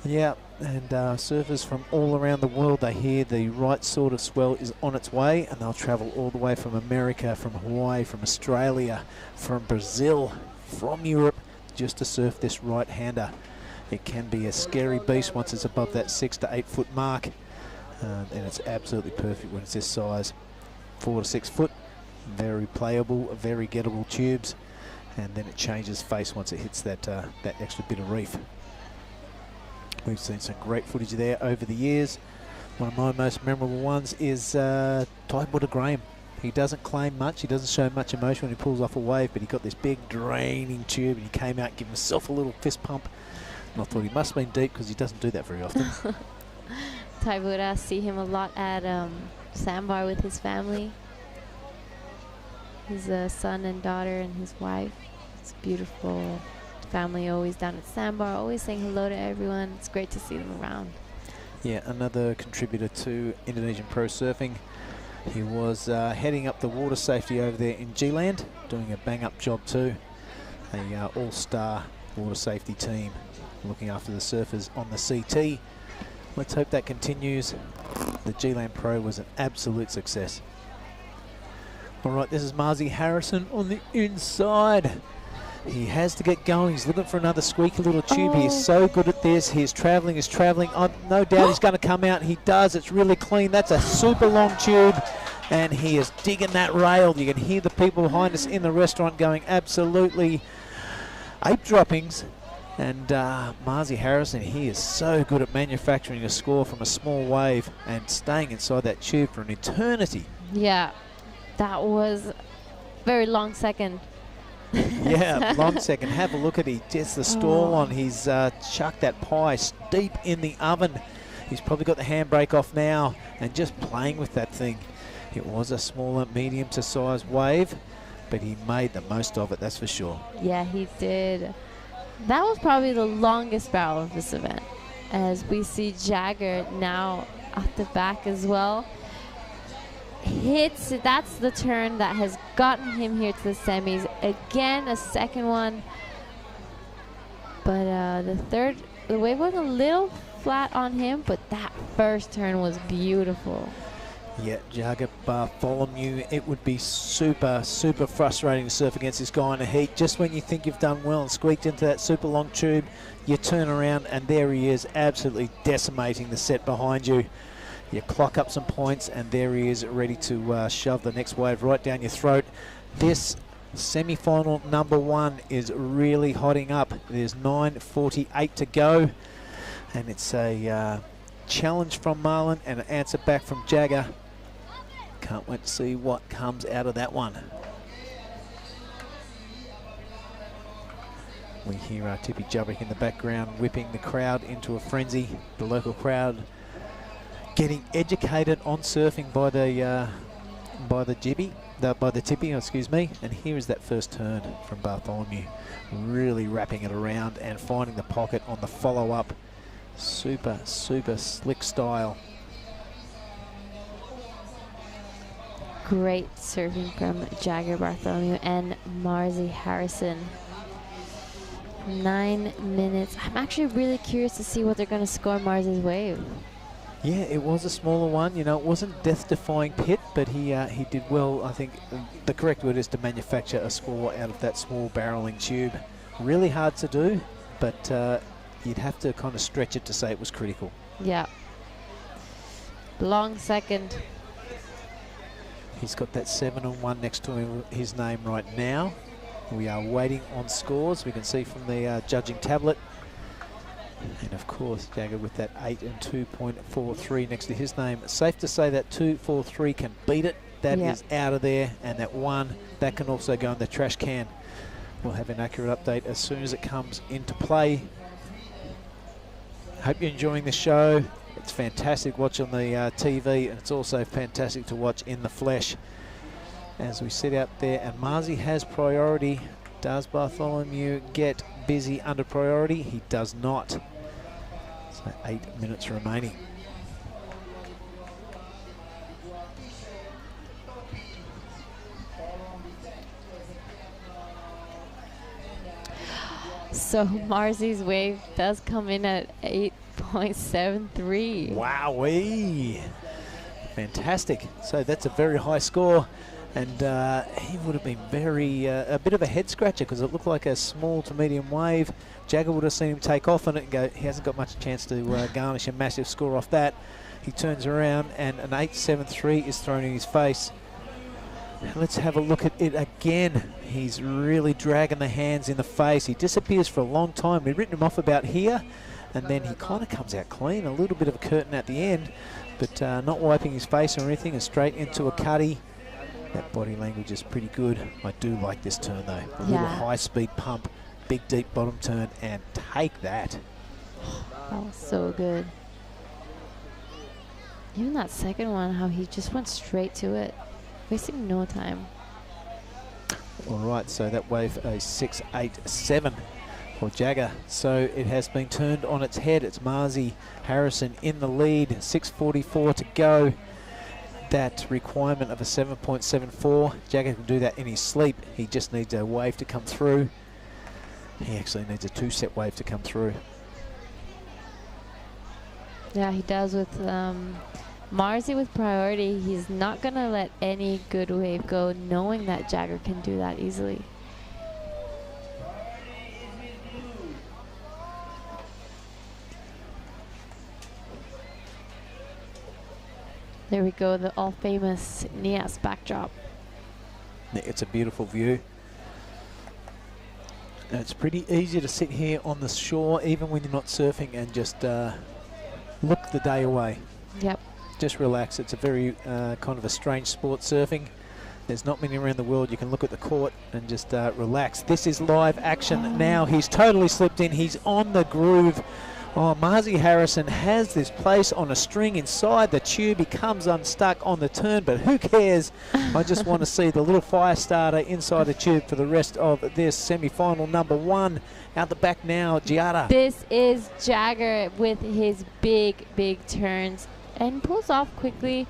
Yeah, and surfers from all around the world, they hear the right sort of swell is on its way, and they'll travel all the way from America, from Hawaii, from Australia, from Brazil, from Europe, just to surf this right-hander. It can be a scary beast once it's above that 6 to 8 foot mark, and it's absolutely perfect when it's this size. 4 to 6 foot, very playable, very gettable tubes, and then it changes face once it hits that extra bit of reef. We've seen some great footage there over the years. One of my most memorable ones is Tidewater Graham. He doesn't claim much, he doesn't show much emotion when he pulls off a wave, but he got this big draining tube and he came out, gave himself a little fist pump, and I thought he must have been deep because he doesn't do that very often. Tidewater, see him a lot at Sandbar with his family. His son and daughter and his wife. It's beautiful. Family always down at Sandbar, always saying hello to everyone. It's great to see them around. Yeah, another contributor to Indonesian pro surfing. He was heading up the water safety over there in G-Land, doing a bang-up job too. A all-star water safety team looking after the surfers on the CT. Let's hope that continues. The G-Land Pro was an absolute success. All right, this is Marzi Harrison on the inside. He has to get going. He's looking for another squeaky little tube. He is so good at this. He's traveling. No doubt he's going to come out. He does. It's really clean. That's a super long tube. And he is digging that rail. You can hear the people behind us in the restaurant going absolutely ape droppings. And Marzi Harrison, he is so good at manufacturing a score from a small wave and staying inside that tube for an eternity. Yeah, that was a very long second. Yeah, long second. Have a look at just the stall on. He's chucked that pie deep in the oven. He's probably got the handbrake off now and just playing with that thing. It was a smaller, medium to size wave, but he made the most of it, that's for sure. Yeah, he did. That was probably the longest barrel of this event, as we see Jagger now at the back as well. Hits, that's the turn that has gotten him here to the semis. Again, a second one. But the wave was a little flat on him, but that first turn was beautiful. Yeah, Jagger Bartholomew, it would be super, super frustrating to surf against this guy in the heat. Just when you think you've done well and squeaked into that super long tube, you turn around and there he is, absolutely decimating the set behind you. You clock up some points and there he is, ready to shove the next wave right down your throat. This semi-final number one is really hotting up. There's 9:48 to go, and it's a challenge from Marlon and an answer back from Jagger. Can't wait to see what comes out of that one. We hear Tippy Jubrick in the background whipping the crowd into a frenzy. The local crowd getting educated on surfing by the Tippy, excuse me. And here is that first turn from Bartholomew, really wrapping it around and finding the pocket on the follow-up. Super, super slick style. Great surfing from Jagger Bartholomew and Marzi Harrison. 9 minutes. I'm actually really curious to see what they're going to score Marzi's wave. Yeah, it was a smaller one. You know, it wasn't death-defying pit, but he did well. I think the correct word is to manufacture a score out of that small barreling tube. Really hard to do, but you'd have to kind of stretch it to say it was critical. Yeah. Long second. He's got that 7-1 next to his name right now. We are waiting on scores. We can see from the judging tablet. And of course, Jagger with that 8 and 2.43 next to his name. Safe to say that 2.43 can beat it. That is out of there. And that 1, that can also go in the trash can. We'll have an accurate update as soon as it comes into play. Hope you're enjoying the show. It's fantastic watch on the TV, and it's also fantastic to watch in the flesh. As we sit out there, and Marzi has priority. Does Bartholomew get busy under priority? He does not. So 8 minutes remaining. So Marzi's wave does come in at 8.73. Wowee! Fantastic. So that's a very high score. And he would have been a bit of a head scratcher because it looked like a small to medium wave. Jagger would have seen him take off on it and go, he hasn't got much chance to garnish a massive score off that. He turns around and an 8.73 is thrown in his face. Let's have a look at it again. He's really dragging the hands in the face. He disappears for a long time. We've written him off about here, and then he kind of comes out clean. A little bit of a curtain at the end, but not wiping his face or anything, and straight into a cutty. That body language is pretty good. I do like this turn though. A little high-speed pump, big deep bottom turn, and take that. That was so good. Even that second one, how he just went straight to it, wasting no time. All right, so that wave a 6.87 for Jagger. So it has been turned on its head. It's Marzi Harrison in the lead, 6.44 to go. That requirement of a 7.74, Jagger can do that in his sleep. He just needs a wave to come through. He actually needs a 2-set wave to come through. Yeah, he does with Marzi with priority. He's not going to let any good wave go, knowing that Jagger can do that easily. There we go, the all-famous Nias backdrop. It's a beautiful view. And it's pretty easy to sit here on the shore, even when you're not surfing, and just look the day away. Yep. Just relax. It's a very kind of a strange sport, surfing. There's not many around the world. You can look at the court and just relax. This is live action now. He's totally slipped in. He's on the groove. Oh, Marzi Harrison has this place on a string inside the tube. He comes unstuck on the turn, but who cares? I just want to see the little fire starter inside the tube for the rest of this semi-final number 1. Out the back now, Giada. This is Jagger with his big, big turns and pulls off quickly.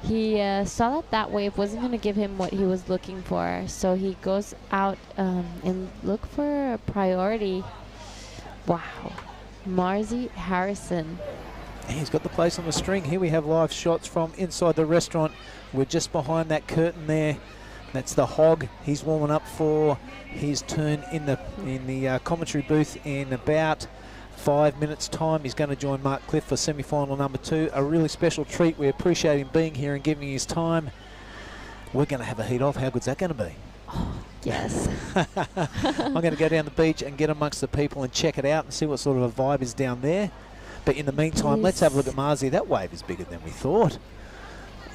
He saw that wave wasn't going to give him what he was looking for, so he goes out and look for a priority. Wow. Marzi Harrison. He's got the place on the string. Here we have live shots from inside the restaurant. We're just behind that curtain there. That's the hog. He's warming up for his turn in the commentary booth in about 5 minutes time. He's going to join Mark Cliff for semi-final number 2. A really special treat. We appreciate him being here and giving his time. We're going to have a heat off. How good's that going to be? Oh, yes. I'm going to go down the beach and get amongst the people and check it out and see what sort of a vibe is down there. But in the meantime, let's have a look at Marzi. That wave is bigger than we thought.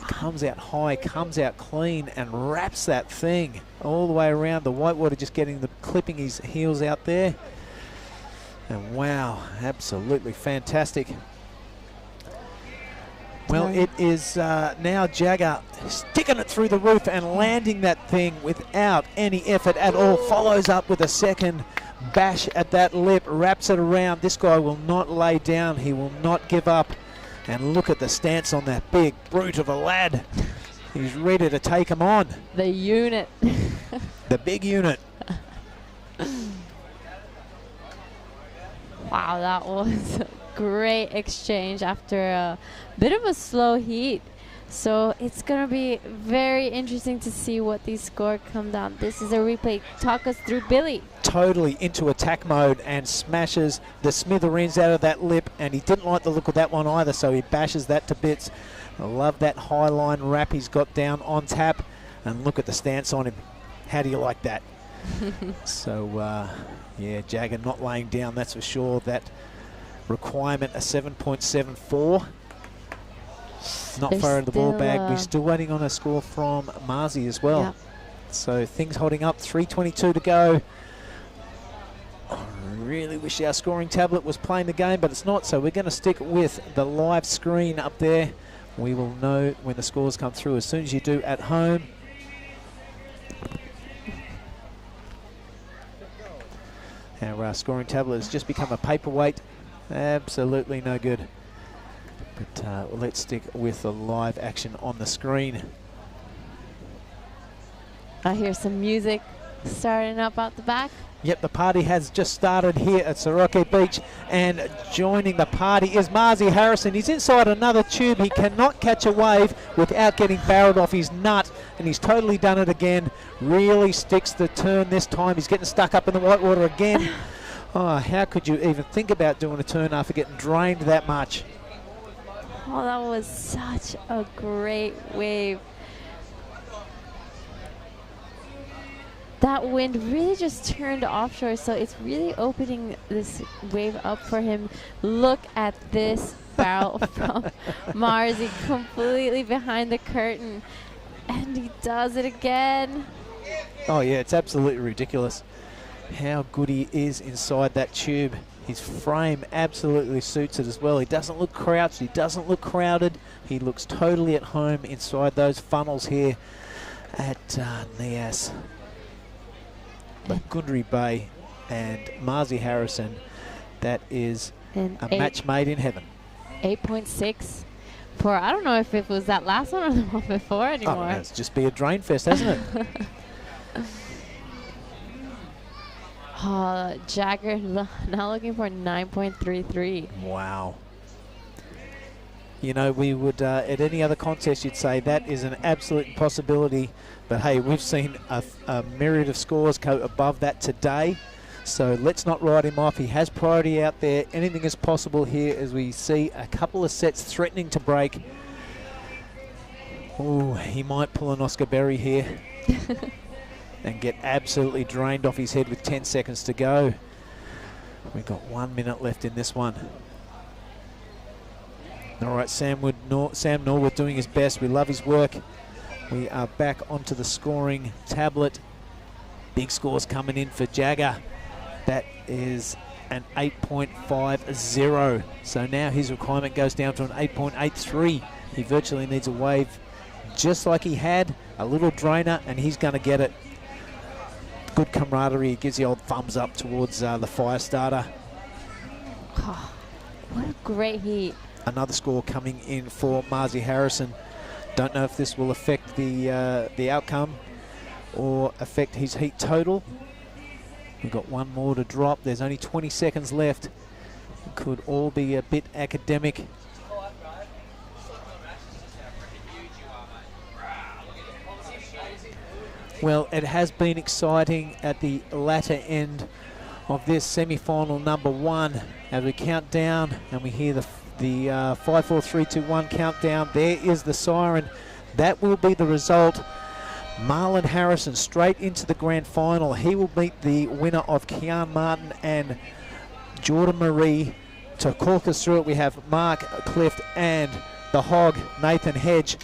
Comes out high, comes out clean, and wraps that thing all the way around. The whitewater just clipping his heels out there. And wow, absolutely fantastic. Well, it is now Jagger sticking it through the roof and landing that thing without any effort at all. Follows up with a second bash at that lip, wraps it around. This guy will not lay down. He will not give up. And look at the stance on that big brute of a lad. He's ready to take him on. The unit. The big unit. Wow, that was great exchange after a bit of a slow heat. So it's going to be very interesting to see what these scores come down. This is a replay. Talk us through Billy. Totally into attack mode and smashes the smithereens out of that lip, and he didn't like the look of that one either, so he bashes that to bits. I love that high line wrap he's got down on tap, and look at the stance on him. How do you like that? So, yeah, Jagger not laying down, that's for sure. That requirement, a 7.74. Not There's far out of the ball bag. We're still still waiting on a score from Marzi as well. Yep. So things holding up, 3:22 to go. I really wish our scoring tablet was playing the game, but it's not, so we're going to stick with the live screen up there. We will know when the scores come through as soon as you do at home. Our scoring tablet has just become a paperweight. Absolutely no good. But let's stick with the live action on the screen. I hear some music starting up out the back. Yep, the party has just started here at Sorake Beach, and joining the party is Marzi Harrison. He's inside another tube. He cannot catch a wave without getting barreled off his nut, and he's totally done it again. Really sticks the turn this time. He's getting stuck up in the whitewater again. Oh, how could you even think about doing a turn after getting drained that much? Oh, that was such a great wave. That wind really just turned offshore, so it's really opening this wave up for him. Look at this barrel from Marzi, completely behind the curtain. And he does it again. Oh yeah, it's absolutely ridiculous how good he is inside that tube. His frame absolutely suits it as well. He doesn't look crouched, he doesn't look crowded. He looks totally at home inside those funnels here at Nias. But Gundry Bay and Marzi Harrison, that is And a match made in heaven. 8.6 for, I don't know if it was that last one or the one before anymore. Oh, it's just be a drain fest, hasn't it? Jagger now looking for 9.33. Wow. You know, we would, at any other contest, you'd say that is an absolute possibility. But hey, we've seen a myriad of scores go above that today. So let's not write him off. He has priority out there. Anything is possible here as we see a couple of sets threatening to break. Oh, he might pull an Oscar Berry here and get absolutely drained off his head with 10 seconds to go. We've got 1 minute left in this one. All right, Sam Norwood doing his best. We love his work. We are back onto the scoring tablet. Big scores coming in for Jagger. That is an 8.50. So now his requirement goes down to an 8.83. He virtually needs a wave just like he had, a little drainer, and he's going to get it. Good camaraderie. He gives the old thumbs up towards the fire starter. Oh, what a great heat. Another score coming in for Marzi Harrison. Don't know if this will affect the outcome or affect his heat total. We've got one more to drop. There's only 20 seconds left. It could all be a bit academic. Well, it has been exciting at the latter end of this semi-final number one as we count down and we hear the 5, 4, 3, 2, 1 countdown. There is the siren. That will be the result. Marlon Harrison straight into the grand final. He will meet the winner of Kian Martin and Jordan Marie. To talk us through it, we have Mark Clift and the Hog, Nathan Hedge.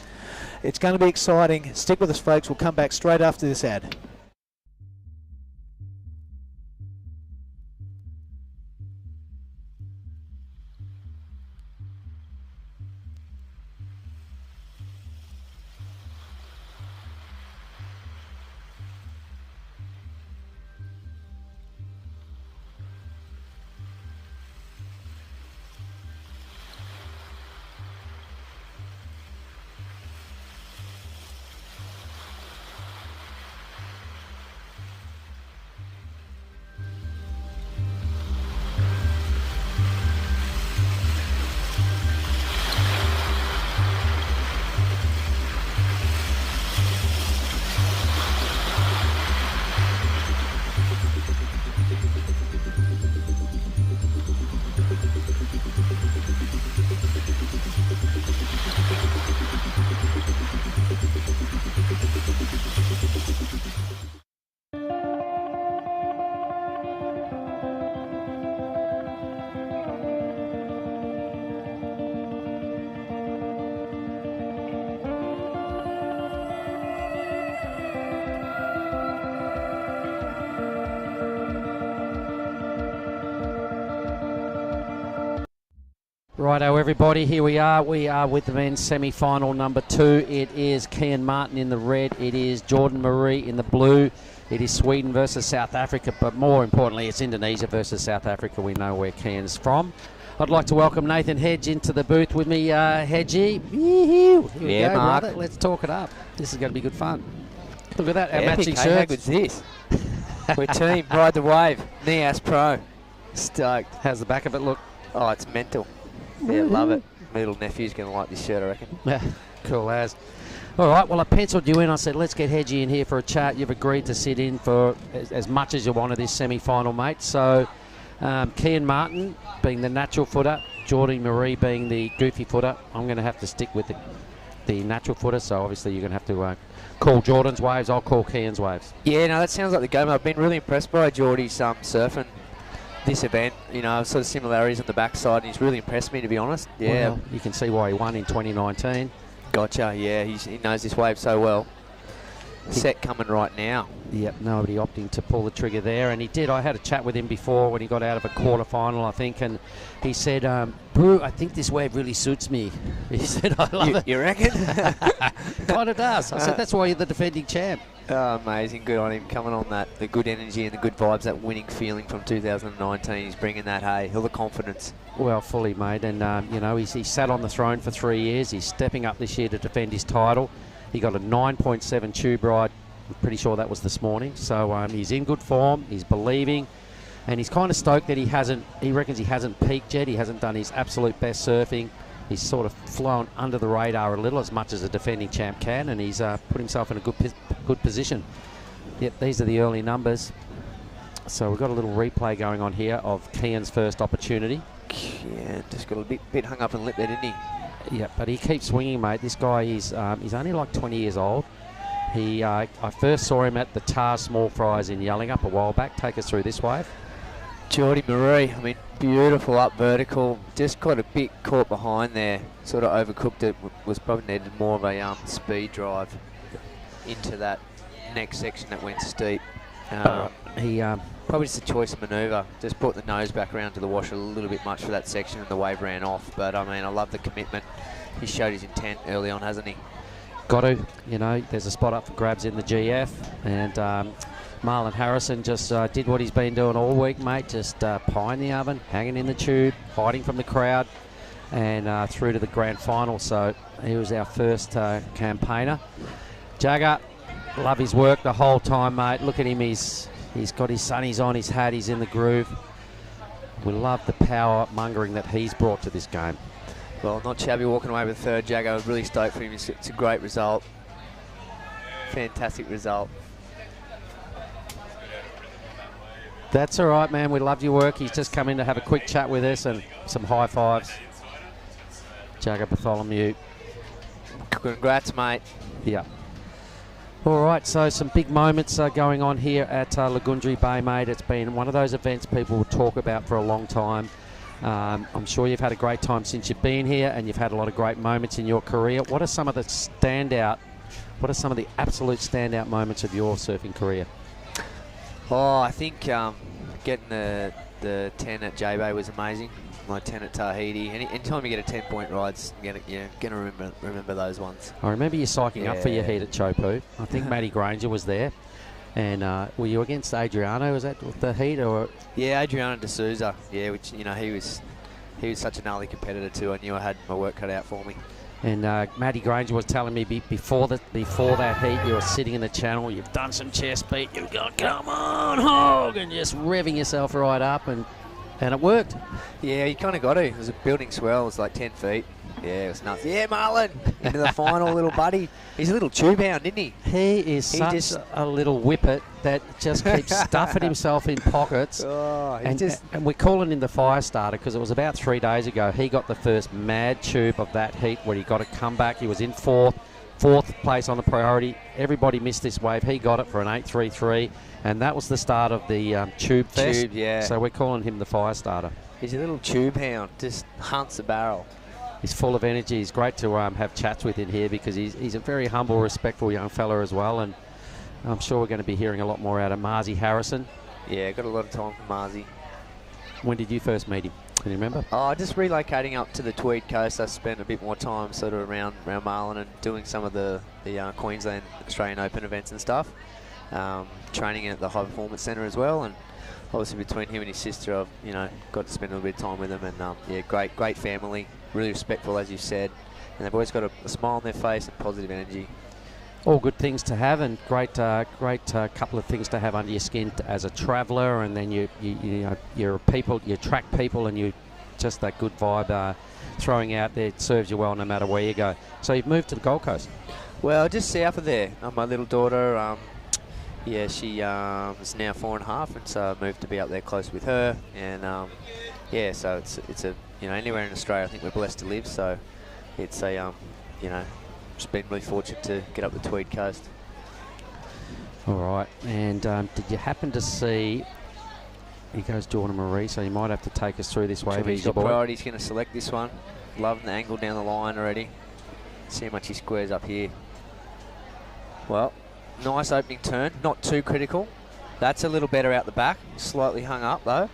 It's going to be exciting. Stick with us, folks. We'll come back straight after this ad. Righto, everybody, here we are. We are with the men's semi-final number 2. It is Kian Martin in the red. It is Jordan Marie in the blue. It is Sweden versus South Africa, but more importantly, it's Indonesia versus South Africa. We know where Kian's from. I'd like to welcome Nathan Hedge into the booth with me. Hedgie, here we go, Mark. brother. Let's talk it up. This is going to be good fun. Look at that, our Epic, matching hey, shirts. how good's this? We're team, ride the wave, Nias Pro. Stoked. How's the back of it look? Oh, it's mental. Yeah, love it. My little nephew's going to like this shirt, I reckon. Yeah, cool as. All right, well, I penciled you in. I said, let's get Hedgie in here for a chat. You've agreed to sit in for as much as you want of this semi-final, mate. So, Kian Martin being the natural footer, Jordan Marie being the goofy footer. I'm going to have to stick with the natural footer, so obviously you're going to have to call Jordan's waves. I'll call Kian's waves. Yeah, no, that sounds like the game. I've been really impressed by Geordie's surfing this event. You know, sort of similarities on the backside, and he's really impressed me, to be honest. Yeah. Well, you can see why he won in 2019. Gotcha, yeah, he knows this wave so well. Set coming right now. Yep, nobody opting to pull the trigger there, and he did. I had a chat with him before when he got out of a quarter-final, I think, and he said, Brew, I think this wave really suits me. He said, I love it. You reckon? Kind of does. I said, that's why you're the defending champ. Oh, amazing. Good on him, coming on that, the good energy and the good vibes, that winning feeling from 2019. He's bringing that, hey, all the confidence. Well, fully, mate, and, you know, he sat on the throne for 3 years. He's stepping up this year to defend his title. He got a 9.7 tube ride. I'm pretty sure that was this morning. So he's in good form. He's believing. And he's kind of stoked that he reckons he hasn't peaked yet. He hasn't done his absolute best surfing. He's sort of flown under the radar a little, as much as a defending champ can, and he's put himself in a good position. Yep, these are the early numbers. So we've got a little replay going on here of Kian's first opportunity. Yeah, just got a bit hung up and lip there, didn't he? Yeah, but he keeps swinging, mate. This guy, he's only like 20 years old. I first saw him at the Tar Small Fries in Yellingup a while back. Take us through this wave. Jordy Marie, I mean, beautiful up vertical. Just got a bit caught behind there. Sort of overcooked it. Was probably needed more of a speed drive into that next section that went steep. Probably just a choice of manoeuvre. Just brought the nose back around to the wash a little bit much for that section, and the wave ran off. But I mean, I love the commitment. He showed his intent early on, hasn't he? Got to. You know, there's a spot up for grabs in the GF, and Marlon Harrison just did what he's been doing all week, mate. Just pie in the oven, hanging in the tube, hiding from the crowd, and through to the grand final. So he was our first campaigner. Jagger, love his work the whole time, mate. Look at him. He's got his sunnies on, his hat, he's in the groove. We love the power mongering that he's brought to this game. Well, not shabby walking away with third, Jagger. I was really stoked for him. It's a great result. Fantastic result. That's all right, man. We love your work. He's just come in to have a quick chat with us and some high fives. Jagger Bartholomew. Congrats, mate. Yeah. All right, so some big moments are going on here at Lagundri Bay, mate. It's been one of those events people will talk about for a long time. I'm sure you've had a great time since you've been here, and you've had a lot of great moments in your career. What are some of the absolute standout moments of your surfing career? Oh, I think getting the 10 at J-Bay was amazing. My 10 at Tahiti. Anytime you get a 10-point ride, you're going to remember those ones. I remember you psyching up for your heat at Chopu. I think Matty Granger was there. And were you against Adriano? Was that the heat? Or? Yeah, Adriano de Souza. Yeah, which, you know, he was such a gnarly competitor too. I knew I had my work cut out for me. And Matty Granger was telling me before that heat, you were sitting in the channel, you've done some chest beat, you've gone, come on, Hog, and just revving yourself right up, and it worked. Yeah, you kind of got to. It was a building swell. It was like 10 feet. Yeah, it was nuts. Yeah, Marlon, into the final, little buddy. He's a little tube hound, isn't he? He is such a little whippet that just keeps stuffing himself in pockets. Oh, and we're calling him the fire starter because it was about 3 days ago. He got the first mad tube of that heat where he got a comeback. He was in fourth place on the priority. Everybody missed this wave. He got it for an 8.33, and that was the start of the tube fest. Tube, yeah. So we're calling him the fire starter. He's a little tube hound, just hunts the barrel. He's full of energy. He's great to have chats with him here because he's a very humble, respectful young fella as well, and I'm sure we're going to be hearing a lot more out of Marzi Harrison. Yeah, got a lot of time for Marzi. When did you first meet him? Can you remember? Oh, just relocating up to the Tweed Coast. I spent a bit more time sort of around Marlin and doing some of the Queensland Australian Open events and stuff. Training at the High Performance Centre as well, and obviously between him and his sister, I've got to spend a little bit of time with them. And yeah, great family, really respectful as you said, and they've always got a smile on their face and positive energy. All good things to have, and great couple of things to have under your skin as a traveller, and then you're people, you attract people, and you just that good vibe throwing out there serves you well no matter where you go. So you've moved to the Gold Coast. Well, just south of there. My little daughter, yeah, she is now 4.5, and so I moved to be up there close with her. And yeah, so it's a anywhere in Australia, I think we're blessed to live. So it's a just been really fortunate to get up the Tweed Coast. All right, and did you happen to see? Here goes Jordan Marie, so you might have to take us through this wave. He's got priority. He's going to select this one. Loving the angle down the line already. See how much he squares up here. Well, nice opening turn, not too critical. That's a little better out the back. Slightly hung up though.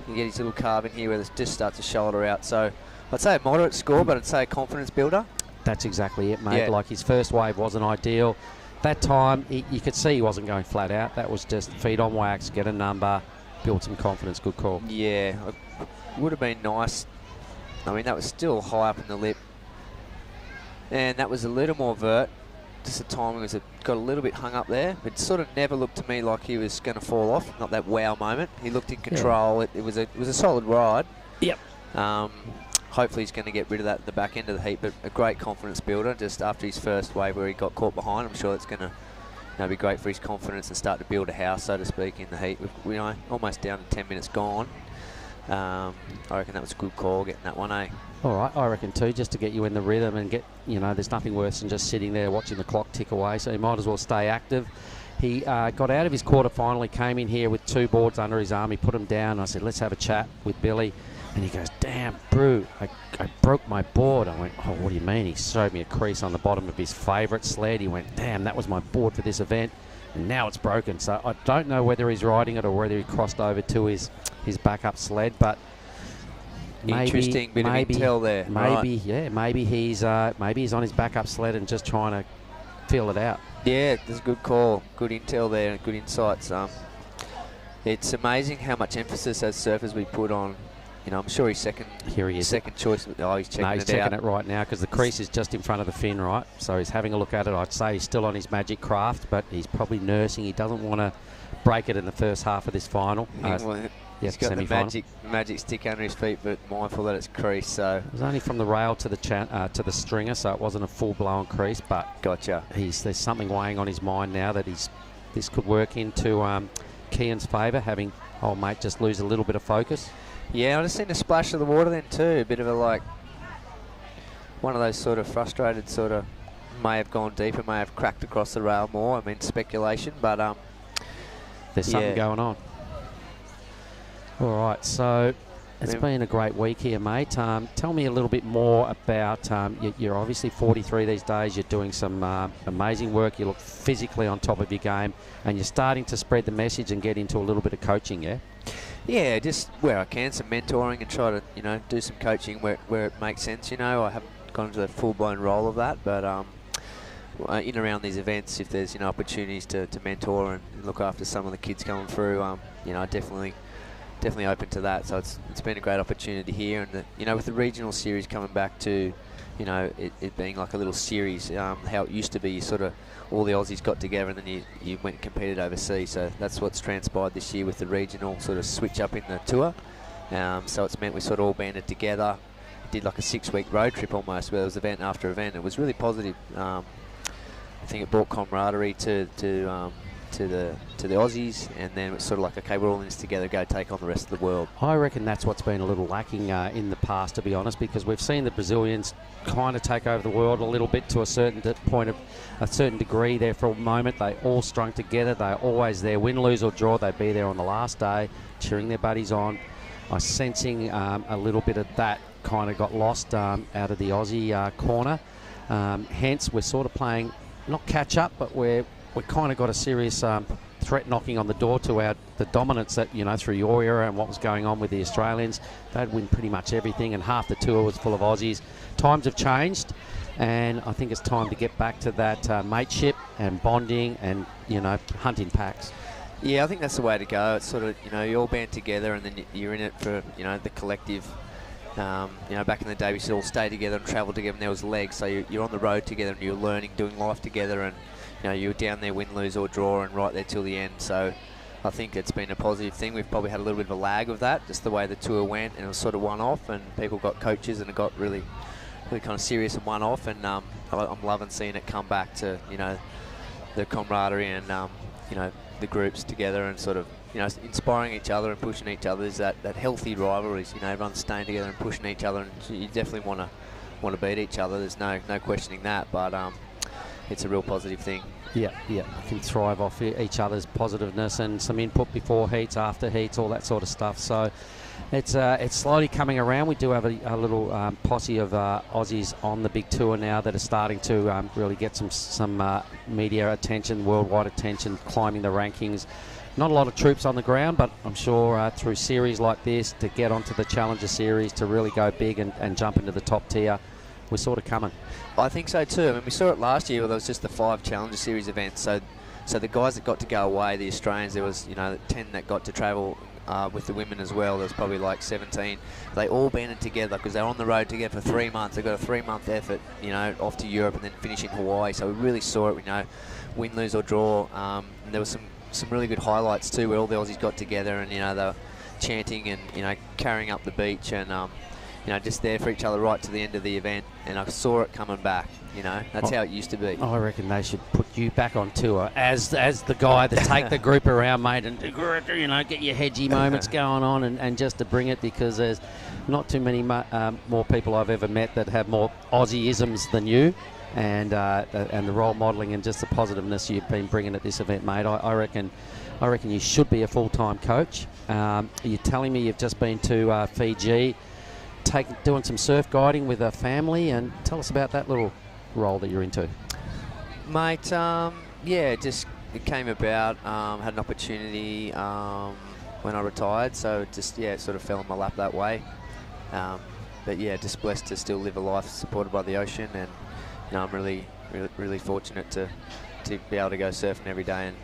You get his little carve in here where it just starts to shoulder out. So I'd say a moderate score, but I'd say a confidence builder. That's exactly it, mate. Yeah. Like his first wave wasn't ideal. That time, you could see he wasn't going flat out. That was just feet on wax, get a number, build some confidence. Good call. Yeah, it would have been nice. I mean, that was still high up in the lip. And that was a little more vert. Just the timing got a little bit hung up there. It sort of never looked to me like he was going to fall off. Not that wow moment. He looked in control. Yeah. It was a solid ride. Yep. Hopefully he's going to get rid of that at the back end of the heat, but a great confidence builder just after his first wave where he got caught behind. I'm sure it's going to be great for his confidence and start to build a house, so to speak, in the heat. We're almost down to 10 minutes gone. I reckon that was a good call, getting that one, eh? All right, I reckon too, just to get you in the rhythm and get, there's nothing worse than just sitting there watching the clock tick away, so you might as well stay active. He got out of his quarter final. He came in here with 2 boards under his arm. He put them down. I said, let's have a chat with Billy. And he goes, damn, Brew, I broke my board. I went, oh, what do you mean? He showed me a crease on the bottom of his favourite sled. He went, damn, that was my board for this event, and now it's broken. So I don't know whether he's riding it or whether he crossed over to his backup sled, but interesting bit of intel there. Maybe, right. Yeah, maybe he's on his backup sled and just trying to feel it out. Yeah, that's a good call. Good intel there and good insights. It's amazing how much emphasis as surfers we put on. I'm sure he's second. Here he is. Second choice. Oh, he's checking it out. He's checking it right now because the crease is just in front of the fin, right? So he's having a look at it. I'd say he's still on his magic craft, but he's probably nursing. He doesn't want to break it in the first half of this final. He's got the magic stick under his feet, but mindful that it's creased. So it was only from the rail to the stringer, so it wasn't a full-blown crease. But gotcha. There's something weighing on his mind now that this could work into Kian's favour, having old mate just lose a little bit of focus. Yeah, I just seen a splash of the water then too. A bit of one of those sort of frustrated may have gone deeper, may have cracked across the rail more. I mean, speculation, but there's something going on. All right, so it's been a great week here, mate. Tell me a little bit more about, you're obviously 43 these days. You're doing some amazing work. You look physically on top of your game, and you're starting to spread the message and get into a little bit of coaching, yeah? Yeah, just where I can, some mentoring and try to, do some coaching where it makes sense. I haven't gone into the full-blown role of that, but in and around these events, if there's, opportunities to mentor and look after some of the kids coming through, definitely open to that. So it's been a great opportunity here, and with the regional series coming back to, it being like a little series, how it used to be, sort of all the Aussies got together and then you went and competed overseas. So that's what's transpired this year with the regional sort of switch up in the tour. So it's meant we sort of all banded together, did like a 6-week road trip almost, where there was event after event. It was really positive. I think it brought camaraderie to the Aussies, and then it's sort of like, okay, we're all in this together, go take on the rest of the world. I reckon that's what's been a little lacking in the past, to be honest, because we've seen the Brazilians kind of take over the world a little bit to a certain degree there for a moment. They all strung together. They're always there, win, lose or draw. They'd be there on the last day, cheering their buddies on. I was sensing a little bit of that kind of got lost out of the Aussie corner. Hence, we're sort of playing, not catch up, but we're kind of got a serious threat knocking on the door to the dominance that, through your era and what was going on with the Australians. They'd win pretty much everything, and half the tour was full of Aussies. Times have changed, and I think it's time to get back to that mateship and bonding and, hunting packs. Yeah, I think that's the way to go. It's sort of, you all band together and then you're in it for, the collective. Back in the day we used to all stay together and travel together, and there was legs, so you're on the road together and you're learning, doing life together, and you're down there, win, lose or draw, and right there till the end. So I think it's been a positive thing. We've probably had a little bit of a lag of that, just the way the tour went, and it was sort of one-off, and people got coaches and it got really kind of serious and one-off, and I'm loving seeing it come back to, the camaraderie and, the groups together and sort of, inspiring each other and pushing each other. Is that healthy rivalries, everyone's staying together and pushing each other, and you definitely want to beat each other. There's no questioning that, but it's a real positive thing. Yeah, you can thrive off each other's positiveness and some input before heats, after heats, all that sort of stuff. So it's slowly coming around. We do have a little posse of Aussies on the big tour now that are starting to really get some media attention, worldwide attention, climbing the rankings. Not a lot of troops on the ground, but I'm sure through series like this, to get onto the Challenger Series, to really go big and jump into the top tier, we're sort of coming. I think so too. I mean, we saw it last year where there was just the 5 Challenger Series events. So the guys that got to go away, the Australians, there was 10 that got to travel with the women as well. There was probably like 17. They all banded together because they're on the road together for 3 months. They got a 3-month effort, off to Europe and then finish in Hawaii. So we really saw it, win, lose or draw. And there was some really good highlights too, where all the Aussies got together and they were chanting and carrying up the beach and just there for each other right to the end of the event. And I saw it coming back. That's how it used to be. I reckon they should put you back on tour as the guy that take the group around, mate, and get your hedgy moments going on and just to bring it, because there's not too many more people I've ever met that have more Aussie-isms than you. And the role modelling and just the positiveness you've been bringing at this event, mate. I reckon you should be a full-time coach. You're telling me you've just been to Fiji, doing some surf guiding with a family, and tell us about that little role that you're into. Mate, it came about. Had an opportunity when I retired, so it sort of fell in my lap that way. Just blessed to still live a life supported by the ocean, and I'm really fortunate to be able to go surfing every day and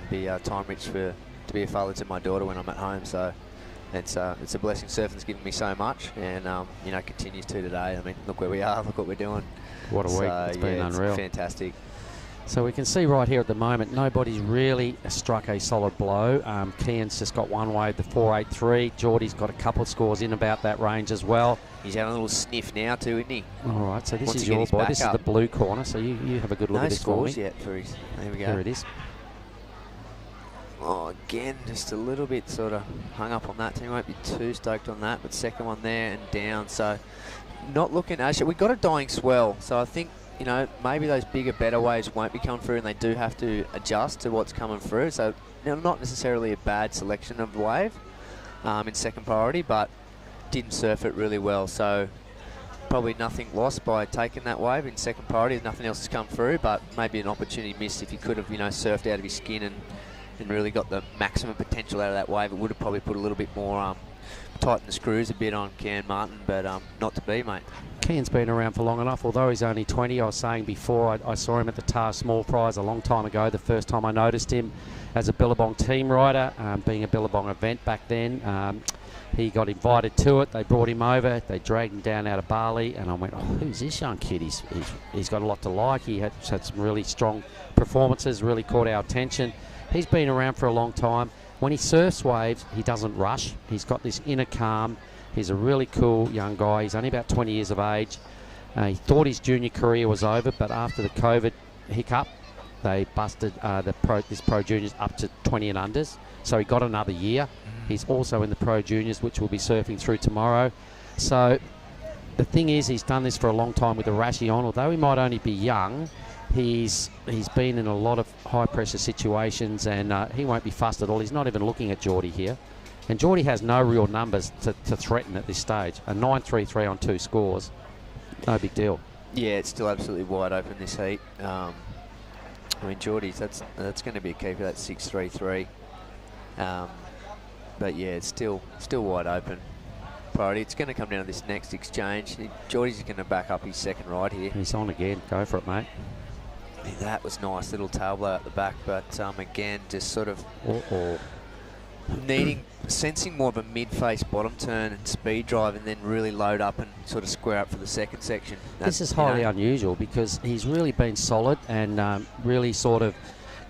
be time rich to be a father to my daughter when I'm at home. So it's a blessing. Surfing's given me so much, and continues to today. I mean, look where we are, look what we're doing. What a week! It's been unreal. It's fantastic. So we can see right here at the moment, nobody's really struck a solid blow. Kian's just got one wave, the 483. Geordie's got a couple of scores in about that range as well. He's having a little sniff now too, isn't he? All right, so this is your boy. This is the blue corner, so you have a good look at this for me. No scores yet for his. There we go. There it is. Oh, again, just a little bit sort of hung up on that. He won't be too stoked on that, but second one there and down. So not looking. Actually, we got a dying swell, so I think maybe those bigger, better waves won't be coming through, and they do have to adjust to what's coming through. So not necessarily a bad selection of the wave in second priority, but didn't surf it really well. So probably nothing lost by taking that wave in second priority. Nothing else has come through, but maybe an opportunity missed. If he could have, surfed out of his skin and really got the maximum potential out of that wave, it would have probably put a little bit more tighten the screws a bit on Kian Martin, but not to be, mate. Kian's been around for long enough, although he's only 20. I was saying before, I saw him at the TAR Small Prize a long time ago, the first time I noticed him as a Billabong team rider, being a Billabong event back then. He got invited to it, they brought him over, they dragged him down out of Bali, and I went, oh, who's this young kid? He's got a lot to like. He had some really strong performances, really caught our attention. He's been around for a long time. When he surfs waves, he doesn't rush. He's got this inner calm. He's a really cool young guy. He's only about 20 years of age. He thought his junior career was over, but after the COVID hiccup, they busted this Pro Juniors up to 20 and unders. So he got another year. He's also in the Pro Juniors, which we'll be surfing through tomorrow. So the thing is, he's done this for a long time with the Rashi on. Although he might only be young, he's been in a lot of high-pressure situations, and he won't be fussed at all. He's not even looking at Geordie here. And Geordie has no real numbers to threaten at this stage. A 9.33 on 2 scores, no big deal. Yeah, it's still absolutely wide open this heat. I mean, Geordie's, that's going to be a keeper, that's 6-3-3. But yeah, it's still wide open. Priority. It's going to come down to this next exchange. Geordie's going to back up his second ride here. He's on again. Go for it, mate. Yeah, that was nice, little tail blow at the back, but again, just sort of sensing more of a mid-face bottom turn and speed drive, and then really load up and sort of square up for the second section. This is highly unusual because he's really been solid and really sort of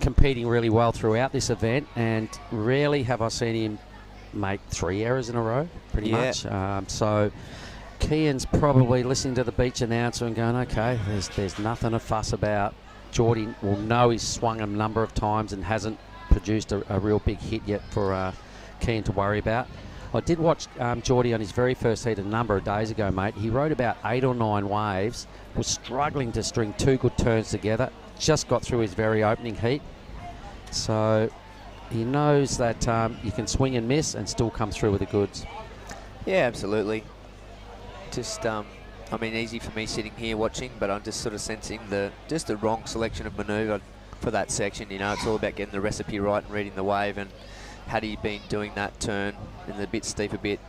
competing really well throughout this event, and rarely have I seen him make 3 errors in a row, pretty much. So Kian's probably listening to the beach announcer and going, okay, there's nothing to fuss about. Geordie will know he's swung a number of times and hasn't produced a real big hit yet for Kian to worry about. I did watch Geordie on his very first heat a number of days ago, mate. He rode about 8 or 9 waves, was struggling to string 2 good turns together, just got through his very opening heat. So he knows that you can swing and miss and still come through with the goods. Yeah, absolutely. Just, I mean, easy for me sitting here watching, but I'm just sort of sensing the wrong selection of manoeuvre for that section. You know, it's all about getting the recipe right and reading the wave, and had he been doing that turn in the bit steeper bit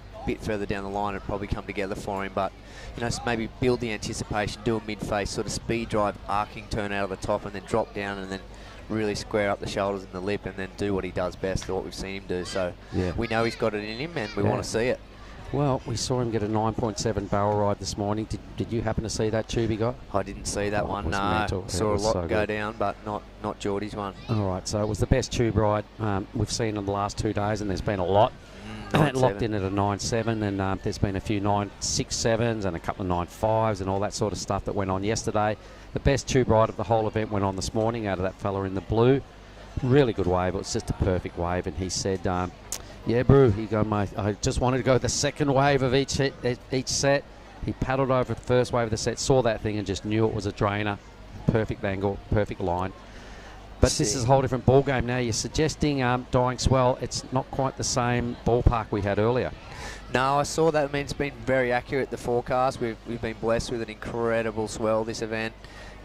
further down the line, it'd probably come together for him. But, you know, maybe build the anticipation, do a mid-face sort of speed drive, arcing turn out of the top, and then drop down, and then really square up the shoulders and the lip, and then do what he does best, or what we've seen him do. So we know he's got it in him, and we want to see it. Well, we saw him get a 9.7 barrel ride this morning. Did you happen to see that tube he got? I didn't see that one, no. Saw a lot go down, but not Geordie's one. All right, so it was the best tube ride we've seen in the last 2 days, and there's been a lot. It locked in at a 9.7, and there's been a few 9.67s and a couple of 9.5s and all that sort of stuff that went on yesterday. The best tube ride of the whole event went on this morning out of that fella in the blue. Really good wave. It was just a perfect wave, and he said, yeah, bro, he go, mate, I just wanted to go the second wave of each set. He paddled over the first wave of the set, saw that thing and just knew it was a drainer. Perfect angle, perfect line. But this is a whole different ball game now. You're suggesting Dying Swell. It's not quite the same ballpark we had earlier. No, I saw that. I mean, it's been very accurate, the forecast. We've been blessed with an incredible swell this event.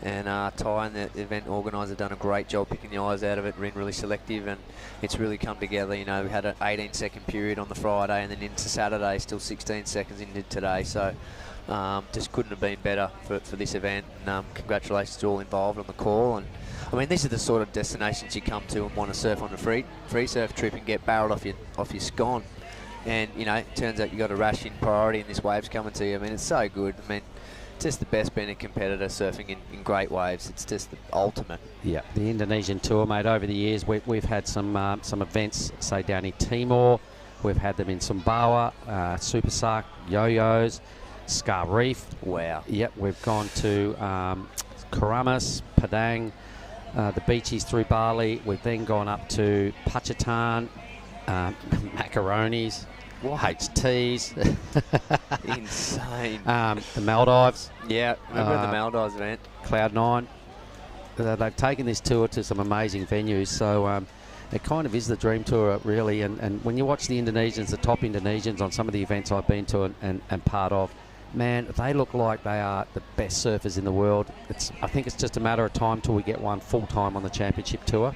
And Ty and the event organiser have done a great job picking the eyes out of it, been really selective, and it's really come together. You know, we had an 18-second period on the Friday, and then into Saturday, still 16 seconds into today. So just couldn't have been better for this event. And congratulations to all involved on the call. And I mean, these are the sort of destinations you come to and want to surf on a free surf trip and get barreled off your scone. And you know, it turns out you got a rash in priority, and this wave's coming to you. I mean, it's so good. I mean, just the best being a competitor surfing in great waves. It's just the ultimate. Yeah, the Indonesian tour, mate. Over the years, we've had some events, say down in Timor. We've had them in Sumbawa, Super Sark, Yo-Yos, Scar Reef. Wow. Yep, we've gone to Karamas, Padang, the beaches through Bali. We've then gone up to Pacitan, Macaronis. HTs. Insane. The Maldives. Yeah, remember the Maldives event. Cloud9. They've taken this tour to some amazing venues, so it kind of is the dream tour, really. And when you watch the Indonesians, the top Indonesians on some of the events I've been to and part of, man, they look like they are the best surfers in the world. I think it's just a matter of time till we get one full-time on the championship tour.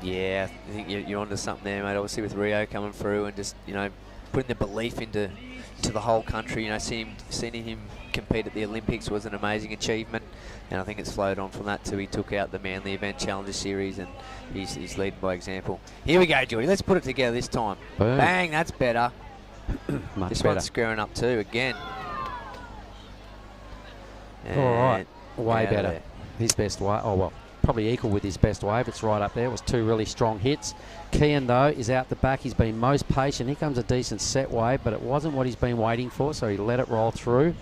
Yeah, I think you're onto something there, mate. Obviously with Rio coming through and just, you know, putting the belief into the whole country. You know, seeing him compete at the Olympics was an amazing achievement, and I think it's flowed on from that too. He took out the Manly Event Challenger Series, and he's leading by example. Here we go, Geordie. Let's put it together this time. Boom. Bang, that's better. Much this better. one's squaring up too again. All right, way better. There. His best wave. Oh well, probably equal with his best wave. It's right up there. It was 2 really strong hits. Kian, though, is out the back. He's been most patient. Here comes a decent set wave, but it wasn't what he's been waiting for, so he let it roll through.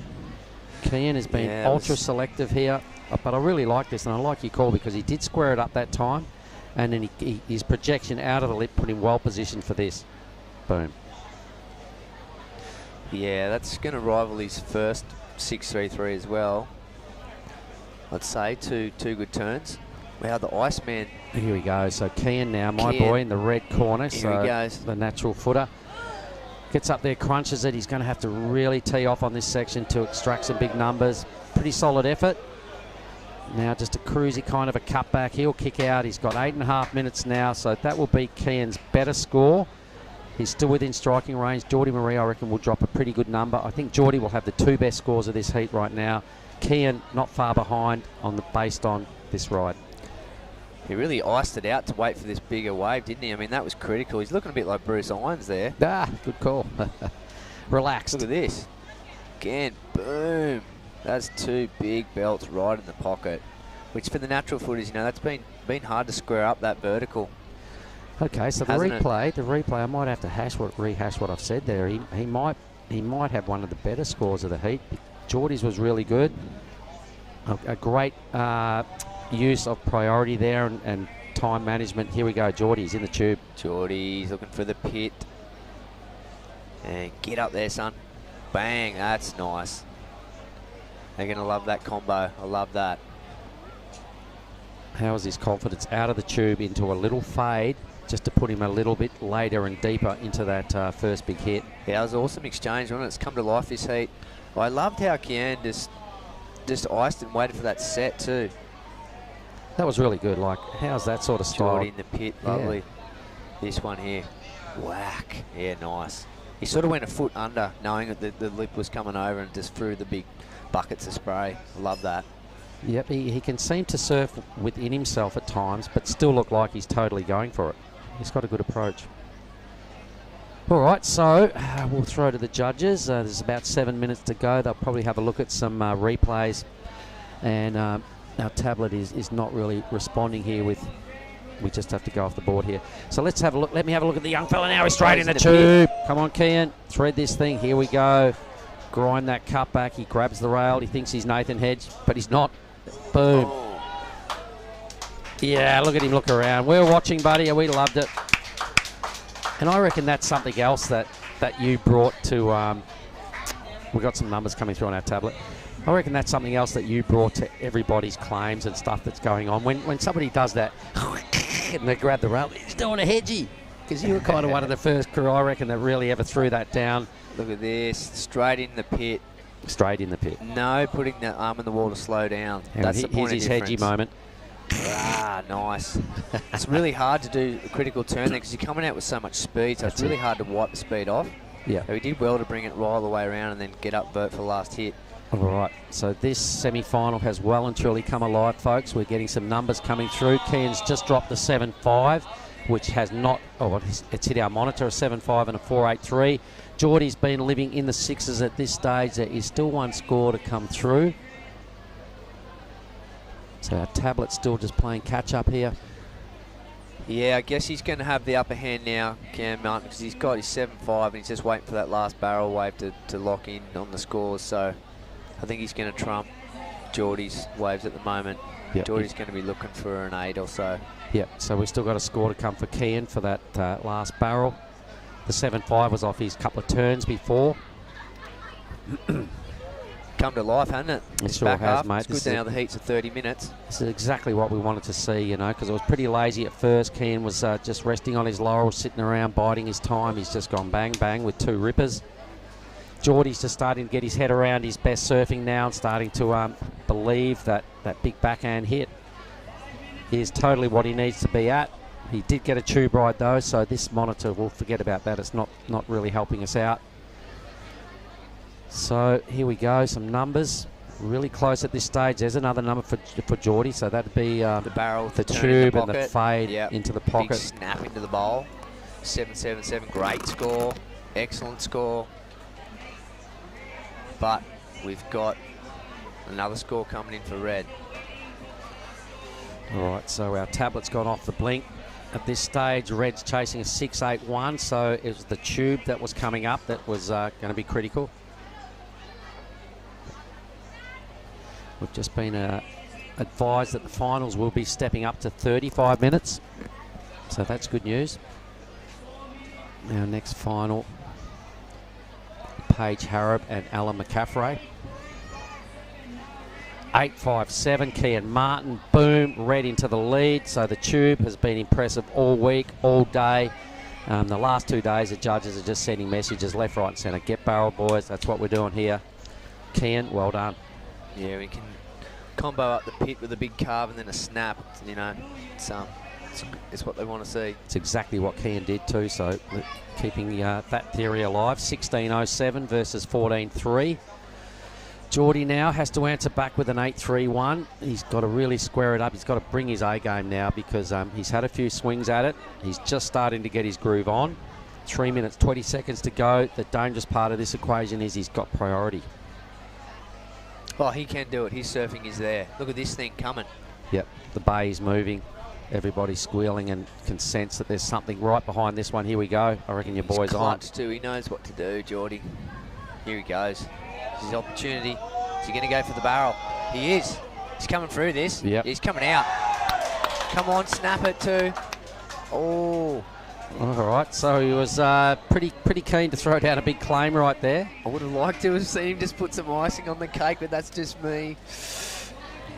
Kian has been ultra selective here, but I really like this, and I like your call because he did square it up that time, and then his projection out of the lip put him well positioned for this. Boom. Yeah, that's going to rival his first 6.33 as well. I'd say two good turns. Wow, the Iceman. Here we go. So Kian now, my boy in the red corner. Here he goes. The natural footer. Gets up there, crunches it. He's going to have to really tee off on this section to extract some big numbers. Pretty solid effort. Now just a cruisy kind of a cutback. He'll kick out. He's got 8.5 minutes now, so that will be Kian's better score. He's still within striking range. Geordie Marie, I reckon, will drop a pretty good number. I think Geordie will have the 2 best scores of this heat right now. Kian not far behind based on this ride. He really iced it out to wait for this bigger wave, didn't he? I mean, that was critical. He's looking a bit like Bruce Irons there. Ah, good call. Relaxed. Look at this. Again, boom. That's 2 big belts right in the pocket, which for the natural footers, you know, that's been hard to square up that vertical. Okay, so the replay, I might have to rehash what I've said there. He might have one of the better scores of the heat. Geordie's was really good. A great use of priority there and time management. Here we go, Geordie's in the tube. Geordie's looking for the pit. And get up there, son. Bang, that's nice. They're going to love that combo. I love that. How is his confidence out of the tube into a little fade, just to put him a little bit later and deeper into that first big hit. Yeah, that was an awesome exchange, wasn't it? It's come to life this heat. I loved how Kian just iced and waited for that set too. That was really good. Like, how's that sort of style? Geordie in the pit, lovely. Yeah. This one here, whack. Yeah, nice. He sort of went a foot under, knowing that the lip was coming over, and just threw the big buckets of spray. Love that. Yep, he can seem to surf within himself at times, but still look like he's totally going for it. He's got a good approach. All right, so we'll throw to the judges. There's about 7 minutes to go. They'll probably have a look at some replays. And our tablet is not really responding here with... We just have to go off the board here. So let's have a look. Let me have a look at the young fella now. He's straight in the tube. Come on, Kian. Thread this thing. Here we go. Grind that cut back. He grabs the rail. He thinks he's Nathan Hedge, but he's not. Boom. Yeah, look at him look around. We're watching, buddy. We loved it. And I reckon that's something else that you brought to... we've got some numbers coming through on our tablet. I reckon that's something else that you brought to everybody's claims and stuff that's going on. When somebody does that and they grab the rail, he's doing a hedgy. Because you were kind of one of the first crew, I reckon, that really ever threw that down. Look at this. Straight in the pit. Straight in the pit. No, putting the arm in the wall to slow down. That's the point Here's his hedgy moment. Ah, nice. It's really hard to do a critical turn there because you're coming out with so much speed, so it's really hard to wipe the speed off. Yeah. So he did well to bring it right all the way around and then get up vert for the last hit. All right, so this semi-final has well and truly come alive, folks. We're getting some numbers coming through. Kian's just dropped the 7.5, which has not... Oh, it's hit our monitor, a 7.5 and a 4.83. Geordie's been living in the sixes at this stage. There is still one score to come through. So our tablet's still just playing catch-up here. Yeah, I guess he's going to have the upper hand now, Cam Martin, because he's got his 7.5 and he's just waiting for that last barrel wave to lock in on the scores. So I think he's going to trump Geordie's waves at the moment. Yep. Geordie's going to be looking for an 8 or so. Yeah, so we've still got a score to come for Kian for that last barrel. The 7.5 was off his couple of turns before. Come to life, hasn't it? It sure has, mate. It's good now the heats are 30 minutes. This is exactly what we wanted to see, you know, because it was pretty lazy at first. Kian was just resting on his laurels, sitting around, biding his time. He's just gone bang, bang with 2 rippers. Geordie's just starting to get his head around his best surfing now and starting to believe that big backhand hit is totally what he needs to be at. He did get a tube ride, though, so this monitor, we'll forget about that. It's not really helping us out. So here we go, some numbers. Really close at this stage. There's another number for Geordie, so that'd be the barrel, the tube and the fade into the pocket. Big snap into the bowl. 7.77, great score, excellent score. But we've got another score coming in for red. All right, so our tablet's gone off the blink. At this stage, red's chasing a 6.81, so it was the tube that was coming up that was going to be critical. We've just been advised that the finals will be stepping up to 35 minutes. So that's good news. Our next final, Paige Harrop and Alan McCaffrey. 8.57, Kian Martin, boom, red into the lead. So the tube has been impressive all week, all day. The last 2 days, the judges are just sending messages left, right and centre. Get barrel, boys. That's what we're doing here. Kian, well done. Yeah, we can combo up the pit with a big carve and then a snap. You know, it's what they want to see. It's exactly what Kian did too, so keeping that theory alive. 16.07 versus 14.3. Geordie now has to answer back with an 8.31. He's got to really square it up. He's got to bring his A game now because he's had a few swings at it. He's just starting to get his groove on. 3 minutes, 20 seconds to go. The dangerous part of this equation is he's got priority. Oh, he can do it. His surfing is there. Look at this thing coming. Yep, the bay is moving. Everybody's squealing and can sense that there's something right behind this one. Here we go. I reckon your boy's on. Clutch too. He knows what to do, Geordie. Here he goes. This is his opportunity. Is he going to go for the barrel? He is. He's coming through this. Yep. He's coming out. Come on, snap it too. Oh. All right, so he was pretty keen to throw down a big claim right there. I would have liked to have seen him just put some icing on the cake, but that's just me.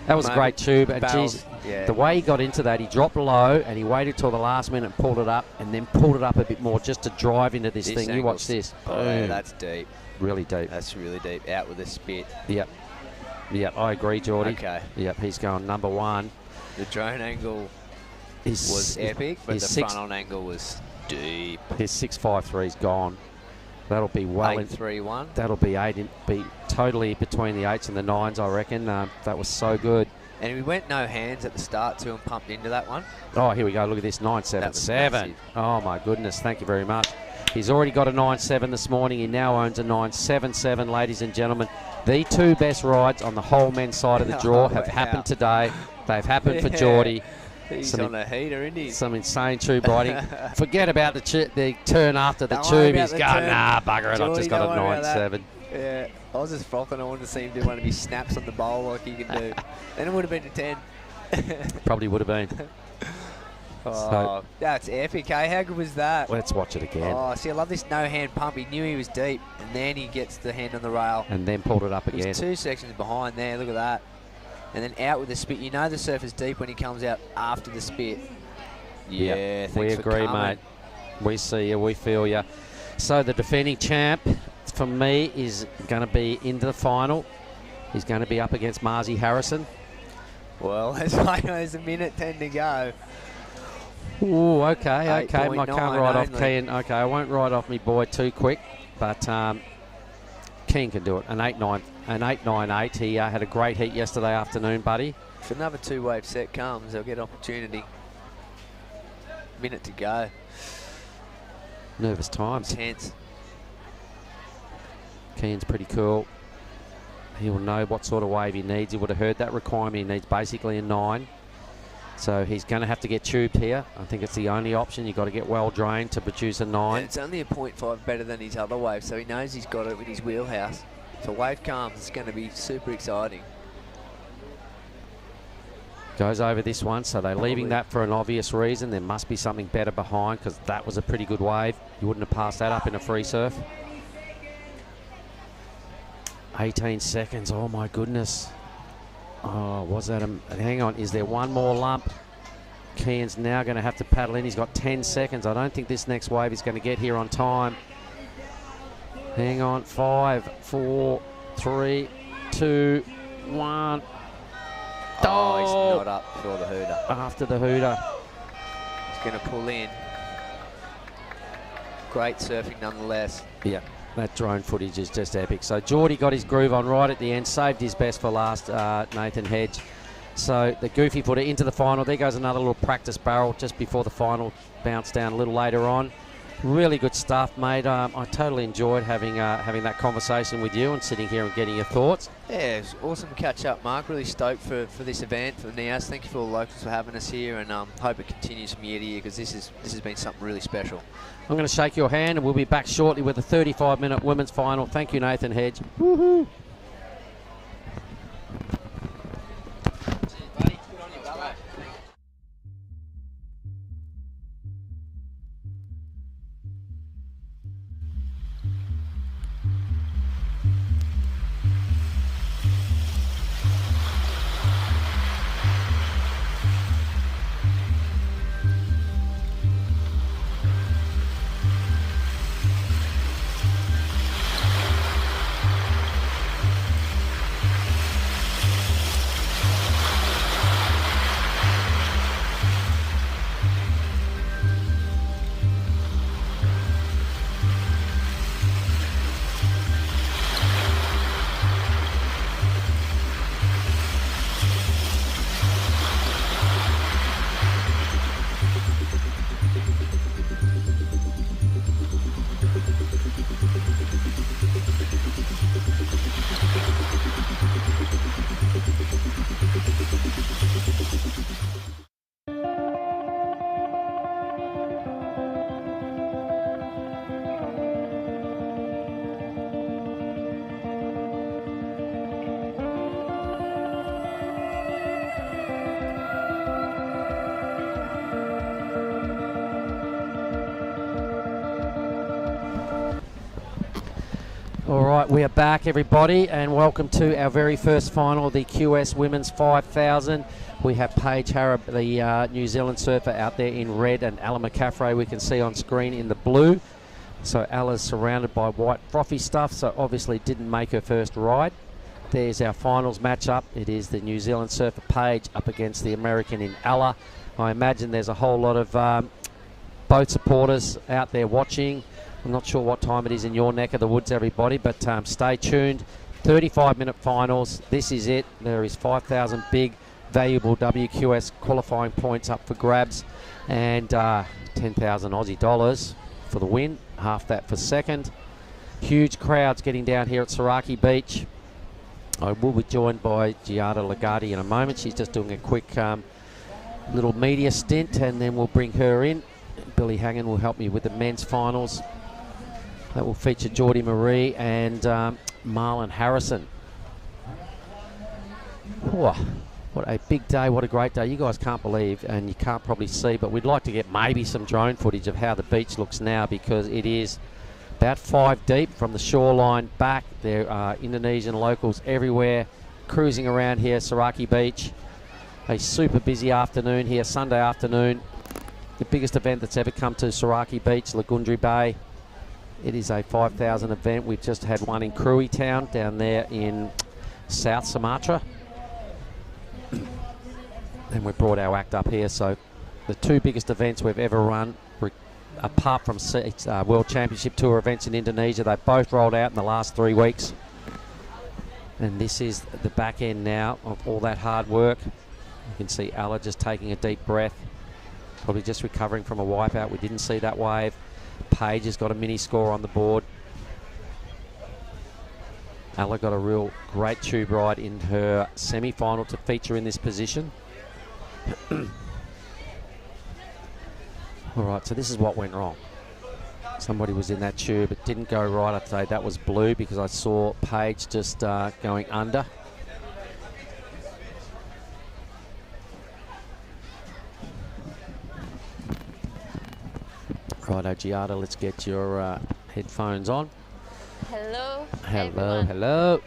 That was a great tube, and geez, yeah. The way he got into that, he dropped low and he waited till the last minute and pulled it up, and then pulled it up a bit more just to drive into this thing. You watch this. Oh, Boom. that's deep. Really deep. That's really deep. Out with a spit. Yep. Yep, I agree, Geordie. Okay. Yep, he's going number one. The drone angle was epic, but the front-on angle was deep. His 6.53's gone. That'll be well 8.31. That'll be be totally between the 8s and the 9s, I reckon. That was so good. And we went no hands at the start too and pumped into that one. Oh, here we go. Look at this, 9.77. Oh my goodness, thank you very much. He's already got a 9.7 this morning. He now owns a 9.77, ladies and gentlemen. The two best rides on the whole men's side of the draw have happened today. They've happened for Geordie. He's on a heater, isn't he? Some insane tube riding. Forget about the turn after the tube. He's going, nah, bugger it. I've just got a 9.7. Yeah, I was just frothing. I wanted to see him do one of his snaps on the bowl like he can do. Then it would have been a 10. Probably would have been. Oh, that's epic, eh? How good was that? Let's watch it again. Oh, see, I love this no-hand pump. He knew he was deep, and then he gets the hand on the rail. And then pulled it up again. He's 2 sections behind there. Look at that. And then out with the spit. You know the surf is deep when he comes out after the spit. Yeah, yep. thanks We for agree, coming. mate. We see you. We feel you. So the defending champ, for me, is going to be into the final. He's going to be up against Marzi Harrison. Well, there's a minute 10 to go. Ooh, okay. I can't 8.9 ride off only. Keane. Okay, I won't ride off me boy too quick, but Keane can do it. An 8.98. He had a great heat yesterday afternoon, buddy. If another two-wave set comes, they'll get opportunity. Minute to go. Nervous times. Tense. Keane's pretty cool. He will know what sort of wave he needs. He would have heard that requirement. He needs basically a 9. So he's going to have to get tubed here. I think it's the only option. You've got to get well drained to produce a 9. And it's only a 0.5 better than his other wave, so he knows he's got it with his wheelhouse. If a wave comes, it's going to be super exciting. Goes over this one, so they're leaving that for an obvious reason. There must be something better behind because that was a pretty good wave. You wouldn't have passed that up in a free surf. 18 seconds. Oh, my goodness. Oh, was that a... Hang on. Is there one more lump? Keane's now going to have to paddle in. He's got 10 seconds. I don't think this next wave is going to get here on time. Hang on. 5, 4, 3, 2, 1. Oh, he's not up for the hooter. After the hooter. He's going to pull in. Great surfing nonetheless. Yeah, that drone footage is just epic. So Geordie got his groove on right at the end, saved his best for last, Nathan Hedge. So the goofy footer into the final. There goes another little practice barrel just before the final. Bounce down a little later on. Really good stuff, mate. I totally enjoyed having that conversation with you and sitting here and getting your thoughts. Yeah, it was awesome to catch up, Mark. Really stoked for this event, for Nias. Thank you for all the locals for having us here, and hope it continues from year to year because this has been something really special. I'm going to shake your hand, and we'll be back shortly with a 35-minute women's final. Thank you, Nathan Hedge. Woohoo! All right, we are back, everybody, and welcome to our very first final of the QS Women's 5,000. We have Paige Harrop, the New Zealand surfer, out there in red, and Ella McCaffrey we can see on screen in the blue. So Ella's surrounded by white frothy stuff, so obviously didn't make her first ride. There's our finals matchup. It is the New Zealand surfer Paige up against the American in Ella. I imagine there's a whole lot of boat supporters out there watching. I'm not sure what time it is in your neck of the woods, everybody, but stay tuned. 35-minute finals. This is it. There is 5,000 big, valuable WQS qualifying points up for grabs, and 10,000 Aussie dollars for the win. Half that for second. Huge crowds getting down here at Sorake Beach. I will be joined by Giada Lagardi in a moment. She's just doing a quick little media stint, and then we'll bring her in. Billy Hangen will help me with the men's finals. That will feature Geordie Marie and Marlon Harrison. Whoa, what a big day, what a great day. You guys can't believe, and you can't probably see, but we'd like to get maybe some drone footage of how the beach looks now, because it is about 5 deep from the shoreline back. There are Indonesian locals everywhere cruising around here, Sorake Beach. A super busy afternoon here, Sunday afternoon. The biggest event that's ever come to Sorake Beach, Lagundri Bay. It is a 5,000 event. We've just had one in Krui Town down there in South Sumatra. And we brought our act up here. So the two biggest events we've ever run, apart from World Championship Tour events in Indonesia, they both rolled out in the last 3 weeks. And this is the back end now of all that hard work. You can see Ella just taking a deep breath. Probably just recovering from a wipeout. We didn't see that wave. Paige has got a mini score on the board. Ella got a real great tube ride in her semi-final to feature in this position. All right, so this is what went wrong. Somebody was in that tube. It didn't go right. I'd say that was blue, because I saw Paige just going under. Righto, Giada, let's get your headphones on. Hello. Hello, hello.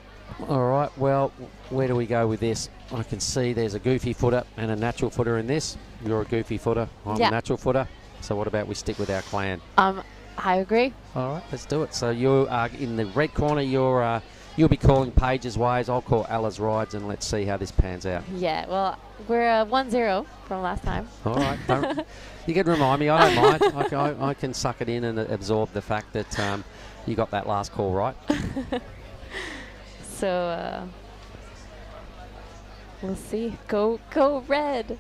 All right, well, where do we go with this? I can see there's a goofy footer and a natural footer in this. You're a goofy footer, I'm a natural footer. So what about we stick with our clan? I agree. All right, let's do it. So you are in the red corner. You'll be calling Paige's ways. I'll call Ella's rides, and let's see how this pans out. Yeah, well, we're 1-0 from last time. All right. You can remind me. I don't mind. I can suck it in and absorb the fact that you got that last call right. So we'll see. Go red.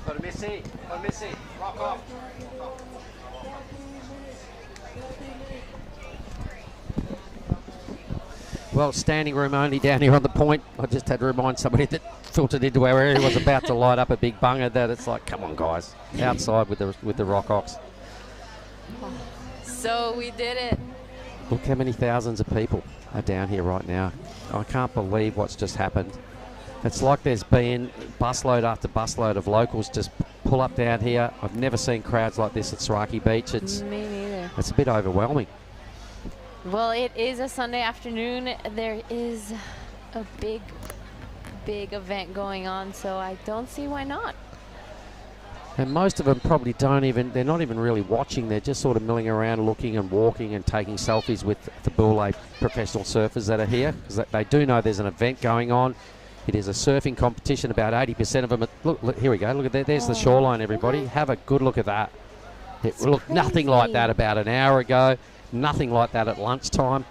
Got a Missy. Rock off. Well, standing room only down here on the point. I just had to remind somebody that filtered into our area was about to light up a big bunger that it's like, come on, guys, outside with the rock ox. So we did it. Look how many thousands of people are down here right now. I can't believe what's just happened. It's like there's been busload after busload of locals just pull up down here. I've never seen crowds like this at Sorake Beach. Me neither. It's a bit overwhelming. Well, it is a Sunday afternoon. There is a big event going on, so I don't see why not. And most of them probably they're not even really watching. They're just sort of milling around, looking and walking and taking selfies with the Boule professional surfers that are here, because they do know there's an event going on. It is a surfing competition. About 80% of them. Look, here we go. Look at there's the shoreline, everybody. Have a good look at that. It looked nothing like that about an hour ago. Nothing like that at lunchtime.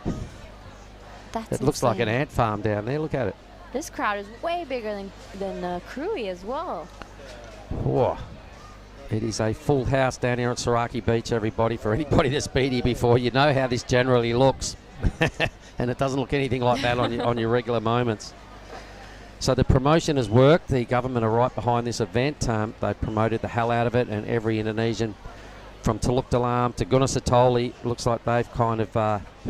It looks like an ant farm down there. Look at it. This crowd is way bigger than Krui as well. Whoa. It is a full house down here at Sorake Beach, everybody. For anybody that's been here before, you know how this generally looks. And it doesn't look anything like that on your regular moments. So the promotion has worked. The government are right behind this event. They promoted the hell out of it, and every Indonesian from Teluk Dalam to Gunung Sitoli, looks like they've kind of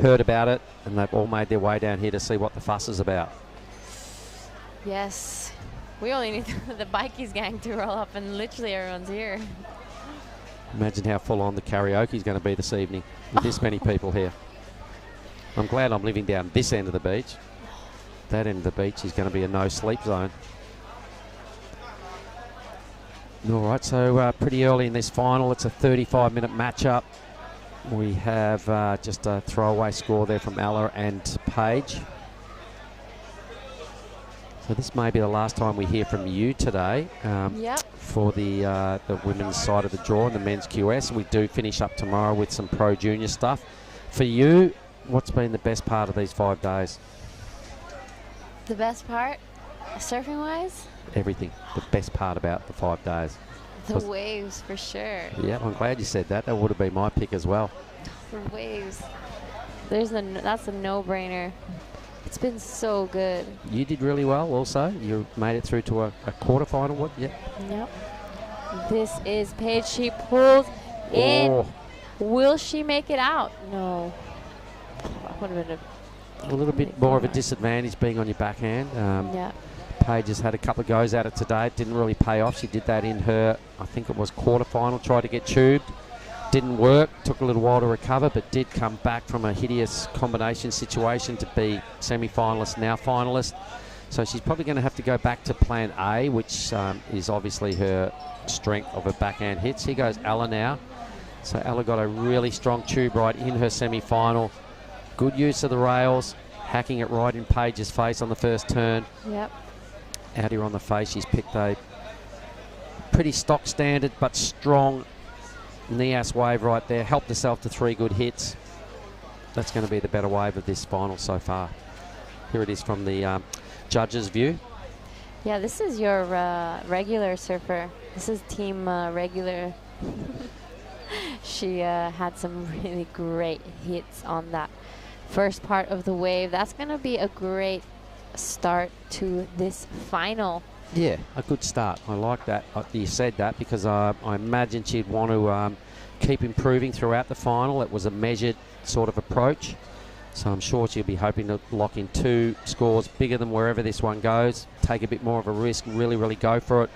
heard about it, and they've all made their way down here to see what the fuss is about. Yes. We only need the bikies gang to roll up, and literally everyone's here. Imagine how full on the karaoke is going to be this evening with this many people here. I'm glad I'm living down this end of the beach. That end of the beach is going to be a no sleep zone. All right, so pretty early in this final. It's a 35-minute matchup. We have just a throwaway score there from Ella and Paige. So this may be the last time we hear from you today for the women's side of the draw and the men's QS. We do finish up tomorrow with some pro junior stuff. For you, what's been the best part of these 5 days? The best part, surfing-wise? Everything. The best part about the 5 days. The waves, for sure. Yeah, I'm glad you said that. That would have been my pick as well. The waves. That's a no-brainer. It's been so good. You did really well also. You made it through to a quarterfinal. What? Yeah. Yep. This is Paige. She pulls in. Oh. Will she make it out? No. Would have been a little bit more of a disadvantage being on your backhand. Yeah. Paige has had a couple of goes at it today. It didn't really pay off. She did that in her, I think it was quarterfinal, tried to get tubed. Didn't work, took a little while to recover, but did come back from a hideous combination situation to be semi-finalist, now finalist. So she's probably going to have to go back to plan A, which is obviously her strength of her backhand hits. Here goes Ella now. So Ella got a really strong tube right in her semi-final. Good use of the rails, hacking it right in Paige's face on the first turn. Yep. Out here on the face, she's picked a pretty stock standard but strong Nias wave right there. Helped herself to 3 good hits. That's going to be the better wave of this final so far. Here it is from the judges' view. Yeah, this is your regular surfer. This is team regular. She had some really great hits on that first part of the wave. That's going to be a great start to this final. Yeah, a good start. I like that. You said that because I imagine she'd want to keep improving throughout the final. It was a measured sort of approach. So I'm sure she'll be hoping to lock in 2 scores bigger than wherever this one goes. Take a bit more of a risk, really, really go for it.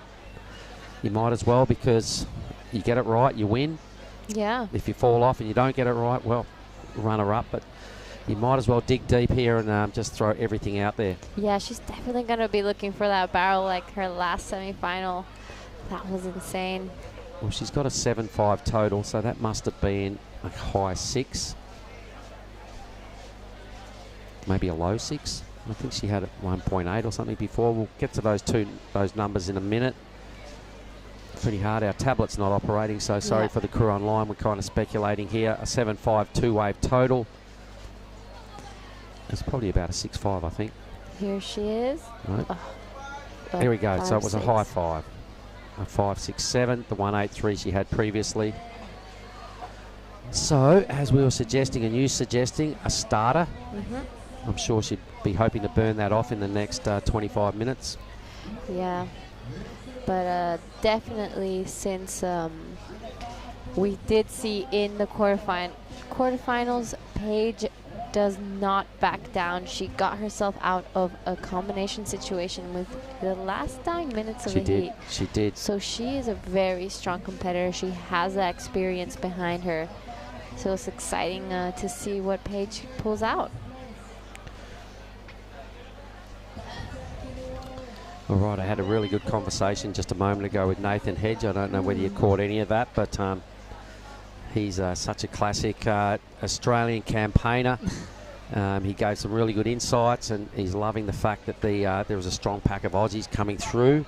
You might as well, because you get it right, you win. Yeah. If you fall off and you don't get it right, well, runner up. But you might as well dig deep here and just throw everything out there. Yeah, she's definitely going to be looking for that barrel like her last semi-final. That was insane. Well, she's got a 7.5 total, so that must have been a high 6. Maybe a low 6. I think she had 1.8 or something before. We'll get to those numbers in a minute. Pretty hard. Our tablet's not operating, so sorry for the crew online. We're kind of speculating here. A 7.5 2-wave total. It's probably about a 6.5, I think. Here she is. Right. There we go. So it was a high 5. A 5, 6, 7. The 1.83 she had previously. So, as we were suggesting and you suggesting, a starter. I'm sure she'd be hoping to burn that off in the next 25 minutes. Yeah. But definitely since we did see in the quarterfinals, Paige does not back down. She got herself out of a combination situation with the last 9 minutes of the heat. She did. So she is a very strong competitor. She has that experience behind her. So it's exciting to see what Paige pulls out. All right, I had a really good conversation just a moment ago with Nathan Hedge. I don't know whether you caught any of that, but he's such a classic Australian campaigner. He gave some really good insights, and he's loving the fact that there was a strong pack of Aussies coming through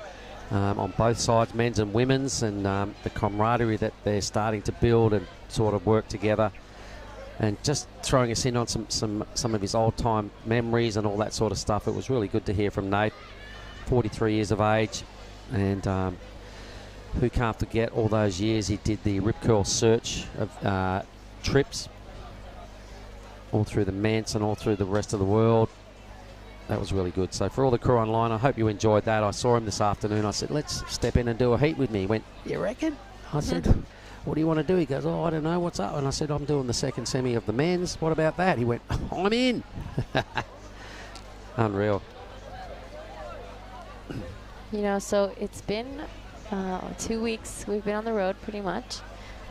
on both sides, men's and women's, and the camaraderie that they're starting to build and sort of work together. And just throwing us in on some of his old-time memories and all that sort of stuff. It was really good to hear from Nate. 43 years of age, and who can't forget all those years he did the rip curl search of trips all through the Ments and all through the rest of the world. That was really good. So for all the crew online, I hope you enjoyed that. I saw him this afternoon. I said, let's step in and do a heat with me. He went, you reckon? I said, what do you want to do? He goes, oh, I don't know, what's up? And I said, I'm doing the second semi of the men's. What about that? He went, I'm in. Unreal. You know, so it's been 2 weeks. We've been on the road pretty much.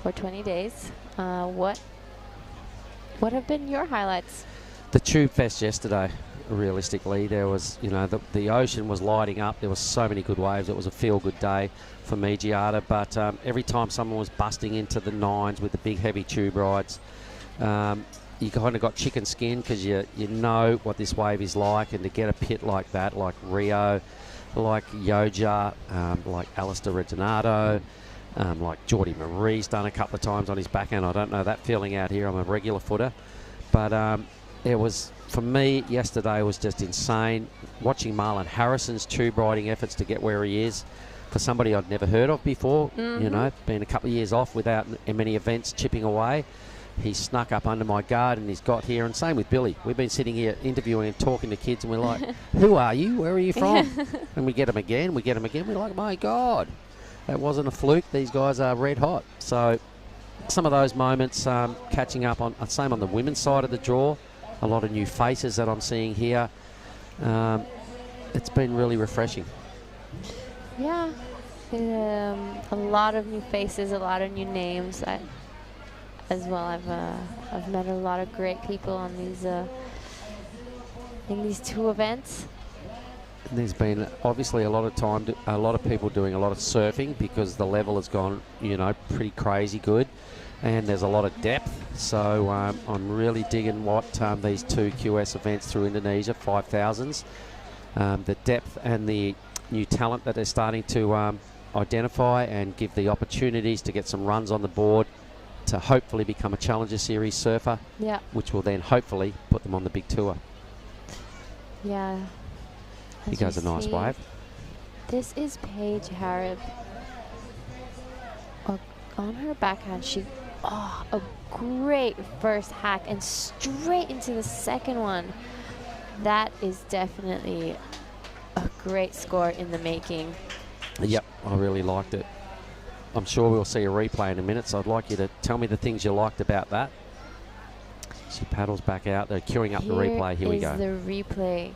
or 20 days. What have been your highlights? The Tube Fest yesterday, realistically, there was, you know, the ocean was lighting up. There was so many good waves. It was a feel-good day for me, Giada. But every time someone was busting into the nines with the big heavy tube rides, you kind of got chicken skin because you know what this wave is like, and to get a pit like that, like Rio, like Yoja, like Alistair Redonato, like Geordie Marie's done a couple of times on his backhand. I don't know that feeling out here. I'm a regular footer. But it was, for me, yesterday was just insane. Watching Marlon Harrison's tube riding efforts to get where he is, for somebody I'd never heard of before, you know, been a couple of years off without many events, chipping away. He snuck up under my guard and he's got here, and same with Billy. We've been sitting here interviewing and talking to kids and we're like, who are you? Where are you from? And we get them again. We're like, my God, that wasn't a fluke. These guys are red hot. So some of those moments, catching up on, same on the women's side of the draw, a lot of new faces that I'm seeing here. It's been really refreshing. Yeah, a lot of new faces, a lot of new names. As well, I've met a lot of great people on these in these two events. And there's been obviously a lot of people doing a lot of surfing because the level has gone, you know, pretty crazy good, and there's a lot of depth. So I'm really digging what these two QS events through Indonesia, 5,000s, the depth and the new talent that they're starting to identify and give the opportunities to get some runs on the board, to hopefully become a Challenger Series surfer, which will then hopefully put them on the big tour. Yeah. He goes a nice wave. This is Paige Harrod. On her backhand, a great first hack and straight into the second one. That is definitely a great score in the making. Yep, I really liked it. I'm sure we'll see a replay in a minute, so I'd like you to tell me the things you liked about that. She paddles back out. They're queuing up the replay. Here we go. The replay.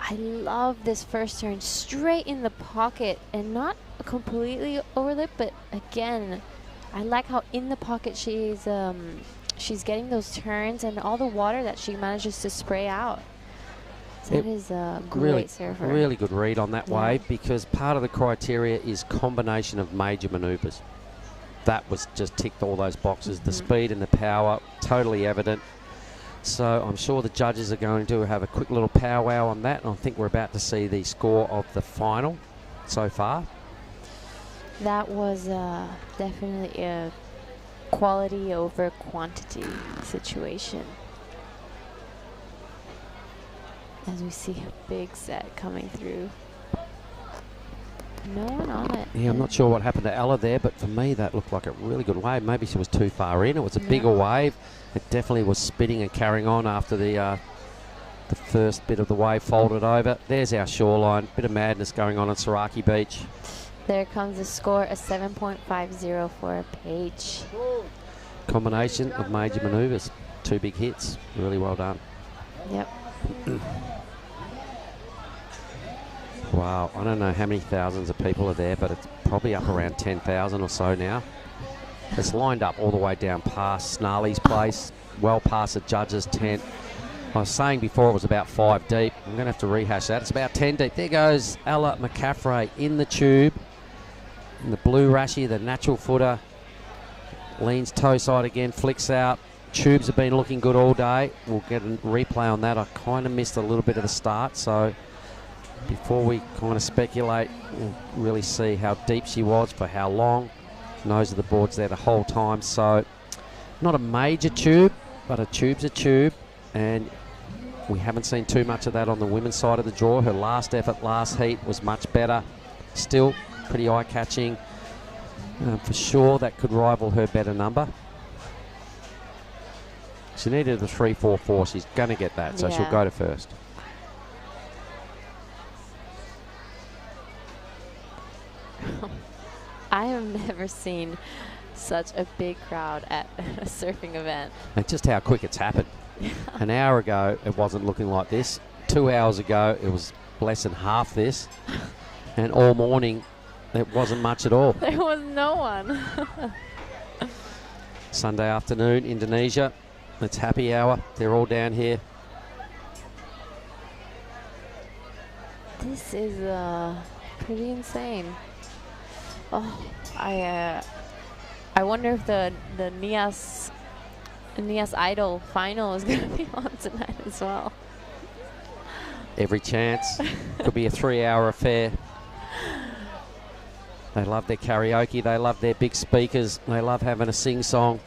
I love this first turn straight in the pocket and not completely overlip, but again, I like how in the pocket she's getting those turns and all the water that she manages to spray out. So that is a great surfer. Really good read on that wave, because part of the criteria is combination of major manoeuvres. That was just ticked all those boxes. The speed and the power, totally evident. So I'm sure the judges are going to have a quick little powwow on that, and I think we're about to see the score of the final so far. That was definitely a quality over quantity situation. As we see a big set coming through. No one on it. Yeah, I'm not sure what happened to Ella there, but for me that looked like a really good wave. Maybe she was too far in. It was a bigger wave. It definitely was spinning and carrying on after the first bit of the wave folded over. There's our shoreline. Bit of madness going on Sorake Beach. There comes the score, a 7.50 for Paige. Combination of major manoeuvres. 2 big hits. Really well done. Yep. Wow, I don't know how many thousands of people are there, but it's probably up around 10,000 or so now. It's lined up all the way down past Snarley's place, well past the judges' tent. I was saying before it was about 5 deep. I'm going to have to rehash that. It's about 10 deep. There goes Ella McCaffrey in the tube. In the blue rashi, the natural footer. Leans toe side again, flicks out. Tubes have been looking good all day. We'll get a replay on that. I kind of missed a little bit of the start, so before we kind of speculate, we'll really see how deep she was for how long. Nose of the board's there the whole time, so not a major tube, but a tube's a tube, and we haven't seen too much of that on the women's side of the draw. Her last effort, last heat, was much better. Still pretty eye-catching. For sure, that could rival her better number. She needed a 3-4-4. She's going to get that, so she'll go to first. I have never seen such a big crowd at a surfing event. And just how quick it's happened. An hour ago, it wasn't looking like this. 2 hours ago, it was less than half this. And all morning, it wasn't much at all. There was no one. Sunday afternoon, Indonesia. It's happy hour. They're all down here. This is pretty insane. Oh, I wonder if the Nias Idol final is going to be on tonight as well. Every chance. Could be a 3-hour affair. They love their karaoke. They love their big speakers. They love having a sing-song.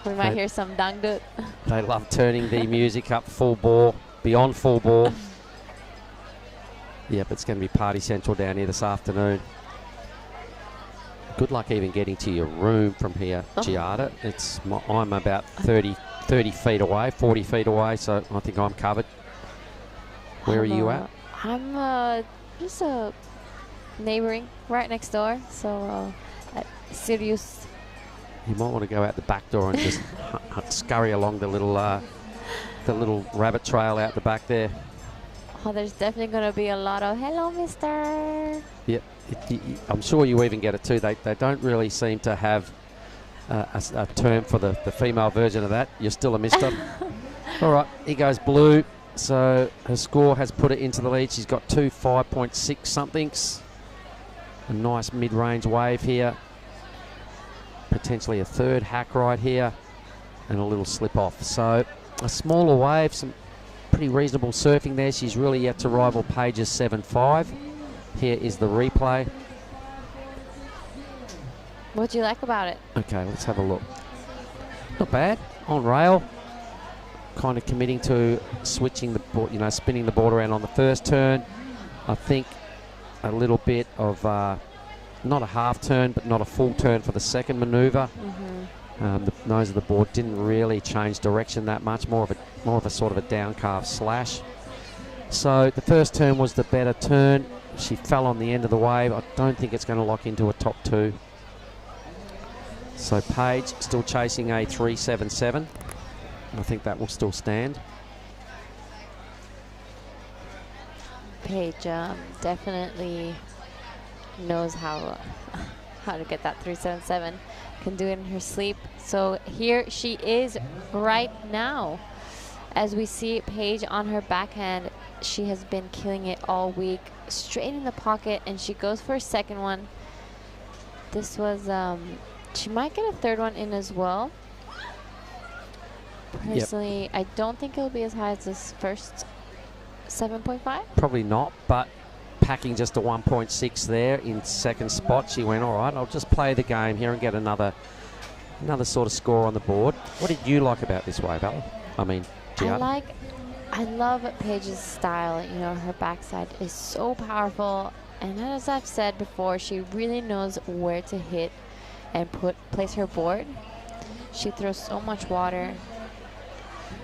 We might hear some dangdut. They love turning the music up full bore, beyond full bore. Yep, it's going to be party central down here this afternoon. Good luck even getting to your room from here, Giada. I'm about 30 feet away, 40 feet away, so I think I'm covered. Where are you at? I'm just neighboring, right next door. So at Sirius. You might want to go out the back door and just scurry along the little rabbit trail out the back there. Oh, there's definitely going to be a lot of hello, mister. Yep, I'm sure you even get it too. They don't really seem to have a term for the female version of that. You're still a mister. All right, here goes Blue. So her score has put it into the lead. She's got 2 5.6 somethings. A nice mid-range wave here. Potentially a third hack right here. And a little slip off. So a smaller wave, some pretty reasonable surfing there. She's really yet to rival Paige's 7.5. Here is the replay. What do you like about it? Okay, let's have a look. Not bad. On rail. Kind of committing to switching the board, spinning the board around on the first turn. I think a little bit of not a half turn, but not a full turn for the second manoeuvre. The nose of the board didn't really change direction that much. More of a sort of a down calf slash. So the first turn was the better turn. She fell on the end of the wave. I don't think it's going to lock into a top 2. So Paige still chasing a 3.77. I think that will still stand. Paige definitely knows how to get that 3.77. Can do it in her sleep. So here she is right now. As we see Paige on her backhand, she has been killing it all week. Straight in the pocket, and she goes for a second one. This was, she might get a third one in as well. Personally, I don't think it'll be as high as this first 7.5. Probably not, but packing just a 1.6 there in second spot. She went, all right, I'll just play the game here and get another sort of score on the board. What did you like about this wave, Ella? I mean, Giada? I love Paige's style. Her backside is so powerful, and as I've said before, she really knows where to hit and place her board. She throws so much water.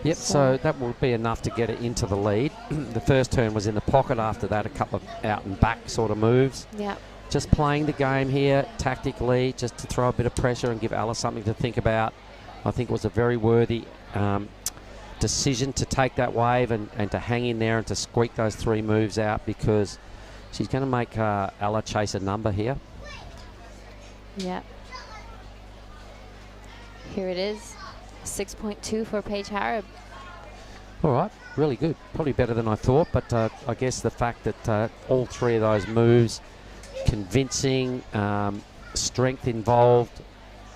Yep, so that will be enough to get it into the lead. The first turn was in the pocket. After that, a couple of out and back sort of moves. Yeah. Just playing the game here tactically, just to throw a bit of pressure and give Alice something to think about. I think it was a very worthy decision to take that wave and to hang in there and to squeak those 3 moves out, because she's going to make Ella chase a number here. Yeah. Here it is. 6.2 for Paige Harrop. All right, really good. Probably better than I thought, but I guess the fact that all 3 of those moves, convincing, strength involved,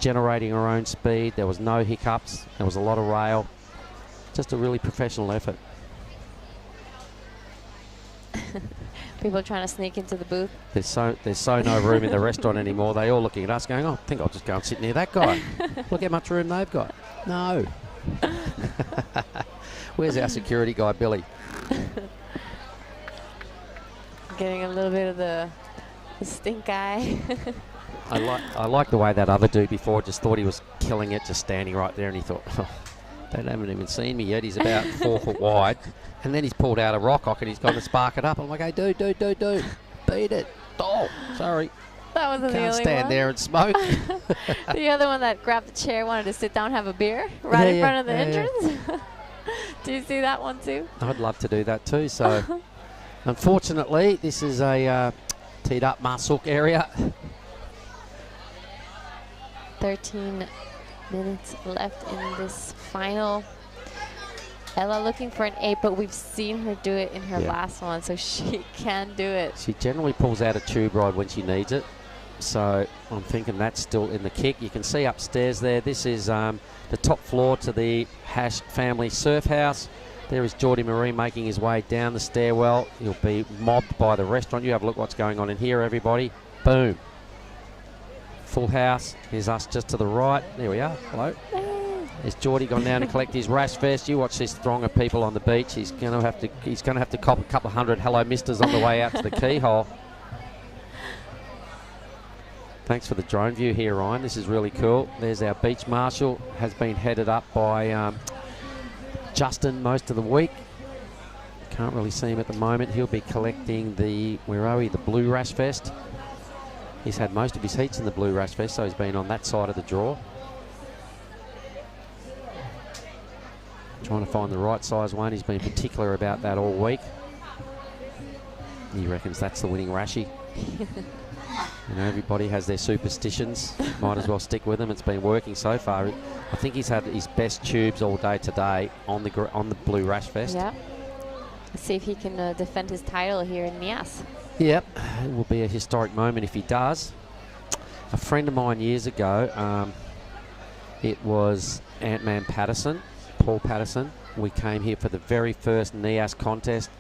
generating her own speed, there was no hiccups, there was a lot of rail. Just a really professional effort. People trying to sneak into the booth. There's so no room in the restaurant anymore. They all looking at us going, oh, I think I'll just go and sit near that guy. Look how much room they've got. No. Where's our security guy, Billy? Getting a little bit of the stink eye. I like the way that other dude before just thought he was killing it, just standing right there, and he thought, oh, they haven't even seen me yet. He's about 4 foot wide. And then he's pulled out a rock and he's gone to spark it up. I'm like, hey, dude, beat it. Oh, sorry. That wasn't the only one. Can't stand there and smoke. The other one that grabbed the chair wanted to sit down and have a beer right in front of the entrance. Do you see that one too? I'd love to do that too. So, unfortunately, this is a teed up Marsuk area. 13 minutes left in this final. Ella looking for an 8, but we've seen her do it in her last one, so she can do it. She generally pulls out a tube ride when she needs it. So I'm thinking that's still in the kick. You can see upstairs there, this is the top floor to the Hash family surf house. There is Geordie Marie making his way down the stairwell. He'll be mobbed by the restaurant. You have a look what's going on in here, everybody. Boom. Full house. Here's us just to the right. There we are. Hello. There's Geordie gone down to collect his rash vest. You watch this throng of people on the beach. He's going to have to cop a couple of hundred hello misters on the way out to the keyhole. Thanks for the drone view here, Ryan. This is really cool. There's our beach marshal. Has been headed up by Justin most of the week. Can't really see him at the moment. He'll be collecting the, where are we, the blue rash vest. He's had most of his heats in the blue rash vest, so he's been on that side of the draw. Trying to find the right size one. He's been particular about that all week. He reckons that's the winning rashie. You know, everybody has their superstitions. Might as well stick with them. It's been working so far. I think he's had his best tubes all day today on the blue rash vest. Yeah. Let's see if he can defend his title here in Nias. Yep, it will be a historic moment if he does. A friend of mine years ago, it was Ant-Man Patterson, Paul Patterson. We came here for the very first Nias contest.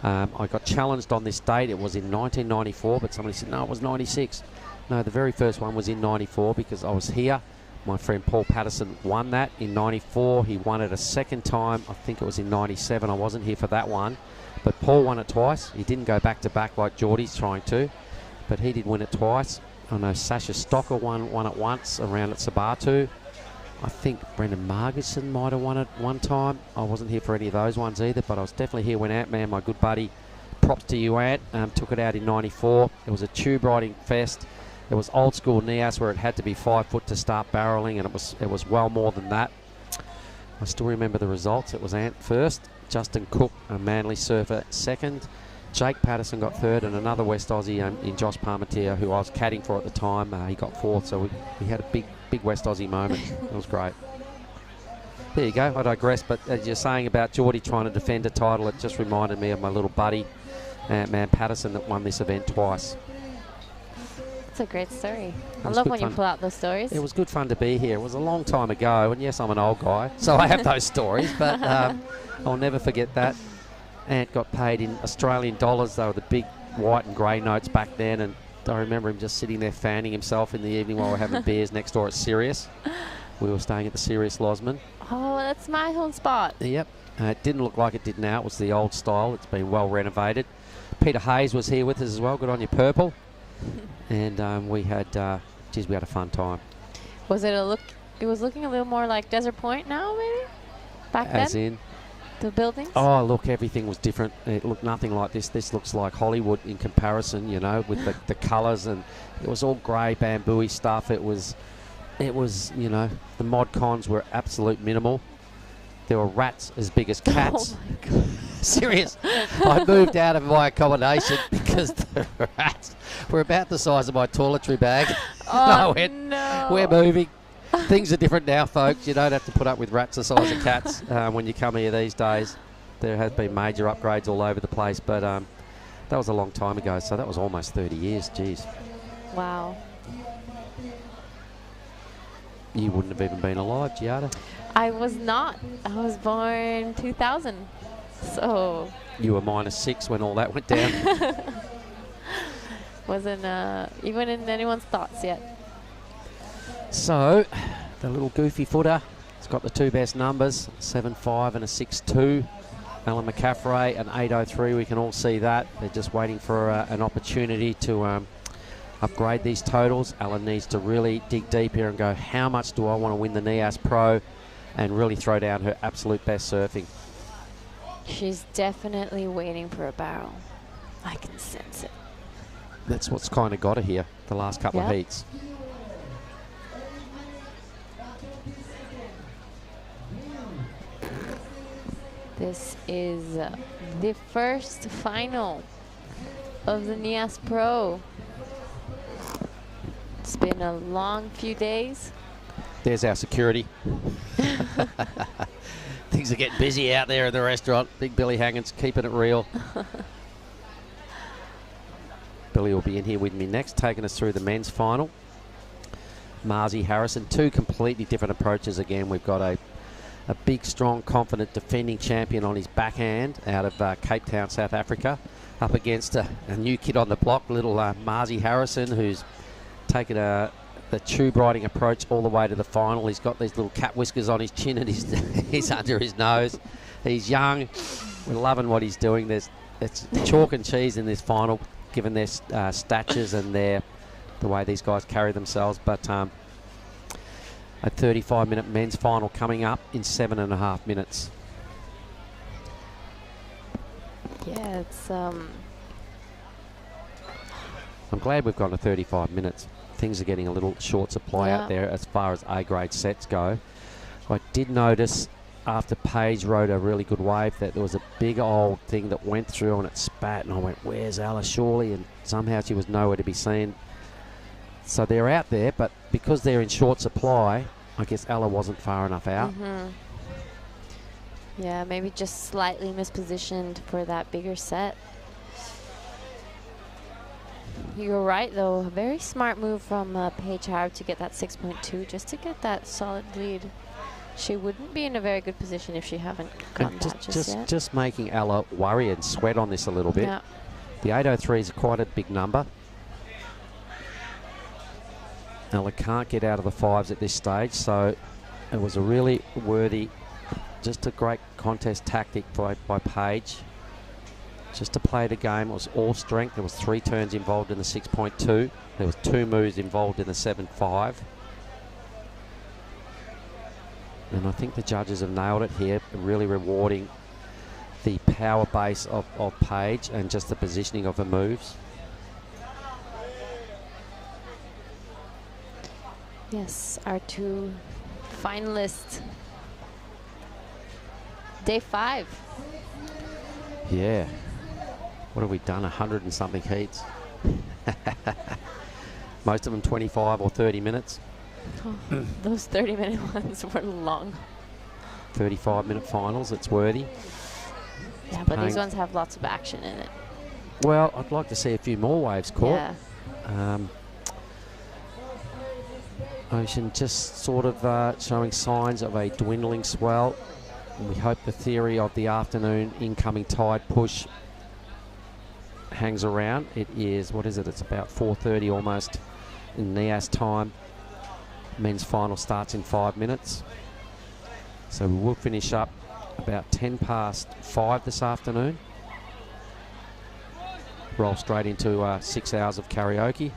I got challenged on this date. It was in 1994, but somebody said, no, it was 96. No, the very first one was in 94 because I was here. My friend Paul Patterson won that in 94. He won it a second time. I think it was in 97. I wasn't here for that one. But Paul won it twice. He didn't go back-to-back like Geordie's trying to, but he did win it twice. I know Sasha Stocker won it once around at Sabatu. I think Brendan Margerson might have won it one time. I wasn't here for any of those ones either, but I was definitely here when Ant-Man, my good buddy, props to you, Ant, took it out in 94. It was a tube riding fest. It was old school Nias where it had to be 5 foot to start barreling, and it was well more than that. I still remember the results. It was Ant first, Justin Cook, a Manly surfer, second. Jake Patterson got third, and another West Aussie in Josh Parmentier, who I was caddying for at the time, he got fourth. So we had a big West Aussie moment. It was great. There you go. I digress, but as you're saying about Geordie trying to defend a title, it just reminded me of my little buddy, Ant-Man Patterson, that won this event twice. It's a great story. I love when you pull out those stories. It was good fun to be here. It was a long time ago, and yes, I'm an old guy, so I have those stories, but I'll never forget that. Ant got paid in Australian dollars. They were the big white and grey notes back then, and I remember him just sitting there fanning himself in the evening while we were having beers next door at Sirius. We were staying at the Sirius Losman. Oh, that's my home spot. Yep. It didn't look like it did now. It was the old style. It's been well renovated. Peter Hayes was here with us as well. Good on you, Purple. And we had, geez, we had a fun time. Was it it was looking a little more like Desert Point now, maybe? Back then? As in? The buildings? Oh, look, everything was different. It looked nothing like this. This looks like Hollywood in comparison, you know, with the colours, and it was all grey, bamboo-y stuff. It was, you know, the mod cons were absolute minimal. There were rats as big as cats. Oh, my God. Serious. I moved out of my accommodation because the rats were about the size of my toiletry bag. Oh, no. We're moving. Things are different now, folks. You don't have to put up with rats the size of cats when you come here these days. There has been major upgrades all over the place, but that was a long time ago, so that was almost 30 years. Jeez. Wow. You wouldn't have even been alive, Giada. I was not. I was born 2000, so... You were -6 when all that went down. Wasn't even in anyone's thoughts yet. So, the little goofy footer, it's got the two best numbers, 7.5 and a 6.2. Alan McCaffrey, an 8.03, we can all see that. They're just waiting for an opportunity to upgrade these totals. Alan needs to really dig deep here and go, how much do I want to win the Nias Pro, and really throw down her absolute best surfing. She's definitely waiting for a barrel. I can sense it. That's what's kind of got her here the last couple of heats. This is the first final of the Nias Pro. It's been a long few days. There's our security. Things are getting busy out there in the restaurant. Big Billy Hangins keeping it real. Billy will be in here with me next, taking us through the men's final. Marzi Harrison, two completely different approaches again. We've got a big, strong, confident defending champion on his backhand out of Cape Town, South Africa, up against a new kid on the block, little Marzi Harrison, who's taken the tube riding approach all the way to the final. He's got these little cat whiskers on his chin and he's under his nose. He's young. We're loving what he's doing. It's chalk and cheese in this final, given their statures and the way these guys carry themselves. But a 35-minute men's final coming up in 7.5 minutes. Yeah, it's I'm glad we've gone to 35 minutes. Things are getting a little short supply out there as far as A-grade sets go. I did notice after Paige rode a really good wave that there was a big old thing that went through and it spat, and I went, where's Ella Shawley? And somehow she was nowhere to be seen. So they're out there, but because they're in short supply, I guess Ella wasn't far enough out. Yeah, maybe just slightly mispositioned for that bigger set. You're right, though. A very smart move from Paige Harb to get that 6.2, just to get that solid lead. She wouldn't be in a very good position if she haven't gotten that just yet. Just making Ella worry and sweat on this a little bit. Yeah. The 803 is quite a big number. Ella can't get out of the fives at this stage, so it was a really worthy, just a great contest tactic by Paige. Just to play the game. It was all strength. There was 3 turns involved in the 6.2. There was 2 moves involved in the 7.5. And I think the judges have nailed it here, really rewarding the power base of Paige and just the positioning of her moves. Yes, our 2 finalists. Day 5. Yeah. What have we done? 100 and something heats. Most of them 25 or 30 minutes. Oh, those 30-minute ones were long. 35-minute finals, it's worthy. Yeah, but these ones have lots of action in it. Well, I'd like to see a few more waves caught. Yeah. Ocean just sort of showing signs of a dwindling swell. And we hope the theory of the afternoon incoming tide push hangs around. It is, what is it? It's about 4:30 almost in Nias time. Men's final starts in 5 minutes. So we will finish up about 10 past 5 this afternoon. Roll straight into 6 hours of karaoke.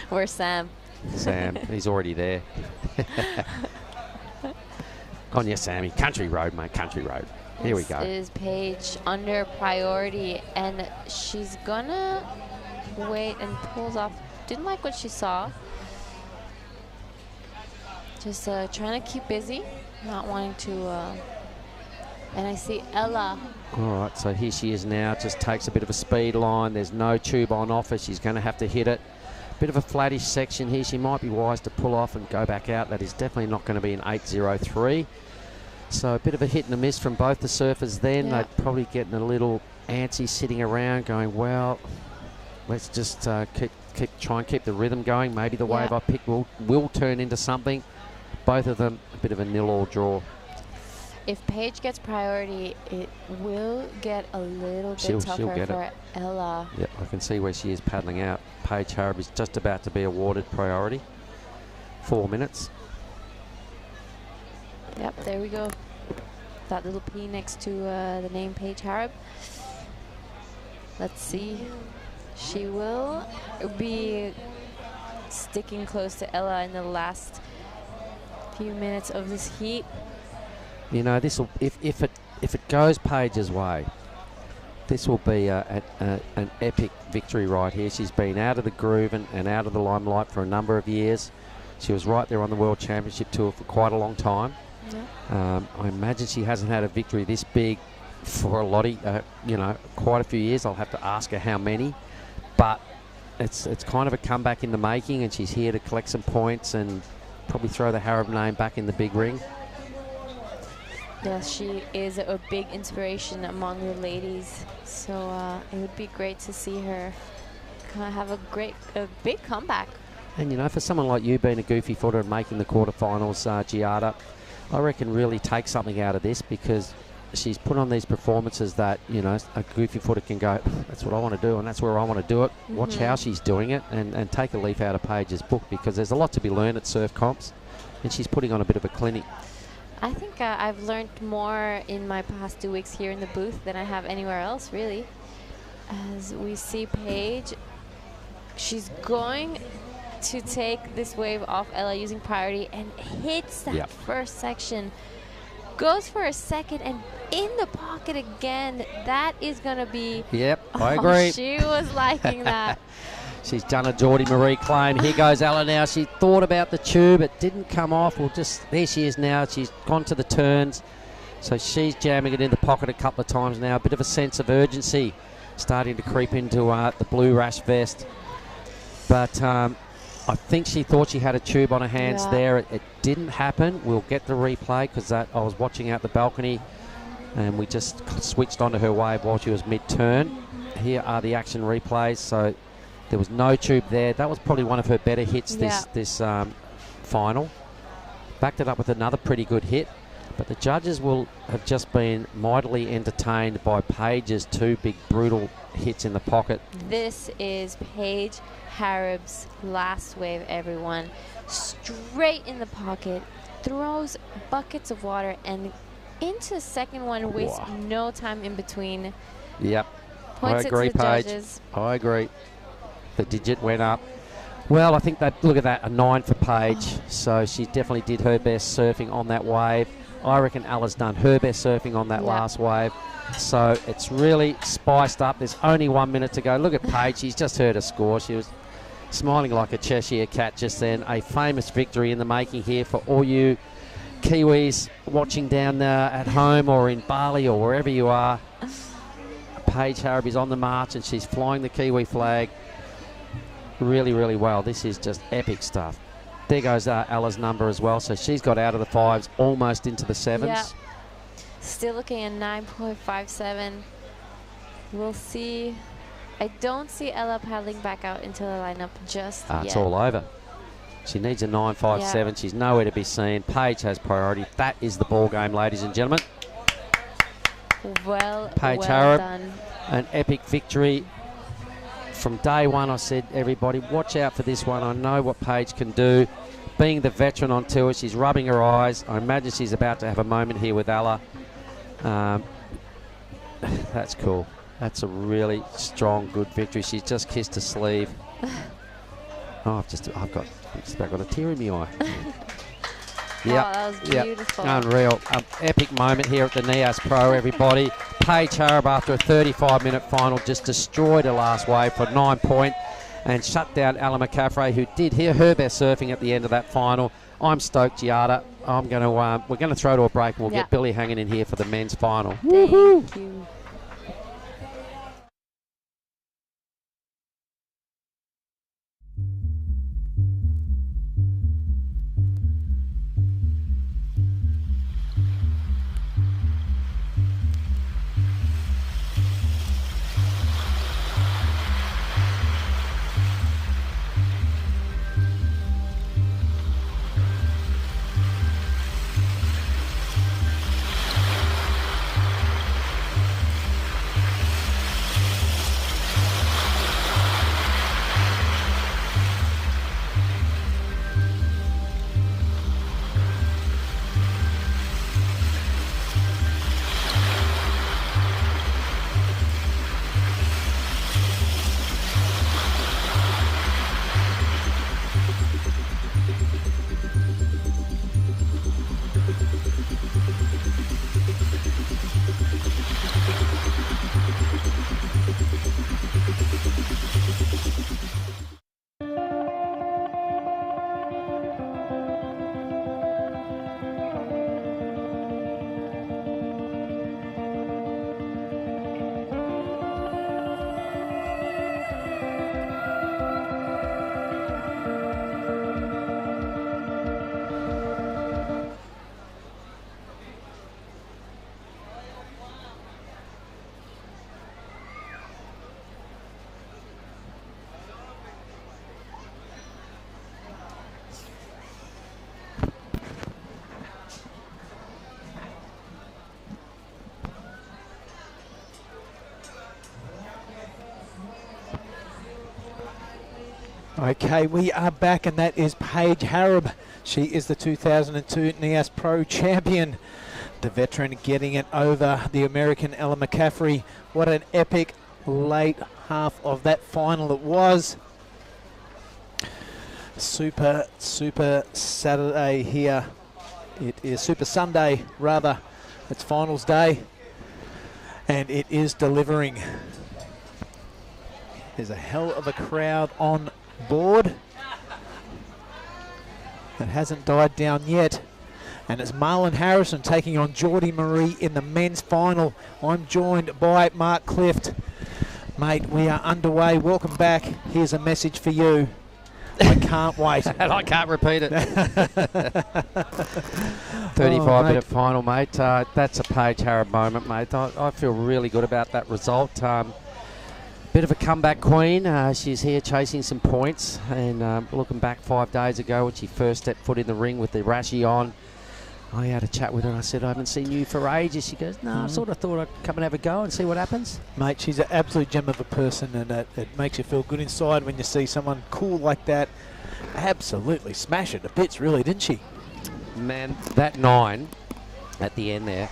Where's Sam? Sam, he's already there. On your Sammy, country road, mate, country road. Here we go. This is Paige under priority, and she's gonna wait and pulls off. Didn't like what she saw. Just trying to keep busy, not wanting to. And I see Ella. All right, so here she is now. Just takes a bit of a speed line. There's no tube on offer. She's going to have to hit it. Bit of a flattish section here. She might be wise to pull off and go back out. That is definitely not going to be an 8.03. So a bit of a hit and a miss from both the surfers then. Yeah. They're probably getting a little antsy sitting around going, well, let's just try and keep the rhythm going. Maybe the wave I pick will turn into something. Both of them a bit of a 0-all draw. If Paige gets priority, it will get a little bit tougher for Ella. Yep, I can see where she is paddling out. Paige Harb is just about to be awarded priority. 4 minutes. Yep, there we go. That little P next to the name Paige Harb. Let's see. She will be sticking close to Ella in the last few minutes of this heat. You know, this will if it goes Paige's way, this will be an epic victory right here. She's been out of the groove and out of the limelight for a number of years. She was right there on the World Championship Tour for quite a long time. Yeah. I imagine she hasn't had a victory this big for a lottie, quite a few years. I'll have to ask her how many, but it's kind of a comeback in the making, and she's here to collect some points and probably throw the Harab name back in the big ring. Yes, she is a big inspiration among the ladies. So it would be great to see her have a big comeback. And, you know, for someone like you being a goofy footer and making the quarterfinals, Giada, I reckon really take something out of this, because she's put on these performances that, you know, a goofy footer can go, that's what I want to do and that's where I want to do it. Watch how she's doing it, and take a leaf out of Paige's book, because there's a lot to be learned at surf comps, and she's putting on a bit of a clinic. I think I've learned more in my past 2 weeks here in the booth than I have anywhere else, really. As we see Paige, she's going to take this wave off Ella using priority and hits that first section. Goes for a second and in the pocket again. That is going to be... Yep, I agree. She was liking that. She's done a Geordie Marie claim. Here goes Ella now. She thought about the tube. It didn't come off. Well, there she is now. She's gone to the turns. So she's jamming it in the pocket a couple of times now. A bit of a sense of urgency starting to creep into the blue rash vest. But I think she thought she had a tube on her hands there. It didn't happen. We'll get the replay, because I was watching out the balcony and we just switched onto her wave while she was mid-turn. Here are the action replays. So there was no tube there. That was probably one of her better hits this final. Backed it up with another pretty good hit. But the judges will have just been mightily entertained by Paige's 2 big brutal hits in the pocket. This is Paige Harab's last wave, everyone. Straight in the pocket, throws buckets of water and into the second one, wastes no time in between. Yep. Points I agree, it to the Paige. judges. I agree. The digit went up. Well, I think that, look at that, a 9 for Paige. So she definitely did her best surfing on that wave. I reckon Ella's done her best surfing on that last wave. So it's really spiced up. There's only 1 minute to go. Look at Paige. She's just heard a score. She was smiling like a Cheshire cat just then. A famous victory in the making here for all you Kiwis watching down at home or in Bali or wherever you are. Paige Harab is on the march and she's flying the Kiwi flag really, really well. This is just epic stuff. There goes Ella's number as well. So she's got out of the 5s, almost into the 7s. Yeah. Still looking at 9.57. We'll see. I don't see Ella paddling back out into the lineup just yet. It's all over. She needs a 9.57. She's nowhere to be seen. Paige has priority. That is the ball game, ladies and gentlemen. Paige Harab, done. An epic victory. From day one, I said, everybody, watch out for this one. I know what Paige can do. Being the veteran on tour, she's rubbing her eyes. I imagine she's about to have a moment here with Ella. That's cool. That's a really strong, good victory. She's just kissed her sleeve. I've just about got a tear in my eye. That was beautiful. Unreal. Epic moment here at the Nias Pro, everybody. Paige Harab, after a 35-minute final, just destroyed her last wave for 9 point and shut down Ella McCaffrey, who did hear her best surfing at the end of that final. I'm stoked, Giada. We're going to throw to a break and we'll get Billy hanging in here for the men's final. Thank you. Okay, we are back, and that is Paige Harab. She is the 2002 Nias Pro champion. The veteran getting it over the American Ella McCaffrey. What an epic late half of that final it was. Super Saturday here. It is Super Sunday, rather. It's finals day, and it is delivering. There's a hell of a crowd on board. It hasn't died down yet. And it's Marlon Harrison taking on Geordie Marie in the men's final. I'm joined by Mark Clift. Mate, we are underway. Welcome back. Here's a message for you. I can't wait. And I can't repeat it. 35-minute final, mate. That's a Paige Harab moment, mate. I feel really good about that result. Bit of a comeback queen. She's here chasing some points. And looking back 5 days ago when she first stepped foot in the ring with the rashi on, I had a chat with her and I said, I haven't seen you for ages. She goes, no, I sort of thought I'd come and have a go and see what happens. Mate, she's an absolute gem of a person, and it makes you feel good inside when you see someone cool like that. Absolutely smash it to bits, really, didn't she? Man, that 9 at the end there,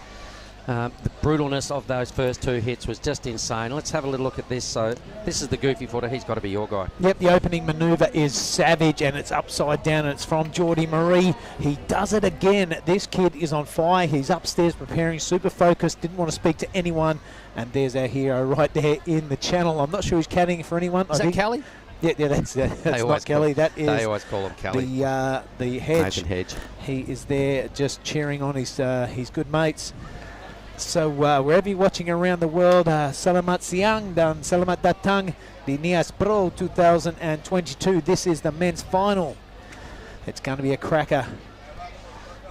the brutalness of those first 2 hits was just insane. Let's have a little look at this. So this is the goofy footer. He's got to be your guy. Yep, the opening manoeuvre is savage, and it's upside down, and it's from Geordie Marie. He does it again. This kid is on fire. He's upstairs preparing, super focused, didn't want to speak to anyone. And there's our hero right there in the channel. I'm not sure he's caddying for anyone. Is that Kelly? Yeah, that's not Kelly. That is. They always call him Kelly. The Hedge. Nathan Hedge. He is there just cheering on his good mates. So wherever you're watching around the world, Salamat Siang dan Salamat Datang di Nias Pro 2022. This is the men's final. It's going to be a cracker.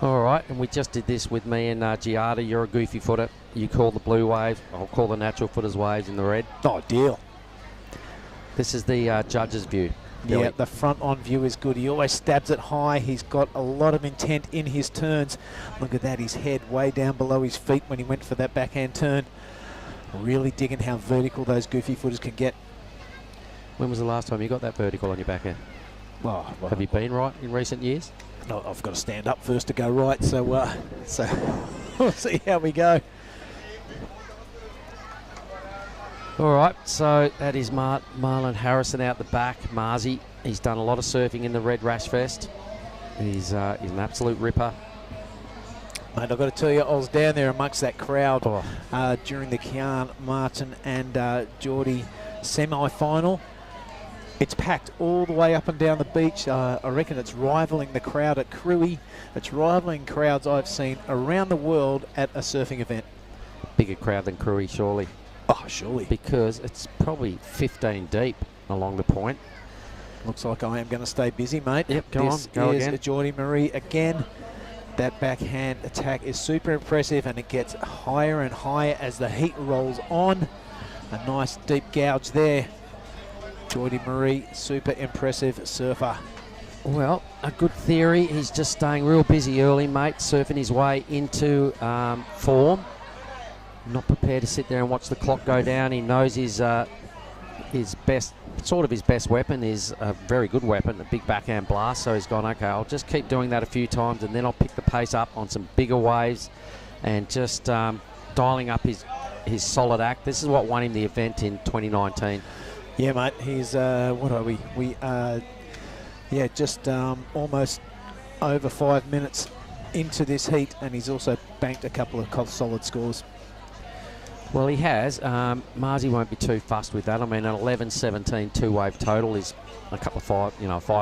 All right, and we just did this with me and Giada. You're a goofy footer. You call the blue wave. I'll call the natural footers waves in the red. Oh, deal. This is the judge's view. Yeah, the front on view is good. He always stabs it high. He's got a lot of intent in his turns. Look at that, his head way down below his feet when he went for that backhand turn. Really digging how vertical those goofy footers can get. When was the last time you got that vertical on your backhand? Well, have you been right in recent years? No, I've got to stand up first to go right, so we'll see how we go. All right, so that is Marlon Harrison out the back. Marzi, he's done a lot of surfing in the Red Rash Fest. He's an absolute ripper. Mate, I've got to tell you, I was down there amongst that crowd during the Kian, Martin and Geordie semi-final. It's packed all the way up and down the beach. I reckon it's rivaling the crowd at Cruy. It's rivaling crowds I've seen around the world at a surfing event. Bigger crowd than Cruy, surely. Oh, surely. Because it's probably 15 deep along the point. Looks like I am going to stay busy, mate. Yep, go again. Geordie Marie again. That backhand attack is super impressive, and it gets higher and higher as the heat rolls on. A nice deep gouge there. Geordie Marie, super impressive surfer. Well, a good theory. He's just staying real busy early, mate, surfing his way into form. Not prepared to sit there and watch the clock go down. He knows his best weapon is a very good weapon, a big backhand blast. So he's gone, okay, I'll just keep doing that a few times, and then I'll pick the pace up on some bigger waves and just dialing up his solid act. This is what won him the event in 2019. Yeah, mate. He's what are we? We are just almost over 5 minutes into this heat, and he's also banked a couple of solid scores. Well, he has. Marzi won't be too fussed with that. I mean, an 11-17 two-wave total is a couple of 5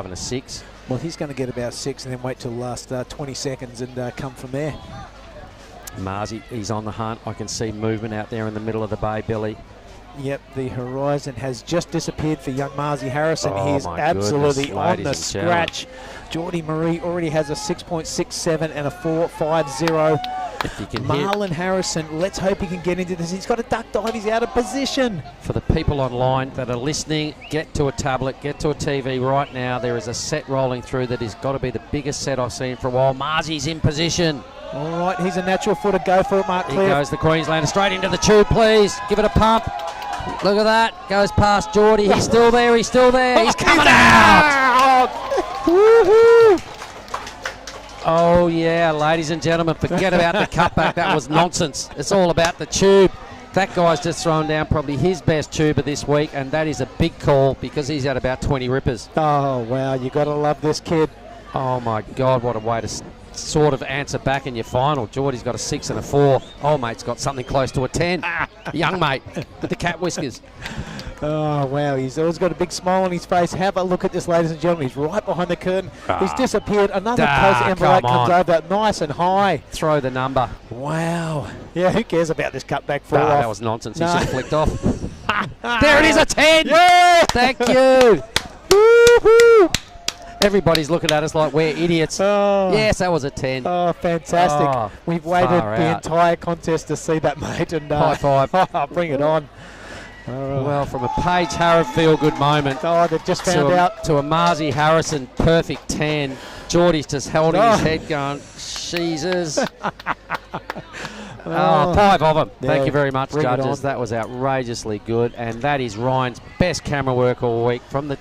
and a 6. Well, he's going to get about 6 and then wait till the last 20 seconds and come from there. Marzi, he's on the hunt. I can see movement out there in the middle of the bay, Billy. Yep, the horizon has just disappeared for young Marzi Harrison. Oh, he's absolutely on the scratch. Geordie Marie already has a 6.67 and a 4.50. Marlon Harrison, let's hope he can get into this. He's got a duck dive. He's out of position. For the people online that are listening, get to a tablet, get to a TV right now. There is a set rolling through that has got to be the biggest set I've seen for a while. Marzi's in position. All right, he's a natural footer. Go for it, Mark. Here goes the Queenslander straight into the tube, please. Give it a pump. Look at that. Goes past Geordie. He's still there. He's still there. He's coming out. Woohoo! Oh, yeah, ladies and gentlemen, forget about the cutback. That was nonsense. It's all about the tube. That guy's just thrown down probably his best tube of this week, and that is a big call because he's had about 20 rippers. Oh, wow, you got to love this kid. Oh, my God, what a way to sort of answer back in your final. Geordie's got a 6 and a 4. Oh, mate's got something close to a 10. Young mate with the cat whiskers. Oh, wow, he's always got a big smile on his face. Have a look at this, ladies and gentlemen. He's right behind the curtain. He's disappeared. Another close envelope comes over, nice and high. Throw the number. Wow. Yeah, who cares about this cutback fall off? That was nonsense. He should have flicked off. There it is, a 10. Yeah! Thank you. Woo-hoo. Everybody's looking at us like we're idiots. Oh. Yes, that was a 10. Oh, fantastic. Oh, we've waited far the out. entire contest to see that, mate. And High five. Bring it on. Well, from a Paige Harrod feel-good moment they've just found out. to a Marzi Harrison perfect 10. Geordie's just holding his head going, Jesus. 5 of them. Yeah, Thank you very much, bring it judges. on. That was outrageously good. And that is Ryan's best camera work all week from the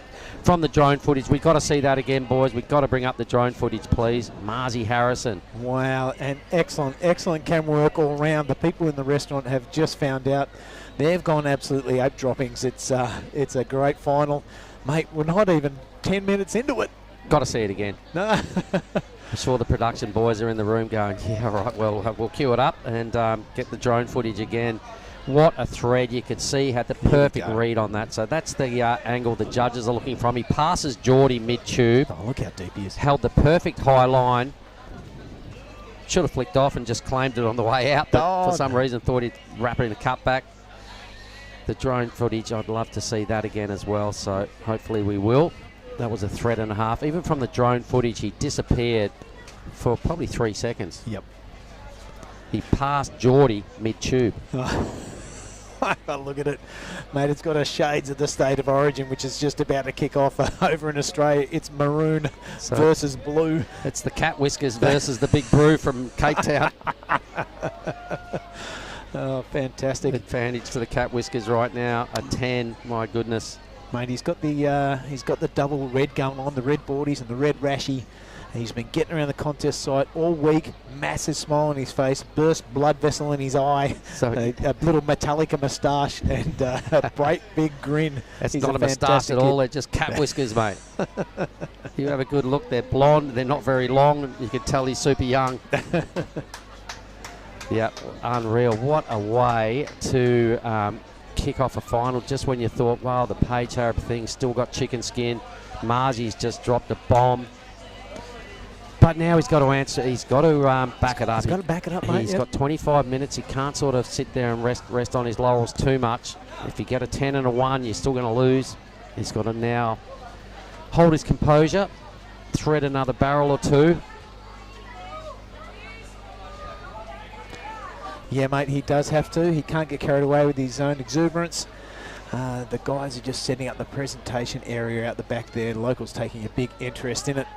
drone footage. We've got to see that again, boys. We've got to bring up the drone footage, please. Marzi Harrison. Wow, and excellent camera work all round. The people in the restaurant have just found out. They've gone absolutely ape droppings. It's a great final. Mate, we're not even 10 minutes into it. Got to see it again. No. I'm sure the production boys are in the room going, yeah, right, well, we'll queue it up and get the drone footage again. What a thread. You could see had the perfect read on that. So that's the angle the judges are looking from. He passes Geordie mid-tube. Oh, look how deep he is. Held the perfect high line. Should have flicked off and just claimed it on the way out, but for some reason thought he'd wrap it in the cutback. The drone footage, I'd love to see that again as well, so hopefully we will. That was a thread and a half. Even from the drone footage, he disappeared for probably 3 seconds. Yep. He passed Geordie mid-tube. Look at it. Mate, it's got a shades of the state of origin, which is just about to kick off over in Australia. It's maroon versus blue. It's the cat whiskers versus the big brew from Cape Town. Oh, fantastic. Advantage to the cat whiskers right now. A 10, my goodness. Mate, he's got the double red going on, the red boardies and the red rashy. He's been getting around the contest site all week. Massive smile on his face, burst blood vessel in his eye, so a little Metallica moustache, and a great big grin. That's He's not a moustache at all. They're just cat whiskers, mate. You have a good look. They're blonde. They're not very long. You can tell he's super young. Yeah, unreal. What a way to kick off a final just when you thought, wow, the Paige Harrod thing's still got chicken skin. Marzi's just dropped a bomb. But now he's got to answer. He's got to back it up. He's got to back it up, mate. He's got 25 minutes. He can't sort of sit there and rest on his laurels too much. If you get a 10 and a 1, you're still going to lose. He's got to now hold his composure, thread another barrel or two. Yeah, mate, he does have to. He can't get carried away with his own exuberance. The guys are just setting up the presentation area out the back there. The locals taking a big interest in it.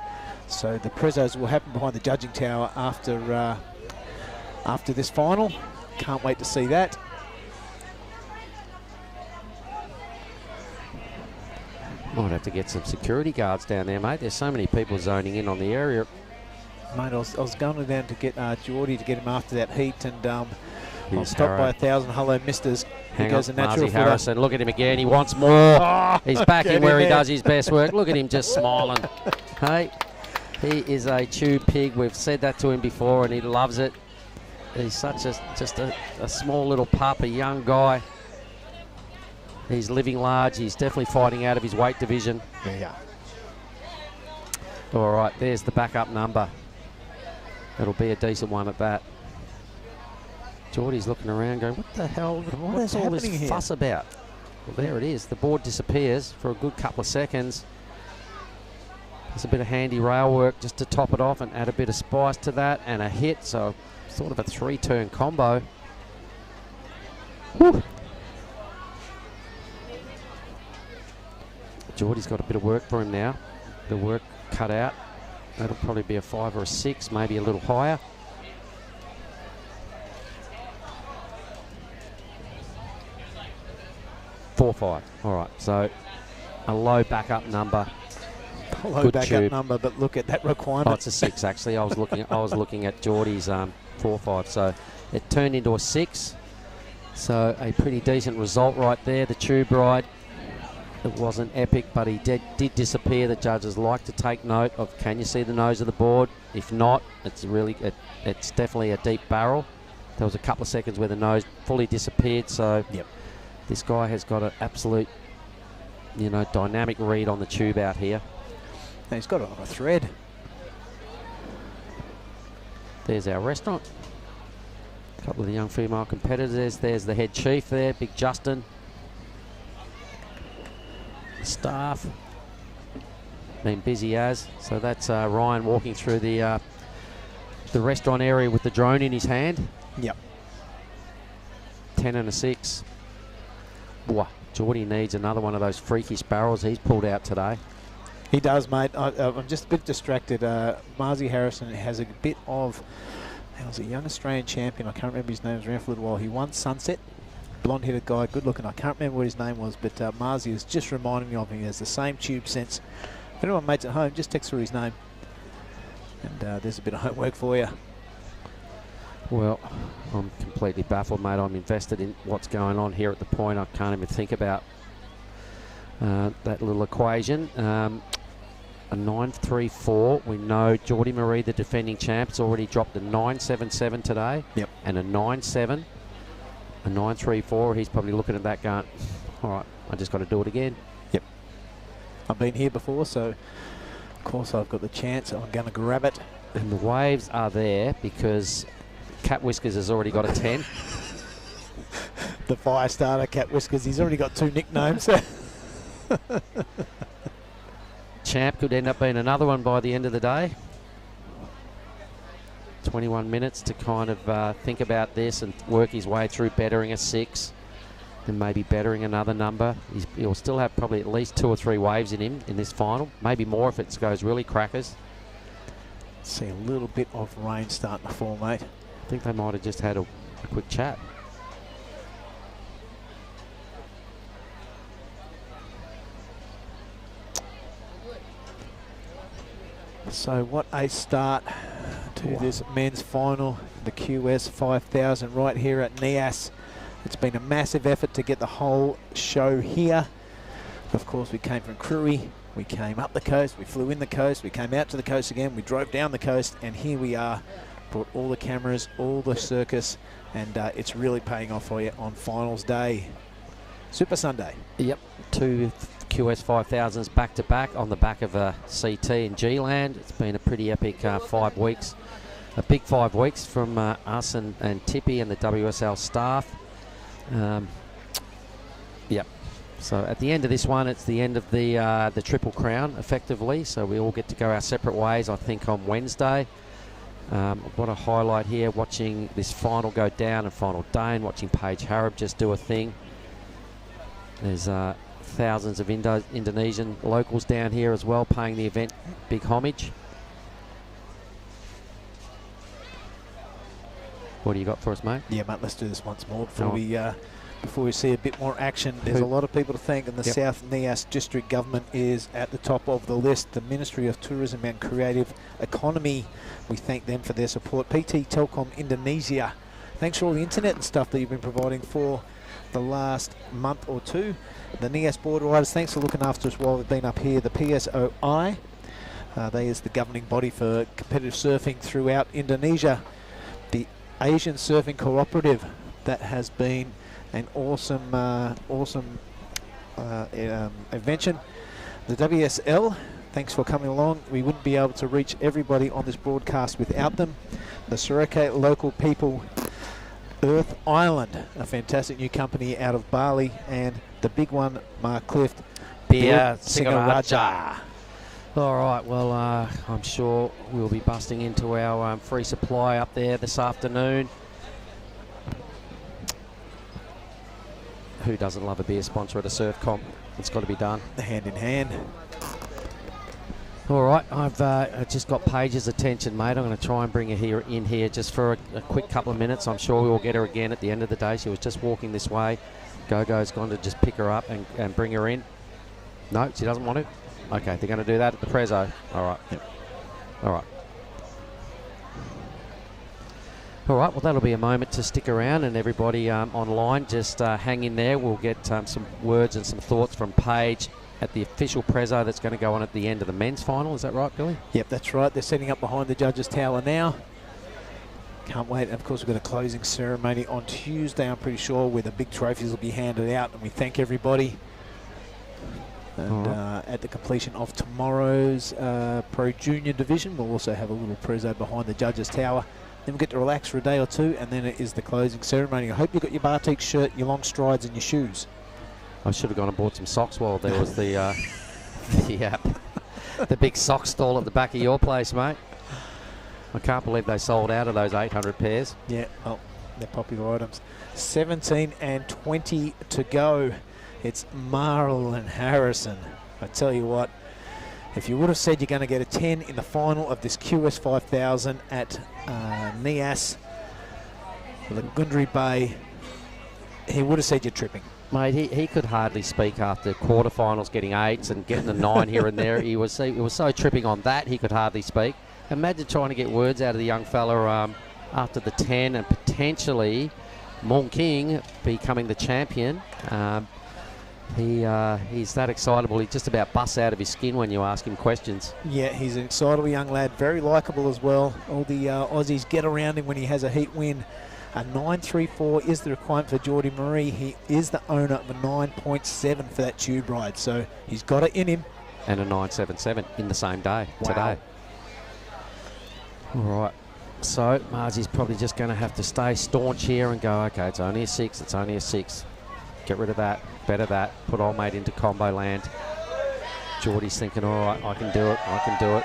So the prezos will happen behind the judging tower after this final. Can't wait to see that. Might have to get some security guards down there, mate. There's so many people zoning in on the area. Mate, I was going down to get Geordie to get him after that heat, and I'll Here's stop by Harrod. 1,000 hello misters. Hang He goes on, a natural Marzi footer. Harrison. Look at him again. He wants more. Oh, He's back get in where in he there. does his best work. Look at him just smiling. Hey, he is a tube pig. We've said that to him before, and he loves it. He's such just a small little pup, a young guy. He's living large. He's definitely fighting out of his weight division. Yeah. All right, there's the backup number. It'll be a decent one at that. Geordie's looking around going, what the hell? What's all this happening here? fuss about? Well, there it is. The board disappears for a good couple of seconds. There's a bit of handy rail work just to top it off and add a bit of spice to that, and a hit, so sort of a 3-turn combo. Whew. Geordie's got a bit of work for him now. The work cut out. That'll probably be a 5 or a 6, maybe a little higher. 4-5. All right, so a low backup number. Low Good backup tube. number, but look at that requirement. Oh, it's a 6 actually. I was looking at Geordie's 4-5, so it turned into a 6. So a pretty decent result right there. The tube ride, it wasn't epic, but he did disappear. The judges like to take note of, can you see the nose of the board? If not, it's definitely a deep barrel. There was a couple of seconds where the nose fully disappeared. So this guy has got an absolute, dynamic read on the tube out here. And he's got it on a thread. There's our restaurant. A couple of the young female competitors. There's the head chief there, Big Justin. Staff. Been busy as. So that's Ryan walking through the restaurant area with the drone in his hand. Yep. 10 and a 6. Wow, Geordie needs another one of those freakish barrels he's pulled out today. He does, mate. I'm just a bit distracted. Marzi Harrison has a bit of... There was a young Australian champion. I can't remember his name. It was around for a little while. He won Sunset. Blonde-headed guy, good looking. I can't remember what his name was, but Marzi is just reminding me of him. He has the same tube sense. If anyone mates at home, just text through his name. And there's a bit of homework for you. Well, I'm completely baffled, mate. I'm invested in what's going on here at the point. I can't even think about that little equation. A 9.34. We know Geordie Marie, the defending champ, has already dropped a 9.77 today. Yep. And a 9.7. A 9.34. He's probably looking at that going, all right, I just got to do it again. Yep. I've been here before, so of course I've got the chance. I'm going to grab it. And the waves are there because Cat Whiskers has already got a 10. The fire starter, Cat Whiskers. He's already got 2 nicknames. Champ could end up being another one by the end of the day. 21 minutes to kind of think about this and work his way through bettering a 6 and maybe bettering another number. He'll still have probably at least 2 or 3 waves in him in this final, maybe more if it goes really crackers. See a little bit of rain starting to fall, mate. I think they might have just had a quick chat. So what a start to this men's final, the QS 5000 right here at Nias. It's been a massive effort to get the whole show here. Of course, we came from Krui, we came up the coast, we flew in the coast, we came out to the coast again, we drove down the coast, and here we are. Brought all the cameras, all the circus, and it's really paying off for you on finals day. Super Sunday. Yep, 2 QS 5000s back to back on the back of a CT in G-Land. It's been a pretty epic 5 weeks. A big 5 weeks from us and Tippy and the WSL staff. Yep. So at the end of this one, it's the end of the Triple Crown, effectively. So we all get to go our separate ways, I think, on Wednesday. What a highlight here, watching this final go down and final day and watching Paige Harab just do a thing. There's thousands of Indonesian locals down here as well paying the event big homage. What do you got for us, mate? Yeah, mate, let's do this once more before we see a bit more action. There's a lot of people to thank, and the South Nias District Government is at the top of the list. The Ministry of Tourism and Creative Economy, we thank them for their support. PT Telkom Indonesia, thanks for all the internet and stuff that you've been providing for the last month or two. The Nias Board Riders, thanks for looking after us while we've been up here. The PSOI, they is the governing body for competitive surfing throughout Indonesia. The Asian Surfing Cooperative, that has been an awesome invention. The WSL, thanks for coming along. We wouldn't be able to reach everybody on this broadcast without them. The Sorake Local People, Earth Island, a fantastic new company out of Bali, and the big one, Mark Clift, Beer Singaraja. All right, well, I'm sure we'll be busting into our free supply up there this afternoon. Who doesn't love a beer sponsor at a surf comp? It's got to be done. Hand in hand. All right, I've just got Paige's attention, mate. I'm going to try and bring her in here just for a quick couple of minutes. I'm sure we will get her again at the end of the day. She was just walking this way. Gogo's gone to just pick her up and bring her in. No, she doesn't want to. Okay, they're going to do that at the Prezzo. All right. Yep. All right. All right, well, that'll be a moment to stick around, and everybody online, just hang in there. We'll get some words and some thoughts from Paige at the official Prezzo that's going to go on at the end of the men's final. Is that right, Billy? Yep, that's right. They're setting up behind the judges' tower now. Can't wait. And of course, we've got a closing ceremony on Tuesday, I'm pretty sure, where the big trophies will be handed out, and we thank everybody. And at the completion of tomorrow's Pro Junior division, we'll also have a little Prezzo behind the judges' tower. Then we'll get to relax for a day or two, and then it is the closing ceremony. I hope you got your batik shirt, your long strides, and your shoes. I should have gone and bought some socks while there was the the big sock stall at the back of your place, mate. I can't believe they sold out of those 800 pairs. Yeah, well, they're popular items. 17 and 20 to go. It's Marlon Harrison. I tell you what, if you would have said you're going to get a 10 in the final of this QS 5000 at Nias, Lagundri Bay, he would have said you're tripping. Mate, he could hardly speak after quarterfinals, getting 8s and getting a 9 here and there. He was so tripping on that, he could hardly speak. Imagine trying to get words out of the young fella after the 10 and potentially Mong King becoming the champion. He's that excitable. He just about busts out of his skin when you ask him questions. Yeah, he's an excitable young lad, very likeable as well. All the Aussies get around him when he has a heat win. A 9.34 is the requirement for Geordie Marie. He is the owner of a 9.7 for that tube ride, so he's got it in him. And a 9.77 in the same day, today. All right, so Marzi's probably just going to have to stay staunch here and go, okay, it's only a 6, it's only a 6. Get rid of that, better that, put old mate into combo land. Geordie's thinking, all right, I can do it, I can do it.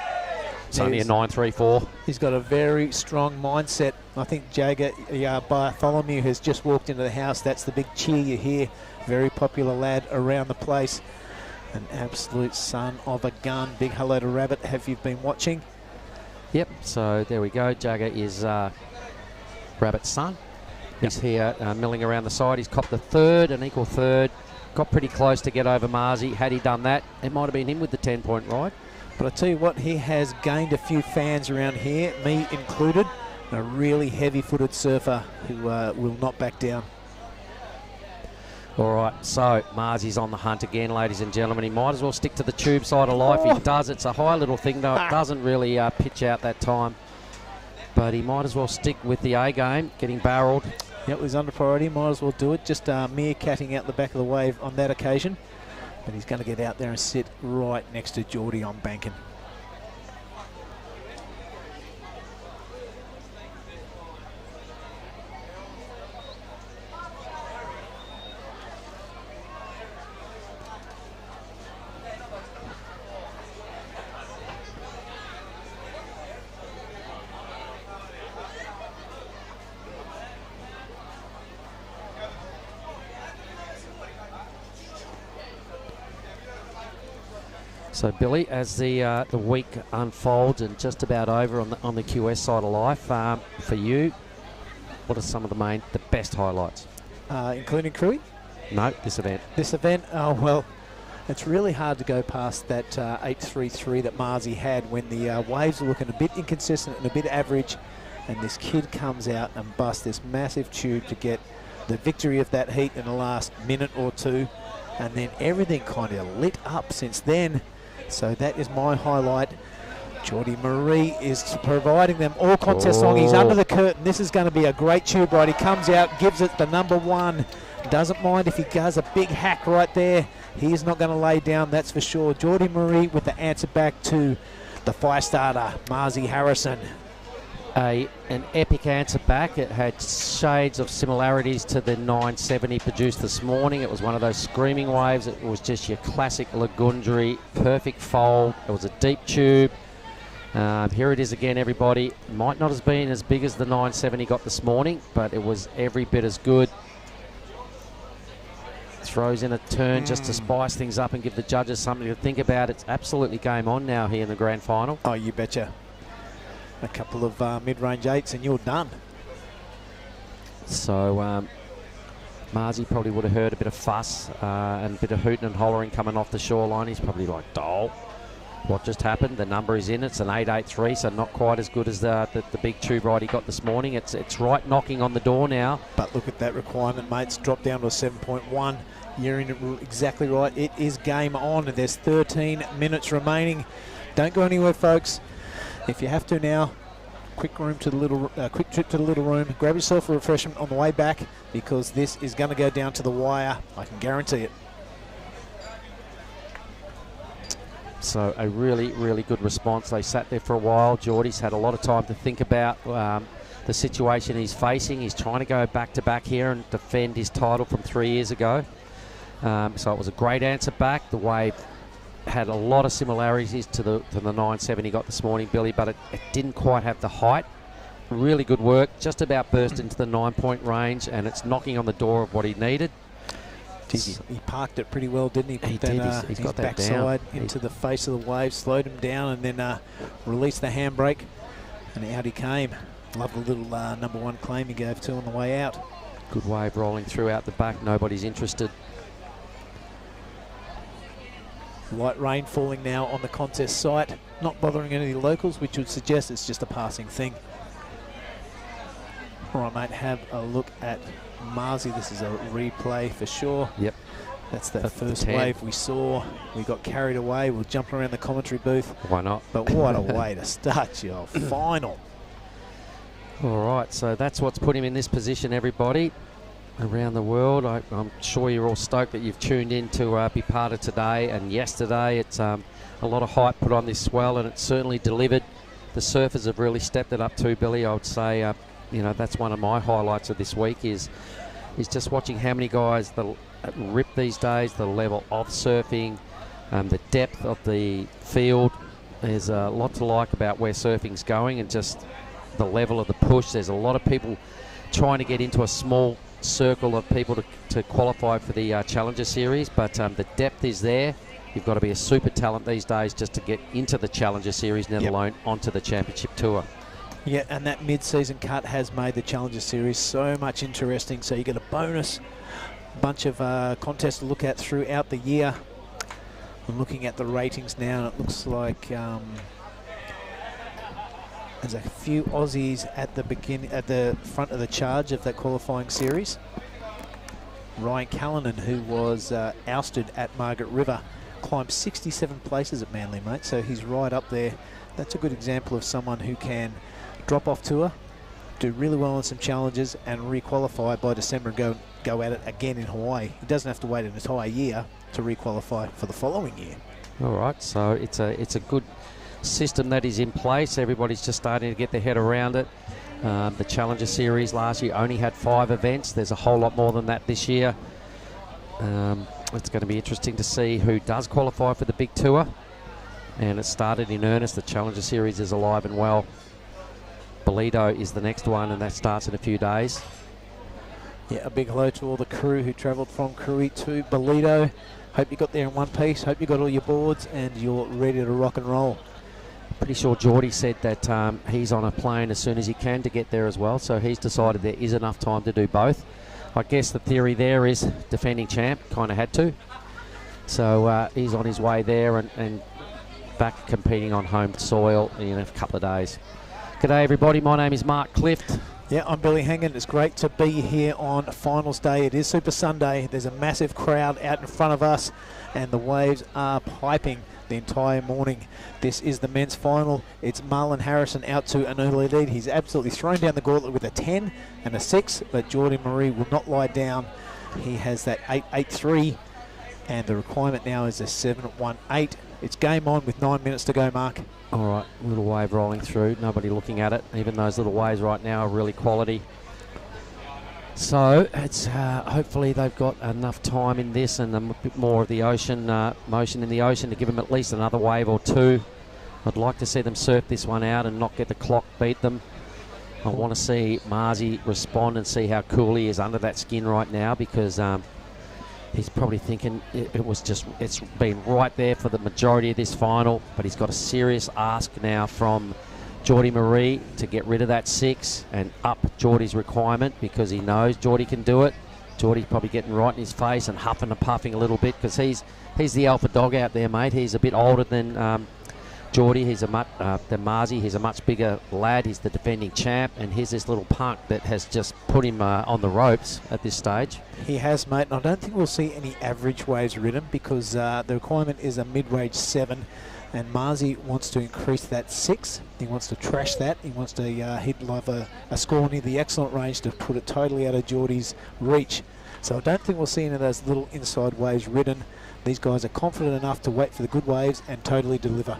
It's only a 9.34. He's got a very strong mindset. I think Jagger Bartholomew has just walked into the house. That's the big cheer you hear. Very popular lad around the place. An absolute son of a gun. Big hello to Rabbit. Have you been watching? Yep, so there we go. Jagger is Rabbit's son. He's here milling around the side. He's copped the third, an equal third. Got pretty close to get over Marzi. Had he done that, it might have been him with the 10-point ride. But I tell you what, he has gained a few fans around here, me included. A really heavy-footed surfer who will not back down. All right, so Marzi's on the hunt again, ladies and gentlemen. He might as well stick to the tube side of life. He does. It's a high little thing, though. It doesn't really pitch out that time. But he might as well stick with the A game, getting barreled. Yep, it was under priority. Might as well do it. Just meerkatting out the back of the wave on that occasion. But he's going to get out there and sit right next to Geordie on banking. So Billy, as the week unfolds and just about over on the QS side of life, for you, what are some of the best highlights? Including Crewy? No, this event. This event, oh well, it's really hard to go past that 8.33 that Marzi had when the waves were looking a bit inconsistent and a bit average, and this kid comes out and busts this massive tube to get the victory of that heat in the last minute or two, and then everything kind of lit up since then. So that is my highlight. Geordie Marie is providing them all contest long. He's under the curtain. This is going to be a great tube ride. He comes out, gives it the number 1. Doesn't mind if he does a big hack right there. He is not going to lay down, that's for sure. Geordie Marie with the answer back to the fire starter, Marzi Harrison. An epic answer back. It had shades of similarities to the 970 produced this morning. It was one of those screaming waves. It was just your classic Lagundri, perfect fold. It was a deep tube. Here it is again, everybody. Might not have been as big as the 970 got this morning, but it was every bit as good. Throws in a turn just to spice things up and give the judges something to think about. It's absolutely game on now here in the grand final. Oh, you betcha. A couple of mid-range 8s and you're done. So Marzi probably would have heard a bit of fuss and a bit of hooting and hollering coming off the shoreline. He's probably like, "Dole, what just happened?" The number is in. It's an 8.83, so not quite as good as the big tube ride he got this morning. It's right knocking on the door now. But look at that requirement, mates. Dropped down to a 7.1. You're in it exactly right. It is game on. There's 13 minutes remaining. Don't go anywhere, folks. If you have to now, quick trip to the little room. Grab yourself a refreshment on the way back, because this is going to go down to the wire. I can guarantee it. So a really, really good response. They sat there for a while. Geordie's had a lot of time to think about the situation he's facing. He's trying to go back-to-back here and defend his title from 3 years ago. So it was a great answer back. The wave had a lot of similarities to the 9.7 he got this morning, Billy, but it didn't quite have the height. Really good work. Just about burst into the 9-point range, and it's knocking on the door of what he needed. He parked it pretty well, didn't he? He did. He's got that backside down. into the face of the wave, slowed him down, and then released the handbrake, and out he came. Love the little number one claim he gave to on the way out. Good wave rolling through out the back. Nobody's interested. Light rain falling now on the contest site, not bothering any of the locals, which would suggest it's just a passing thing. All right, mate, have a look at Marzi. This is a replay for sure. Yep. That's the first wave we saw. We got carried away. We'll jump around the commentary booth. Why not? But what a way to start your final. All right, so that's what's put him in this position, everybody around the world. I'm sure you're all stoked that you've tuned in to be part of today and yesterday. It's a lot of hype put on this swell, and it's certainly delivered. The surfers have really stepped it up too, Billy. I would say, you know, that's one of my highlights of this week is just watching how many guys rip these days, the level of surfing, the depth of the field. There's a lot to like about where surfing's going, and just the level of the push. There's a lot of people trying to get into a small circle of people to qualify for the Challenger Series, but the depth is there. You've got to be a super talent these days just to get into the Challenger Series, let alone onto the Championship Tour. Yeah, and that mid-season cut has made the Challenger Series so much interesting. So you get a bonus bunch of contests to look at throughout the year. I'm looking at the ratings now, and it looks like there's a few Aussies at the front of the charge of that qualifying series. Ryan Callanan, who was ousted at Margaret River, climbed 67 places at Manly, mate. So he's right up there. That's a good example of someone who can drop off tour, do really well on some challenges, and re-qualify by December and go at it again in Hawaii. He doesn't have to wait an entire year to re-qualify for the following year. All right, so it's a good system that is in place. Everybody's just starting to get their head around it. The Challenger Series last year only had 5 events. There's a whole lot more than that this year. It's going to be interesting to see who does qualify for the big tour. And it started in earnest. The Challenger Series is alive and well. Bolito is the next one, and that starts in a few days. Yeah, a big hello to all the crew who travelled from Krui to Bolito. Hope you got there in one piece. Hope you got all your boards and you're ready to rock and roll. Pretty sure Geordie said that he's on a plane as soon as he can to get there as well, so he's decided there is enough time to do both. I guess the theory there is defending champ kind of had to. So he's on his way there and back competing on home soil in a couple of days. G'day everybody, my name is Mark Clift. Yeah, I'm Billy Hengan. It's great to be here on finals day. It is Super Sunday. There's a massive crowd out in front of us, and the waves are piping the entire morning. This is the men's final. It's Marlon Harrison out to an early lead. He's absolutely thrown down the gauntlet with a 10 and a 6, but Jordan Marie will not lie down. He has that 8.83, and the requirement now is a 7.18. It's game on with 9 minutes to go, Mark. All right, little wave rolling through. Nobody looking at it. Even those little waves right now are really quality. So it's hopefully they've got enough time in this and a bit more of the ocean motion in the ocean to give them at least another wave or two. I'd like to see them surf this one out and not get the clock beat them. I want to see Marzi respond and see how cool he is under that skin right now, because he's probably thinking it's been right there for the majority of this final, but he's got a serious ask now from Geordie Marie to get rid of that 6 and up Geordie's requirement, because he knows Geordie can do it. Geordie's probably getting right in his face and huffing and puffing a little bit because he's the alpha dog out there, mate. He's a bit older than Geordie. He's than Marzi. He's a much bigger lad. He's the defending champ, and here's this little punk that has just put him on the ropes at this stage. He has, mate, and I don't think we'll see any average waves ridden because the requirement is a mid-wage 7, and Marzi wants to increase that 6. He wants to trash that. He wants to hit like a score near the excellent range to put it totally out of Geordie's reach. So I don't think we'll see any of those little inside waves ridden. These guys are confident enough to wait for the good waves and totally deliver.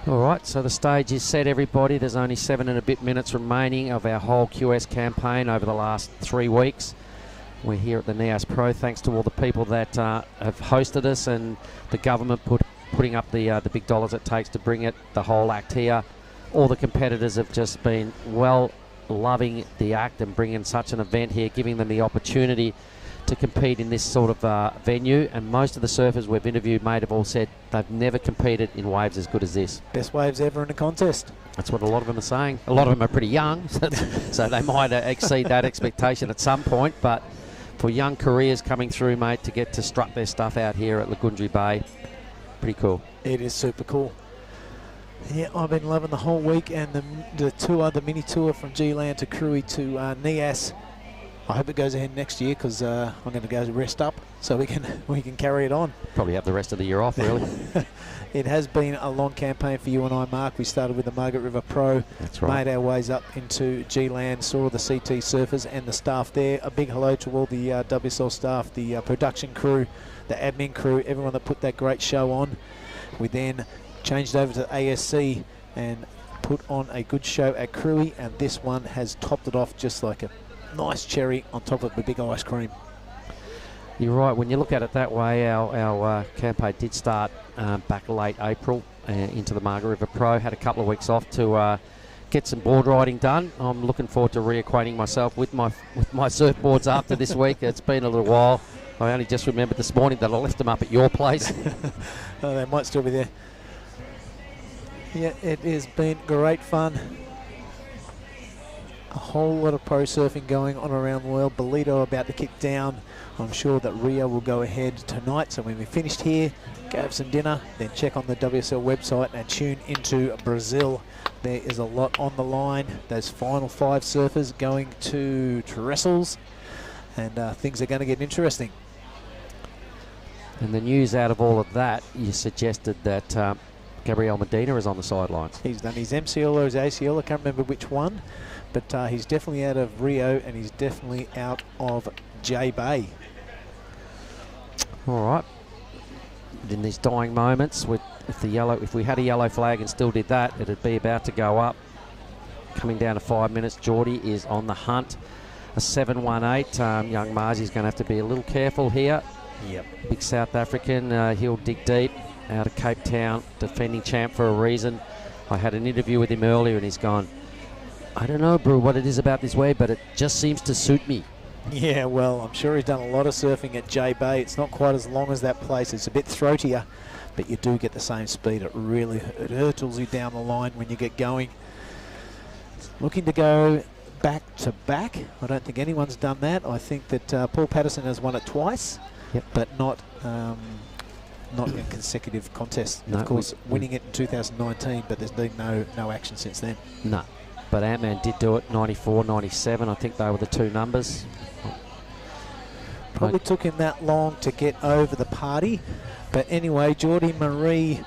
All right, so the stage is set, everybody. There's only 7 and a bit minutes remaining of our whole QS campaign over the last 3 weeks. We're here at the Nias Pro, thanks to all the people that have hosted us and the government putting up the big dollars it takes to bring it, the whole act here. All the competitors have just been loving the act and bringing such an event here, giving them the opportunity to compete in this sort of venue, and most of the surfers we've interviewed, mate, have all said they've never competed in waves as good as this. Best waves ever in a contest. That's what a lot of them are saying. A lot of them are pretty young, so they might exceed that expectation at some point, but for young careers coming through, mate, to get to strut their stuff out here at Lagundri Bay, pretty cool. It is super cool. Yeah, I've been loving the whole week, and the tour, the mini tour from G-Land to Krui to Nias. I hope it goes ahead next year because I'm going to go rest up so we can carry it on. Probably have the rest of the year off, really. It has been a long campaign for you and I, Mark. We started with the Margaret River Pro. That's right. Made our ways up into G-Land, saw the CT surfers and the staff there. A big hello to all the WSL staff, the production crew, the admin crew, everyone that put that great show on. We then changed over to ASC and put on a good show at Krui, and this one has topped it off just like a nice cherry on top of the big ice cream. You're right. When you look at it that way, our campaign did start back late April into the Margaret River Pro. Had a couple of weeks off to get some board riding done. I'm looking forward to reacquainting myself with my surfboards after this week. It's been a little while. I only just remembered this morning that I left them up at your place. Oh, they might still be there. Yeah, it has been great fun. A whole lot of pro surfing going on around the world. Bolito about to kick down. I'm sure that Rio will go ahead tonight. So when we're finished here, go have some dinner, then check on the WSL website and tune into Brazil. There is a lot on the line. Those final 5 surfers going to Trestles, and things are going to get interesting. And the news out of all of that, you suggested that Gabriel Medina is on the sidelines. He's done his MCL or his ACL. I can't remember which one. But he's definitely out of Rio, and he's definitely out of J-Bay. All right. In these dying moments, if we had a yellow flag and still did that, it'd be about to go up. Coming down to 5 minutes, Geordie is on the hunt. A 7.18. Young Marzi's going to have to be a little careful here. Yep. Big South African. He'll dig deep out of Cape Town, defending champ for a reason. I had an interview with him earlier, and he's gone, I don't know, Brew, what it is about this wave, but it just seems to suit me. Yeah, well, I'm sure he's done a lot of surfing at J-Bay. It's not quite as long as that place. It's a bit throatier, but you do get the same speed. It hurtles you down the line when you get going. Looking to go back to back. I don't think anyone's done that. I think that Paul Patterson has won it twice, but not in consecutive contests. No, of course, winning it in 2019, but there's been no action since then. No. But Ant-Man did do it, 94, 97. I think they were the 2 numbers. Probably took him that long to get over the party. But anyway, Geordie Marie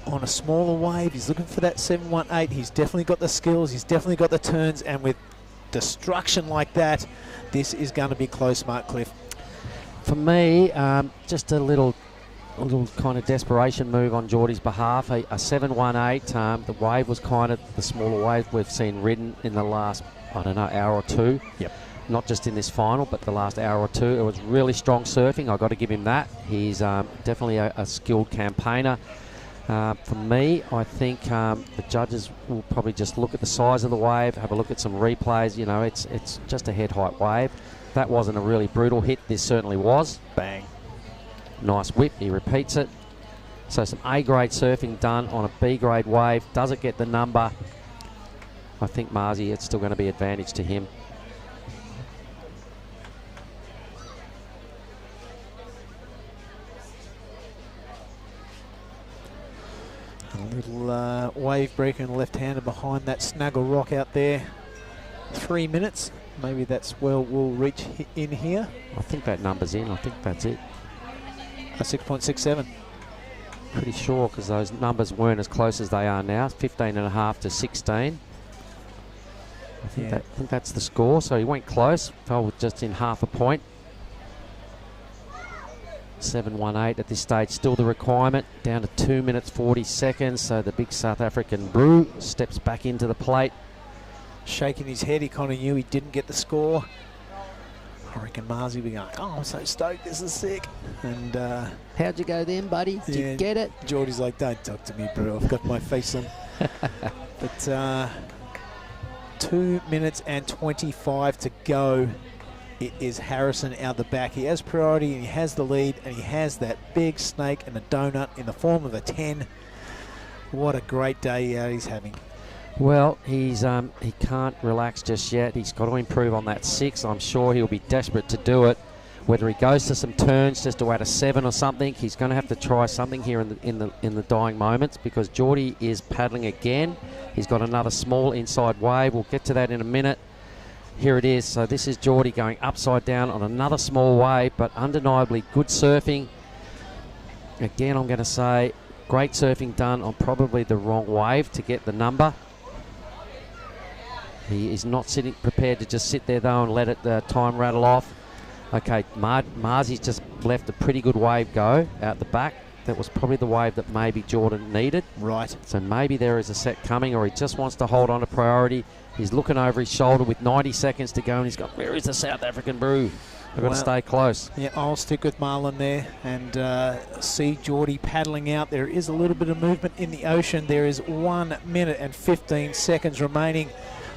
on a smaller wave. He's looking for that 7.18. He's definitely got the skills. He's definitely got the turns. And with destruction like that, this is going to be close, Mark Cliff. For me, just a little kind of desperation move on Geordie's behalf. A 7.18. The wave was kind of the smaller wave we've seen ridden in the last, I don't know, hour or two. Yep. Not just in this final, but the last hour or two. It was really strong surfing. I've got to give him that. He's definitely a skilled campaigner. For me, I think the judges will probably just look at the size of the wave, have a look at some replays. You know, it's just a head height wave. That wasn't a really brutal hit. This certainly was. Bang. Nice whip, he repeats it. So some A-grade surfing done on a B-grade wave. Does it get the number? I think Marzi, it's still going to be advantage to him. wave breaker and left-hander behind that snuggle rock out there. 3 minutes. Maybe that's well we'll reach in here. I think that number's in. I think that's it. 6.67. Pretty sure, because those numbers weren't as close as they are now. 15.5 to 16. I think that's the score. So he went close. Fell with just in half a point. 7.18 at this stage. Still the requirement. Down to 2 minutes 40 seconds. So the big South African Brew steps back into the plate. Shaking his head. He kind of knew he didn't get the score. I reckon Marzi will be going, oh, I'm so stoked, this is sick. And how'd you go then, buddy? Did you get it? Geordie's like, don't talk to me, bro. I've got my face on. But 2 minutes and 25 to go. It is Harrison out the back. He has priority and he has the lead and he has that big snake and a donut in the form of a 10. What a great day he's having. Well, he can't relax just yet. He's got to improve on that 6. I'm sure he'll be desperate to do it. Whether he goes to some turns just to add a 7 or something, he's going to have to try something here in the dying moments, because Geordie is paddling again. He's got another small inside wave. We'll get to that in a minute. Here it is. So this is Geordie going upside down on another small wave, but undeniably good surfing. Again, I'm going to say great surfing done on probably the wrong wave to get the number. He is not prepared to just sit there though and let it time rattle off. Okay, Marzi's just left a pretty good wave go out the back. That was probably the wave that maybe Jordan needed. Right. So maybe there is a set coming, or he just wants to hold on to priority. He's looking over his shoulder with 90 seconds to go, and he's got, where is the South African Brew? I've got to stay close. Yeah, I'll stick with Marlon there and see Geordie paddling out. There is a little bit of movement in the ocean. There is 1 minute and 15 seconds remaining.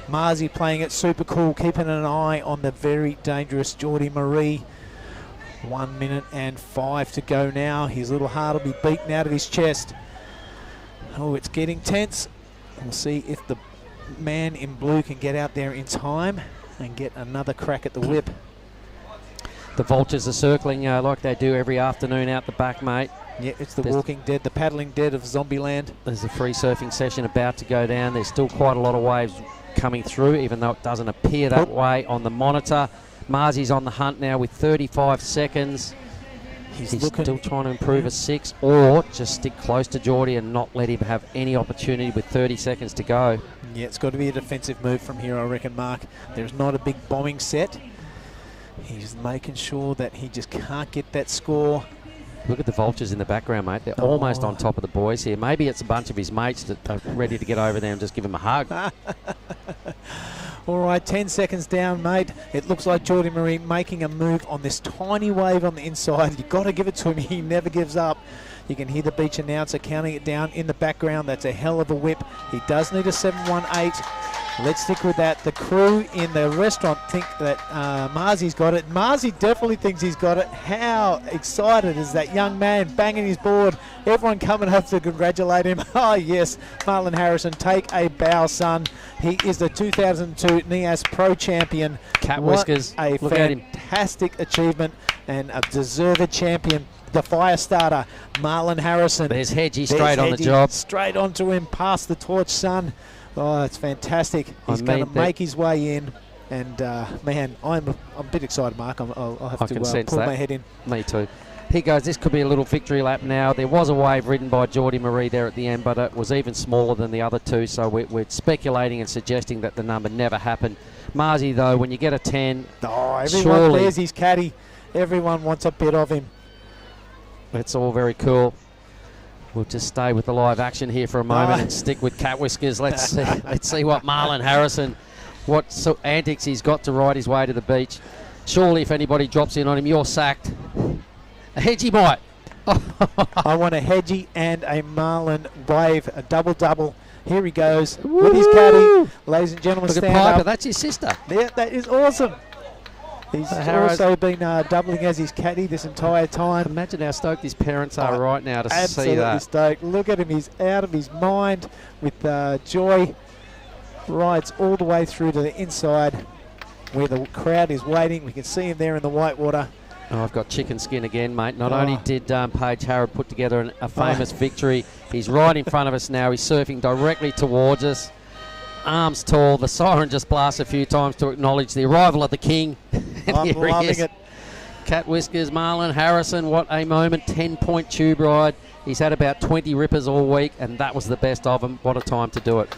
Marzi playing it super cool, keeping an eye on the very dangerous Geordie Marie. 1 minute and 5 to go now. His little heart will be beaten out of his chest. Oh, it's getting tense. We'll see if the man in blue can get out there in time and get another crack at the whip. The vultures are circling like they do every afternoon out the back, mate. Yeah, it's the walking dead, the paddling dead of Zombieland. There's a free surfing session about to go down. There's still quite a lot of waves coming through, even though it doesn't appear that way on the monitor. Marzi's on the hunt now with 35 seconds. He's still trying to improve a 6, or just stick close to Geordie and not let him have any opportunity with 30 seconds to go. Yeah, it's got to be a defensive move from here, I reckon, Mark. There's not a big bombing set. He's making sure that he just can't get that score. Look at the vultures in the background, mate. They're almost on top of the boys here. Maybe it's a bunch of his mates that are ready to get over there and just give him a hug. All right, 10 seconds down, mate. It looks like Geordie Marie making a move on this tiny wave on the inside. You've got to give it to him. He never gives up. You can hear the beach announcer counting it down in the background. That's a hell of a whip. He does need a 718. Let's stick with that. The crew in the restaurant think that Marzi's got it. Marzi definitely thinks he's got it. How excited is that young man banging his board? Everyone coming up to congratulate him. Oh, yes, Marlon Harrison, take a bow, son. He is the 2002 Nias Pro champion. Cat whiskers. What a Look at him. fantastic achievement and a deserved champion. The fire starter, Marlon Harrison. There's Hedgie straight on the job. Straight onto him, pass the torch, son. Oh, it's fantastic. He's going to make his way in. And, man, I'm a bit excited, Mark. I'll have to pull my head in. Me too. Here goes. This could be a little victory lap now. There was a wave ridden by Geordie Marie there at the end, but it was even smaller than the other two, so we're speculating and suggesting that the number never happened. Marzi, though, when you get a 10, everyone plays his caddy. Everyone wants a bit of him. It's all very cool. We'll just stay with the live action here for a moment and stick with cat whiskers. Let's see what Marlon Harrison, what antics he's got to ride his way to the beach. Surely if anybody drops in on him, you're sacked. A Hedgie might. I want a Hedgie and a Marlon wave, a double-double. Here he goes with his caddy. Ladies and gentlemen, look stand at Piper, up. that's his sister. Yeah, that is awesome. He's also been doubling as his caddy this entire time. Imagine how stoked his parents are right now to see that. Absolutely stoked. Look at him. He's out of his mind with joy. Rides all the way through to the inside where the crowd is waiting. We can see him there in the white water. Oh, I've got chicken skin again, mate. Not only did Paige Harrod put together a famous victory, he's right in front of us now. He's surfing directly towards us. Arms tall. The siren just blasts a few times to acknowledge the arrival of the king. I'm loving it. Cat Whiskers, Marlon Harrison, what a moment. 10-point tube ride. He's had about 20 rippers all week, and that was the best of them. What a time to do it.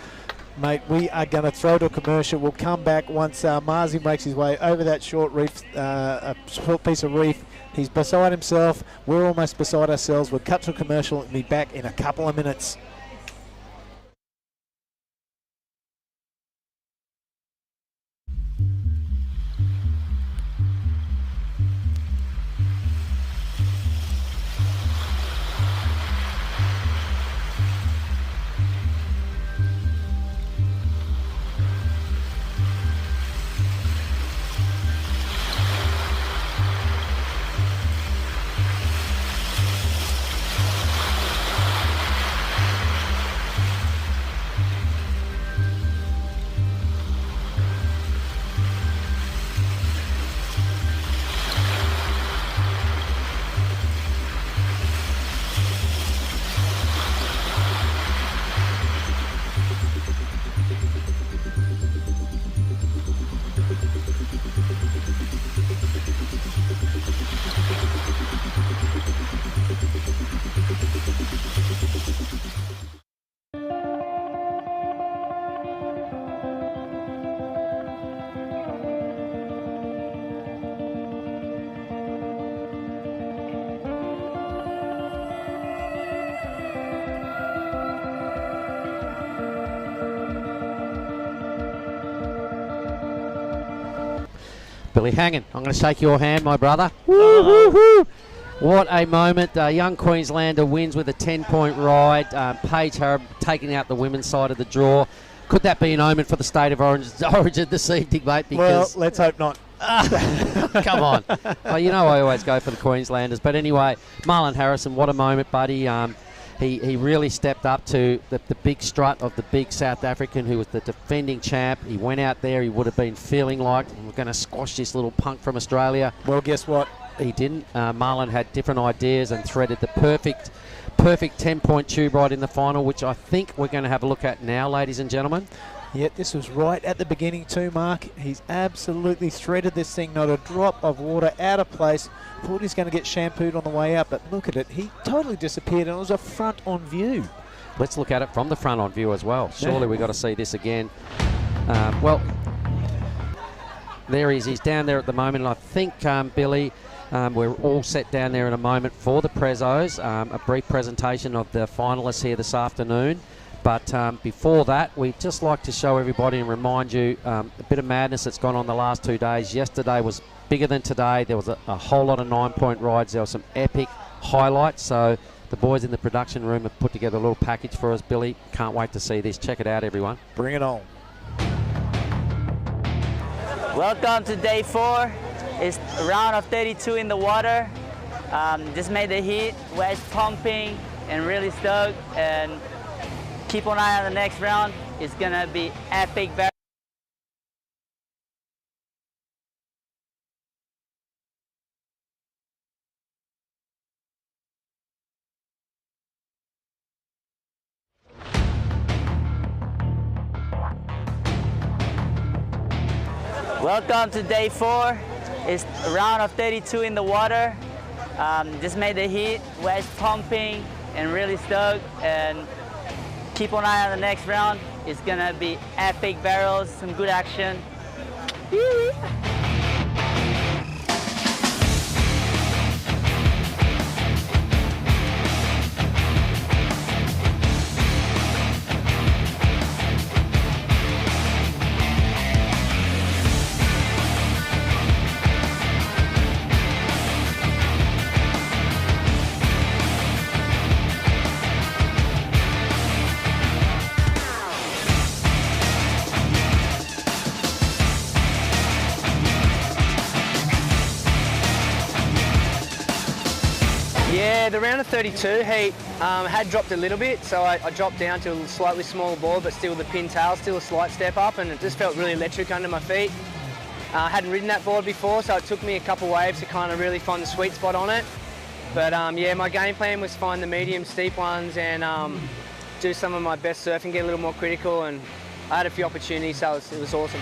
Mate, we are going to throw to a commercial. We'll come back once Marzi makes his way over that short reef, a short piece of reef. He's beside himself. We're almost beside ourselves. We'll cut to a commercial and be back in a couple of minutes. Billy Hangen, I'm going to shake your hand, my brother. Woo-hoo-hoo. What a moment. Young Queenslander wins with a 10-point ride. Paige Harrod taking out the women's side of the draw. Could that be an omen for the state of origin this evening, mate? Because Well, let's hope not. come on. Well, you know I always go for the Queenslanders. But anyway, Marlon Harrison, what a moment, buddy. He really stepped up to the big strut of the big South African who was the defending champ. He went out there, he would have been feeling like, we're going to squash this little punk from Australia. Well, guess what? He didn't. Marlon had different ideas and threaded the perfect 10-point tube ride in the final, which I think we're going to have a look at now, ladies and gentlemen. Yeah, this was right at the beginning too, Mark. He's absolutely threaded this thing, not a drop of water out of place. Thought he's going to get shampooed on the way out, but look at it. He totally disappeared, and it was a front-on view. Let's look at it from the front-on view as well. Surely we've got to see this again. Well, there he is. He's down there at the moment, and I think, Billy, we're all set down there in a moment for the Prezos. A brief presentation of the finalists here this afternoon. But before that, we'd just like to show everybody and remind you a bit of madness that's gone on the last 2 days. Yesterday was bigger than today. There was a whole lot of 9-point rides. There were some epic highlights. So the boys in the production room have put together a little package for us, Billy. Can't wait to see this. Check it out, everyone. Bring it on. Welcome to day 4. It's a round of 32 in the water. Just made the heat, waves pumping, and really stoked. And keep an eye on the next round. It's gonna be epic. Welcome to day 4. It's a round of 32 in the water. Just made the heat, waves pumping, and really stoked. And keep an eye on the next round. It's gonna be epic barrels, some good action. Yeah, the round of 32 heat had dropped a little bit, so I dropped down to a slightly smaller board, but still the pin tail, still a slight step up, and it just felt really electric under my feet. I hadn't ridden that board before, so it took me a couple waves to kind of really find the sweet spot on it. But yeah, my game plan was find the medium steep ones and do some of my best surfing, get a little more critical, and I had a few opportunities, so it was awesome.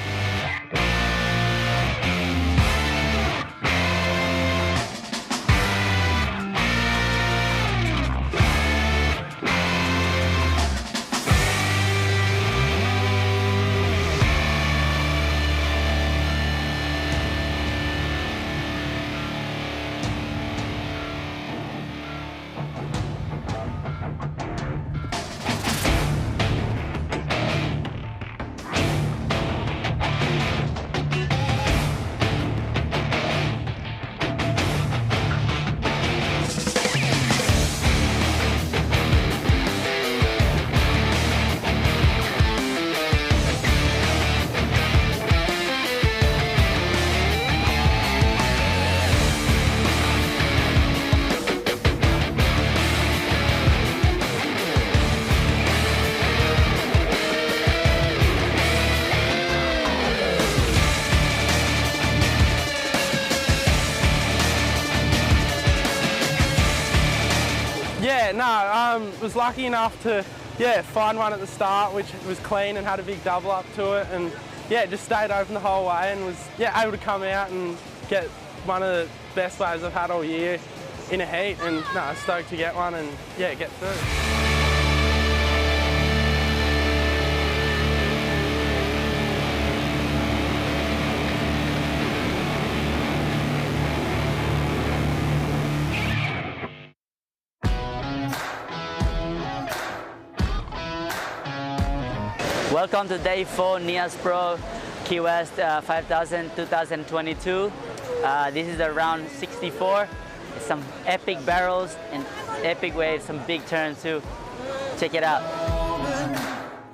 Was lucky enough to find one at the start which was clean and had a big double up to it, and just stayed open the whole way and was able to come out and get one of the best waves I've had all year in a heat, and stoked to get one and get through. Welcome to day 4 Nias Pro Key West 5000 2022. This is the round 64. Some epic barrels and epic waves, some big turns too. Check it out.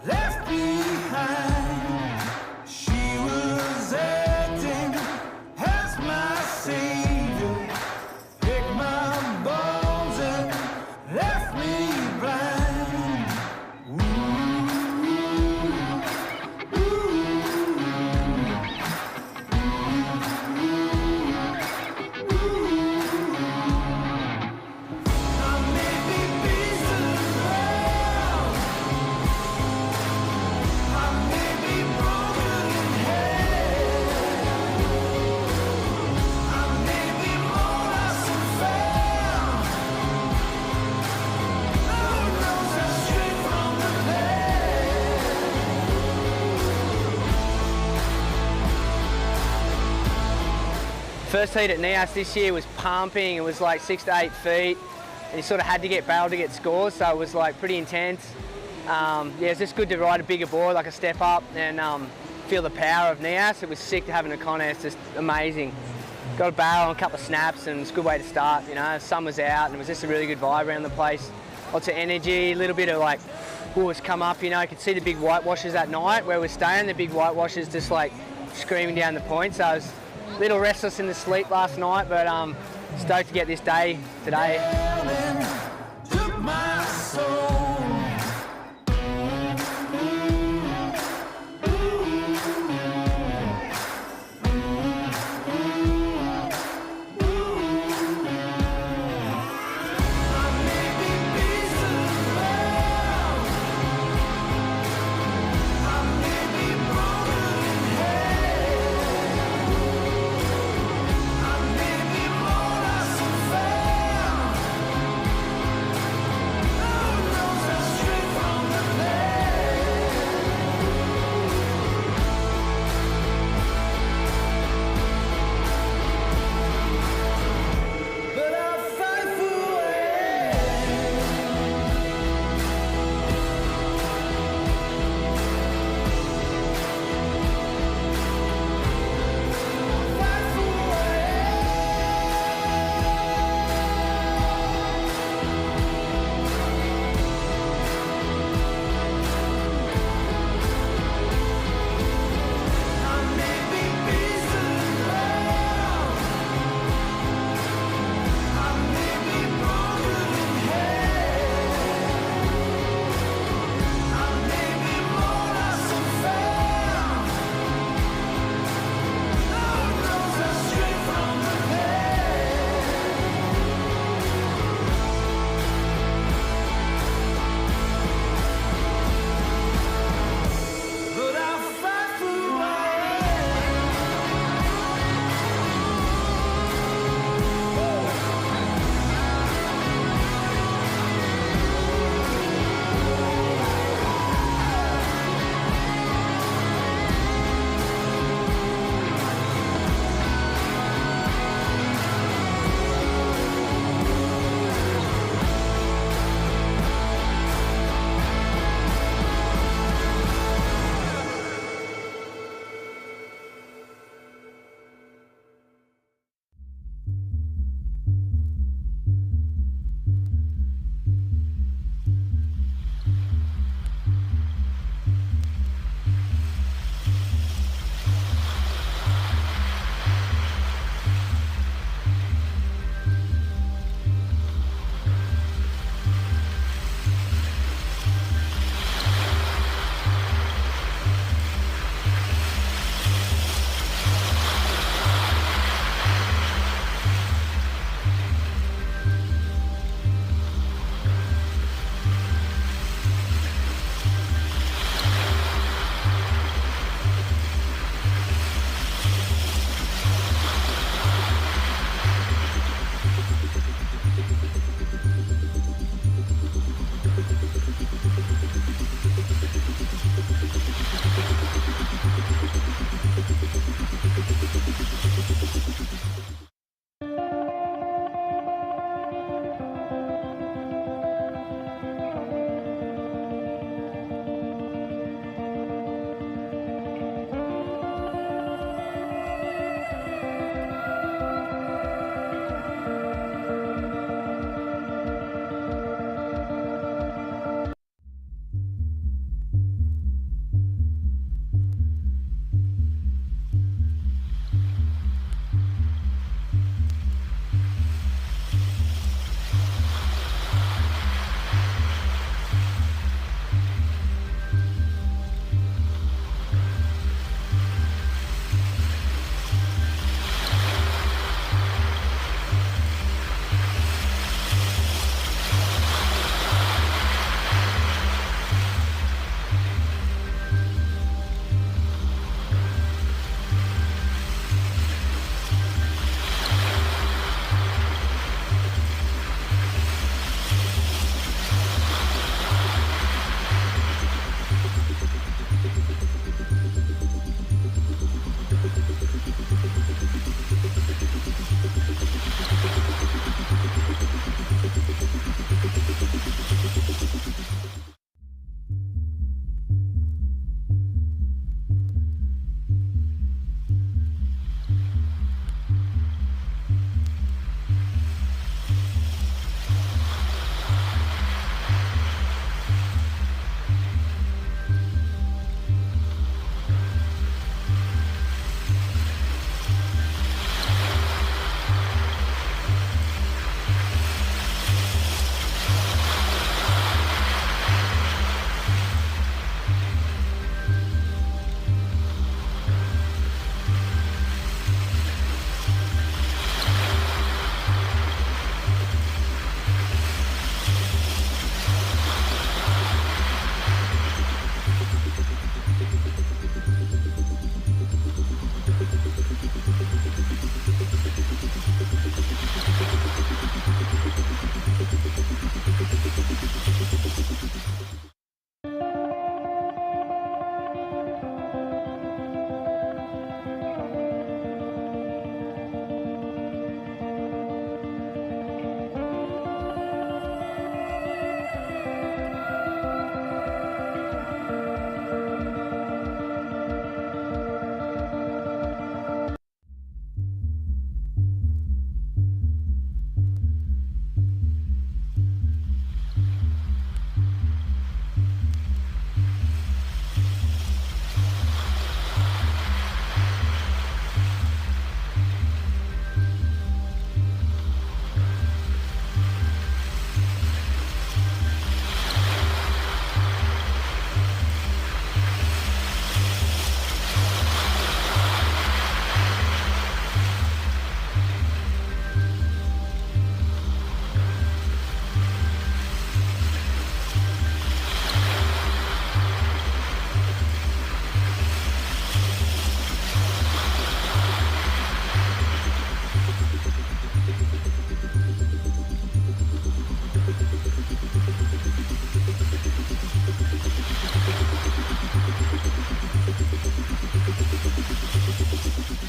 Left behind, she was acting as my savior. Picked my bones and left me blind. First heat at Nias this year was pumping. It was like 6 to 8 feet, and you sort of had to get barrel to get scores, so it was like pretty intense. It's just good to ride a bigger board, like a step up, and feel the power of Nias. It was sick to have in a contest, just amazing. Got a barrel and a couple of snaps, and it's a good way to start. Sun was out, and it was just a really good vibe around the place. Lots of energy, a little bit of like, it's come up. You could see the big whitewashes at night where we're staying. The big whitewashes just like screaming down the point. So I was a little restless in the sleep last night, but stoked to get this day today. Took my soul.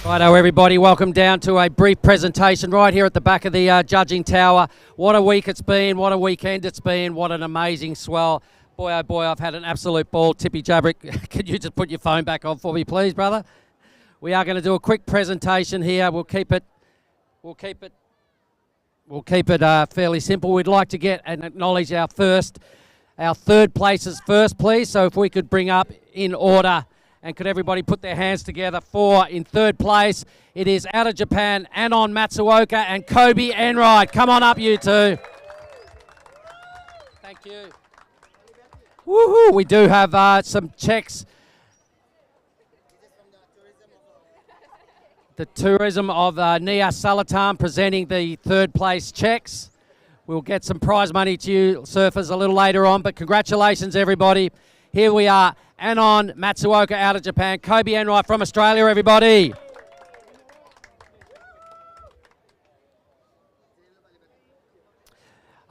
Righto, everybody, welcome down to a brief presentation right here at the back of the judging tower. What a week it's been, what a weekend it's been, what an amazing swell. Boy, oh boy, I've had an absolute ball. Tippy Jabrick, could you just put your phone back on for me, please, brother? We are going to do a quick presentation here. We'll keep it fairly simple. We'd like to get and acknowledge our third places first, please. So if we could bring up in order, and could everybody put their hands together for, in third place, it is out of Japan, Anon Matsuoka and Kobe Enright. Come on up, you two. Thank you. Woohoo! We do have some checks. The tourism of Nias Salatan presenting the third place checks. We'll get some prize money to you surfers a little later on, but congratulations, everybody. Here we are, Anon Matsuoka out of Japan, Kobe Enright from Australia, everybody.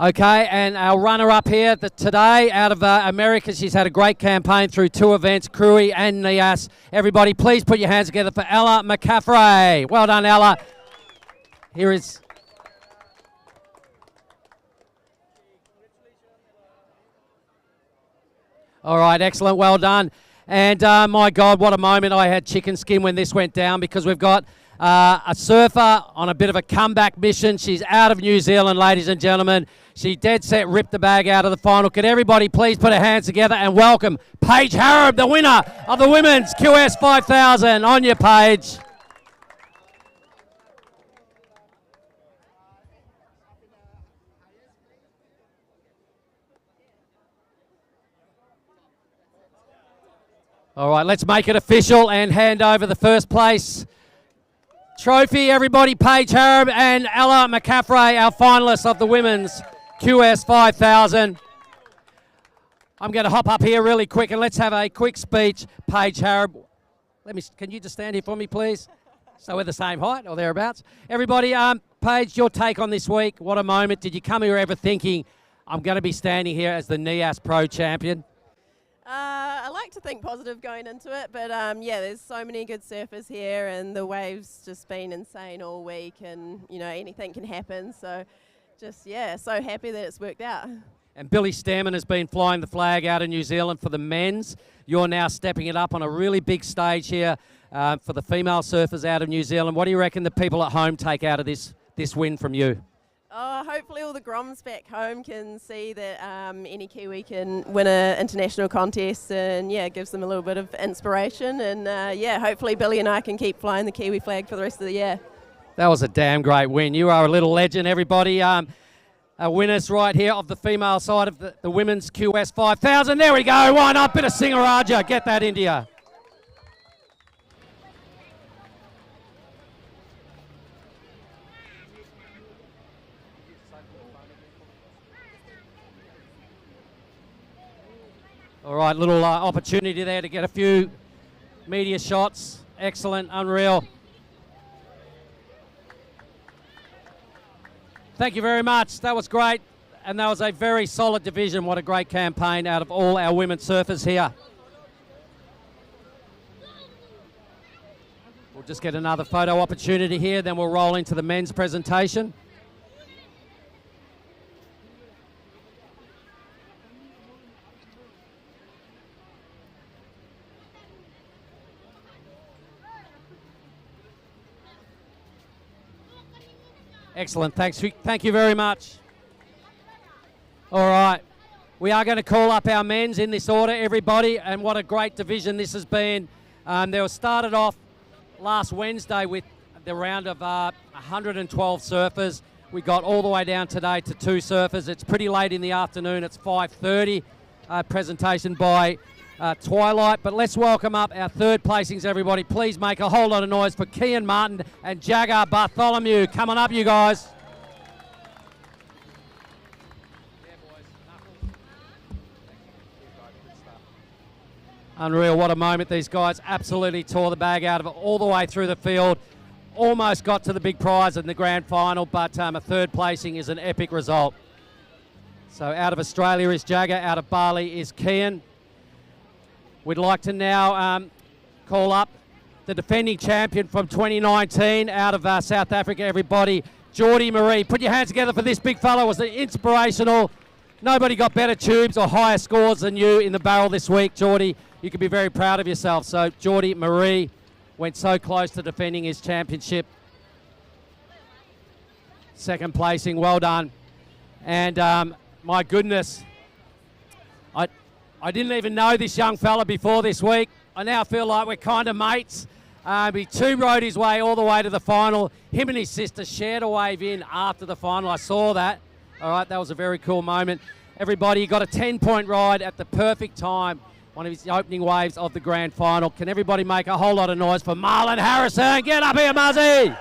Okay, and our runner-up here today out of America, she's had a great campaign through 2 events, Krui and Nias. Everybody, please put your hands together for Ella McCaffrey. Well done, Ella. Here is... All right, excellent, well done. And my God, what a moment. I had chicken skin when this went down because we've got a surfer on a bit of a comeback mission. She's out of New Zealand, ladies and gentlemen. She dead set ripped the bag out of the final. Could everybody please put her hands together and welcome Paige Harrop, the winner of the Women's QS 5000. On your Paige. All right, let's make it official and hand over the first place trophy. Everybody, Paige Harrop and Ella McCaffrey, our finalists of the Women's QS 5000. I'm going to hop up here really quick and let's have a quick speech. Paige Harrop, can you just stand here for me, please? So we're the same height or thereabouts. Everybody, Paige, your take on this week. What a moment. Did you come here ever thinking, I'm going to be standing here as the Nias Pro champion? I like to think positive going into it, but yeah, there's so many good surfers here, and the waves just been insane all week, and you know anything can happen. So, just so happy that it's worked out. And Billy Stammen has been flying the flag out of New Zealand for the men's. You're now stepping it up on a really big stage here for the female surfers out of New Zealand. What do you reckon the people at home take out of this win from you? Hopefully all the Groms back home can see that any Kiwi can win an international contest, and yeah, it gives them a little bit of inspiration, and yeah, hopefully Billy and I can keep flying the Kiwi flag for the rest of the year. That was a damn great win. You are a little legend, everybody. Our winners right here of the female side of the Women's QS 5000. There we go. Why not? Bit of Singaraja. Get that into you. All right, little opportunity there to get a few media shots. Excellent, unreal. Thank you very much. That was great. And that was a very solid division. What a great campaign out of all our women surfers here. We'll just get another photo opportunity here, then we'll roll into the men's presentation. Excellent. Thank you very much. All right. We are going to call up our men's in this order, everybody, and what a great division this has been. They were started off last Wednesday with the round of 112 surfers. We got all the way down today to 2 surfers. It's pretty late in the afternoon. It's 5:30. Presentation by Twilight. But let's welcome up our third placings, everybody. Please make a whole lot of noise for Kian Martin and Jagger Bartholomew. Come on up, you guys. Unreal, what a moment. These guys absolutely tore the bag out of it all the way through the field. Almost got to the big prize in the grand final, but a third placing is an epic result. So out of Australia is Jagger, out of Bali is Kian. We'd like to now call up the defending champion from 2019 out of South Africa, everybody, Geordie Marie. Put your hands together for this big fella. It was inspirational. Nobody got better tubes or higher scores than you in the barrel this week, Geordie. You can be very proud of yourself. So Geordie Marie went so close to defending his championship. Second placing, well done. And my goodness, I didn't even know this young fella before this week. I now feel like we're kind of mates. He two-rode his way all the way to the final. Him and his sister shared a wave in after the final. I saw that. All right, that was a very cool moment. Everybody got a 10-point ride at the perfect time. One of his opening waves of the grand final. Can everybody make a whole lot of noise for Marlon Harrison? Get up here, Muzzy!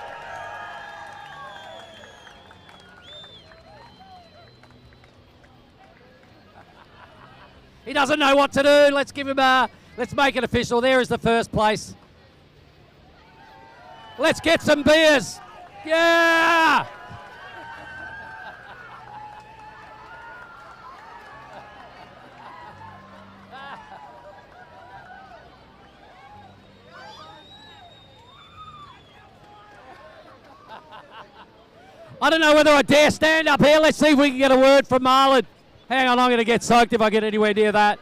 He doesn't know what to do. Let's give him let's make it official. There is the first place. Let's get some beers. Yeah! I don't know whether I dare stand up here. Let's see if we can get a word from Marlon. Hang on, I'm going to get soaked if I get anywhere near that.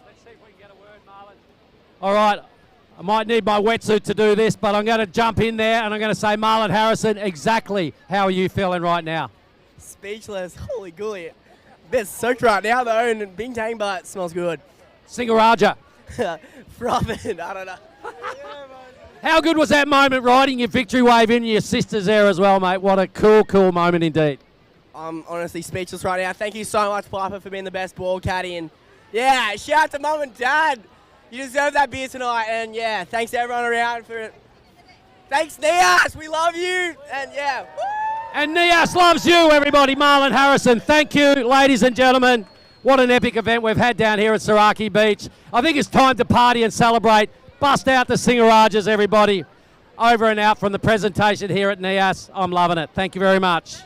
Let's see if we can get a word, Marlon. All right, I might need my wetsuit to do this, but I'm going to jump in there and I'm going to say, Marlon Harrison, exactly how are you feeling right now? Speechless. Holy gooly. Bit soaked right now, though, and bintang, but it smells good. Singaraja. Frothing, I don't know. How good was that moment riding your victory wave in your sisters there as well, mate? What a cool, cool moment indeed. I'm honestly speechless right now. Thank you so much, Piper, for being the best ball caddy. And, yeah, shout out to Mum and Dad. You deserve that beer tonight. And, yeah, thanks to everyone around for it. Thanks, Nias. We love you. And, yeah. And Nias loves you, everybody. Marlon Harrison, thank you, ladies and gentlemen. What an epic event we've had down here at Sorake Beach. I think it's time to party and celebrate. Bust out the Singarajas, everybody. Over and out from the presentation here at Nias. I'm loving it. Thank you very much.